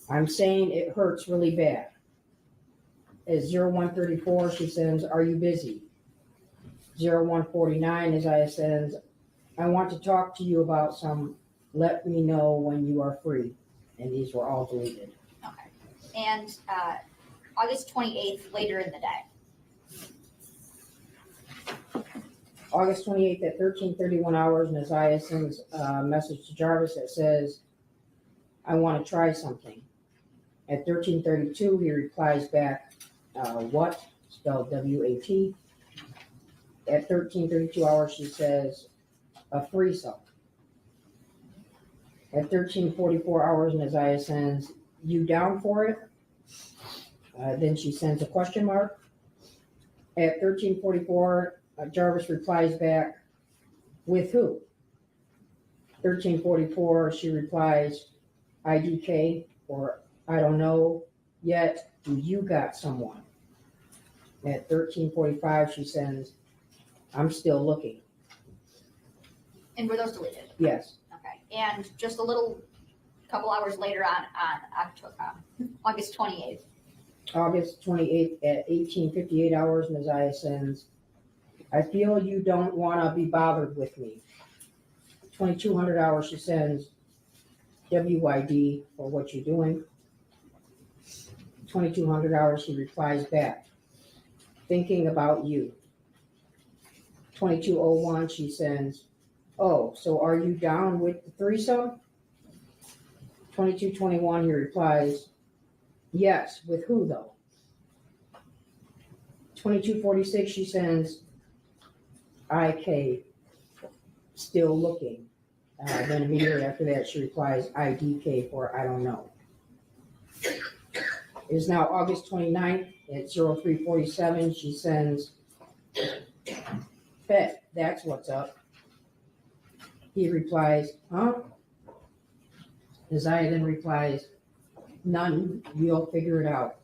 T: I'm saying it hurts really bad. At 01:34, she sends, are you busy? 01:49, Neziah sends, I want to talk to you about some, let me know when you are free. And these were all deleted.
N: Okay. And August 28th, later in the day.
T: August 28th at 13:31 hours, Neziah sends a message to Jarvis that says, I want to try something. At 13:32, he replies back, what? Spelled W-A-T. At 13:32 hours, she says, a threesome. At 13:44 hours, Neziah sends, you down for it? Then she sends a question mark. At 13:44, Jarvis replies back, with who? 13:44, she replies, IDK, or I don't know yet, you got someone. At 13:45, she sends, I'm still looking.
N: And were those deleted?
T: Yes.
N: Okay. And just a little couple hours later on August 28th.
T: August 28th at 18:58 hours, Neziah sends, I feel you don't want to be bothered with me. 2200 hours, she sends, WYD, for what you're doing. 2200 hours, she replies back, thinking about you. 2201, she sends, oh, so are you down with the threesome? 2221, he replies, yes, with who though? 2246, she sends, IK, still looking. Then immediately after that, she replies, IDK, for I don't know. It is now August 29th at 03:47. She sends, bet, that's what's up. He replies, huh? Neziah then replies, none, you'll figure it out.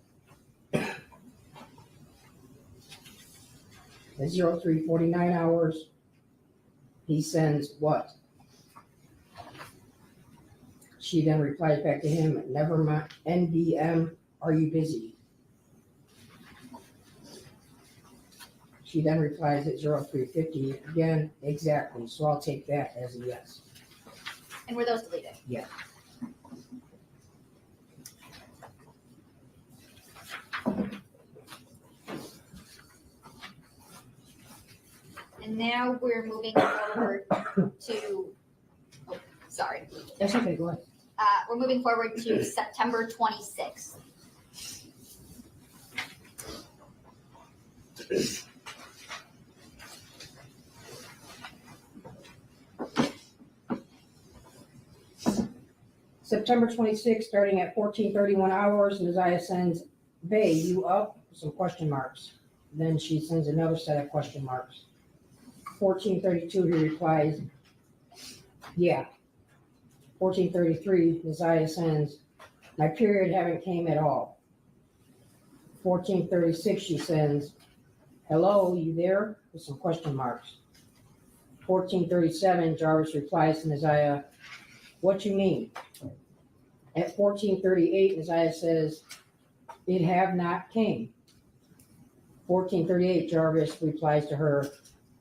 T: At 03:49 hours, he sends what? She then replies back to him, never mind, NBM, are you busy? She then replies at 03:50, again, exactly, so I'll take that as a yes.
N: And were those deleted?
T: Yeah.
N: And now we're moving forward to, oh, sorry.
T: That's okay, go ahead.
N: We're moving forward to September 26th.
T: September 26th, starting at 14:31 hours, Neziah sends, Bae, you up? Some question marks. Then she sends another set of question marks. 14:32, he replies, yeah. 14:33, Neziah sends, my period haven't came at all. 14:36, she sends, hello, you there? With some question marks. 14:37, Jarvis replies to Neziah, what you mean? At 14:38, Neziah says, it have not came. 14:38, Jarvis replies to her,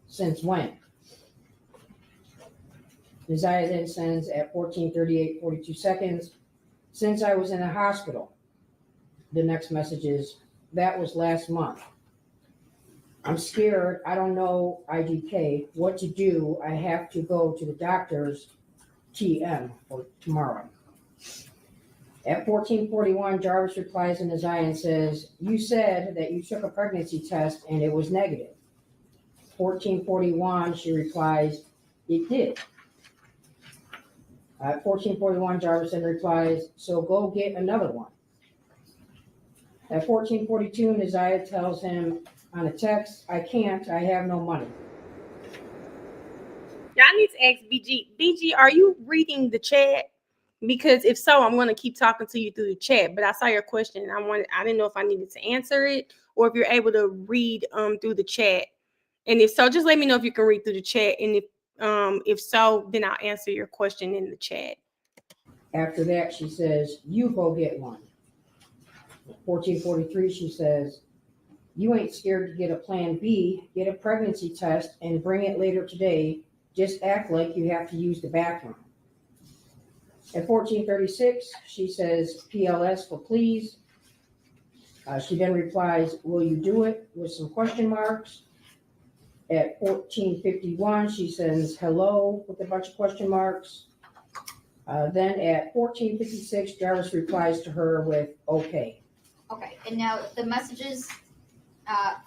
T: since when? Neziah then sends at 14:38, 42 seconds, since I was in the hospital. The next message is, that was last month. I'm scared, I don't know, IDK, what to do. I have to go to the doctor's TM for tomorrow. At 14:41, Jarvis replies to Neziah and says, you said that you took a pregnancy test and it was negative. 14:41, she replies, it did. At 14:41, Jarvis then replies, so go get another one. At 14:42, Neziah tells him on a text, I can't, I have no money.
A: Y'all need to ask BG. BG, are you reading the chat? Because if so, I'm going to keep talking to you through the chat. But I saw your question, and I didn't know if I needed to answer it or if you're able to read through the chat. And if so, just let me know if you can read through the chat. And if so, then I'll answer your question in the chat.
T: After that, she says, you go get one. 14:43, she says, you ain't scared to get a plan B, get a pregnancy test and bring it later today. Just act like you have to use the bathroom. At 14:36, she says, PLS for please. She then replies, will you do it, with some question marks. At 14:51, she sends hello with a bunch of question marks. Then at 14:56, Jarvis replies to her with okay.
N: Okay, and now the messages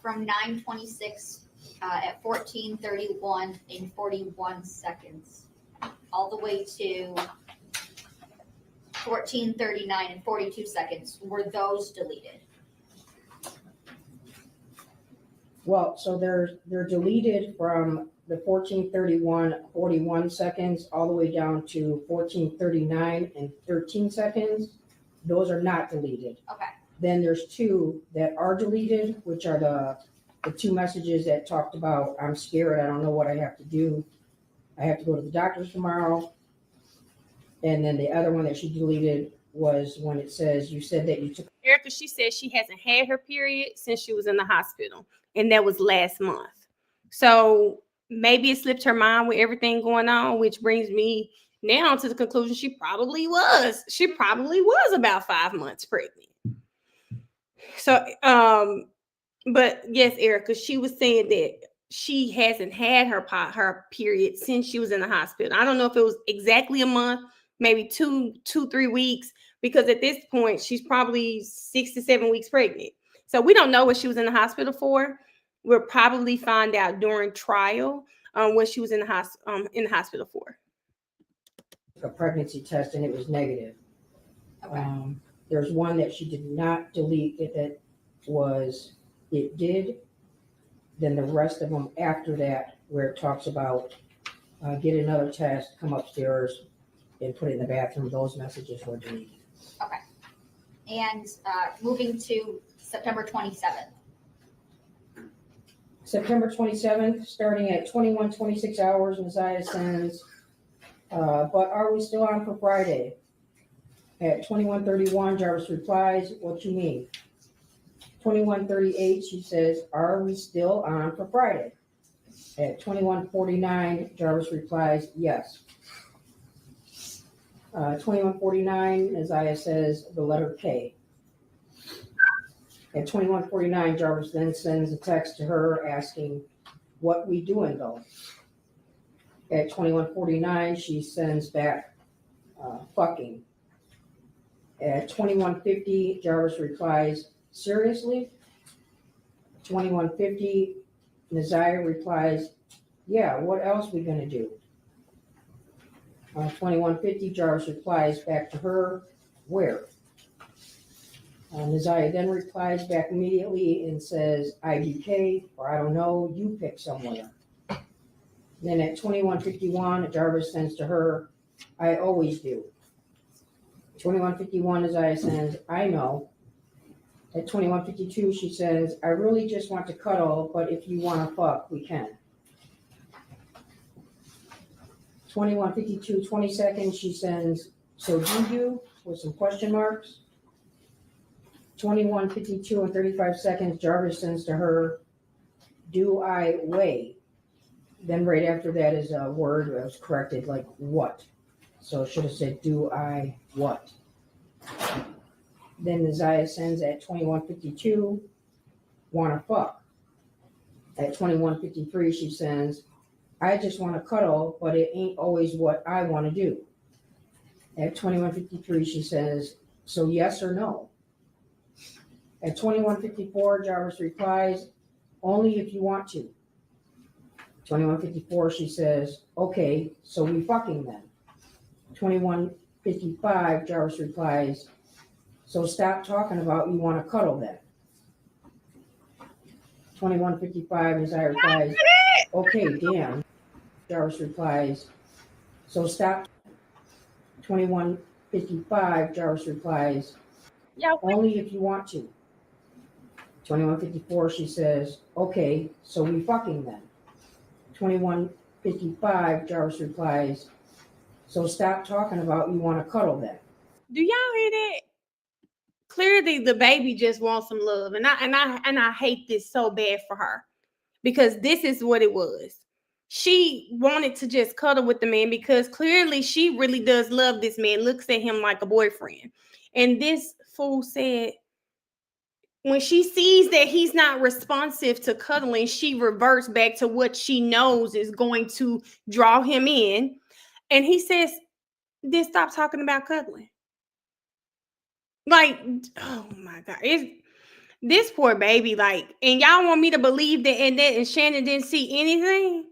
N: from 9:26 at 14:31 in 41 seconds, all the way to 14:39 and 42 seconds, were those deleted?
T: Well, so they're deleted from the 14:31, 41 seconds, all the way down to 14:39 and 13 seconds. Those are not deleted.
N: Okay.
T: Then there's two that are deleted, which are the two messages that talked about, I'm scared, I don't know what I have to do. I have to go to the doctor's tomorrow. And then the other one that she deleted was when it says, you said that you took.
A: Erica, she said she hasn't had her period since she was in the hospital, and that was last month. So maybe it slipped her mind with everything going on, which brings me now to the conclusion she probably was. She probably was about 5 months pregnant. So, but yes, Erica, she was saying that she hasn't had her period since she was in the hospital. I don't know if it was exactly a month, maybe 3 weeks, because at this point she's probably 6 to 7 weeks pregnant. So we don't know what she was in the hospital for. We'll probably find out during trial what she was in the hospital for.
T: A pregnancy test and it was negative. Okay. There's one that she did not delete that was it did. Then the rest of them after that, where it talks about get another test, come upstairs and put it in the bathroom, those messages were deleted.
N: Okay. And moving to September 27th.
T: September 27th, starting at 21:26 hours, Neziah sends, but are we still on for Friday? At 21:31, Jarvis replies, what you mean? 21:38, she says, are we still on for Friday? At 21:49, Jarvis replies, yes. 21:49, Neziah says the letter K. At 21:49, Jarvis then sends a text to her asking, what we doing though? At 21:49, she sends back, fucking. At 21:50, Jarvis replies, seriously? 21:50, Neziah replies, yeah, what else we gonna do? 21:50, Jarvis replies back to her, where? Neziah then replies back immediately and says, IDK, or I don't know, you pick somewhere. Then at 21:51, Jarvis sends to her, I always do. 21:51, Neziah sends, I know. At 21:52, she says, I really just want to cuddle, but if you want to fuck, we can. 21:52, 20 seconds, she sends, so do you, with some question marks. 21:52 and 35 seconds, Jarvis sends to her, do I weigh? Then right after that is a word that was corrected, like what? So it should have said, do I what? Then Neziah sends at 21:52, wanna fuck. At 21:53, she sends, I just wanna cuddle, but it ain't always what I wanna do. At 21:53, she says, so yes or no? At 21:54, Jarvis replies, only if you want to. 21:54, she says, okay, so we fucking then. 21:55, Jarvis replies, so stop talking about you want to cuddle then. 21:55, Nasiah replies, okay, damn. Jarvis replies, so stop. 21:55, Jarvis replies, only if you want to. 21:54, she says, okay, so we fucking then. 21:55, Jarvis replies, so stop talking about you want to cuddle then.
A: Do y'all hear that? Clearly, the baby just wants some love, and I hate this so bad for her, because this is what it was. She wanted to just cuddle with the man because clearly she really does love this man, looks at him like a boyfriend. And this fool said, when she sees that he's not responsive to cuddling, she reverts back to what she knows is going to draw him in. And he says, then stop talking about cuddling. Like, oh my God. It's this poor baby, like, and y'all want me to believe that and Shannon didn't see anything?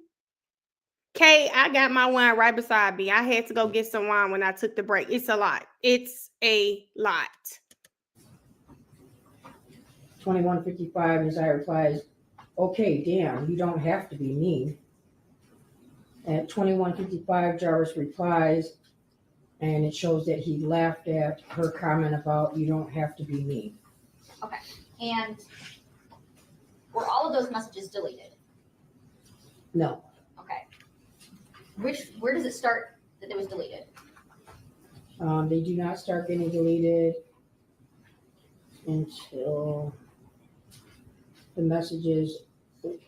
A: Okay, I got my wine right beside me. I had to go get some wine when I took the break. It's a lot. It's a lot.
T: 21:55, Nasiah replies, okay, damn, you don't have to be mean. At 21:55, Jarvis replies, and it shows that he laughed at her comment about you don't have to be mean.
N: Okay. And were all of those messages deleted?
T: No.
N: Okay. Where does it start that it was deleted?
T: They do not start getting deleted until the messages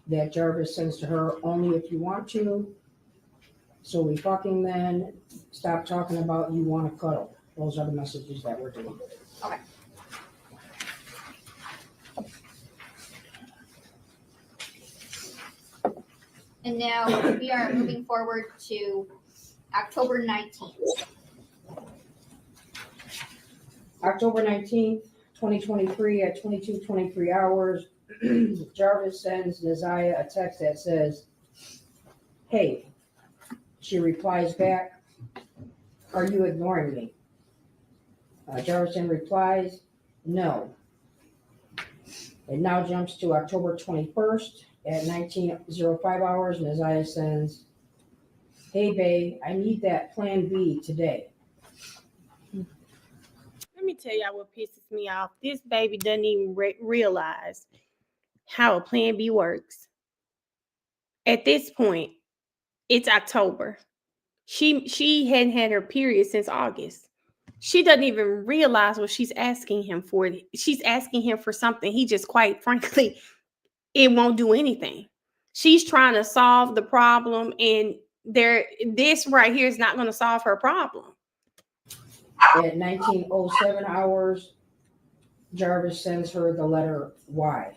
T: that Jarvis sends to her, only if you want to. So we fucking then, stop talking about you want to cuddle. Those are the messages that were deleted.
N: Okay. And now we are moving forward to October 19th.
T: October 19th, 2023 at 22:23 hours, Jarvis sends Nasiah a text that says, hey. She replies back, are you ignoring me? Jarvis then replies, no. It now jumps to October 21st at 19:05 hours. Nasiah sends, hey, babe, I need that plan B today.
A: Let me tell y'all what pisses me off. This baby doesn't even realize how a plan B works. At this point, it's October. She hadn't had her period since August. She doesn't even realize what she's asking him for. She's asking him for something he just, quite frankly, it won't do anything. She's trying to solve the problem, and this right here is not going to solve her problem.
T: At 19:07 hours, Jarvis sends her the letter Y.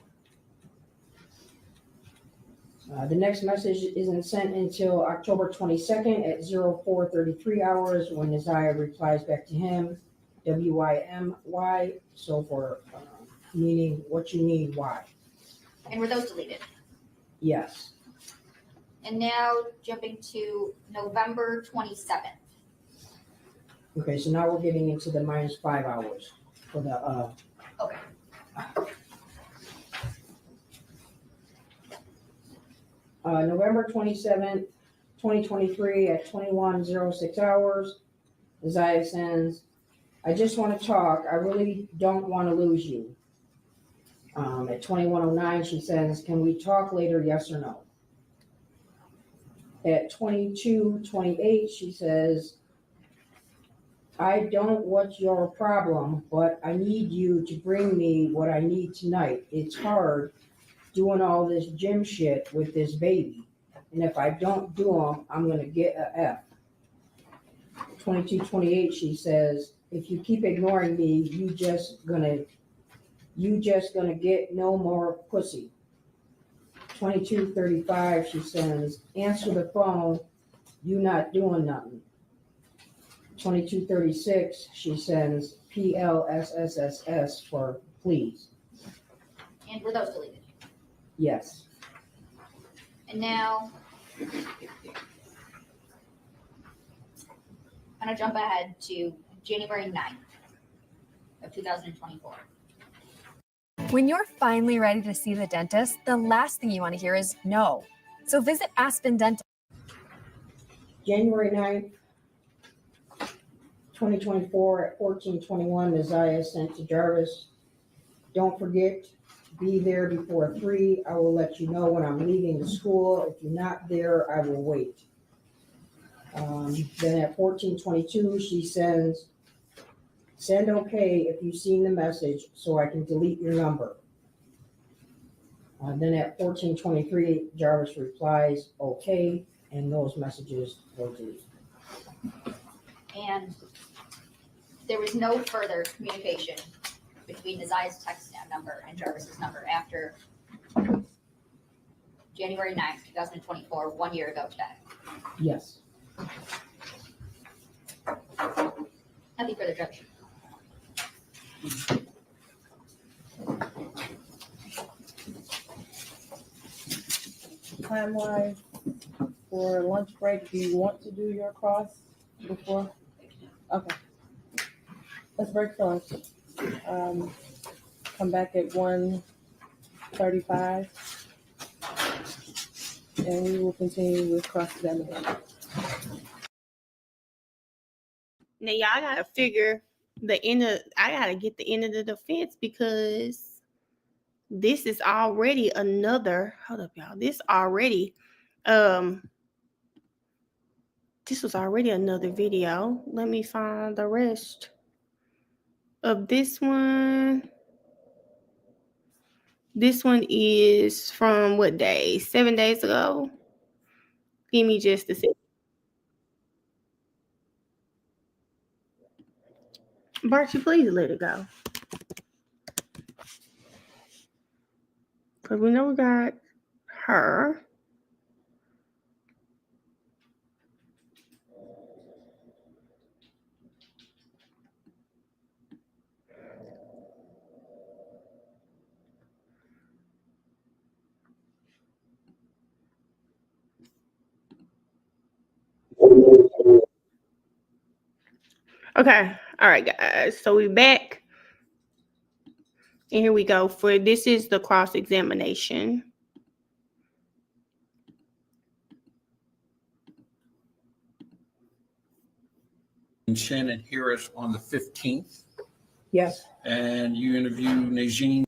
T: The next message isn't sent until October 22nd at 04:33 hours when Nasiah replies back to him, WIMY, so for meaning what you need, why.
N: And were those deleted?
T: Yes.
N: And now jumping to November 27th.
T: Okay, so now we're getting into the -5 hours for the
N: Okay.
T: November 27th, 2023 at 21:06 hours, Nasiah sends, I just want to talk. I really don't want to lose you. At 21:09, she says, can we talk later, yes or no? At 22:28, she says, I don't want your problem, but I need you to bring me what I need tonight. It's hard doing all this gym shit with this baby. And if I don't do them, I'm going to get a F. 22:28, she says, if you keep ignoring me, you just gonna get no more pussy. 22:35, she says, answer the phone, you not doing nothing. 22:36, she sends PLSSSS for please.
N: And were those deleted?
T: Yes.
N: And now on going to jump ahead to January 9th of 2024.
P: When you're finally ready to see the dentist, the last thing you want to hear is no. So visit Aspen Dental.
T: January 9th, 2024 at 14:21, Isaiah sent to Jarvis, "Don't forget, be there before 3. I will let you know when I'm leaving the school. If you're not there, I will wait." Then at 14:22, she sends, "Send okay if you've seen the message so I can delete your number." Then at 14:23, Jarvis replies, "Okay," and those messages were deleted.
N: And there was no further communication between Isaiah's text number and Jarvis's number after January 9th, 2024, 1 year ago today.
T: Yes.
N: Nothing further, Judge.
K: Time-wise, for lunch break, do you want to do your cross before? Okay. Let's break for lunch. Come back at 1:35, and we will continue with cross-examination.
A: Now y'all gotta figure the end of. I gotta get the end of the defense because this is already another. Hold up, y'all. This was already another video. Let me find the rest of this one. This one is from what day? 7 days ago. Give me just a second. Barty, please let it go. Because we know we got her. Okay. All right, guys. So we're back. And here we go. This is the cross-examination.
G: And Shannon Harris on the 15th.
T: Yes.
G: And you interview Najee.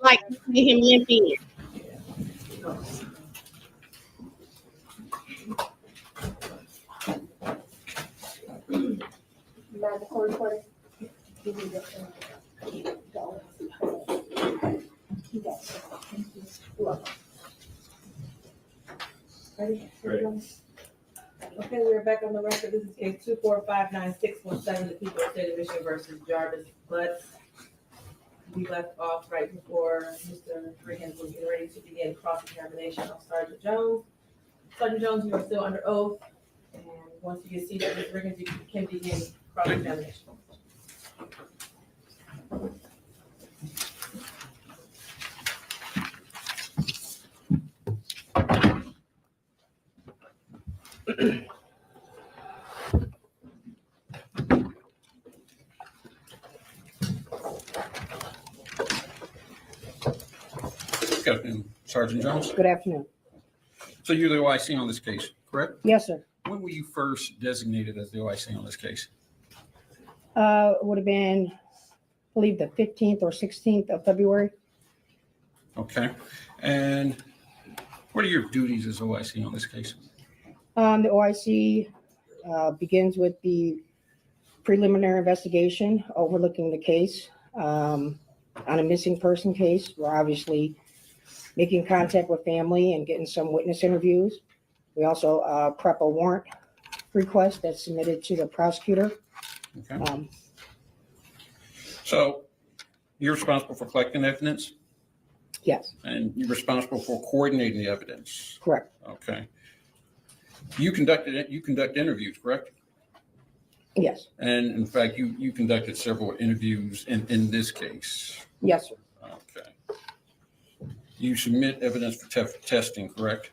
A: Like him limping.
K: Mandatory recording. Ready? Okay, we're back on the record. This is case 2459617, the people of the state of Michigan versus Jarvis Butts. We left off right before Mr. Riggins was getting ready to begin cross-examination of Sergeant Jones. Sergeant Jones, you are still under oath, and once you get seated, Mr. Riggins, you can begin cross-examination.
G: Good afternoon, Sergeant Jones.
T: Good afternoon.
G: So you're the OIC on this case, correct?
T: Yes, sir.
G: When were you first designated as the OIC on this case?
T: Would have been, I believe, the 15th or 16th of February.
G: Okay. And what are your duties as OIC on this case?
T: The OIC begins with the preliminary investigation overlooking the case. On a missing person case, we're obviously making contact with family and getting some witness interviews. We also prep a warrant request that's submitted to the prosecutor.
G: Okay. So you're responsible for collecting evidence?
T: Yes.
G: And you're responsible for coordinating the evidence?
T: Correct.
G: Okay. You conduct interviews, correct?
T: Yes.
G: And in fact, you conducted several interviews in this case?
T: Yes, sir.
G: Okay. You submit evidence for testing, correct?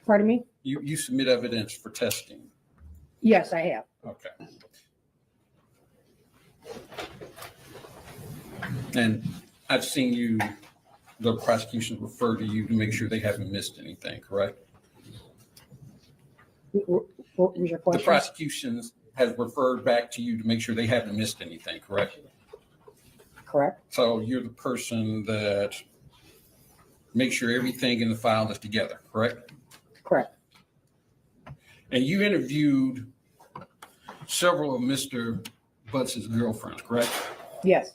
T: Pardon me?
G: You submit evidence for testing?
T: Yes, I have.
G: Okay. And I've seen you, the prosecution refer to you to make sure they haven't missed anything, correct?
T: What was your
G: The
T: question?
G: prosecution has referred back to you to make sure they haven't missed anything, correct?
T: Correct.
G: So you're the person that makes sure everything in the file is together, correct?
T: Correct.
G: And you interviewed several of Mr. Butts' girlfriends, correct?
T: Yes.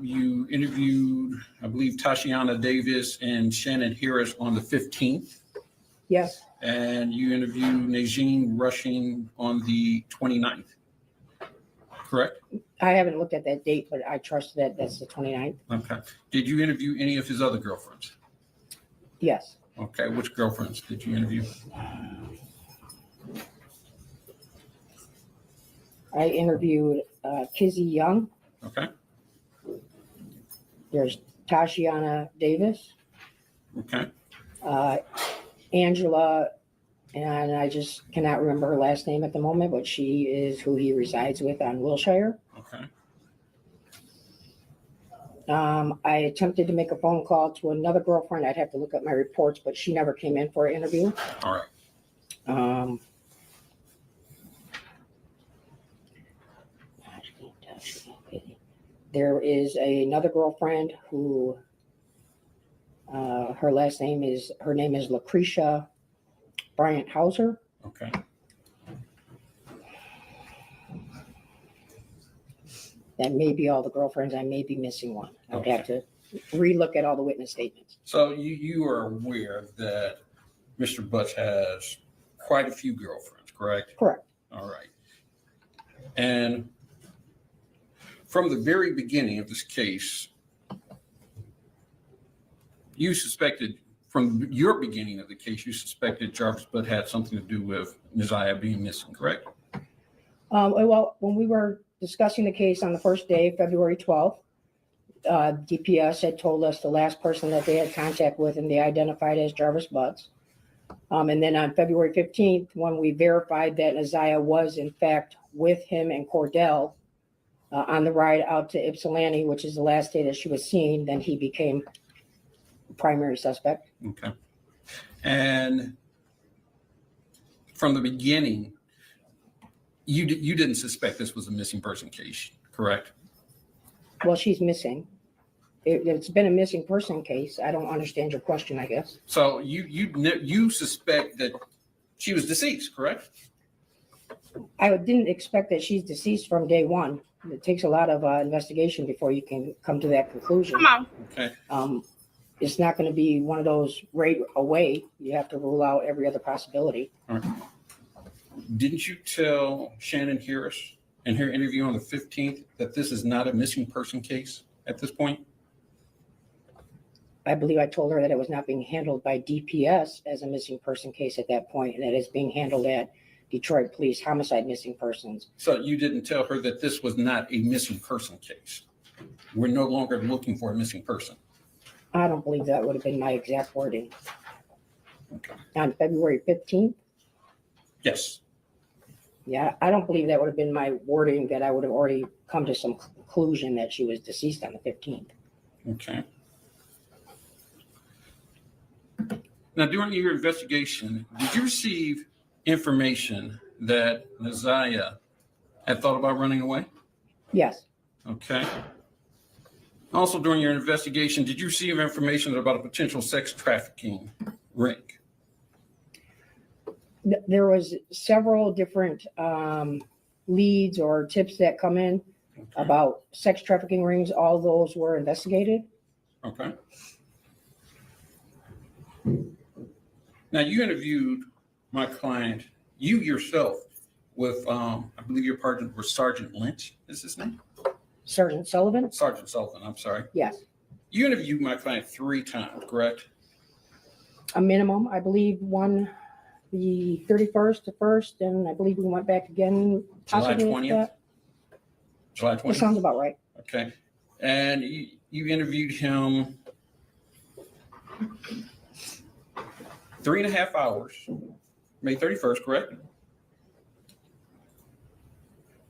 G: You interviewed, I believe, Tashiana Davis and Shannon Harris on the 15th.
T: Yes.
G: And you interviewed Najeen Rushing on the 29th, correct?
T: I haven't looked at that date, but I trust that that's the 29th.
G: Okay. Did you interview any of his other girlfriends?
T: Yes.
G: Okay. Which girlfriends did you interview?
T: I interviewed Kizzy Young.
G: Okay.
T: There's Tashiana Davis.
G: Okay.
T: Angela, and I just cannot remember her last name at the moment, but she is who he resides with on Wilshire.
G: Okay.
T: I attempted to make a phone call to another girlfriend. I'd have to look at my reports, but she never came in for an interview.
G: All right.
T: There is another girlfriend who her name is Lucretia Bryant Hauser.
G: Okay.
T: That may be all the girlfriends. I may be missing one. I would have to relook at all the witness statements.
G: So you are aware that Mr. Butts has quite a few girlfriends, correct?
T: Correct.
G: All right. And from the very beginning of this case, you suspected, from your beginning of the case, you suspected Jarvis Butt had something to do with Neziah being missing, correct?
T: Well, when we were discussing the case on the first day, February 12th, DPS had told us the last person that they had contact with and they identified as Jarvis Butts. And then on February 15th, when we verified that Neziah was in fact with him and Cordell on the ride out to Ypsilanti, which is the last day that she was seen, then he became primary suspect.
G: Okay. And from the beginning, you didn't suspect this was a missing person case, correct?
T: Well, she's missing. It's been a missing person case. I don't understand your question, I guess.
G: So you suspect that she was deceased, correct?
T: I didn't expect that she's deceased from day one. It takes a lot of investigation before you can come to that conclusion.
A: Come on.
G: Okay.
T: It's not going to be one of those right away. You have to rule out every other possibility.
G: All right. Didn't you tell Shannon Harris in her interview on the 15th that this is not a missing person case at this point?
T: I believe I told her that it was not being handled by DPS as a missing person case at that point, and that it's being handled at Detroit Police Homicide Missing Persons.
G: So you didn't tell her that this was not a missing person case? We're no longer looking for a missing person?
T: I don't believe that would have been my exact wording.
G: Okay.
T: On February 15th?
G: Yes.
T: Yeah, I don't believe that would have been my wording, that I would have already come to some conclusion that she was deceased on the 15th.
G: Okay. Now, during your investigation, did you receive information that Neziah had thought about running away?
T: Yes.
G: Okay. Also, during your investigation, did you receive information about a potential sex trafficking ring?
T: There was several different leads or tips that come in about sex trafficking rings. All those were investigated.
G: Okay. Now, you interviewed my client, you yourself, with, I believe your partner was Sergeant Lynch, is his name?
T: Sergeant Sullivan?
G: Sergeant Sullivan, I'm sorry.
T: Yes.
G: You interviewed my client 3 times, correct?
T: A minimum, I believe, one the 31st, the 1st, and I believe we went back again.
G: July
T: possibly
G: 20th?
T: that.
G: July 20th?
T: That sounds about right.
G: Okay. And you interviewed him 3.5 hours, May 31st, correct?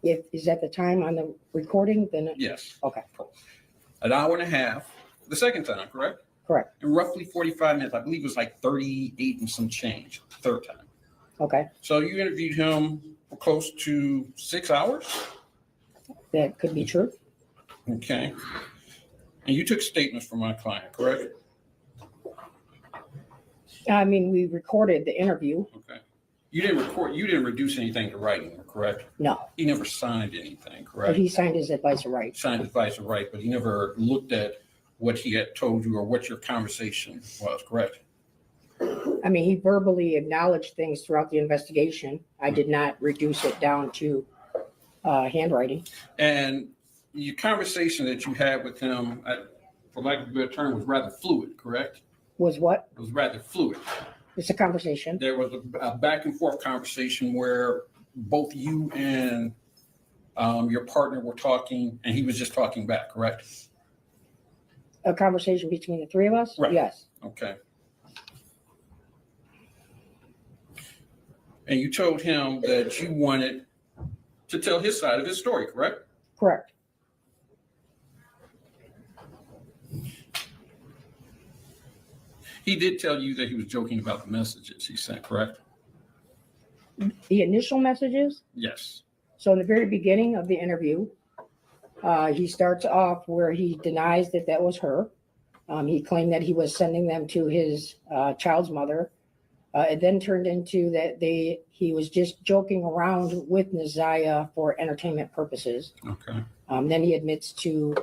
T: If, is that the time on the recording, then?
G: Yes.
T: Okay,
G: An hour and a half, the second time, correct?
T: correct.
G: And roughly 45 minutes. I believe it was like 38 and some change, third time.
T: Okay,
G: So you interviewed him for close to 6 hours?
T: that could be true.
G: Okay. And you took statements from my client, correct?
T: I mean, we recorded the interview.
G: Okay. You didn't reduce anything to writing, correct?
T: No,
G: He never signed anything,
T: but
G: correct?
T: he signed his advice of right.
G: Signed advice of right, but he never looked at what he had told you or what your conversation was, correct?
T: I mean, he verbally acknowledged things throughout the investigation. I did not reduce it down to handwriting.
G: And your conversation that you had with him, for lack of a better term, was rather fluid, correct?
T: Was what?
G: It was rather fluid.
T: It's a conversation.
G: There was a back and forth conversation where both you and your partner were talking, and he was just talking back, correct?
T: A conversation between the three of us?
G: Right.
T: Yes.
G: Okay. And you told him that you wanted to tell his side of his story, correct?
T: Correct.
G: He did tell you that he was joking about the messages he sent, correct?
T: The initial messages.
G: Yes.
T: So in the very beginning of the interview, he starts off where he denies that that was her. He claimed that he was sending them to his child's mother. It then turned into that he was just joking around with Naziah for entertainment purposes.
G: Okay.
T: Then he admits to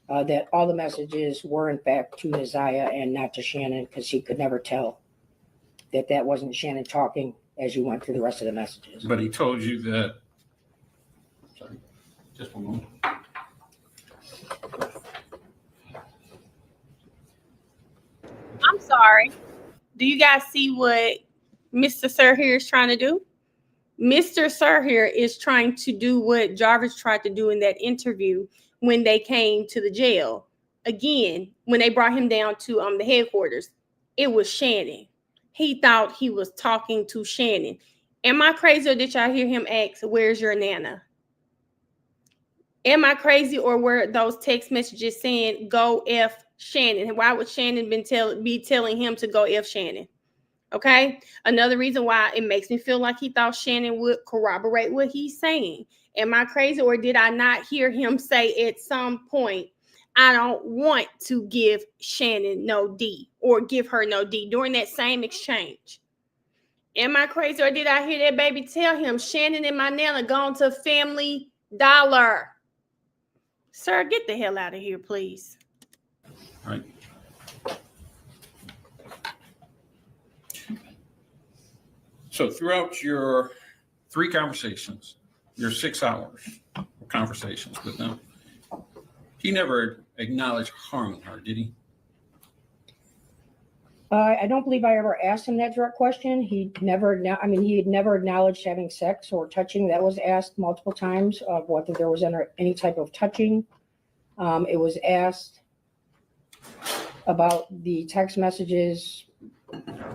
T: that all the messages were in fact to Naziah and not to Shannon, because he could never tell that wasn't Shannon talking as you went through the rest of the messages.
G: But he told you that. Sorry, just one moment.
A: I'm sorry. Do you guys see what Mr. Sir here is trying to do? Mr. Sir here is trying to do what Jarvis tried to do in that interview when they came to the jail. Again, when they brought him down to the headquarters, it was Shannon. He thought he was talking to Shannon. Am I crazy, or did y'all hear him ask, "Where's your Nana?" Am I crazy, or were those text messages saying, "Go F Shannon"? Why would Shannon be telling him to go F Shannon? Okay. Another reason why it makes me feel like he thought Shannon would corroborate what he's saying. Am I crazy, or did I not hear him say at some point, "I don't want to give Shannon no D," or give her no D during that same exchange? Am I crazy, or did I hear that baby tell him, "Shannon and my Nana gone to Family Dollar"? Sir, get the hell out of here, please.
G: All right. So throughout your 3 conversations, your 6 hours of conversations with him, he never acknowledged harming her, did he?
T: I don't believe I ever asked him that direct question. He had never acknowledged having sex or touching. That was asked multiple times of whether there was any type of touching. It was asked about the text messages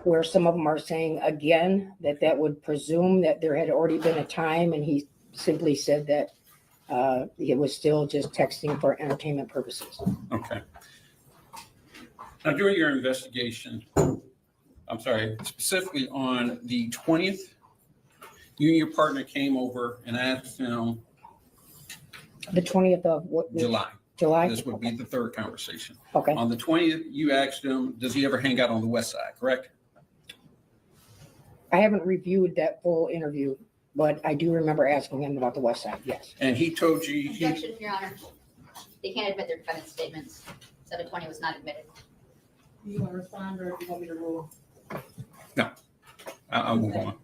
T: where some of them are saying again that would presume that there had already been a time, and he simply said that it was still just texting for entertainment purposes.
G: Okay. Now, during your investigation, specifically on the 20th, you and your partner came over and asked him.
T: The 20th of what?
G: July.
T: July?
G: This would be the 3rd conversation.
T: Okay.
G: On the 20th, you asked him, does he ever hang out on the west side, correct?
T: I haven't reviewed that full interview, but I do remember asking him about the west side, yes.
G: And he told you.
N: Objection, Your Honor. They can't admit their defendant's statements. 720 was not admitted.
K: Do you want to respond, or do you want me to rule?
G: No, I'll move on.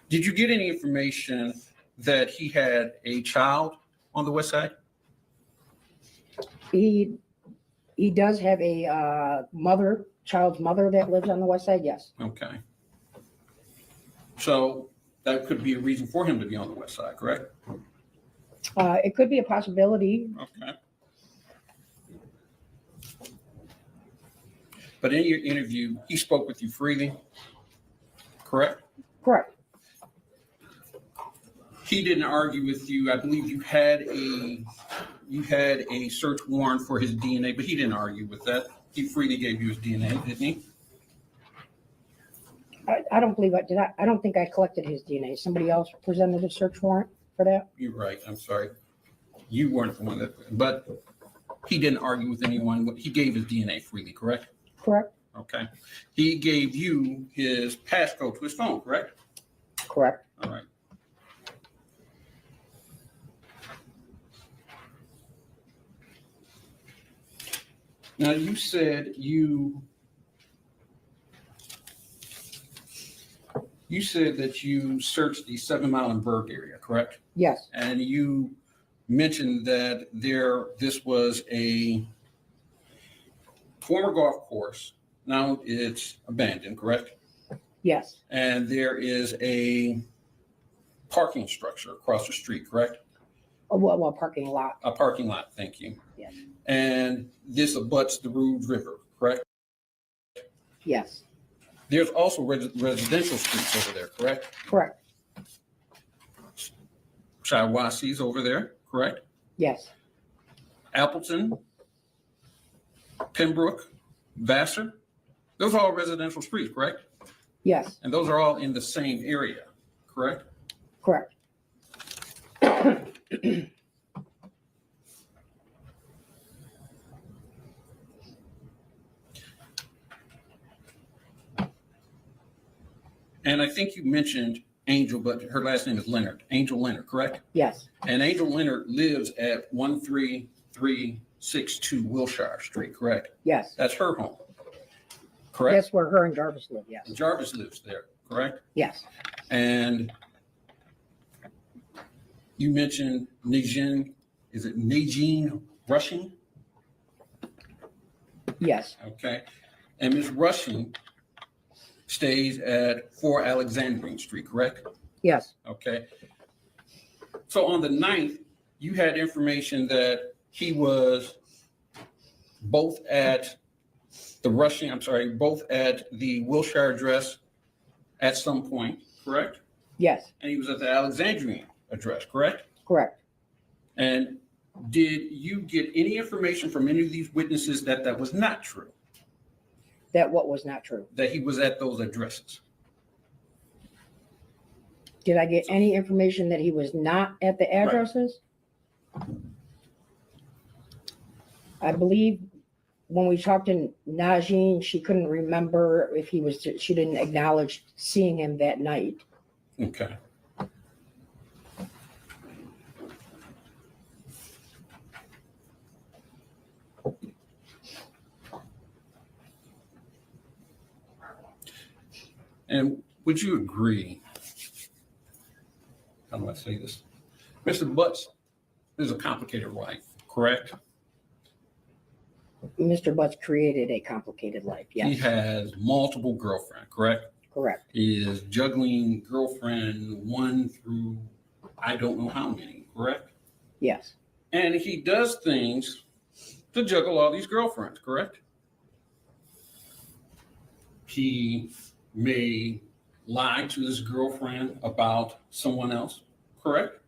G: Did you get any information that he had a child on the west side?
T: He does have a child's mother that lives on the west side, yes.
G: Okay. So that could be a reason for him to be on the west side, correct?
T: It could be a possibility.
G: Okay. But in your interview, he spoke with you freely, correct?
T: Correct.
G: He didn't argue with you. I believe you had a search warrant for his DNA, but he didn't argue with that. He freely gave you his DNA, didn't he?
T: I don't believe I did. I don't think I collected his DNA. Somebody else presented a search warrant for that.
G: You're right. I'm sorry. You weren't the one that, but he didn't argue with anyone. He gave his DNA freely, correct?
T: Correct.
G: Okay. He gave you his passcode to his phone, correct?
T: Correct.
G: All right. Now you said you that you searched the 7 Mile and Berg area, correct?
T: Yes.
G: And you mentioned that this was a former golf course. Now it's abandoned, correct?
T: Yes.
G: And there is a parking structure across the street, correct?
T: Well, parking lot.
G: A parking lot, thank you.
T: Yes.
G: And this abuts the Rude River, correct?
T: Yes.
G: There's also residential streets over there, correct?
T: Correct.
G: Shiawassee over there, correct?
T: Yes.
G: Appleton, Pembroke, Vassar, those are all residential streets, correct?
T: Yes.
G: And those are all in the same area, correct?
T: Correct.
G: And I think you mentioned Angel, but her last name is Leonard. Angel Leonard, correct?
T: Yes.
G: And Angel Leonard lives at 13362 Wilshire Street, correct?
T: Yes.
G: That's her home, correct?
T: That's where her and Jarvis live. Yes.
G: And Jarvis lives there, correct?
T: Yes.
G: And you mentioned Najin, is it Najin Rushing?
T: Yes.
G: Okay. And Ms. Rushing stays at 4 Alexandrine Street, correct?
T: Yes.
G: Okay. So on the 9th, you had information that he was both at both at the Wilshire address at some point, correct?
T: Yes.
G: And he was at the Alexandrian address, correct?
T: Correct.
G: And did you get any information from any of these witnesses that that was not true?
T: That what was not true?
G: That he was at those addresses?
T: Did I get any information that he was not at the addresses? Right. I believe when we talked to Najin, she couldn't remember if he was, she didn't acknowledge seeing him that night.
G: Okay. And would you agree, how do I say this? Mr. Butts is a complicated life, correct?
T: Mr. Butts created a complicated life, yes.
G: He has multiple girlfriends, correct?
T: Correct.
G: He is juggling girlfriend 1 through I don't know how many, correct?
T: Yes.
G: And he does things to juggle all these girlfriends, correct? He may lie to his girlfriend about someone else, correct?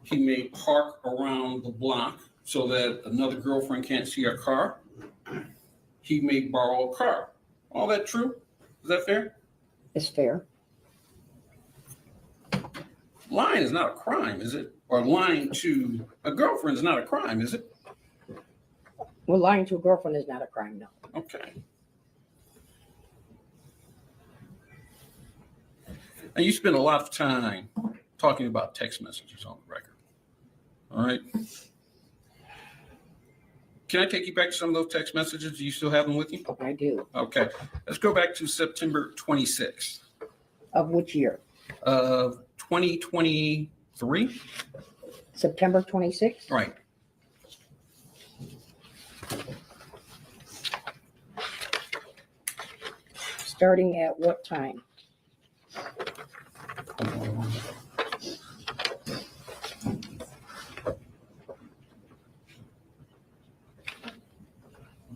G: He may park around the block so that another girlfriend can't see a car. He may borrow a car. All that true? Is that fair?
T: It's fair.
G: Lying is not a crime, is it? Or lying to a girlfriend is not a crime, is it?
T: Well, lying to a girlfriend is not a crime, no.
G: Okay. And you spend a lot of time talking about text messages on the record. All right. Can I take you back to some of those text messages? Do you still have them with you?
T: I do.
G: Okay. Let's go back to September 26th.
T: Of which year?
G: Of 2023.
T: September 26th?
G: Right.
T: Starting at what time?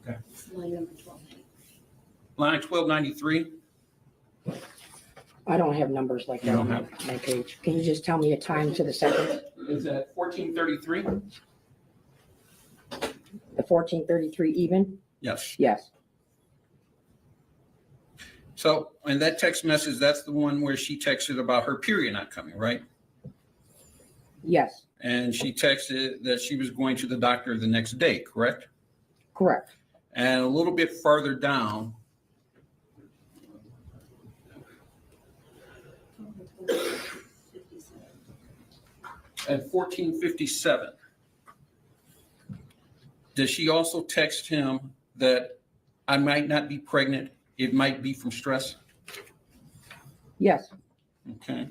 G: Okay.
F: Line number 12.
G: Line 1293.
T: I'm I don't have numbers like
G: You
T: that
G: don't
T: on my page. Can you just tell me a time to the second?
G: Is that 1433?
T: The 1433 even?
G: Yes.
T: Yes.
G: So, and that text message, that's the one where she texted about her period not coming, right?
T: Yes.
G: And she texted that she was going to the doctor the next day, correct?
T: Correct.
G: And a little bit farther down, at 1457, does she also text him that I might not be pregnant? It might be from stress?
T: Yes.
G: Okay.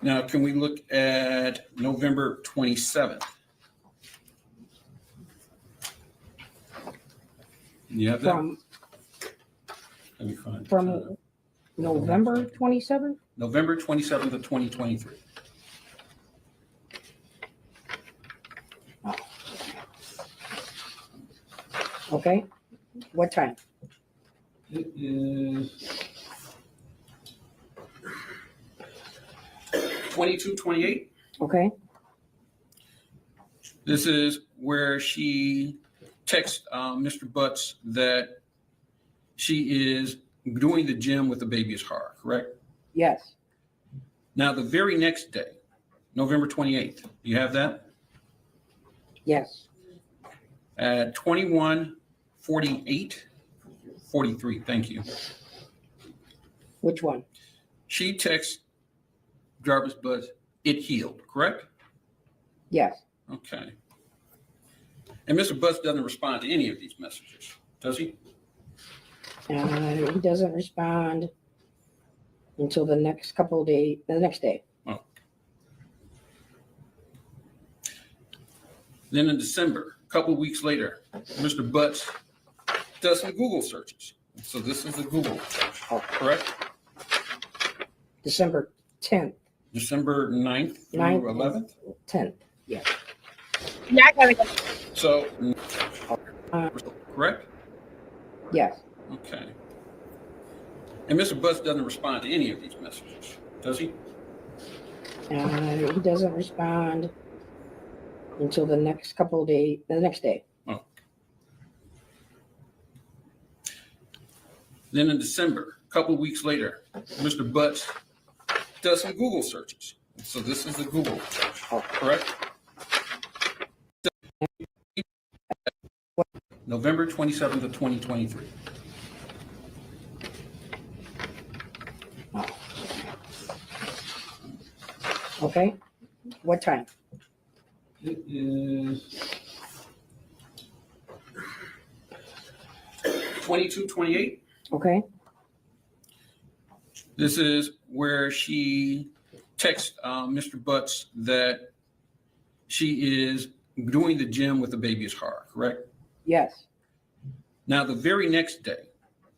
G: Now, can we look at November 27th? You have that? Let me find
T: From November 27th?
G: November 27th of 2023.
T: Okay. What time?
G: It is 22:28.
T: Okay.
G: This is where she texts Mr. Butts that she is doing the gym with the baby's heart, correct?
T: Yes.
G: Now, the very next day, November 28th, you have that?
T: Yes.
G: At 21:48:43. Thank you.
T: Which one?
G: She texts Jarvis Butts, it healed, correct?
T: Yes.
G: Okay. And Mr. Butts doesn't respond to any of these messages, does he?
T: He doesn't respond until the next couple of days, the next day.
G: Oh. Then in December, a couple of weeks later, Mr. Butts does some Google searches. So this is the Google search, correct?
T: December 10th.
G: December 9th through 11th?
T: 10th, yes.
A: Yeah, I gotta go.
G: So, correct?
T: Yes.
G: Okay. And Mr. Butts doesn't respond to any of these messages, does he?
T: He doesn't respond until the next couple of days, the next day.
G: Oh. Then in December, a couple of weeks later, Mr. Butts does some Google searches. So this is the Google search, correct? November 27th of 2023.
T: Okay. What time?
G: It is 22:28.
T: Okay.
G: This is where she texts Mr. Butts that she is doing the gym with the baby's heart, correct?
T: Yes.
G: Now, the very next day,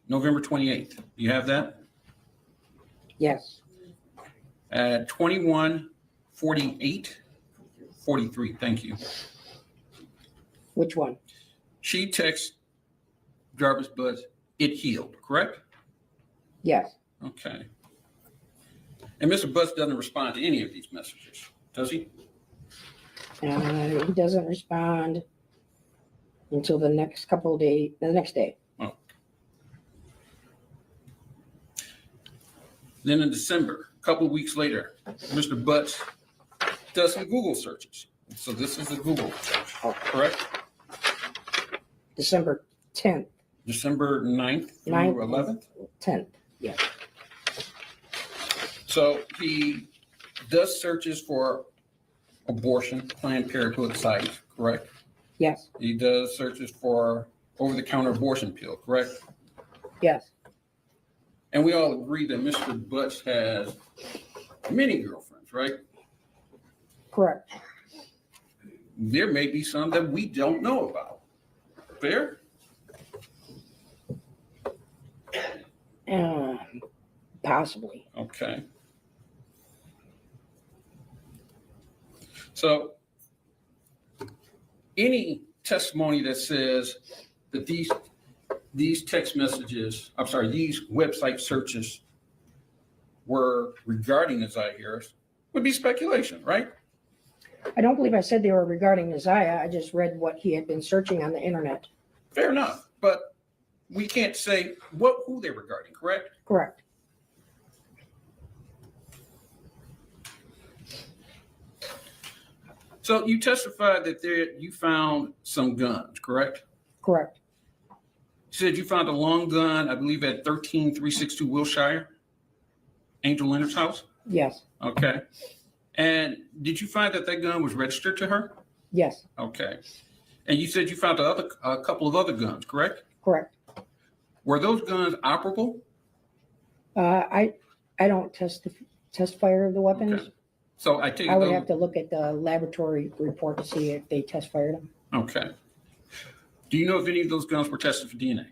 G: November 28th, you have that?
T: Yes.
G: At 21:48:43. Thank you.
T: Which one?
G: She texts Jarvis Butts, it healed, correct?
T: Yes.
G: Okay. And Mr. Butts doesn't respond to any of these messages, does he?
T: He doesn't respond until the next couple of days, the next day.
G: Oh. Then in December, a couple of weeks later, Mr. Butts does some Google searches. So this is the Google search, correct?
T: December 10th.
G: December 9th through 11th?
T: 10th, yes.
G: So he does searches for abortion, Planned Parenthood sites, correct?
T: Yes.
G: He does searches for over-the-counter abortion pill, correct?
T: Yes.
G: And we all agree that Mr. Butts has many girlfriends, right?
T: Correct.
G: There may be some that we don't know about. Fair?
T: Possibly.
G: Okay. So any testimony that says that these text messages, these website searches were regarding Isaiah Harris would be speculation, right?
T: I don't believe I said they were regarding Isaiah. I just read what he had been searching on the internet.
G: Fair enough, but we can't say who they're regarding, correct?
T: Correct.
G: So you testified that you found some guns, correct?
T: Correct.
G: You said you found a long gun, I believe, at 13362 Wilshire, Angel Leonard's house?
T: Yes.
G: Okay. And did you find that gun was registered to her?
T: Yes.
G: Okay. And you said you found a couple of other guns, correct?
T: Correct.
G: Were those guns operable?
T: I don't test fire of the weapons.
G: Okay. So I take
T: I would have to look at the laboratory report to see if they test fired them.
G: Okay. Do you know if any of those guns were tested for DNA?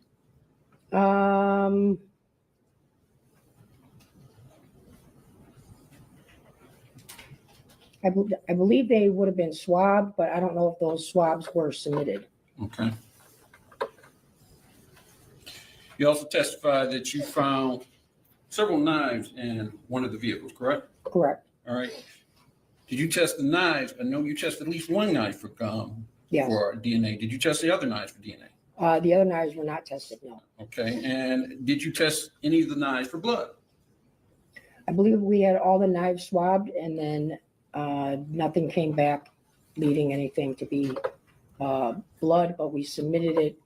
T: I believe they would have been swabbed, but I don't know if those swabs were submitted.
G: Okay. You also testified that you found several knives in one of the vehicles, correct?
T: Correct.
G: All right. Did you test the knives? I know you tested at least one knife for
T: Yes.
G: for DNA. Did you test the other knives for DNA?
T: The other knives were not tested, no.
G: Okay. And did you test any of the knives for blood?
T: I believe we had all the knives swabbed, and then nothing came back leading anything to be blood, but we submitted it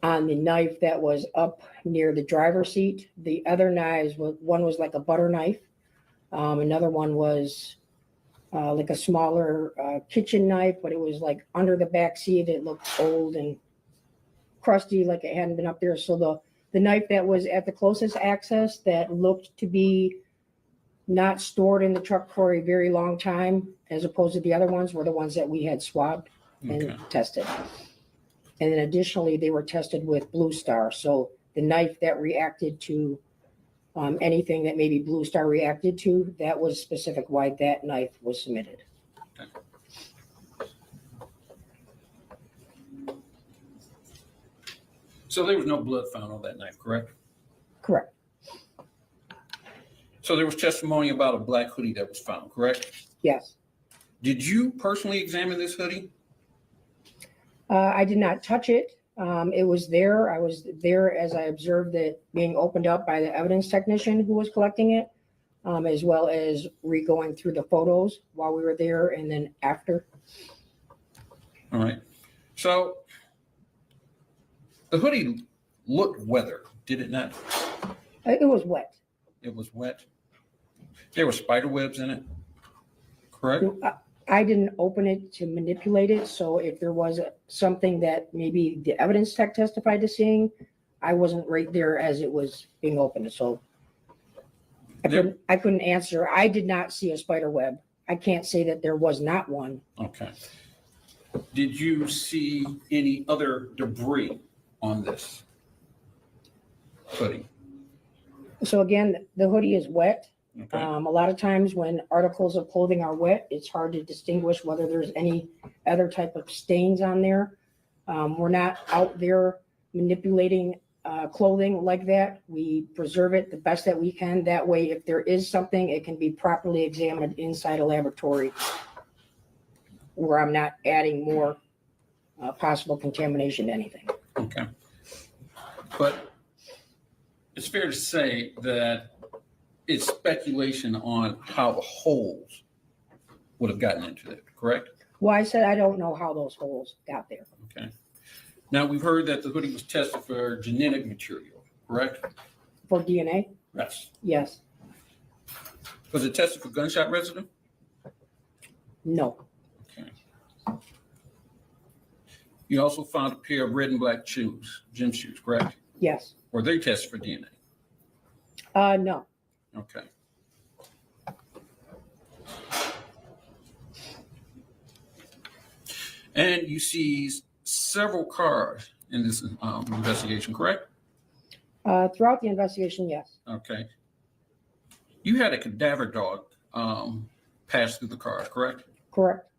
T: on the knife that was up near the driver's seat. The other knives, one was like a butter knife. Another one was like a smaller kitchen knife, but it was like under the back seat. It looked old and crusty, like it hadn't been up there. So the knife that was at the closest access that looked to be not stored in the truck for a very long time, as opposed to the other ones, were the ones that we had swabbed and tested. And then additionally, they were tested with Blue Star. So the knife that reacted to anything that maybe Blue Star reacted to, that was specific why that knife was submitted.
G: Okay. So there was no blood found on that knife, correct?
T: Correct.
G: So there was testimony about a black hoodie that was found, correct?
T: Yes.
G: Did you personally examine this hoodie?
T: I did not touch it. It was there. I was there as I observed it being opened up by the evidence technician who was collecting it, as well as re-going through the photos while we were there and then after.
G: All right. So the hoodie looked weathered, did it not?
T: It was wet.
G: It was wet. There were spider webs in it, correct?
T: I didn't open it to manipulate it, so if there was something that maybe the evidence tech testified to seeing, I wasn't right there as it was being opened, so I couldn't answer. I did not see a spider web. I can't say that there was not one.
G: Okay. Did you see any other debris on this hoodie?
T: So again, the hoodie is wet.
G: Okay.
T: A lot of times when articles of clothing are wet, it's hard to distinguish whether there's any other type of stains on there. We're not out there manipulating clothing like that. We preserve it the best that we can. That way, if there is something, it can be properly examined inside a laboratory where I'm not adding more possible contamination to anything.
G: Okay. But it's fair to say that it's speculation on how the holes would have gotten into it, correct?
T: Well, I said I don't know how those holes got there.
G: Okay. Now, we've heard that the hoodie was tested for genetic material, correct?
T: For DNA?
G: Yes.
T: Yes.
G: Was it tested for gunshot residue?
T: No.
G: Okay. You also found a pair of red and black shoes, gym shoes, correct?
T: Yes.
G: Were they tested for DNA?
T: No.
G: Okay. And you seized several cars in this investigation, correct?
T: Throughout the investigation, yes.
G: Okay. You had a cadaver dog pass through the cars, correct?
T: Correct.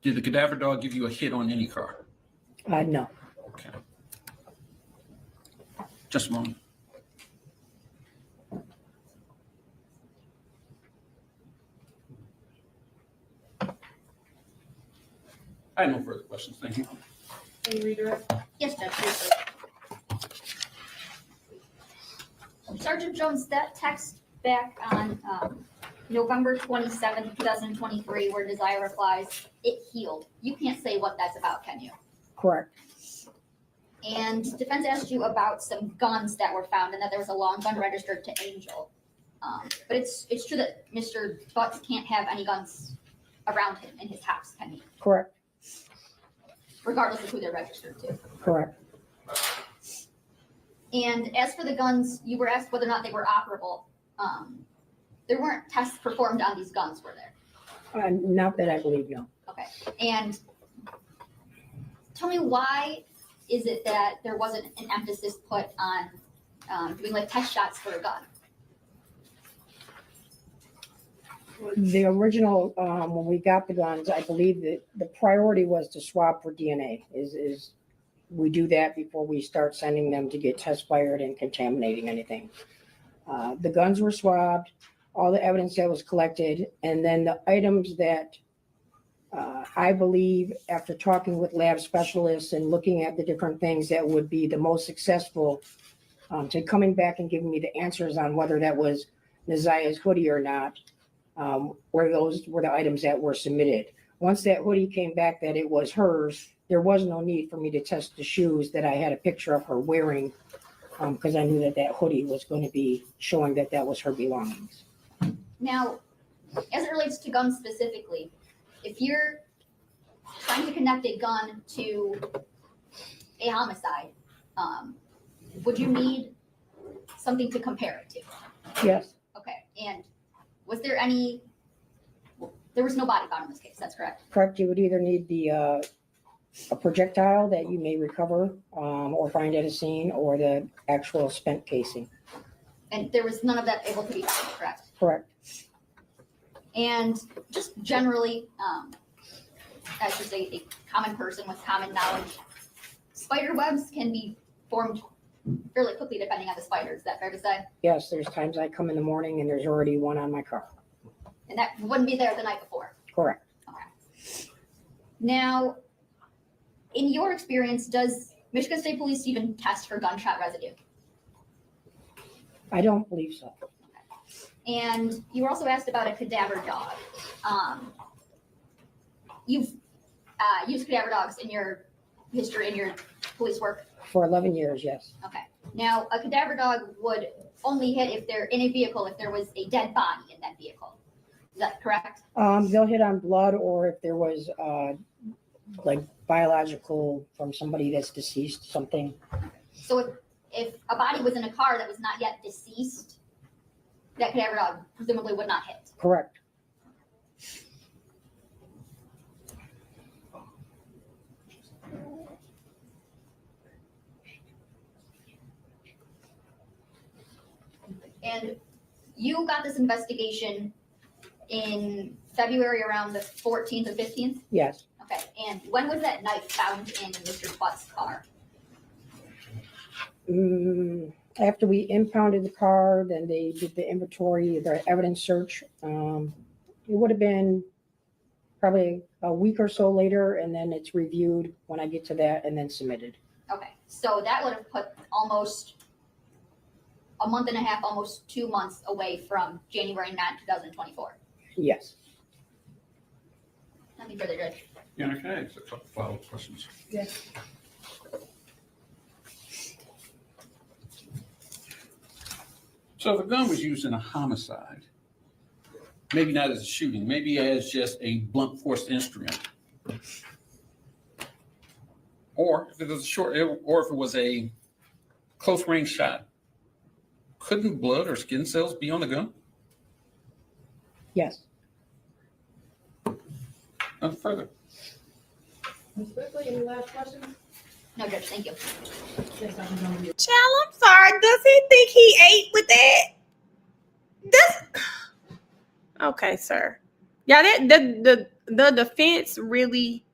G: Did the cadaver dog give you a hit on any car?
T: No.
G: Okay. Just a moment. I have no further questions. Thank you.
K: Can you redirect?
N: Yes, Judge. Briefly. Sergeant Jones, that text back on November 27th, 2023, where Desire replies, "It healed." You can't say what that's about, can you?
T: Correct.
N: And defense asked you about some guns that were found and that there was a long gun registered to Angel. But it's true that Mr. Butts can't have any guns around him in his house, can he?
T: Correct.
N: Regardless of who they're registered to.
T: Correct.
N: And as for the guns, you were asked whether or not they were operable. There weren't tests performed on these guns, were there?
T: Not that I believe, no.
N: Okay. And tell me, why is it that there wasn't an emphasis put on doing like test shots for a gun?
T: The original, when we got the guns, I believe that the priority was to swab for DNA. Is we do that before we start sending them to get test fired and contaminating anything. The guns were swabbed, all the evidence that was collected, and then the items that I believe, after talking with lab specialists and looking at the different things that would be the most successful to coming back and giving me the answers on whether that was Nazia's hoodie or not, where those were the items that were submitted. Once that hoodie came back that it was hers, there was no need for me to test the shoes that I had a picture of her wearing, because I knew that that hoodie was going to be showing that that was her belongings.
N: Now, as it relates to guns specifically, if you're trying to connect a gun to a homicide, would you need something to compare it to?
T: Yes.
N: Okay. And was there any? There was no body found in this case. That's correct.
T: Correct. You would either need the a projectile that you may recover or find at a scene, or the actual spent casing.
N: And there was none of that able to be found. Correct.
T: Correct.
N: And just generally, as just a common person with common knowledge, spider webs can be formed fairly quickly depending on the spider. Is that fair to say?
T: Yes, there's times I come in the morning and there's already one on my car.
N: And that wouldn't be there the night before.
T: Correct.
N: Okay. Now, in your experience, does Michigan State Police even test for gunshot residue?
T: I don't believe so.
N: And you were also asked about a cadaver dog. You've used cadaver dogs in your history, in your police work?
T: For 11 years, yes.
N: Okay. Now, a cadaver dog would only hit if they're in a vehicle, if there was a dead body in that vehicle. Is that correct?
T: They'll hit on blood, or if there was like biological from somebody that's deceased, something.
N: So if a body was in a car that was not yet deceased, that cadaver dog presumably would not hit.
T: Correct.
N: And you got this investigation in February around the 14th or 15th?
T: Yes.
N: Okay. And when was that knife found in Mr. Butt's car?
T: After we impounded the car, then they did the inventory, the evidence search. It would have been probably a week or so later, and then it's reviewed when I get to that and then submitted.
N: Okay. So that would have put almost a month and a half, almost 2 months away from January 9, 2024.
T: Yes.
N: Nothing further, Judge.
G: Yeah, can I ask a couple follow-up questions?
K: Yes.
G: So if a gun was used in a homicide, maybe not as a shooting, maybe as just a blunt force instrument, or if it was or if it was a close range shot, couldn't blood or skin cells be on the gun?
T: Yes.
G: Nothing further.
K: Ms. Quickly, any last questions?
N: No, Judge, thank you.
K: Yes, Dr. Jones.
A: Child, I'm sorry. Does he think he ate with that? Okay, sir. Yeah, the defense really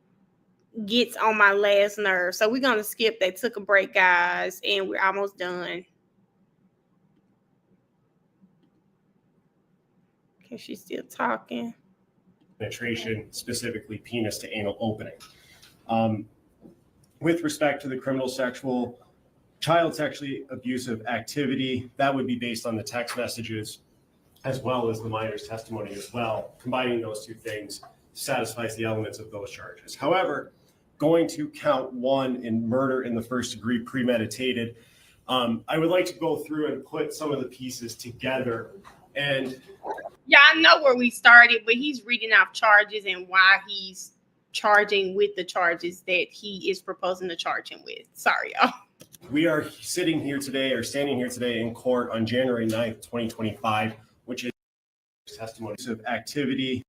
A: gets on my last nerve. So we're gonna skip that. Took a break, guys, and we're almost done. Okay, she's still talking.
J: Penetration, specifically penis to anal opening. With respect to the criminal sexual, child sexually abusive activity, that would be based on the text messages as well as the minor's testimony as well. Combining those two things satisfies the elements of those charges. However, going to count 1 in murder in the first degree premeditated, I would like to go through and put some of the pieces together. And
A: yeah, I know where we started, but he's reading off charges and why he's charging with the charges that he is proposing to charge him with. Sorry, y'all.
J: We are sitting here today or standing here today in court on January 9th, 2025, which is testimony of activity,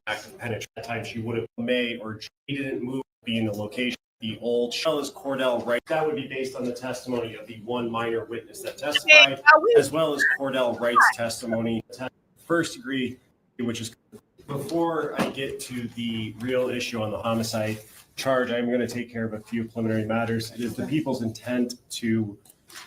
J: active penetration. At time she would have made or she didn't move, be in the location. The old shell is Cordell, right? That would be based on the testimony of the one minor witness that testified, as well as Cordell Wright's testimony. First degree, which is before I get to the real issue on the homicide charge, I'm going to take care of a few preliminary matters. It is the people's intent to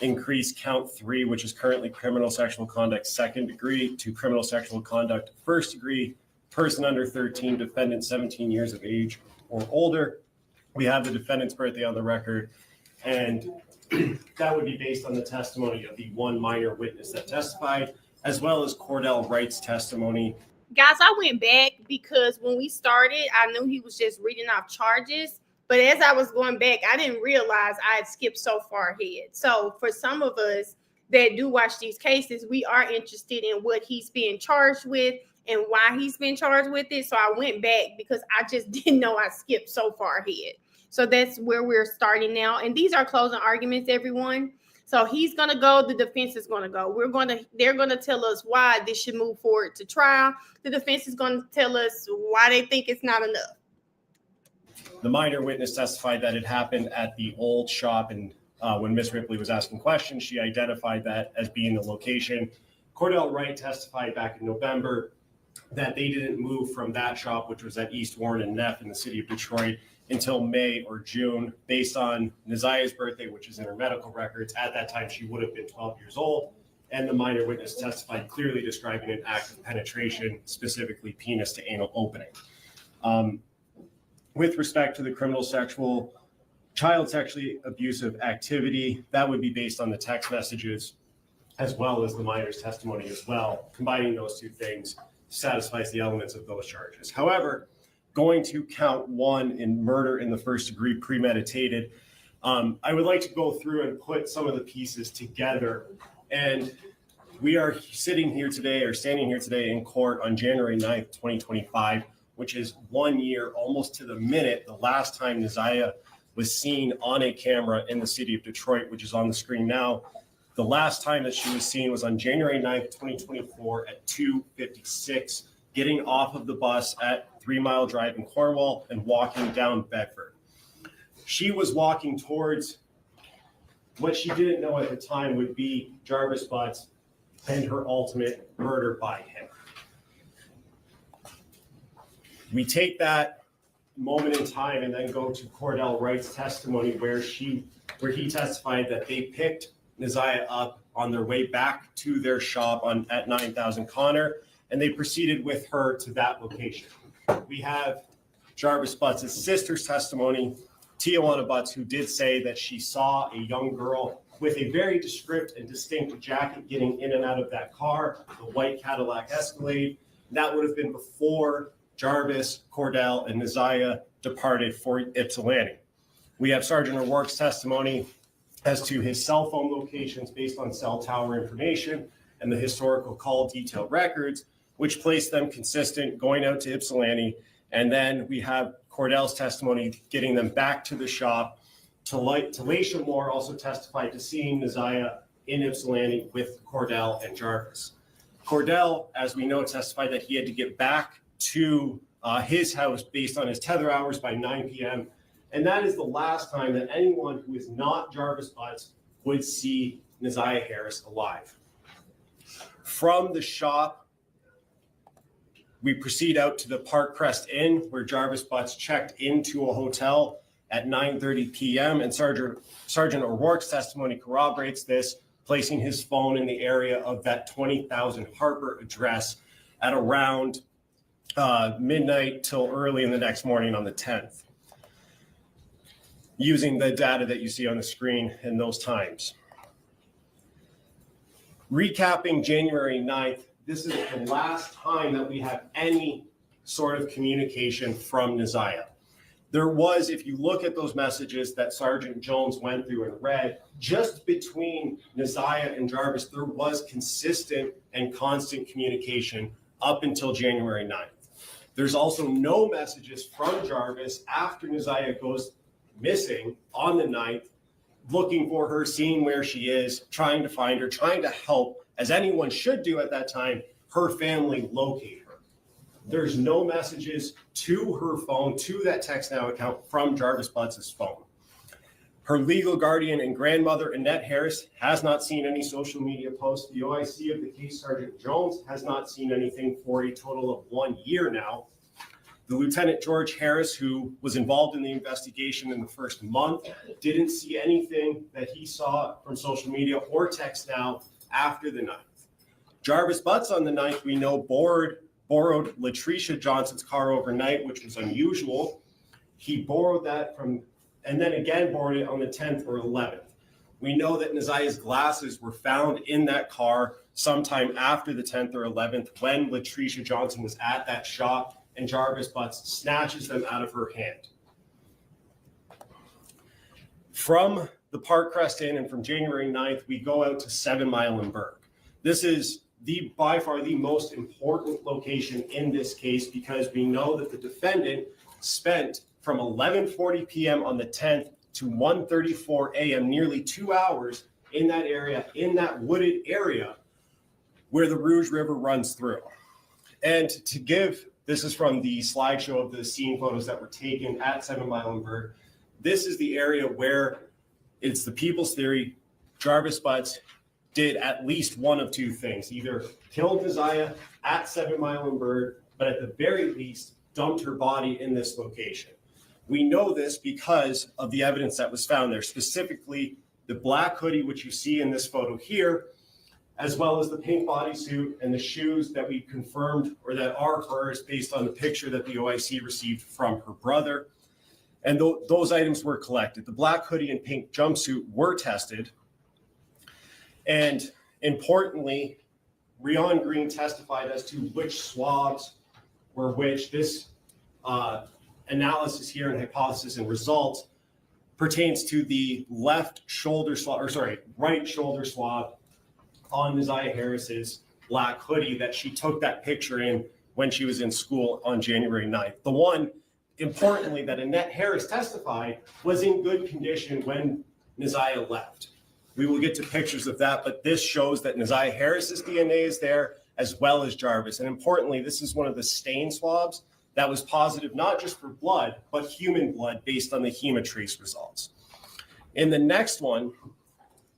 J: increase count 3, which is currently criminal sexual conduct second degree, to criminal sexual conduct first degree, person under 13, defendant 17 years of age or older. We have the defendant's birthday on the record, and that would be based on the testimony of the one minor witness that testified, as well as Cordell Wright's testimony.
A: Guys, I went back because when we started, I knew he was just reading off charges. But as I was going back, I didn't realize I had skipped so far ahead. So for some of us that do watch these cases, we are interested in what he's being charged with and why he's been charged with it. So I went back because I just didn't know I skipped so far ahead. So that's where we're starting now. And these are closing arguments, everyone. So he's going to go. The defense is going to go. They're going to tell us why this should move forward to trial. The defense is going to tell us why they think it's not enough.
J: The minor witness testified that it happened at the old shop. And when Ms. Ripley was asking questions, she identified that as being the location. Cordell Wright testified back in November that they didn't move from that shop, which was at East Warren and Neff in the city of Detroit, until May or June, based on Naziah's birthday, which is in her medical records. At that time, she would have been 12 years old. And the minor witness testified clearly describing an act of penetration, specifically penis to anal opening. With respect to the criminal sexual, child sexually abusive activity, that would be based on the text messages, as well as the minor's testimony as well. Combining those two things satisfies the elements of those charges. However, going to count 1 in murder in the first degree premeditated, I would like to go through and put some of the pieces together. And we are sitting here today or standing here today in court on January 9th, 2025, which is 1 year, almost to the minute, the last time Naziah was seen on a camera in the city of Detroit, which is on the screen now. The last time that she was seen was on January 9th, 2024 at 2:56, getting off of the bus at 3 Mile Drive in Cornwall and walking down Bedford. She was walking towards what she didn't know at the time would be Jarvis Butts and her ultimate murder by him. We take that moment in time and then go to Cordell Wright's testimony where he testified that they picked Naziah up on their way back to their shop at 9000 Connor, and they proceeded with her to that location. We have Jarvis Butts' sister's testimony, Tijuana Butts, who did say that she saw a young girl with a very descriptive and distinct jacket getting in and out of that car, the white Cadillac Escalade. That would have been before Jarvis, Cordell, and Naziah departed for Ypsilanti. We have Sergeant O'Rourke's testimony as to his cell phone locations based on cell tower information and the historical call detail records, which placed them consistent going out to Ypsilanti. And then we have Cordell's testimony getting them back to the shop. Talasha Moore also testified to seeing Naziah in Ypsilanti with Cordell and Jarvis. Cordell, as we know, testified that he had to get back to his house based on his tether hours by 9 p.m. And that is the last time that anyone who is not Jarvis Butts would see Naziah Harris alive. From the shop, we proceed out to the Park Crest Inn, where Jarvis Butts checked into a hotel at 9:30 p.m. And Sergeant O'Rourke's testimony corroborates this, placing his phone in the area of that 20,000 Harper address at around midnight till early in the next morning on the 10th. using the data that you see on the screen in those times. Recapping January 9th, this is the last time that we have any sort of communication from Neziah. There was, if you look at those messages that Sergeant Jones went through and read, just between Neziah and Jarvis, there was consistent and constant communication up until January 9th. There's also no messages from Jarvis after Neziah goes missing on the 9th, looking for her, seeing where she is, trying to find her, trying to help, as anyone should do at that time, her family locate her. There's no messages to her phone, to that Text Now account from Jarvis Butts' phone. Her legal guardian and grandmother, Annette Harris, has not seen any social media posts. The OIC of the case, Sergeant Jones, has not seen anything for a total of 1 year now. The Lieutenant George Harris, who was involved in the investigation in the first month, didn't see anything that he saw from social media or Text Now after the 9th. Jarvis Butts on the 9th, we know, borrowed Latricia Johnson's car overnight, which was unusual. He borrowed that from, and then again borrowed it on the 10th or 11th. We know that Neziah's glasses were found in that car sometime after the 10th or 11th when Latricia Johnson was at that shop, and Jarvis Butts snatches them out of her hand. From the Park Crest Inn and from January 9th, we go out to 7 Mile and Berg. This is by far the most important location in this case because we know that the defendant spent from 11:40 p.m. on the 10th to 1:34 a.m., nearly 2 hours in that area, in that wooded area where the Rouge River runs through. And to give, this is from the slideshow of the scene photos that were taken at 7 Mile and Berg. This is the area where it's the people's theory Jarvis Butts did at least one of two things, either killed Neziah at 7 Mile and Berg, but at the very least dumped her body in this location. We know this because of the evidence that was found there, specifically the black hoodie, which you see in this photo here, as well as the pink bodysuit and the shoes that we confirmed or that are hers based on the picture that the OIC received from her brother. And those items were collected. The black hoodie and pink jumpsuit were tested. And importantly, Rion Green testified as to which swabs were which. This analysis here and hypothesis and results pertains to the right shoulder swab on Neziah Harris's black hoodie that she took that picture in when she was in school on January 9th. The one, importantly, that Annette Harris testified was in good condition when Neziah left. We will get to pictures of that, but this shows that Neziah Harris's DNA is there as well as Jarvis. And importantly, this is one of the stain swabs that was positive, not just for blood, but human blood based on the hemotrace results. In the next one,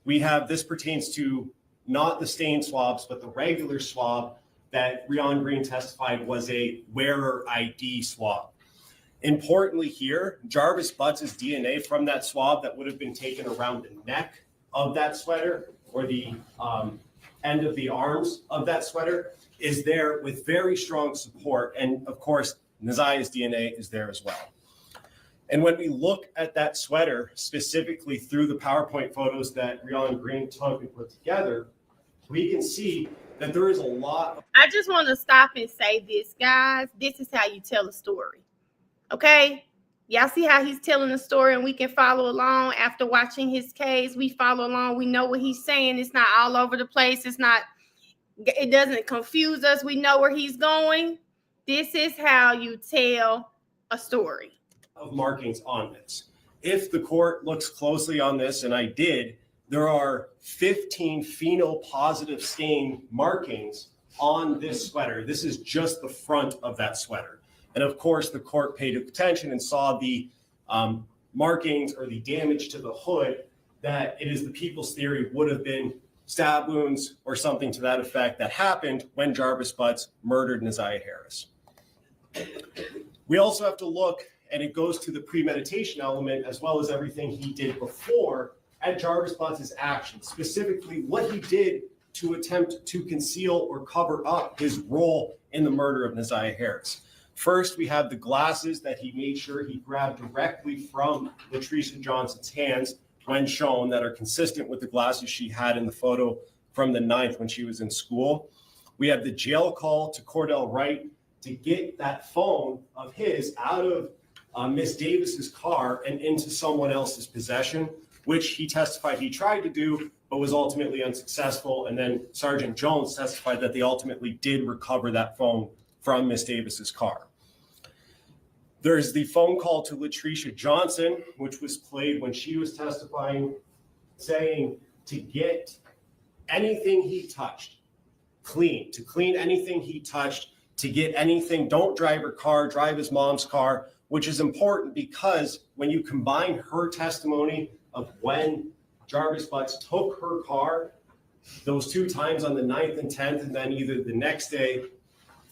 J: we have, this pertains to not the stain swabs, but the regular swab that Rion Green testified was a wearer ID swab. Importantly here, Jarvis Butts' DNA from that swab that would have been taken around the neck of that sweater or the end of the arms of that sweater is there with very strong support. And of course, Neziah's DNA is there as well. And when we look at that sweater specifically through the PowerPoint photos that Rion Green took and put together, we can see that there is a lot.
A: I just want to stop and say this, guys. This is how you tell a story. Okay? Y'all see how he's telling the story and we can follow along after watching his case. We follow along. We know what he's saying. It's not all over the place. It doesn't confuse us. We know where he's going. This is how you tell a story.
J: Of markings on this. If the court looks closely on this, and I did, there are 15 phenol positive stain markings on this sweater. This is just the front of that sweater. And of course, the court paid attention and saw the markings or the damage to the hood, that it is the people's theory would have been stab wounds or something to that effect that happened when Jarvis Butts murdered Neziah Harris. We also have to look, and it goes to the premeditation element as well as everything he did before at Jarvis Butts' actions, specifically what he did to attempt to conceal or cover up his role in the murder of Neziah Harris. First, we have the glasses that he made sure he grabbed directly from Latricia Johnson's hands when shown, that are consistent with the glasses she had in the photo from the 9th when she was in school. We have the jail call to Cordell Wright to get that phone of his out of Miss Davis's car and into someone else's possession, which he testified he tried to do, but was ultimately unsuccessful. And then Sergeant Jones testified that they ultimately did recover that phone from Miss Davis's car. There's the phone call to Latricia Johnson, which was played when she was testifying, saying to get anything he touched clean, to clean anything he touched, to get anything, don't drive her car, drive his mom's car, which is important because when you combine her testimony of when Jarvis Butts took her car, those 2 times on the 9th and 10th, and then either the next day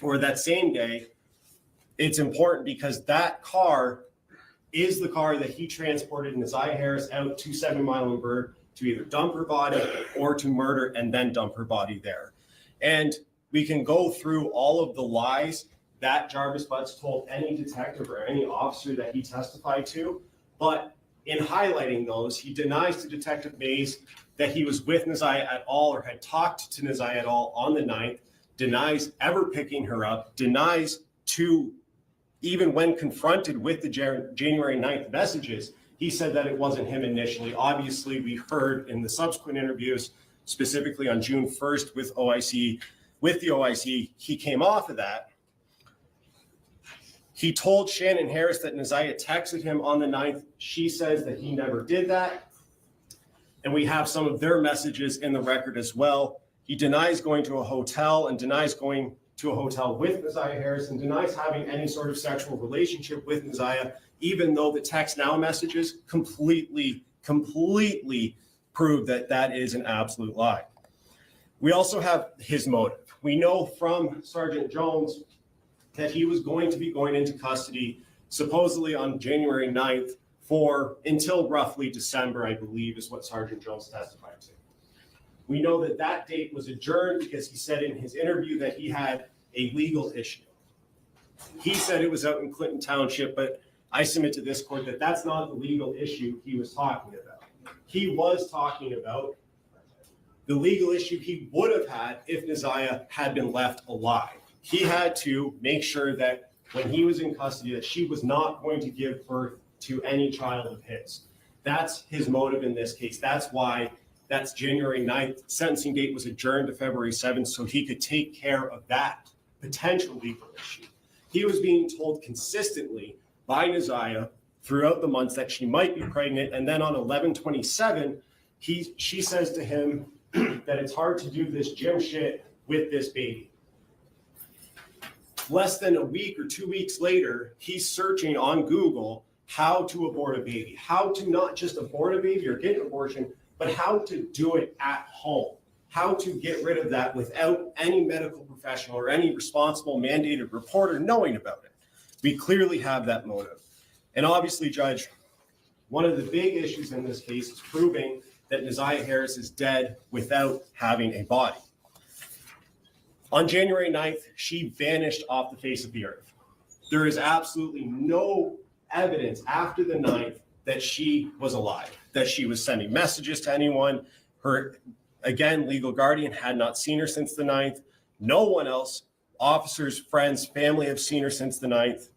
J: or that same day, it's important because that car is the car that he transported Neziah Harris out to 7 Mile and Bird to either dump her body or to murder and then dump her body there. And we can go through all of the lies that Jarvis Butts told any detective or any officer that he testified to, but in highlighting those, he denies to Detective Mays that he was with Neziah at all or had talked to Neziah at all on the 9th, denies ever picking her up, denies to, even when confronted with the January 9th messages, he said that it wasn't him initially. Obviously, we heard in the subsequent interviews, specifically on June 1st with the OIC, he came off of that. He told Shannon Harris that Neziah texted him on the 9th. She says that he never did that. And we have some of their messages in the record as well. He denies going to a hotel and denies going to a hotel with Neziah Harris and denies having any sort of sexual relationship with Neziah, even though the text now messages completely prove that that is an absolute lie. We also have his motive. We know from Sergeant Jones that he was going to be going into custody supposedly on January 9th for until roughly December, I believe, is what Sergeant Jones testified to. We know that that date was adjourned because he said in his interview that he had a legal issue. He said it was out in Clinton Township, but I submit to this court that that's not the legal issue he was talking about. He was talking about the legal issue he would have had if Neziah had been left alive. He had to make sure that when he was in custody that she was not going to give birth to any child of his. That's his motive in this case. That's why that's January 9th. Sentencing date was adjourned to February 7th so he could take care of that potential legal issue. He was being told consistently by Neziah throughout the months that she might be pregnant, and then on 11/27, she says to him that it's hard to do this gym shit with this baby. Less than a week or 2 weeks later, he's searching on Google how to abort a baby, how to not just abort a baby or get an abortion, but how to do it at home, how to get rid of that without any medical professional or any responsible mandated reporter knowing about it. We clearly have that motive. And obviously, Judge, one of the big issues in this case is proving that Neziah Harris is dead without having a body. On January 9th, she vanished off the face of the earth. There is absolutely no evidence after the 9th that she was alive, that she was sending messages to anyone. Her, again, legal guardian had not seen her since the 9th. No one else, officers, friends, family have seen her since the 9th.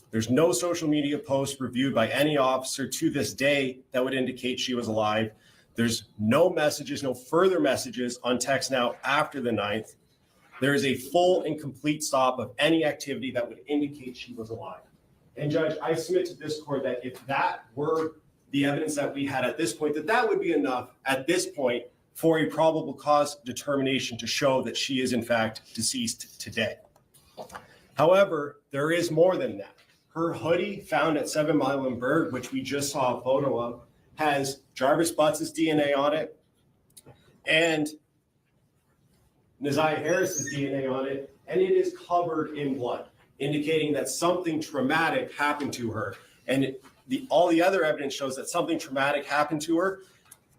J: There's no social media post reviewed by any officer to this day that would indicate she was alive. There's no messages, no further messages on text now after the 9th. There is a full and complete stop of any activity that would indicate she was alive. And Judge, I submit to this court that if that were the evidence that we had at this point, that would be enough at this point for a probable cause determination to show that she is in fact deceased today. However, there is more than that. Her hoodie found at 7 Mile and Bird, which we just saw a photo of, has Jarvis Butts' DNA on it and Neziah Harris's DNA on it, and it is covered in blood, indicating that something traumatic happened to her. And all the other evidence shows that something traumatic happened to her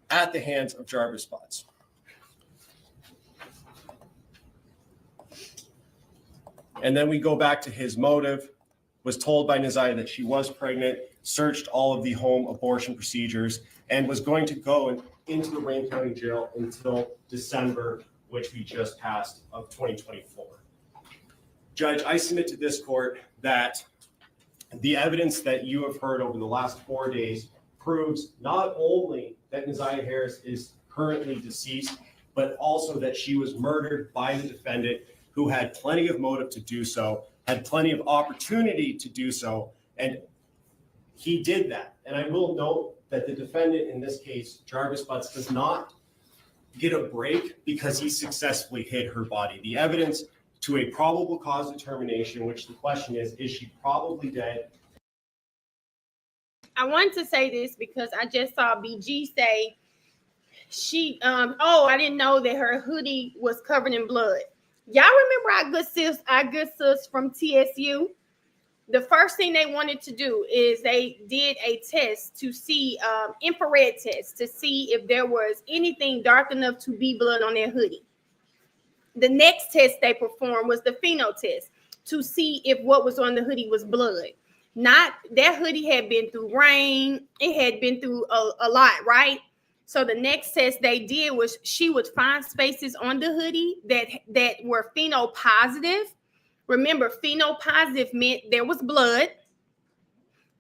J: at the hands of Jarvis Butts. And then we go back to his motive. was told by Neziah that she was pregnant, searched all of the home abortion procedures, and was going to go into the Wayne County Jail until December, which we just passed, of 2024. Judge, I submit to this court that the evidence that you have heard over the last 4 days proves not only that Neziah Harris is currently deceased, but also that she was murdered by the defendant, who had plenty of motive to do so, had plenty of opportunity to do so, and he did that. And I will note that the defendant in this case, Jarvis Butts, does not get a break because he successfully hid her body. The evidence to a probable cause determination, which the question is she probably dead?
A: I wanted to say this because I just saw BG say I didn't know that her hoodie was covered in blood. Y'all remember our good sis from TSU? The first thing they wanted to do is they did a test to see, infrared test, to see if there was anything dark enough to be blood on their hoodie. The next test they performed was the pheno test to see if what was on the hoodie was blood. Not that hoodie had been through rain. It had been through a lot, right? So the next test they did was she would find spaces on the hoodie that were pheno positive. Remember, pheno positive meant there was blood.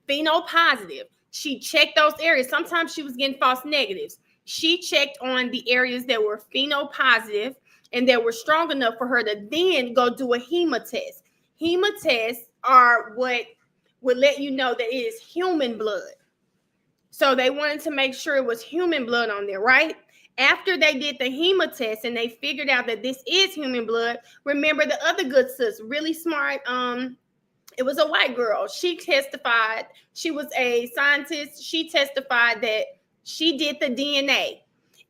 A: Pheno positive. She checked those areas. Sometimes she was getting false negatives. She checked on the areas that were pheno positive and that were strong enough for her to then go do a hema test. Hema tests are what would let you know that it is human blood. So they wanted to make sure it was human blood on there, right? After they did the hema test and they figured out that this is human blood, remember the other good sis, really smart, it was a white girl. She testified, she was a scientist. She testified that she did the DNA.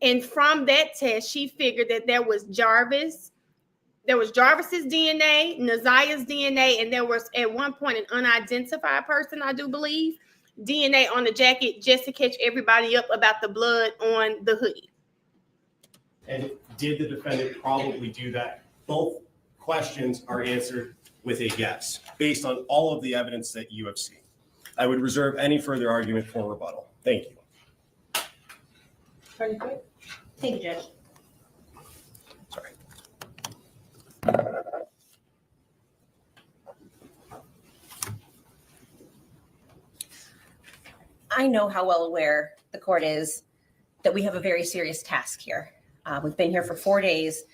A: And from that test, she figured that there was Jarvis's DNA, Neziah's DNA, and there was at one point an unidentified person, I do believe, DNA on the jacket just to catch everybody up about the blood on the hoodie.
J: And did the defendant probably do that? Both questions are answered with a yes, based on all of the evidence that you have seen. I would reserve any further argument for rebuttal. Thank you.
K: Thank you, Judge.
J: Sorry.
R: I know how well aware the court is that we have a very serious task here. We've been here for 4 days,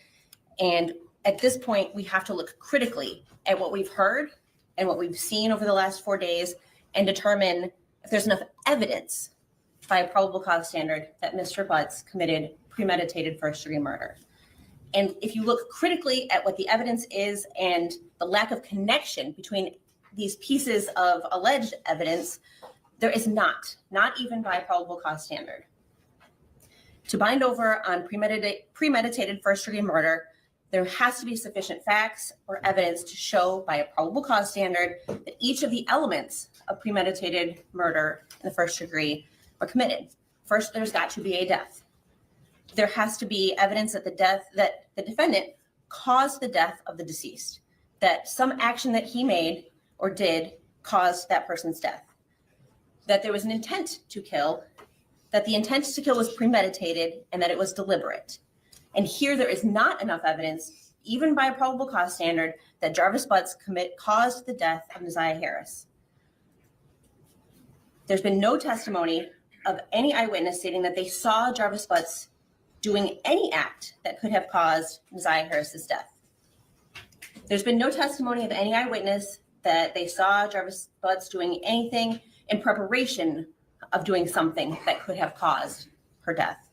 R: and at this point, we have to look critically at what we've heard and what we've seen over the last 4 days and determine if there's enough evidence by a probable cause standard that Mr. Butts committed premeditated first-degree murder. And if you look critically at what the evidence is and the lack of connection between these pieces of alleged evidence, there is not even by a probable cause standard. To bind over on premeditated first-degree murder, there has to be sufficient facts or evidence to show by a probable cause standard that each of the elements of premeditated murder in the first degree were committed. First, there's got to be a death. There has to be evidence that the defendant caused the death of the deceased, that some action that he made or did caused that person's death, that there was an intent to kill, that the intent to kill was premeditated, and that it was deliberate. And here there is not enough evidence, even by a probable cause standard, that Jarvis Butts caused the death of Neziah Harris. There's been no testimony of any eyewitness stating that they saw Jarvis Butts doing any act that could have caused Neziah Harris's death. There's been no testimony of any eyewitness that they saw Jarvis Butts doing anything in preparation of doing something that could have caused her death.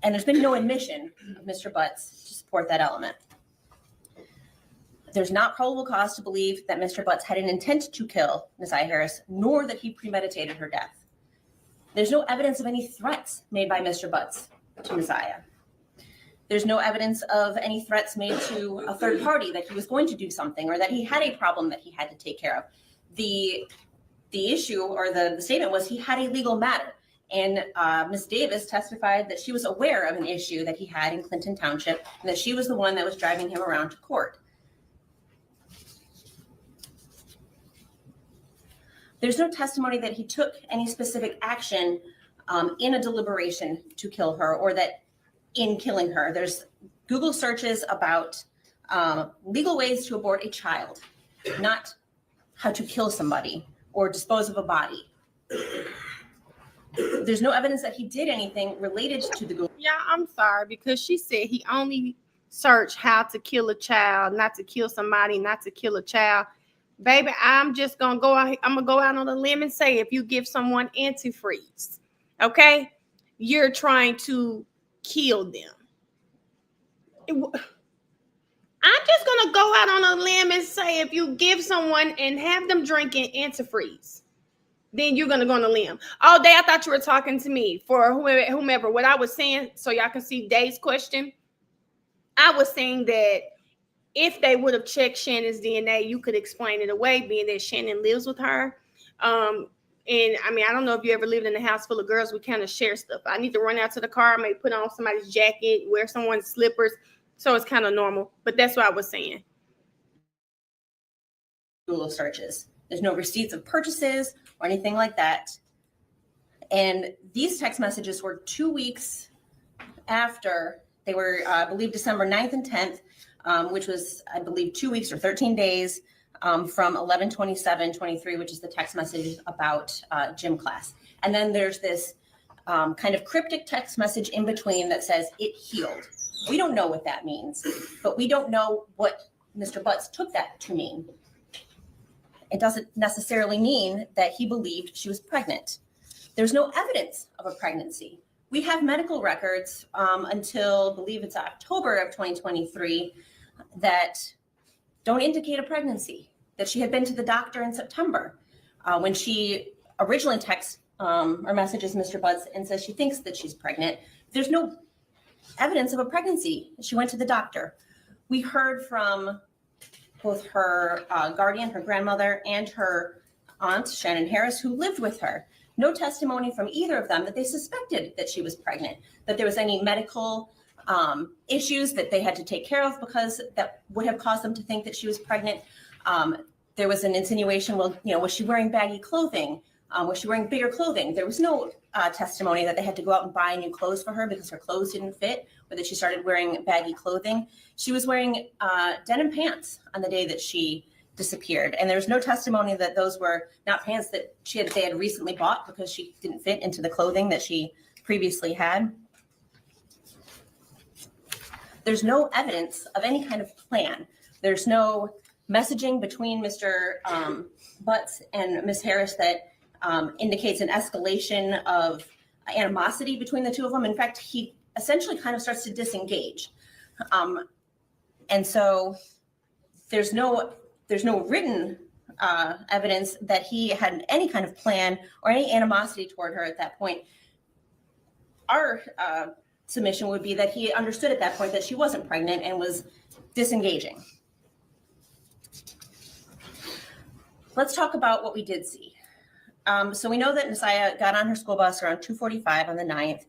R: And there's been no admission of Mr. Butts to support that element. There's not probable cause to believe that Mr. Butts had an intent to kill Neziah Harris, nor that he premeditated her death. There's no evidence of any threats made by Mr. Butts to Neziah. There's no evidence of any threats made to a third party that he was going to do something or that he had a problem that he had to take care of. The issue or the statement was he had a legal matter. And Ms. Davis testified that she was aware of an issue that he had in Clinton Township and that she was the one that was driving him around to court. There's no testimony that he took any specific action in a deliberation to kill her, or that in killing her. There's Google searches about legal ways to abort a child, not how to kill somebody or dispose of a body. There's no evidence that he did anything related to the Google.
A: Yeah, I'm sorry, because she said he only searched how to kill a child, not to kill somebody, not to kill a child. Baby, I'm just gonna go out. I'm gonna go out on a limb and say, if you give someone antifreeze, okay, you're trying to kill them. I'm just gonna go out on a limb and say, if you give someone and have them drinking antifreeze, then you're gonna go on a limb. All day I thought you were talking to me. For whomever, what I was saying, so y'all can see Dave's question, I was saying that if they would have checked Shannon's DNA, you could explain it away, being that Shannon lives with her. And I mean, I don't know if you ever lived in a house full of girls. We kind of share stuff. I need to run out to the car, maybe put on somebody's jacket, wear someone's slippers. So it's kind of normal. But that's what I was saying.
R: Google searches. There's no receipts of purchases or anything like that. And these text messages were 2 weeks after. They were, I believe, December 9th and 10th, which was, I believe, 2 weeks or 13 days from 11/27/23, which is the text message about gym class. And then there's this kind of cryptic text message in between that says it healed. We don't know what that means, but we don't know what Mr. Butts took that to mean. It doesn't necessarily mean that he believed she was pregnant. There's no evidence of a pregnancy. We have medical records until, I believe it's October of 2023, that don't indicate a pregnancy, that she had been to the doctor in September when she originally texts or messages Mr. Butts and says she thinks that she's pregnant. There's no evidence of a pregnancy. She went to the doctor. We heard from both her guardian, her grandmother, and her aunt, Shannon Harris, who lived with her. No testimony from either of them that they suspected that she was pregnant, that there was any medical issues that they had to take care of because that would have caused them to think that she was pregnant. There was an insinuation, well, was she wearing baggy clothing? Was she wearing bigger clothing? There was no testimony that they had to go out and buy new clothes for her because her clothes didn't fit, or that she started wearing baggy clothing. She was wearing denim pants on the day that she disappeared. And there's no testimony that those were not pants that they had recently bought because she didn't fit into the clothing that she previously had. There's no evidence of any kind of plan. There's no messaging between Mr. Butts and Ms. Harris that indicates an escalation of animosity between the two of them. In fact, he essentially kind of starts to disengage. And so there's no written evidence that he had any kind of plan or any animosity toward her at that point. Our submission would be that he understood at that point that she wasn't pregnant and was disengaging. Let's talk about what we did see. So we know that Nasiah got on her school bus around 2:45 on the 9th.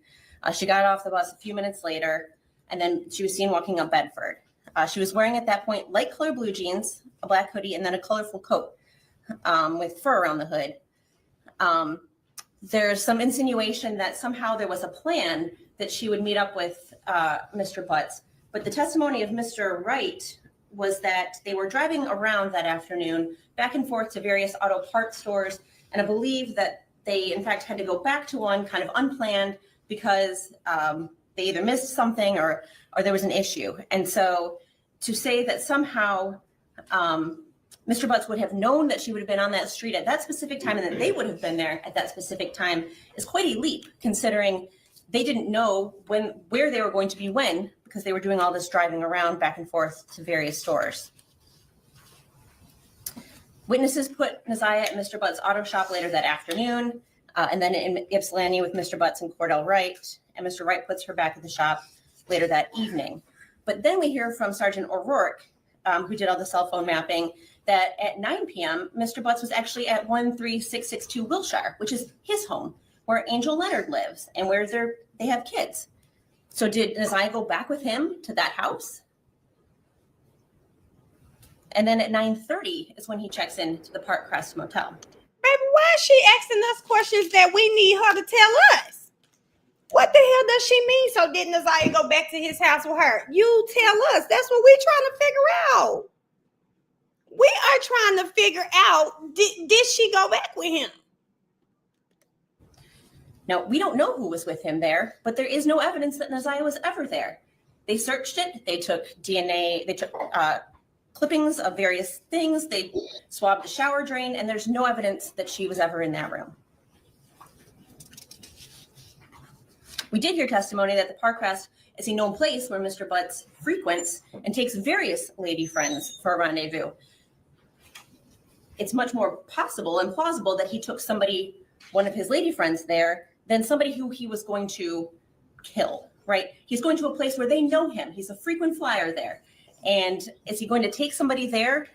R: She got off the bus a few minutes later, and then she was seen walking up Bedford. She was wearing at that point light color blue jeans, a black hoodie, and then a colorful coat with fur around the hood. There's some insinuation that somehow there was a plan that she would meet up with Mr. Butts. But the testimony of Mr. Wright was that they were driving around that afternoon back and forth to various auto parts stores. And I believe that they, in fact, had to go back to one kind of unplanned because they either missed something or there was an issue. And so to say that somehow Mr. Butts would have known that she would have been on that street at that specific time and that they would have been there at that specific time is quite a leap, considering they didn't know where they were going to be when, because they were doing all this driving around back and forth to various stores. Witnesses put Nasiah at Mr. Butts' auto shop later that afternoon, and then in Ypsilanti with Mr. Butts and Cordell Wright, and Mr. Wright puts her back at the shop later that evening. But then we hear from Sergeant O'Rourke, who did all the cell phone mapping, that at 9 p.m., Mr. Butts was actually at 13662 Wilshire, which is his home, where Angel Leonard lives and where they have kids. So did Nasiah go back with him to that house? And then at 9:30 is when he checks in to the Park Crest Motel.
A: Baby, Baby, why is she asking us questions that we need her to tell us? What the hell does she mean? So did Naziah go back to his house with her? You tell us. That's what we're trying to figure out. We are trying to figure out, did she go back with him?
R: Now, we don't know who was with him there, but there is no evidence that Naziah was ever there. They searched it. They took DNA. They took clippings of various things. They swabbed the shower drain, and there's no evidence that she was ever in that room. We did hear testimony that the park rest is a known place where Mr. Butts frequents and takes various lady friends for a rendezvous. It's much more possible and plausible that he took somebody, one of his lady friends there, than somebody who he was going to kill, right? He's going to a place where they know him. He's a frequent flyer there. And is he going to take somebody there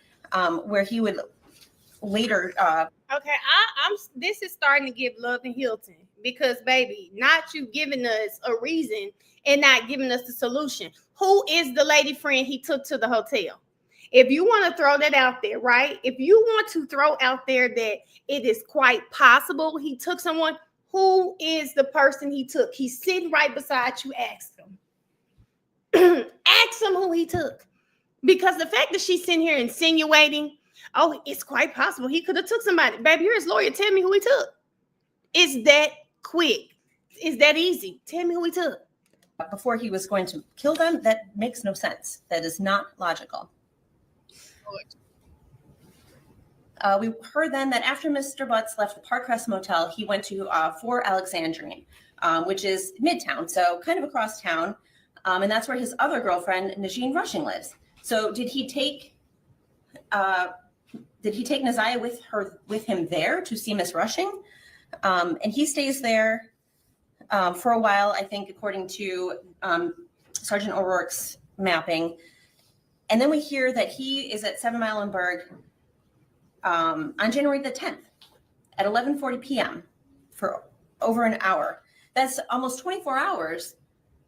R: where he would later...
A: Okay, this is starting to give Love and Hilton because, baby, not you giving us a reason and not giving us the solution. Who is the lady friend he took to the hotel? If you want to throw that out there, right? If you want to throw out there that it is quite possible he took someone, who is the person he took? He's sitting right beside you. Ask him. Ask him who he took. Because the fact that she's sitting here insinuating, oh, it's quite possible he could have took somebody. Baby, you're his lawyer. Tell me who he took. It's that quick. It's that easy. Tell me who he took.
R: Before he was going to kill them, that makes no sense. That is not logical. We heard then that after Mr. Butts left the Parkrest Motel, he went to 4 Alexandrine, which is Midtown, so kind of across town. And that's where his other girlfriend, Najeen Rushing, lives. So did he take Naziah with him there to see Miss Rushing? And he stays there for a while, I think, according to Sergeant O'Rourke's mapping. And then we hear that he is at 7 Mile and Berg on January the 10th at 11:40 p.m. for over an hour. That's almost 24 hours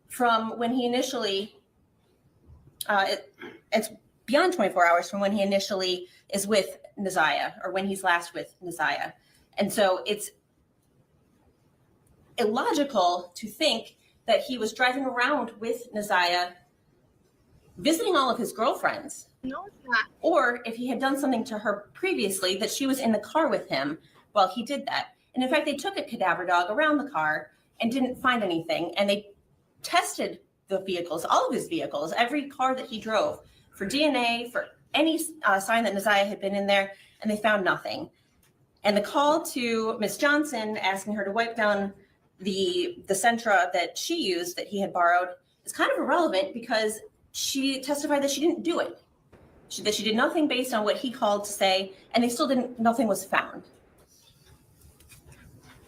R: from when he initially, it's beyond 24 hours from when he initially is with Naziah or when he's last with Naziah. And so it's illogical to think that he was driving around with Naziah, visiting all of his girlfriends.
A: No, it's not.
R: Or if he had done something to her previously, that she was in the car with him while he did that. And in fact, they took a cadaver dog around the car and didn't find anything. And they tested the vehicles, all of his vehicles, every car that he drove for DNA, for any sign that Naziah had been in there, and they found nothing. And the call to Miss Johnson asking her to wipe down the Sentra that she used that he had borrowed is kind of irrelevant because she testified that she didn't do it. That she did nothing based on what he called to say, and they still nothing was found.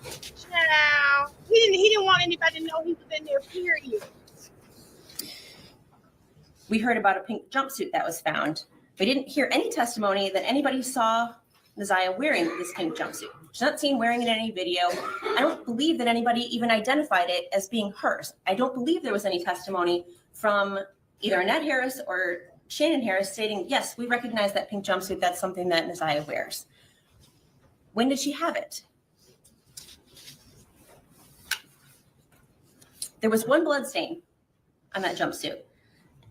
A: Child, he didn't want anybody to know he was in there, period.
R: We heard about a pink jumpsuit that was found. We didn't hear any testimony that anybody saw Naziah wearing this pink jumpsuit. She's not seen wearing it in any video. I don't believe that anybody even identified it as being hers. I don't believe there was any testimony from either Annette Harris or Shannon Harris stating, yes, we recognize that pink jumpsuit. That's something that Naziah wears. When did she have it? There was one blood stain on that jumpsuit.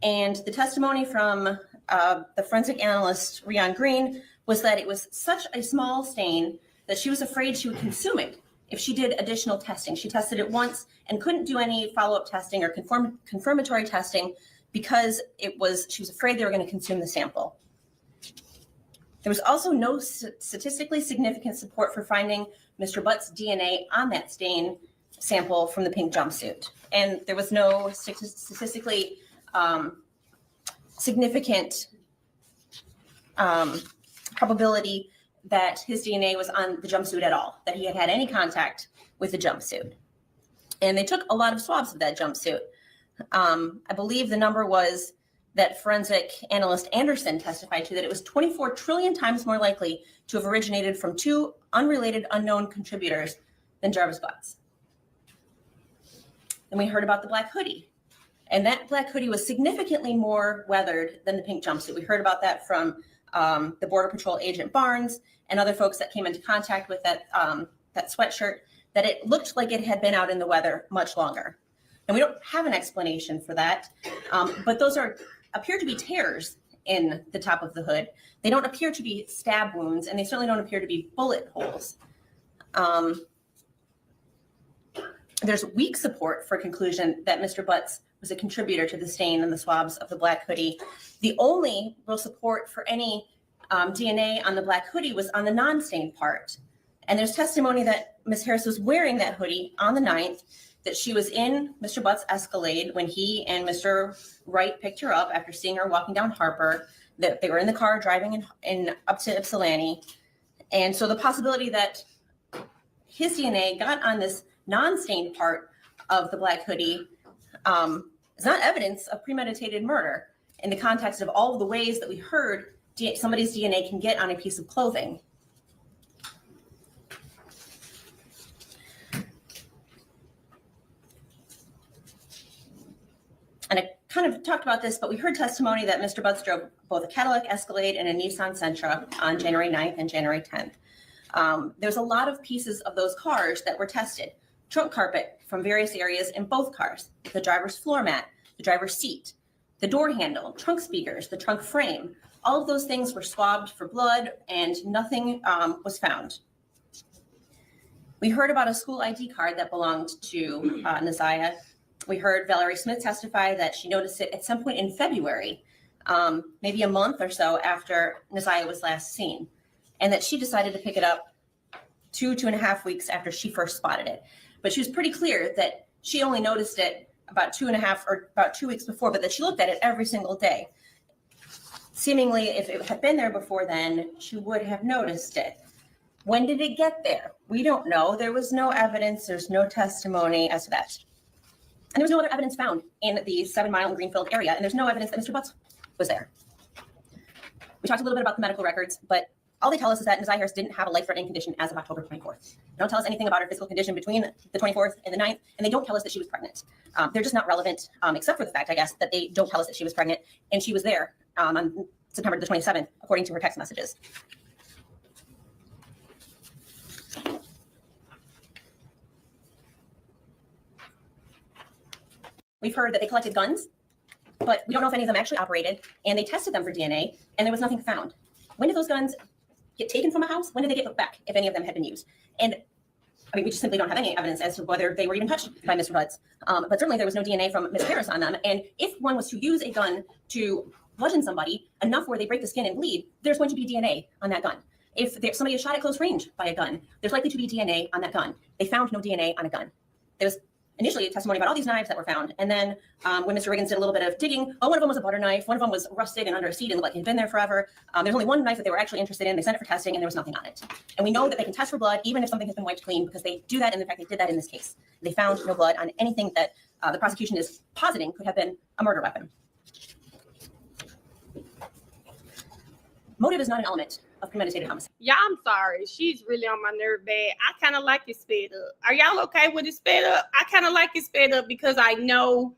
R: And the testimony from the forensic analyst, Rion Green, was that it was such a small stain that she was afraid she would consume it if she did additional testing. She tested it once and couldn't do any follow-up testing or confirmatory testing because she was afraid they were going to consume the sample. There was also no statistically significant support for finding Mr. Butt's DNA on that stain sample from the pink jumpsuit. And there was no statistically significant probability that his DNA was on the jumpsuit at all, that he had had any contact with the jumpsuit. And they took a lot of swabs of that jumpsuit. I believe the number was that forensic analyst Anderson testified to, that it was 24 trillion times more likely to have originated from 2 unrelated unknown contributors than Jarvis Butts. Then we heard about the black hoodie. And that black hoodie was significantly more weathered than the pink jumpsuit. We heard about that from the Border Patrol agent Barnes and other folks that came into contact with that sweatshirt, that it looked like it had been out in the weather much longer. And we don't have an explanation for that, but those appear to be tears in the top of the hood. They don't appear to be stab wounds, and they certainly don't appear to be bullet holes. There's weak support for conclusion that Mr. Butts was a contributor to the stain and the swabs of the black hoodie. The only real support for any DNA on the black hoodie was on the non-stained part. And there's testimony that Ms. Harris was wearing that hoodie on the 9th, that she was in Mr. Butts' Escalade when he and Mr. Wright picked her up after seeing her walking down Harper, that they were in the car driving in up to Ypsilanti. And so the possibility that his DNA got on this non-stained part of the black hoodie is not evidence of premeditated murder in the context of all of the ways that we heard somebody's DNA can get on a piece of clothing. And I kind of talked about this, but we heard testimony that Mr. Butts drove both a Cadillac Escalade and a Nissan Sentra on January 9th and January 10th. There's a lot of pieces of those cars that were tested. Trunk carpet from various areas in both cars, the driver's floor mat, the driver's seat, the door handle, trunk speakers, the trunk frame. All of those things were swabbed for blood and nothing was found. We heard about a school ID card that belonged to Naziah. We heard Valerie Smith testify that she noticed it at some point in February, maybe a month or so after Naziah was last seen, and that she decided to pick it up 2.5 weeks after she first spotted it. But she was pretty clear that she only noticed it about 2.5 or about 2 weeks before, but that she looked at it every single day. Seemingly, if it had been there before then, she would have noticed it. When did it get there? We don't know. There was no evidence. There's no testimony as to that. And there was no other evidence found in the 7 Mile and Greenfield area, and there's no evidence that Mr. Butts was there. We talked a little bit about the medical records, but all they tell us is that Naziah Harris didn't have a life-threatening condition as of October 24th. They don't tell us anything about her physical condition between the 24th and the 9th, and they don't tell us that she was pregnant. They're just not relevant, except for the fact, I guess, that they don't tell us that she was pregnant, and she was there on September the 27th, according to her text messages. We've heard that they collected guns, but we don't know if any of them actually operated, and they tested them for DNA, and there was nothing found. When did those guns get taken from a house? When did they get put back, if any of them had been used? And I mean, we just simply don't have any evidence as to whether they were even touched by Mr. Butts. But certainly there was no DNA from Ms. Harris on them. And if one was to use a gun to bludgeon somebody enough where they break the skin and bleed, there's going to be DNA on that gun. If somebody is shot at close range by a gun, there's likely to be DNA on that gun. They found no DNA on a gun. There was initially a testimony about all these knives that were found. And then when Mr. Riggins did a little bit of digging, one of them was a butter knife. One of them was rusted and under a seat and like it had been there forever. There's only one knife that they were actually interested in. They sent it for testing and there was nothing on it. And we know that they can test for blood even if something has been wiped clean because they do that. And in fact, they did that in this case. They found no blood on anything that the prosecution is positing could have been a murder weapon. Motive is not an element of premeditated homicide.
A: Y'all, I'm sorry. She's really on my nerve bad. I kind of like it sped up. Are y'all okay with it sped up? I kind of like it sped up because I know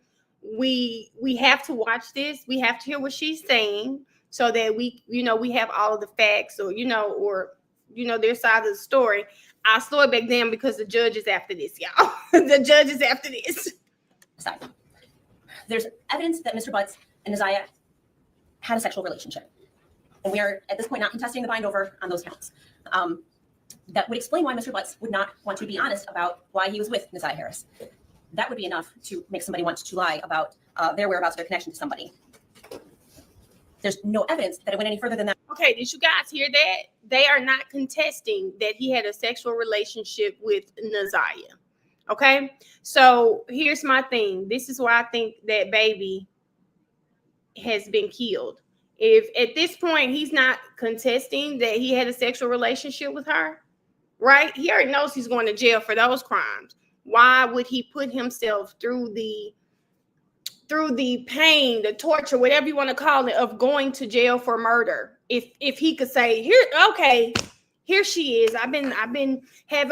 A: we have to watch this. We have to hear what she's saying so that we have all of the facts or their side of the story. I'll slow it back down because the judge is after this, y'all. The judge is after this.
R: Aside. There's evidence that Mr. Butts and Naziah had a sexual relationship. And we are, at this point, not contesting the bind over on those counts. That would explain why Mr. Butts would not want to be honest about why he was with Naziah Harris. That would be enough to make somebody want to lie about their whereabouts, their connection to somebody. There's no evidence that it went any further than that.
A: Okay, did you guys hear that? They are not contesting that he had a sexual relationship with Naziah. Okay, so here's my thing. This is why I think that baby has been killed. If at this point he's not contesting that he had a sexual relationship with her, right? He already knows he's going to jail for those crimes. Why would he put himself through the pain, the torture, whatever you want to call it, of going to jail for murder? If he could say, here she is. I've been having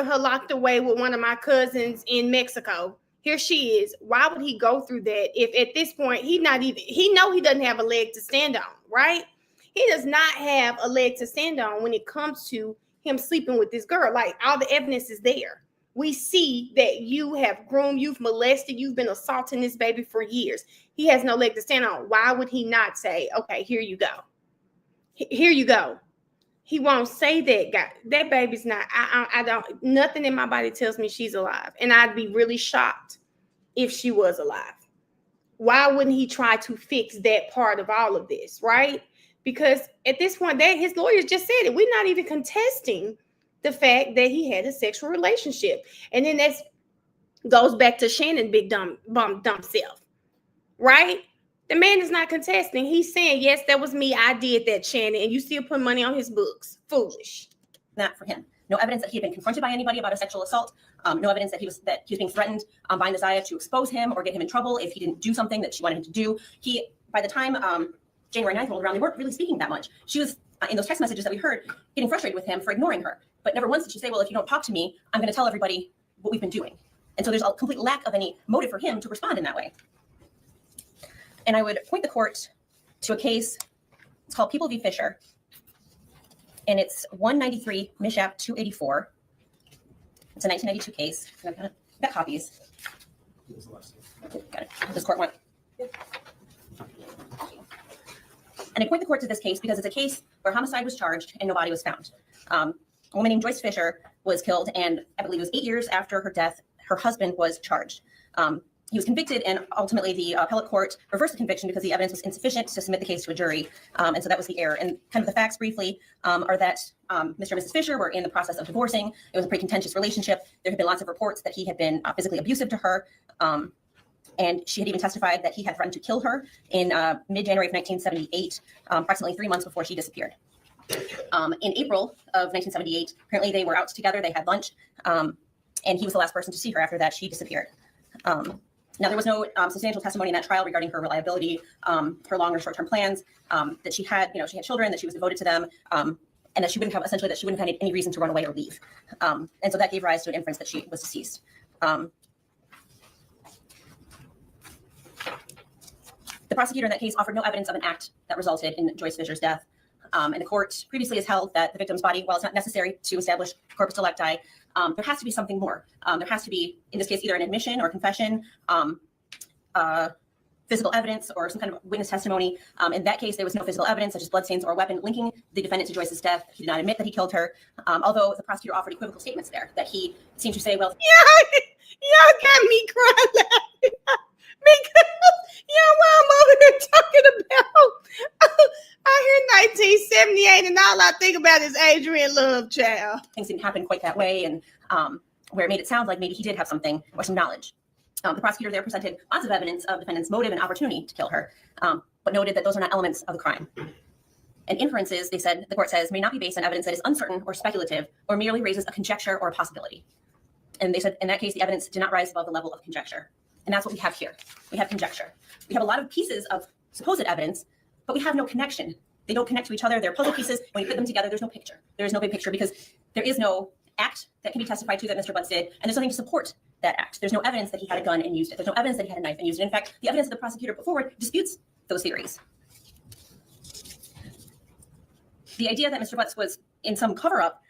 A: her locked away with one of my cousins in Mexico. Here she is. Why would he go through that if at this point he know he doesn't have a leg to stand on, right? He does not have a leg to stand on when it comes to him sleeping with this girl. Like, all the evidence is there. We see that you have groomed, you've molested, you've been assaulting this baby for years. He has no leg to stand on. Why would he not say, okay, here you go. Here you go. He won't say that. God, that baby's not, I don't, nothing in my body tells me she's alive. And I'd be really shocked if she was alive. Why wouldn't he try to fix that part of all of this, right? Because at this point, his lawyers just said it. We're not even contesting the fact that he had a sexual relationship. And then that goes back to Shannon big dumb self, right? The man is not contesting. He's saying, yes, that was me. I did that, Shannon. And you still put money on his books. Foolish.
R: That for him. No evidence that he had been confronted by anybody about a sexual assault. No evidence that he was being threatened by Neziah to expose him or get him in trouble if he didn't do something that she wanted him to do. By the time January 9th rolled around, they weren't really speaking that much. She was, in those text messages that we heard, getting frustrated with him for ignoring her. But never once did she say, well, if you don't talk to me, I'm going to tell everybody what we've been doing. And so there's a complete lack of any motive for him to respond in that way. And I would point the court to a case. It's called People v. Fisher. And it's 193 Mishap 284. It's a 1992 case. I've got copies. Got it. This court one. And I point the court to this case because it's a case where homicide was charged and no body was found. A woman named Joyce Fisher was killed, and I believe it was 8 years after her death, her husband was charged. He was convicted, and ultimately the appellate court reversed the conviction because the evidence was insufficient to submit the case to a jury. And so that was the error. And kind of the facts briefly are that Mr. and Mrs. Fisher were in the process of divorcing. It was a pretty contentious relationship. There had been lots of reports that he had been physically abusive to her. And she had even testified that he had threatened to kill her in mid-January of 1978, approximately 3 months before she disappeared. In April of 1978, apparently they were out together, they had lunch, and he was the last person to see her. After that, she disappeared. Now, there was no substantial testimony in that trial regarding her reliability, her long or short-term plans, that she had children, that she was devoted to them, and that she wouldn't have any reason to run away or leave. And so that gave rise to an inference that she was deceased. The prosecutor in that case offered no evidence of an act that resulted in Joyce Fisher's death. And the court previously has held that the victim's body, while it's not necessary to establish corpus delicti, there has to be something more. There has to be, in this case, either an admission or confession, physical evidence, or some kind of witness testimony. In that case, there was no physical evidence, such as bloodstains or a weapon linking the defendant to Joyce's death. He did not admit that he killed her, although the prosecutor offered equivocal statements there that he seemed to say, well,
A: Y'all got me crying laughing because what I'm over here talking about. I hear 1978, and all I think about is Adrian Love, child.
R: Things didn't happen quite that way, and where it made it sound like maybe he did have something or some knowledge. The prosecutor there presented lots of evidence of defendant's motive and opportunity to kill her, but noted that those are not elements of the crime. And inferences, the court says, may not be based on evidence that is uncertain or speculative or merely raises a conjecture or a possibility. And they said in that case, the evidence did not rise above the level of conjecture. And that's what we have here. We have conjecture. We have a lot of pieces of supposed evidence, but we have no connection. They don't connect to each other. They're puzzle pieces. When you put them together, there's no picture. There is no big picture because there is no act that can be testified to that Mr. Butts did, and there's nothing to support that act. There's no evidence that he had a gun and used it. There's no evidence that he had a knife and used it. In fact, the evidence that the prosecutor put forward disputes those theories. The idea that Mr. Butts was in some cover-up,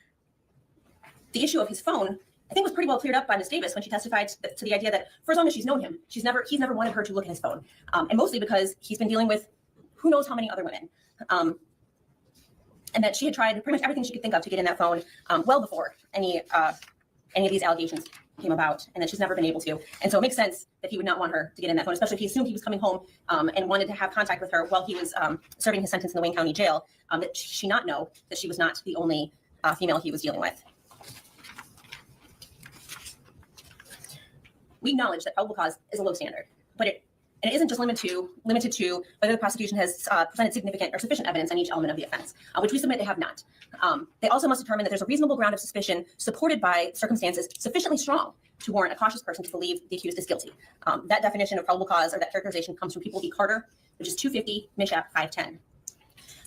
R: the issue of his phone, I think was pretty well cleared up by Ms. Davis when she testified to the idea that for as long as she's known him, he's never wanted her to look at his phone, and mostly because he's been dealing with who knows how many other women, and that she had tried pretty much everything she could think of to get in that phone well before any of these allegations came about, and that she's never been able to. And so it makes sense that he would not want her to get in that phone, especially if he assumed he was coming home and wanted to have contact with her while he was serving his sentence in the Wayne County Jail, that she not know that she was not the only female he was dealing with. We acknowledge that probable cause is a low standard, but it isn't just limited to whether the prosecution has presented significant or sufficient evidence on each element of the offense, which we submit they have not. They also must determine that there's a reasonable ground of suspicion supported by circumstances sufficiently strong to warrant a cautious person to believe the accused is guilty. That definition of probable cause, or that characterization, comes from People v. Carter, which is 250 Mishap 510.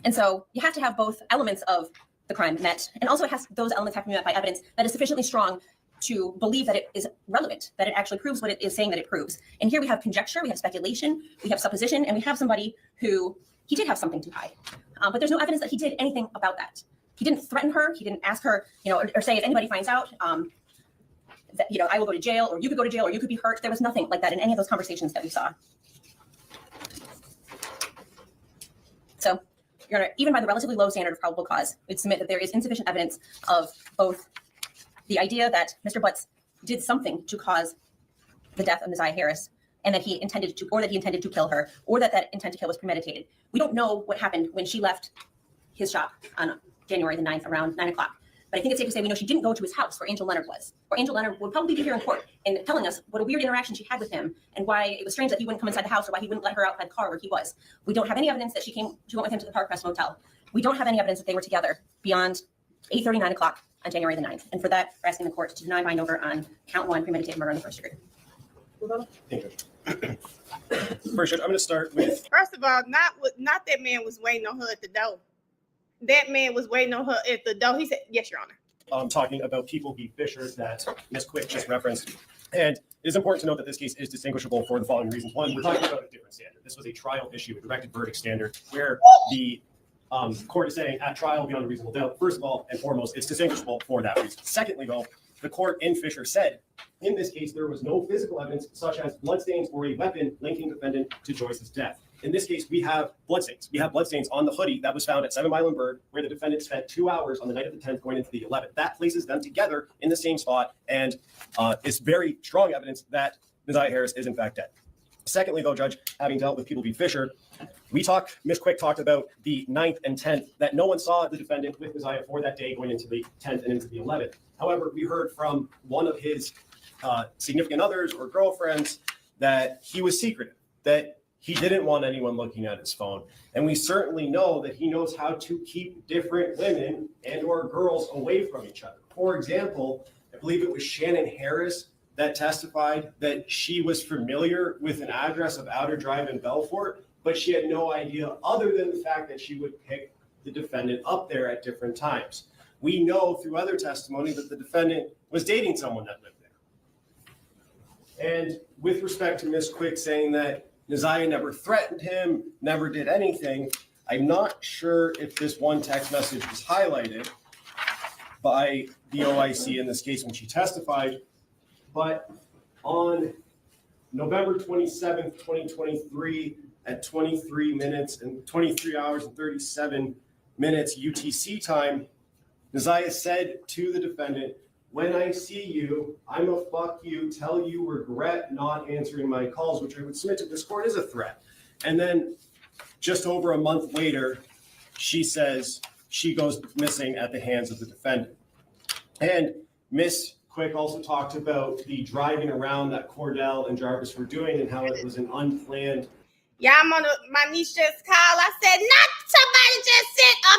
R: And so you have to have both elements of the crime met, and also those elements have to be met by evidence that is sufficiently strong to believe that it is relevant, that it actually proves what it is saying that it proves. And here we have conjecture, we have speculation, we have supposition, and we have somebody who, he did have something to hide. But there's no evidence that he did anything about that. He didn't threaten her. He didn't ask her, or say if anybody finds out that, I will go to jail, or you could go to jail, or you could be hurt. There was nothing like that in any of those conversations that we saw. So, Your Honor, even by the relatively low standard of probable cause, we'd submit that there is insufficient evidence of both the idea that Mr. Butts did something to cause the death of Neziah Harris, and that he intended to kill her, or that intent to kill was premeditated. We don't know what happened when she left his shop on January the 9th around 9 o'clock. But I think it's safe to say we know she didn't go to his house where Angel Leonard was. Or Angel Leonard would probably be here in court and telling us what a weird interaction she had with him and why it was strange that he wouldn't come inside the house or why he wouldn't let her out by the car where he was. We don't have any evidence that she went with him to the Park Crest Motel. We don't have any evidence that they were together beyond 8:30, 9 o'clock on January the 9th. And for that, we're asking the court to deny bind over on count 1, premeditated murder in the first degree.
J: Thank you. First, I'm going to start with.
A: First of all, not that man was waiting on her at the door. That man was waiting on her at the door. He said, "Yes, Your Honor."
J: Talking about People v. Fisher that Ms. Quick just referenced. And it is important to note that this case is distinguishable for the following reasons. One, we're talking about a different standard. This was a trial issue, a directed verdict standard, where the court is saying at trial beyond a reasonable doubt. First of all and foremost, it's distinguishable for that reason. Secondly, though, the court in Fisher said, in this case, there was no physical evidence such as bloodstains or a weapon linking defendant to Joyce's death. In this case, we have bloodstains. We have bloodstains on the hoodie that was found at 7 Mile and Bird, where the defendant spent 2 hours on the night of the 10th going into the 11th. That places them together in the same spot, and it's very strong evidence that Neziah Harris is in fact dead. Secondly, though, Judge, having dealt with People v. Fisher, Ms. Quick talked about the 9th and 10th, that no one saw the defendant with Neziah for that day going into the 10th and into the 11th. However, we heard from one of his significant others or girlfriends that he was secretive, that he didn't want anyone looking at his phone. And we certainly know that he knows how to keep different women and or girls away from each other. For example, I believe it was Shannon Harris that testified that she was familiar with an address of Outer Drive in Belfort, but she had no idea other than the fact that she would pick the defendant up there at different times. We know through other testimony that the defendant was dating someone that lived there. And with respect to Ms. Quick saying that Neziah never threatened him, never did anything, I'm not sure if this one text message was highlighted by the OIC in this case when she testified, but on November 27th, 2023 at 23 hours and 37 minutes UTC time, Neziah said to the defendant, "When I see you, I'm a fuck you, tell you regret not answering my calls," which I would submit to this court is a threat. And then just over a month later, she says she goes missing at the hands of the defendant. And Ms. Quick also talked about the driving around that Cordell and Jarvis were doing and how it was an unplanned.
A: Yeah, my niece just called. I said, not somebody just sent a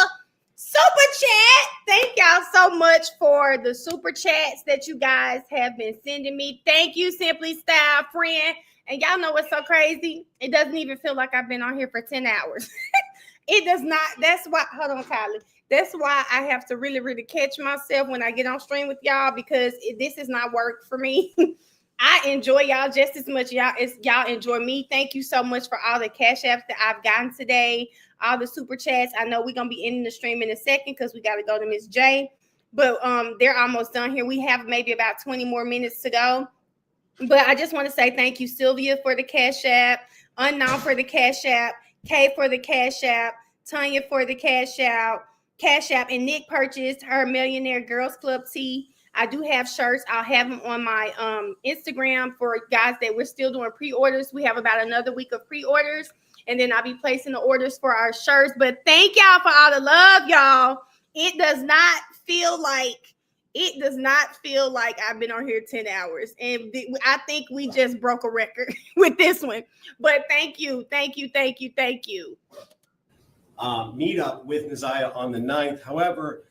A: $49 super chat. Thank y'all so much for the super chats that you guys have been sending me. Thank you, Simply Style Friend. And y'all know what's so crazy? It doesn't even feel like I've been on here for 10 hours. It does not. That's why, hold on, Kylie. That's why I have to really, really catch myself when I get on stream with y'all, because this is not work for me. I enjoy y'all just as much as y'all enjoy me. Thank you so much for all the cash apps that I've gotten today, all the super chats. I know we're going to be ending the stream in a second because we got to go to Miss J. But they're almost done here. We have maybe about 20 more minutes to go. But I just want to say thank you, Sylvia, for the cash app, Unknown for the cash app, Kay for the cash app, Tanya for the cash app, and Nick purchased her Millionaire Girls Club tee. I do have shirts. I'll have them on my Instagram for guys that we're still doing pre-orders. We have about another week of pre-orders, and then I'll be placing the orders for our shirts. But thank y'all for all the love, y'all. It does not feel like I've been on here 10 hours. And I think we just broke a record with this one. But thank you.
J: Meetup with Neziah on the 9th. However,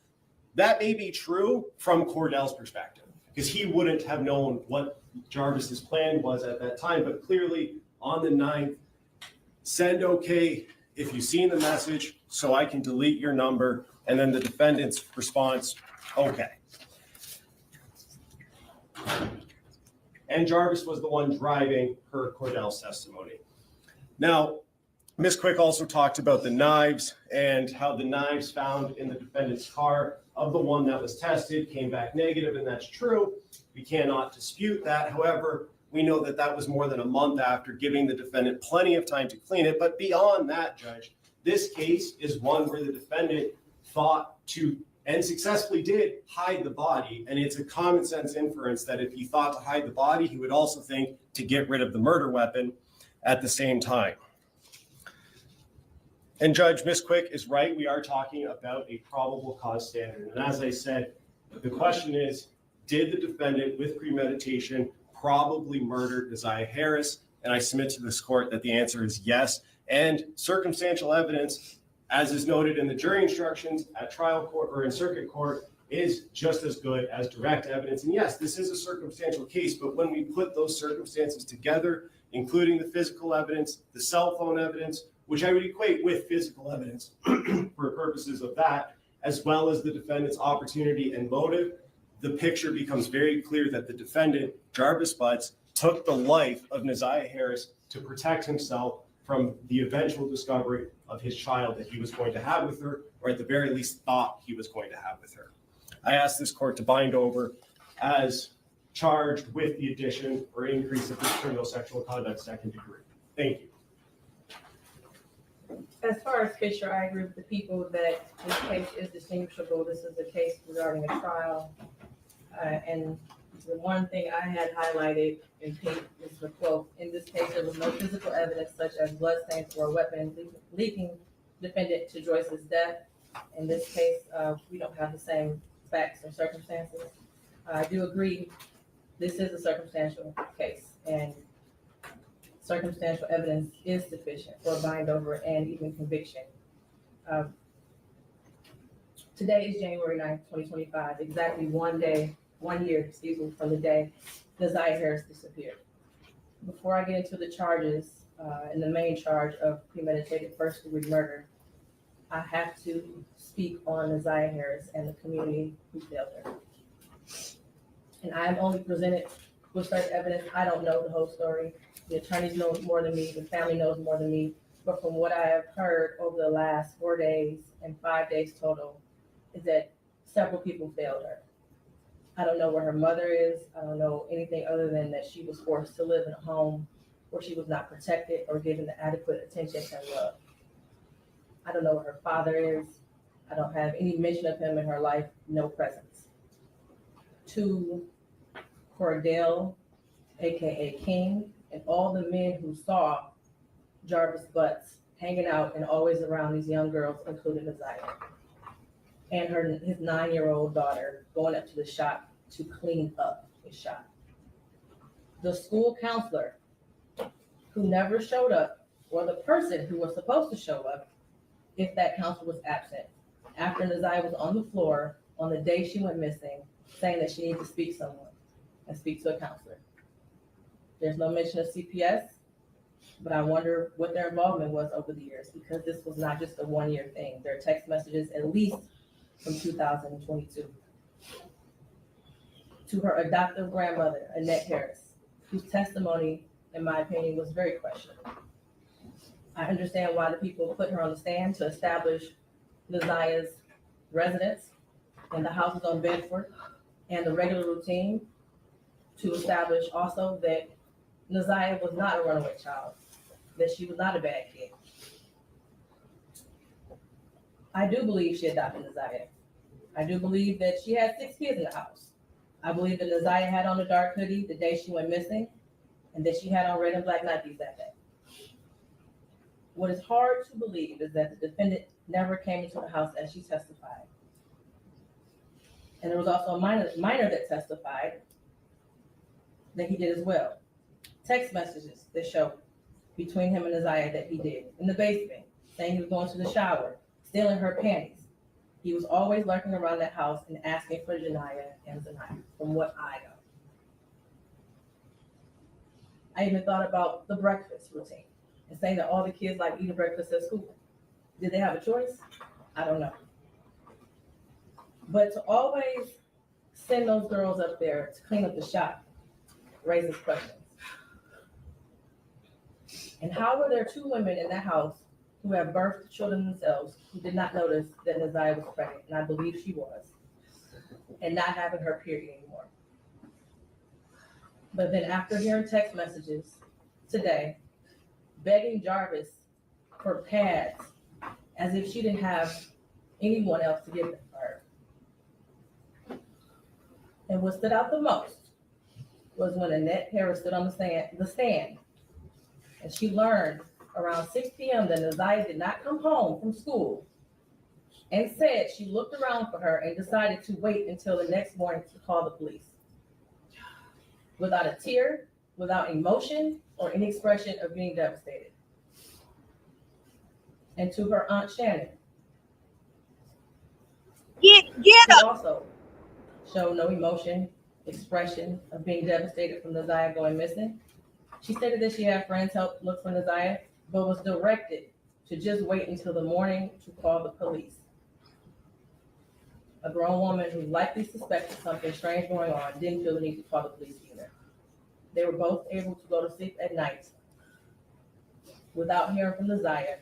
J: that may be true from Cordell's perspective, because he wouldn't have known what Jarvis's plan was at that time. But clearly on the 9th, send okay if you've seen the message so I can delete your number. And then the defendant's response, okay. And Jarvis was the one driving per Cordell's testimony. Now, Ms. Quick also talked about the knives and how the knives found in the defendant's car of the one that was tested came back negative, and that's true. We cannot dispute that. However, we know that that was more than a month after, giving the defendant plenty of time to clean it. But beyond that, Judge, this case is one where the defendant thought to, and successfully did, hide the body. And it's a common sense inference that if he thought to hide the body, he would also think to get rid of the murder weapon at the same time. And Judge, Ms. Quick is right. We are talking about a probable cause standard. And as I said, the question is, did the defendant with premeditation probably murder Isaiah Harris? And I submit to this court that the answer is yes. And circumstantial evidence, as is noted in the jury instructions at trial court or in circuit court, is just as good as direct evidence. And yes, this is a circumstantial case, but when we put those circumstances together, including the physical evidence, the cell phone evidence, which I would equate with physical evidence for purposes of that, as well as the defendant's opportunity and motive, the picture becomes very clear that the defendant, Jarvis Butts, took the life of Isaiah Harris to protect himself from the eventual discovery of his child that he was going to have with her, or at the very least thought he was going to have with her. I ask this court to bind over as charged with the addition or increase of this criminal sexual conduct second degree. Thank you.
L: As far as Fisher, I agree with the people that this case is distinguishable. This is a case regarding a trial. And the one thing I had highlighted in page is the quote, in this case, there was no physical evidence such as blood stains or a weapon leading defendant to Joyce's death. In this case, we don't have the same facts or circumstances. I do agree, this is a circumstantial case, and circumstantial evidence is sufficient for a bind over and even conviction. Today is January 9th, 2025, exactly 1 year, from the day Isaiah Harris disappeared. Before I get into the charges and the main charge of premeditated first-degree murder, I have to speak on Isaiah Harris and the community who failed her. And I am only presented with certain evidence. I don't know the whole story. The attorneys know more than me, the family knows more than me. But from what I have heard over the last 4 days and 5 days total, is that several people failed her. I don't know where her mother is. I don't know anything other than that she was forced to live in a home where she was not protected or given the adequate attention and love. I don't know where her father is. I don't have any mention of him in her life, no presence. To Cordell, AKA King, and all the men who saw Jarvis Butts hanging out and always around these young girls, including Isaiah, and his 9-year-old daughter going up to the shop to clean up his shop. The school counselor who never showed up, or the person who was supposed to show up if that counselor was absent, after Isaiah was on the floor on the day she went missing, saying that she needed to speak to someone and speak to a counselor. There's no mention of CPS, but I wonder what their involvement was over the years, because this was not just a 1-year thing. There are text messages at least from 2022. To her adoptive grandmother, Annette Harris, whose testimony, in my opinion, was very questionable. I understand why the people put her on the stand to establish Isaiah's residence and the houses on Bedford and the regular routine, to establish also that Isaiah was not a runaway child, that she was not a bad kid. I do believe she adopted Isaiah. I do believe that she had 6 kids in the house. I believe that Isaiah had on a dark hoodie the day she went missing, and that she had on red and black Nikes that day. What is hard to believe is that the defendant never came into the house as she testified. And there was also a minor that testified that he did as well. Text messages that show between him and Isaiah that he did in the basement, saying he was going to the shower, stealing her panties. He was always lurking around that house and asking for Janiyah and Zaniyah, from what I know. I even thought about the breakfast routine and saying that all the kids like eating breakfast at school. Did they have a choice? I don't know. But to always send those girls up there to clean up the shop raises questions. And how were there 2 women in that house who have birthed children themselves who did not notice that Neziah was pregnant, and I believe she was, and not having her period anymore. But then after hearing text messages today, begging Jarvis for pads as if she didn't have anyone else to give them her. And what stood out the most was when Annette Harris stood on the stand, and she learned around 6 p.m. that Neziah did not come home from school, and said she looked around for her and decided to wait until the next morning to call the police. Without a tear, without emotion, or any expression of being devastated. And to her Aunt Shannon,
A: Get
L: who also showed no emotion, expression of being devastated from Neziah going missing. She stated that she had friends help look for Neziah, but was directed to just wait until the morning to call the police. A grown woman who likely suspected something strange going on didn't feel the need to call the police either. They were both able to go to sleep at night without hearing from Neziah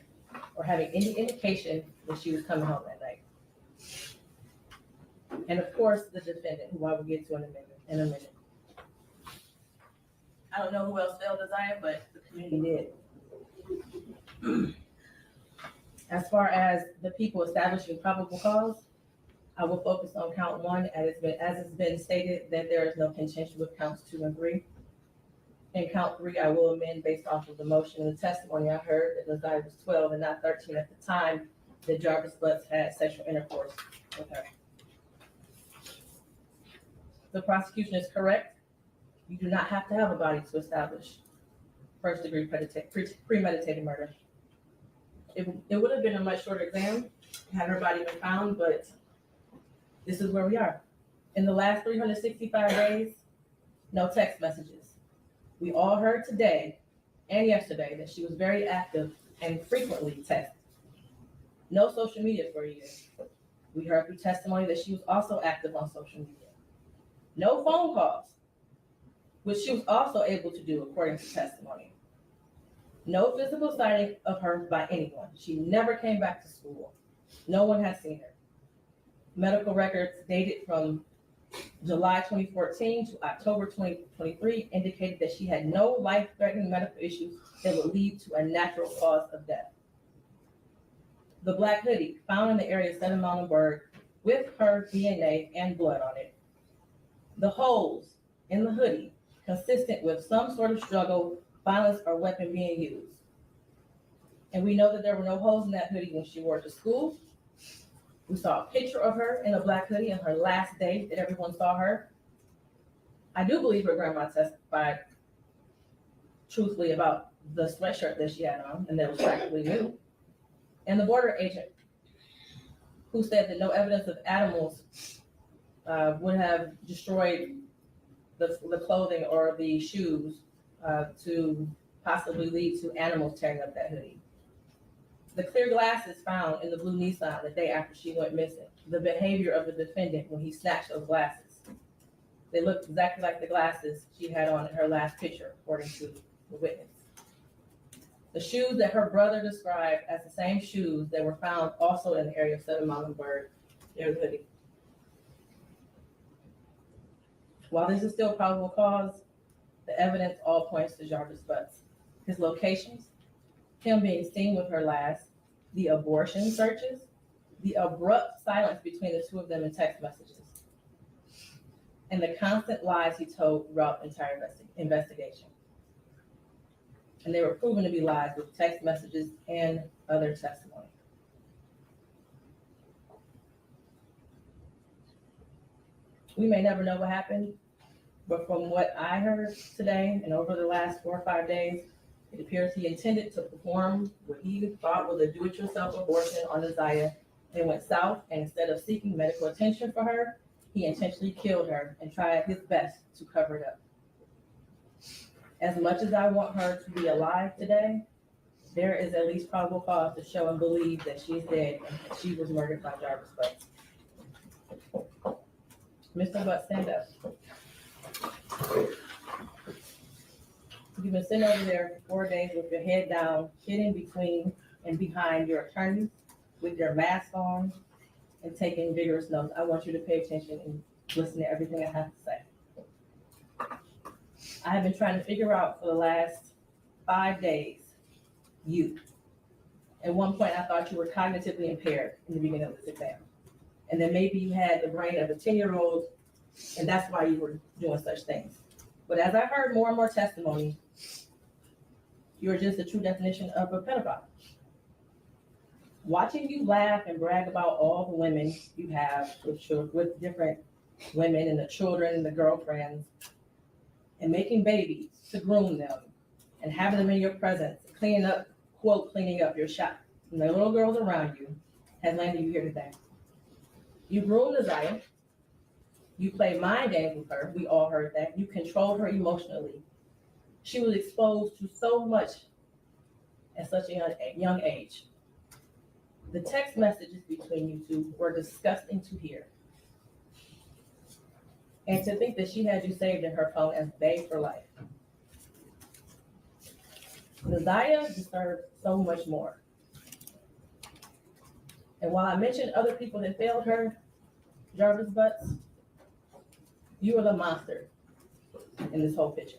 L: or having any indication that she was coming home that night. And of course, the defendant, who I will get to in a minute. I don't know who else failed Neziah, but the community did. As far as the people establishing probable cause, I will focus on count 1 as it's been stated that there is no contention with counts 2 and 3. In count 3, I will amend based off of the motion and the testimony I heard that Neziah was 12 and not 13 at the time that Jarvis Butts had sexual intercourse with her. The prosecution is correct. You do not have to have a body to establish first-degree premeditated murder. It would have been a much shorter exam had her body been found, but this is where we are. In the last 365 days, no text messages. We all heard today and yesterday that she was very active and frequently texted. No social media for a year. We heard through testimony that she was also active on social media. No phone calls, which she was also able to do according to testimony. No physical sighting of her by anyone. She never came back to school. No one has seen her. Medical records dated from July 2014 to October 2023 indicated that she had no life-threatening medical issues that would lead to a natural cause of death. The black hoodie found in the area of 7 Mountain Berg with her DNA and blood on it. The holes in the hoodie consistent with some sort of struggle, violence, or weapon being used. And we know that there were no holes in that hoodie when she wore it to school. We saw a picture of her in a black hoodie on her last day that everyone saw her. I do believe her grandma testified truthfully about the sweatshirt that she had on and that was practically new. And the border agent who said that no evidence of animals would have destroyed the clothing or the shoes to possibly lead to animals tearing up that hoodie. The clear glasses found in the blue Nissan the day after she went missing. The behavior of the defendant when he snatched those glasses. They looked exactly like the glasses she had on in her last picture, according to the witness. The shoes that her brother described as the same shoes that were found also in the area of 7 Mountain Berg near the hoodie. While this is still probable cause, the evidence all points to Jarvis Butts. His locations, him being seen with her last, the abortion searches, the abrupt silence between the two of them in text messages, and the constant lies he told throughout the entire investigation. And they were proven to be lies with text messages and other testimony. We may never know what happened, but from what I heard today and over the last 4 or 5 days, it appears he intended to perform what he thought was a do-it-yourself abortion on Neziah. They went south, and instead of seeking medical attention for her, he intentionally killed her and tried his best to cover it up. As much as I want her to be alive today, there is at least probable cause to show and believe that she's dead and that she was murdered by Jarvis Butts. Mr. Butts, stand up. You've been sitting over there for 4 days with your head down, hidden between and behind your attorneys with your mask on and taking vigorous notes. I want you to pay attention and listen to everything I have to say. I have been trying to figure out for the last 5 days, you. At one point, I thought you were cognitively impaired in the beginning of this exam. And then maybe you had the brain of a 10-year-old, and that's why you were doing such things. But as I heard more and more testimony, you're just the true definition of a pedophile. Watching you laugh and brag about all the women you have with different women and the children and the girlfriends, and making babies to groom them and having them in your presence, cleaning up your shop, and the little girls around you, has landed you here today. You groomed Isaiah. You played mind games with her. We all heard that. You controlled her emotionally. She was exposed to so much at such a young age. The text messages between you two were disgusting to hear. And to think that she had you saved in her phone as babe for life. Isaiah deserved so much more. And while I mentioned other people that failed her, Jarvis Butts, you were the monster in this whole picture.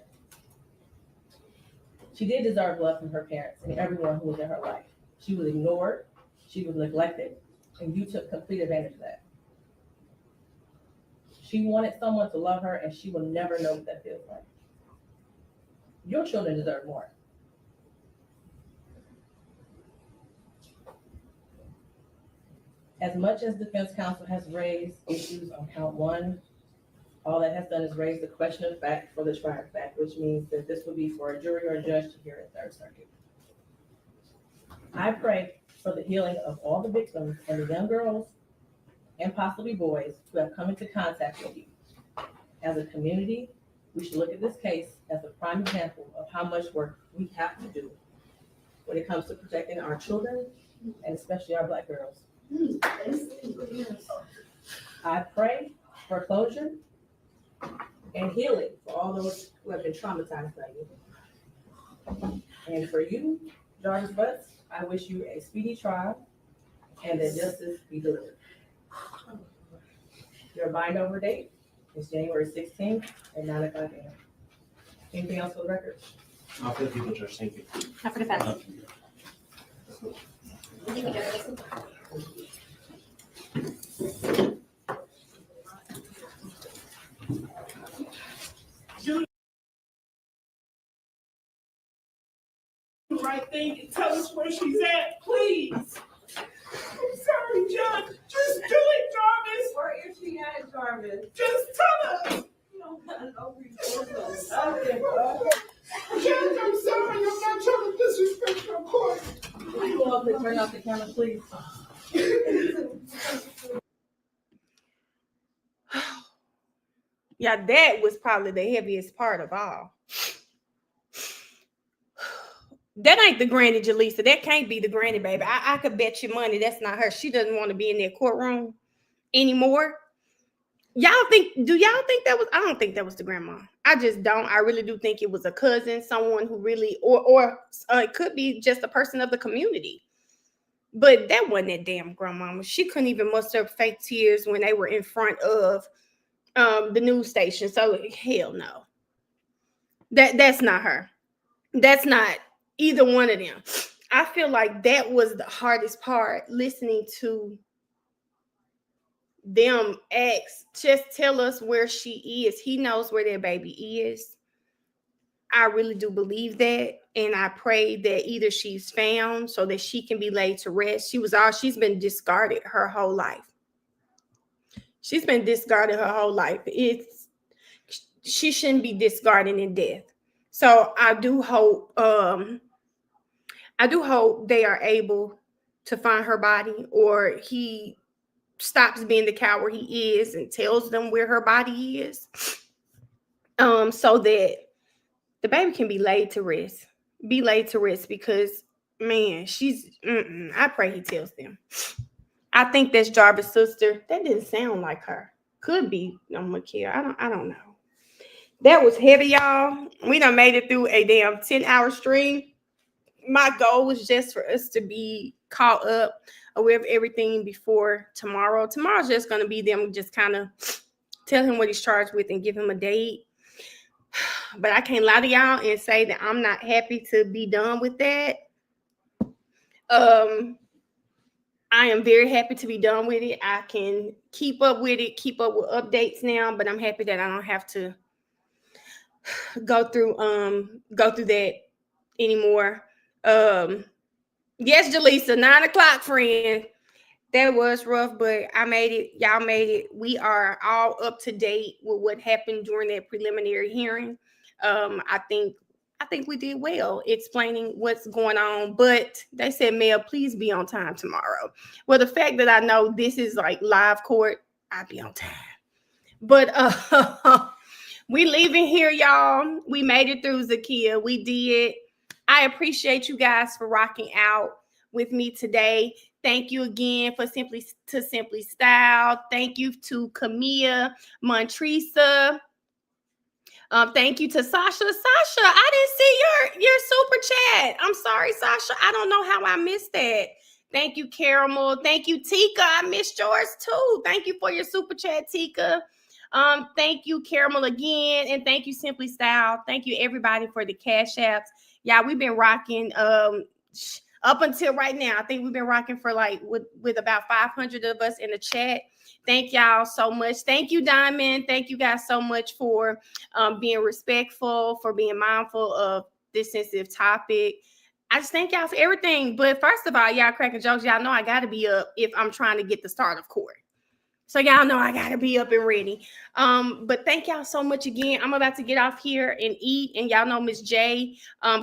L: She did deserve love from her parents and everyone who was in her life. She was ignored, she was neglected, and you took complete advantage of that. She wanted someone to love her, and she will never know what that feels like. Your children deserve more. As much as defense counsel has raised issues on count 1, all that has done is raise the question of fact for the trier of fact, which means that this will be for a jury or a judge to hear in Third Circuit. I pray for the healing of all the victims and the young girls and possibly boys who have come into contact with you. As a community, we should look at this case as a prime example of how much work we have to do when it comes to protecting our children and especially our Black girls. I pray for closure and healing for all those who have been traumatized by you. And for you, Jarvis Butts, I wish you a speedy trial and that justice be delivered. Your bind over date is January 16th at 9:00 a.m. Anything else for the record?
J: Not for the people, Judge. Thank you.
N: Not for defense. Thank you, Jarvis.
D: Do the right thing and tell us where she's at, please. I'm sorry, Judge. Just do it, Jarvis.
L: Where is she at, Jarvis?
D: Just tell us.
L: Okay.
D: Judge, I'm sorry. I'm not trying to disrespect your court.
L: Can you all turn off the camera, please?
A: Yeah, that was probably the heaviest part of all. That ain't the granny Jaleesa. That can't be the granny, baby. I could bet you money that's not her. She doesn't want to be in that courtroom anymore. Do y'all think that was? I don't think that was the grandma. I just don't. I really do think it was a cousin, someone who really, or it could be just a person of the community. But that wasn't that damn grandmama. She couldn't even muster up fake tears when they were in front of the news station. So hell no. That's not her. That's not either one of them. I feel like that was the hardest part, listening to them ask, just tell us where she is. He knows where their baby is. I really do believe that. And I pray that either she's found so that she can be laid to rest. She's been discarded her whole life. She's been discarded her whole life. She shouldn't be discarded in death. So I do hope they are able to find her body, or he stops being the coward he is and tells them where her body is, so that the baby can be laid to rest. Because, man, I pray he tells them. I think that's Jarvis' sister. That didn't sound like her. Could be Makia. I don't know. That was heavy, y'all. We done made it through a damn 10-hour stream. my goal was just for us to be caught up with everything before tomorrow. Tomorrow's just going to be them just kind of tell him what he's charged with and give him a date. But I can't lie to y'all and say that I'm not happy to be done with that. I am very happy to be done with it. I can keep up with it, keep up with updates now, but I'm happy that I don't have to go through that anymore. Yes, Jaleesa, 9 o'clock, friend. That was rough, but I made it. Y'all made it. We are all up to date with what happened during that preliminary hearing. I think we did well explaining what's going on, but they said, Mel, please be on time tomorrow. Well, the fact that I know this is like live court, I'll be on time. But we leaving here, y'all. We made it through, Zakia. We did. I appreciate you guys for rocking out with me today. Thank you again for Simply Style. Thank you to Camilla Montresa. Thank you to Sasha. Sasha, I didn't see your super chat. I'm sorry, Sasha. I don't know how I missed that. Thank you, Caramel. Thank you, Tika. I missed yours too. Thank you for your super chat, Tika. Thank you, Caramel, again, and thank you, Simply Style. Thank you, everybody, for the cash apps. Yeah, we've been rocking up until right now. I think we've been rocking for like with about 500 of us in the chat. Thank y'all so much. Thank you, Diamond. Thank you guys so much for being respectful, for being mindful of this sensitive topic. I just thank y'all for everything. But first of all, y'all cracking jokes. Y'all know I got to be up if I'm trying to get the start of court. So y'all know I got to be up and ready. But thank y'all so much again. I'm about to get off here and eat. And y'all know Miss J,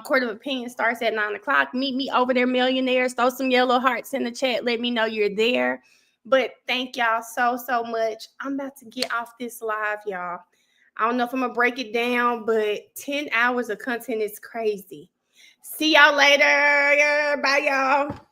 A: Court of Opinion starts at 9 o'clock. Meet me over there, millionaires. Throw some yellow hearts in the chat. Let me know you're there. But thank y'all so much. I'm about to get off this live, y'all. I don't know if I'm going to break it down, but 10 hours of content is crazy. See y'all later. Bye, y'all.